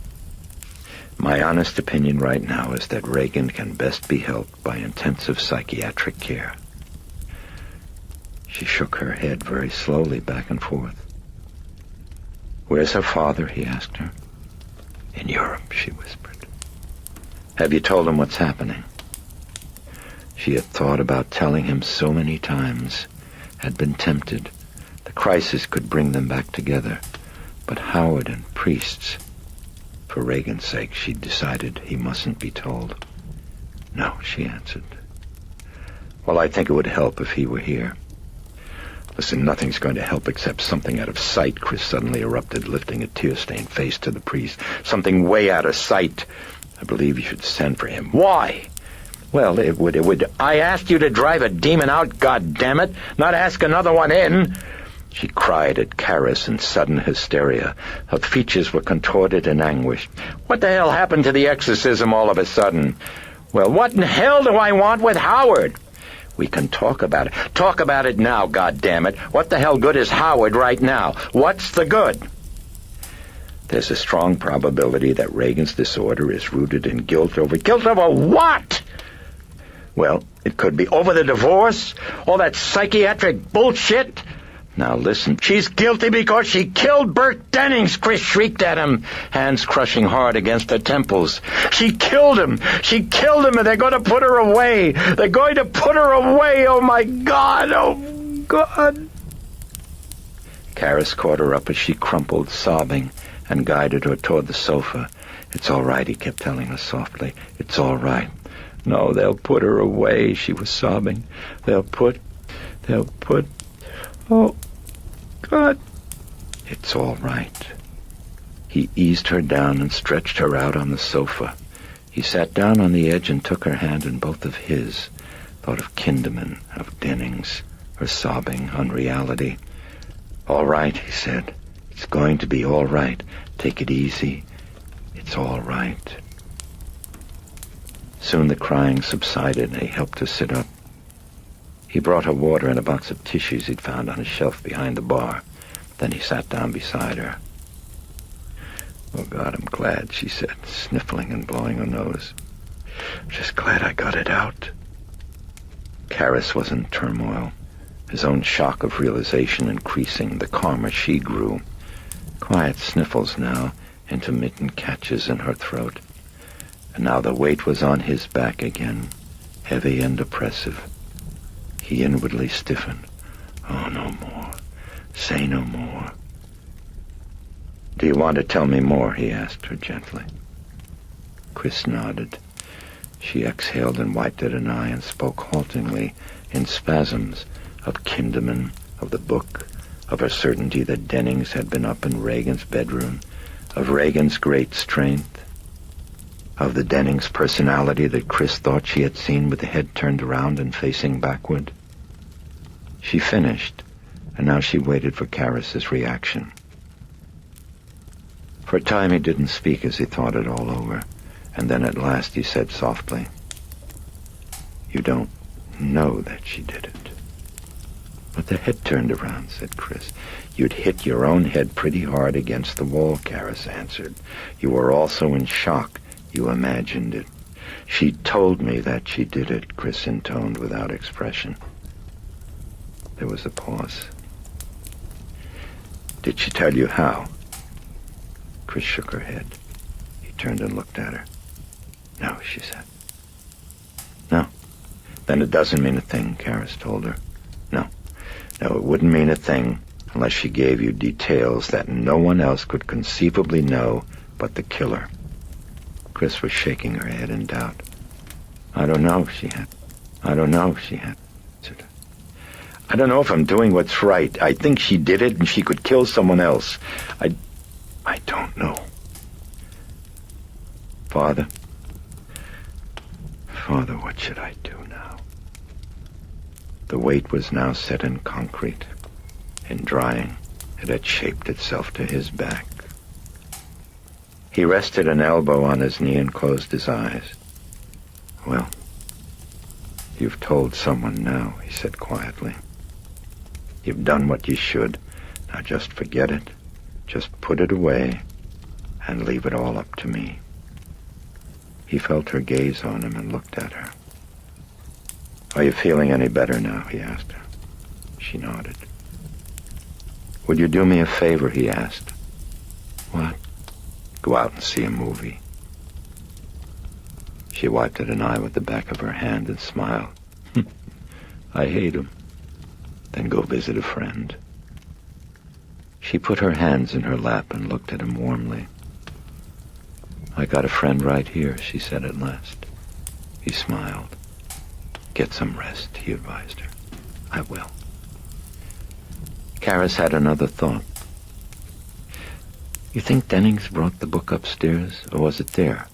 [SPEAKER 4] my honest opinion right now is that Regan can best be helped by intensive psychiatric care." She shook her head very slowly back and forth. "Where's her father?" he asked her. "In Europe," she whispered. "Have you told him what's happening?" She had thought about telling him so many times, had been tempted. The crisis could bring them back together. But Howard and priests... For Regan's sake, she'd decided he mustn't be told. "No," she answered. "Well, I think it would help if he were here." "Listen, nothing's going to help except something out of sight," Chris suddenly erupted, lifting a tear-stained face to the priest. "Something way out of sight. I believe you should send for him." "Why?" "Well, it would... I asked you to drive a demon out, goddammit, not ask another one in." She cried at Karras in sudden hysteria. Her features were contorted in anguish. "What the hell happened to the exorcism all of a sudden?" "Well, what in hell do I want with Howard?" "We can talk about it." "Talk about it now, goddammit. What the hell good is Howard right now? What's the good?" "There's a strong probability that Regan's disorder is rooted in guilt over... Guilt over what?" "Well, it could be over the divorce, all that psychiatric bullshit." "Now listen, she's guilty because she killed Bert Dennings," Chris shrieked at him, hands crushing hard against her temples. "She killed him! She killed him, and they're going to put her away! They're going to put her away! Oh, my God! Oh, God!" Karras caught her up as she crumpled, sobbing, and guided her toward the sofa. "It's all right," he kept telling her softly. "It's all right." "No, they'll put her away," she was sobbing. They'll put... Oh, God." "It's all right." He eased her down and stretched her out on the sofa. He sat down on the edge and took her hand in both of his, thought of Kinderman, of Dennings, her sobbing unreality. "All right," he said. "It's going to be all right. Take it easy. It's all right." Soon the crying subsided, and he helped her sit up. He brought her water and a box of tissues he'd found on a shelf behind the bar. Then he sat down beside her. "Oh, God, I'm glad," she said, sniffling and blowing her nose. "Just glad I got it out." Karras was in turmoil, his own shock of realization increasing the calmer she grew. Quiet sniffles now, intermittent catches in her throat. And now the weight was on his back again, heavy and oppressive. He inwardly stiffened. "Oh, no more. Say no more." "Do you want to tell me more?" he asked her gently. Chris nodded. She exhaled and wiped at an eye and spoke haltingly, in spasms, of Kinderman, of the book, of her certainty that Dennings had been up in Regan's bedroom, of Regan's great strength, of the Dennings personality that Chris thought she had seen with the head turned around and facing backward. She finished, and now she waited for Karras's reaction. For a time he didn't speak as he thought it all over, and then at last he said softly, "You don't know that she did it." "But the head turned around," said Chris. "You'd hit your own head pretty hard against the wall," Karras answered. "You were also in shock. You imagined it." "She told me that she did it," Chris intoned without expression. There was a pause. "Did she tell you how?" Chris shook her head. He turned and looked at her. "No," she said. Then it doesn't mean a thing, Karis told her. No, it wouldn't mean a thing unless she gave you details that no one else could conceivably know but the killer. Chris was shaking her head in doubt. I don't know, she had answered. I don't know if I'm doing what's right. I think she did it and she could kill someone else. I don't know. Father, what should I do now? The weight was now set in concrete. In drying, it had shaped itself to his back. He rested an elbow on his knee and closed his eyes. Well, you've told someone now, he said quietly. You've done what you should. Now just forget it. Just put it away and leave it all up to me. He felt her gaze on him and looked at her. Are you feeling any better now? He asked her. She nodded. Would you do me a favor? He asked. What? Go out and see a movie. She wiped at an eye with the back of her hand and smiled. I hate him. Then go visit a friend. She put her hands in her lap and looked at him warmly. I got a friend right here, she said at last. He smiled. Get some rest, he advised her. I will. Karis had another thought. You think Dennings brought the book upstairs, or was it there?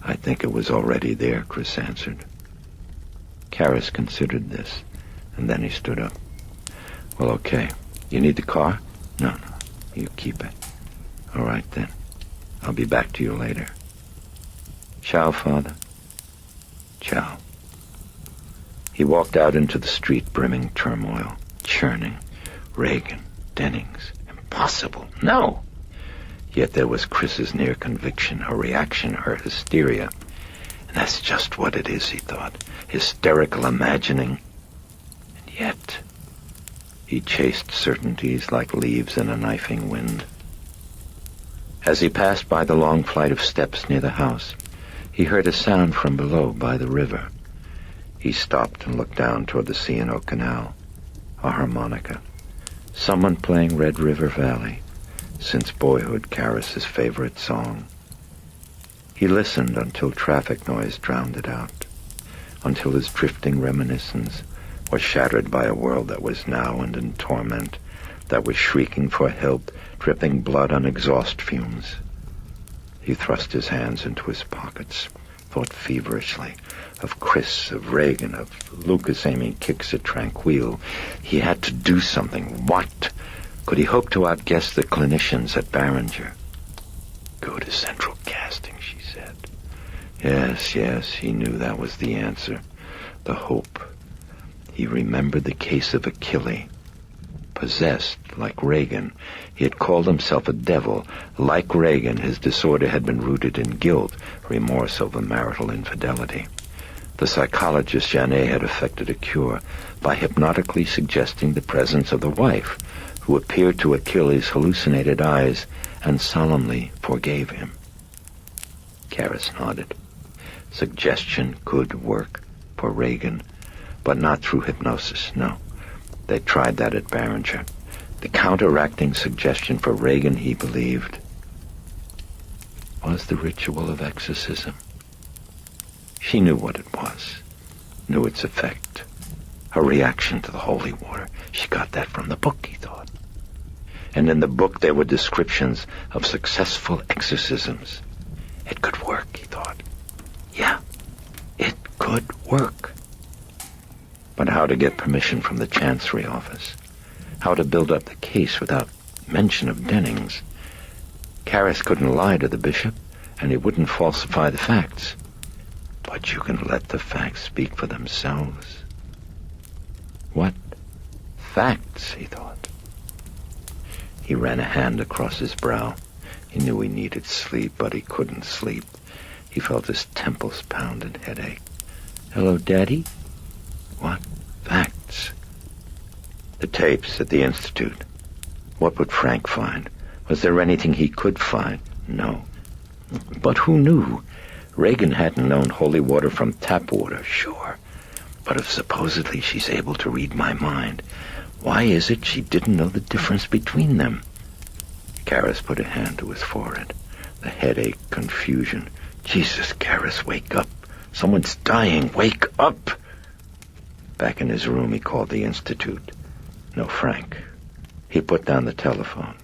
[SPEAKER 4] I think it was already there, Chris answered. Karis considered this, and then he stood up. Well, okay. You need the car? No, you keep it. All right, then. I'll be back to you later. Ciao, Father. Ciao. He walked out into the street, brimming turmoil, churning. Regan, Dennings, impossible. No! Yet there was Chris's near conviction, her reaction, her hysteria. And that's just what it is, he thought. Hysterical imagining. And yet, he chased certainties like leaves in a knifing wind. As he passed by the long flight of steps near the house, he heard a sound from below by the river. He stopped and looked down toward the C&O Canal. A harmonica. Someone playing Red River Valley. Since boyhood, Karis's favorite song. He listened until traffic noise drowned it out, until his drifting reminiscence was shattered by a world that was now and in torment, that was shrieking for help, dripping blood on exhaust fumes. He thrust his hands into his pockets, thought feverishly of Chris, of Regan, of Lucas aiming kicks at Tranquil. He had to do something. What? Could he hope to outguess the clinicians at Barringer? Go to Central Casting, she said. Yes, he knew that was the answer. The hope. He remembered the case of Achille. Possessed, like Regan, he had called himself a devil. Like Regan, his disorder had been rooted in guilt, remorse over marital infidelity. The psychologist Janet had effected a cure by hypnotically suggesting the presence of the wife, who appeared to Achilles' hallucinated eyes and solemnly forgave him. Karis nodded. Suggestion could work for Regan, but not through hypnosis, no. They tried that at Barringer. The counteracting suggestion for Regan, he believed, was the ritual of exorcism. She knew what it was, knew its effect, her reaction to the holy water. She got that from the book, he thought. And in the book there were descriptions of successful exorcisms. It could work, he thought. Yeah, it could work. But how to get permission from the Chancery office? How to build up the case without mention of Dennings? Karis couldn't lie to the bishop, and he wouldn't falsify the facts. But you can let the facts speak for themselves. What facts, he thought. He ran a hand across his brow. He knew he needed sleep, but he couldn't sleep. He felt his temples pound and headache. Hello, Daddy? What facts? The tapes at the Institute. What would Frank find? Was there anything he could find? No. But who knew? Regan hadn't known holy water from tap water, sure. But if supposedly she's able to read my mind, why is it she didn't know the difference between them? Karras put a hand to his forehead. The headache, confusion. Jesus, Karras, wake up. Someone's dying. Wake up! Back in his room, he called the Institute. No Frank. He put down the telephone.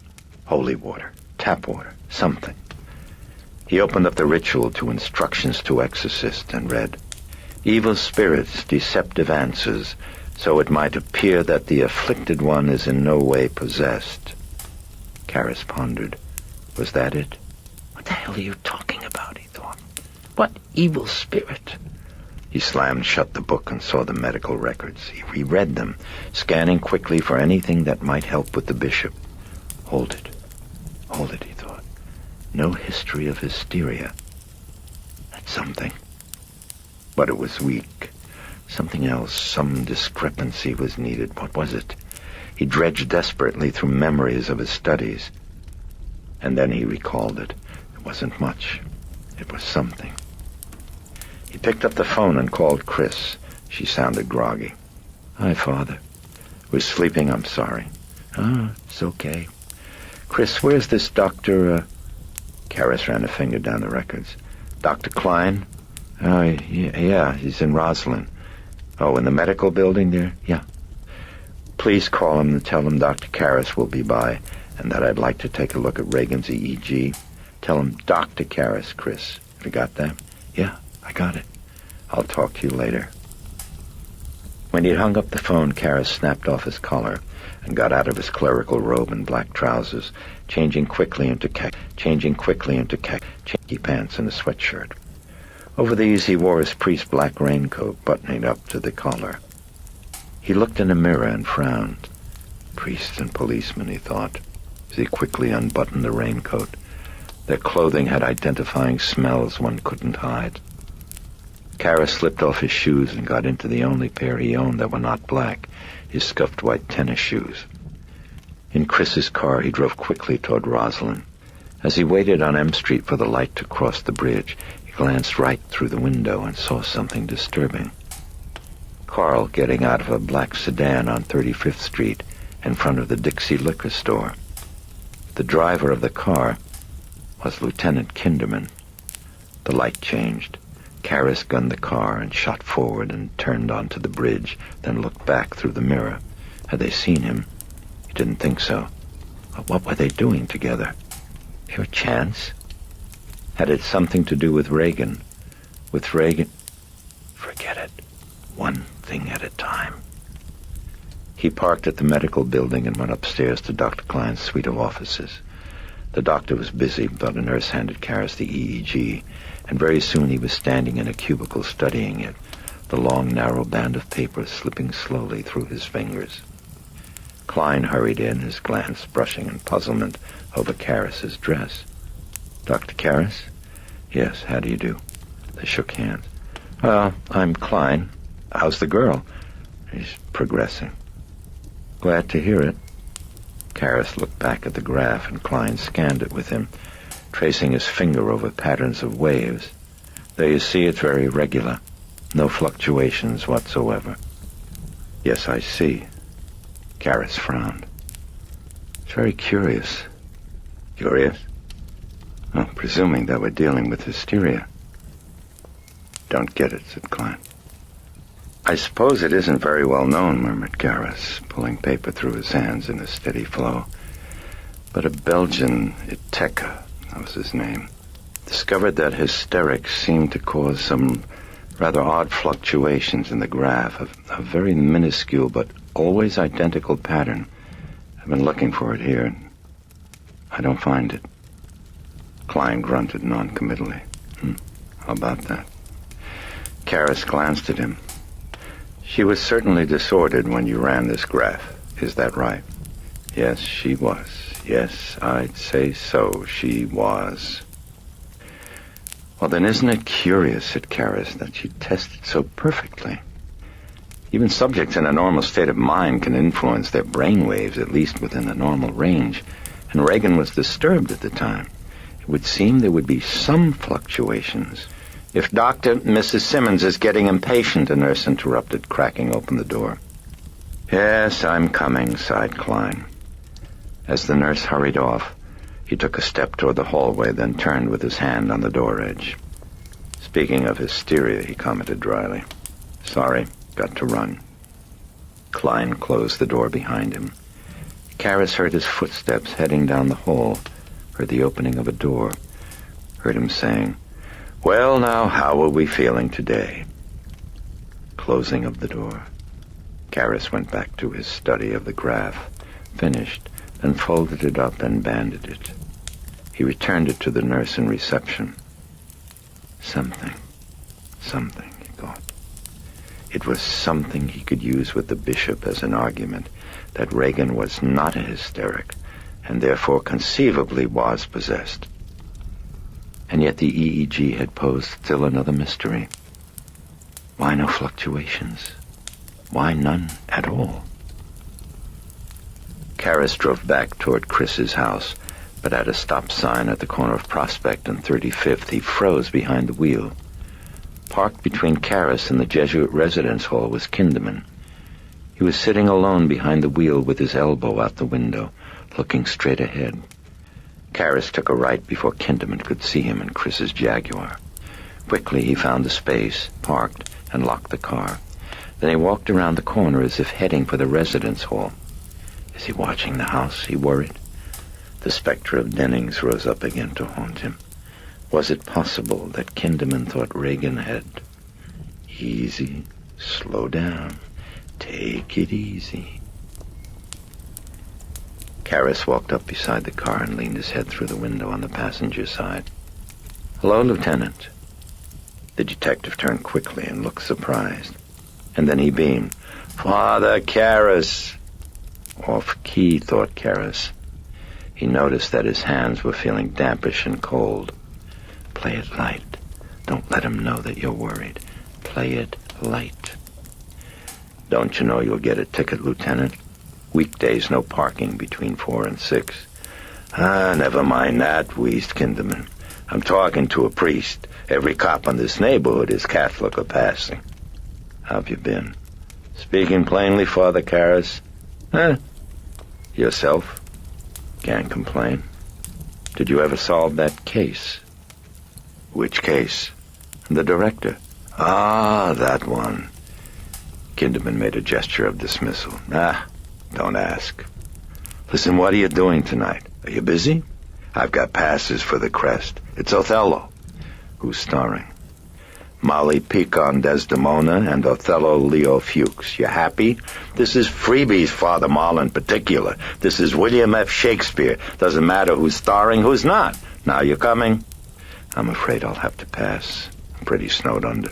[SPEAKER 4] Holy water, tap water, something. He opened up the ritual to Instructions to Exorcist and read, "Evil spirits, deceptive answers, so it might appear that the afflicted one is in no way possessed." Karras pondered. Was that it? What the hell are you talking about, he thought. What evil spirit? He slammed shut the book and saw the medical records. He reread them, scanning quickly for anything that might help with the bishop. Hold it, he thought. No history of hysteria. That's something. But it was weak. Something else, some discrepancy was needed. What was it? He dredged desperately through memories of his studies. And then he recalled it. It wasn't much. It was something. He picked up the phone and called Chris. She sounded groggy. "Hi, Father. We're sleeping, I'm sorry." It's okay." "Chris, where's this Dr. Karras ran a finger down the records. "Dr. Klein?" Yeah, he's in Roslyn." "Oh, in the medical building there?" "Yeah." "Please call him and tell him Dr. Karras will be by, and that I'd like to take a look at Regan's EEG. Tell him Dr. Karras, Chris. You got that?" "Yeah, I got it. I'll talk to you later." When he'd hung up the phone, Karras snapped off his collar and got out of his clerical robe and black trousers, changing quickly into khaki pants and a sweatshirt. Over these he wore his priest's black raincoat, buttoning up to the collar. He looked in a mirror and frowned. Priests and policemen, he thought, as he quickly unbuttoned the raincoat. Their clothing had identifying smells one couldn't hide. Karras slipped off his shoes and got into the only pair he owned that were not black, his scuffed white tennis shoes. In Chris's car, he drove quickly toward Roslyn. As he waited on M Street for the light to cross the bridge, he glanced right through the window and saw something disturbing. Carl getting out of a black sedan on 35th Street in front of the Dixie liquor store. The driver of the car was Lieutenant Kinderman. The light changed. Karras gunned the car and shot forward and turned onto the bridge, then looked back through the mirror. Had they seen him? He didn't think so. But what were they doing together? Pure chance? Had it something to do with Regan? With Regan? Forget it. One thing at a time. He parked at the medical building and went upstairs to Dr. Klein's suite of offices. The doctor was busy, but a nurse handed Karras the EEG, and very soon he was standing in a cubicle studying it, the long, narrow band of paper slipping slowly through his fingers. Klein hurried in, his glance brushing in puzzlement over Karras's dress. "Dr. Karras?" "Yes, how do you do?" They shook hands. I'm Klein. How's the girl?" "She's progressing." "Glad to hear it." Karras looked back at the graph, and Klein scanned it with him, tracing his finger over patterns of waves. "There you see, it's very regular. No fluctuations whatsoever." "Yes, I see." Karras frowned. "It's very curious." "Curious?" "Oh, presuming that we're dealing with hysteria." "Don't get it," said Klein. "I suppose it isn't very well known," murmured Karras, pulling paper through his hands in a steady flow. "But a Belgian, Iteka, that was his name, discovered that hysterics seemed to cause some rather odd fluctuations in the graph, a very minuscule but always identical pattern. I've been looking for it here. I don't find it." Klein grunted noncommittally. How about that?" Karras glanced at him. "She was certainly disordered when you ran this graph. Is that right?" "Yes, she was. Yes, I'd say so. She was." "Well, then isn't it curious," said Karras, "that she tested so perfectly? Even subjects in a normal state of mind can influence their brain waves, at least within the normal range. And Regan was disturbed at the time. It would seem there would be some fluctuations,
[SPEAKER 1] If Dr. Mrs. Simmons is getting impatient, the nurse interrupted, cracking open the door. Yes, I'm coming, sighed Klein. As the nurse hurried off, he took a step toward the hallway, then turned with his hand on the door edge. Speaking of hysteria, he commented dryly. Sorry, got to run. Klein closed the door behind him. Karras heard his footsteps heading down the hall, heard the opening of a door, heard him saying, Well, now, how are we feeling today? Closing of the door. Karras went back to his study of the graph, finished, then folded it up and banded it. He returned it to the nurse in reception. Something, he thought. It was something he could use with the bishop as an argument that Regan was not a hysteric, and therefore conceivably was possessed. And yet the EEG had posed still another mystery. Why no fluctuations? Why none at all? Karras drove back toward Chris's house, but at a stop sign at the corner of Prospect and 35th, he froze behind the wheel. Parked between Karras and the Jesuit residence hall was Kinderman. He was sitting alone behind the wheel with his elbow out the window, looking straight ahead. Karras took a right before Kinderman could see him in Chris's Jaguar. Quickly he found a space, parked, and locked the car. Then he walked around the corner as if heading for the residence hall. Is he watching the house? He worried. The specter of Dennings rose up again to haunt him. Was it possible that Kinderman thought Regan had... Easy, slow down, take it easy. Karras walked up beside the car and leaned his head through the window on the passenger side. Hello, Lieutenant. The detective turned quickly and looked surprised. And then he beamed. Father Karras. Off-key, thought Karras. He noticed that his hands were feeling dampish and cold. Play it light. Don't let him know that you're worried. Play it light. Don't you know you'll get a ticket, Lieutenant? Weekdays, no parking between 4 and 6. Never mind that, wheezed Kinderman. I'm talking to a priest. Every cop in this neighborhood is Catholic or passing. How've you been? Speaking plainly, Father Karras. Yourself? Can't complain. Did you ever solve that case? Which case? The director. That one. Kinderman made a gesture of dismissal. Don't ask. Listen, what are you doing tonight? Are you busy? I've got passes for the Crest. It's Othello. Who's starring? Molly Picon Desdemona and Othello Leo Fuchs. You happy? This is freebies, Father Marlin particular. This is William F. Shakespeare. Doesn't matter who's starring, who's not. Now you coming? I'm afraid I'll have to pass. I'm pretty snowed under.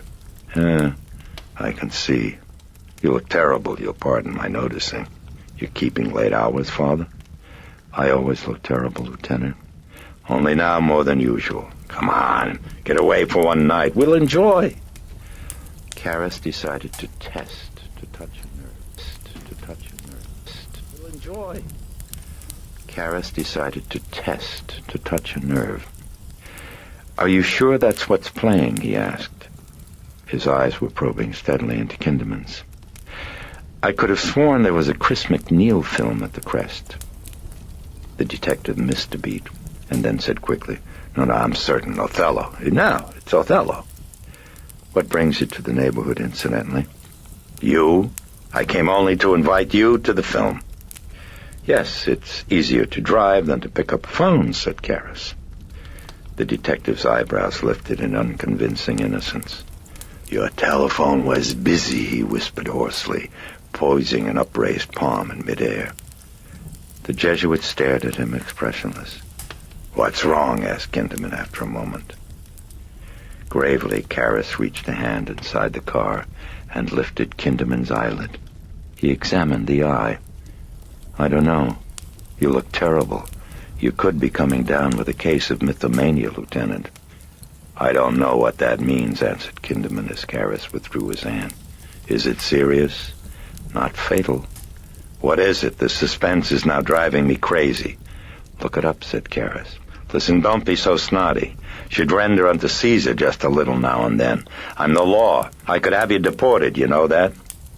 [SPEAKER 1] I can see. You look terrible, you'll pardon my noticing. You're keeping late hours, Father? I always look terrible, Lieutenant. Only now more than usual. Come on, get away for one night. We'll enjoy. Karras decided to test, to touch a nerve. We'll enjoy. Karras decided to test, to touch a nerve. Are you sure that's what's playing? He asked. His eyes were probing steadily into Kinderman's. I could have sworn there was a Chris MacNeil film at the Crest. The detective missed a beat, and then said quickly, No, I'm certain. Othello. No, it's Othello. What brings you to the neighborhood, incidentally? You? I came only to invite you to the film. Yes, it's easier to drive than to pick up a phone, said Karras. The detective's eyebrows lifted in unconvincing innocence. Your telephone was busy, he whispered hoarsely, poising an upraised palm in midair. The Jesuit stared at him expressionless. What's wrong? Asked Kinderman after a moment. Gravely, Karras reached a hand inside the car and lifted Kinderman's eyelid. He examined the eye. I don't know. You look terrible. You could be coming down with a case of mythomania, Lieutenant. I don't know what that means, answered Kinderman as Karras withdrew his hand. Is it serious? Not fatal. What is it? The suspense is now driving me crazy. Look it up, said Karras. Listen, don't be so snotty. Should render unto Caesar just a little now and then. I'm the law. I could have you deported, you know that?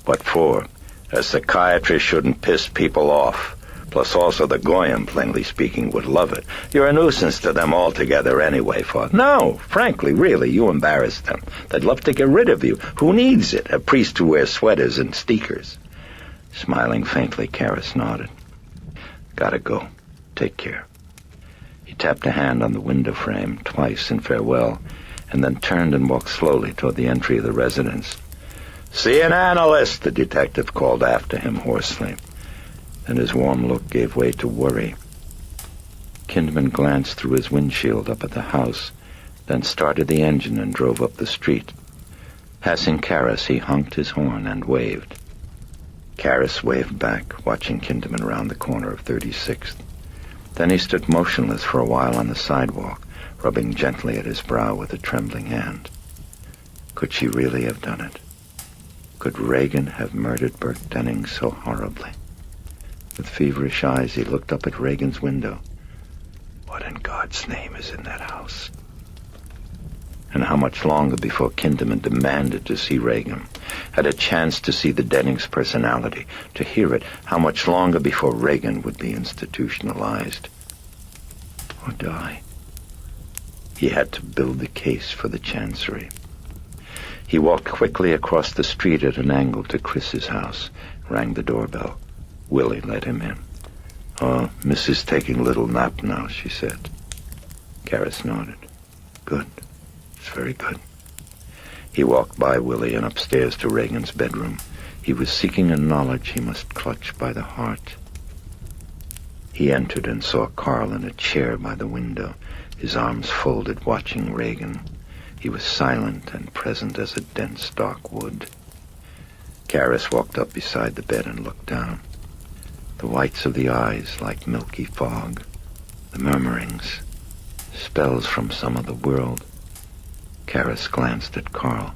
[SPEAKER 1] What for? A psychiatrist shouldn't piss people off. Plus also the Goyim, plainly speaking, would love it. You're a nuisance to them altogether anyway, Father. No, frankly, really, you embarrass them. They'd love to get rid of you. Who needs it? A priest who wears sweaters and steekers. Smiling faintly, Karras nodded. Gotta go. Take care. He tapped a hand on the window frame twice in farewell, and then turned and walked slowly toward the entry of the residence. See an analyst, the detective called after him hoarsely. Then his warm look gave way to worry. Kinderman glanced through his windshield up at the house, then started the engine and drove up the street. Passing Karras, he honked his horn and waved. Karras waved back, watching Kinderman round the corner of 36th. Then he stood motionless for a while on the sidewalk, rubbing gently at his brow with a trembling hand. Could she really have done it? Could Regan have murdered Bert Denning so horribly? With feverish eyes, he looked up at Regan's window. What in God's name is in that house? And how much longer before Kinderman demanded to see Regan, had a chance to see the Dennings' personality, to hear it, how much longer before Regan would be institutionalized? Or die? He had to build the case for the chancery. He walked quickly across the street at an angle to Chris's house, rang the doorbell. Willie let him in. "Oh, Mrs. taking a little nap now," she said. Karras nodded. "Good. It's very good." He walked by Willie and upstairs to Regan's bedroom. He was seeking a knowledge he must clutch by the heart. He entered and saw Carl in a chair by the window, his arms folded, watching Regan. He was silent and present as a dense dark wood. Karras walked up beside the bed and looked down. The whites of the eyes like milky fog, the murmurings, spells from some other world. Karras glanced at Carl.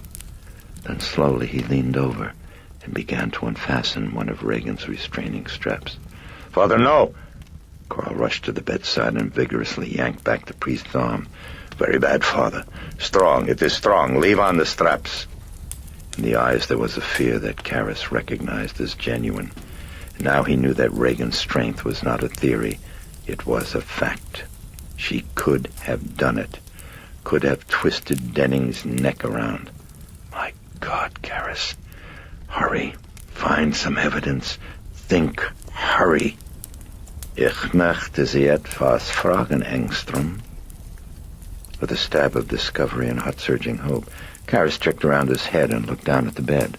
[SPEAKER 1] Then slowly he leaned over and began to unfasten one of Regan's restraining straps. "Father, no!" Carl rushed to the bedside and vigorously yanked back the priest's arm. "Very bad, Father. Strong. It is strong. Leave on the straps." In the eyes there was a fear that Karras recognized as genuine. Now he knew that Regan's strength was not a theory. It was a fact. She could have done it. Could have twisted Denning's neck around. My God, Karras. Hurry. Find some evidence. Think. Hurry. Ich möchte Sie etwas fragen, Engström. With a stab of discovery and hot-surging hope, Karras checked around his head and looked down at the bed.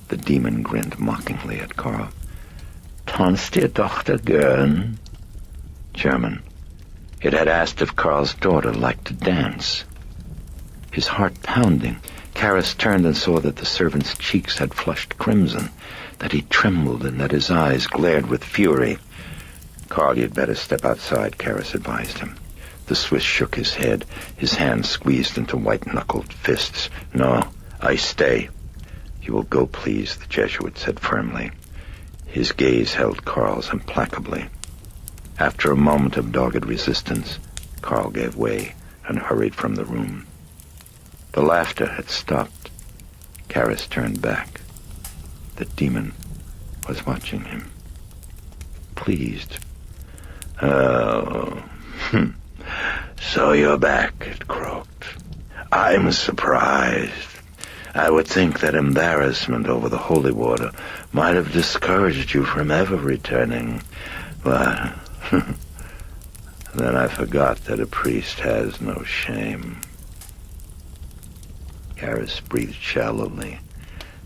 [SPEAKER 1] The demon grinned mockingly at Carl. "Tanzt Ihr Tochter gern?" German. It had asked if Carl's daughter liked to dance. His heart pounding, Karras turned and saw that the servant's cheeks had flushed crimson, that he trembled and that his eyes glared with fury. "Carl, you'd better step outside," Karras advised him. The Swiss shook his head, his hands squeezed into white-knuckled fists. "No, I stay." "You will go, please," the Jesuit said firmly. His gaze held Carl's implacably. After a moment of dogged resistance, Carl gave way and hurried from the room. The laughter had stopped. Karras turned back. The demon was watching him. Pleased. "Oh, so you're back," it croaked. "I'm surprised. I would think that embarrassment over the holy water might have discouraged you from ever returning. But then I forgot that a priest has no shame." Karras breathed shallowly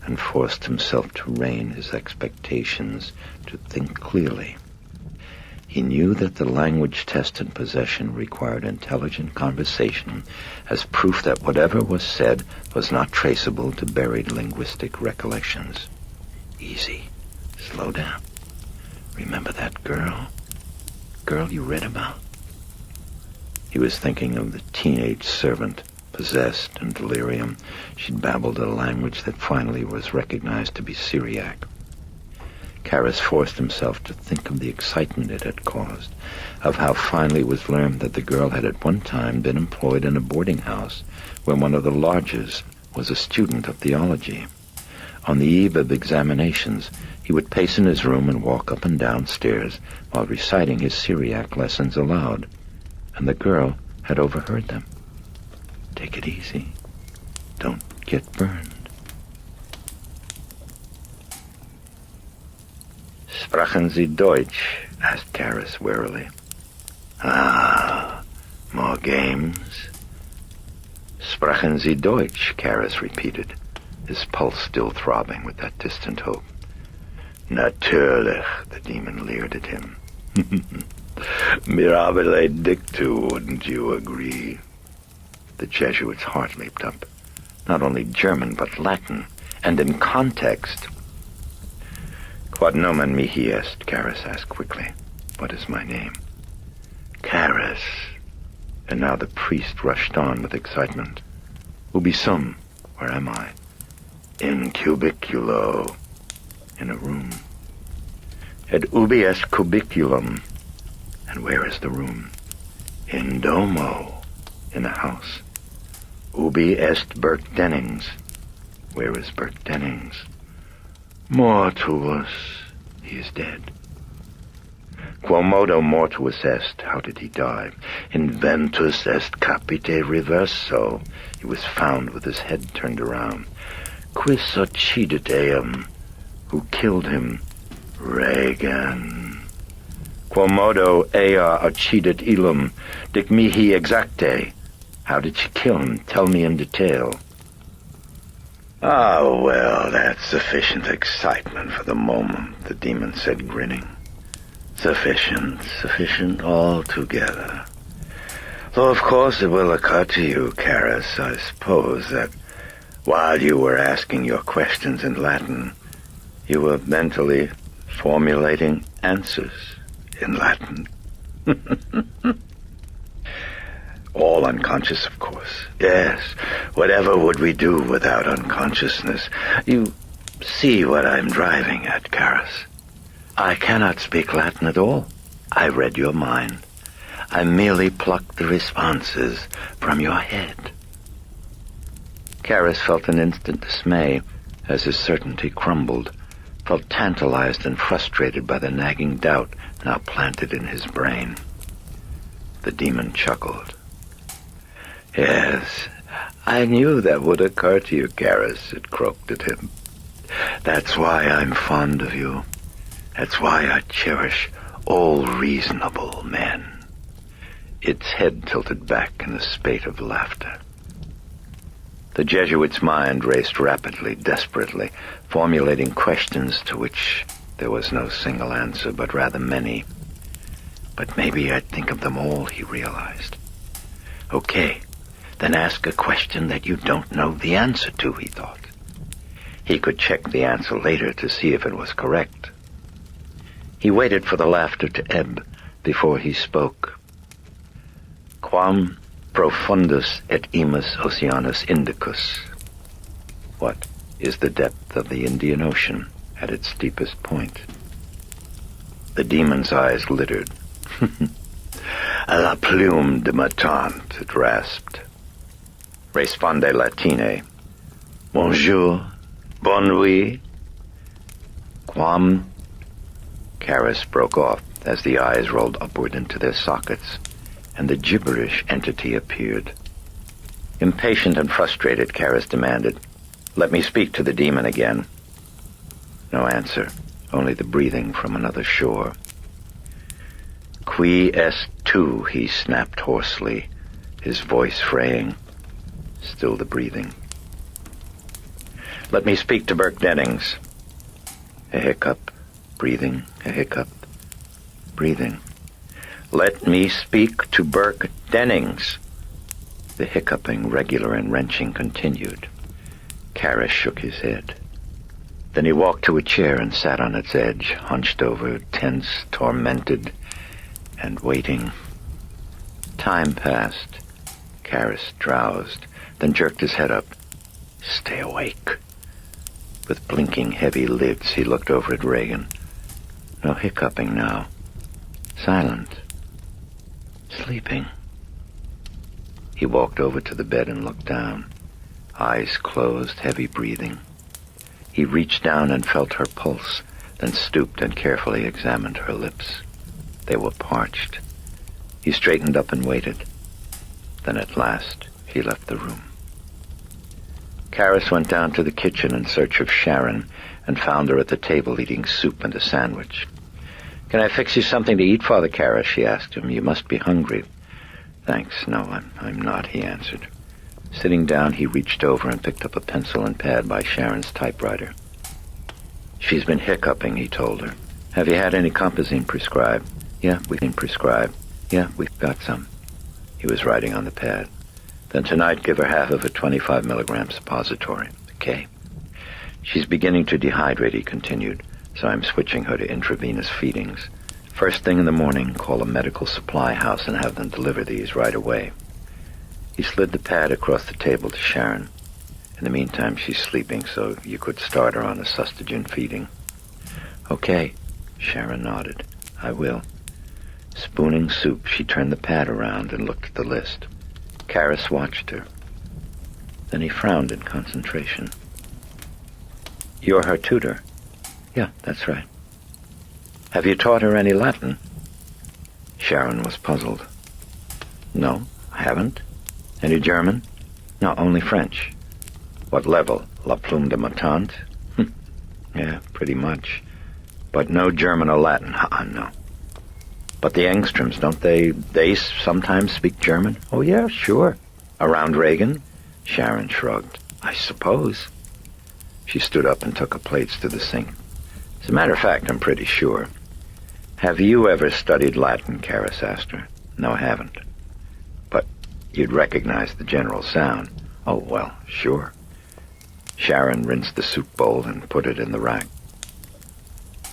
[SPEAKER 1] and forced himself to rein his expectations, to think clearly. He knew that the language test in possession required intelligent conversation as proof that whatever was said was not traceable to buried linguistic recollections. Easy. Slow down. Remember that girl? Girl you read about? He was thinking of the teenage servant, possessed and delirium. She'd babbled a language that finally was recognized to be Syriac.
[SPEAKER 4] Karras forced himself to think of the excitement it had caused, of how finally it was learned that the girl had at one time been employed in a boarding house where one of the lodgers was a student of theology. On the eve of examinations, he would pace in his room and walk up and down stairs while reciting his Syriac lessons aloud, and the girl had overheard them. "Take it easy. Don't get burned." "Sprachen Sie Deutsch?" asked Karras wearily. "Ah, more games?" "Sprachen Sie Deutsch?" Karras repeated, his pulse still throbbing with that distant hope. "Natürlich," the demon leered at him. "Mirabile dictu, wouldn't you agree?" The Jesuit's heart leaped up. Not only German, but Latin, and in context. "Quod nomen mihi est?" Karras asked quickly. "What is my name?" "Karras." And now the priest rushed on with excitement. "Ubi sum? Where am I?" "In cubiculo." "In a room." "Et ubi est cubiculum?" "And where is the room?" "In domo." "In a house." "Ubi est Burke Dennings?" "Where is Burke Dennings?" "Mortuus." "He is dead." "Quomodo mortuus est?" "How did he die?" "Inventus est capite reverso." "He was found with his head turned around." "Quis occidit eum?" "Who killed him?" "Regan." "Quomodo ea occidit illum? Dic mihi exacte." "How did she kill him? Tell me in detail." "Ah, well, that's sufficient excitement for the moment," the demon said, grinning. Sufficient altogether. Though, of course, it will occur to you, Karras, I suppose, that while you were asking your questions in Latin, you were mentally formulating answers in Latin. All unconscious, of course. Yes, whatever would we do without unconsciousness? You see what I'm driving at, Karras. I cannot speak Latin at all. I read your mind. I merely plucked the responses from your head. Karras felt an instant dismay as his certainty crumbled, felt tantalized and frustrated by the nagging doubt now planted in his brain. The demon chuckled. "Yes, I knew that would occur to you, Karras," it croaked at him. "That's why I'm fond of you. That's why I cherish all reasonable men." Its head tilted back in a spate of laughter. The Jesuit's mind raced rapidly, desperately, formulating questions to which there was no single answer, but rather many. But maybe I'd think of them all, he realized. Okay, then ask a question that you don't know the answer to, he thought. He could check the answer later to see if it was correct. He waited for the laughter to ebb before he spoke. "Quam profundus et imus oceanus Indicus?" What is the depth of the Indian Ocean at its deepest point? The demon's eyes glittered. "La plume de ma tante," it rasped. "Responde latine." "Bonjour, bonne nuit." "Quam..." Karras broke off as the eyes rolled upward into their sockets, and the gibberish entity appeared. Impatient and frustrated, Karras demanded, "Let me speak to the demon again." No answer, only the breathing from another shore. "Qui est tu?" he snapped hoarsely, his voice fraying. Still the breathing. "Let me speak to Burke Dennings." A hiccup, breathing, a hiccup, breathing. "Let me speak to Burke Dennings." The hiccuping, regular and wrenching, continued. Karras shook his head. Then he walked to a chair and sat on its edge, hunched over, tense, tormented, and waiting. Time passed. Karras drowsed, then jerked his head up. "Stay awake." With blinking, heavy lids, he looked over at Regan.
[SPEAKER 1] No hiccuping now. Silent. Sleeping. He walked over to the bed and looked down. Eyes closed, heavy breathing. He reached down and felt her pulse, then stooped and carefully examined her lips. They were parched. He straightened up and waited. Then at last, he left the room. Karis went down to the kitchen in search of Sharon and found her at the table eating soup and a sandwich. "Can I fix you something to eat, Father Karis?" she asked him. "You must be hungry." "Thanks, no, I'm not," he answered. Sitting down, he reached over and picked up a pencil and pad by Sharon's typewriter. "She's been hiccuping," he told her. "Have you had any compazine prescribed?" "Yeah, we can prescribe." "Yeah, we've got some." He was writing on the pad. "Then tonight give her half of a 25 milligram suppository. Okay?" "She's beginning to dehydrate," he continued, "so I'm switching her to intravenous feedings. First thing in the morning, call a medical supply house and have them deliver these right away." He slid the pad across the table to Sharon. "In the meantime, she's sleeping, so you could start her on a sustagen feeding." "Okay," Sharon nodded. "I will." Spooning soup, she turned the pad around and looked at the list. Karis watched her. Then he frowned in concentration. "You're her tutor?" "Yeah, that's right." "Have you taught her any Latin?" Sharon was puzzled. "No, I haven't." "Any German?" "No, only French." "What level? La plume de ma tante?" "Yeah, pretty much. But no German or Latin?" "No." "But the Angstroms, don't they sometimes speak German?" "Oh, yeah, sure." "Around Regan?" Sharon shrugged. "I suppose." She stood up and took her plates to the sink. "As a matter of fact, I'm pretty sure." "Have you ever studied Latin?" Karis asked her. "No, I haven't." "But you'd recognize the general sound." "Oh, well, sure." Sharon rinsed the soup bowl and put it in the rack.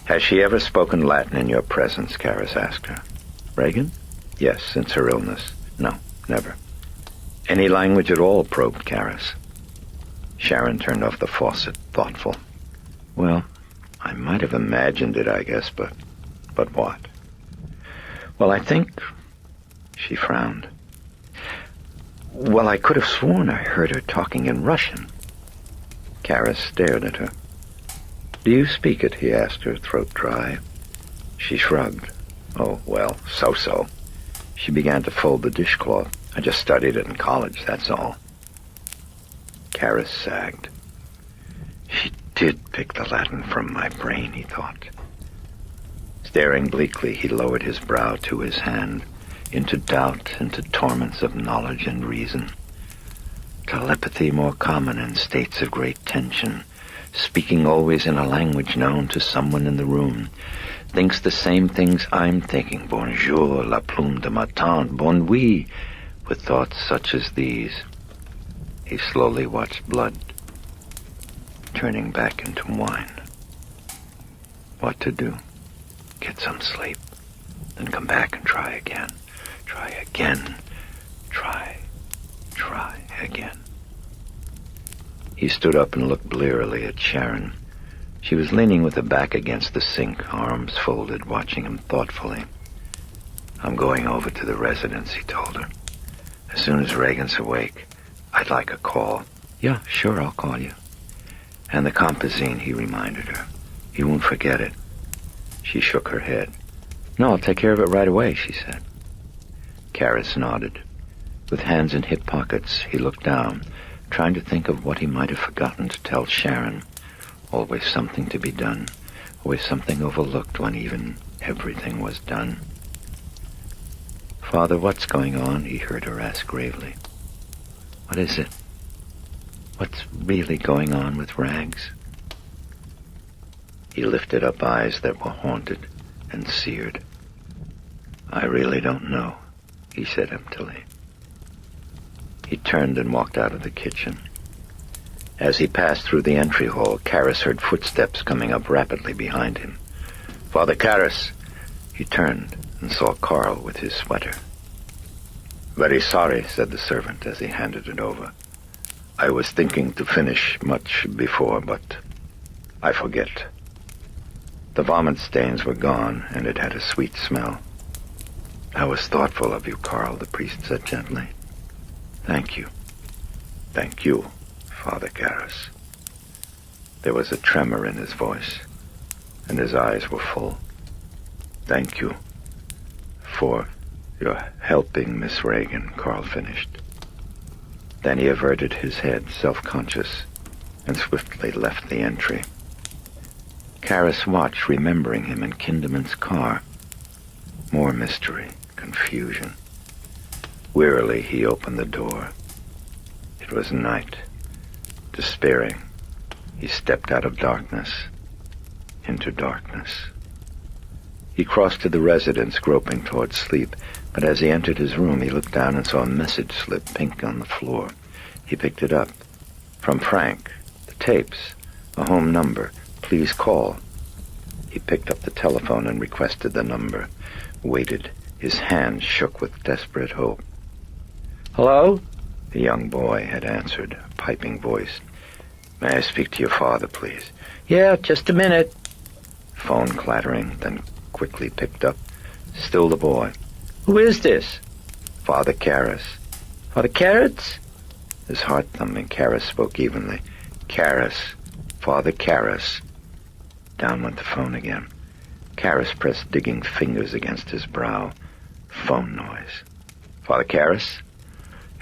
[SPEAKER 1] "Has she ever spoken Latin in your presence?" Karis asked her. "Regan?" "Yes, since her illness." "No, never." "Any language at all?" probed Karis. Sharon turned off the faucet, thoughtful. "Well, I might have imagined it, I guess, but what?" "Well, I think..." She frowned. "Well, I could have sworn I heard her talking in Russian." Karis stared at her. "Do you speak it?" he asked her, throat dry. She shrugged. "Oh, well, so-so." She began to fold the dishcloth. "I just studied it in college, that's all." Karis sagged. She did pick the Latin from my brain, he thought. Staring bleakly, he lowered his brow to his hand, into doubt, into torments of knowledge and reason. Telepathy more common in states of great tension, speaking always in a language known to someone in the room, thinks the same things I'm thinking. Bonjour, la plume de ma tante, bon nuit, with thoughts such as these. He slowly watched blood turning back into wine. What to do? Get some sleep, then come back and try again. Try again. Try again. He stood up and looked blearily at Sharon. She was leaning with her back against the sink, arms folded, watching him thoughtfully. "I'm going over to the residence," he told her. "As soon as Regan's awake, I'd like a call." "Yeah, sure, I'll call you." "And the compazine," he reminded her. "You won't forget it." She shook her head. "No, I'll take care of it right away," she said. Karis nodded. With hands in hip pockets, he looked down, trying to think of what he might have forgotten to tell Sharon. Always something to be done, always something overlooked when even everything was done. "Father, what's going on?" he heard her ask gravely. "What is it? What's really going on with Rags?" He lifted up eyes that were haunted and seared. "I really don't know," he said emptily. He turned and walked out of the kitchen. As he passed through the entry hall, Karis heard footsteps coming up rapidly behind him. "Father Karis!" He turned and saw Carl with his sweater. "Very sorry," said the servant as he handed it over. "I was thinking to finish much before, but I forget." The vomit stains were gone, and it had a sweet smell. "That was thoughtful of you, Carl," the priest said gently. "Thank you." "Thank you, Father Karras." There was a tremor in his voice, and his eyes were full. "Thank you for your helping Miss Regan," Carl finished. Then he averted his head, self-conscious, and swiftly left the entry. Karras watched, remembering him in Kinderman's car. More mystery, confusion. Wearily he opened the door. It was night. Despairing, he stepped out of darkness into darkness. He crossed to the residence, groping toward sleep, but as he entered his room, he looked down and saw a message slip pink on the floor. He picked it up. From Frank. The tapes. A home number. "Please call." He picked up the telephone and requested the number. Waited. His hand shook with desperate hope. "Hello?" The young boy had answered, a piping voice. "May I speak to your father, please?" "Yeah, just a minute." Phone clattering, then quickly picked up. Still the boy. "Who is this?" "Father Karras." "Father Karras?" His heart thumping, Karras spoke evenly. "Karras. Father Karras." Down went the phone again. Karras pressed digging fingers against his brow. Phone noise. "Father Karras?"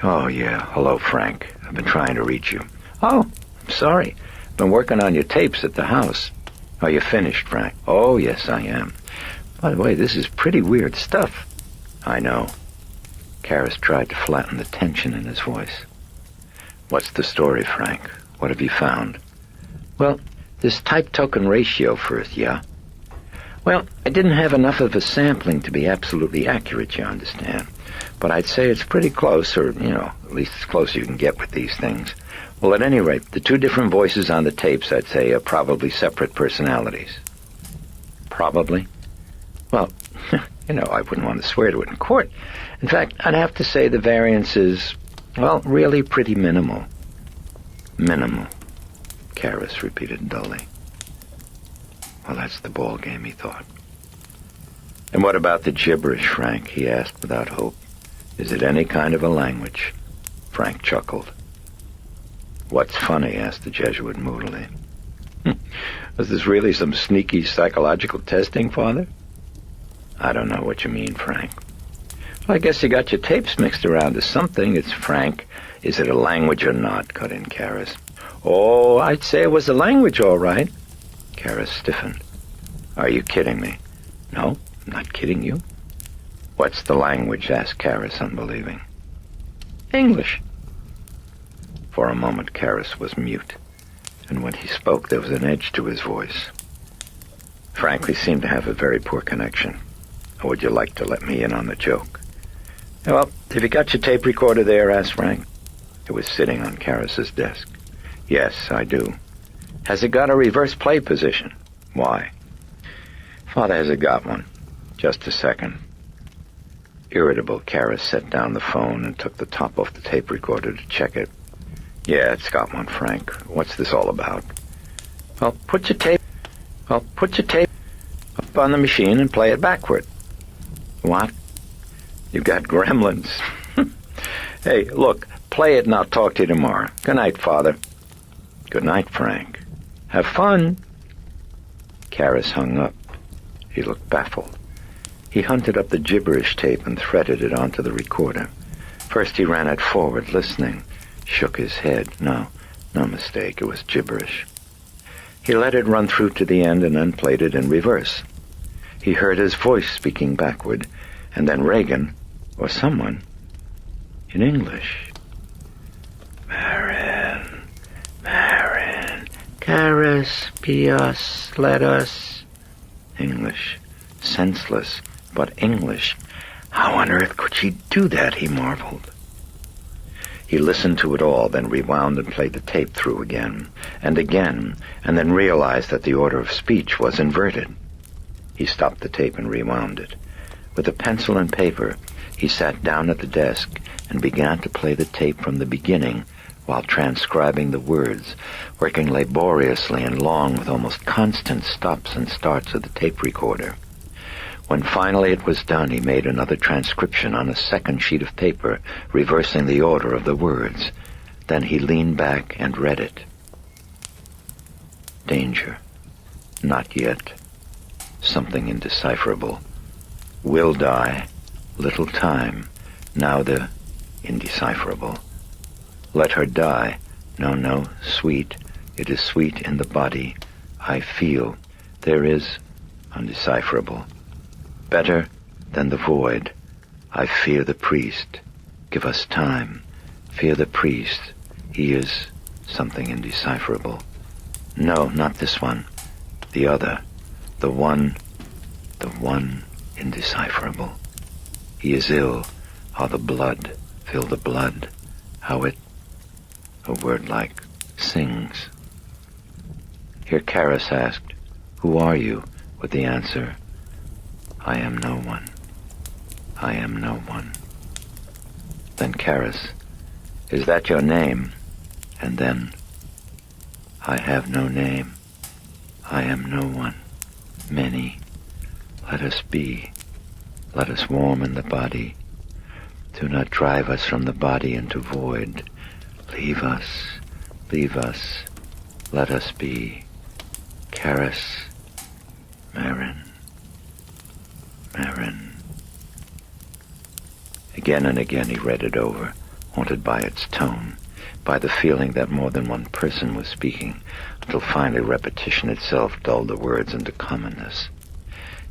[SPEAKER 1] "Oh, yeah. Hello, Frank. I've been trying to reach you." "Oh, I'm sorry. Been working on your tapes at the house." "Are you finished, Frank?" "Oh, yes, I am." "By the way, this is pretty weird stuff." "I know." Karras tried to flatten the tension in his voice. "What's the story, Frank? What have you found?" "Well, this type-token ratio first, yeah? Well, I didn't have enough of a sampling to be absolutely accurate, you understand. But I'd say it's pretty close, or, at least as close as you can get with these things. Well, at any rate, the two different voices on the tapes, I'd say, are probably separate personalities." "Probably?" "Well, I wouldn't want to swear to it in court. In fact, I'd have to say the variance is, well, really pretty minimal." "Minimal," Karras repeated dully. Well, that's the ball game, he thought. "And what about the gibberish, Frank?" he asked without hope. "Is it any kind of a language?" Frank chuckled. "What's funny?" asked the Jesuit moodily. "Was this really some sneaky psychological testing, Father?" "I don't know what you mean, Frank." "Well, I guess you got your tapes mixed around to something. It's Frank. Is it a language or not?" cut in Karras. "Oh, I'd say it was a language, all right." Karras stiffened. "Are you kidding me?" "No, I'm not kidding you." "What's the language?" asked Karras, unbelieving. "English." For a moment, Karras was mute, and when he spoke, there was an edge to his voice. "Frank, we seem to have a very poor connection. Or would you like to let me in on the joke?" "Well, have you got your tape recorder there?" asked Frank. It was sitting on Karras's desk. "Yes, I do." "Has it got a reverse play position?" "Why?" "Father, has it got one?" "Just a second." Irritable, Karras set down the phone and took the top off the tape recorder to check it. "Yeah, it's got one, Frank. What's this all about?" Well, put your tape up on the machine and play it backward." "What?" "You got gremlins." "Hey, look, play it and I'll talk to you tomorrow. Good night, Father." "Good night, Frank. Have fun." Karras hung up. He looked baffled. He hunted up the gibberish tape and threaded it onto the recorder. First he ran it forward, listening. Shook his head. No mistake. It was gibberish. He let it run through to the end and then played it in reverse. He heard his voice speaking backward, and then Regan, or someone, in English. Marin, Karras, pius, let us. English. Senseless, but English. How on earth could she do that, he marveled. He listened to it all, then rewound and played the tape through again, and then realized that the order of speech was inverted. He stopped the tape and rewound it. With a pencil and paper, he sat down at the desk and began to play the tape from the beginning
[SPEAKER 4] while transcribing the words, working laboriously and long with almost constant stops and starts of the tape recorder. When finally it was done, he made another transcription on a second sheet of paper, reversing the order of the words. Then he leaned back and read it. Danger. Not yet. Something indecipherable. Will die. Little time. Now the indecipherable. Let her die. No, sweet. It is sweet in the body. I feel. There is undecipherable. Better than the void. I fear the priest. Give us time. Fear the priest. He is something indecipherable. No, not this one. The other. The one indecipherable. He is ill. How the blood, feel the blood. How it, a word like, sings. Here Karis asked, "Who are you?" with the answer, "I am no one. I am no one." Then Karis, "Is that your name?" And then, "I have no name. I am no one. Many. Let us be. Let us warm in the body. Do not drive us from the body into void. Leave us. Leave us. Let us be. Karis. Marin. Marin." Again and again he read it over, haunted by its tone, by the feeling that more than one person was speaking, until finally repetition itself dulled the words into commonness.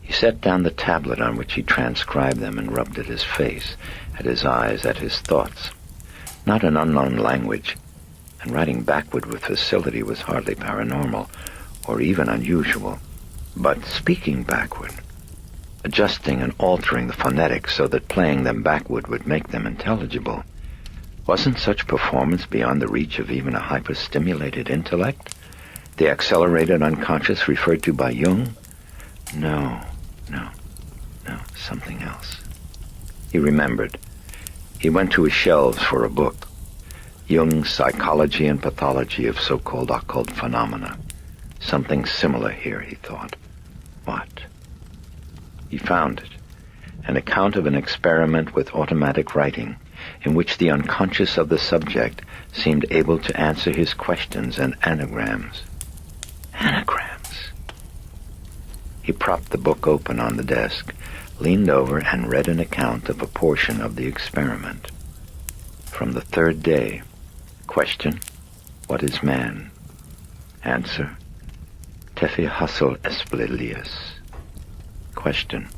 [SPEAKER 4] He set down the tablet on which he transcribed them and rubbed at his face, at his eyes, at his thoughts. Not an unknown language, and writing backward with facility was hardly paranormal, or even unusual, but speaking backward, adjusting and altering the phonetics so that playing them backward would make them intelligible. Wasn't such performance beyond the reach of even a hyperstimulated intellect? The accelerated unconscious referred to by Jung? No, something else. He remembered. He went to his shelves for a book. Jung's Psychology and Pathology of So-Called Occult Phenomena. Something similar here, he thought. What? He found it. An account of an experiment with automatic writing, in which the unconscious of the subject seemed able to answer his questions in anagrams. Anagrams. He propped the book open on the desk, leaned over, and read an account of a portion of the experiment. From the third day. Question: what is man? Answer: Tefi Hassel Esplilius. Question: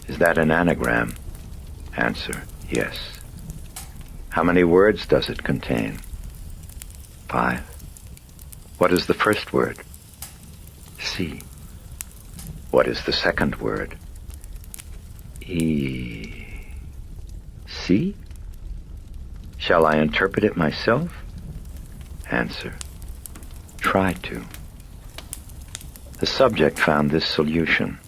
[SPEAKER 4] is that an anagram? Answer: yes. How many words does it contain? 5. What is the first word? C. What is the second word? E. C? Shall I interpret it myself? Answer: try to. The subject found this solution.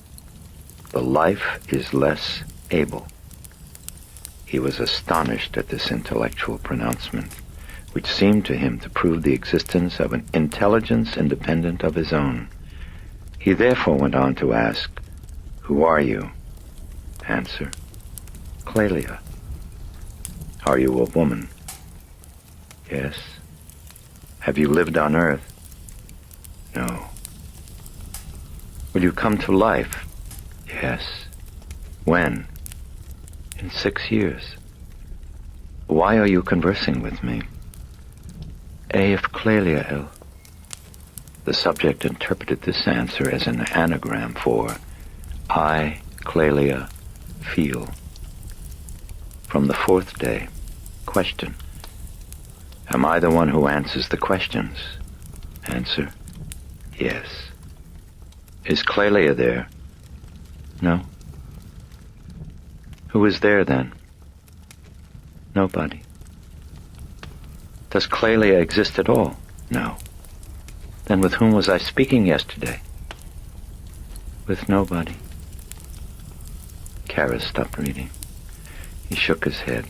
[SPEAKER 4] The life is less able. He was astonished at this intellectual pronouncement, which seemed to him to prove the existence of an intelligence independent of his own. He therefore went on to ask, "Who are you?" Answer: Clelia. Are you a woman? Yes. Have you lived on Earth? No. Will you come to life? Yes. When? In 6 years. Why are you conversing with me? If Clelia ill. The subject interpreted this answer as an anagram for I, Clelia, feel. From the 4th day. Question: am I the one who answers the questions? Answer: yes. Is Clelia there? No. Who is there then? Nobody. Does Clelia exist at all? No. Then with whom was I speaking yesterday? With nobody. Karis stopped reading. He shook his head.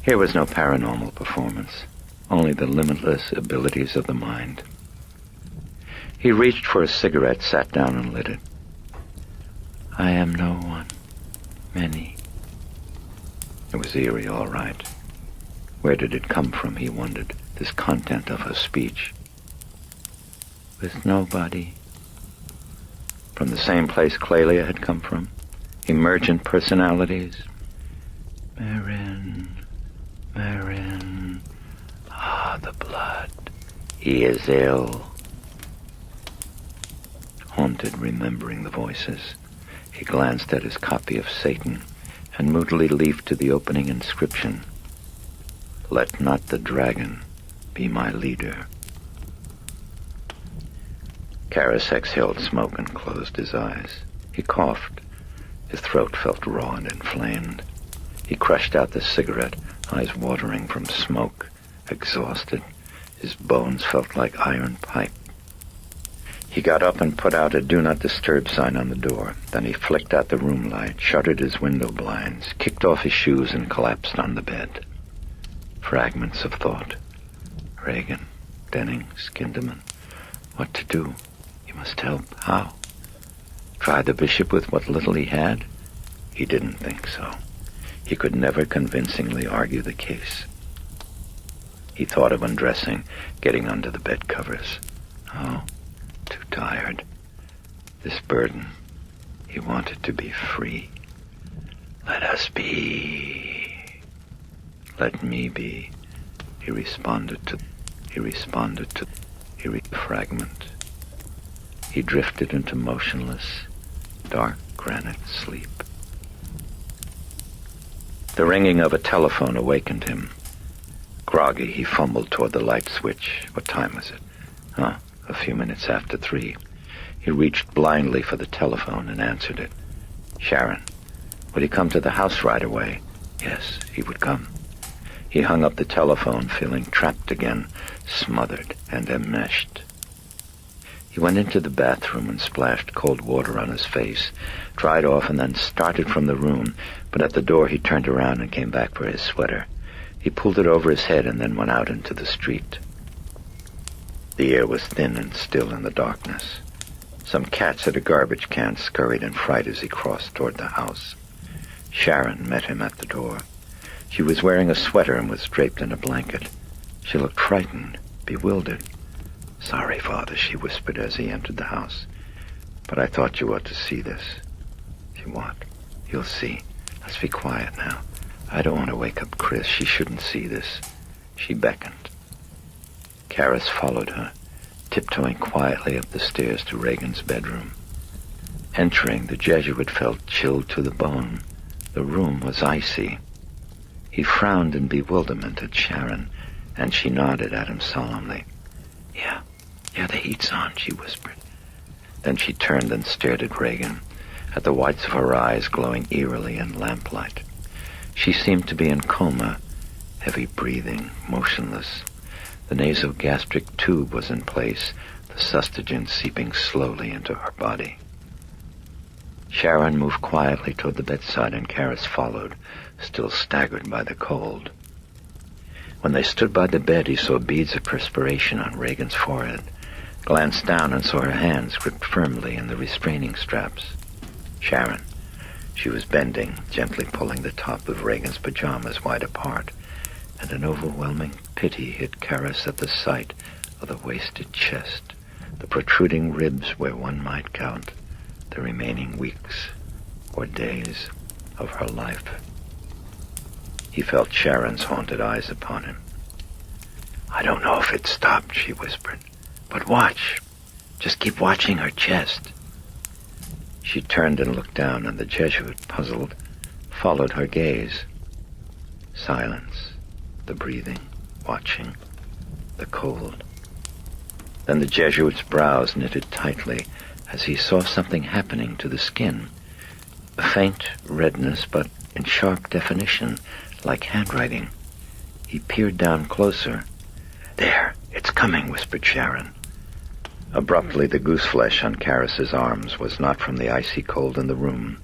[SPEAKER 4] Here was no paranormal performance. only the limitless abilities of the mind. He reached for a cigarette, sat down and lit it. I am no one. Many. It was eerie, all right. Where did it come from, he wondered, this content of her speech? With nobody. From the same place Clelia had come from? Emergent personalities? Marin. Ah, the blood. He is ill. Haunted, remembering the voices, he glanced at his copy of Satan and moodily leafed to the opening inscription. Let not the dragon be my leader. Karras exhaled smoke and closed his eyes. He coughed. His throat felt raw and inflamed. He crushed out the cigarette, eyes watering from smoke. Exhausted, his bones felt like iron pipe. He got up and put out a do not disturb sign on the door. Then he flicked out the room light, shuttered his window blinds, kicked off his shoes and collapsed on the bed. Fragments of thought. Regan, Denning, Skinderman. What to do? He must help. How? Try the bishop with what little he had? He didn't think so. He could never convincingly argue the case. He thought of undressing, getting under the bed covers. Oh, too tired. This burden. He wanted to be free. Let us be. Let me be. He responded to fragment. He drifted into motionless, dark granite sleep. The ringing of a telephone awakened him. Groggy, he fumbled toward the light switch. What time was it? A few minutes after 3. He reached blindly for the telephone and answered it. Sharon, would he come to the house right away? Yes, he would come. He hung up the telephone, feeling trapped again, smothered and enmeshed. He went into the bathroom and splashed cold water on his face, dried off, and then started from the room, but at the door he turned around and came back for his sweater. He pulled it over his head and then went out into the street. The air was thin and still in the darkness. Some cats at a garbage can scurried in fright as he crossed toward the house. Sharon met him at the door. She was wearing a sweater and was draped in a blanket. She looked frightened, bewildered. Sorry, Father, she whispered as he entered the house. But I thought you ought to see this. See what? You'll see. Let's be quiet now. I don't want to wake up Chris. She shouldn't see this. She beckoned. Karras followed her, tiptoeing quietly up the stairs to Regan's bedroom. Entering, the Jesuit felt chilled to the bone. The room was icy. He frowned in bewilderment at Sharon, and she nodded at him solemnly. Yeah, the heat's on, she whispered. Then she turned and stared at Regan, at the whites of her eyes glowing eerily in lamplight. She seemed to be in coma, heavy breathing, motionless. The nasogastric tube was in place, the sustagen seeping slowly into her body. Sharon moved quietly toward the bedside, and Karras followed, still staggered by the cold. When they stood by the bed, he saw beads of perspiration on Regan's forehead, glanced down and saw her hands gripped firmly in the restraining straps. Sharon. She was bending, gently pulling the top of Regan's pajamas wide apart, and an overwhelming pity hit Karras at the sight of the wasted chest, the protruding ribs where one might count the remaining weeks or days of her life. He felt Sharon's haunted eyes upon him. I don't know if it stopped, she whispered, but watch. Just keep watching her chest. She turned and looked down, and the Jesuit, puzzled, followed her gaze. Silence, the breathing, watching, the cold. Then the Jesuit's brows knitted tightly as he saw something happening to the skin. A faint redness, but in sharp definition, like handwriting. He peered down closer. There, it's coming, whispered Sharon. Abruptly, the gooseflesh on Karras's arms was not from the icy cold in the room.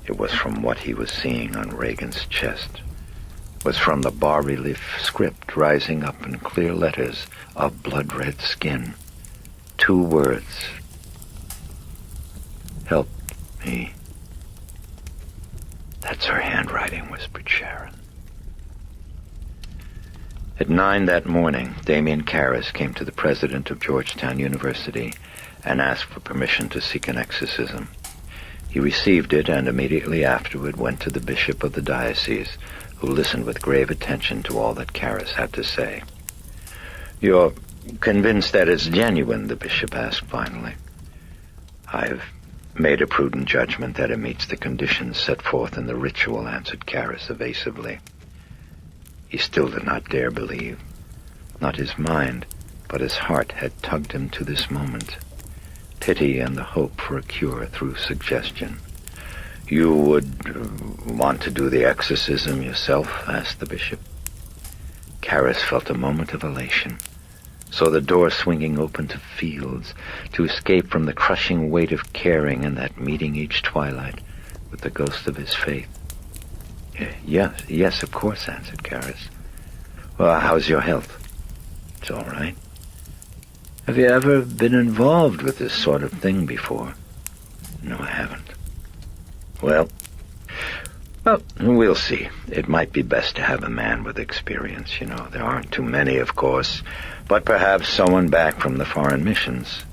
[SPEAKER 4] It was from what he was seeing on Regan's chest. was from the bas-relief script rising up in clear letters of blood-red skin. 2 words. Help me. That's her handwriting, whispered Sharon. At 9 that morning, Damien Karras came to the president of Georgetown University and asked for permission to seek an exorcism. He received it and immediately afterward went to the bishop of the diocese, who listened with grave attention to all that Karras had to say. "You're convinced that it's genuine?" the bishop asked finally. "I've made a prudent judgment that it meets the conditions set forth in the ritual," answered Karras evasively. He still did not dare believe. Not his mind, but his heart had tugged him to this moment. Pity and the hope for a cure through suggestion. "You would want to do the exorcism yourself?" asked the bishop. Karras felt a moment of elation. Saw the door swinging open to fields, to escape from the crushing weight of caring and that meeting each twilight with the ghost of his faith. Yes, of course," answered Karras. "Well, how's your health?" "It's all right." "Have you ever been involved with this sort of thing before?" "No, I haven't." Well, we'll see. It might be best to have a man with experience, you know. There aren't too many, of course, but perhaps someone back from the foreign missions.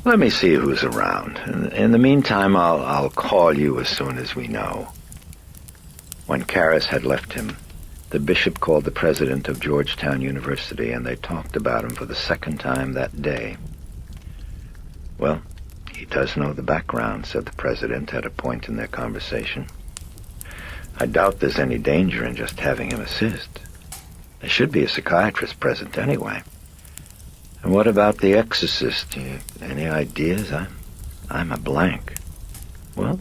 [SPEAKER 4] Let me see who's around. In the meantime, I'll call you as soon as we know. When Karras had left him, the bishop called the president of Georgetown University, and they talked about him for the 2nd time that day. "Well, he does know the background," said the president at a point in their conversation. "I doubt there's any danger in just having him assist. There should be a psychiatrist present anyway. And what about the exorcist? Any ideas? I'm a blank." "Well,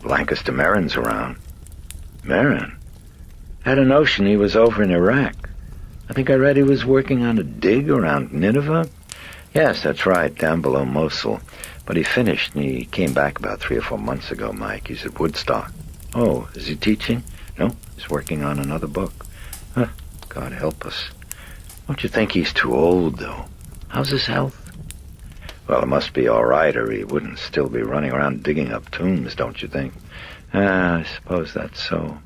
[SPEAKER 4] Lancaster Merrin's around." "Merrin? Had a notion he was over in Iraq. I think I read he was working on a dig around Nineveh." "Yes, that's right, down below Mosul. But he finished and he came back about 3 or 4 months ago, Mike. He's at Woodstock." "Oh, is he teaching?" "No, he's working on another book." "Huh, God help us. Don't you think he's too old, though? How's his health?" "Well, it must be all right, or he wouldn't still be running around digging up tombs, don't you think?" I suppose that's so.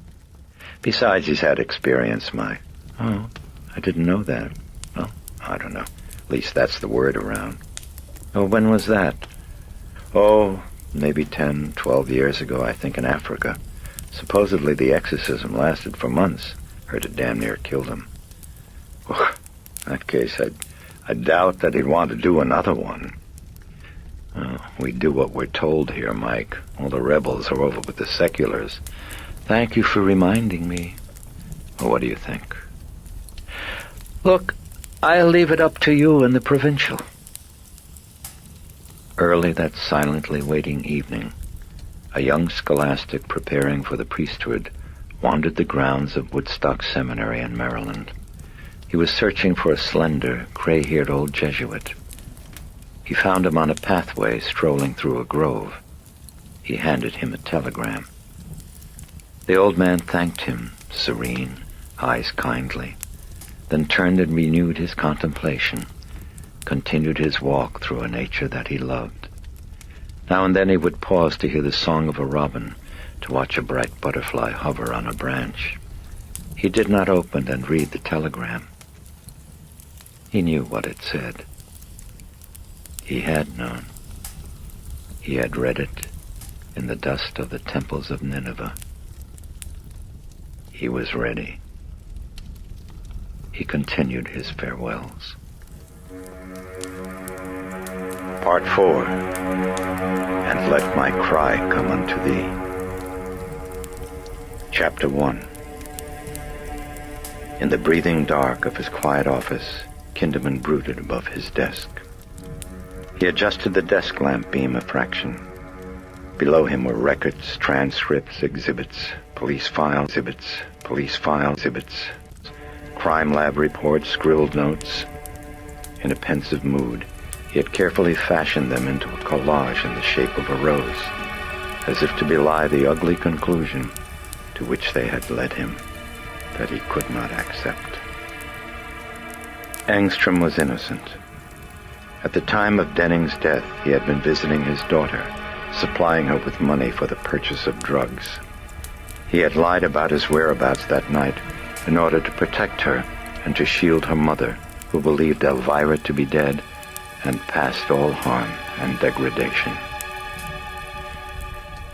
[SPEAKER 4] Besides, he's had experience, Mike." "Oh, I didn't know that." "Well, I don't know. At least that's the word around." "Oh, when was that?" "Oh, maybe 10, 12 years ago, I think, in Africa. Supposedly the exorcism lasted for months. Heard it damn near killed him." "Well, in that case, I doubt that he'd want to do another one." "Well, we do what we're told here, Mike. All the rebels are over with the seculars." "Thank you for reminding me." "Well, what do you think?" "Look, I'll leave it up to you and the provincial." Early that silently waiting evening, a young scholastic preparing for the priesthood wandered the grounds of Woodstock Seminary in Maryland. He was searching for a slender, gray-haired old Jesuit. He found him on a pathway strolling through a grove. He handed him a telegram. The old man thanked him, serene, eyes kindly, then turned and renewed his contemplation, continued his walk through a nature that he loved. Now and then he would pause to hear the song of a robin, to watch a bright butterfly hover on a branch. He did not open and read the telegram. He knew what it said. He had known. He had read it in the dust of the temples of Nineveh. He was ready. He continued his farewells. Part 4. And let my cry come unto thee. Chapter 1. In the breathing dark of his quiet office, Kinderman brooded above his desk. He adjusted the desk lamp beam a fraction. Below him were records, transcripts, exhibits, police files, crime lab reports, scribbled notes. In a pensive mood, he had carefully fashioned them into a collage in the shape of a rose, as if to belie the ugly conclusion to which they had led him.
[SPEAKER 1] that he could not accept. Engstrom was innocent. At the time of Denning's death, he had been visiting his daughter, supplying her with money for the purchase of drugs. He had lied about his whereabouts that night in order to protect her and to shield her mother, who believed Elvira to be dead and past all harm and degradation.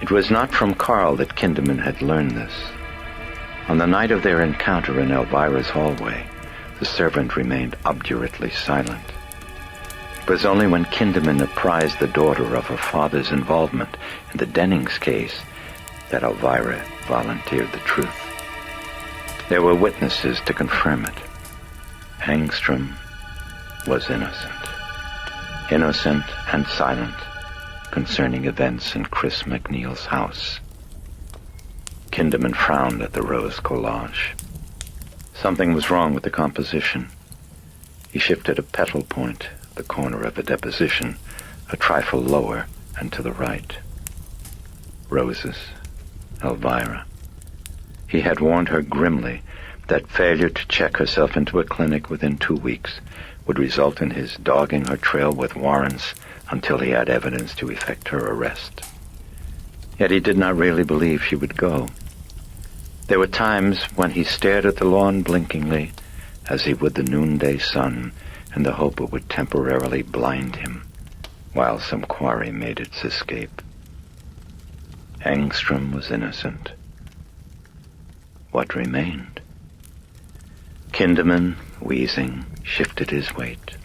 [SPEAKER 1] It was not from Carl that Kinderman had learned this. On the night of their encounter in Elvira's hallway, the servant remained obdurately silent. It was only when Kinderman apprised the daughter of her father's involvement in the Dennings case that Elvira volunteered the truth. There were witnesses to confirm it. Engstrom was innocent. Innocent and silent concerning events in Chris MacNeil's house. Kinderman frowned at the rose collage. Something was wrong with the composition. He shifted a petal point, the corner of a deposition, a trifle lower and to the right. Roses. Elvira. He had warned her grimly that failure to check herself into a clinic within 2 weeks would result in his dogging her trail with warrants until he had evidence to effect her arrest. Yet he did not really believe she would go. There were times when he stared at the lawn blinkingly, as he would the noonday sun, in the hope it would temporarily blind him, while some quarry made its escape. Engstrom was innocent. What remained? Kinderman, wheezing, shifted his weight.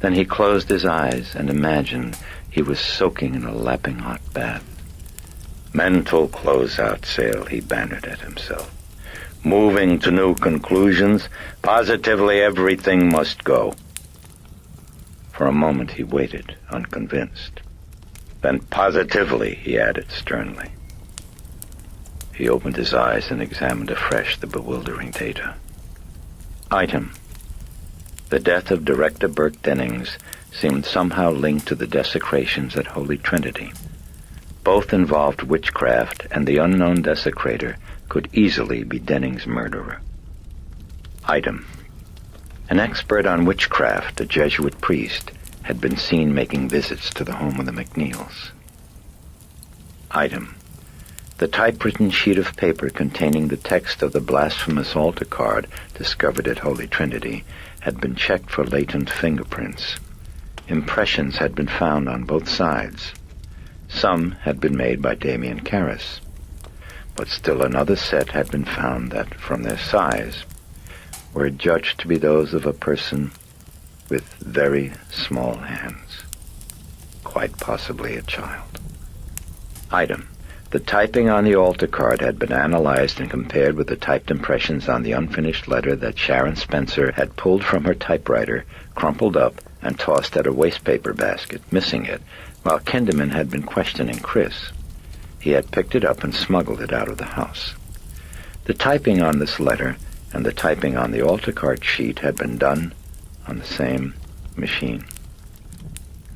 [SPEAKER 1] Then he closed his eyes and imagined he was soaking in a lapping hot bath. Mental closeout sale, he bannered at himself. Moving to new conclusions, positively everything must go. For a moment he waited, unconvinced. Then positively, he added sternly. He opened his eyes and examined afresh the bewildering data. Item. The death of Director Burke Dennings seemed somehow linked to the desecrations at Holy Trinity. Both involved witchcraft, and the unknown desecrator could easily be Dennings' murderer. Item. An expert on witchcraft, a Jesuit priest, had been seen making visits to the home of the MacNeils. Item. The typewritten sheet of paper containing the text of the blasphemous altar card discovered at Holy Trinity had been checked for latent fingerprints. Impressions had been found on both sides. Some had been made by Damien Karras, but still another set had been found that, from their size, were judged to be those of a person with very small hands, quite possibly a child. Item. The typing on the altar card had been analyzed and compared with the typed impressions on the unfinished letter that Sharon Spencer had pulled from her typewriter, crumpled up, and tossed at a wastepaper basket, missing it, while Kinderman had been questioning Chris. He had picked it up and smuggled it out of the house. The typing on this letter and the typing on the altar card sheet had been done on the same machine.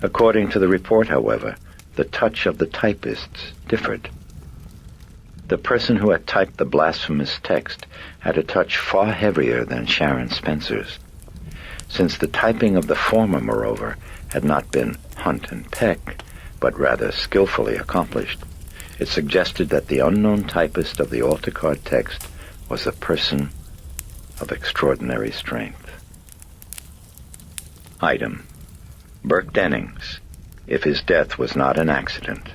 [SPEAKER 1] According to the report, however, the touch of the typists differed. The person who had typed the blasphemous text had a touch far heavier than Sharon Spencer's. Since the typing of the former, moreover, had not been hunt and peck, but rather skillfully accomplished, it suggested that the unknown typist of the altar card text was a person of extraordinary strength. Item. Burke Dennings, if his death was not an accident,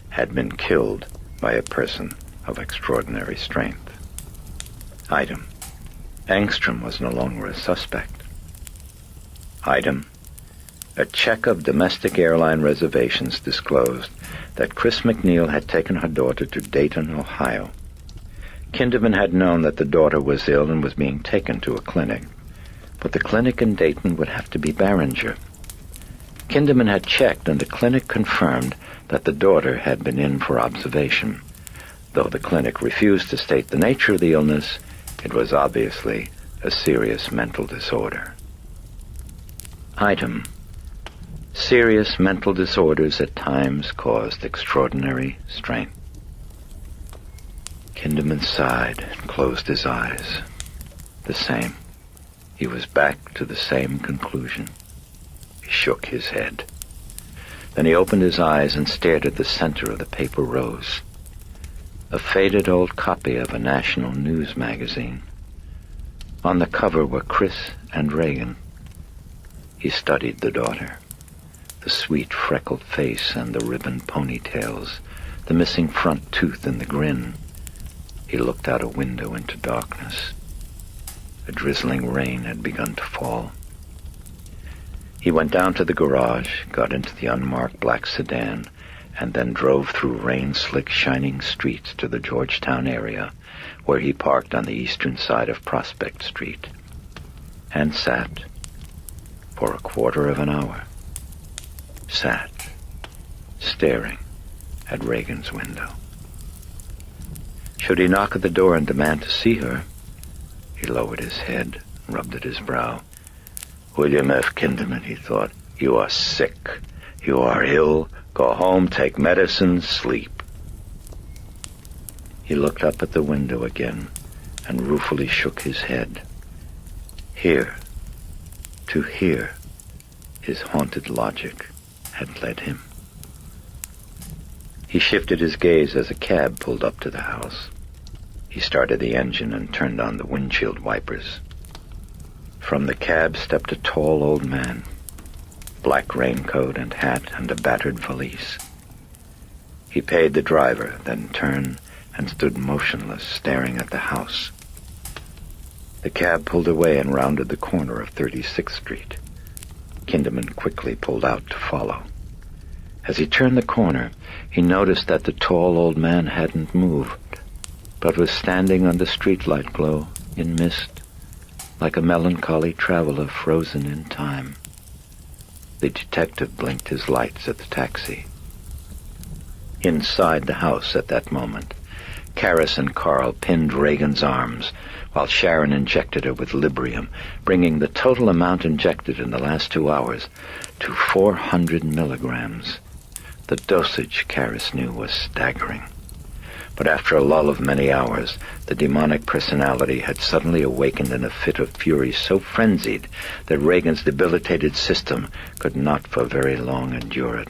[SPEAKER 1] had been killed by a person of extraordinary strength. Item. Engstrom was no longer a suspect. Item. A check of domestic airline reservations disclosed that Chris MacNeil had taken her daughter to Dayton, Ohio. Kinderman had known that the daughter was ill and was being taken to a clinic, but the clinic in Dayton would have to be Barringer. Kinderman had checked, and the clinic confirmed that the daughter had been in for observation. Though the clinic refused to state the nature of the illness, it was obviously a serious mental disorder. Item. Serious mental disorders at times caused extraordinary strength.
[SPEAKER 4] Kinderman sighed and closed his eyes. The same. He was back to the same conclusion. He shook his head. Then he opened his eyes and stared at the center of the paper rose. A faded old copy of a national news magazine. On the cover were Chris and Regan. He studied the daughter. The sweet freckled face and the ribbon ponytails, the missing front tooth and the grin. He looked out a window into darkness. A drizzling rain had begun to fall. He went down to the garage, got into the unmarked black sedan, and then drove through rain-slick, shining streets to the Georgetown area, where he parked on the eastern side of Prospect Street, and sat for a quarter of an hour. Sat, staring at Regan's window. Should he knock at the door and demand to see her? He lowered his head, rubbed at his brow. William F. Kinderman, he thought, you are sick. You are ill. Go home, take medicine, sleep. He looked up at the window again and ruefully shook his head. Here, to here, his haunted logic had led him. He shifted his gaze as a cab pulled up to the house. He started the engine and turned on the windshield wipers. From the cab stepped a tall old man, black raincoat and hat and a battered valise. He paid the driver, then turned and stood motionless, staring at the house. The cab pulled away and rounded the corner of 36th Street. Kinderman quickly pulled out to follow. As he turned the corner, he noticed that the tall old man hadn't moved, but was standing under streetlight glow in mist, like a melancholy traveler frozen in time. The detective blinked his lights at the taxi. Inside the house at that moment, Karras and Carl pinned Regan's arms, while Sharon injected her with Librium, bringing the total amount injected in the last 2 hours to 400 milligrams. The dosage, Karras knew, was staggering. But after a lull of many hours, the demonic personality had suddenly awakened in a fit of fury so frenzied that Regan's debilitated system could not for very long endure it.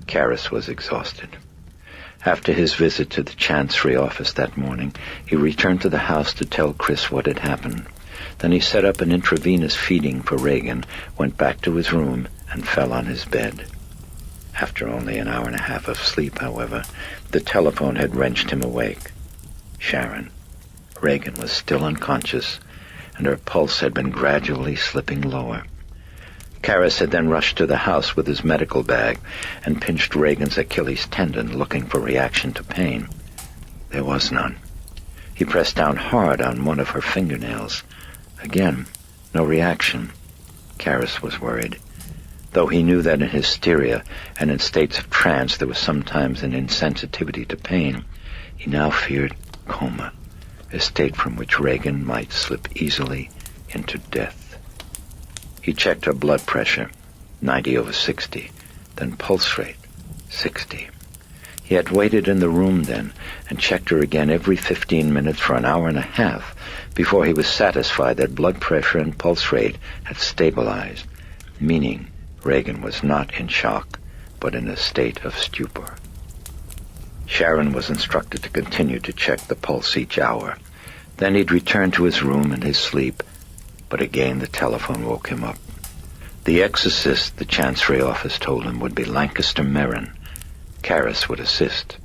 [SPEAKER 4] Karras was exhausted. After his visit to the Chancery office that morning, he returned to the house to tell Chris what had happened. Then he set up an intravenous feeding for Regan, went back to his room, and fell on his bed. After only an hour and a half of sleep, however, the telephone had wrenched him awake. Sharon. Regan was still unconscious, and her pulse had been gradually slipping lower. Karras had then rushed to the house with his medical bag and pinched Regan's Achilles tendon, looking for reaction to pain. There was none. He pressed down hard on one of her fingernails. Again, no reaction. Karras was worried. Though he knew that in hysteria and in states of trance there was sometimes an insensitivity to pain, he now feared coma, a state from which Regan might slip easily into death. He checked her blood pressure, 90/60, then pulse rate, 60. He had waited in the room then and checked her again every 15 minutes for an hour and a half before he was satisfied that blood pressure and pulse rate had stabilized, meaning Regan was not in shock, but in a state of stupor. Sharon was instructed to continue to check the pulse each hour. Then he'd return to his room and his sleep, but again the telephone woke him up. The exorcist, the Chancery office told him, would be Lancaster Merrin. Karras would assist.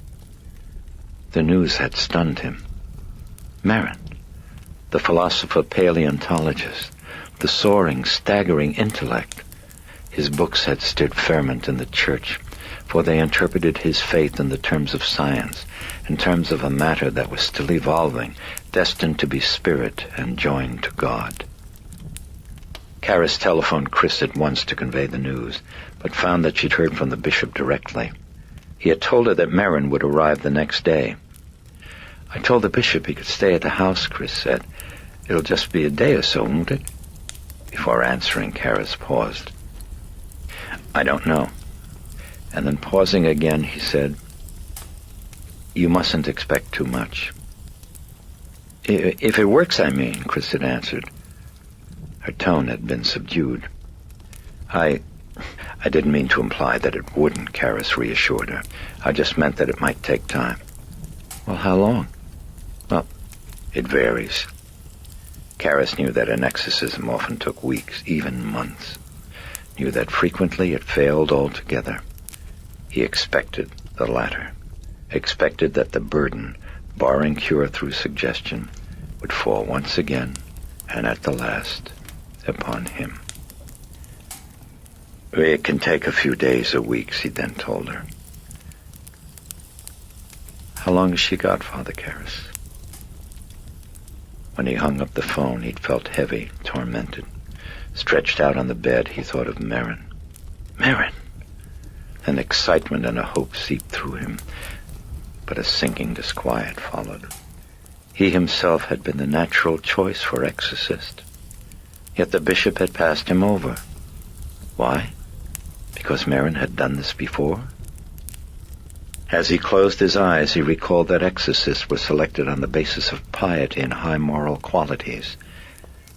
[SPEAKER 4] The news had stunned him. Merrin, the philosopher-paleontologist, the soaring, staggering intellect. His books had stirred ferment in the church, for they interpreted his faith in the terms of science, in terms of a matter that was still evolving, destined to be spirit and joined to God. Karras telephoned Chris at once to convey the news, but found that she'd heard from the bishop directly. He had told her that Merrin would arrive the next day. "I told the bishop he could stay at the house," Chris said. "It'll just be a day or so, won't it?" Before answering, Karras paused. "I don't know. And then pausing again, he said, "You mustn't expect too much." "If it works, I mean," Chris had answered. Her tone had been subdued. I didn't mean to imply that it wouldn't," Karis reassured her. "I just meant that it might take time." "Well, how long?" "Well, it varies." Karis knew that an exorcism often took weeks, even months. Knew that frequently it failed altogether. He expected the latter. Expected that the burden, barring cure through suggestion, would fall once again, and at the last, upon him. "It can take a few days or weeks," he then told her. "How long has she got, Father Karis?" When he hung up the phone, he'd felt heavy, tormented. Stretched out on the bed, he thought of Merrin. Merrin! An excitement and a hope seeped through him, but a sinking disquiet followed. He himself had been the natural choice for exorcist. Yet the bishop had passed him over. Why? Because Merrin had done this before? As he closed his eyes, he recalled that exorcists were selected on the basis of piety and high moral qualities.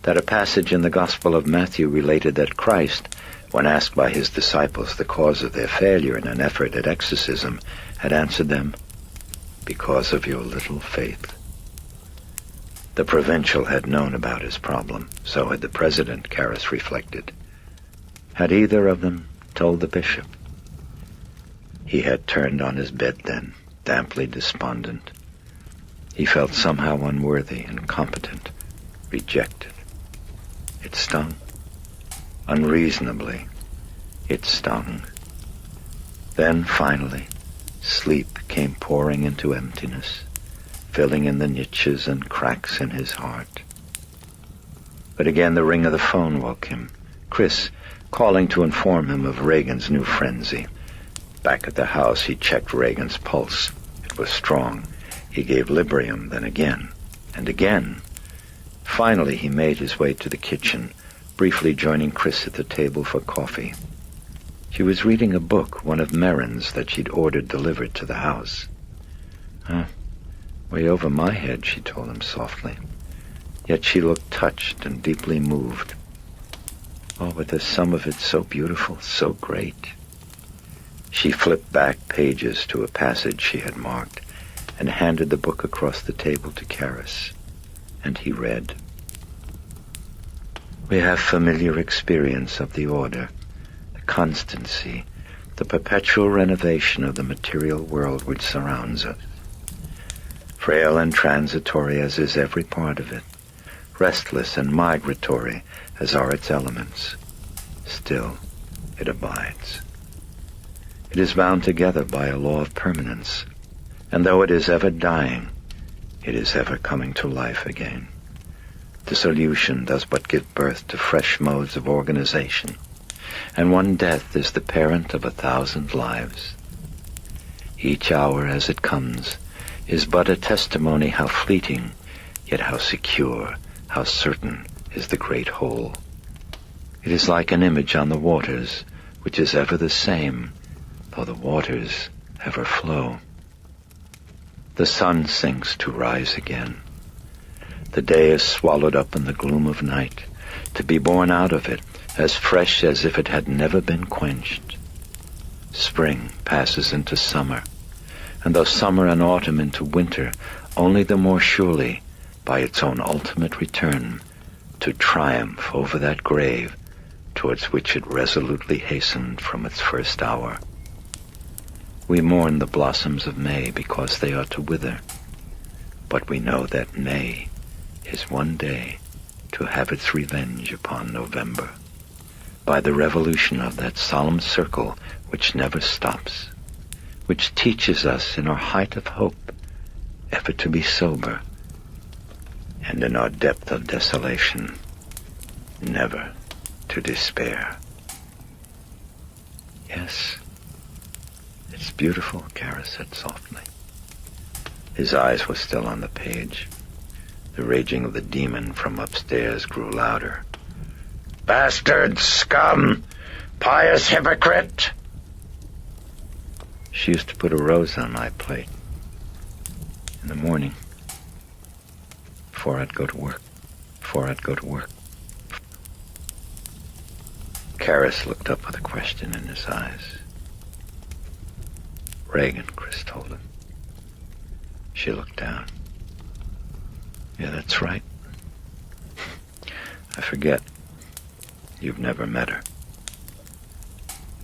[SPEAKER 4] That a passage in the Gospel of Matthew related that Christ, when asked by his disciples the cause of their failure in an effort at exorcism, had answered them, "Because of your little faith." The provincial had known about his problem. So had the president, Karis reflected. Had either of them told the bishop? He had turned on his bed then, damply despondent. He felt somehow unworthy, incompetent, rejected. It stung. Unreasonably, it stung. Then, finally, sleep came pouring into emptiness, filling in the niches and cracks in his heart. But again the ring of the phone woke him. Chris, calling to inform him of Regan's new frenzy. Back at the house, he checked Regan's pulse. It was strong. He gave Librium, then again, and again. Finally, he made his way to the kitchen, briefly joining Chris at the table for coffee. She was reading a book, one of Merrin's that she'd ordered delivered to the house. Way over my head, she told him softly. Yet she looked touched and deeply moved. Oh, but there's some of it so beautiful, so great. She flipped back pages to a passage she had marked and handed the book across the table to Karis. And he read, "We have familiar experience of the order, the constancy, the perpetual renovation of the material world which surrounds us. Frail and transitory as is every part of it, restless and migratory as are its elements, still it abides. It is bound together by a law of permanence, and though it is ever dying, it is ever coming to life again. Dissolution does but give birth to fresh modes of organization, and one death is the parent of 1,000 lives. Each hour as it comes is but a testimony how fleeting, yet how secure, how certain is the great whole. It is like an image on the waters, which is ever the same, though the waters ever flow. The sun sinks to rise again. The day is swallowed up in the gloom of night, to be born out of it, as fresh as if it had never been quenched. Spring passes into summer, and though summer and autumn into winter, only the more surely, by its own ultimate return, to triumph over that grave towards which it resolutely hastened from its first hour. We mourn the blossoms of May because they are to wither, but we know that May is one day to have its revenge upon November, by the revolution of that solemn circle which never stops, which teaches us in our height of hope ever to be sober, and in our depth of desolation never to despair. Yes, it's beautiful, Karis said softly. His eyes were still on the page. The raging of the demon from upstairs grew louder. "Bastard! Scum! Pious hypocrite!" She used to put a rose on my plate in the morning before I'd go to work. Karras looked up with a question in his eyes. Regan, Chris told him. She looked down. Yeah, that's right. I forget. You've never met her.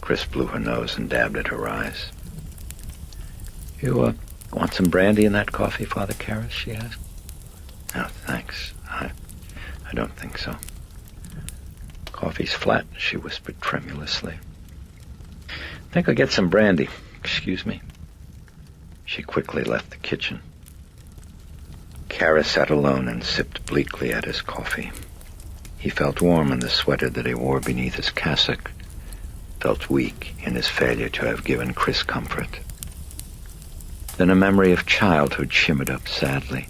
[SPEAKER 4] Chris blew her nose and dabbed at her eyes. You, want some brandy in that coffee, Father Karras? She asked. No, thanks. I don't think so. Coffee's flat, she whispered tremulously. I think I'll get some brandy. Excuse me. She quickly left the kitchen. Karras sat alone and sipped bleakly at his coffee. He felt warm in the sweater that he wore beneath his cassock, felt weak in his failure to have given Chris comfort. Then a memory of childhood shimmered up sadly.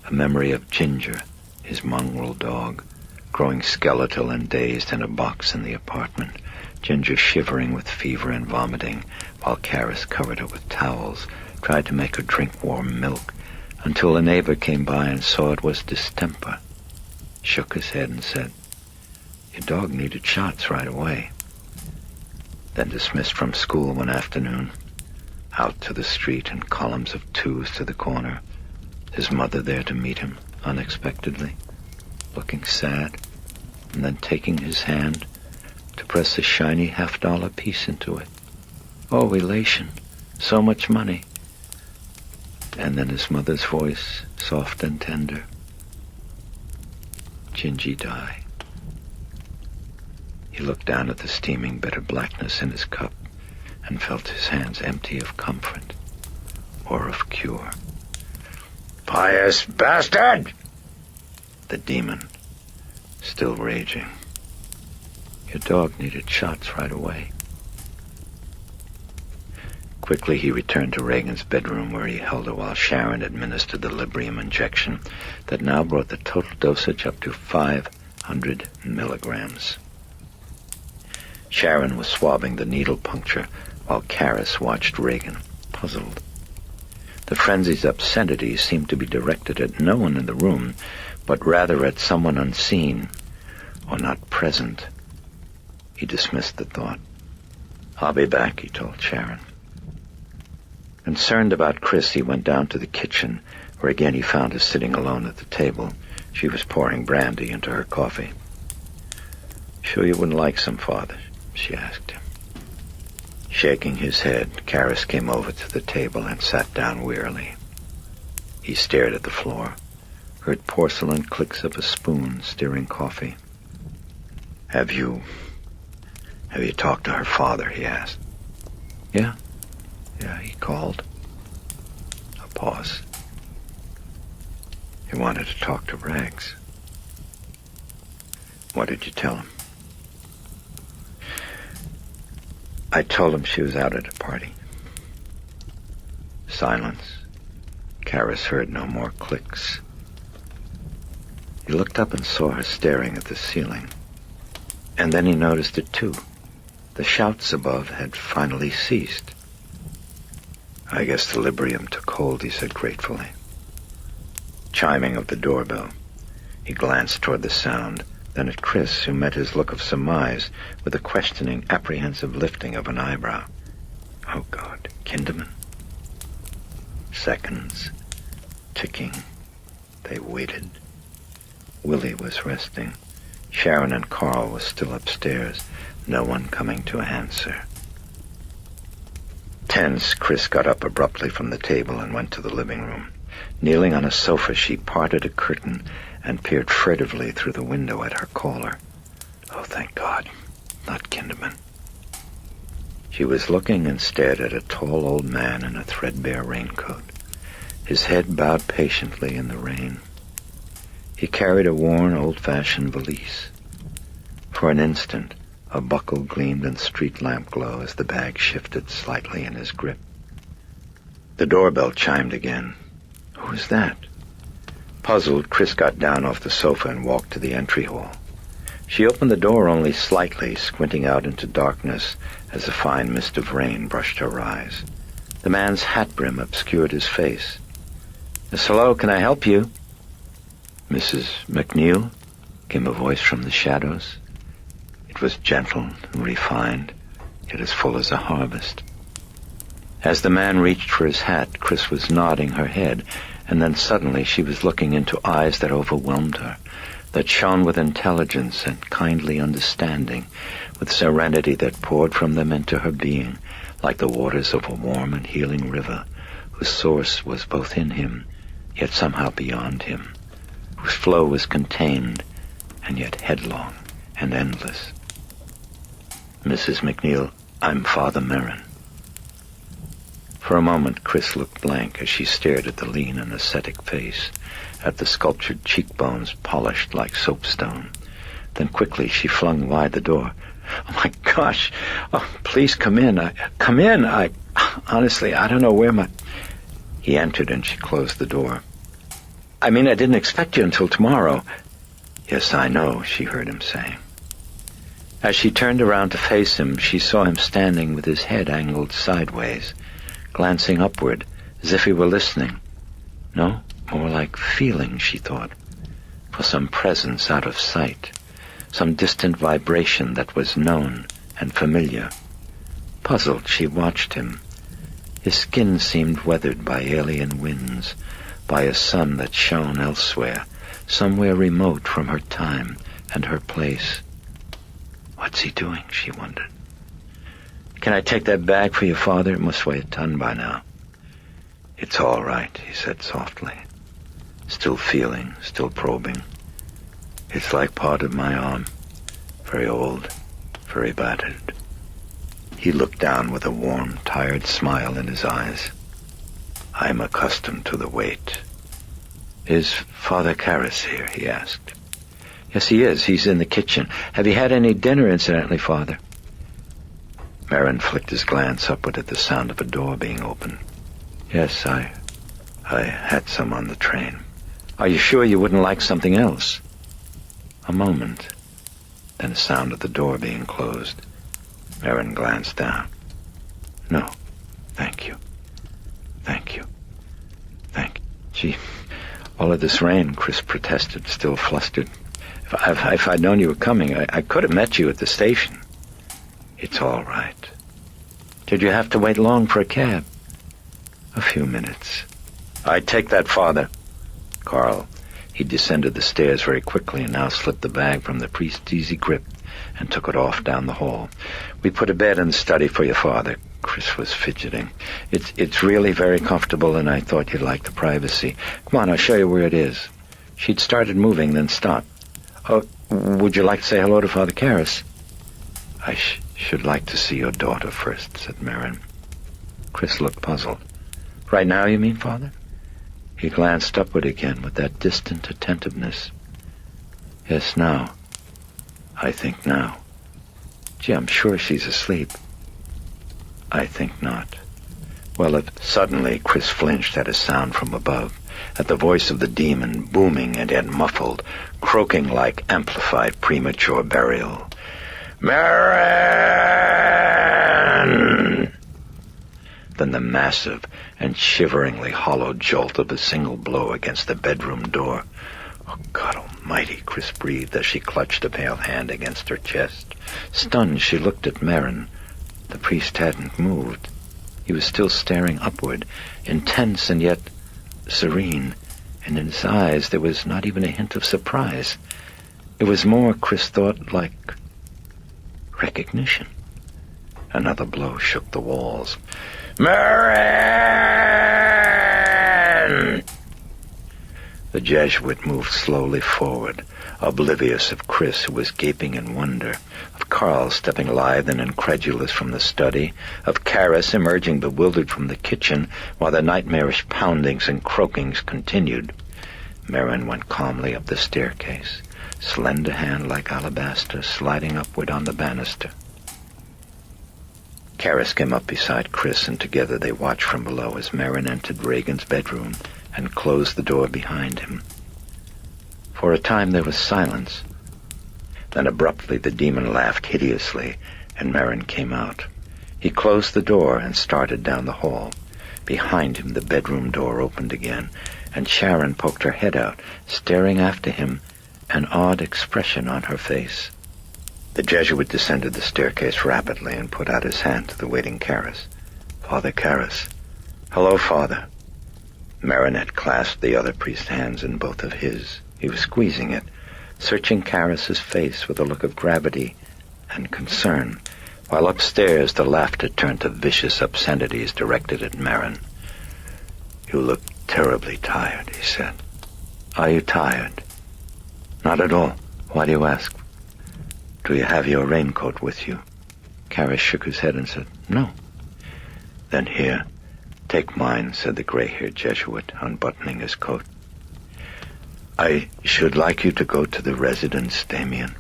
[SPEAKER 4] A memory of Ginger, his mongrel dog, growing skeletal and dazed in a box in the apartment, Ginger shivering with fever and vomiting, while Karras covered her with towels, tried to make her drink warm milk, until a neighbor came by and saw it was distemper, shook his head and said, "Your dog needed shots right away." Then dismissed from school one afternoon, out to the street in columns of twos to the corner, his mother there to meet him unexpectedly, looking sad, and then taking his hand to press a shiny $50 piece into it. Oh, elation, so much money. And then his mother's voice, soft and tender. Gingy die. He looked down at the steaming bitter blackness in his cup and felt his hands empty of comfort or of cure. "Pious bastard!" The demon, still raging. Your dog needed shots right away. Quickly he returned to Regan's bedroom, where he held her while Sharon administered the Librium injection that now brought the total dosage up to 500 milligrams. Sharon was swabbing the needle puncture while Karras watched Regan, puzzled. The frenzy's obscenities seemed to be directed at no one in the room, but rather at someone unseen or not present. He dismissed the thought. "I'll be back," he told Sharon. Concerned about Chris, he went down to the kitchen, where again he found her sitting alone at the table. She was pouring brandy into her coffee. "Sure you wouldn't like some, Father?" she asked him. Shaking his head, Karras came over to the table and sat down wearily. He stared at the floor, heard porcelain clicks of a spoon stirring coffee. Have you talked to her father?" he asked. Yeah, he called." A pause. "He wanted to talk to Rags." "What did you tell him?" "I told him she was out at a party." Silence. Karras heard no more clicks. He looked up and saw her staring at the ceiling. And then he noticed it too. The shouts above had finally ceased. "I guess the Librium took hold," he said gratefully. Chiming of the doorbell. He glanced toward the sound, then at Chris, who met his look of surmise with a questioning, apprehensive lifting of an eyebrow. Oh, God, Kinderman. Seconds, ticking. They waited. Willie was resting. Sharon and Carl was still upstairs, no one coming to answer. Tense, Chris got up abruptly from the table and went to the living room. Kneeling on a sofa, she parted a curtain and peered furtively through the window at her caller. Oh, thank God, not Kinderman. She was looking instead at a tall old man in a threadbare raincoat, his head bowed patiently in the rain. He carried a worn, old-fashioned valise. For an instant, a buckle gleamed in street lamp glow as the bag shifted slightly in his grip. The doorbell chimed again. Who was that? Puzzled, Chris got down off the sofa and walked to the entry hall. She opened the door only slightly, squinting out into darkness as a fine mist of rain brushed her eyes. The man's hat brim obscured his face. "Yes, hello, can I help you?" "Mrs. MacNeil?" came a voice from the shadows. It was gentle and refined, yet as full as a harvest. As the man reached for his hat, Chris was nodding her head, and then suddenly she was looking into eyes that overwhelmed her, that shone with intelligence and kindly understanding, with serenity that poured from them into her being, like the waters of a warm and healing river, whose source was both in him, yet somehow beyond him, whose flow was contained, and yet headlong and endless. "Mrs. MacNeil, I'm Father Merrin." For a moment, Chris looked blank as she stared at the lean and ascetic face, at the sculptured cheekbones polished like soapstone. Then quickly she flung wide the door. "Oh, my gosh! Oh, please come in. Come in! Honestly, I don't know where my—" He entered and she closed the door. "I mean, I didn't expect you until tomorrow." "Yes, I know," she heard him saying. As she turned around to face him, she saw him standing with his head angled sideways, glancing upward, as if he were listening. No, more like feeling, she thought, for some presence out of sight, some distant vibration that was known and familiar. Puzzled, she watched him. His skin seemed weathered by alien winds, by a sun that shone elsewhere, somewhere remote from her time and her place. What's he doing, she wondered. "Can I take that bag for your father? It must weigh a ton by now." "It's all right," he said softly. Still feeling, still probing. "It's like part of my arm. Very old, very battered." He looked down with a warm, tired smile in his eyes. "I'm accustomed to the weight." "Is Father Karras here?" he asked. "Yes, he is. He's in the kitchen. Have you had any dinner, incidentally, Father?" Merrin flicked his glance upward at the sound of a door being opened. "Yes, I had some on the train." "Are you sure you wouldn't like something else?" A moment, then the sound of the door being closed. Merrin glanced down. "No, thank you. Thank you. Thank you." "Gee, all of this rain," Chris protested, still flustered. If I'd known you were coming, I could have met you at the station." "It's all right." "Did you have to wait long for a cab?" "A few minutes." "I'd take that, Father." Carl. He descended the stairs very quickly and now slipped the bag from the priest's easy grip and took it off down the hall. "We put a bed in the study for your father." Chris was fidgeting. It's really very comfortable, and I thought you'd like the privacy. Come on, I'll show you where it is." She'd started moving, then stopped. "Oh, would you like to say hello to Father Karras?" "I should like to see your daughter first," said Merrin. Chris looked puzzled. "Right now, you mean, Father?" He glanced upward again with that distant attentiveness. "Yes, now. I think now. Gee, I'm sure she's asleep." "I think not." Well, suddenly Chris flinched at a sound from above, at the voice of the demon, booming and yet muffled, croaking like amplified premature burial. "Merrin!" Then the massive and shiveringly hollow jolt of a single blow against the bedroom door. "Oh, God Almighty," Chris breathed as she clutched a pale hand against her chest. Stunned, she looked at Merrin. The priest hadn't moved. He was still staring upward, intense and yet serene, and in his eyes there was not even a hint of surprise. It was more, Chris thought, like recognition. Another blow shook the walls. "Merrin!" The Jesuit moved slowly forward, oblivious of Chris, who was gaping in wonder, of Carl stepping lithe and incredulous from the study, of Karras emerging bewildered from the kitchen, while the nightmarish poundings and croakings continued. Merrin went calmly up the staircase, slender hand like alabaster sliding upward on the banister. Karras came up beside Chris, and together they watched from below as Merrin entered Regan's bedroom and closed the door behind him. For a time there was silence. Then abruptly the demon laughed hideously, and Merrin came out. He closed the door and started down the hall. Behind him the bedroom door opened again, and Sharon poked her head out, staring after him, an odd expression on her face. The Jesuit descended the staircase rapidly and put out his hand to the waiting Karras. "Father Karras." "Hello, Father." Merrin had clasped the other priest's hands in both of his. He was squeezing it, searching Karras's face with a look of gravity and concern, while upstairs the laughter turned to vicious obscenities directed at Merrin. "You look terribly tired," he said. "Are you tired?" "Not at all. Why do you ask?" "Do you have your raincoat with you?" Karras shook his head and said, "No." "Then here, take mine," said the gray-haired Jesuit, unbuttoning his coat. "I should like you to go to the residence, Damien,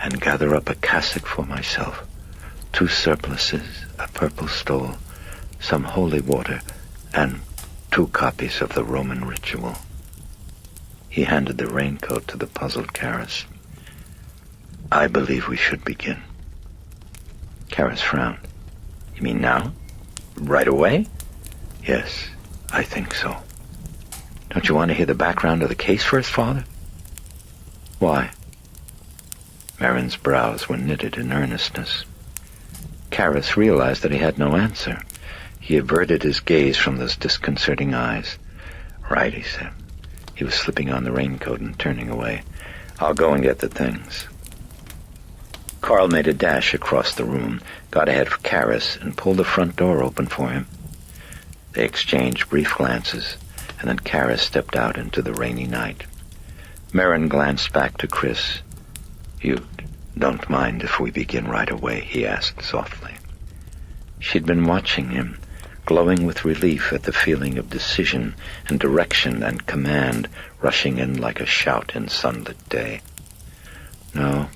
[SPEAKER 4] and gather up a cassock for myself, 2 surplices, a purple stole, some holy water, and 2 copies of the Roman ritual." He handed the raincoat to the puzzled Karras. "I believe we should begin." Karras frowned. "You mean now? Right away?" "Yes, I think so." "Don't you want to hear the background of the case first, Father?" "Why?" Merrin's brows were knitted in earnestness. Karras realized that he had no answer. He averted his gaze from those disconcerting eyes. "Right," he said. He was slipping on the raincoat and turning away. "I'll go and get the things." Carl made a dash across the room, got ahead of Karras, and pulled the front door open for him. They exchanged brief glances, and then Karras stepped out into the rainy night. Merrin glanced back to Chris. "You don't mind if we begin right away?" he asked softly. She'd been watching him, glowing with relief at the feeling of decision and direction and command rushing in like a shout in sunlit day. "No,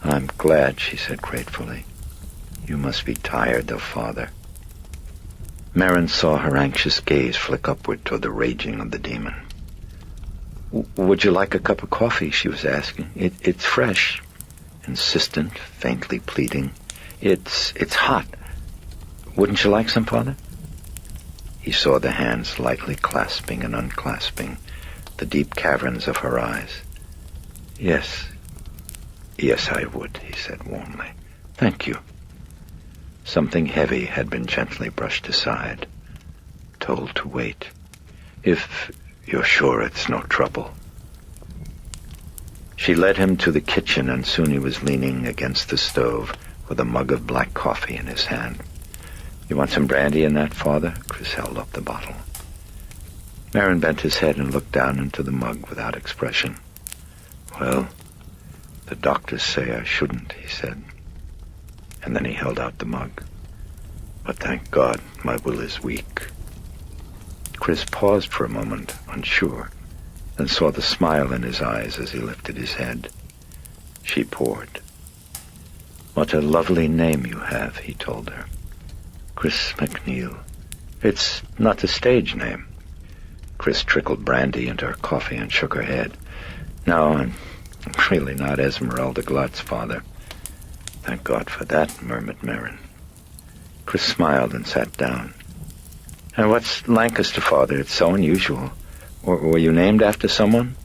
[SPEAKER 4] I'm glad," she said gratefully. "You must be tired, though, Father." Merrin saw her anxious gaze flick upward toward the raging of the demon. "Would you like a cup of coffee?" she was asking. It's fresh." Insistent, faintly pleading. It's hot. Wouldn't you like some, Father?" He saw the hands lightly clasping and unclasping, the deep caverns of her eyes. Yes, I would," he said warmly. "Thank you." Something heavy had been gently brushed aside, told to wait. "If you're sure it's no trouble." She led him to the kitchen, and soon he was leaning against the stove with a mug of black coffee in his hand. "You want some brandy in that, Father?" Chris held up the bottle. Merrin bent his head and looked down into the mug without expression. "Well, the doctors say I shouldn't," he said. And then he held out the mug. "But thank God my will is weak." Chris paused for a moment, unsure, then saw the smile in his eyes as he lifted his head. She poured. "What a lovely name you have," he told her. "Chris MacNeil. It's not a stage name." Chris trickled brandy into her coffee and shook her head. "No, I'm really not Esmeralda Glutz, Father." "Thank God for that," murmured Merrin. Chris smiled and sat down. "And what's Lancaster, Father? It's so unusual. Were you named after someone?"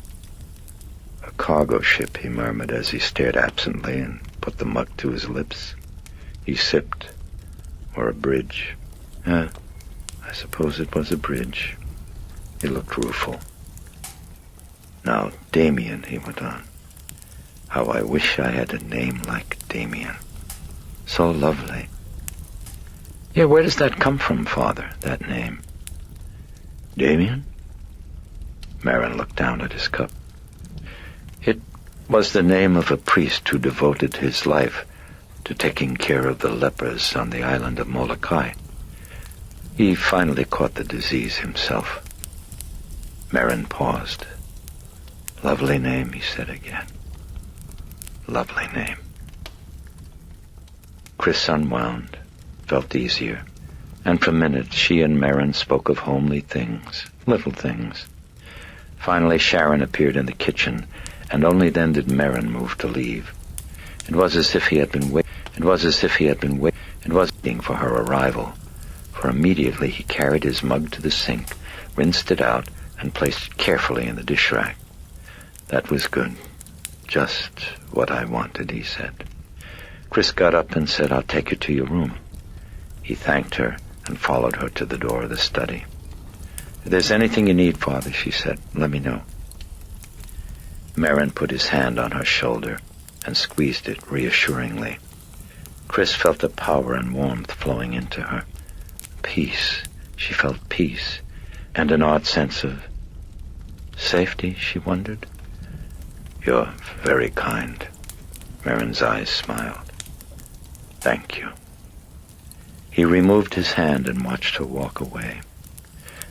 [SPEAKER 4] "A cargo ship," he murmured as he stared absently and put the mug to his lips. He sipped. "Or a bridge." I suppose it was a bridge." He looked rueful. "Now, Damien," he went on. "How I wish I had a name like Damien. So lovely." "Yeah, where does that come from, Father, that name?" "Damien?" Merrin looked down at his cup. "It was the name of a priest who devoted his life to taking care of the lepers on the island of Molokai. He finally caught the disease himself." Merrin paused. "Lovely name," he said again. "Lovely name." Chris unwound, felt easier, and for minutes she and Merrin spoke of homely things, little things. Finally Sharon appeared in the kitchen, and only then did Merrin move to leave. It was as if he had been waiting for her arrival, for immediately he carried his mug to the sink, rinsed it out, and placed it carefully in the dish rack. "That was good. Just what I wanted," he said. Chris got up and said, "I'll take you to your room." He thanked her and followed her to the door of the study. "If there's anything you need, Father," she said, "let me know." Merrin put his hand on her shoulder and squeezed it reassuringly. Chris felt the power and warmth flowing into her. Peace. She felt peace, and an odd sense of safety, she wondered. "You're very kind." Merrin's eyes smiled. "Thank you." He removed his hand and watched her walk away.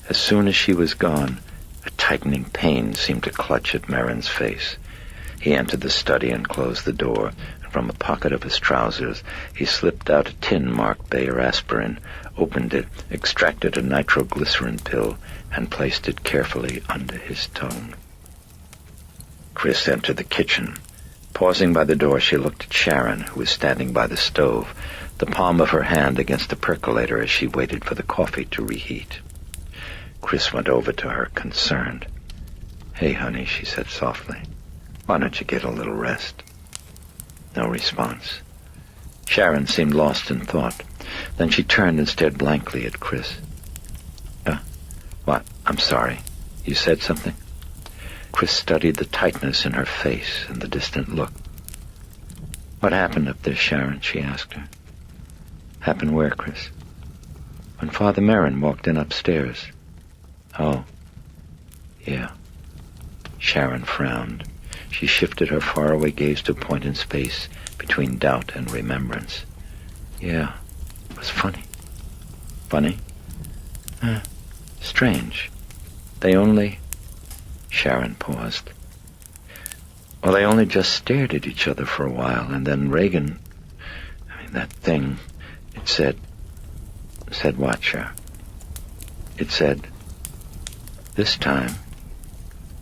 [SPEAKER 4] As soon as she was gone, a tightening pain seemed to clutch at Merrin's face. He entered the study and closed the door, and from a pocket of his trousers he slipped out a tin marked Bayer aspirin, opened it, extracted a nitroglycerin pill, and placed it carefully under his tongue. Chris entered the kitchen. Pausing by the door, she looked at Sharon, who was standing by the stove, the palm of her hand against the percolator as she waited for the coffee to reheat. Chris went over to her, concerned. "Hey, honey," she said softly. "Why don't you get a little rest?" No response. Sharon seemed lost in thought. Then she turned and stared blankly at Chris. What? I'm sorry. You said something?" Chris studied the tightness in her face and the distant look. "What happened up there, Sharon?" she asked her. "Happened where, Chris?" "When Father Merrin walked in upstairs." "Oh, yeah." Sharon frowned. She shifted her faraway gaze to a point in space between doubt and remembrance. "Yeah, it was funny." "Funny?" "Strange. They only..." Sharon paused. "Well, they only just stared at each other for a while, and then Regan... that thing, it said..." "Said what, Sharon?" "It said, 'This time,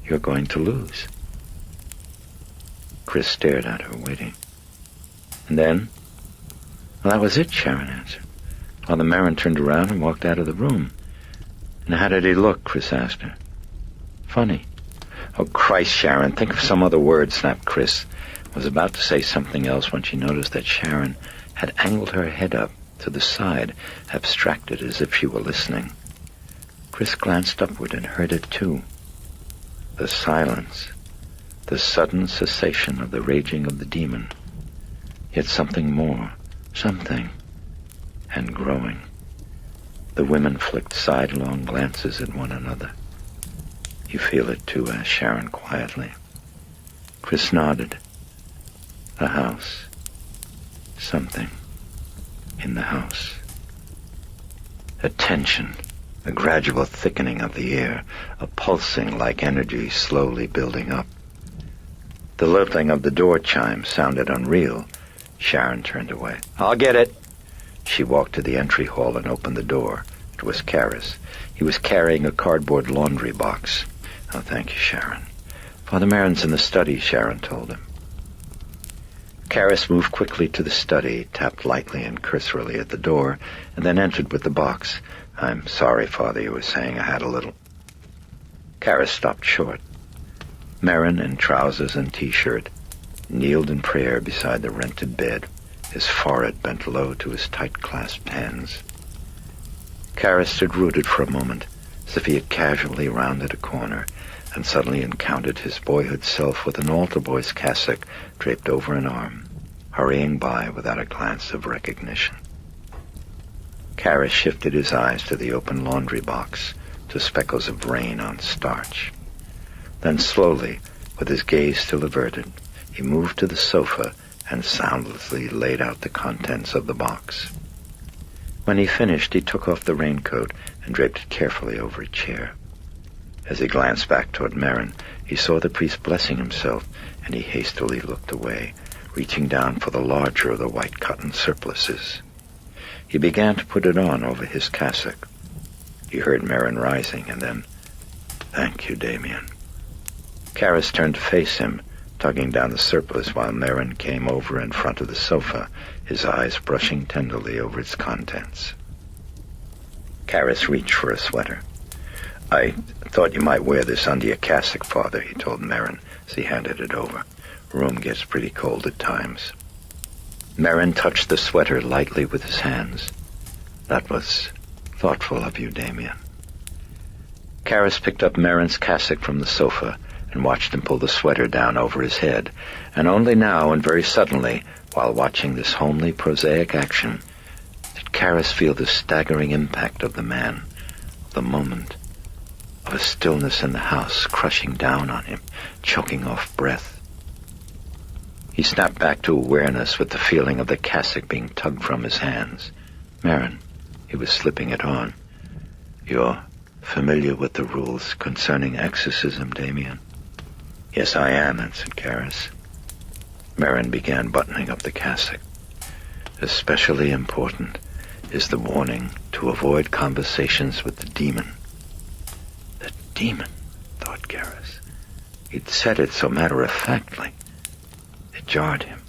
[SPEAKER 4] you're going to lose.'" Chris stared at her, waiting. "And then?" "Well, that was it," Sharon answered. Father Merrin turned around and walked out of the room. "And how did he look?" Chris asked her. "Funny." "Oh, Christ, Sharon, think of some other word," snapped Chris. Was about to say something else when she noticed that Sharon had angled her head up to the side, abstracted as if she were listening. Chris glanced upward and heard it too. The silence, the sudden cessation of the raging of the demon. Yet something more, something, and growing. The women flicked sidelong glances at one another. "You feel it too?" asked Sharon quietly. Chris nodded. The house. Something in the house. A tension, a gradual thickening of the air, a pulsing like energy slowly building up. The lilting of the door chime sounded unreal. Sharon turned away. "I'll get it." She walked to the entry hall and opened the door. It was Karras. He was carrying a cardboard laundry box. "Oh, thank you, Sharon." "Father Merrin's in the study," Sharon told him. Karras moved quickly to the study, tapped lightly and cursorily at the door, and then entered with the box. "I'm sorry, Father," he was saying. "I had a little..." Karras stopped short. Merrin, in trousers and T-shirt, kneeled in prayer beside the rented bed, his forehead bent low to his tight-clasped hands. Karras stood rooted for a moment, as if he had casually rounded a corner, and suddenly encountered his boyhood self with an altar boy's cassock draped over an arm, hurrying by without a glance of recognition. Karras shifted his eyes to the open laundry box, to speckles of rain on starch. Then slowly, with his gaze still averted, he moved to the sofa and soundlessly laid out the contents of the box. When he finished, he took off the raincoat and draped it carefully over a chair. As he glanced back toward Merrin, he saw the priest blessing himself, and he hastily looked away, reaching down for the larger of the white cotton surplices. He began to put it on over his cassock. He heard Merrin rising, and then, "Thank you, Damien." Karras turned to face him, tugging down the surplice while Merrin came over in front of the sofa, his eyes brushing tenderly over its contents. Karras reached for a sweater. "I thought you might wear this under your cassock, Father," he told Merrin as he handed it over. "Room gets pretty cold at times." Merrin touched the sweater lightly with his hands. "That was thoughtful of you, Damien." Karras picked up Merrin's cassock from the sofa and watched him pull the sweater down over his head, and only now and very suddenly, while watching this homely, prosaic action, did Karras feel the staggering impact of the man, of the moment, of a stillness in the house crushing down on him, choking off breath. He snapped back to awareness with the feeling of the cassock being tugged from his hands. "Merrin," he was slipping it on. "You're familiar with the rules concerning exorcism, Damien?" "Yes, I am," answered Karras. Merrin began buttoning up the cassock. "Especially important is the warning to avoid conversations with the demon." The demon, thought Karras. He'd said it so matter-of-factly. It jarred him.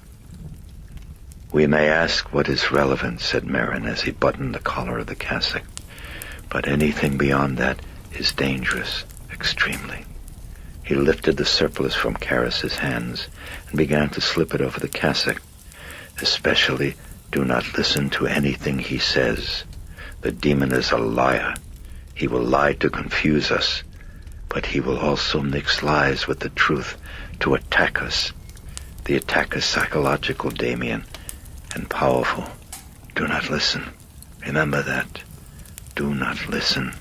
[SPEAKER 4] "We may ask what is relevant," said Merrin as he buttoned the collar of the cassock. "But anything beyond that is dangerous, extremely." He lifted the surplice from Karras's hands and began to slip it over the cassock. "Especially, do not listen to anything he says. The demon is a liar. He will lie to confuse us, but he will also mix lies with the truth to attack us. The attack is psychological, Damien, and powerful. Do not listen. Remember that. Do not listen."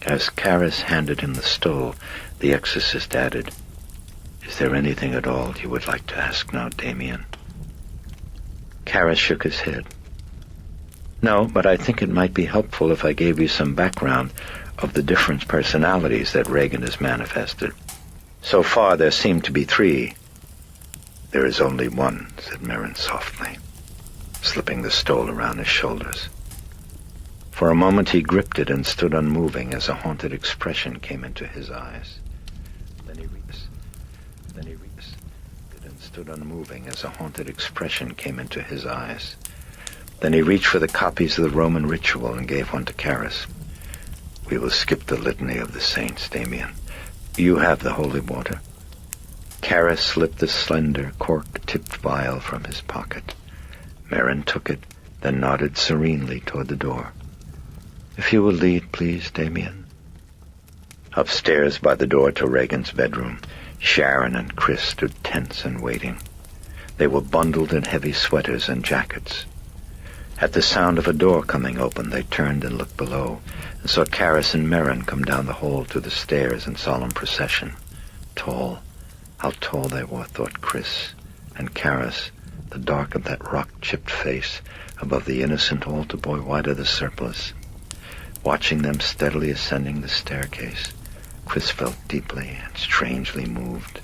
[SPEAKER 4] As Karras handed him the stole, the exorcist added, "Is there anything at all you would like to ask now, Damien?" Karras shook his head. "No, but I think it might be helpful if I gave you some background of the different personalities that Regan has manifested. So far, there seem to be 3. "There is only one," said Merrin softly, slipping the stole around his shoulders. For a moment he gripped it and stood unmoving as a haunted expression came into his eyes. Then he reached and stood unmoving as a haunted expression came into his eyes. Then he reached for the copies of the Roman ritual and gave one to Karras. "We will skip the litany of the saints, Damien. You have the holy water." Karras slipped the slender, cork-tipped vial from his pocket. Merrin took it, then nodded serenely toward the door. "If you will lead, please, Damien." Upstairs by the door to Regan's bedroom, Sharon and Chris stood tense and waiting. They were bundled in heavy sweaters and jackets. At the sound of a door coming open, they turned and looked below, and saw Karras and Merrin come down the hall to the stairs in solemn procession. Tall, how tall they were, thought Chris, and Karras, the dark of that rock-chipped face above the innocent altar boy white of the surplice. Watching them steadily ascending the staircase, Chris felt deeply and strangely moved.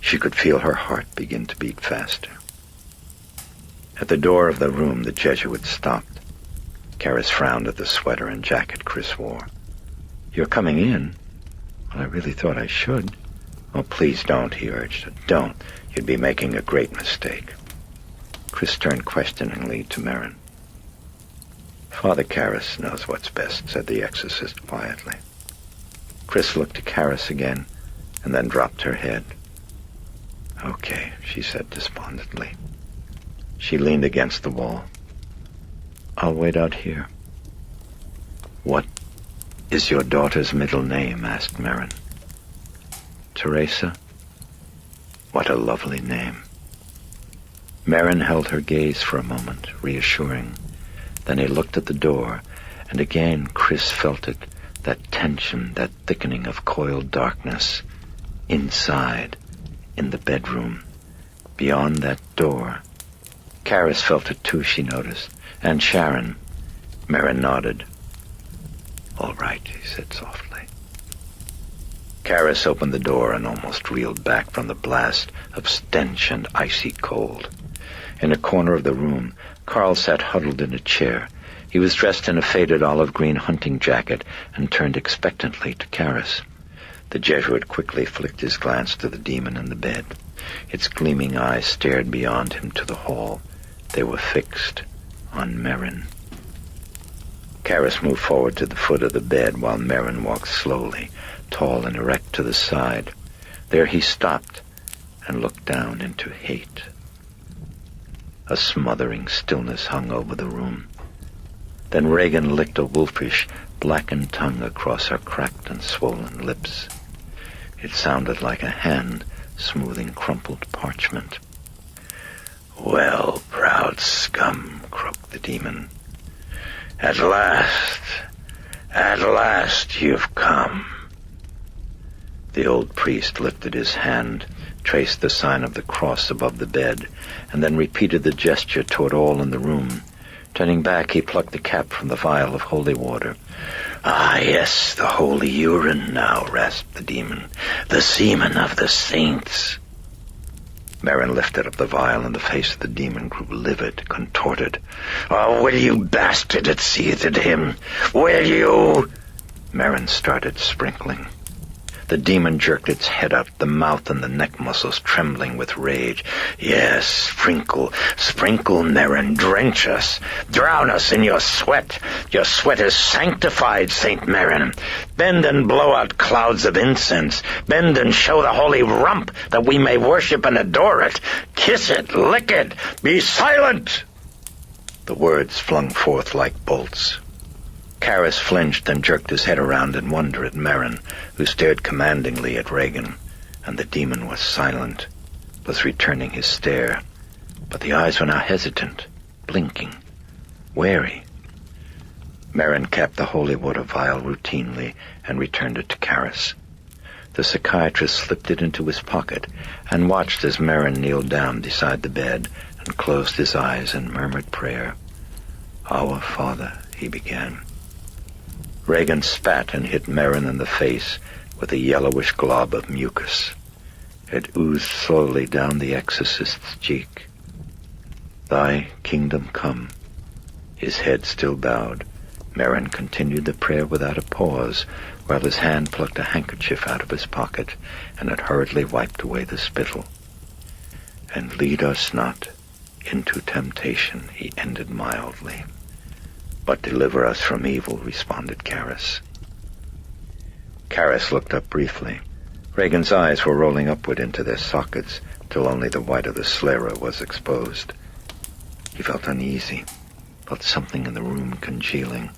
[SPEAKER 4] She could feel her heart begin to beat faster. At the door of the room, the Jesuit stopped. Karras frowned at the sweater and jacket Chris wore. "You're coming in?" "Well, I really thought I should." "Oh, please don't," he urged. "Don't. You'd be making a great mistake." Chris turned questioningly to Merrin. "Father Karras knows what's best," said the exorcist quietly. Chris looked to Karras again, and then dropped her head. "Okay," she said despondently. She leaned against the wall. "I'll wait out here." "What is your daughter's middle name?" asked Merrin. "Teresa." "What a lovely name." Merrin held her gaze for a moment, reassuring. Then he looked at the door, and again Chris felt it, that tension, that thickening of coiled darkness. Inside, in the bedroom, beyond that door. Karras felt it too, she noticed, and Sharon. Merrin nodded. "All right," he said softly. Karras opened the door and almost reeled back from the blast of stench and icy cold. In a corner of the room, Carl sat huddled in a chair. He was dressed in a faded olive-green hunting jacket and turned expectantly to Karras. The Jesuit quickly flicked his glance to the demon in the bed. Its gleaming eyes stared beyond him to the hall. They were fixed on Merrin. Karras moved forward to the foot of the bed while Merrin walked slowly, tall and erect, to the side. There he stopped and looked down into hate. A smothering stillness hung over the room. Then Regan licked a wolfish, blackened tongue across her cracked and swollen lips. It sounded like a hand smoothing crumpled parchment. "Well, proud scum," croaked the demon. At last you've come." The old priest lifted his hand, traced the sign of the cross above the bed, and then repeated the gesture toward all in the room. Turning back, he plucked the cap from the vial of holy water. "Ah, yes, the holy urine now," rasped the demon. "The semen of the saints." Merrin lifted up the vial, and the face of the demon grew livid, contorted. "Oh, will you bastard?" it seethed at him. "Will you?" Merrin started sprinkling. The demon jerked its head up, the mouth and the neck muscles trembling with rage. "Yes, sprinkle, Merrin, drench us, drown us in your sweat. Your sweat is sanctified, Saint Merrin. Bend and blow out clouds of incense. Bend and show the holy rump, that we may worship and adore it. Kiss it, lick it, be silent." The words flung forth like bolts. Karras flinched and jerked his head around in wonder at Merrin, who stared commandingly at Regan, and the demon was silent, was returning his stare. But the eyes were now hesitant, blinking, wary. Merrin capped the holy water vial routinely and returned it to Karras. The psychiatrist slipped it into his pocket and watched as Merrin kneeled down beside the bed and closed his eyes and murmured prayer. "Our Father," he began. Regan spat and hit Merrin in the face with a yellowish glob of mucus. It oozed slowly down the exorcist's cheek. "Thy kingdom come." His head still bowed, Merrin continued the prayer without a pause, while his hand plucked a handkerchief out of his pocket and it hurriedly wiped away the spittle. "And lead us not into temptation," he ended mildly. "But deliver us from evil," responded Karras. Karras looked up briefly. Regan's eyes were rolling upward into their sockets till only the white of the sclera was exposed. He felt uneasy, felt something in the room congealing.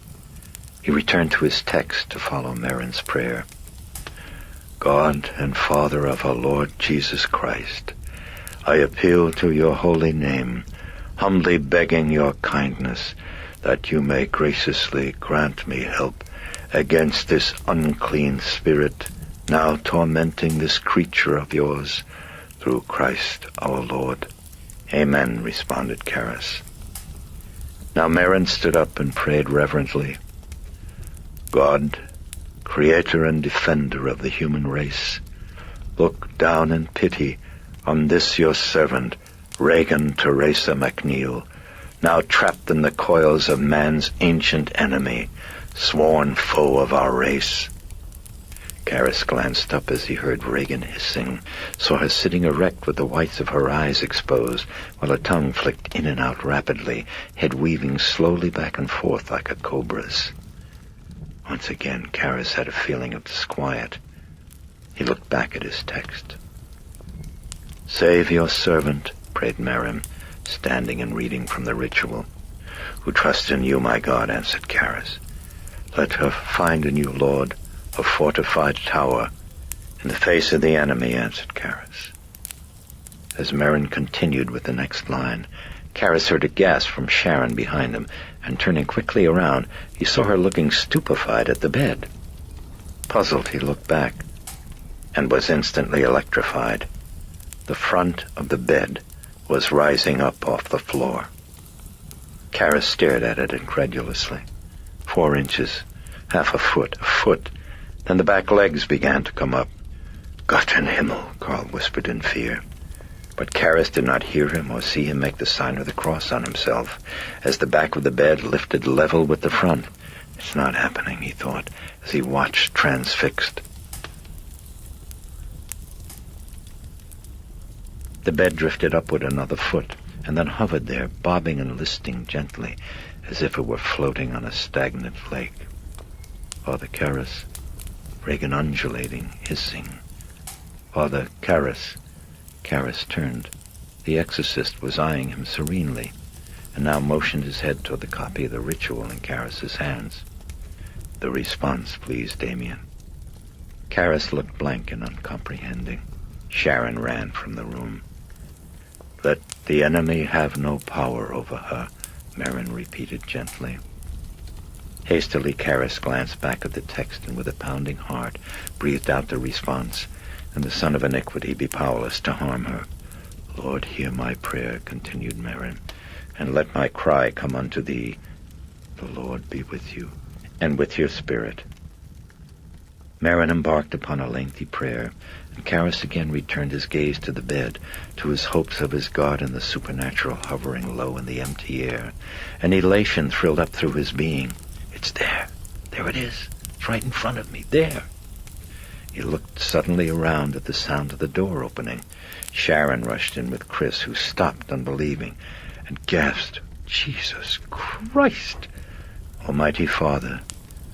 [SPEAKER 4] He returned to his text to follow Merrin's prayer. "God and Father of our Lord Jesus Christ, I appeal to your holy name, humbly begging your kindness, that you may graciously grant me help against this unclean spirit now tormenting this creature of yours, through Christ our Lord." "Amen," responded Karras. Now Merrin stood up and prayed reverently. "God, creator and defender of the human race, look down in pity on this your servant, Regan MacNeil, now trapped in the coils of man's ancient enemy, sworn foe of our race." Karras glanced up as he heard Regan hissing, saw her sitting erect with the whites of her eyes exposed, while her tongue flicked in and out rapidly, head weaving slowly back and forth like a cobra's. Once again, Karras had a feeling of disquiet. He looked back at his text. "Save your servant," prayed Merrin, standing and reading from the ritual. "Who trusts in you, my God," answered Karras. "Let her find in you, Lord, a fortified tower in the face of the enemy," answered Karras. As Merrin continued with the next line, Karras heard a gasp from Sharon behind him, and turning quickly around, he saw her looking stupefied at the bed. Puzzled, he looked back, and was instantly electrified. The front of the bed was rising up off the floor. Karras stared at it incredulously. 4 inches, half a foot, then the back legs began to come up. "Gott in Himmel," Carl whispered in fear. But Karras did not hear him or see him make the sign of the cross on himself, as the back of the bed lifted level with the front. "It's not happening," he thought, as he watched transfixed. The bed drifted upward another foot, and then hovered there, bobbing and listing gently, as if it were floating on a stagnant lake. Father Karras, Regan undulating, hissing. Father Karras. Karras turned. The exorcist was eyeing him serenely, and now motioned his head toward the copy of the ritual in Karras's hands. The response, please, Damien. Karras looked blank and uncomprehending. Sharon ran from the room. Let the enemy have no power over her, Merrin repeated gently. Hastily, Karras glanced back at the text and with a pounding heart breathed out the response, and the son of iniquity be powerless to harm her. Lord, hear my prayer, continued Merrin, and let my cry come unto thee. The Lord be with you, and with your spirit. Merrin embarked upon a lengthy prayer, and Karras again returned his gaze to the bed, to his hopes of his God and the supernatural hovering low in the empty air. An elation thrilled up through his being. It's there. There it is. It's right in front of me. There. He looked suddenly around at the sound of the door opening. Sharon rushed in with Chris, who stopped unbelieving, and gasped, Jesus Christ! Almighty Father,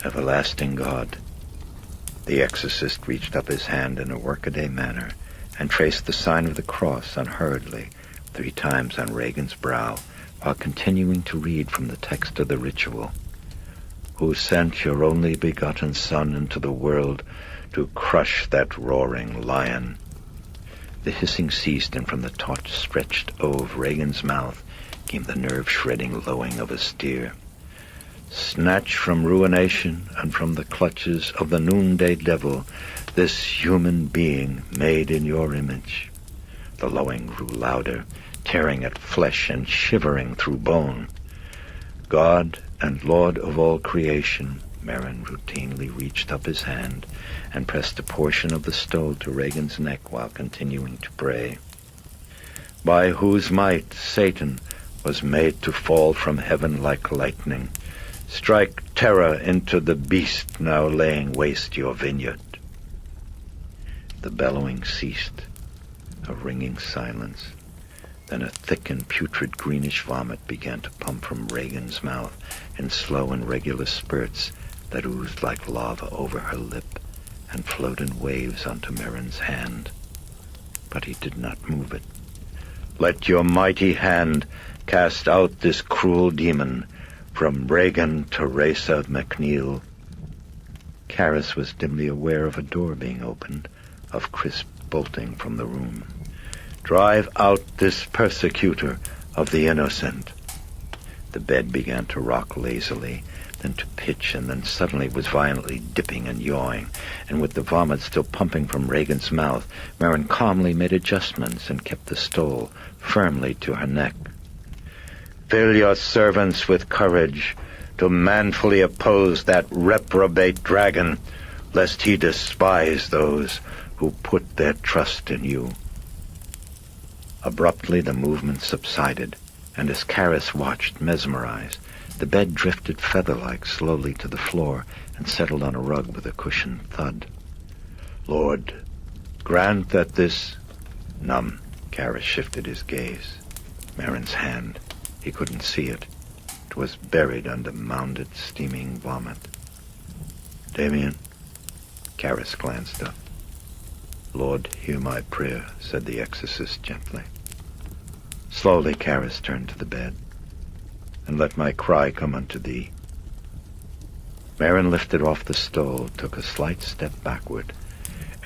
[SPEAKER 4] everlasting God. The exorcist reached up his hand in a workaday manner and traced the sign of the cross unhurriedly 3 times on Regan's brow, while continuing to read from the text of the ritual. Who sent your only begotten Son into the world to crush that roaring lion. The hissing ceased, and from the taut stretched O of Regan's mouth came the nerve-shredding lowing of a steer. Snatch from ruination and from the clutches of the noonday devil this human being made in your image. The lowing grew louder, tearing at flesh and shivering through bone. God and Lord of all creation, Merrin routinely reached up his hand and pressed a portion of the stole to Regan's neck while continuing to pray. By whose might Satan was made to fall from heaven like lightning, strike terror into the beast now laying waste your vineyard. The bellowing ceased, a ringing silence. Then a thick and putrid greenish vomit began to pump from Regan's mouth in slow and regular spurts that oozed like lava over her lip and flowed in waves onto Merrin's hand. But he did not move it. Let your mighty hand cast out this cruel demon from Regan to Regan MacNeil. Karras was dimly aware of a door being opened, of Chris bolting from the room. Drive out this persecutor of the innocent. The bed began to rock lazily, then to pitch, and then suddenly was violently dipping and yawing, and with the vomit still pumping from Regan's mouth, Merrin calmly made adjustments and kept the stole firmly to her neck. Fill your servants with courage to manfully oppose that reprobate dragon, lest he despise those who put their trust in you. Abruptly the movement subsided, and as Karras watched, mesmerized, the bed drifted feather-like slowly to the floor and settled on a rug with a cushioned thud. Lord, grant that this... Numb, Karras shifted his gaze. Merrin's hand. He couldn't see it. It was buried under mounded, steaming vomit. Damien? Karras glanced up. Lord, hear my prayer, said the exorcist gently. Slowly Karras turned to the bed. And let my cry come unto thee. Merrin lifted off the stole, took a slight step backward,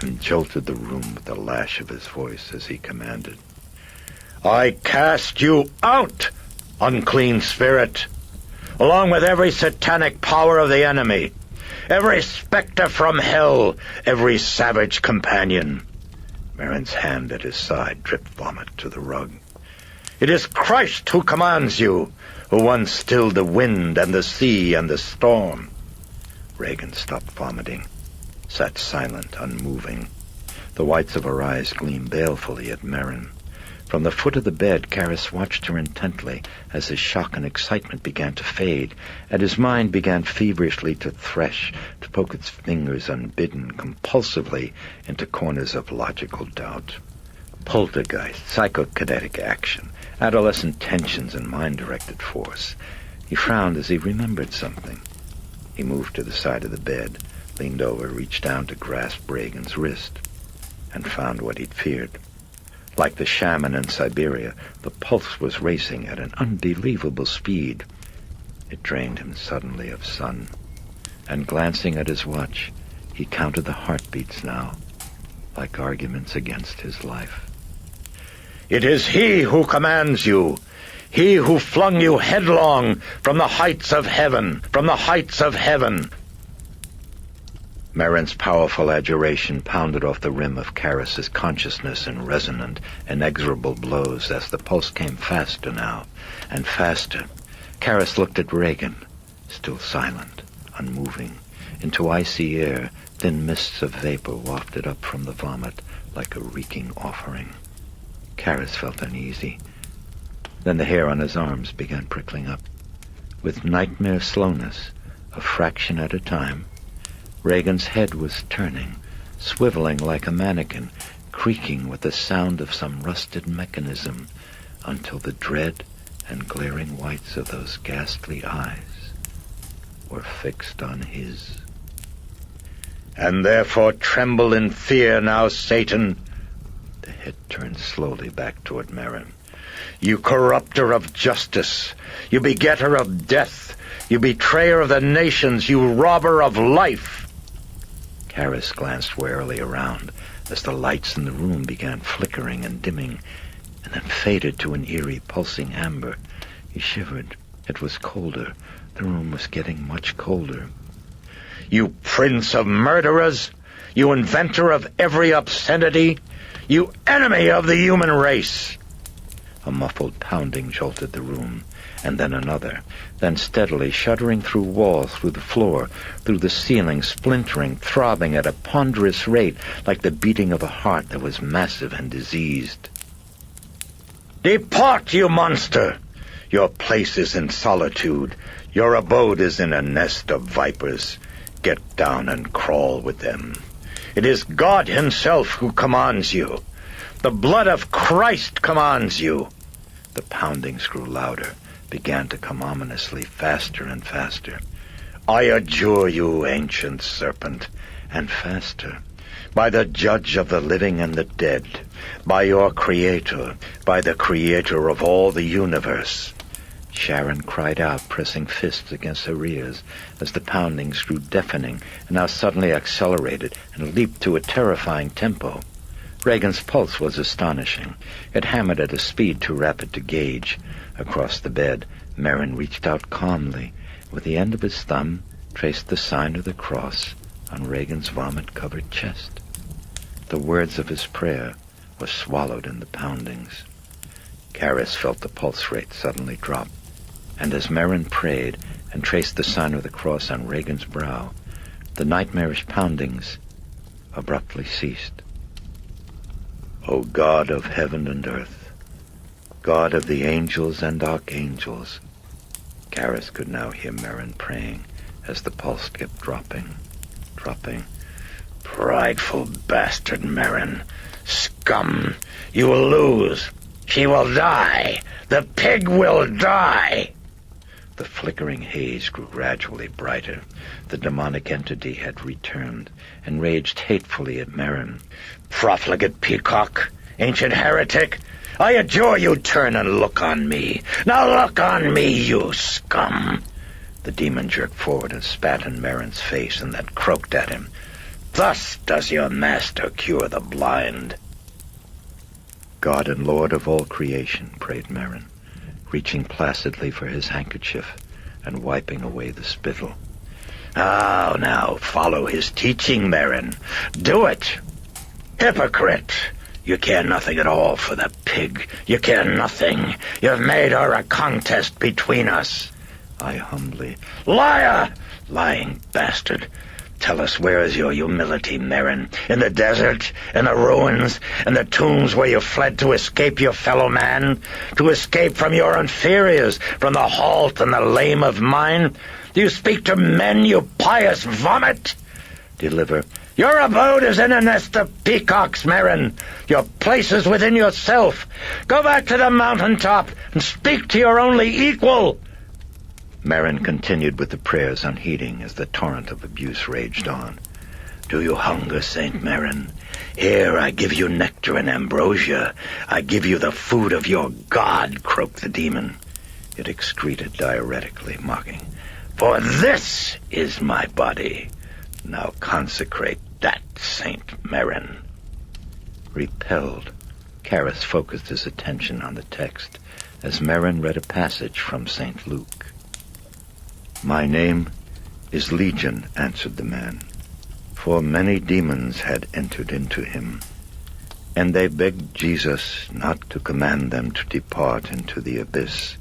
[SPEAKER 4] and jolted the room with the lash of his voice as he commanded. I cast you out, unclean spirit, along with every satanic power of the enemy, every specter from hell, every savage companion. Merrin's hand at his side dripped vomit to the rug. It is Christ who commands you, who once stilled the wind and the sea and the storm. Regan stopped vomiting, sat silent, unmoving. The whites of her eyes gleamed balefully at Merrin. From the foot of the bed, Karras watched her intently as his shock and excitement began to fade, and his mind began feverishly to thresh, to poke its fingers unbidden, compulsively, into corners of logical doubt. Poltergeist, psychokinetic action, adolescent tensions and mind-directed force. He frowned as he remembered something. He moved to the side of the bed, leaned over, reached down to grasp Regan's wrist, and found what he'd feared. Like the shaman in Siberia, the pulse was racing at an unbelievable speed. It drained him suddenly of sun, and glancing at his watch, he counted the heartbeats now, like arguments against his life.
[SPEAKER 7] It is he who commands you, he who flung you headlong from the heights of heaven, from the heights of heaven.
[SPEAKER 4] Merrin's powerful adjuration pounded off the rim of Karras's consciousness in resonant, inexorable blows as the pulse came faster now, and faster. Karras looked at Regan, still silent, unmoving. Into icy air, thin mists of vapor wafted up from the vomit like a reeking offering. Karras felt uneasy. Then the hair on his arms began prickling up. With nightmare slowness, a fraction at a time, Regan's head was turning, swiveling like a mannequin, creaking with the sound of some rusted mechanism, until the dread and glaring whites of those ghastly eyes were fixed on his.
[SPEAKER 7] And therefore tremble in fear now, Satan.
[SPEAKER 4] The head turned slowly back toward Merrin.
[SPEAKER 7] You corrupter of justice, you begetter of death, you betrayer of the nations, you robber of life.
[SPEAKER 4] Karras glanced warily around as the lights in the room began flickering and dimming, and then faded to an eerie, pulsing amber. He shivered. It was colder. The room was getting much colder.
[SPEAKER 7] You prince of murderers, you inventor of every obscenity, you enemy of the human race.
[SPEAKER 4] A muffled pounding jolted the room, and then another, then steadily shuddering through walls, through the floor, through the ceiling, splintering, throbbing at a ponderous rate, like the beating of a heart that was massive and diseased.
[SPEAKER 7] Depart, you monster! Your place is in solitude. Your abode is in a nest of vipers. Get down and crawl with them. It is God himself who commands you. The blood of Christ commands you.
[SPEAKER 4] The poundings grew louder, began to come ominously, faster and faster.
[SPEAKER 7] I adjure you, ancient serpent,
[SPEAKER 4] and faster.
[SPEAKER 7] By the judge of the living and the dead, by your creator, by the creator of all the universe.
[SPEAKER 4] Sharon cried out, pressing fists against her ears, as the poundings grew deafening and now suddenly accelerated and leaped to a terrifying tempo. Regan's pulse was astonishing. It hammered at a speed too rapid to gauge. Across the bed, Merrin reached out calmly. With the end of his thumb, traced the sign of the cross on Regan's vomit-covered chest. The words of his prayer were swallowed in the poundings. Karras felt the pulse rate suddenly drop, and as Merrin prayed and traced the sign of the cross on Regan's brow, the nightmarish poundings abruptly ceased. O God of heaven and earth, God of the angels and archangels, Karras could now hear Merrin praying as the pulse kept dropping.
[SPEAKER 7] Prideful bastard, Merrin. Scum! You will lose. She will die. The pig will die.
[SPEAKER 4] The flickering haze grew gradually brighter. The demonic entity had returned and raged hatefully at Merrin.
[SPEAKER 7] Profligate peacock, ancient heretic, I adjure you turn and look on me. Now look on me, you scum.
[SPEAKER 4] The demon jerked forward and spat in Merrin's face and then croaked at him.
[SPEAKER 7] Thus does your master cure the blind.
[SPEAKER 4] God and Lord of all creation, prayed Merrin, reaching placidly for his handkerchief and wiping away the spittle.
[SPEAKER 7] Now follow his teaching, Merrin. Do it. Hypocrite! You care nothing at all for the pig. You care nothing. You've made her a contest between us.
[SPEAKER 4] I humbly...
[SPEAKER 7] Liar! Lying bastard. Tell us, where is your humility, Merrin? In the desert? In the ruins? In the tombs where you fled to escape your fellow man? To escape from your inferiors? From the halt and the lame of mind? Do you speak to men, you pious vomit?
[SPEAKER 4] Deliver
[SPEAKER 7] Your abode is in a nest of peacocks, Merrin. Your place is within yourself. Go back to the mountaintop and speak to your only equal. Merrin continued with the prayers unheeding as the torrent of abuse raged on. Do you hunger, Saint Merrin? Here I give you nectar and ambrosia. I give you the food of your god, croaked the demon. It excreted diuretically, mocking. For this is my body. Now consecrate that, Saint Merrin. Repelled, Karras focused his attention on the text as Merrin read a passage from St. Luke. My name is Legion, answered the man, for many demons had entered into him, and they begged Jesus not to command them to depart into the abyss.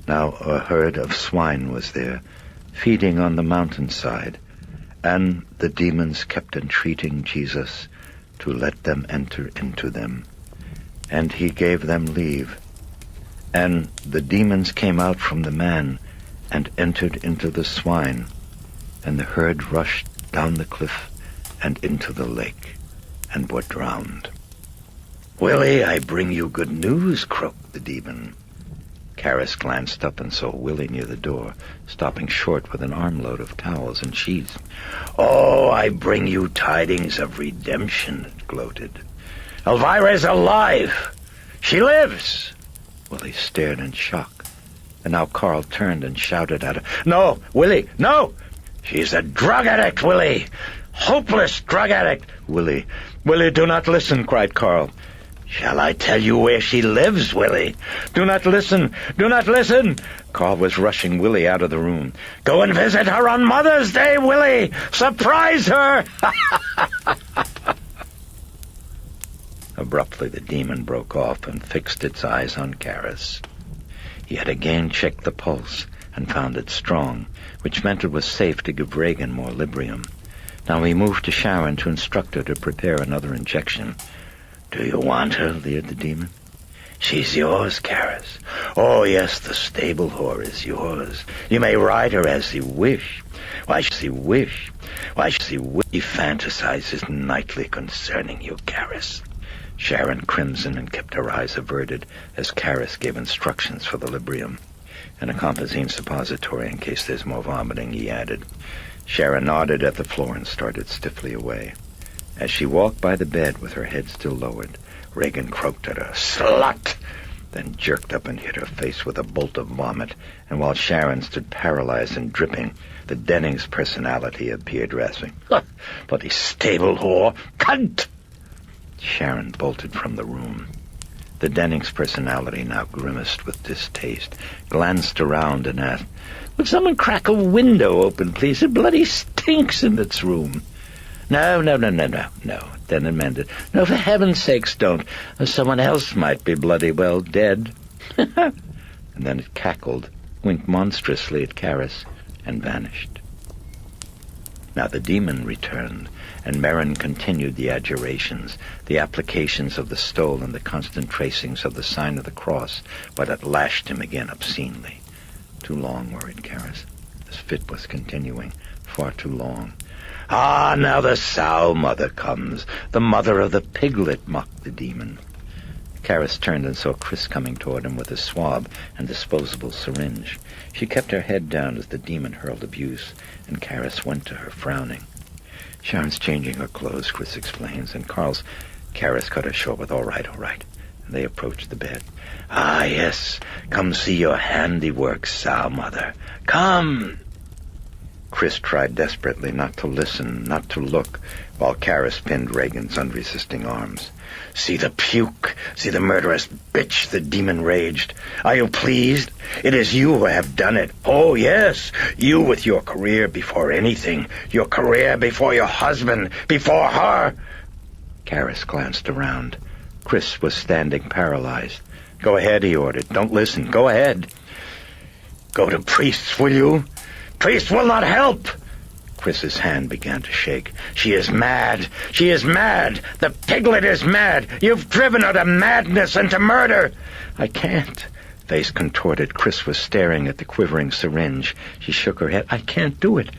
[SPEAKER 7] Now a herd of swine was there, feeding on the mountainside, and the demons kept entreating Jesus to let them enter into them. And he gave them leave. And the demons came out from the man and entered into the swine, and the herd rushed down the cliff and into the lake, and were drowned. Willie, I bring you good news, croaked the demon. Karras glanced up and saw Willie near the door, stopping short with an armload of towels and sheets. Oh, I bring you tidings of redemption, it gloated. Elvira is alive. She lives. Willie stared in shock, and now Carl turned and shouted at her. No, Willie, no! She's a drug addict, Willie! Hopeless drug addict! Willie, do not listen, cried Carl. Shall I tell you where she lives, Willie? Do not listen! Do not listen! Carl was rushing Willie out of the room. Go and visit her on Mother's Day, Willie! Surprise her! Abruptly, the demon broke off and fixed its eyes on Karras. He had again checked the pulse and found it strong, which meant it was safe to give Regan more Librium. Now he moved to Sharon to instruct her to prepare another injection. Do you want her? Leered the demon. She's yours, Karras. Oh, yes, the stable whore is yours. You may ride her as you wish. Why should he wish? Why should he wish? He fantasizes nightly concerning you, Karras. Sharon crimsoned and kept her eyes averted as Karras gave instructions for the Librium. And a compazine suppository in case there's more vomiting, he added. Sharon nodded at the floor and started stiffly away. As she walked by the bed with her head still lowered, Regan croaked at her, Slut! Then jerked up and hit her face with a bolt of vomit, and while Sharon stood paralyzed and dripping, the Dennings personality appeared rasping. Bloody stable whore! Cunt! Sharon bolted from the room. The Dennings personality, now grimaced with distaste, glanced around and asked, Would someone crack a window open, please? It bloody stinks in its room. No, Then amended. No, for heaven's sakes, don't. Someone else might be bloody well dead. And then it cackled, winked monstrously at Karras, and vanished. Now the demon returned, and Merrin continued the adjurations, the applications of the stole and the constant tracings of the sign of the cross, but it lashed him again obscenely. Too long, worried Karras. This fit was continuing, far too long. Ah, now the sow mother comes, the mother of the piglet, mocked the demon. Karras turned and saw Chris coming toward him with a swab and disposable syringe. She kept her head down as the demon hurled abuse, and Karras went to her, frowning. Sharon's changing her clothes, Chris explains, and Karras cut her short with, all right. And they approached the bed. Ah, yes, come see your handiwork, sow mother. Come! Chris tried desperately not to listen, not to look, while Karras pinned Regan's unresisting arms. See the puke, see the murderous bitch, the demon raged. Are you pleased? It is you who have done it. Oh, yes, you with your career before anything, your career before your husband, before her. Karras glanced around. Chris was standing paralyzed. Go ahead, he ordered. Don't listen. Go ahead. Go to priests, will you? Priest will not help. Chris's hand began to shake. She is mad. She is mad. The piglet is mad. You've driven her to madness and to murder. I can't. Face contorted, Chris was staring at the quivering syringe. She shook her head. I can't do it.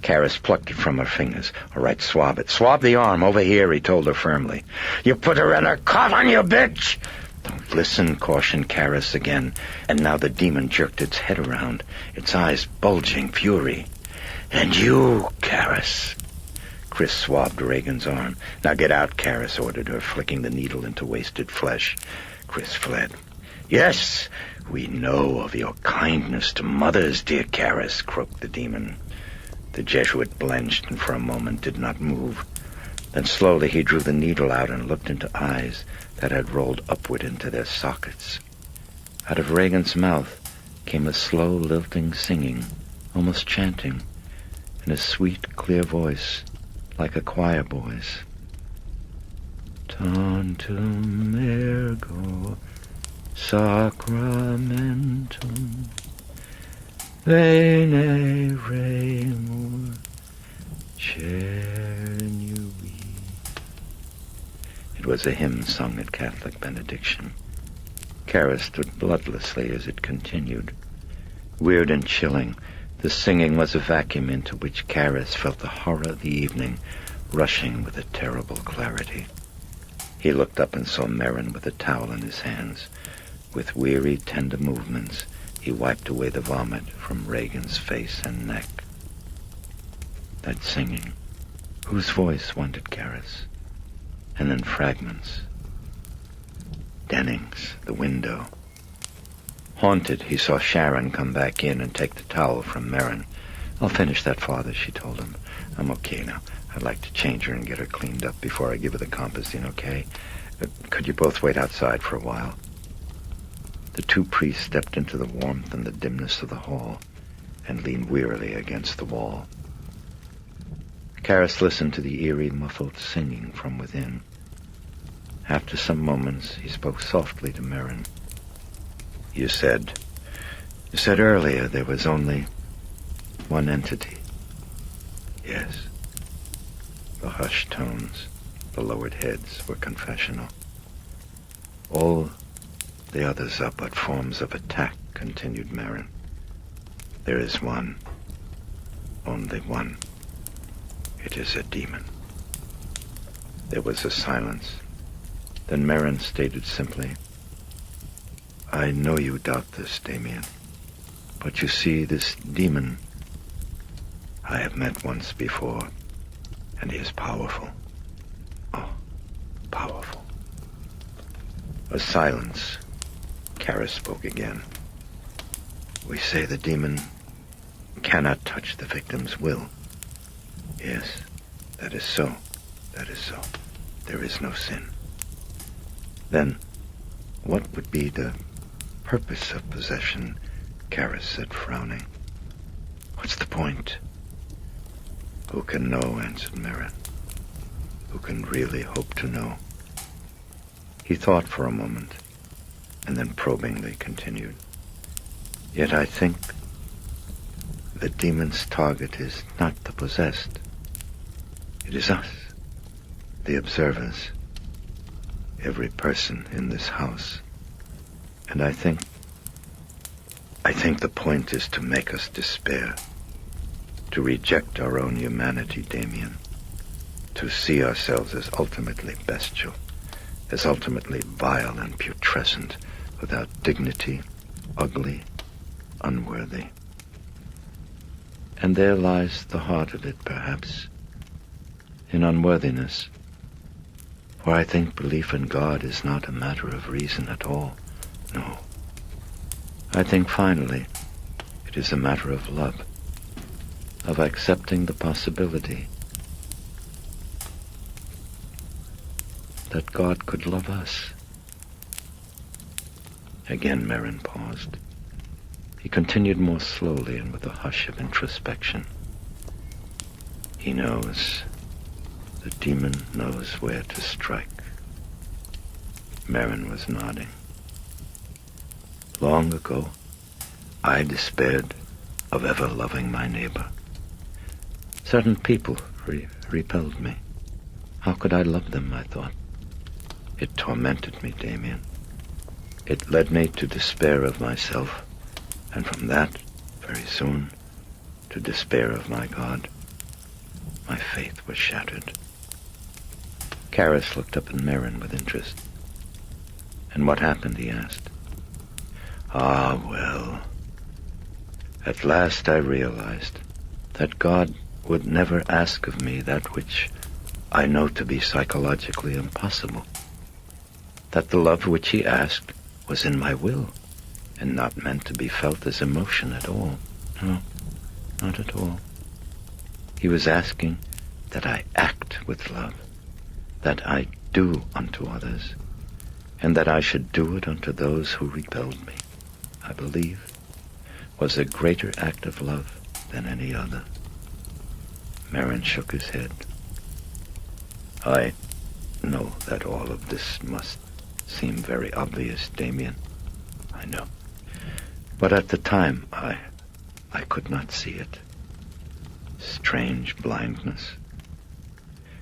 [SPEAKER 7] Karis plucked it from her fingers. All right, swab it. Swab the arm. Over here, he told her firmly. You put her in her coffin, you bitch! Don't listen, cautioned Karis again. And now the demon jerked its head around, its eyes bulging fury. And you, Karis. Chris swabbed Regan's arm. Now get out, Karis ordered her, flicking the needle into wasted flesh. Chris fled. Yes, we know of your kindness to mothers, dear Karis, croaked the demon. The Jesuit blenched and for a moment did not move. Then slowly he drew the needle out and looked into eyes that had rolled upward into their sockets. Out of Regan's mouth came a slow, lilting singing, almost chanting, in a sweet, clear voice, like a choir boy's. Tantum ergo sacramentum Vene remur cernui. It was a hymn sung at Catholic benediction. Karis stood bloodlessly as it continued. Weird and chilling, the singing was a vacuum into which Karis felt the horror of the evening rushing with a terrible clarity. He looked up and saw Merrin with a towel in his hands. With weary, tender movements, he wiped away the vomit from Regan's face and neck. That singing, whose voice wondered Karis? And then fragments. Dennings, the window. Haunted, he saw Sharon come back in and take the towel from Merrin. I'll finish that, Father, she told him. I'm okay now. I'd like to change her and get her cleaned up before I give her the composting, okay? Could you both wait outside for a while? The two priests stepped into the warmth and the dimness of the hall and leaned wearily against the wall. Karis listened to the eerie, muffled singing from within. After some moments, he spoke softly to Merrin. You said earlier there was only one entity. Yes. The hushed tones, the lowered heads were confessional. All the others are but forms of attack, continued Merrin. There is one. Only one. It is a demon. There was a silence. Then Merrin stated simply, I know you doubt this, Damien, but you see, this demon I have met once before, and he is powerful. Oh, powerful. A silence. Karis spoke again. We say the demon cannot touch the victim's will. Yes, that is so. That is so. There is no sin. Then, what would be the purpose of possession? Karis said, frowning. What's the point? Who can know, answered Merrin. Who can really hope to know? He thought for a moment, and then probingly continued. Yet I think the demon's target is not the possessed. It is us, the observers, every person in this house. And I think the point is to make us despair, to reject our own humanity, Damien, to see ourselves as ultimately bestial, as ultimately vile and putrescent, without dignity, ugly, unworthy. And there lies the heart of it, perhaps, in unworthiness. For I think belief in God is not a matter of reason at all. No. I think finally it is a matter of love, of accepting the possibility that God could love us. Again Merrin paused. He continued more slowly and with a hush of introspection. He knows. The demon knows where to strike. Merrin was nodding. Long ago, I despaired of ever loving my neighbor. Certain people repelled me. How could I love them, I thought. It tormented me, Damien. It led me to despair of myself, and from that, very soon, to despair of my God.
[SPEAKER 1] My faith was shattered. Karis looked up at Merrin with interest. "And what happened?" he asked. "Ah, well. At last I realized that God would never ask of me that which I know to be psychologically impossible. That the love which he asked was in my will, and not meant to be felt as emotion at all. No, not at all. He was asking that I act with love, that I do unto others, and that I should do it unto those who repelled me, I believe, was a greater act of love than any other." Merrin shook his head. "I know that all of this must seem very obvious, Damien. I know. But at the time, I could not see it. Strange blindness.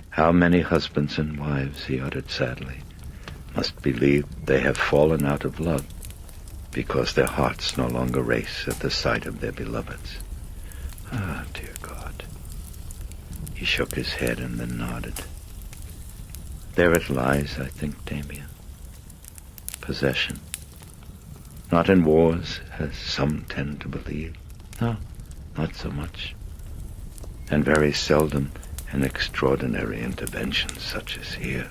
[SPEAKER 1] How many husbands and wives," he uttered sadly, "must believe they have fallen out of love because their hearts no longer race at the sight of their beloveds. Ah, dear God." He shook his head and then nodded. "There it lies, I think, Damien. Possession. Not in wars, as some tend to believe. No, not so much. And very seldom in extraordinary interventions such as here.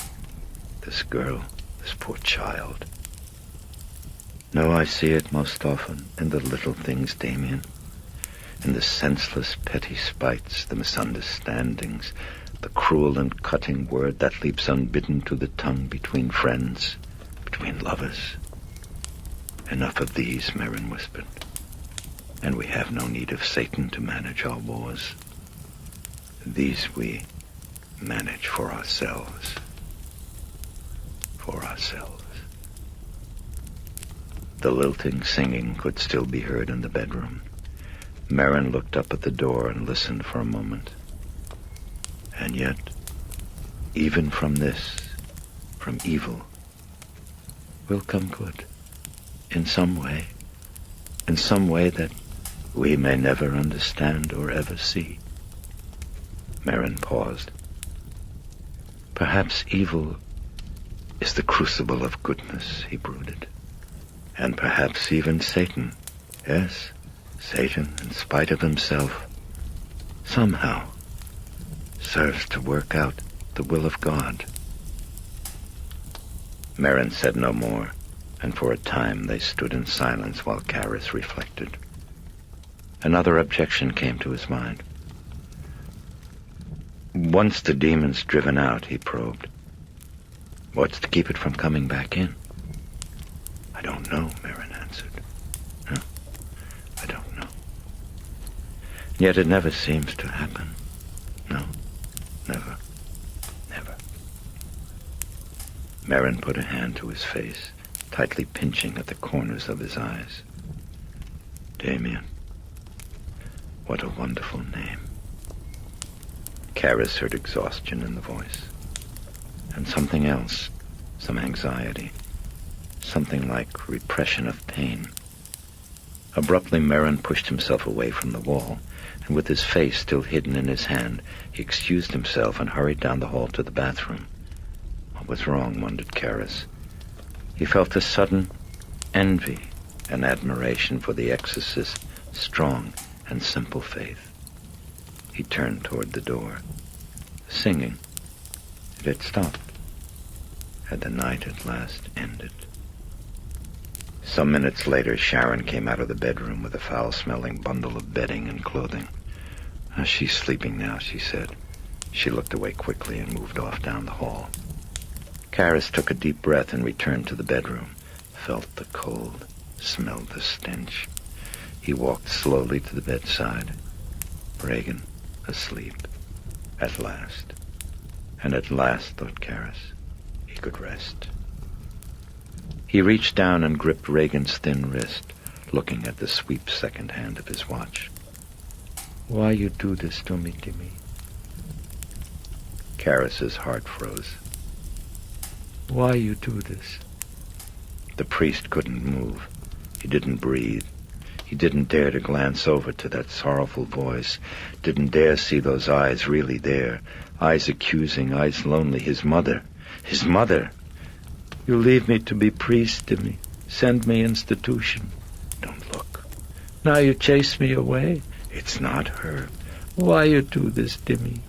[SPEAKER 1] This girl, this poor child. No, I see it most often in the little things, Damien. In the senseless petty spites, the misunderstandings, the cruel and cutting word that leaps unbidden to the tongue between friends, between lovers. Enough of these, Merrin whispered. And we have no need of Satan to manage our wars. These we manage for ourselves. For ourselves. The lilting singing could still be heard in the bedroom. Merrin looked up at the door and listened for a moment. And yet, even from this, from evil, will come good. In some way that we may never understand or ever see. Merrin paused. Perhaps evil is the crucible of goodness, he brooded. And perhaps even Satan, yes, Satan, in spite of himself, somehow serves to work out the will of God. Merrin said no more, and for a time they stood in silence while Karis reflected. Another objection came to his mind. Once the demon's driven out, he probed, what's to keep it from coming back in? I don't know, Merrin answered. No, I don't know. Yet it never seems to happen. No, never, never. Merrin put a hand to his face, tightly pinching at the corners of his eyes. Damien, what a wonderful name. Karis heard exhaustion in the voice. And something else, some anxiety. Something like repression of pain. Abruptly, Merrin pushed himself away from the wall, and with his face still hidden in his hand, he excused himself and hurried down the hall to the bathroom. What was wrong, wondered Karis. He felt a sudden envy and admiration for the exorcist's strong and simple faith. He turned toward the door. Singing. It had stopped. Had the night at last ended? Some minutes later, Sharon came out of the bedroom with a foul-smelling bundle of bedding and clothing. She's sleeping now, she said. She looked away quickly and moved off down the hall. Karis took a deep breath and returned to the bedroom, felt the cold, smelled the stench. He walked slowly to the bedside. Regan, asleep. At last. And at last, thought Karis, he could rest. He reached down and gripped Regan's thin wrist, looking at the sweep second hand of his watch. Why you do this to me, Timmy? Karis's heart froze. Why you do this? The priest couldn't move. He didn't breathe. He didn't dare to glance over to that sorrowful voice, didn't dare see those eyes really there, eyes accusing, eyes lonely. His mother. His mother. You leave me to be priest, Dimmy. Send me institution. Don't look. Now you chase me away. It's not her. Why you do this, Dimmy?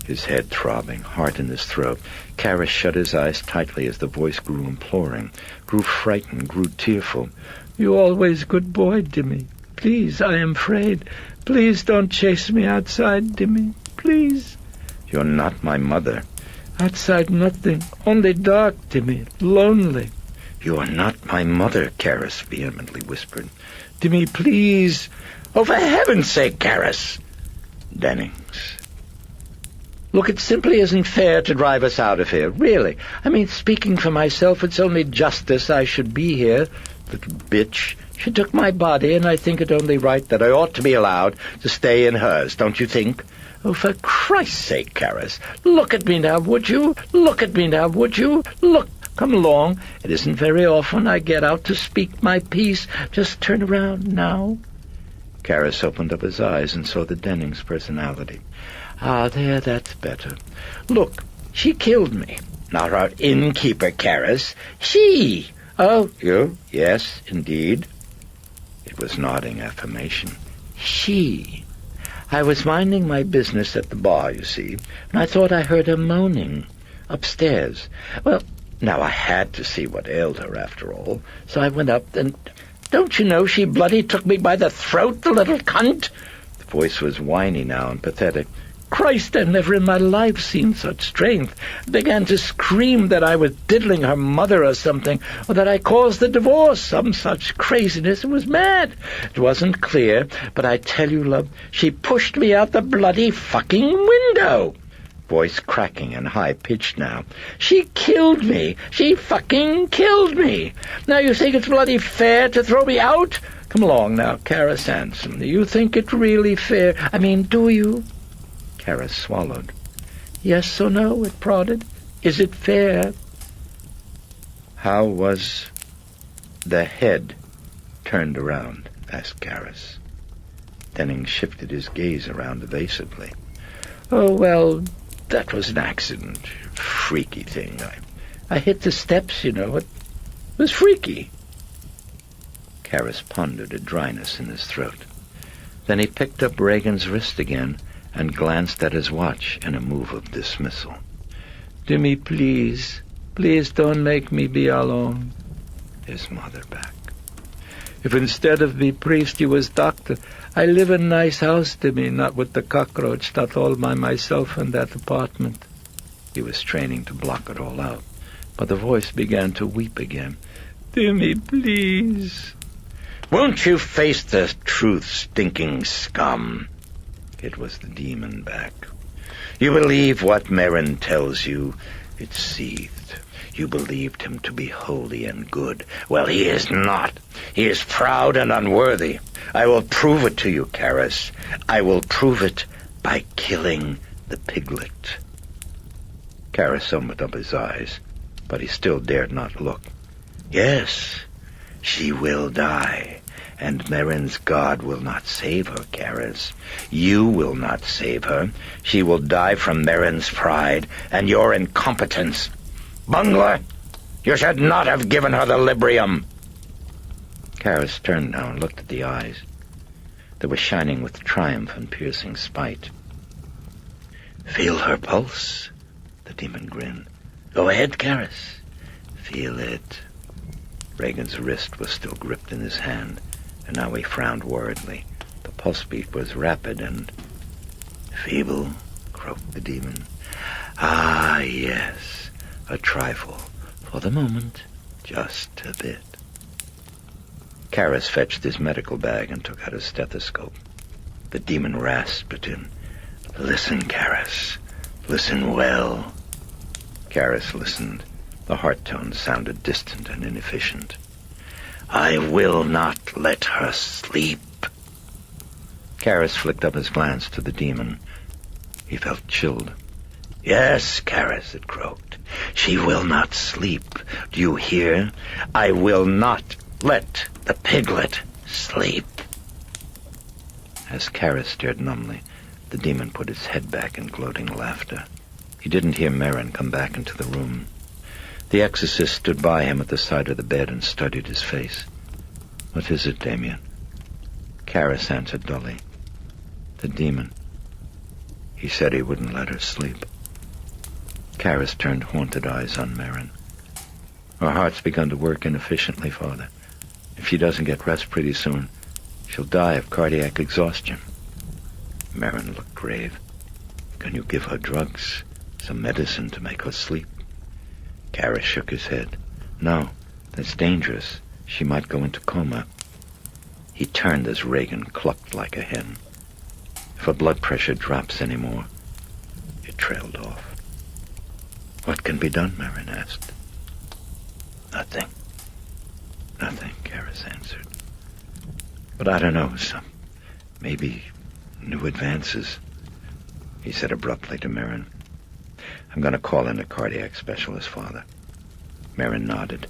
[SPEAKER 1] His head throbbing, heart in his throat. Karras shut his eyes tightly as the voice grew imploring, grew frightened, grew tearful. You always good boy, Dimmy. Please, I am afraid. Please don't chase me outside, Dimmy. Please. You're not my mother. Outside nothing. Only dark, Dimmy. Lonely. You are not my mother, Karras vehemently whispered. Dimmy, please. Oh, for heaven's sake, Karras. Dennings. Look, it simply isn't fair to drive us out of here, really. I mean, speaking for myself, it's only justice I should be here. Little bitch. She took my body, and I think it only right that I ought to be allowed to stay in hers, don't you think? Oh, for Christ's sake, Karras, look at me now, would you? Look at me now, would you? Look, come along. It isn't very often I get out to speak my piece. Just turn around now. Karras opened up his eyes and saw the Dennings personality. Ah, there, that's better. Look, she killed me. Not our innkeeper, Karras. She. Oh, you? Yes, indeed. It was nodding affirmation. She. I was minding my business at the bar, you see, and I thought I heard her moaning upstairs. Well, now I had to see what ailed her, after all, so I went up and... Don't you know she bloody took me by the throat, the little cunt? The voice was whiny now and pathetic. Christ, I've never in my life seen such strength. I began to scream that I was diddling her mother or something, or that I caused the divorce, some such craziness. It was mad. It wasn't clear, but I tell you, love, she pushed me out the bloody fucking window. Voice cracking and high-pitched now. She killed me. She fucking killed me. Now you think it's bloody fair to throw me out? Come along now, Karras Hanson. Do you think it really fair? I mean, do you? Karras swallowed. Yes or no, it prodded. Is it fair? How was the head turned around? Asked Karras. Dennings shifted his gaze around evasively. Oh, well, that was an accident. Freaky thing. I hit the steps, you know. It was freaky. Karras pondered a dryness in his throat. Then he picked up Regan's wrist again and glanced at his watch in a move of dismissal. Dimmy, please. Please don't make me be alone. His mother back. If instead of me priest you was doctor, I live in a nice house, Dimmy, not with the cockroach that all by myself in that apartment. He was straining to block it all out, but the voice began to weep again. Dimmy, please. Won't you face the truth, stinking scum? It was the demon back. You believe what Merrin tells you. It seethed. You believed him to be holy and good. Well, he is not. He is proud and unworthy. I will prove it to you, Karras. I will prove it by killing the piglet. Karras opened up his eyes, but he still dared not look. Yes, she will die. And Merrin's God will not save her, Karras. You will not save her. She will die from Merrin's pride and your incompetence. Bungler, you should not have given her the Librium. Karras turned now and looked at the eyes. They were shining with triumph and piercing spite. Feel her pulse? The demon grinned. Go ahead, Karras. Feel it. Regan's wrist was still gripped in his hand, and now he frowned worriedly. The pulse beat was rapid and feeble, croaked the demon. Ah, yes, a trifle. For the moment, just a bit. Karras fetched his medical bag and took out his stethoscope. The demon rasped in. Listen, Karras. Listen well. Karras listened. The heart tones sounded distant and inefficient. I will not let her sleep. Karras flicked up his glance to the demon. He felt chilled. Yes, Karras, it croaked. She will not sleep. Do you hear? I will not let the piglet sleep.
[SPEAKER 4] As Karis stared numbly, the demon put his head back in gloating laughter. He didn't hear Merrin come back into the room. The exorcist stood by him at the side of the bed and studied his face. "What is it, Damien?" Karis answered dully. "The demon. He said he wouldn't let her sleep." Karis turned haunted eyes on Merrin. "Her heart's begun to work inefficiently, Father. If she doesn't get rest pretty soon, she'll die of cardiac exhaustion." Merrin looked grave. "Can you give her drugs? Some medicine to make her sleep?" Karis shook his head. "No, that's dangerous. She might go into coma." He turned as Regan clucked like a hen. "If her blood pressure drops any more..." It trailed off. "What can be done?" Merrin asked. "Nothing. Nothing," Karis answered. "But I don't know, maybe new advances." He said abruptly to Merrin, "I'm going to call in a cardiac specialist, Father." Merrin nodded.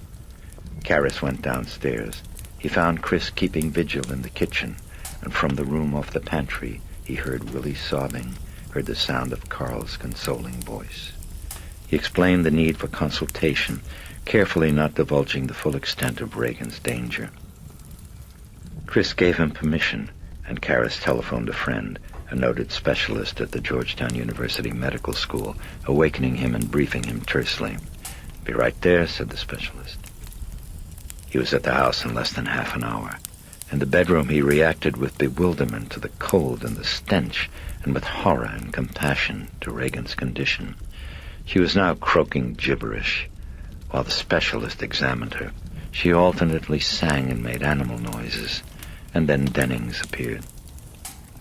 [SPEAKER 4] Karis went downstairs. He found Chris keeping vigil in the kitchen, and from the room off the pantry he heard Willie sobbing, heard the sound of Carl's consoling voice. He explained the need for consultation, carefully not divulging the full extent of Regan's danger. Chris gave him permission, and Karis telephoned a friend, a noted specialist at the Georgetown University Medical School, awakening him and briefing him tersely. "Be right there," said the specialist. He was at the house in less than half an hour. In the bedroom he reacted with bewilderment to the cold and the stench, and with horror and compassion to Regan's condition. She was now croaking gibberish. While the specialist examined her, she alternately sang and made animal noises, and then Dennings appeared.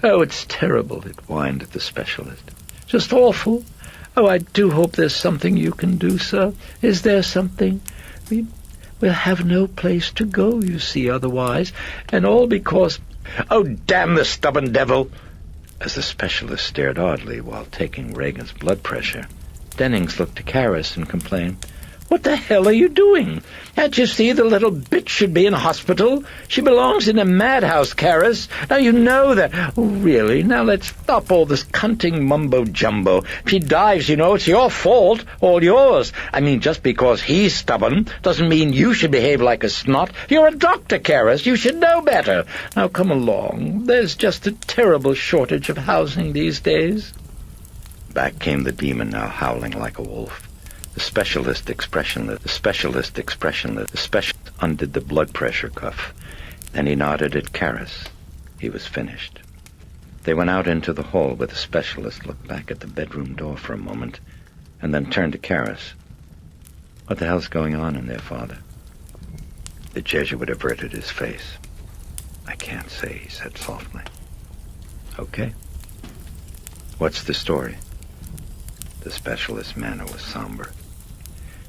[SPEAKER 4] "Oh, it's terrible," it whined at the specialist. "Just awful. Oh, I do hope there's something you can do, sir. Is there something? We'll have no place to go, you see, otherwise, and all because..." "Oh, damn the stubborn devil!" As the specialist stared oddly while taking Regan's blood pressure, Dennings looked to Karis and complained, "What the hell are you doing? Can't you see the little bitch should be in hospital? She belongs in a madhouse, Karis. Now you know that..." "Oh, really? Now let's stop all this cunting mumbo-jumbo. If she dies, you know, it's your fault, all yours. I mean, just because he's stubborn doesn't mean you should behave like a snot. You're a doctor, Karis. You should know better. Now come along. There's just a terrible shortage of housing these days." Back came the demon, now howling like a wolf. The specialist undid the blood pressure cuff. Then he nodded at Karis. He was finished. They went out into the hall where the specialist looked back at the bedroom door for a moment, and then turned to Karis. "What the hell's going on in there, Father?" The Jesuit averted his face. "I can't say," he said softly. "Okay. What's the story?" The specialist's manner was somber.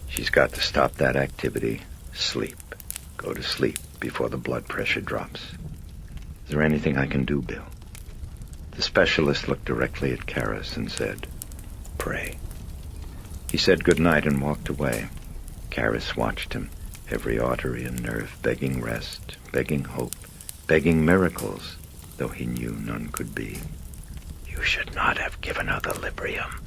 [SPEAKER 4] "She's got to stop that activity. Sleep. Go to sleep before the blood pressure drops. Is there anything I can do, Bill?" The specialist looked directly at Karis and said, "Pray." He said good night and walked away. Karis watched him, every artery and nerve begging rest, begging hope, begging miracles, though he knew none could be. "You should not have given her the Librium."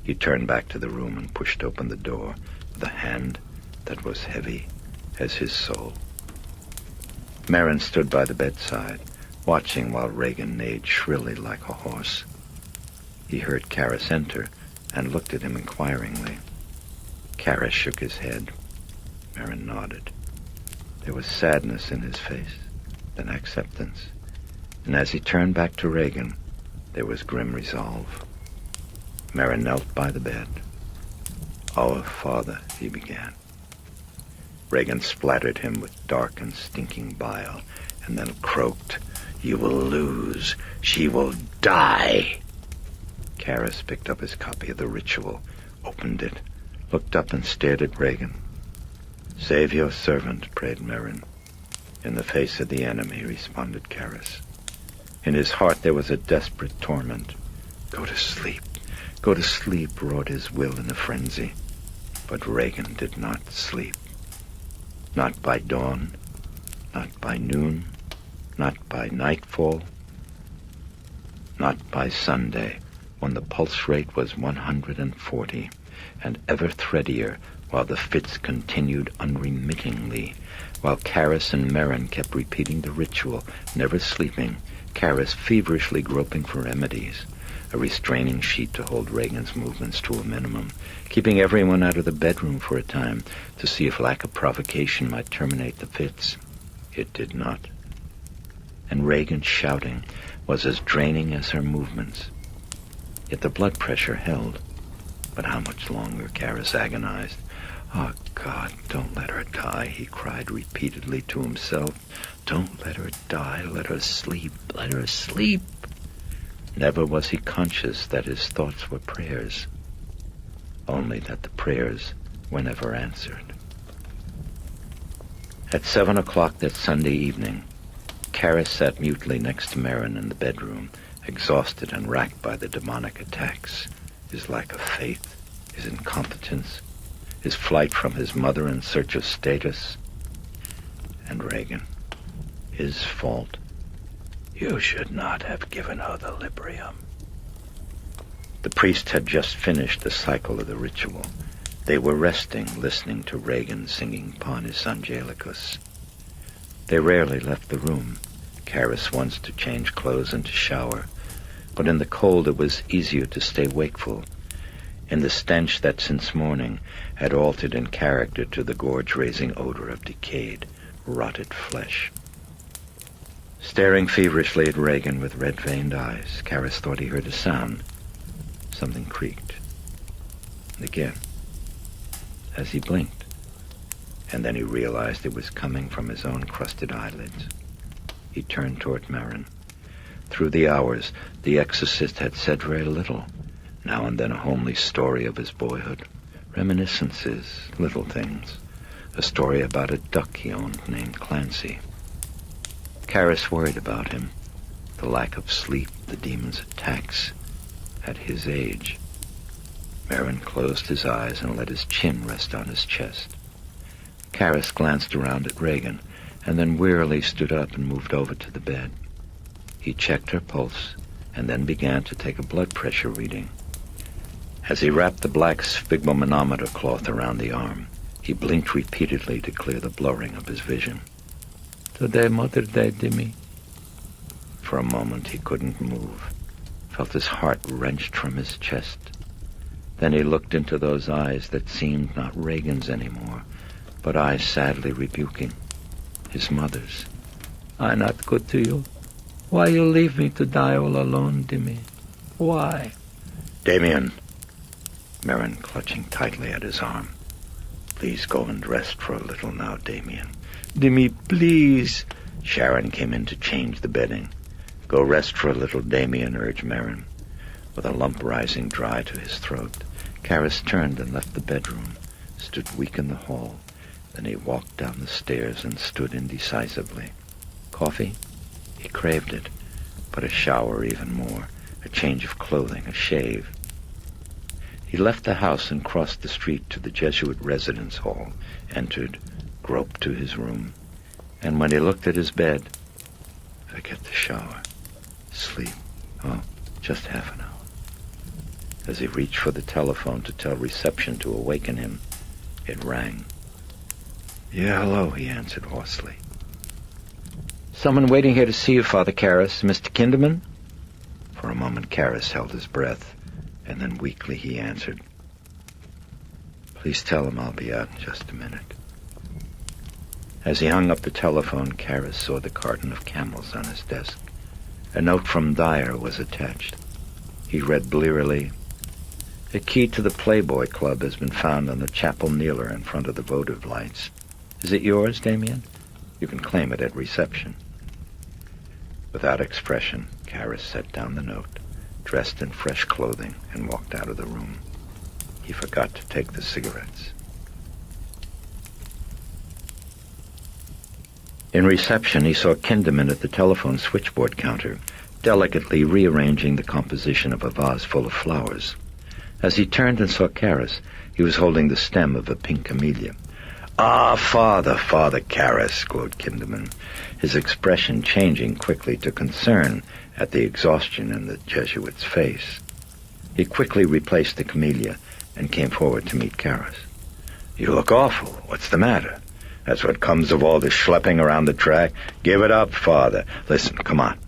[SPEAKER 4] He turned back to the room and pushed open the door with a hand that was heavy as his soul. Merrin stood by the bedside, watching while Regan neighed shrilly like a horse. He heard Karis enter and looked at him inquiringly. Karis shook his head. Merrin nodded. There was sadness in his face, then acceptance, and as he turned back to Regan, there was grim resolve. Merrin knelt by the bed. "Our Father," he began. Regan splattered him with dark and stinking bile, and then croaked, "You will lose. She will die." Karis picked up his copy of the ritual, opened it, looked up and stared at Regan. "Save your servant," prayed Merrin. "In the face of the enemy," responded Karis. In his heart there was a desperate torment. "Go to sleep. Go to sleep," roared his will in a frenzy. But Regan did not sleep. Not by dawn, not by noon, Not by nightfall, not by Sunday, when the pulse rate was 140, and ever threadier, while the fits continued unremittingly, while Karis and Merrin kept repeating the ritual, never sleeping, Karis feverishly groping for remedies, a restraining sheet to hold Regan's movements to a minimum, keeping everyone out of the bedroom for a time to see if lack of provocation might terminate the fits. It did not. And Regan's shouting was as draining as her movements. Yet the blood pressure held. But how much longer? Karis agonized. Oh, God, don't let her die, he cried repeatedly to himself. Don't let her die. Let her sleep. Let her sleep. Never was he conscious that his thoughts were prayers, only that the prayers were never answered. At 7 o'clock that Sunday evening, Karis sat mutely next to Merrin in the bedroom, exhausted and racked by the demonic attacks, his lack of faith, his incompetence, his flight from his mother in search of status. And Regan, his fault. You should not have given her the Librium. The priest had just finished the cycle of the ritual. They were resting, listening to Regan singing Panis Angelicus. They rarely left the room. Karis once to change clothes and to shower. But in the cold it was easier to stay wakeful, in the stench that since morning had altered in character to the gorge-raising odor of decayed, rotted flesh. Staring feverishly at Regan with red-veined eyes, Karis thought he heard a sound. Something creaked. And again, as he blinked, and then he realized it was coming from his own crusted eyelids. He turned toward Merrin. Through the hours, the exorcist had said very little, now and then a homely story of his boyhood, reminiscences, little things, a story about a duck he owned named Clancy. Karis worried about him, the lack of sleep, the demon's attacks, at his age. Merrin closed his eyes and let his chin rest on his chest. Karis glanced around at Regan, and then wearily stood up and moved over to the bed. He checked her pulse, and then began to take a blood pressure reading. As he wrapped the black sphygmomanometer cloth around the arm, he blinked repeatedly to clear the blurring of his vision.
[SPEAKER 5] Today, Mother Day, Dimmy.
[SPEAKER 4] For a moment he couldn't move, felt his heart wrenched from his chest. Then he looked into those eyes that seemed not Regan's anymore, but eyes sadly rebuking, his mother's.
[SPEAKER 5] I'm not good to you. Why you leave me to die all alone, Dimmy? Why?
[SPEAKER 7] Damien.
[SPEAKER 4] Merrin clutching tightly at his arm. Please go and rest for a little now, Damien.
[SPEAKER 5] Dimmy, please.
[SPEAKER 4] Sharon came in to change the bedding. Go rest for a little, Damien, urged Merrin. With a lump rising dry to his throat, Karis turned and left the bedroom, stood weak in the hall. Then he walked down the stairs and stood indecisively. Coffee? He craved it, but a shower even more, a change of clothing, a shave. He left the house and crossed the street to the Jesuit residence hall, entered, groped to his room, and when he looked at his bed, forget the shower, sleep, just half an hour. As he reached for the telephone to tell reception to awaken him, it rang. Yeah, hello, he answered hoarsely.
[SPEAKER 5] Someone waiting here to see you, Father Karis. Mr. Kinderman?
[SPEAKER 4] For a moment Karis held his breath, and then weakly he answered, Please tell him I'll be out in just a minute. As he hung up the telephone, Karis saw the carton of Camels on his desk. A note from Dyer was attached. He read blearily, A key to the Playboy Club has been found on the chapel kneeler in front of the votive lights. Is it yours, Damien? You can claim it at reception. Without expression, Karis set down the note, dressed in fresh clothing, and walked out of the room. He forgot to take the cigarettes. In reception, he saw Kinderman at the telephone switchboard counter, delicately rearranging the composition of a vase full of flowers. As he turned and saw Karis, he was holding the stem of a pink camellia.
[SPEAKER 7] Ah, Father Karras, glowed Kinderman, his expression changing quickly to concern at the exhaustion in the Jesuit's face. He quickly replaced the camellia and came forward to meet Karras. You look awful. What's the matter? That's what comes of all this schlepping around the track. Give it up, Father. Listen, come on.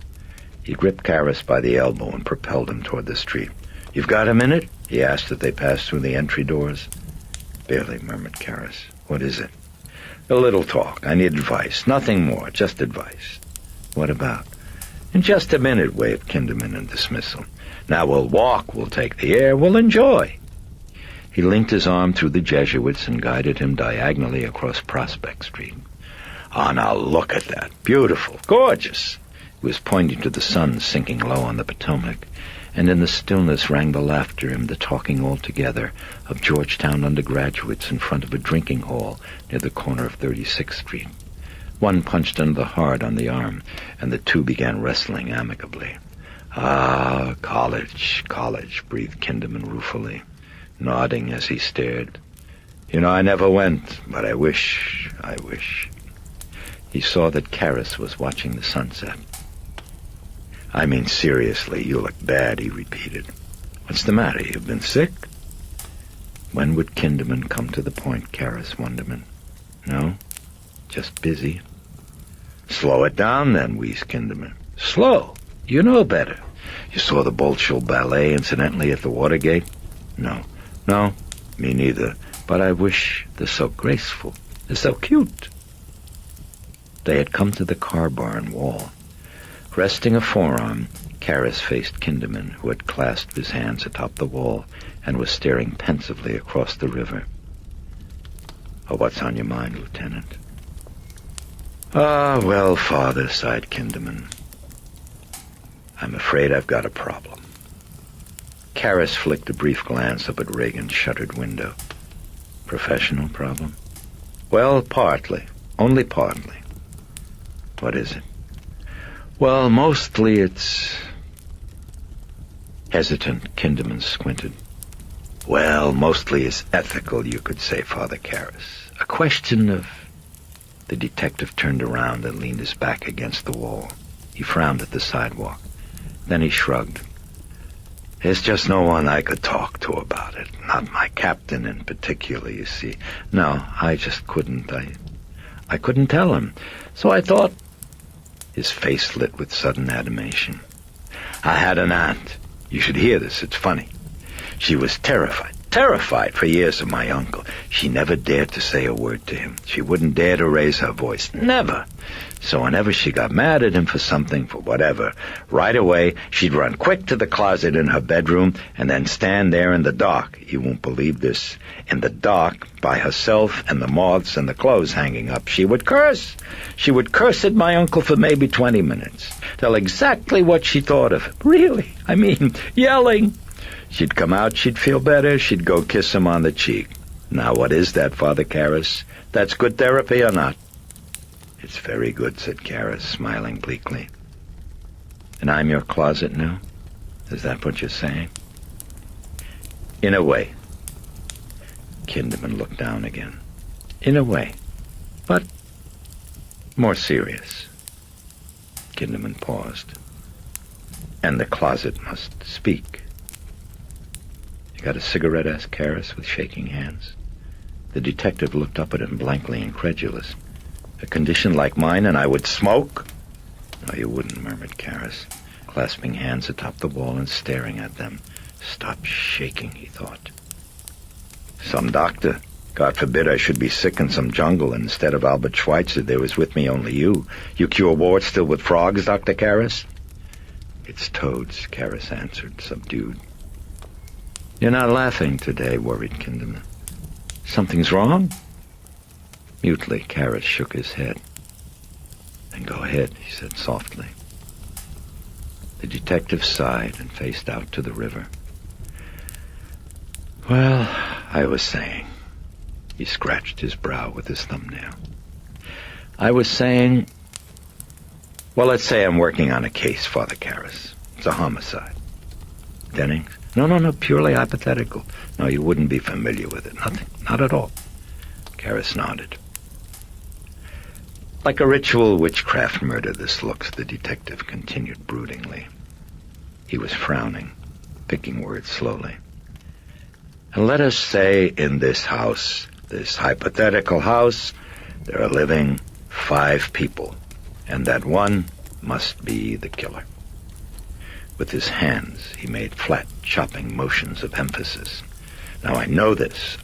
[SPEAKER 7] He gripped Karras by the elbow and propelled him toward the street. You've got a minute? He asked as they passed through the entry doors. Barely, murmured Karras. What is it? A little talk. I need advice. Nothing more, just advice. What about? In just a minute, waved Kinderman in dismissal. Now we'll walk, we'll take the air, we'll enjoy. He linked his arm through the Jesuits and guided him diagonally across Prospect Street. Ah, now look at that. Beautiful, gorgeous. He was pointing to the sun sinking low on the Potomac, and in the stillness rang the laughter and the talking all together of Georgetown undergraduates in front of a drinking hall near the corner of 36th Street. One punched under the heart on the arm, and the two began wrestling amicably. Ah, college, breathed Kinderman ruefully, nodding as he stared. You know, I never went, but I wish. He saw that Karras was watching the sunset. I mean, seriously, you look bad, he repeated. What's the matter? You've been sick? When would Kinderman come to the point, Karras wonderment? No? Just busy? Slow it down, then, wheezed Kinderman. Slow? You know better. You saw the Bolshoi ballet, incidentally, at the Watergate? No, me neither. But I wish they're so graceful. They're so cute. They had come to the car barn wall. Resting a forearm, Karras faced Kinderman, who had clasped his hands atop the wall and was staring pensively across the river. Oh, what's on your mind, Lieutenant? Ah, well, Father, sighed Kinderman. I'm afraid I've got a problem. Karras flicked a brief glance up at Regan's shuttered window. Professional problem? Well, partly. Only partly. What is it? Well, mostly it's... Hesitant, Kinderman squinted. Well, mostly it's ethical, you could say, Father Karras. A question of... The detective turned around and leaned his back against the wall. He frowned at the sidewalk. Then he shrugged. There's just no one I could talk to about it. Not my captain in particular, you see. No, I just couldn't. I couldn't tell him. So I thought... His face lit with sudden animation. I had an aunt. You should hear this. It's funny. She was terrified for years of my uncle. She never dared to say a word to him. She wouldn't dare to raise her voice. Never. So whenever she got mad at him for something, for whatever, right away she'd run quick to the closet in her bedroom and then stand there in the dark. You won't believe this. In the dark, by herself and the moths and the clothes hanging up, she would curse. She would curse at my uncle for maybe 20 minutes. Tell exactly what she thought of him. Really. I mean, yelling. She'd come out, she'd feel better, she'd go kiss him on the cheek. Now, what is that, Father Karras? That's good therapy or not? It's very good, said Karras, smiling bleakly. And I'm your closet now? Is that what you're saying? In a way. Kinderman looked down again. In a way. But more serious. Kinderman paused. And the closet must speak. You got a cigarette? Asked Karras with shaking hands. The detective looked up at him blankly incredulous. A condition like mine and I would smoke? No, you wouldn't, murmured Karras, clasping hands atop the wall and staring at them. Stop shaking, he thought. Some doctor. God forbid I should be sick in some jungle, and instead of Albert Schweitzer, there was with me only you. You cure warts still with frogs, Dr. Karras? It's toads, Karras answered, subdued. You're not laughing today, worried Kinderman. Something's wrong? Mutely, Karras shook his head. Then go ahead, he said softly. The detective sighed and faced out to the river. Well, I was saying... He scratched his brow with his thumbnail. I was saying... Well, let's say I'm working on a case, Father Karras. It's a homicide. Dennings? No, purely hypothetical. No, you wouldn't be familiar with it. Nothing. Not at all.
[SPEAKER 4] Karras nodded. Like a ritual witchcraft murder this looks, the detective continued broodingly. He was frowning, picking words slowly. And let us say in this house, this hypothetical house, there are living 5 people, and that one must be the killer. With his hands, he made flat, chopping motions of emphasis. Now I know this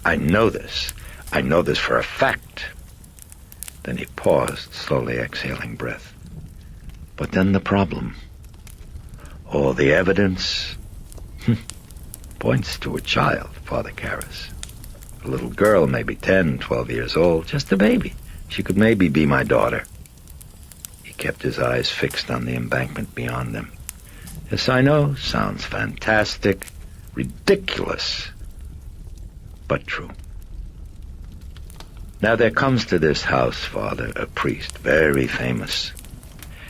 [SPEAKER 4] for a fact. Then he paused, slowly exhaling breath. But then the problem. All the evidence points to a child, Father Karras. A little girl, maybe 10, 12 years old, just a baby. She could maybe be my daughter. He kept his eyes fixed on the embankment beyond them. Yes, I know, sounds fantastic, ridiculous, but true. Now there comes to this house, Father, a priest, very famous.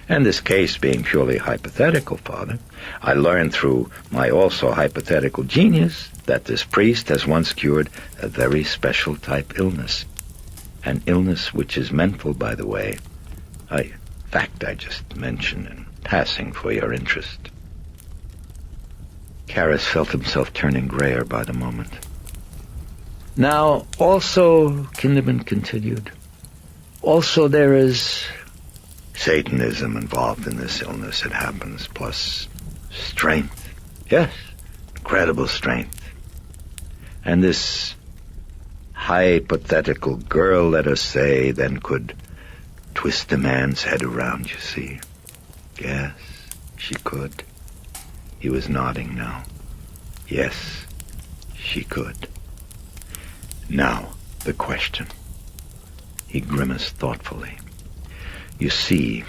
[SPEAKER 4] And this case being purely hypothetical, Father, I learned through my also hypothetical genius that this priest has once cured a very special type illness. An illness which is mental, by the way. Fact I just mentioned in passing for your interest. Karras felt himself turning grayer by the moment. Now, also, Kinderman continued, also there is Satanism involved in this illness, it happens, plus strength. Yes, incredible strength. And this hypothetical girl, let us say, then could twist a man's head around, you see. Yes, she could. He was nodding now. Yes, she could. Now, the question. He grimaced thoughtfully. You see,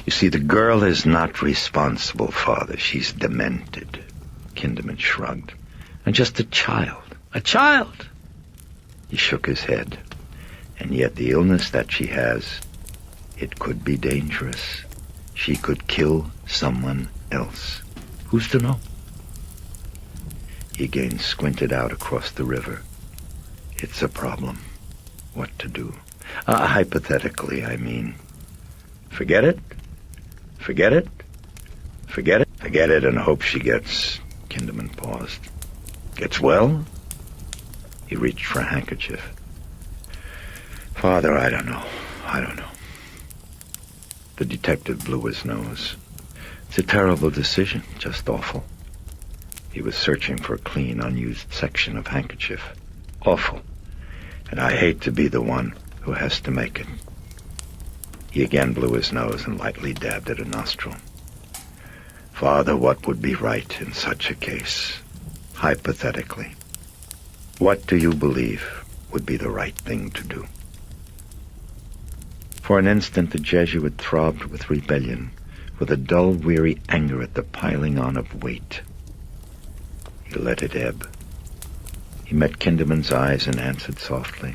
[SPEAKER 4] the girl is not responsible, Father. She's demented. Kinderman shrugged. And just a child. A child! He shook his head. And yet the illness that she has, it could be dangerous. She could kill someone else. Who's to know? He again squinted out across the river. It's a problem. What to do? Hypothetically, I mean. Forget it? Forget it? Forget it? Forget it and hope she gets... Kinderman paused. Gets well? He reached for a handkerchief. Father, I don't know. The detective blew his nose. It's a terrible decision, just awful. He was searching for a clean, unused section of handkerchief. Awful. And I hate to be the one who has to make it. He again blew his nose and lightly dabbed at a nostril. Father, what would be right in such a case? Hypothetically. What do you believe would be the right thing to do? For an instant the Jesuit throbbed with rebellion, with a dull, weary anger at the piling on of weight. He let it ebb. He met Kinderman's eyes and answered softly.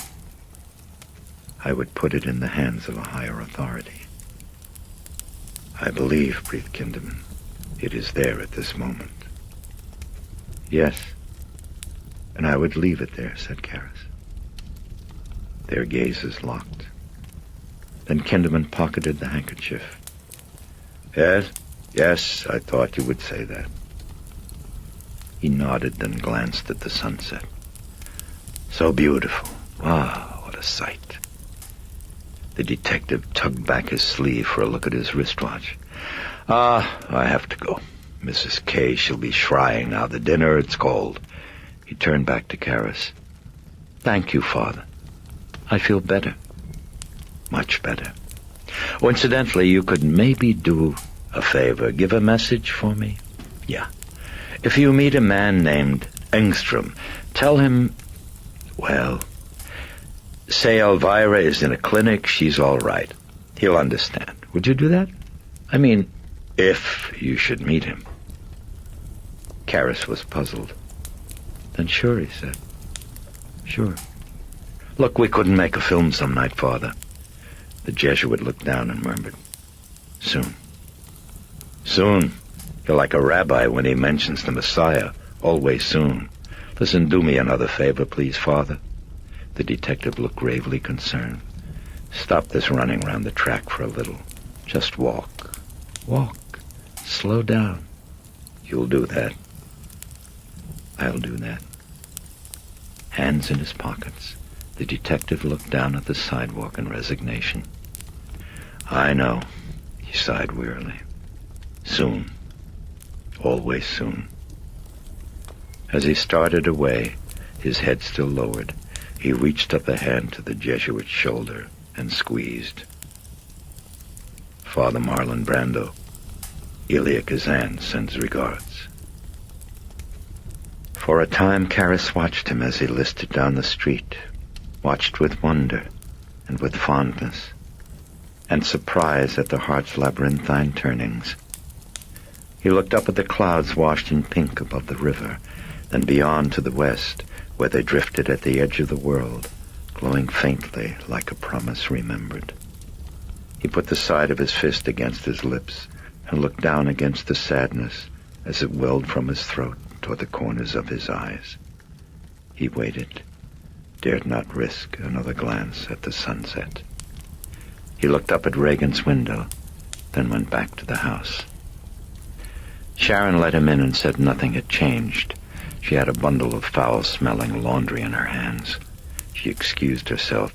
[SPEAKER 4] I would put it in the hands of a higher authority. I believe, breathed Kinderman, it is there at this moment. Yes, and I would leave it there, said Karras. Their gazes locked. Then Kinderman pocketed the handkerchief. Yes, I thought you would say that. He nodded, then glanced at the sunset. So beautiful. Wow, what a sight. The detective tugged back his sleeve for a look at his wristwatch. I have to go. Mrs. K, she'll be shrying now. The dinner, it's cold. He turned back to Karras. Thank you, Father. I feel better. Much better. Oh, incidentally, you could maybe do a favor. Give a message for me? Yeah. If you meet a man named Engstrom, tell him, well, say Elvira is in a clinic, she's all right. He'll understand. Would you do that? I mean, if you should meet him. Karras was puzzled. Then sure, he said. Sure. Look, we couldn't make a film some night, Father. The Jesuit looked down and murmured, Soon. Soon. You're like a rabbi when he mentions the Messiah. Always soon. Listen, do me another favor, please, Father. The detective looked gravely concerned. "Stop this running around the track for a little. Just walk. Walk. Slow down." "You'll do that." "I'll do that." Hands in his pockets, the detective looked down at the sidewalk in resignation. "I know," he sighed wearily. "Soon. Always soon." As he started away, his head still lowered, he reached up a hand to the Jesuit's shoulder and squeezed. "Father Marlon Brando, Elia Kazan sends regards." For a time, Karras watched him as he listed down the street, watched with wonder and with fondness, and surprise at the heart's labyrinthine turnings. He looked up at the clouds washed in pink above the river, then beyond to the west, where they drifted at the edge of the world, glowing faintly like a promise remembered. He put the side of his fist against his lips and looked down against the sadness as it welled from his throat toward the corners of his eyes. He waited, dared not risk another glance at the sunset. He looked up at Regan's window, then went back to the house. Sharon let him in and said nothing had changed. She had a bundle of foul-smelling laundry in her hands. She excused herself.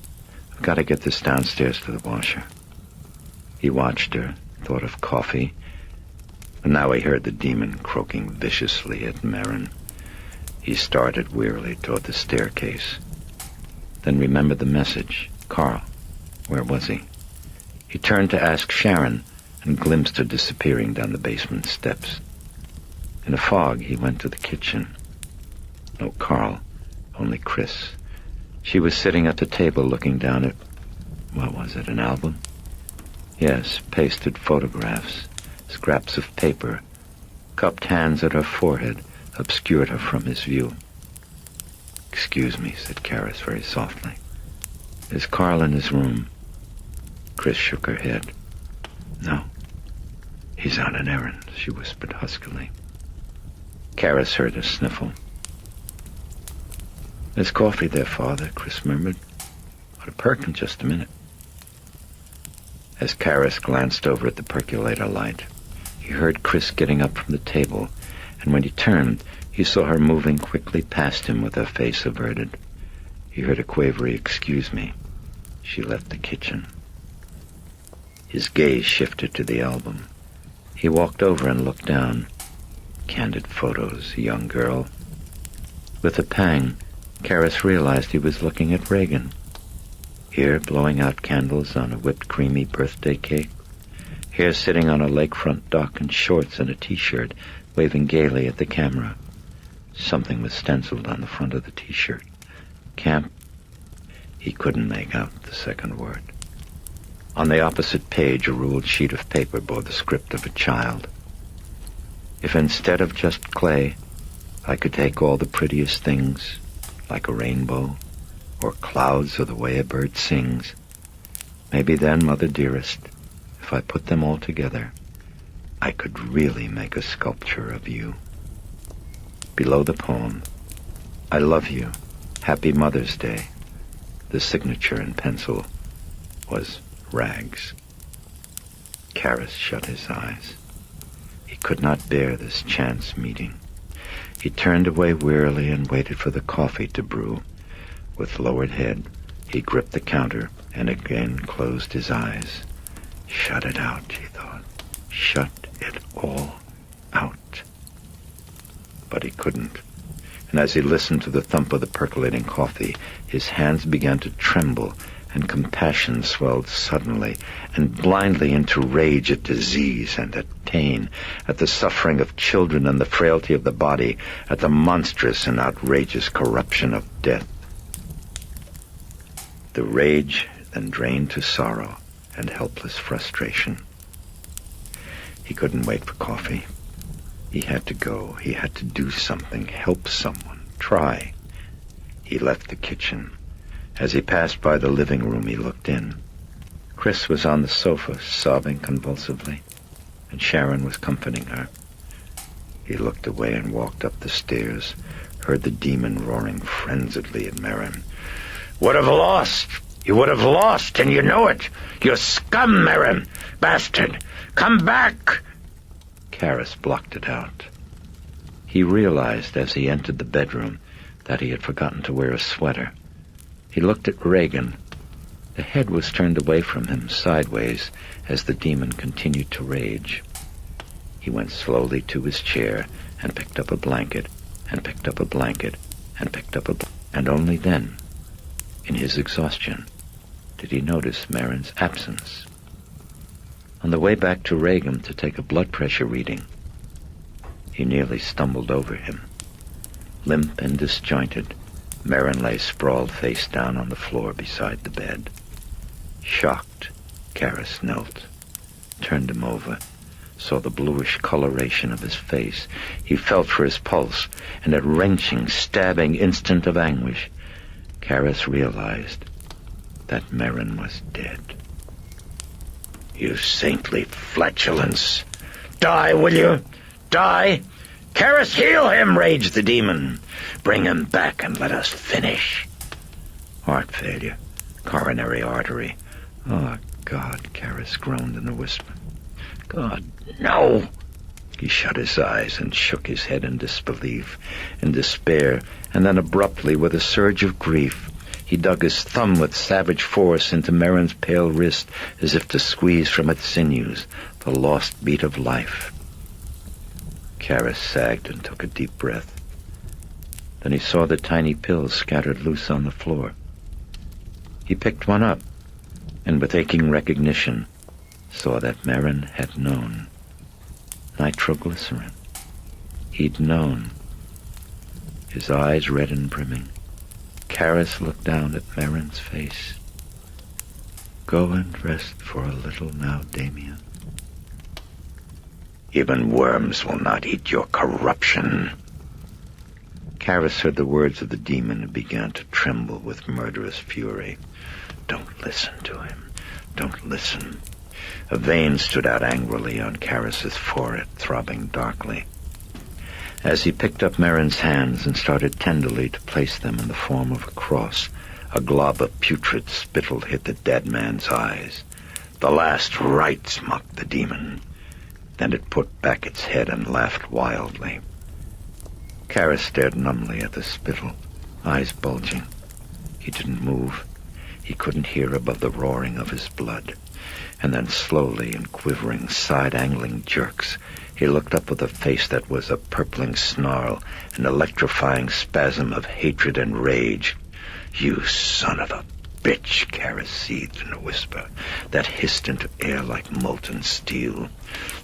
[SPEAKER 4] "I've got to get this downstairs to the washer." He watched her, thought of coffee, and now he heard the demon croaking viciously at Marin. He started wearily toward the staircase, then remembered the message. Carl, where was he? He turned to ask Sharon and glimpsed her disappearing down the basement steps. In a fog, he went to the kitchen. No Carl, only Chris. She was sitting at the table looking down at, what was it, an album? Yes, pasted photographs, scraps of paper. Cupped hands at her forehead obscured her from his view. "Excuse me," said Karras very softly. "Is Carl in his room?" Chris shook her head. "No. He's on an errand," she whispered huskily. Karras heard a sniffle. "There's coffee there, Father," Chris murmured. "Ought a perk in just a minute." As Karras glanced over at the percolator light, he heard Chris getting up from the table, and when he turned, he saw her moving quickly past him with her face averted. He heard a quavery "excuse me." She left the kitchen. His gaze shifted to the album. He walked over and looked down. Candid photos, a young girl. With a pang, Karras realized he was looking at Regan. Here, blowing out candles on a whipped creamy birthday cake. Here, sitting on a lakefront dock in shorts and a T-shirt, waving gaily at the camera. Something was stenciled on the front of the T-shirt. Camp. He couldn't make out the second word. On the opposite page, a ruled sheet of paper bore the script of a child. "If instead of just clay, I could take all the prettiest things, like a rainbow, or clouds or the way a bird sings, maybe then, Mother dearest, if I put them all together, I could really make a sculpture of you." Below the poem, "I love you, Happy Mother's Day," the signature in pencil was Rags. Karras shut his eyes. He could not bear this chance meeting. He turned away wearily and waited for the coffee to brew. With lowered head, he gripped the counter and again closed his eyes. Shut it out, he thought. Shut it all out. But he couldn't. And as he listened to the thump of the percolating coffee, his hands began to tremble, and compassion swelled suddenly and blindly into rage at disease and at pain, at the suffering of children and the frailty of the body, at the monstrous and outrageous corruption of death. The rage then drained to sorrow and helpless frustration. He couldn't wait for coffee. He had to go. He had to do something, help someone, try. He left the kitchen. As he passed by the living room, he looked in. Chris was on the sofa, sobbing convulsively, and Sharon was comforting her. He looked away and walked up the stairs, heard the demon roaring frenziedly at Marin.
[SPEAKER 7] Would have lost. You would have lost, and you know it. You scum, Merrin. Bastard. Come back.
[SPEAKER 4] Karras blocked it out. He realized as he entered the bedroom that he had forgotten to wear a sweater. He looked at Regan. The head was turned away from him, sideways, as the demon continued to rage. He went slowly to his chair and picked up a blanket, and picked up a blanket, and picked up a blanket. And only then, in his exhaustion, did he notice Merrin's absence. On the way back to Regan to take a blood pressure reading, he nearly stumbled over him. Limp and disjointed, Merrin lay sprawled face down on the floor beside the bed. Shocked, Karras knelt, turned him over, saw the bluish coloration of his face. He felt for his pulse, and a wrenching, stabbing instant of anguish, Karras realized that Merrin was dead.
[SPEAKER 7] You saintly flatulence. Die, will you? Die? Karras, heal him, raged the demon. Bring him back and let us finish.
[SPEAKER 4] Heart failure, coronary artery. Oh, God, Karras groaned in a whisper. God,
[SPEAKER 7] no!
[SPEAKER 4] He shut his eyes and shook his head in disbelief, in despair, and then abruptly, with a surge of grief, he dug his thumb with savage force into Merrin's pale wrist, as if to squeeze from its sinews the lost beat of life. Karras sagged and took a deep breath. Then he saw the tiny pills scattered loose on the floor. He picked one up, and with aching recognition, saw that Merrin had known. Nitroglycerin. He'd known. His eyes red and brimming, Karras looked down at Merrin's face. Go and rest for a little now, Damien.
[SPEAKER 7] Even worms will not eat your corruption.
[SPEAKER 4] Karras heard the words of the demon and began to tremble with murderous fury. Don't listen to him. Don't listen. A vein stood out angrily on Karras's forehead, throbbing darkly. As he picked up Merrin's hands and started tenderly to place them in the form of a cross, a glob of putrid spittle hit the dead man's eyes.
[SPEAKER 7] The last rites, mocked the demon.
[SPEAKER 4] Then it put back its head and laughed wildly. Karras stared numbly at the spittle, eyes bulging. He didn't move. He couldn't hear above the roaring of his blood. And then slowly, in quivering, side-angling jerks, he looked up with a face that was a purpling snarl, an electrifying spasm of hatred and rage. You son of a bitch, Karras seethed in a whisper that hissed into air like molten steel.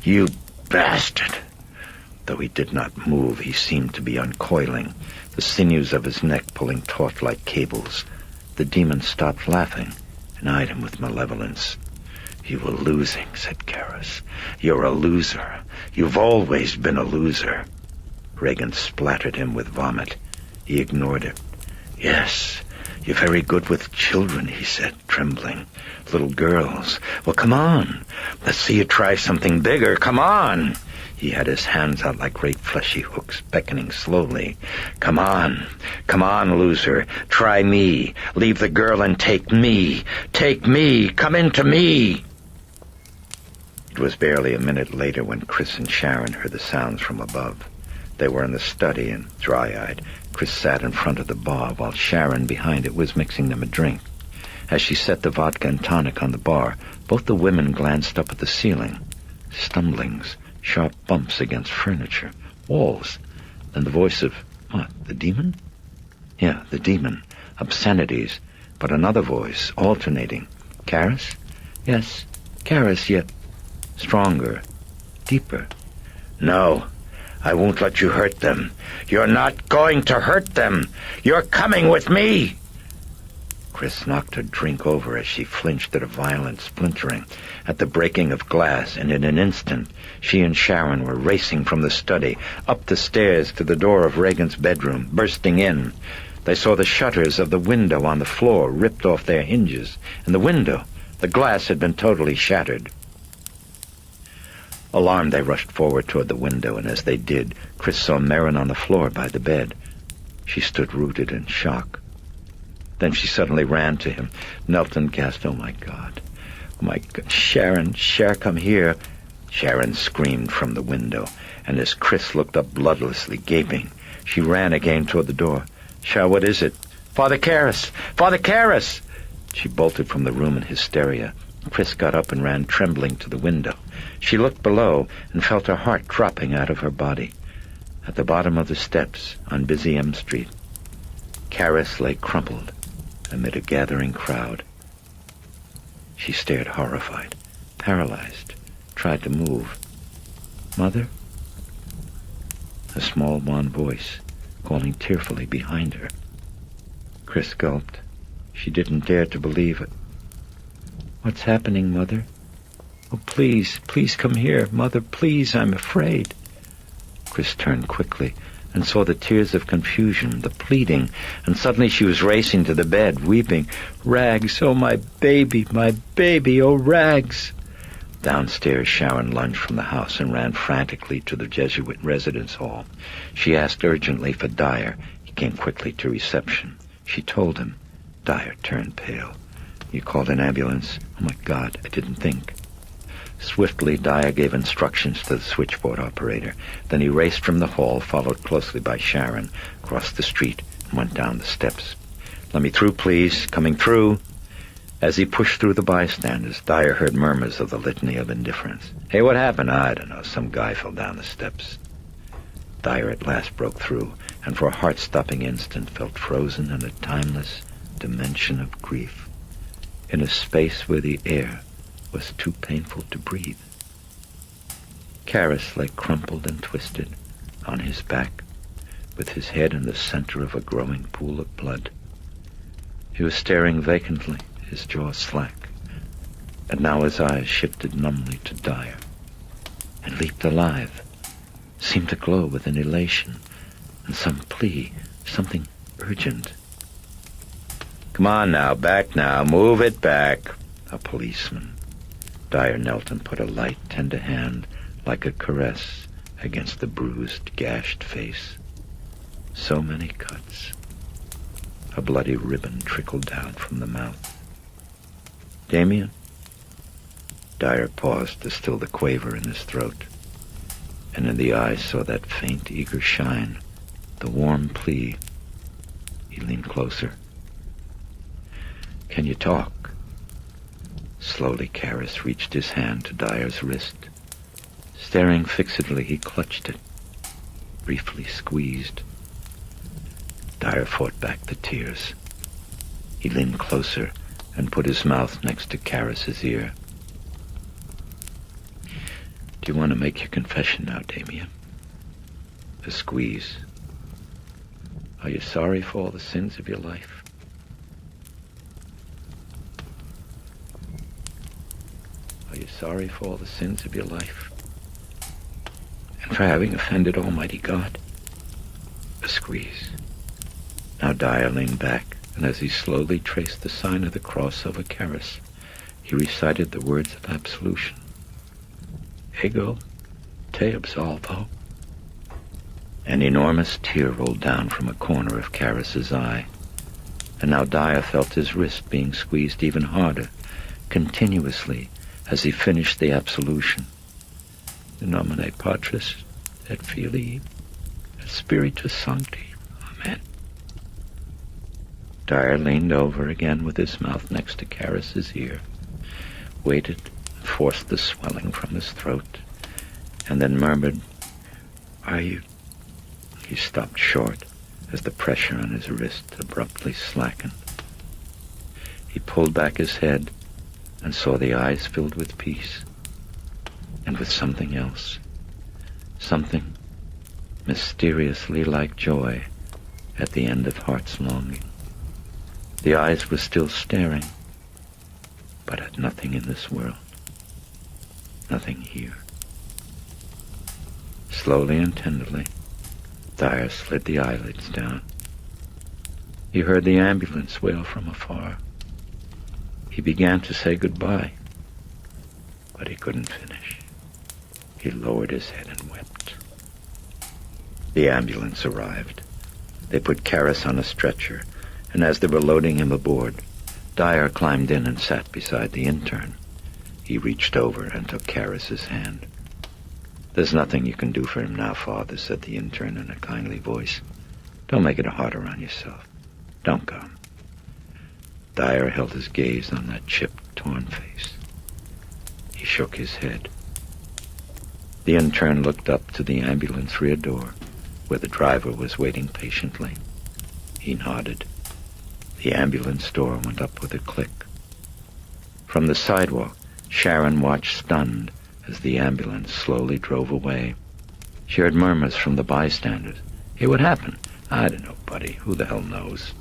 [SPEAKER 4] You bastard! Though he did not move, he seemed to be uncoiling, the sinews of his neck pulling taut like cables. The demon stopped laughing and eyed him with malevolence. You were losing, said Karras. You're a loser. You've always been a loser. Regan splattered him with vomit. He ignored it. Yes, you're very good with children, he said, trembling. Little girls. Well, come on. Let's see you try something bigger. Come on. He had his hands out like great fleshy hooks, beckoning slowly. Come on, loser. Try me. Leave the girl and take me. Take me. Come into me. It was barely a minute later when Chris and Sharon heard the sounds from above. They were in the study and, dry-eyed, Chris sat in front of the bar while Sharon, behind it, was mixing them a drink. As she set the vodka and tonic on the bar, both the women glanced up at the ceiling. Stumblings, sharp bumps against furniture, walls. Then the voice of, what, the demon? Yeah, the demon. Obscenities, but another voice, alternating. Karras? Yes, Karras, yet stronger, deeper.
[SPEAKER 7] No, I won't let you hurt them. You're not going to hurt them. You're coming with me.
[SPEAKER 4] Chris knocked her drink over as she flinched at a violent splintering, at the breaking of glass, and in an instant she and Sharon were racing from the study, up the stairs to the door of Regan's bedroom, bursting in. They saw the shutters of the window on the floor ripped off their hinges, and the glass had been totally shattered. Alarmed, they rushed forward toward the window, and as they did, Chris saw Merrin on the floor by the bed. She stood rooted in shock. Then she suddenly ran to him, knelt and gasped, "Oh, my God. Oh, my God. Sharon, come here." Sharon screamed from the window, and as Chris looked up bloodlessly, gaping, she ran again toward the door. "Sharon, what is it?" "Father Karras! Father Karras!" She bolted from the room in hysteria. Chris got up and ran trembling to the window. She looked below and felt her heart dropping out of her body. At the bottom of the steps on busy M Street, Karras lay crumpled amid a gathering crowd. She stared horrified, paralyzed, tried to move. "Mother?" A small, wan voice calling tearfully behind her. Chris gulped. She didn't dare to believe it. "What's happening, Mother?" "Oh, please come here. Mother, please, I'm afraid." Chris turned quickly and saw the tears of confusion, the pleading, and suddenly she was racing to the bed, weeping. "Rags, oh, my baby, oh, Rags." Downstairs, Sharon lunged from the house and ran frantically to the Jesuit residence hall. She asked urgently for Dyer. He came quickly to reception. She told him. Dyer turned pale. "You called an ambulance? Oh, my God, I didn't think." Swiftly, Dyer gave instructions to the switchboard operator. Then he raced from the hall, followed closely by Sharon, crossed the street, and went down the steps. "Let me through, please. Coming through." As he pushed through the bystanders, Dyer heard murmurs of the litany of indifference. "Hey, what happened?" "I don't know. Some guy fell down the steps." Dyer at last broke through, and for a heart-stopping instant felt frozen in a timeless dimension of grief, in a space where the air was too painful to breathe. Karras lay crumpled and twisted on his back, with his head in the center of a growing pool of blood. He was staring vacantly, his jaw slack, and now his eyes shifted numbly to Dyer, and leaped alive, seemed to glow with an elation and some plea, something urgent. "Come on now, back now, move it back." A policeman. Dyer knelt and put a light, tender hand, like a caress, against the bruised, gashed face. So many cuts. A bloody ribbon trickled down from the mouth. "Damien?" Dyer paused to still the quaver in his throat, and in the eyes saw that faint, eager shine, the warm plea. He leaned closer. "Can you talk?" Slowly, Karras reached his hand to Dyer's wrist. Staring fixedly, he clutched it, briefly squeezed. Dyer fought back the tears. He leaned closer and put his mouth next to Karras's ear. "Do you want to make your confession now, Damien?" A squeeze. "Are you sorry for all the sins of your life?" "Are you sorry for all the sins of your life? And for having offended Almighty God?" A squeeze. Now Dyer leaned back, and as he slowly traced the sign of the cross over Karras, he recited the words of absolution. "Ego te absolvo." An enormous tear rolled down from a corner of Karras's eye, and now Dyer felt his wrist being squeezed even harder, continuously, as he finished the absolution. "In nomine Patris et Filii et Spiritus Sancti. Amen." Dyer leaned over again with his mouth next to Karras's ear, waited, forced the swelling from his throat, and then murmured, "Are you—" He stopped short as the pressure on his wrist abruptly slackened. He pulled back his head and saw the eyes filled with peace, and with something else, something mysteriously like joy at the end of heart's longing. The eyes were still staring, but at nothing in this world, nothing here. Slowly and tenderly, Dyer slid the eyelids down. He heard the ambulance wail from afar. He began to say goodbye, but he couldn't finish. He lowered his head and wept. The ambulance arrived. They put Karras on a stretcher and as they were loading him aboard, Dyer climbed in and sat beside the intern. He reached over and took Karras's hand. "There's nothing you can do for him now, Father," said the intern in a kindly voice. "Don't make it harder on yourself. Don't come." Dyer held his gaze on that chipped, torn face. He shook his head. The intern looked up to the ambulance rear door, where the driver was waiting patiently. He nodded. The ambulance door went up with a click. From the sidewalk, Sharon watched stunned as the ambulance slowly drove away. She heard murmurs from the bystanders. "Hey, what happened?" "I don't know, buddy. Who the hell knows?"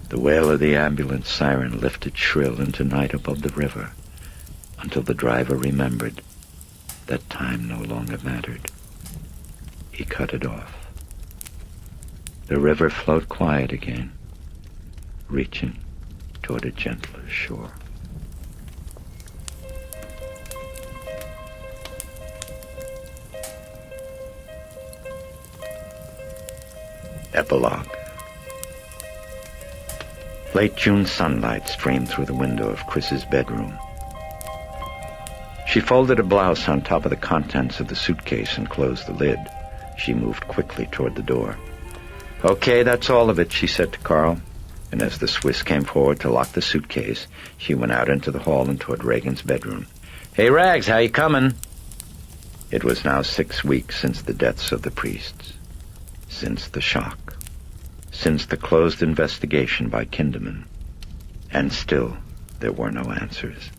[SPEAKER 4] The wail of the ambulance siren lifted shrill into night above the river, until the driver remembered that time no longer mattered. He cut it off. The river flowed quiet again, reaching toward a gentler shore. Epilogue. Late June sunlight streamed through the window of Chris's bedroom. She folded a blouse on top of the contents of the suitcase and closed the lid. She moved quickly toward the door. "Okay, that's all of it," she said to Carl. And as the Swiss came forward to lock the suitcase, she went out into the hall and toward Regan's bedroom. "Hey, Rags, how you coming?" It was now 6 weeks since the deaths of the priests. Since the shock. Since the closed investigation by Kinderman. And still, there were no answers.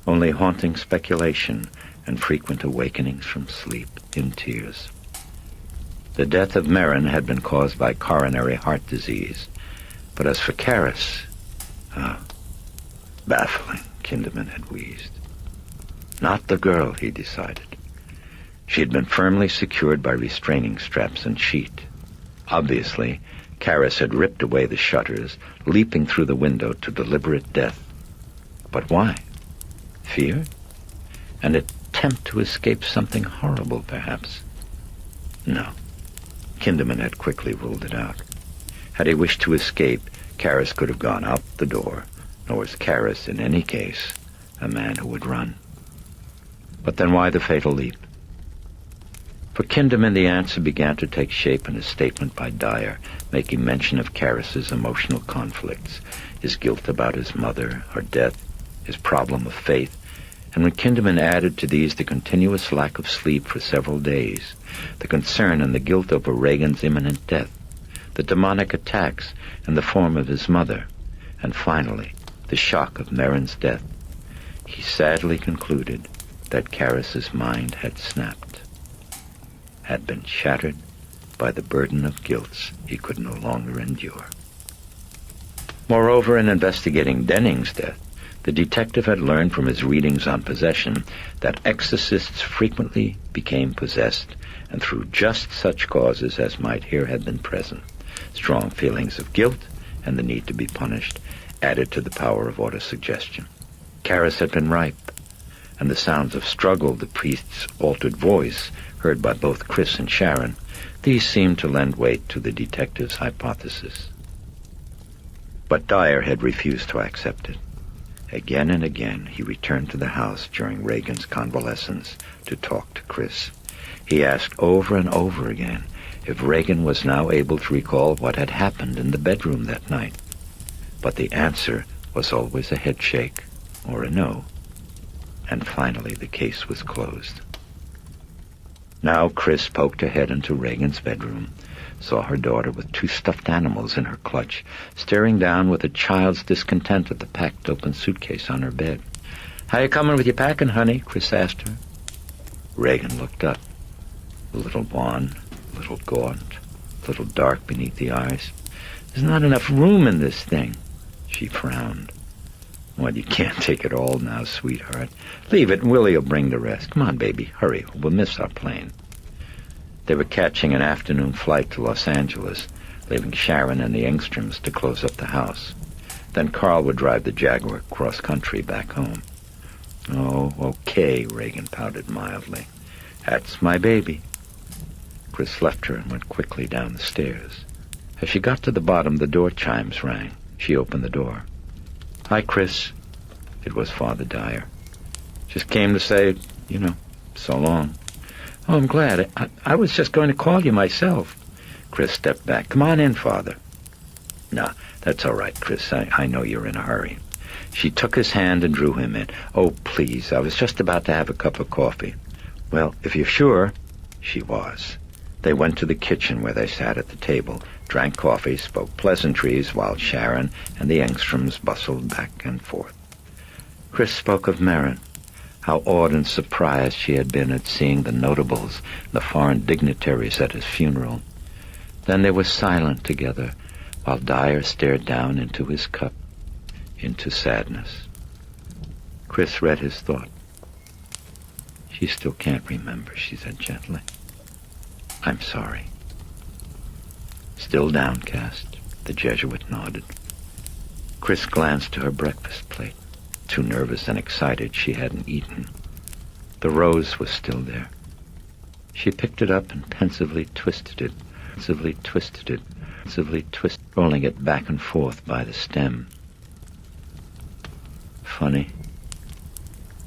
[SPEAKER 4] Only haunting speculation and frequent awakenings from sleep in tears. The death of Merrin had been caused by coronary heart disease. But as for Karras, baffling, Kinderman had wheezed. Not the girl, he decided. She had been firmly secured by restraining straps and sheet. Obviously, Karras had ripped away the shutters, leaping through the window to deliberate death. But why? Fear? An attempt to escape something horrible, perhaps? No. Kinderman had quickly ruled it out. Had he wished to escape, Karras could have gone out the door, nor was Karras, in any case, a man who would run. But then why the fatal leap? For Kinderman, the answer began to take shape in a statement by Dyer, making mention of Karras's emotional conflicts, his guilt about his mother, her death, his problem of faith, and when Kinderman added to these the continuous lack of sleep for several days, the concern and the guilt over Regan's imminent death, the demonic attacks in the form of his mother, and finally, the shock of Merrin's death, he sadly concluded that Karras's mind had snapped, had been shattered by the burden of guilt he could no longer endure. Moreover, in investigating Denning's death, the detective had learned from his readings on possession that exorcists frequently became possessed, and through just such causes as might here have been present. Strong feelings of guilt and the need to be punished added to the power of autosuggestion. Karras had been right, and the sounds of struggle, the priest's altered voice, heard by both Chris and Sharon, these seemed to lend weight to the detective's hypothesis. But Dyer had refused to accept it. Again and again he returned to the house during Regan's convalescence to talk to Chris. He asked over and over again if Regan was now able to recall what had happened in the bedroom that night. But the answer was always a head shake or a no. And finally the case was closed. Now Chris poked her head into Regan's bedroom, saw her daughter with 2 stuffed animals in her clutch, staring down with a child's discontent at the packed-open suitcase on her bed. "How you coming with your packing, honey?" Chris asked her. Regan looked up, a little wan, a little gaunt, a little dark beneath the eyes. "There's not enough room in this thing." She frowned. "Well, you can't take it all now, sweetheart. Leave it and Willie'll bring the rest. Come on, baby, hurry, we'll miss our plane." They were catching an afternoon flight to Los Angeles, leaving Sharon and the Engstroms to close up the house. Then Carl would drive the Jaguar cross-country back home. "Oh, okay," Regan pouted mildly. "That's my baby." Chris left her and went quickly down the stairs. As she got to the bottom, the door chimes rang. She opened the door. "Hi, Chris." It was Father Dyer. "Just came to say, so long." "Oh, I'm glad. I was just going to call you myself." Chris stepped back. "Come on in, Father." "No, that's all right, Chris. I know you're in a hurry." She took his hand and drew him in. "Oh, please, I was just about to have a cup of coffee." "Well, if you're sure." She was. They went to the kitchen where they sat at the table, drank coffee, spoke pleasantries, while Sharon and the Engstroms bustled back and forth. Chris spoke of Merrin, how awed and surprised she had been at seeing the notables, the foreign dignitaries at his funeral. Then they were silent together, while Dyer stared down into his cup, into sadness. Chris read his thought. "She still can't remember," she said gently. "I'm sorry." Still downcast, the Jesuit nodded. Chris glanced to her breakfast plate. Too nervous and excited, she hadn't eaten. The rose was still there. She picked it up and pensively twisted it, rolling it back and forth by the stem. "Funny.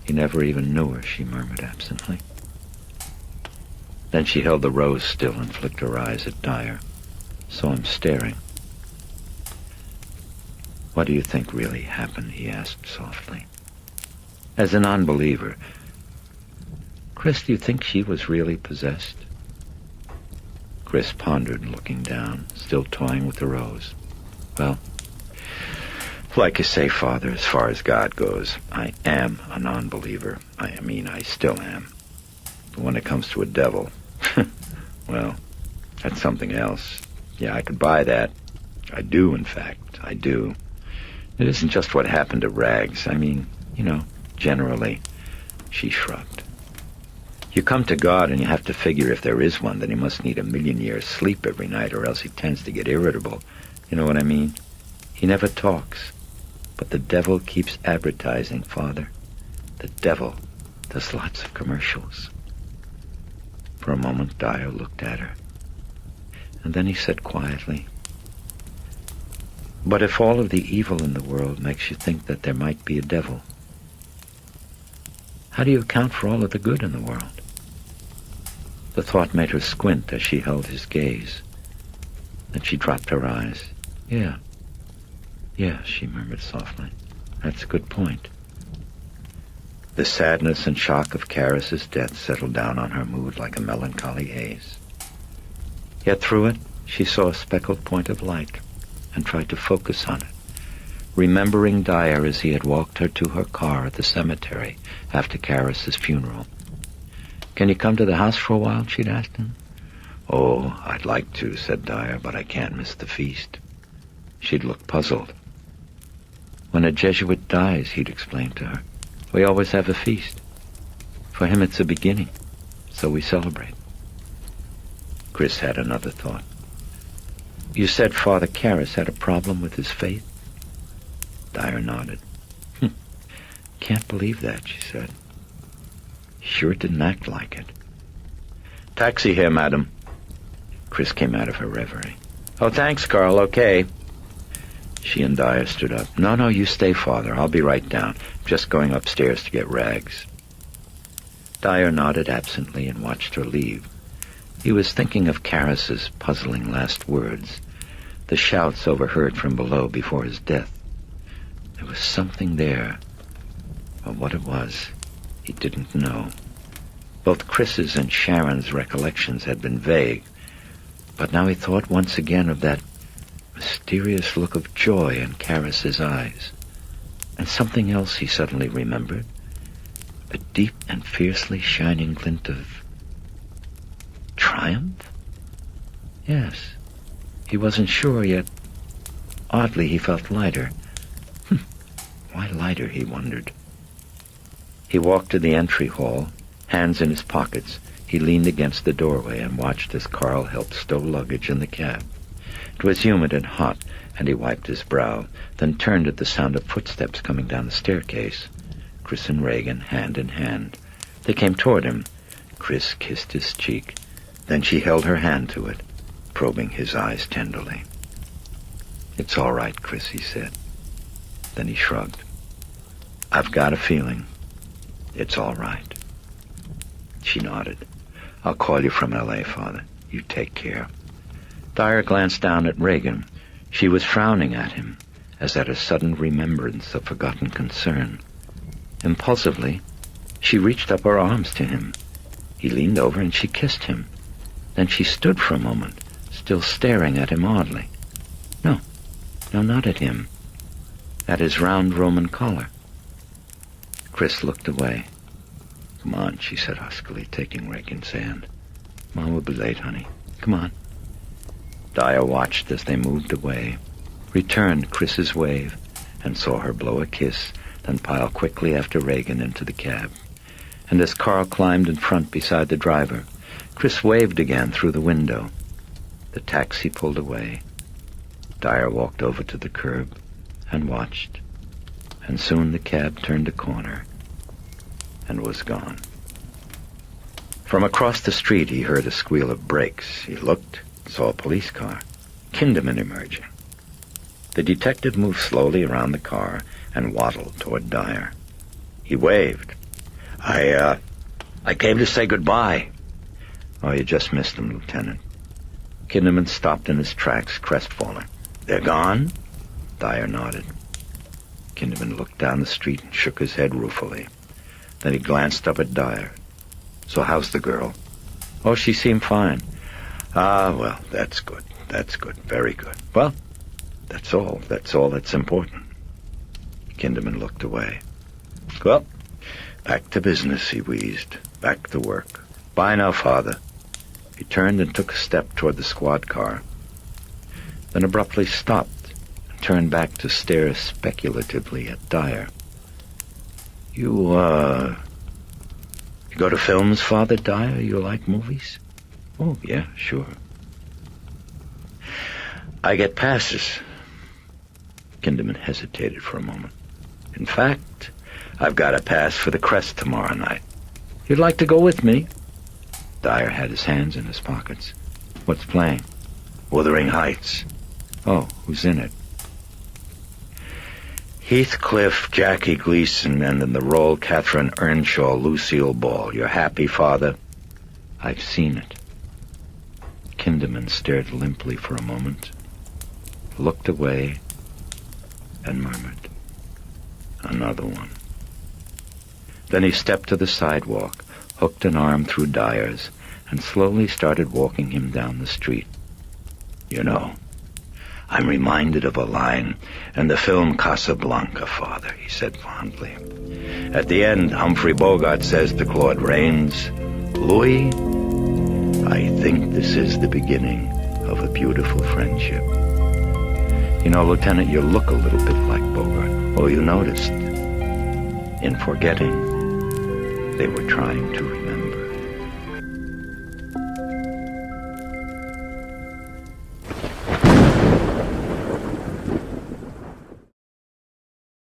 [SPEAKER 4] He never even knew her," she murmured absently. Then she held the rose still and flicked her eyes at Dyer. Saw him staring. "What do you think really happened?" he asked softly. As a non-believer, "Chris, do you think she was really possessed?" Chris pondered, looking down, still toying with the rose. "Well, like you say, Father, as far as God goes, I am a non-believer. I still am. But when it comes to a devil, well, that's something else. Yeah, I could buy that. I do, in fact. I do. It isn't just what happened to Rags. Generally." She shrugged. "You come to God and you have to figure if there is one, then he must need 1,000,000 years sleep every night, or else he tends to get irritable. You know what I mean? He never talks. But the devil keeps advertising, Father. The devil does lots of commercials." For a moment, Dyer looked at her. And then he said quietly, "But if all of the evil in the world makes you think that there might be a devil, how do you account for all of the good in the world?" The thought made her squint as she held his gaze. Then she dropped her eyes. Yeah, she murmured softly. "That's a good point." The sadness and shock of Karis's death settled down on her mood like a melancholy haze. Yet through it, she saw a speckled point of light and tried to focus on it, remembering Dyer as he had walked her to her car at the cemetery after Karis's funeral. "Can you come to the house for a while?" she'd asked him. "Oh, I'd like to," said Dyer, "but I can't miss the feast." She'd looked puzzled. "When a Jesuit dies," he'd explained to her, "we always have a feast. For him it's a beginning, so we celebrate." Chris had another thought. "You said Father Karras had a problem with his faith?" Dyer nodded. "Can't believe that," she said. "Sure didn't act like it." "Taxi here, madam." Chris came out of her reverie. "Oh, thanks, Carl. Okay." She and Dyer stood up. No, you stay, Father. I'll be right down. Just going upstairs to get Rags." Dyer nodded absently and watched her leave. He was thinking of Karras's puzzling last words, the shouts overheard from below before his death. There was something there, but what it was, he didn't know. Both Chris's and Sharon's recollections had been vague, but now he thought once again of that mysterious look of joy in Karras's eyes. And something else he suddenly remembered, a deep and fiercely shining glint of triumph? Yes, he wasn't sure yet. Oddly, he felt lighter. Why lighter, he wondered. He walked to the entry hall, hands in his pockets. He leaned against the doorway and watched as Carl helped stow luggage in the cab. It was humid and hot, and he wiped his brow, then turned at the sound of footsteps coming down the staircase. Chris and Regan, hand in hand. They came toward him. Chris kissed his cheek. Then she held her hand to it, probing his eyes tenderly. "It's all right, Chris," he said. Then he shrugged. "I've got a feeling it's all right." She nodded. "I'll call you from L.A., Father. You take care." Dyer glanced down at Regan. She was frowning at him, as at a sudden remembrance of forgotten concern. Impulsively, she reached up her arms to him. He leaned over and she kissed him. Then she stood for a moment, still staring at him oddly. No, not at him. At his round Roman collar. Chris looked away. "Come on," she said huskily, taking Regan's hand. "Mom will be late, honey. Come on." Dyer watched as they moved away, returned Chris's wave, and saw her blow a kiss, then pile quickly after Regan into the cab. And as Carl climbed in front beside the driver, Chris waved again through the window. The taxi pulled away. Dyer walked over to the curb and watched, and soon the cab turned a corner and was gone. From across the street he heard a squeal of brakes. He looked, saw a police car, Kinderman emerging. The detective moved slowly around the car and waddled toward Dyer. He waved. I came to say goodbye." "Oh, you just missed them, Lieutenant." Kinderman stopped in his tracks, crestfallen. "They're gone?" Dyer nodded. Kinderman looked down the street and shook his head ruefully. Then he glanced up at Dyer. "So how's the girl?" "Oh, she seemed fine." "Ah, well, that's good. That's good. Very good. Well, that's all that's important." Kinderman looked away. "Well, back to business," he wheezed. "Back to work. Bye now, Father." He turned and took a step toward the squad car, then abruptly stopped and turned back to stare speculatively at Dyer. You go to films, Father Dyer? You like movies?" "Oh, yeah, sure." "I get passes." Kinderman hesitated for a moment. "In fact, I've got a pass for the Crest tomorrow night. You'd like to go with me?" Dyer had his hands in his pockets. "What's playing?" "Wuthering Heights." "Oh, who's in it?" "Heathcliff, Jackie Gleason, and in the role Catherine Earnshaw, Lucille Ball. You're happy, Father?" "I've seen it." Kinderman stared limply for a moment, looked away, and murmured, "Another one." Then he stepped to the sidewalk, hooked an arm through Dyer's, and slowly started walking him down the street. "You know, I'm reminded of a line in the film Casablanca, Father," he said fondly. "At the end, Humphrey Bogart says to Claude Rains, 'Louis, I think this is the beginning of a beautiful friendship.' You know, Lieutenant, you look a little bit like Bogart. Oh, you noticed? In forgetting, they were trying to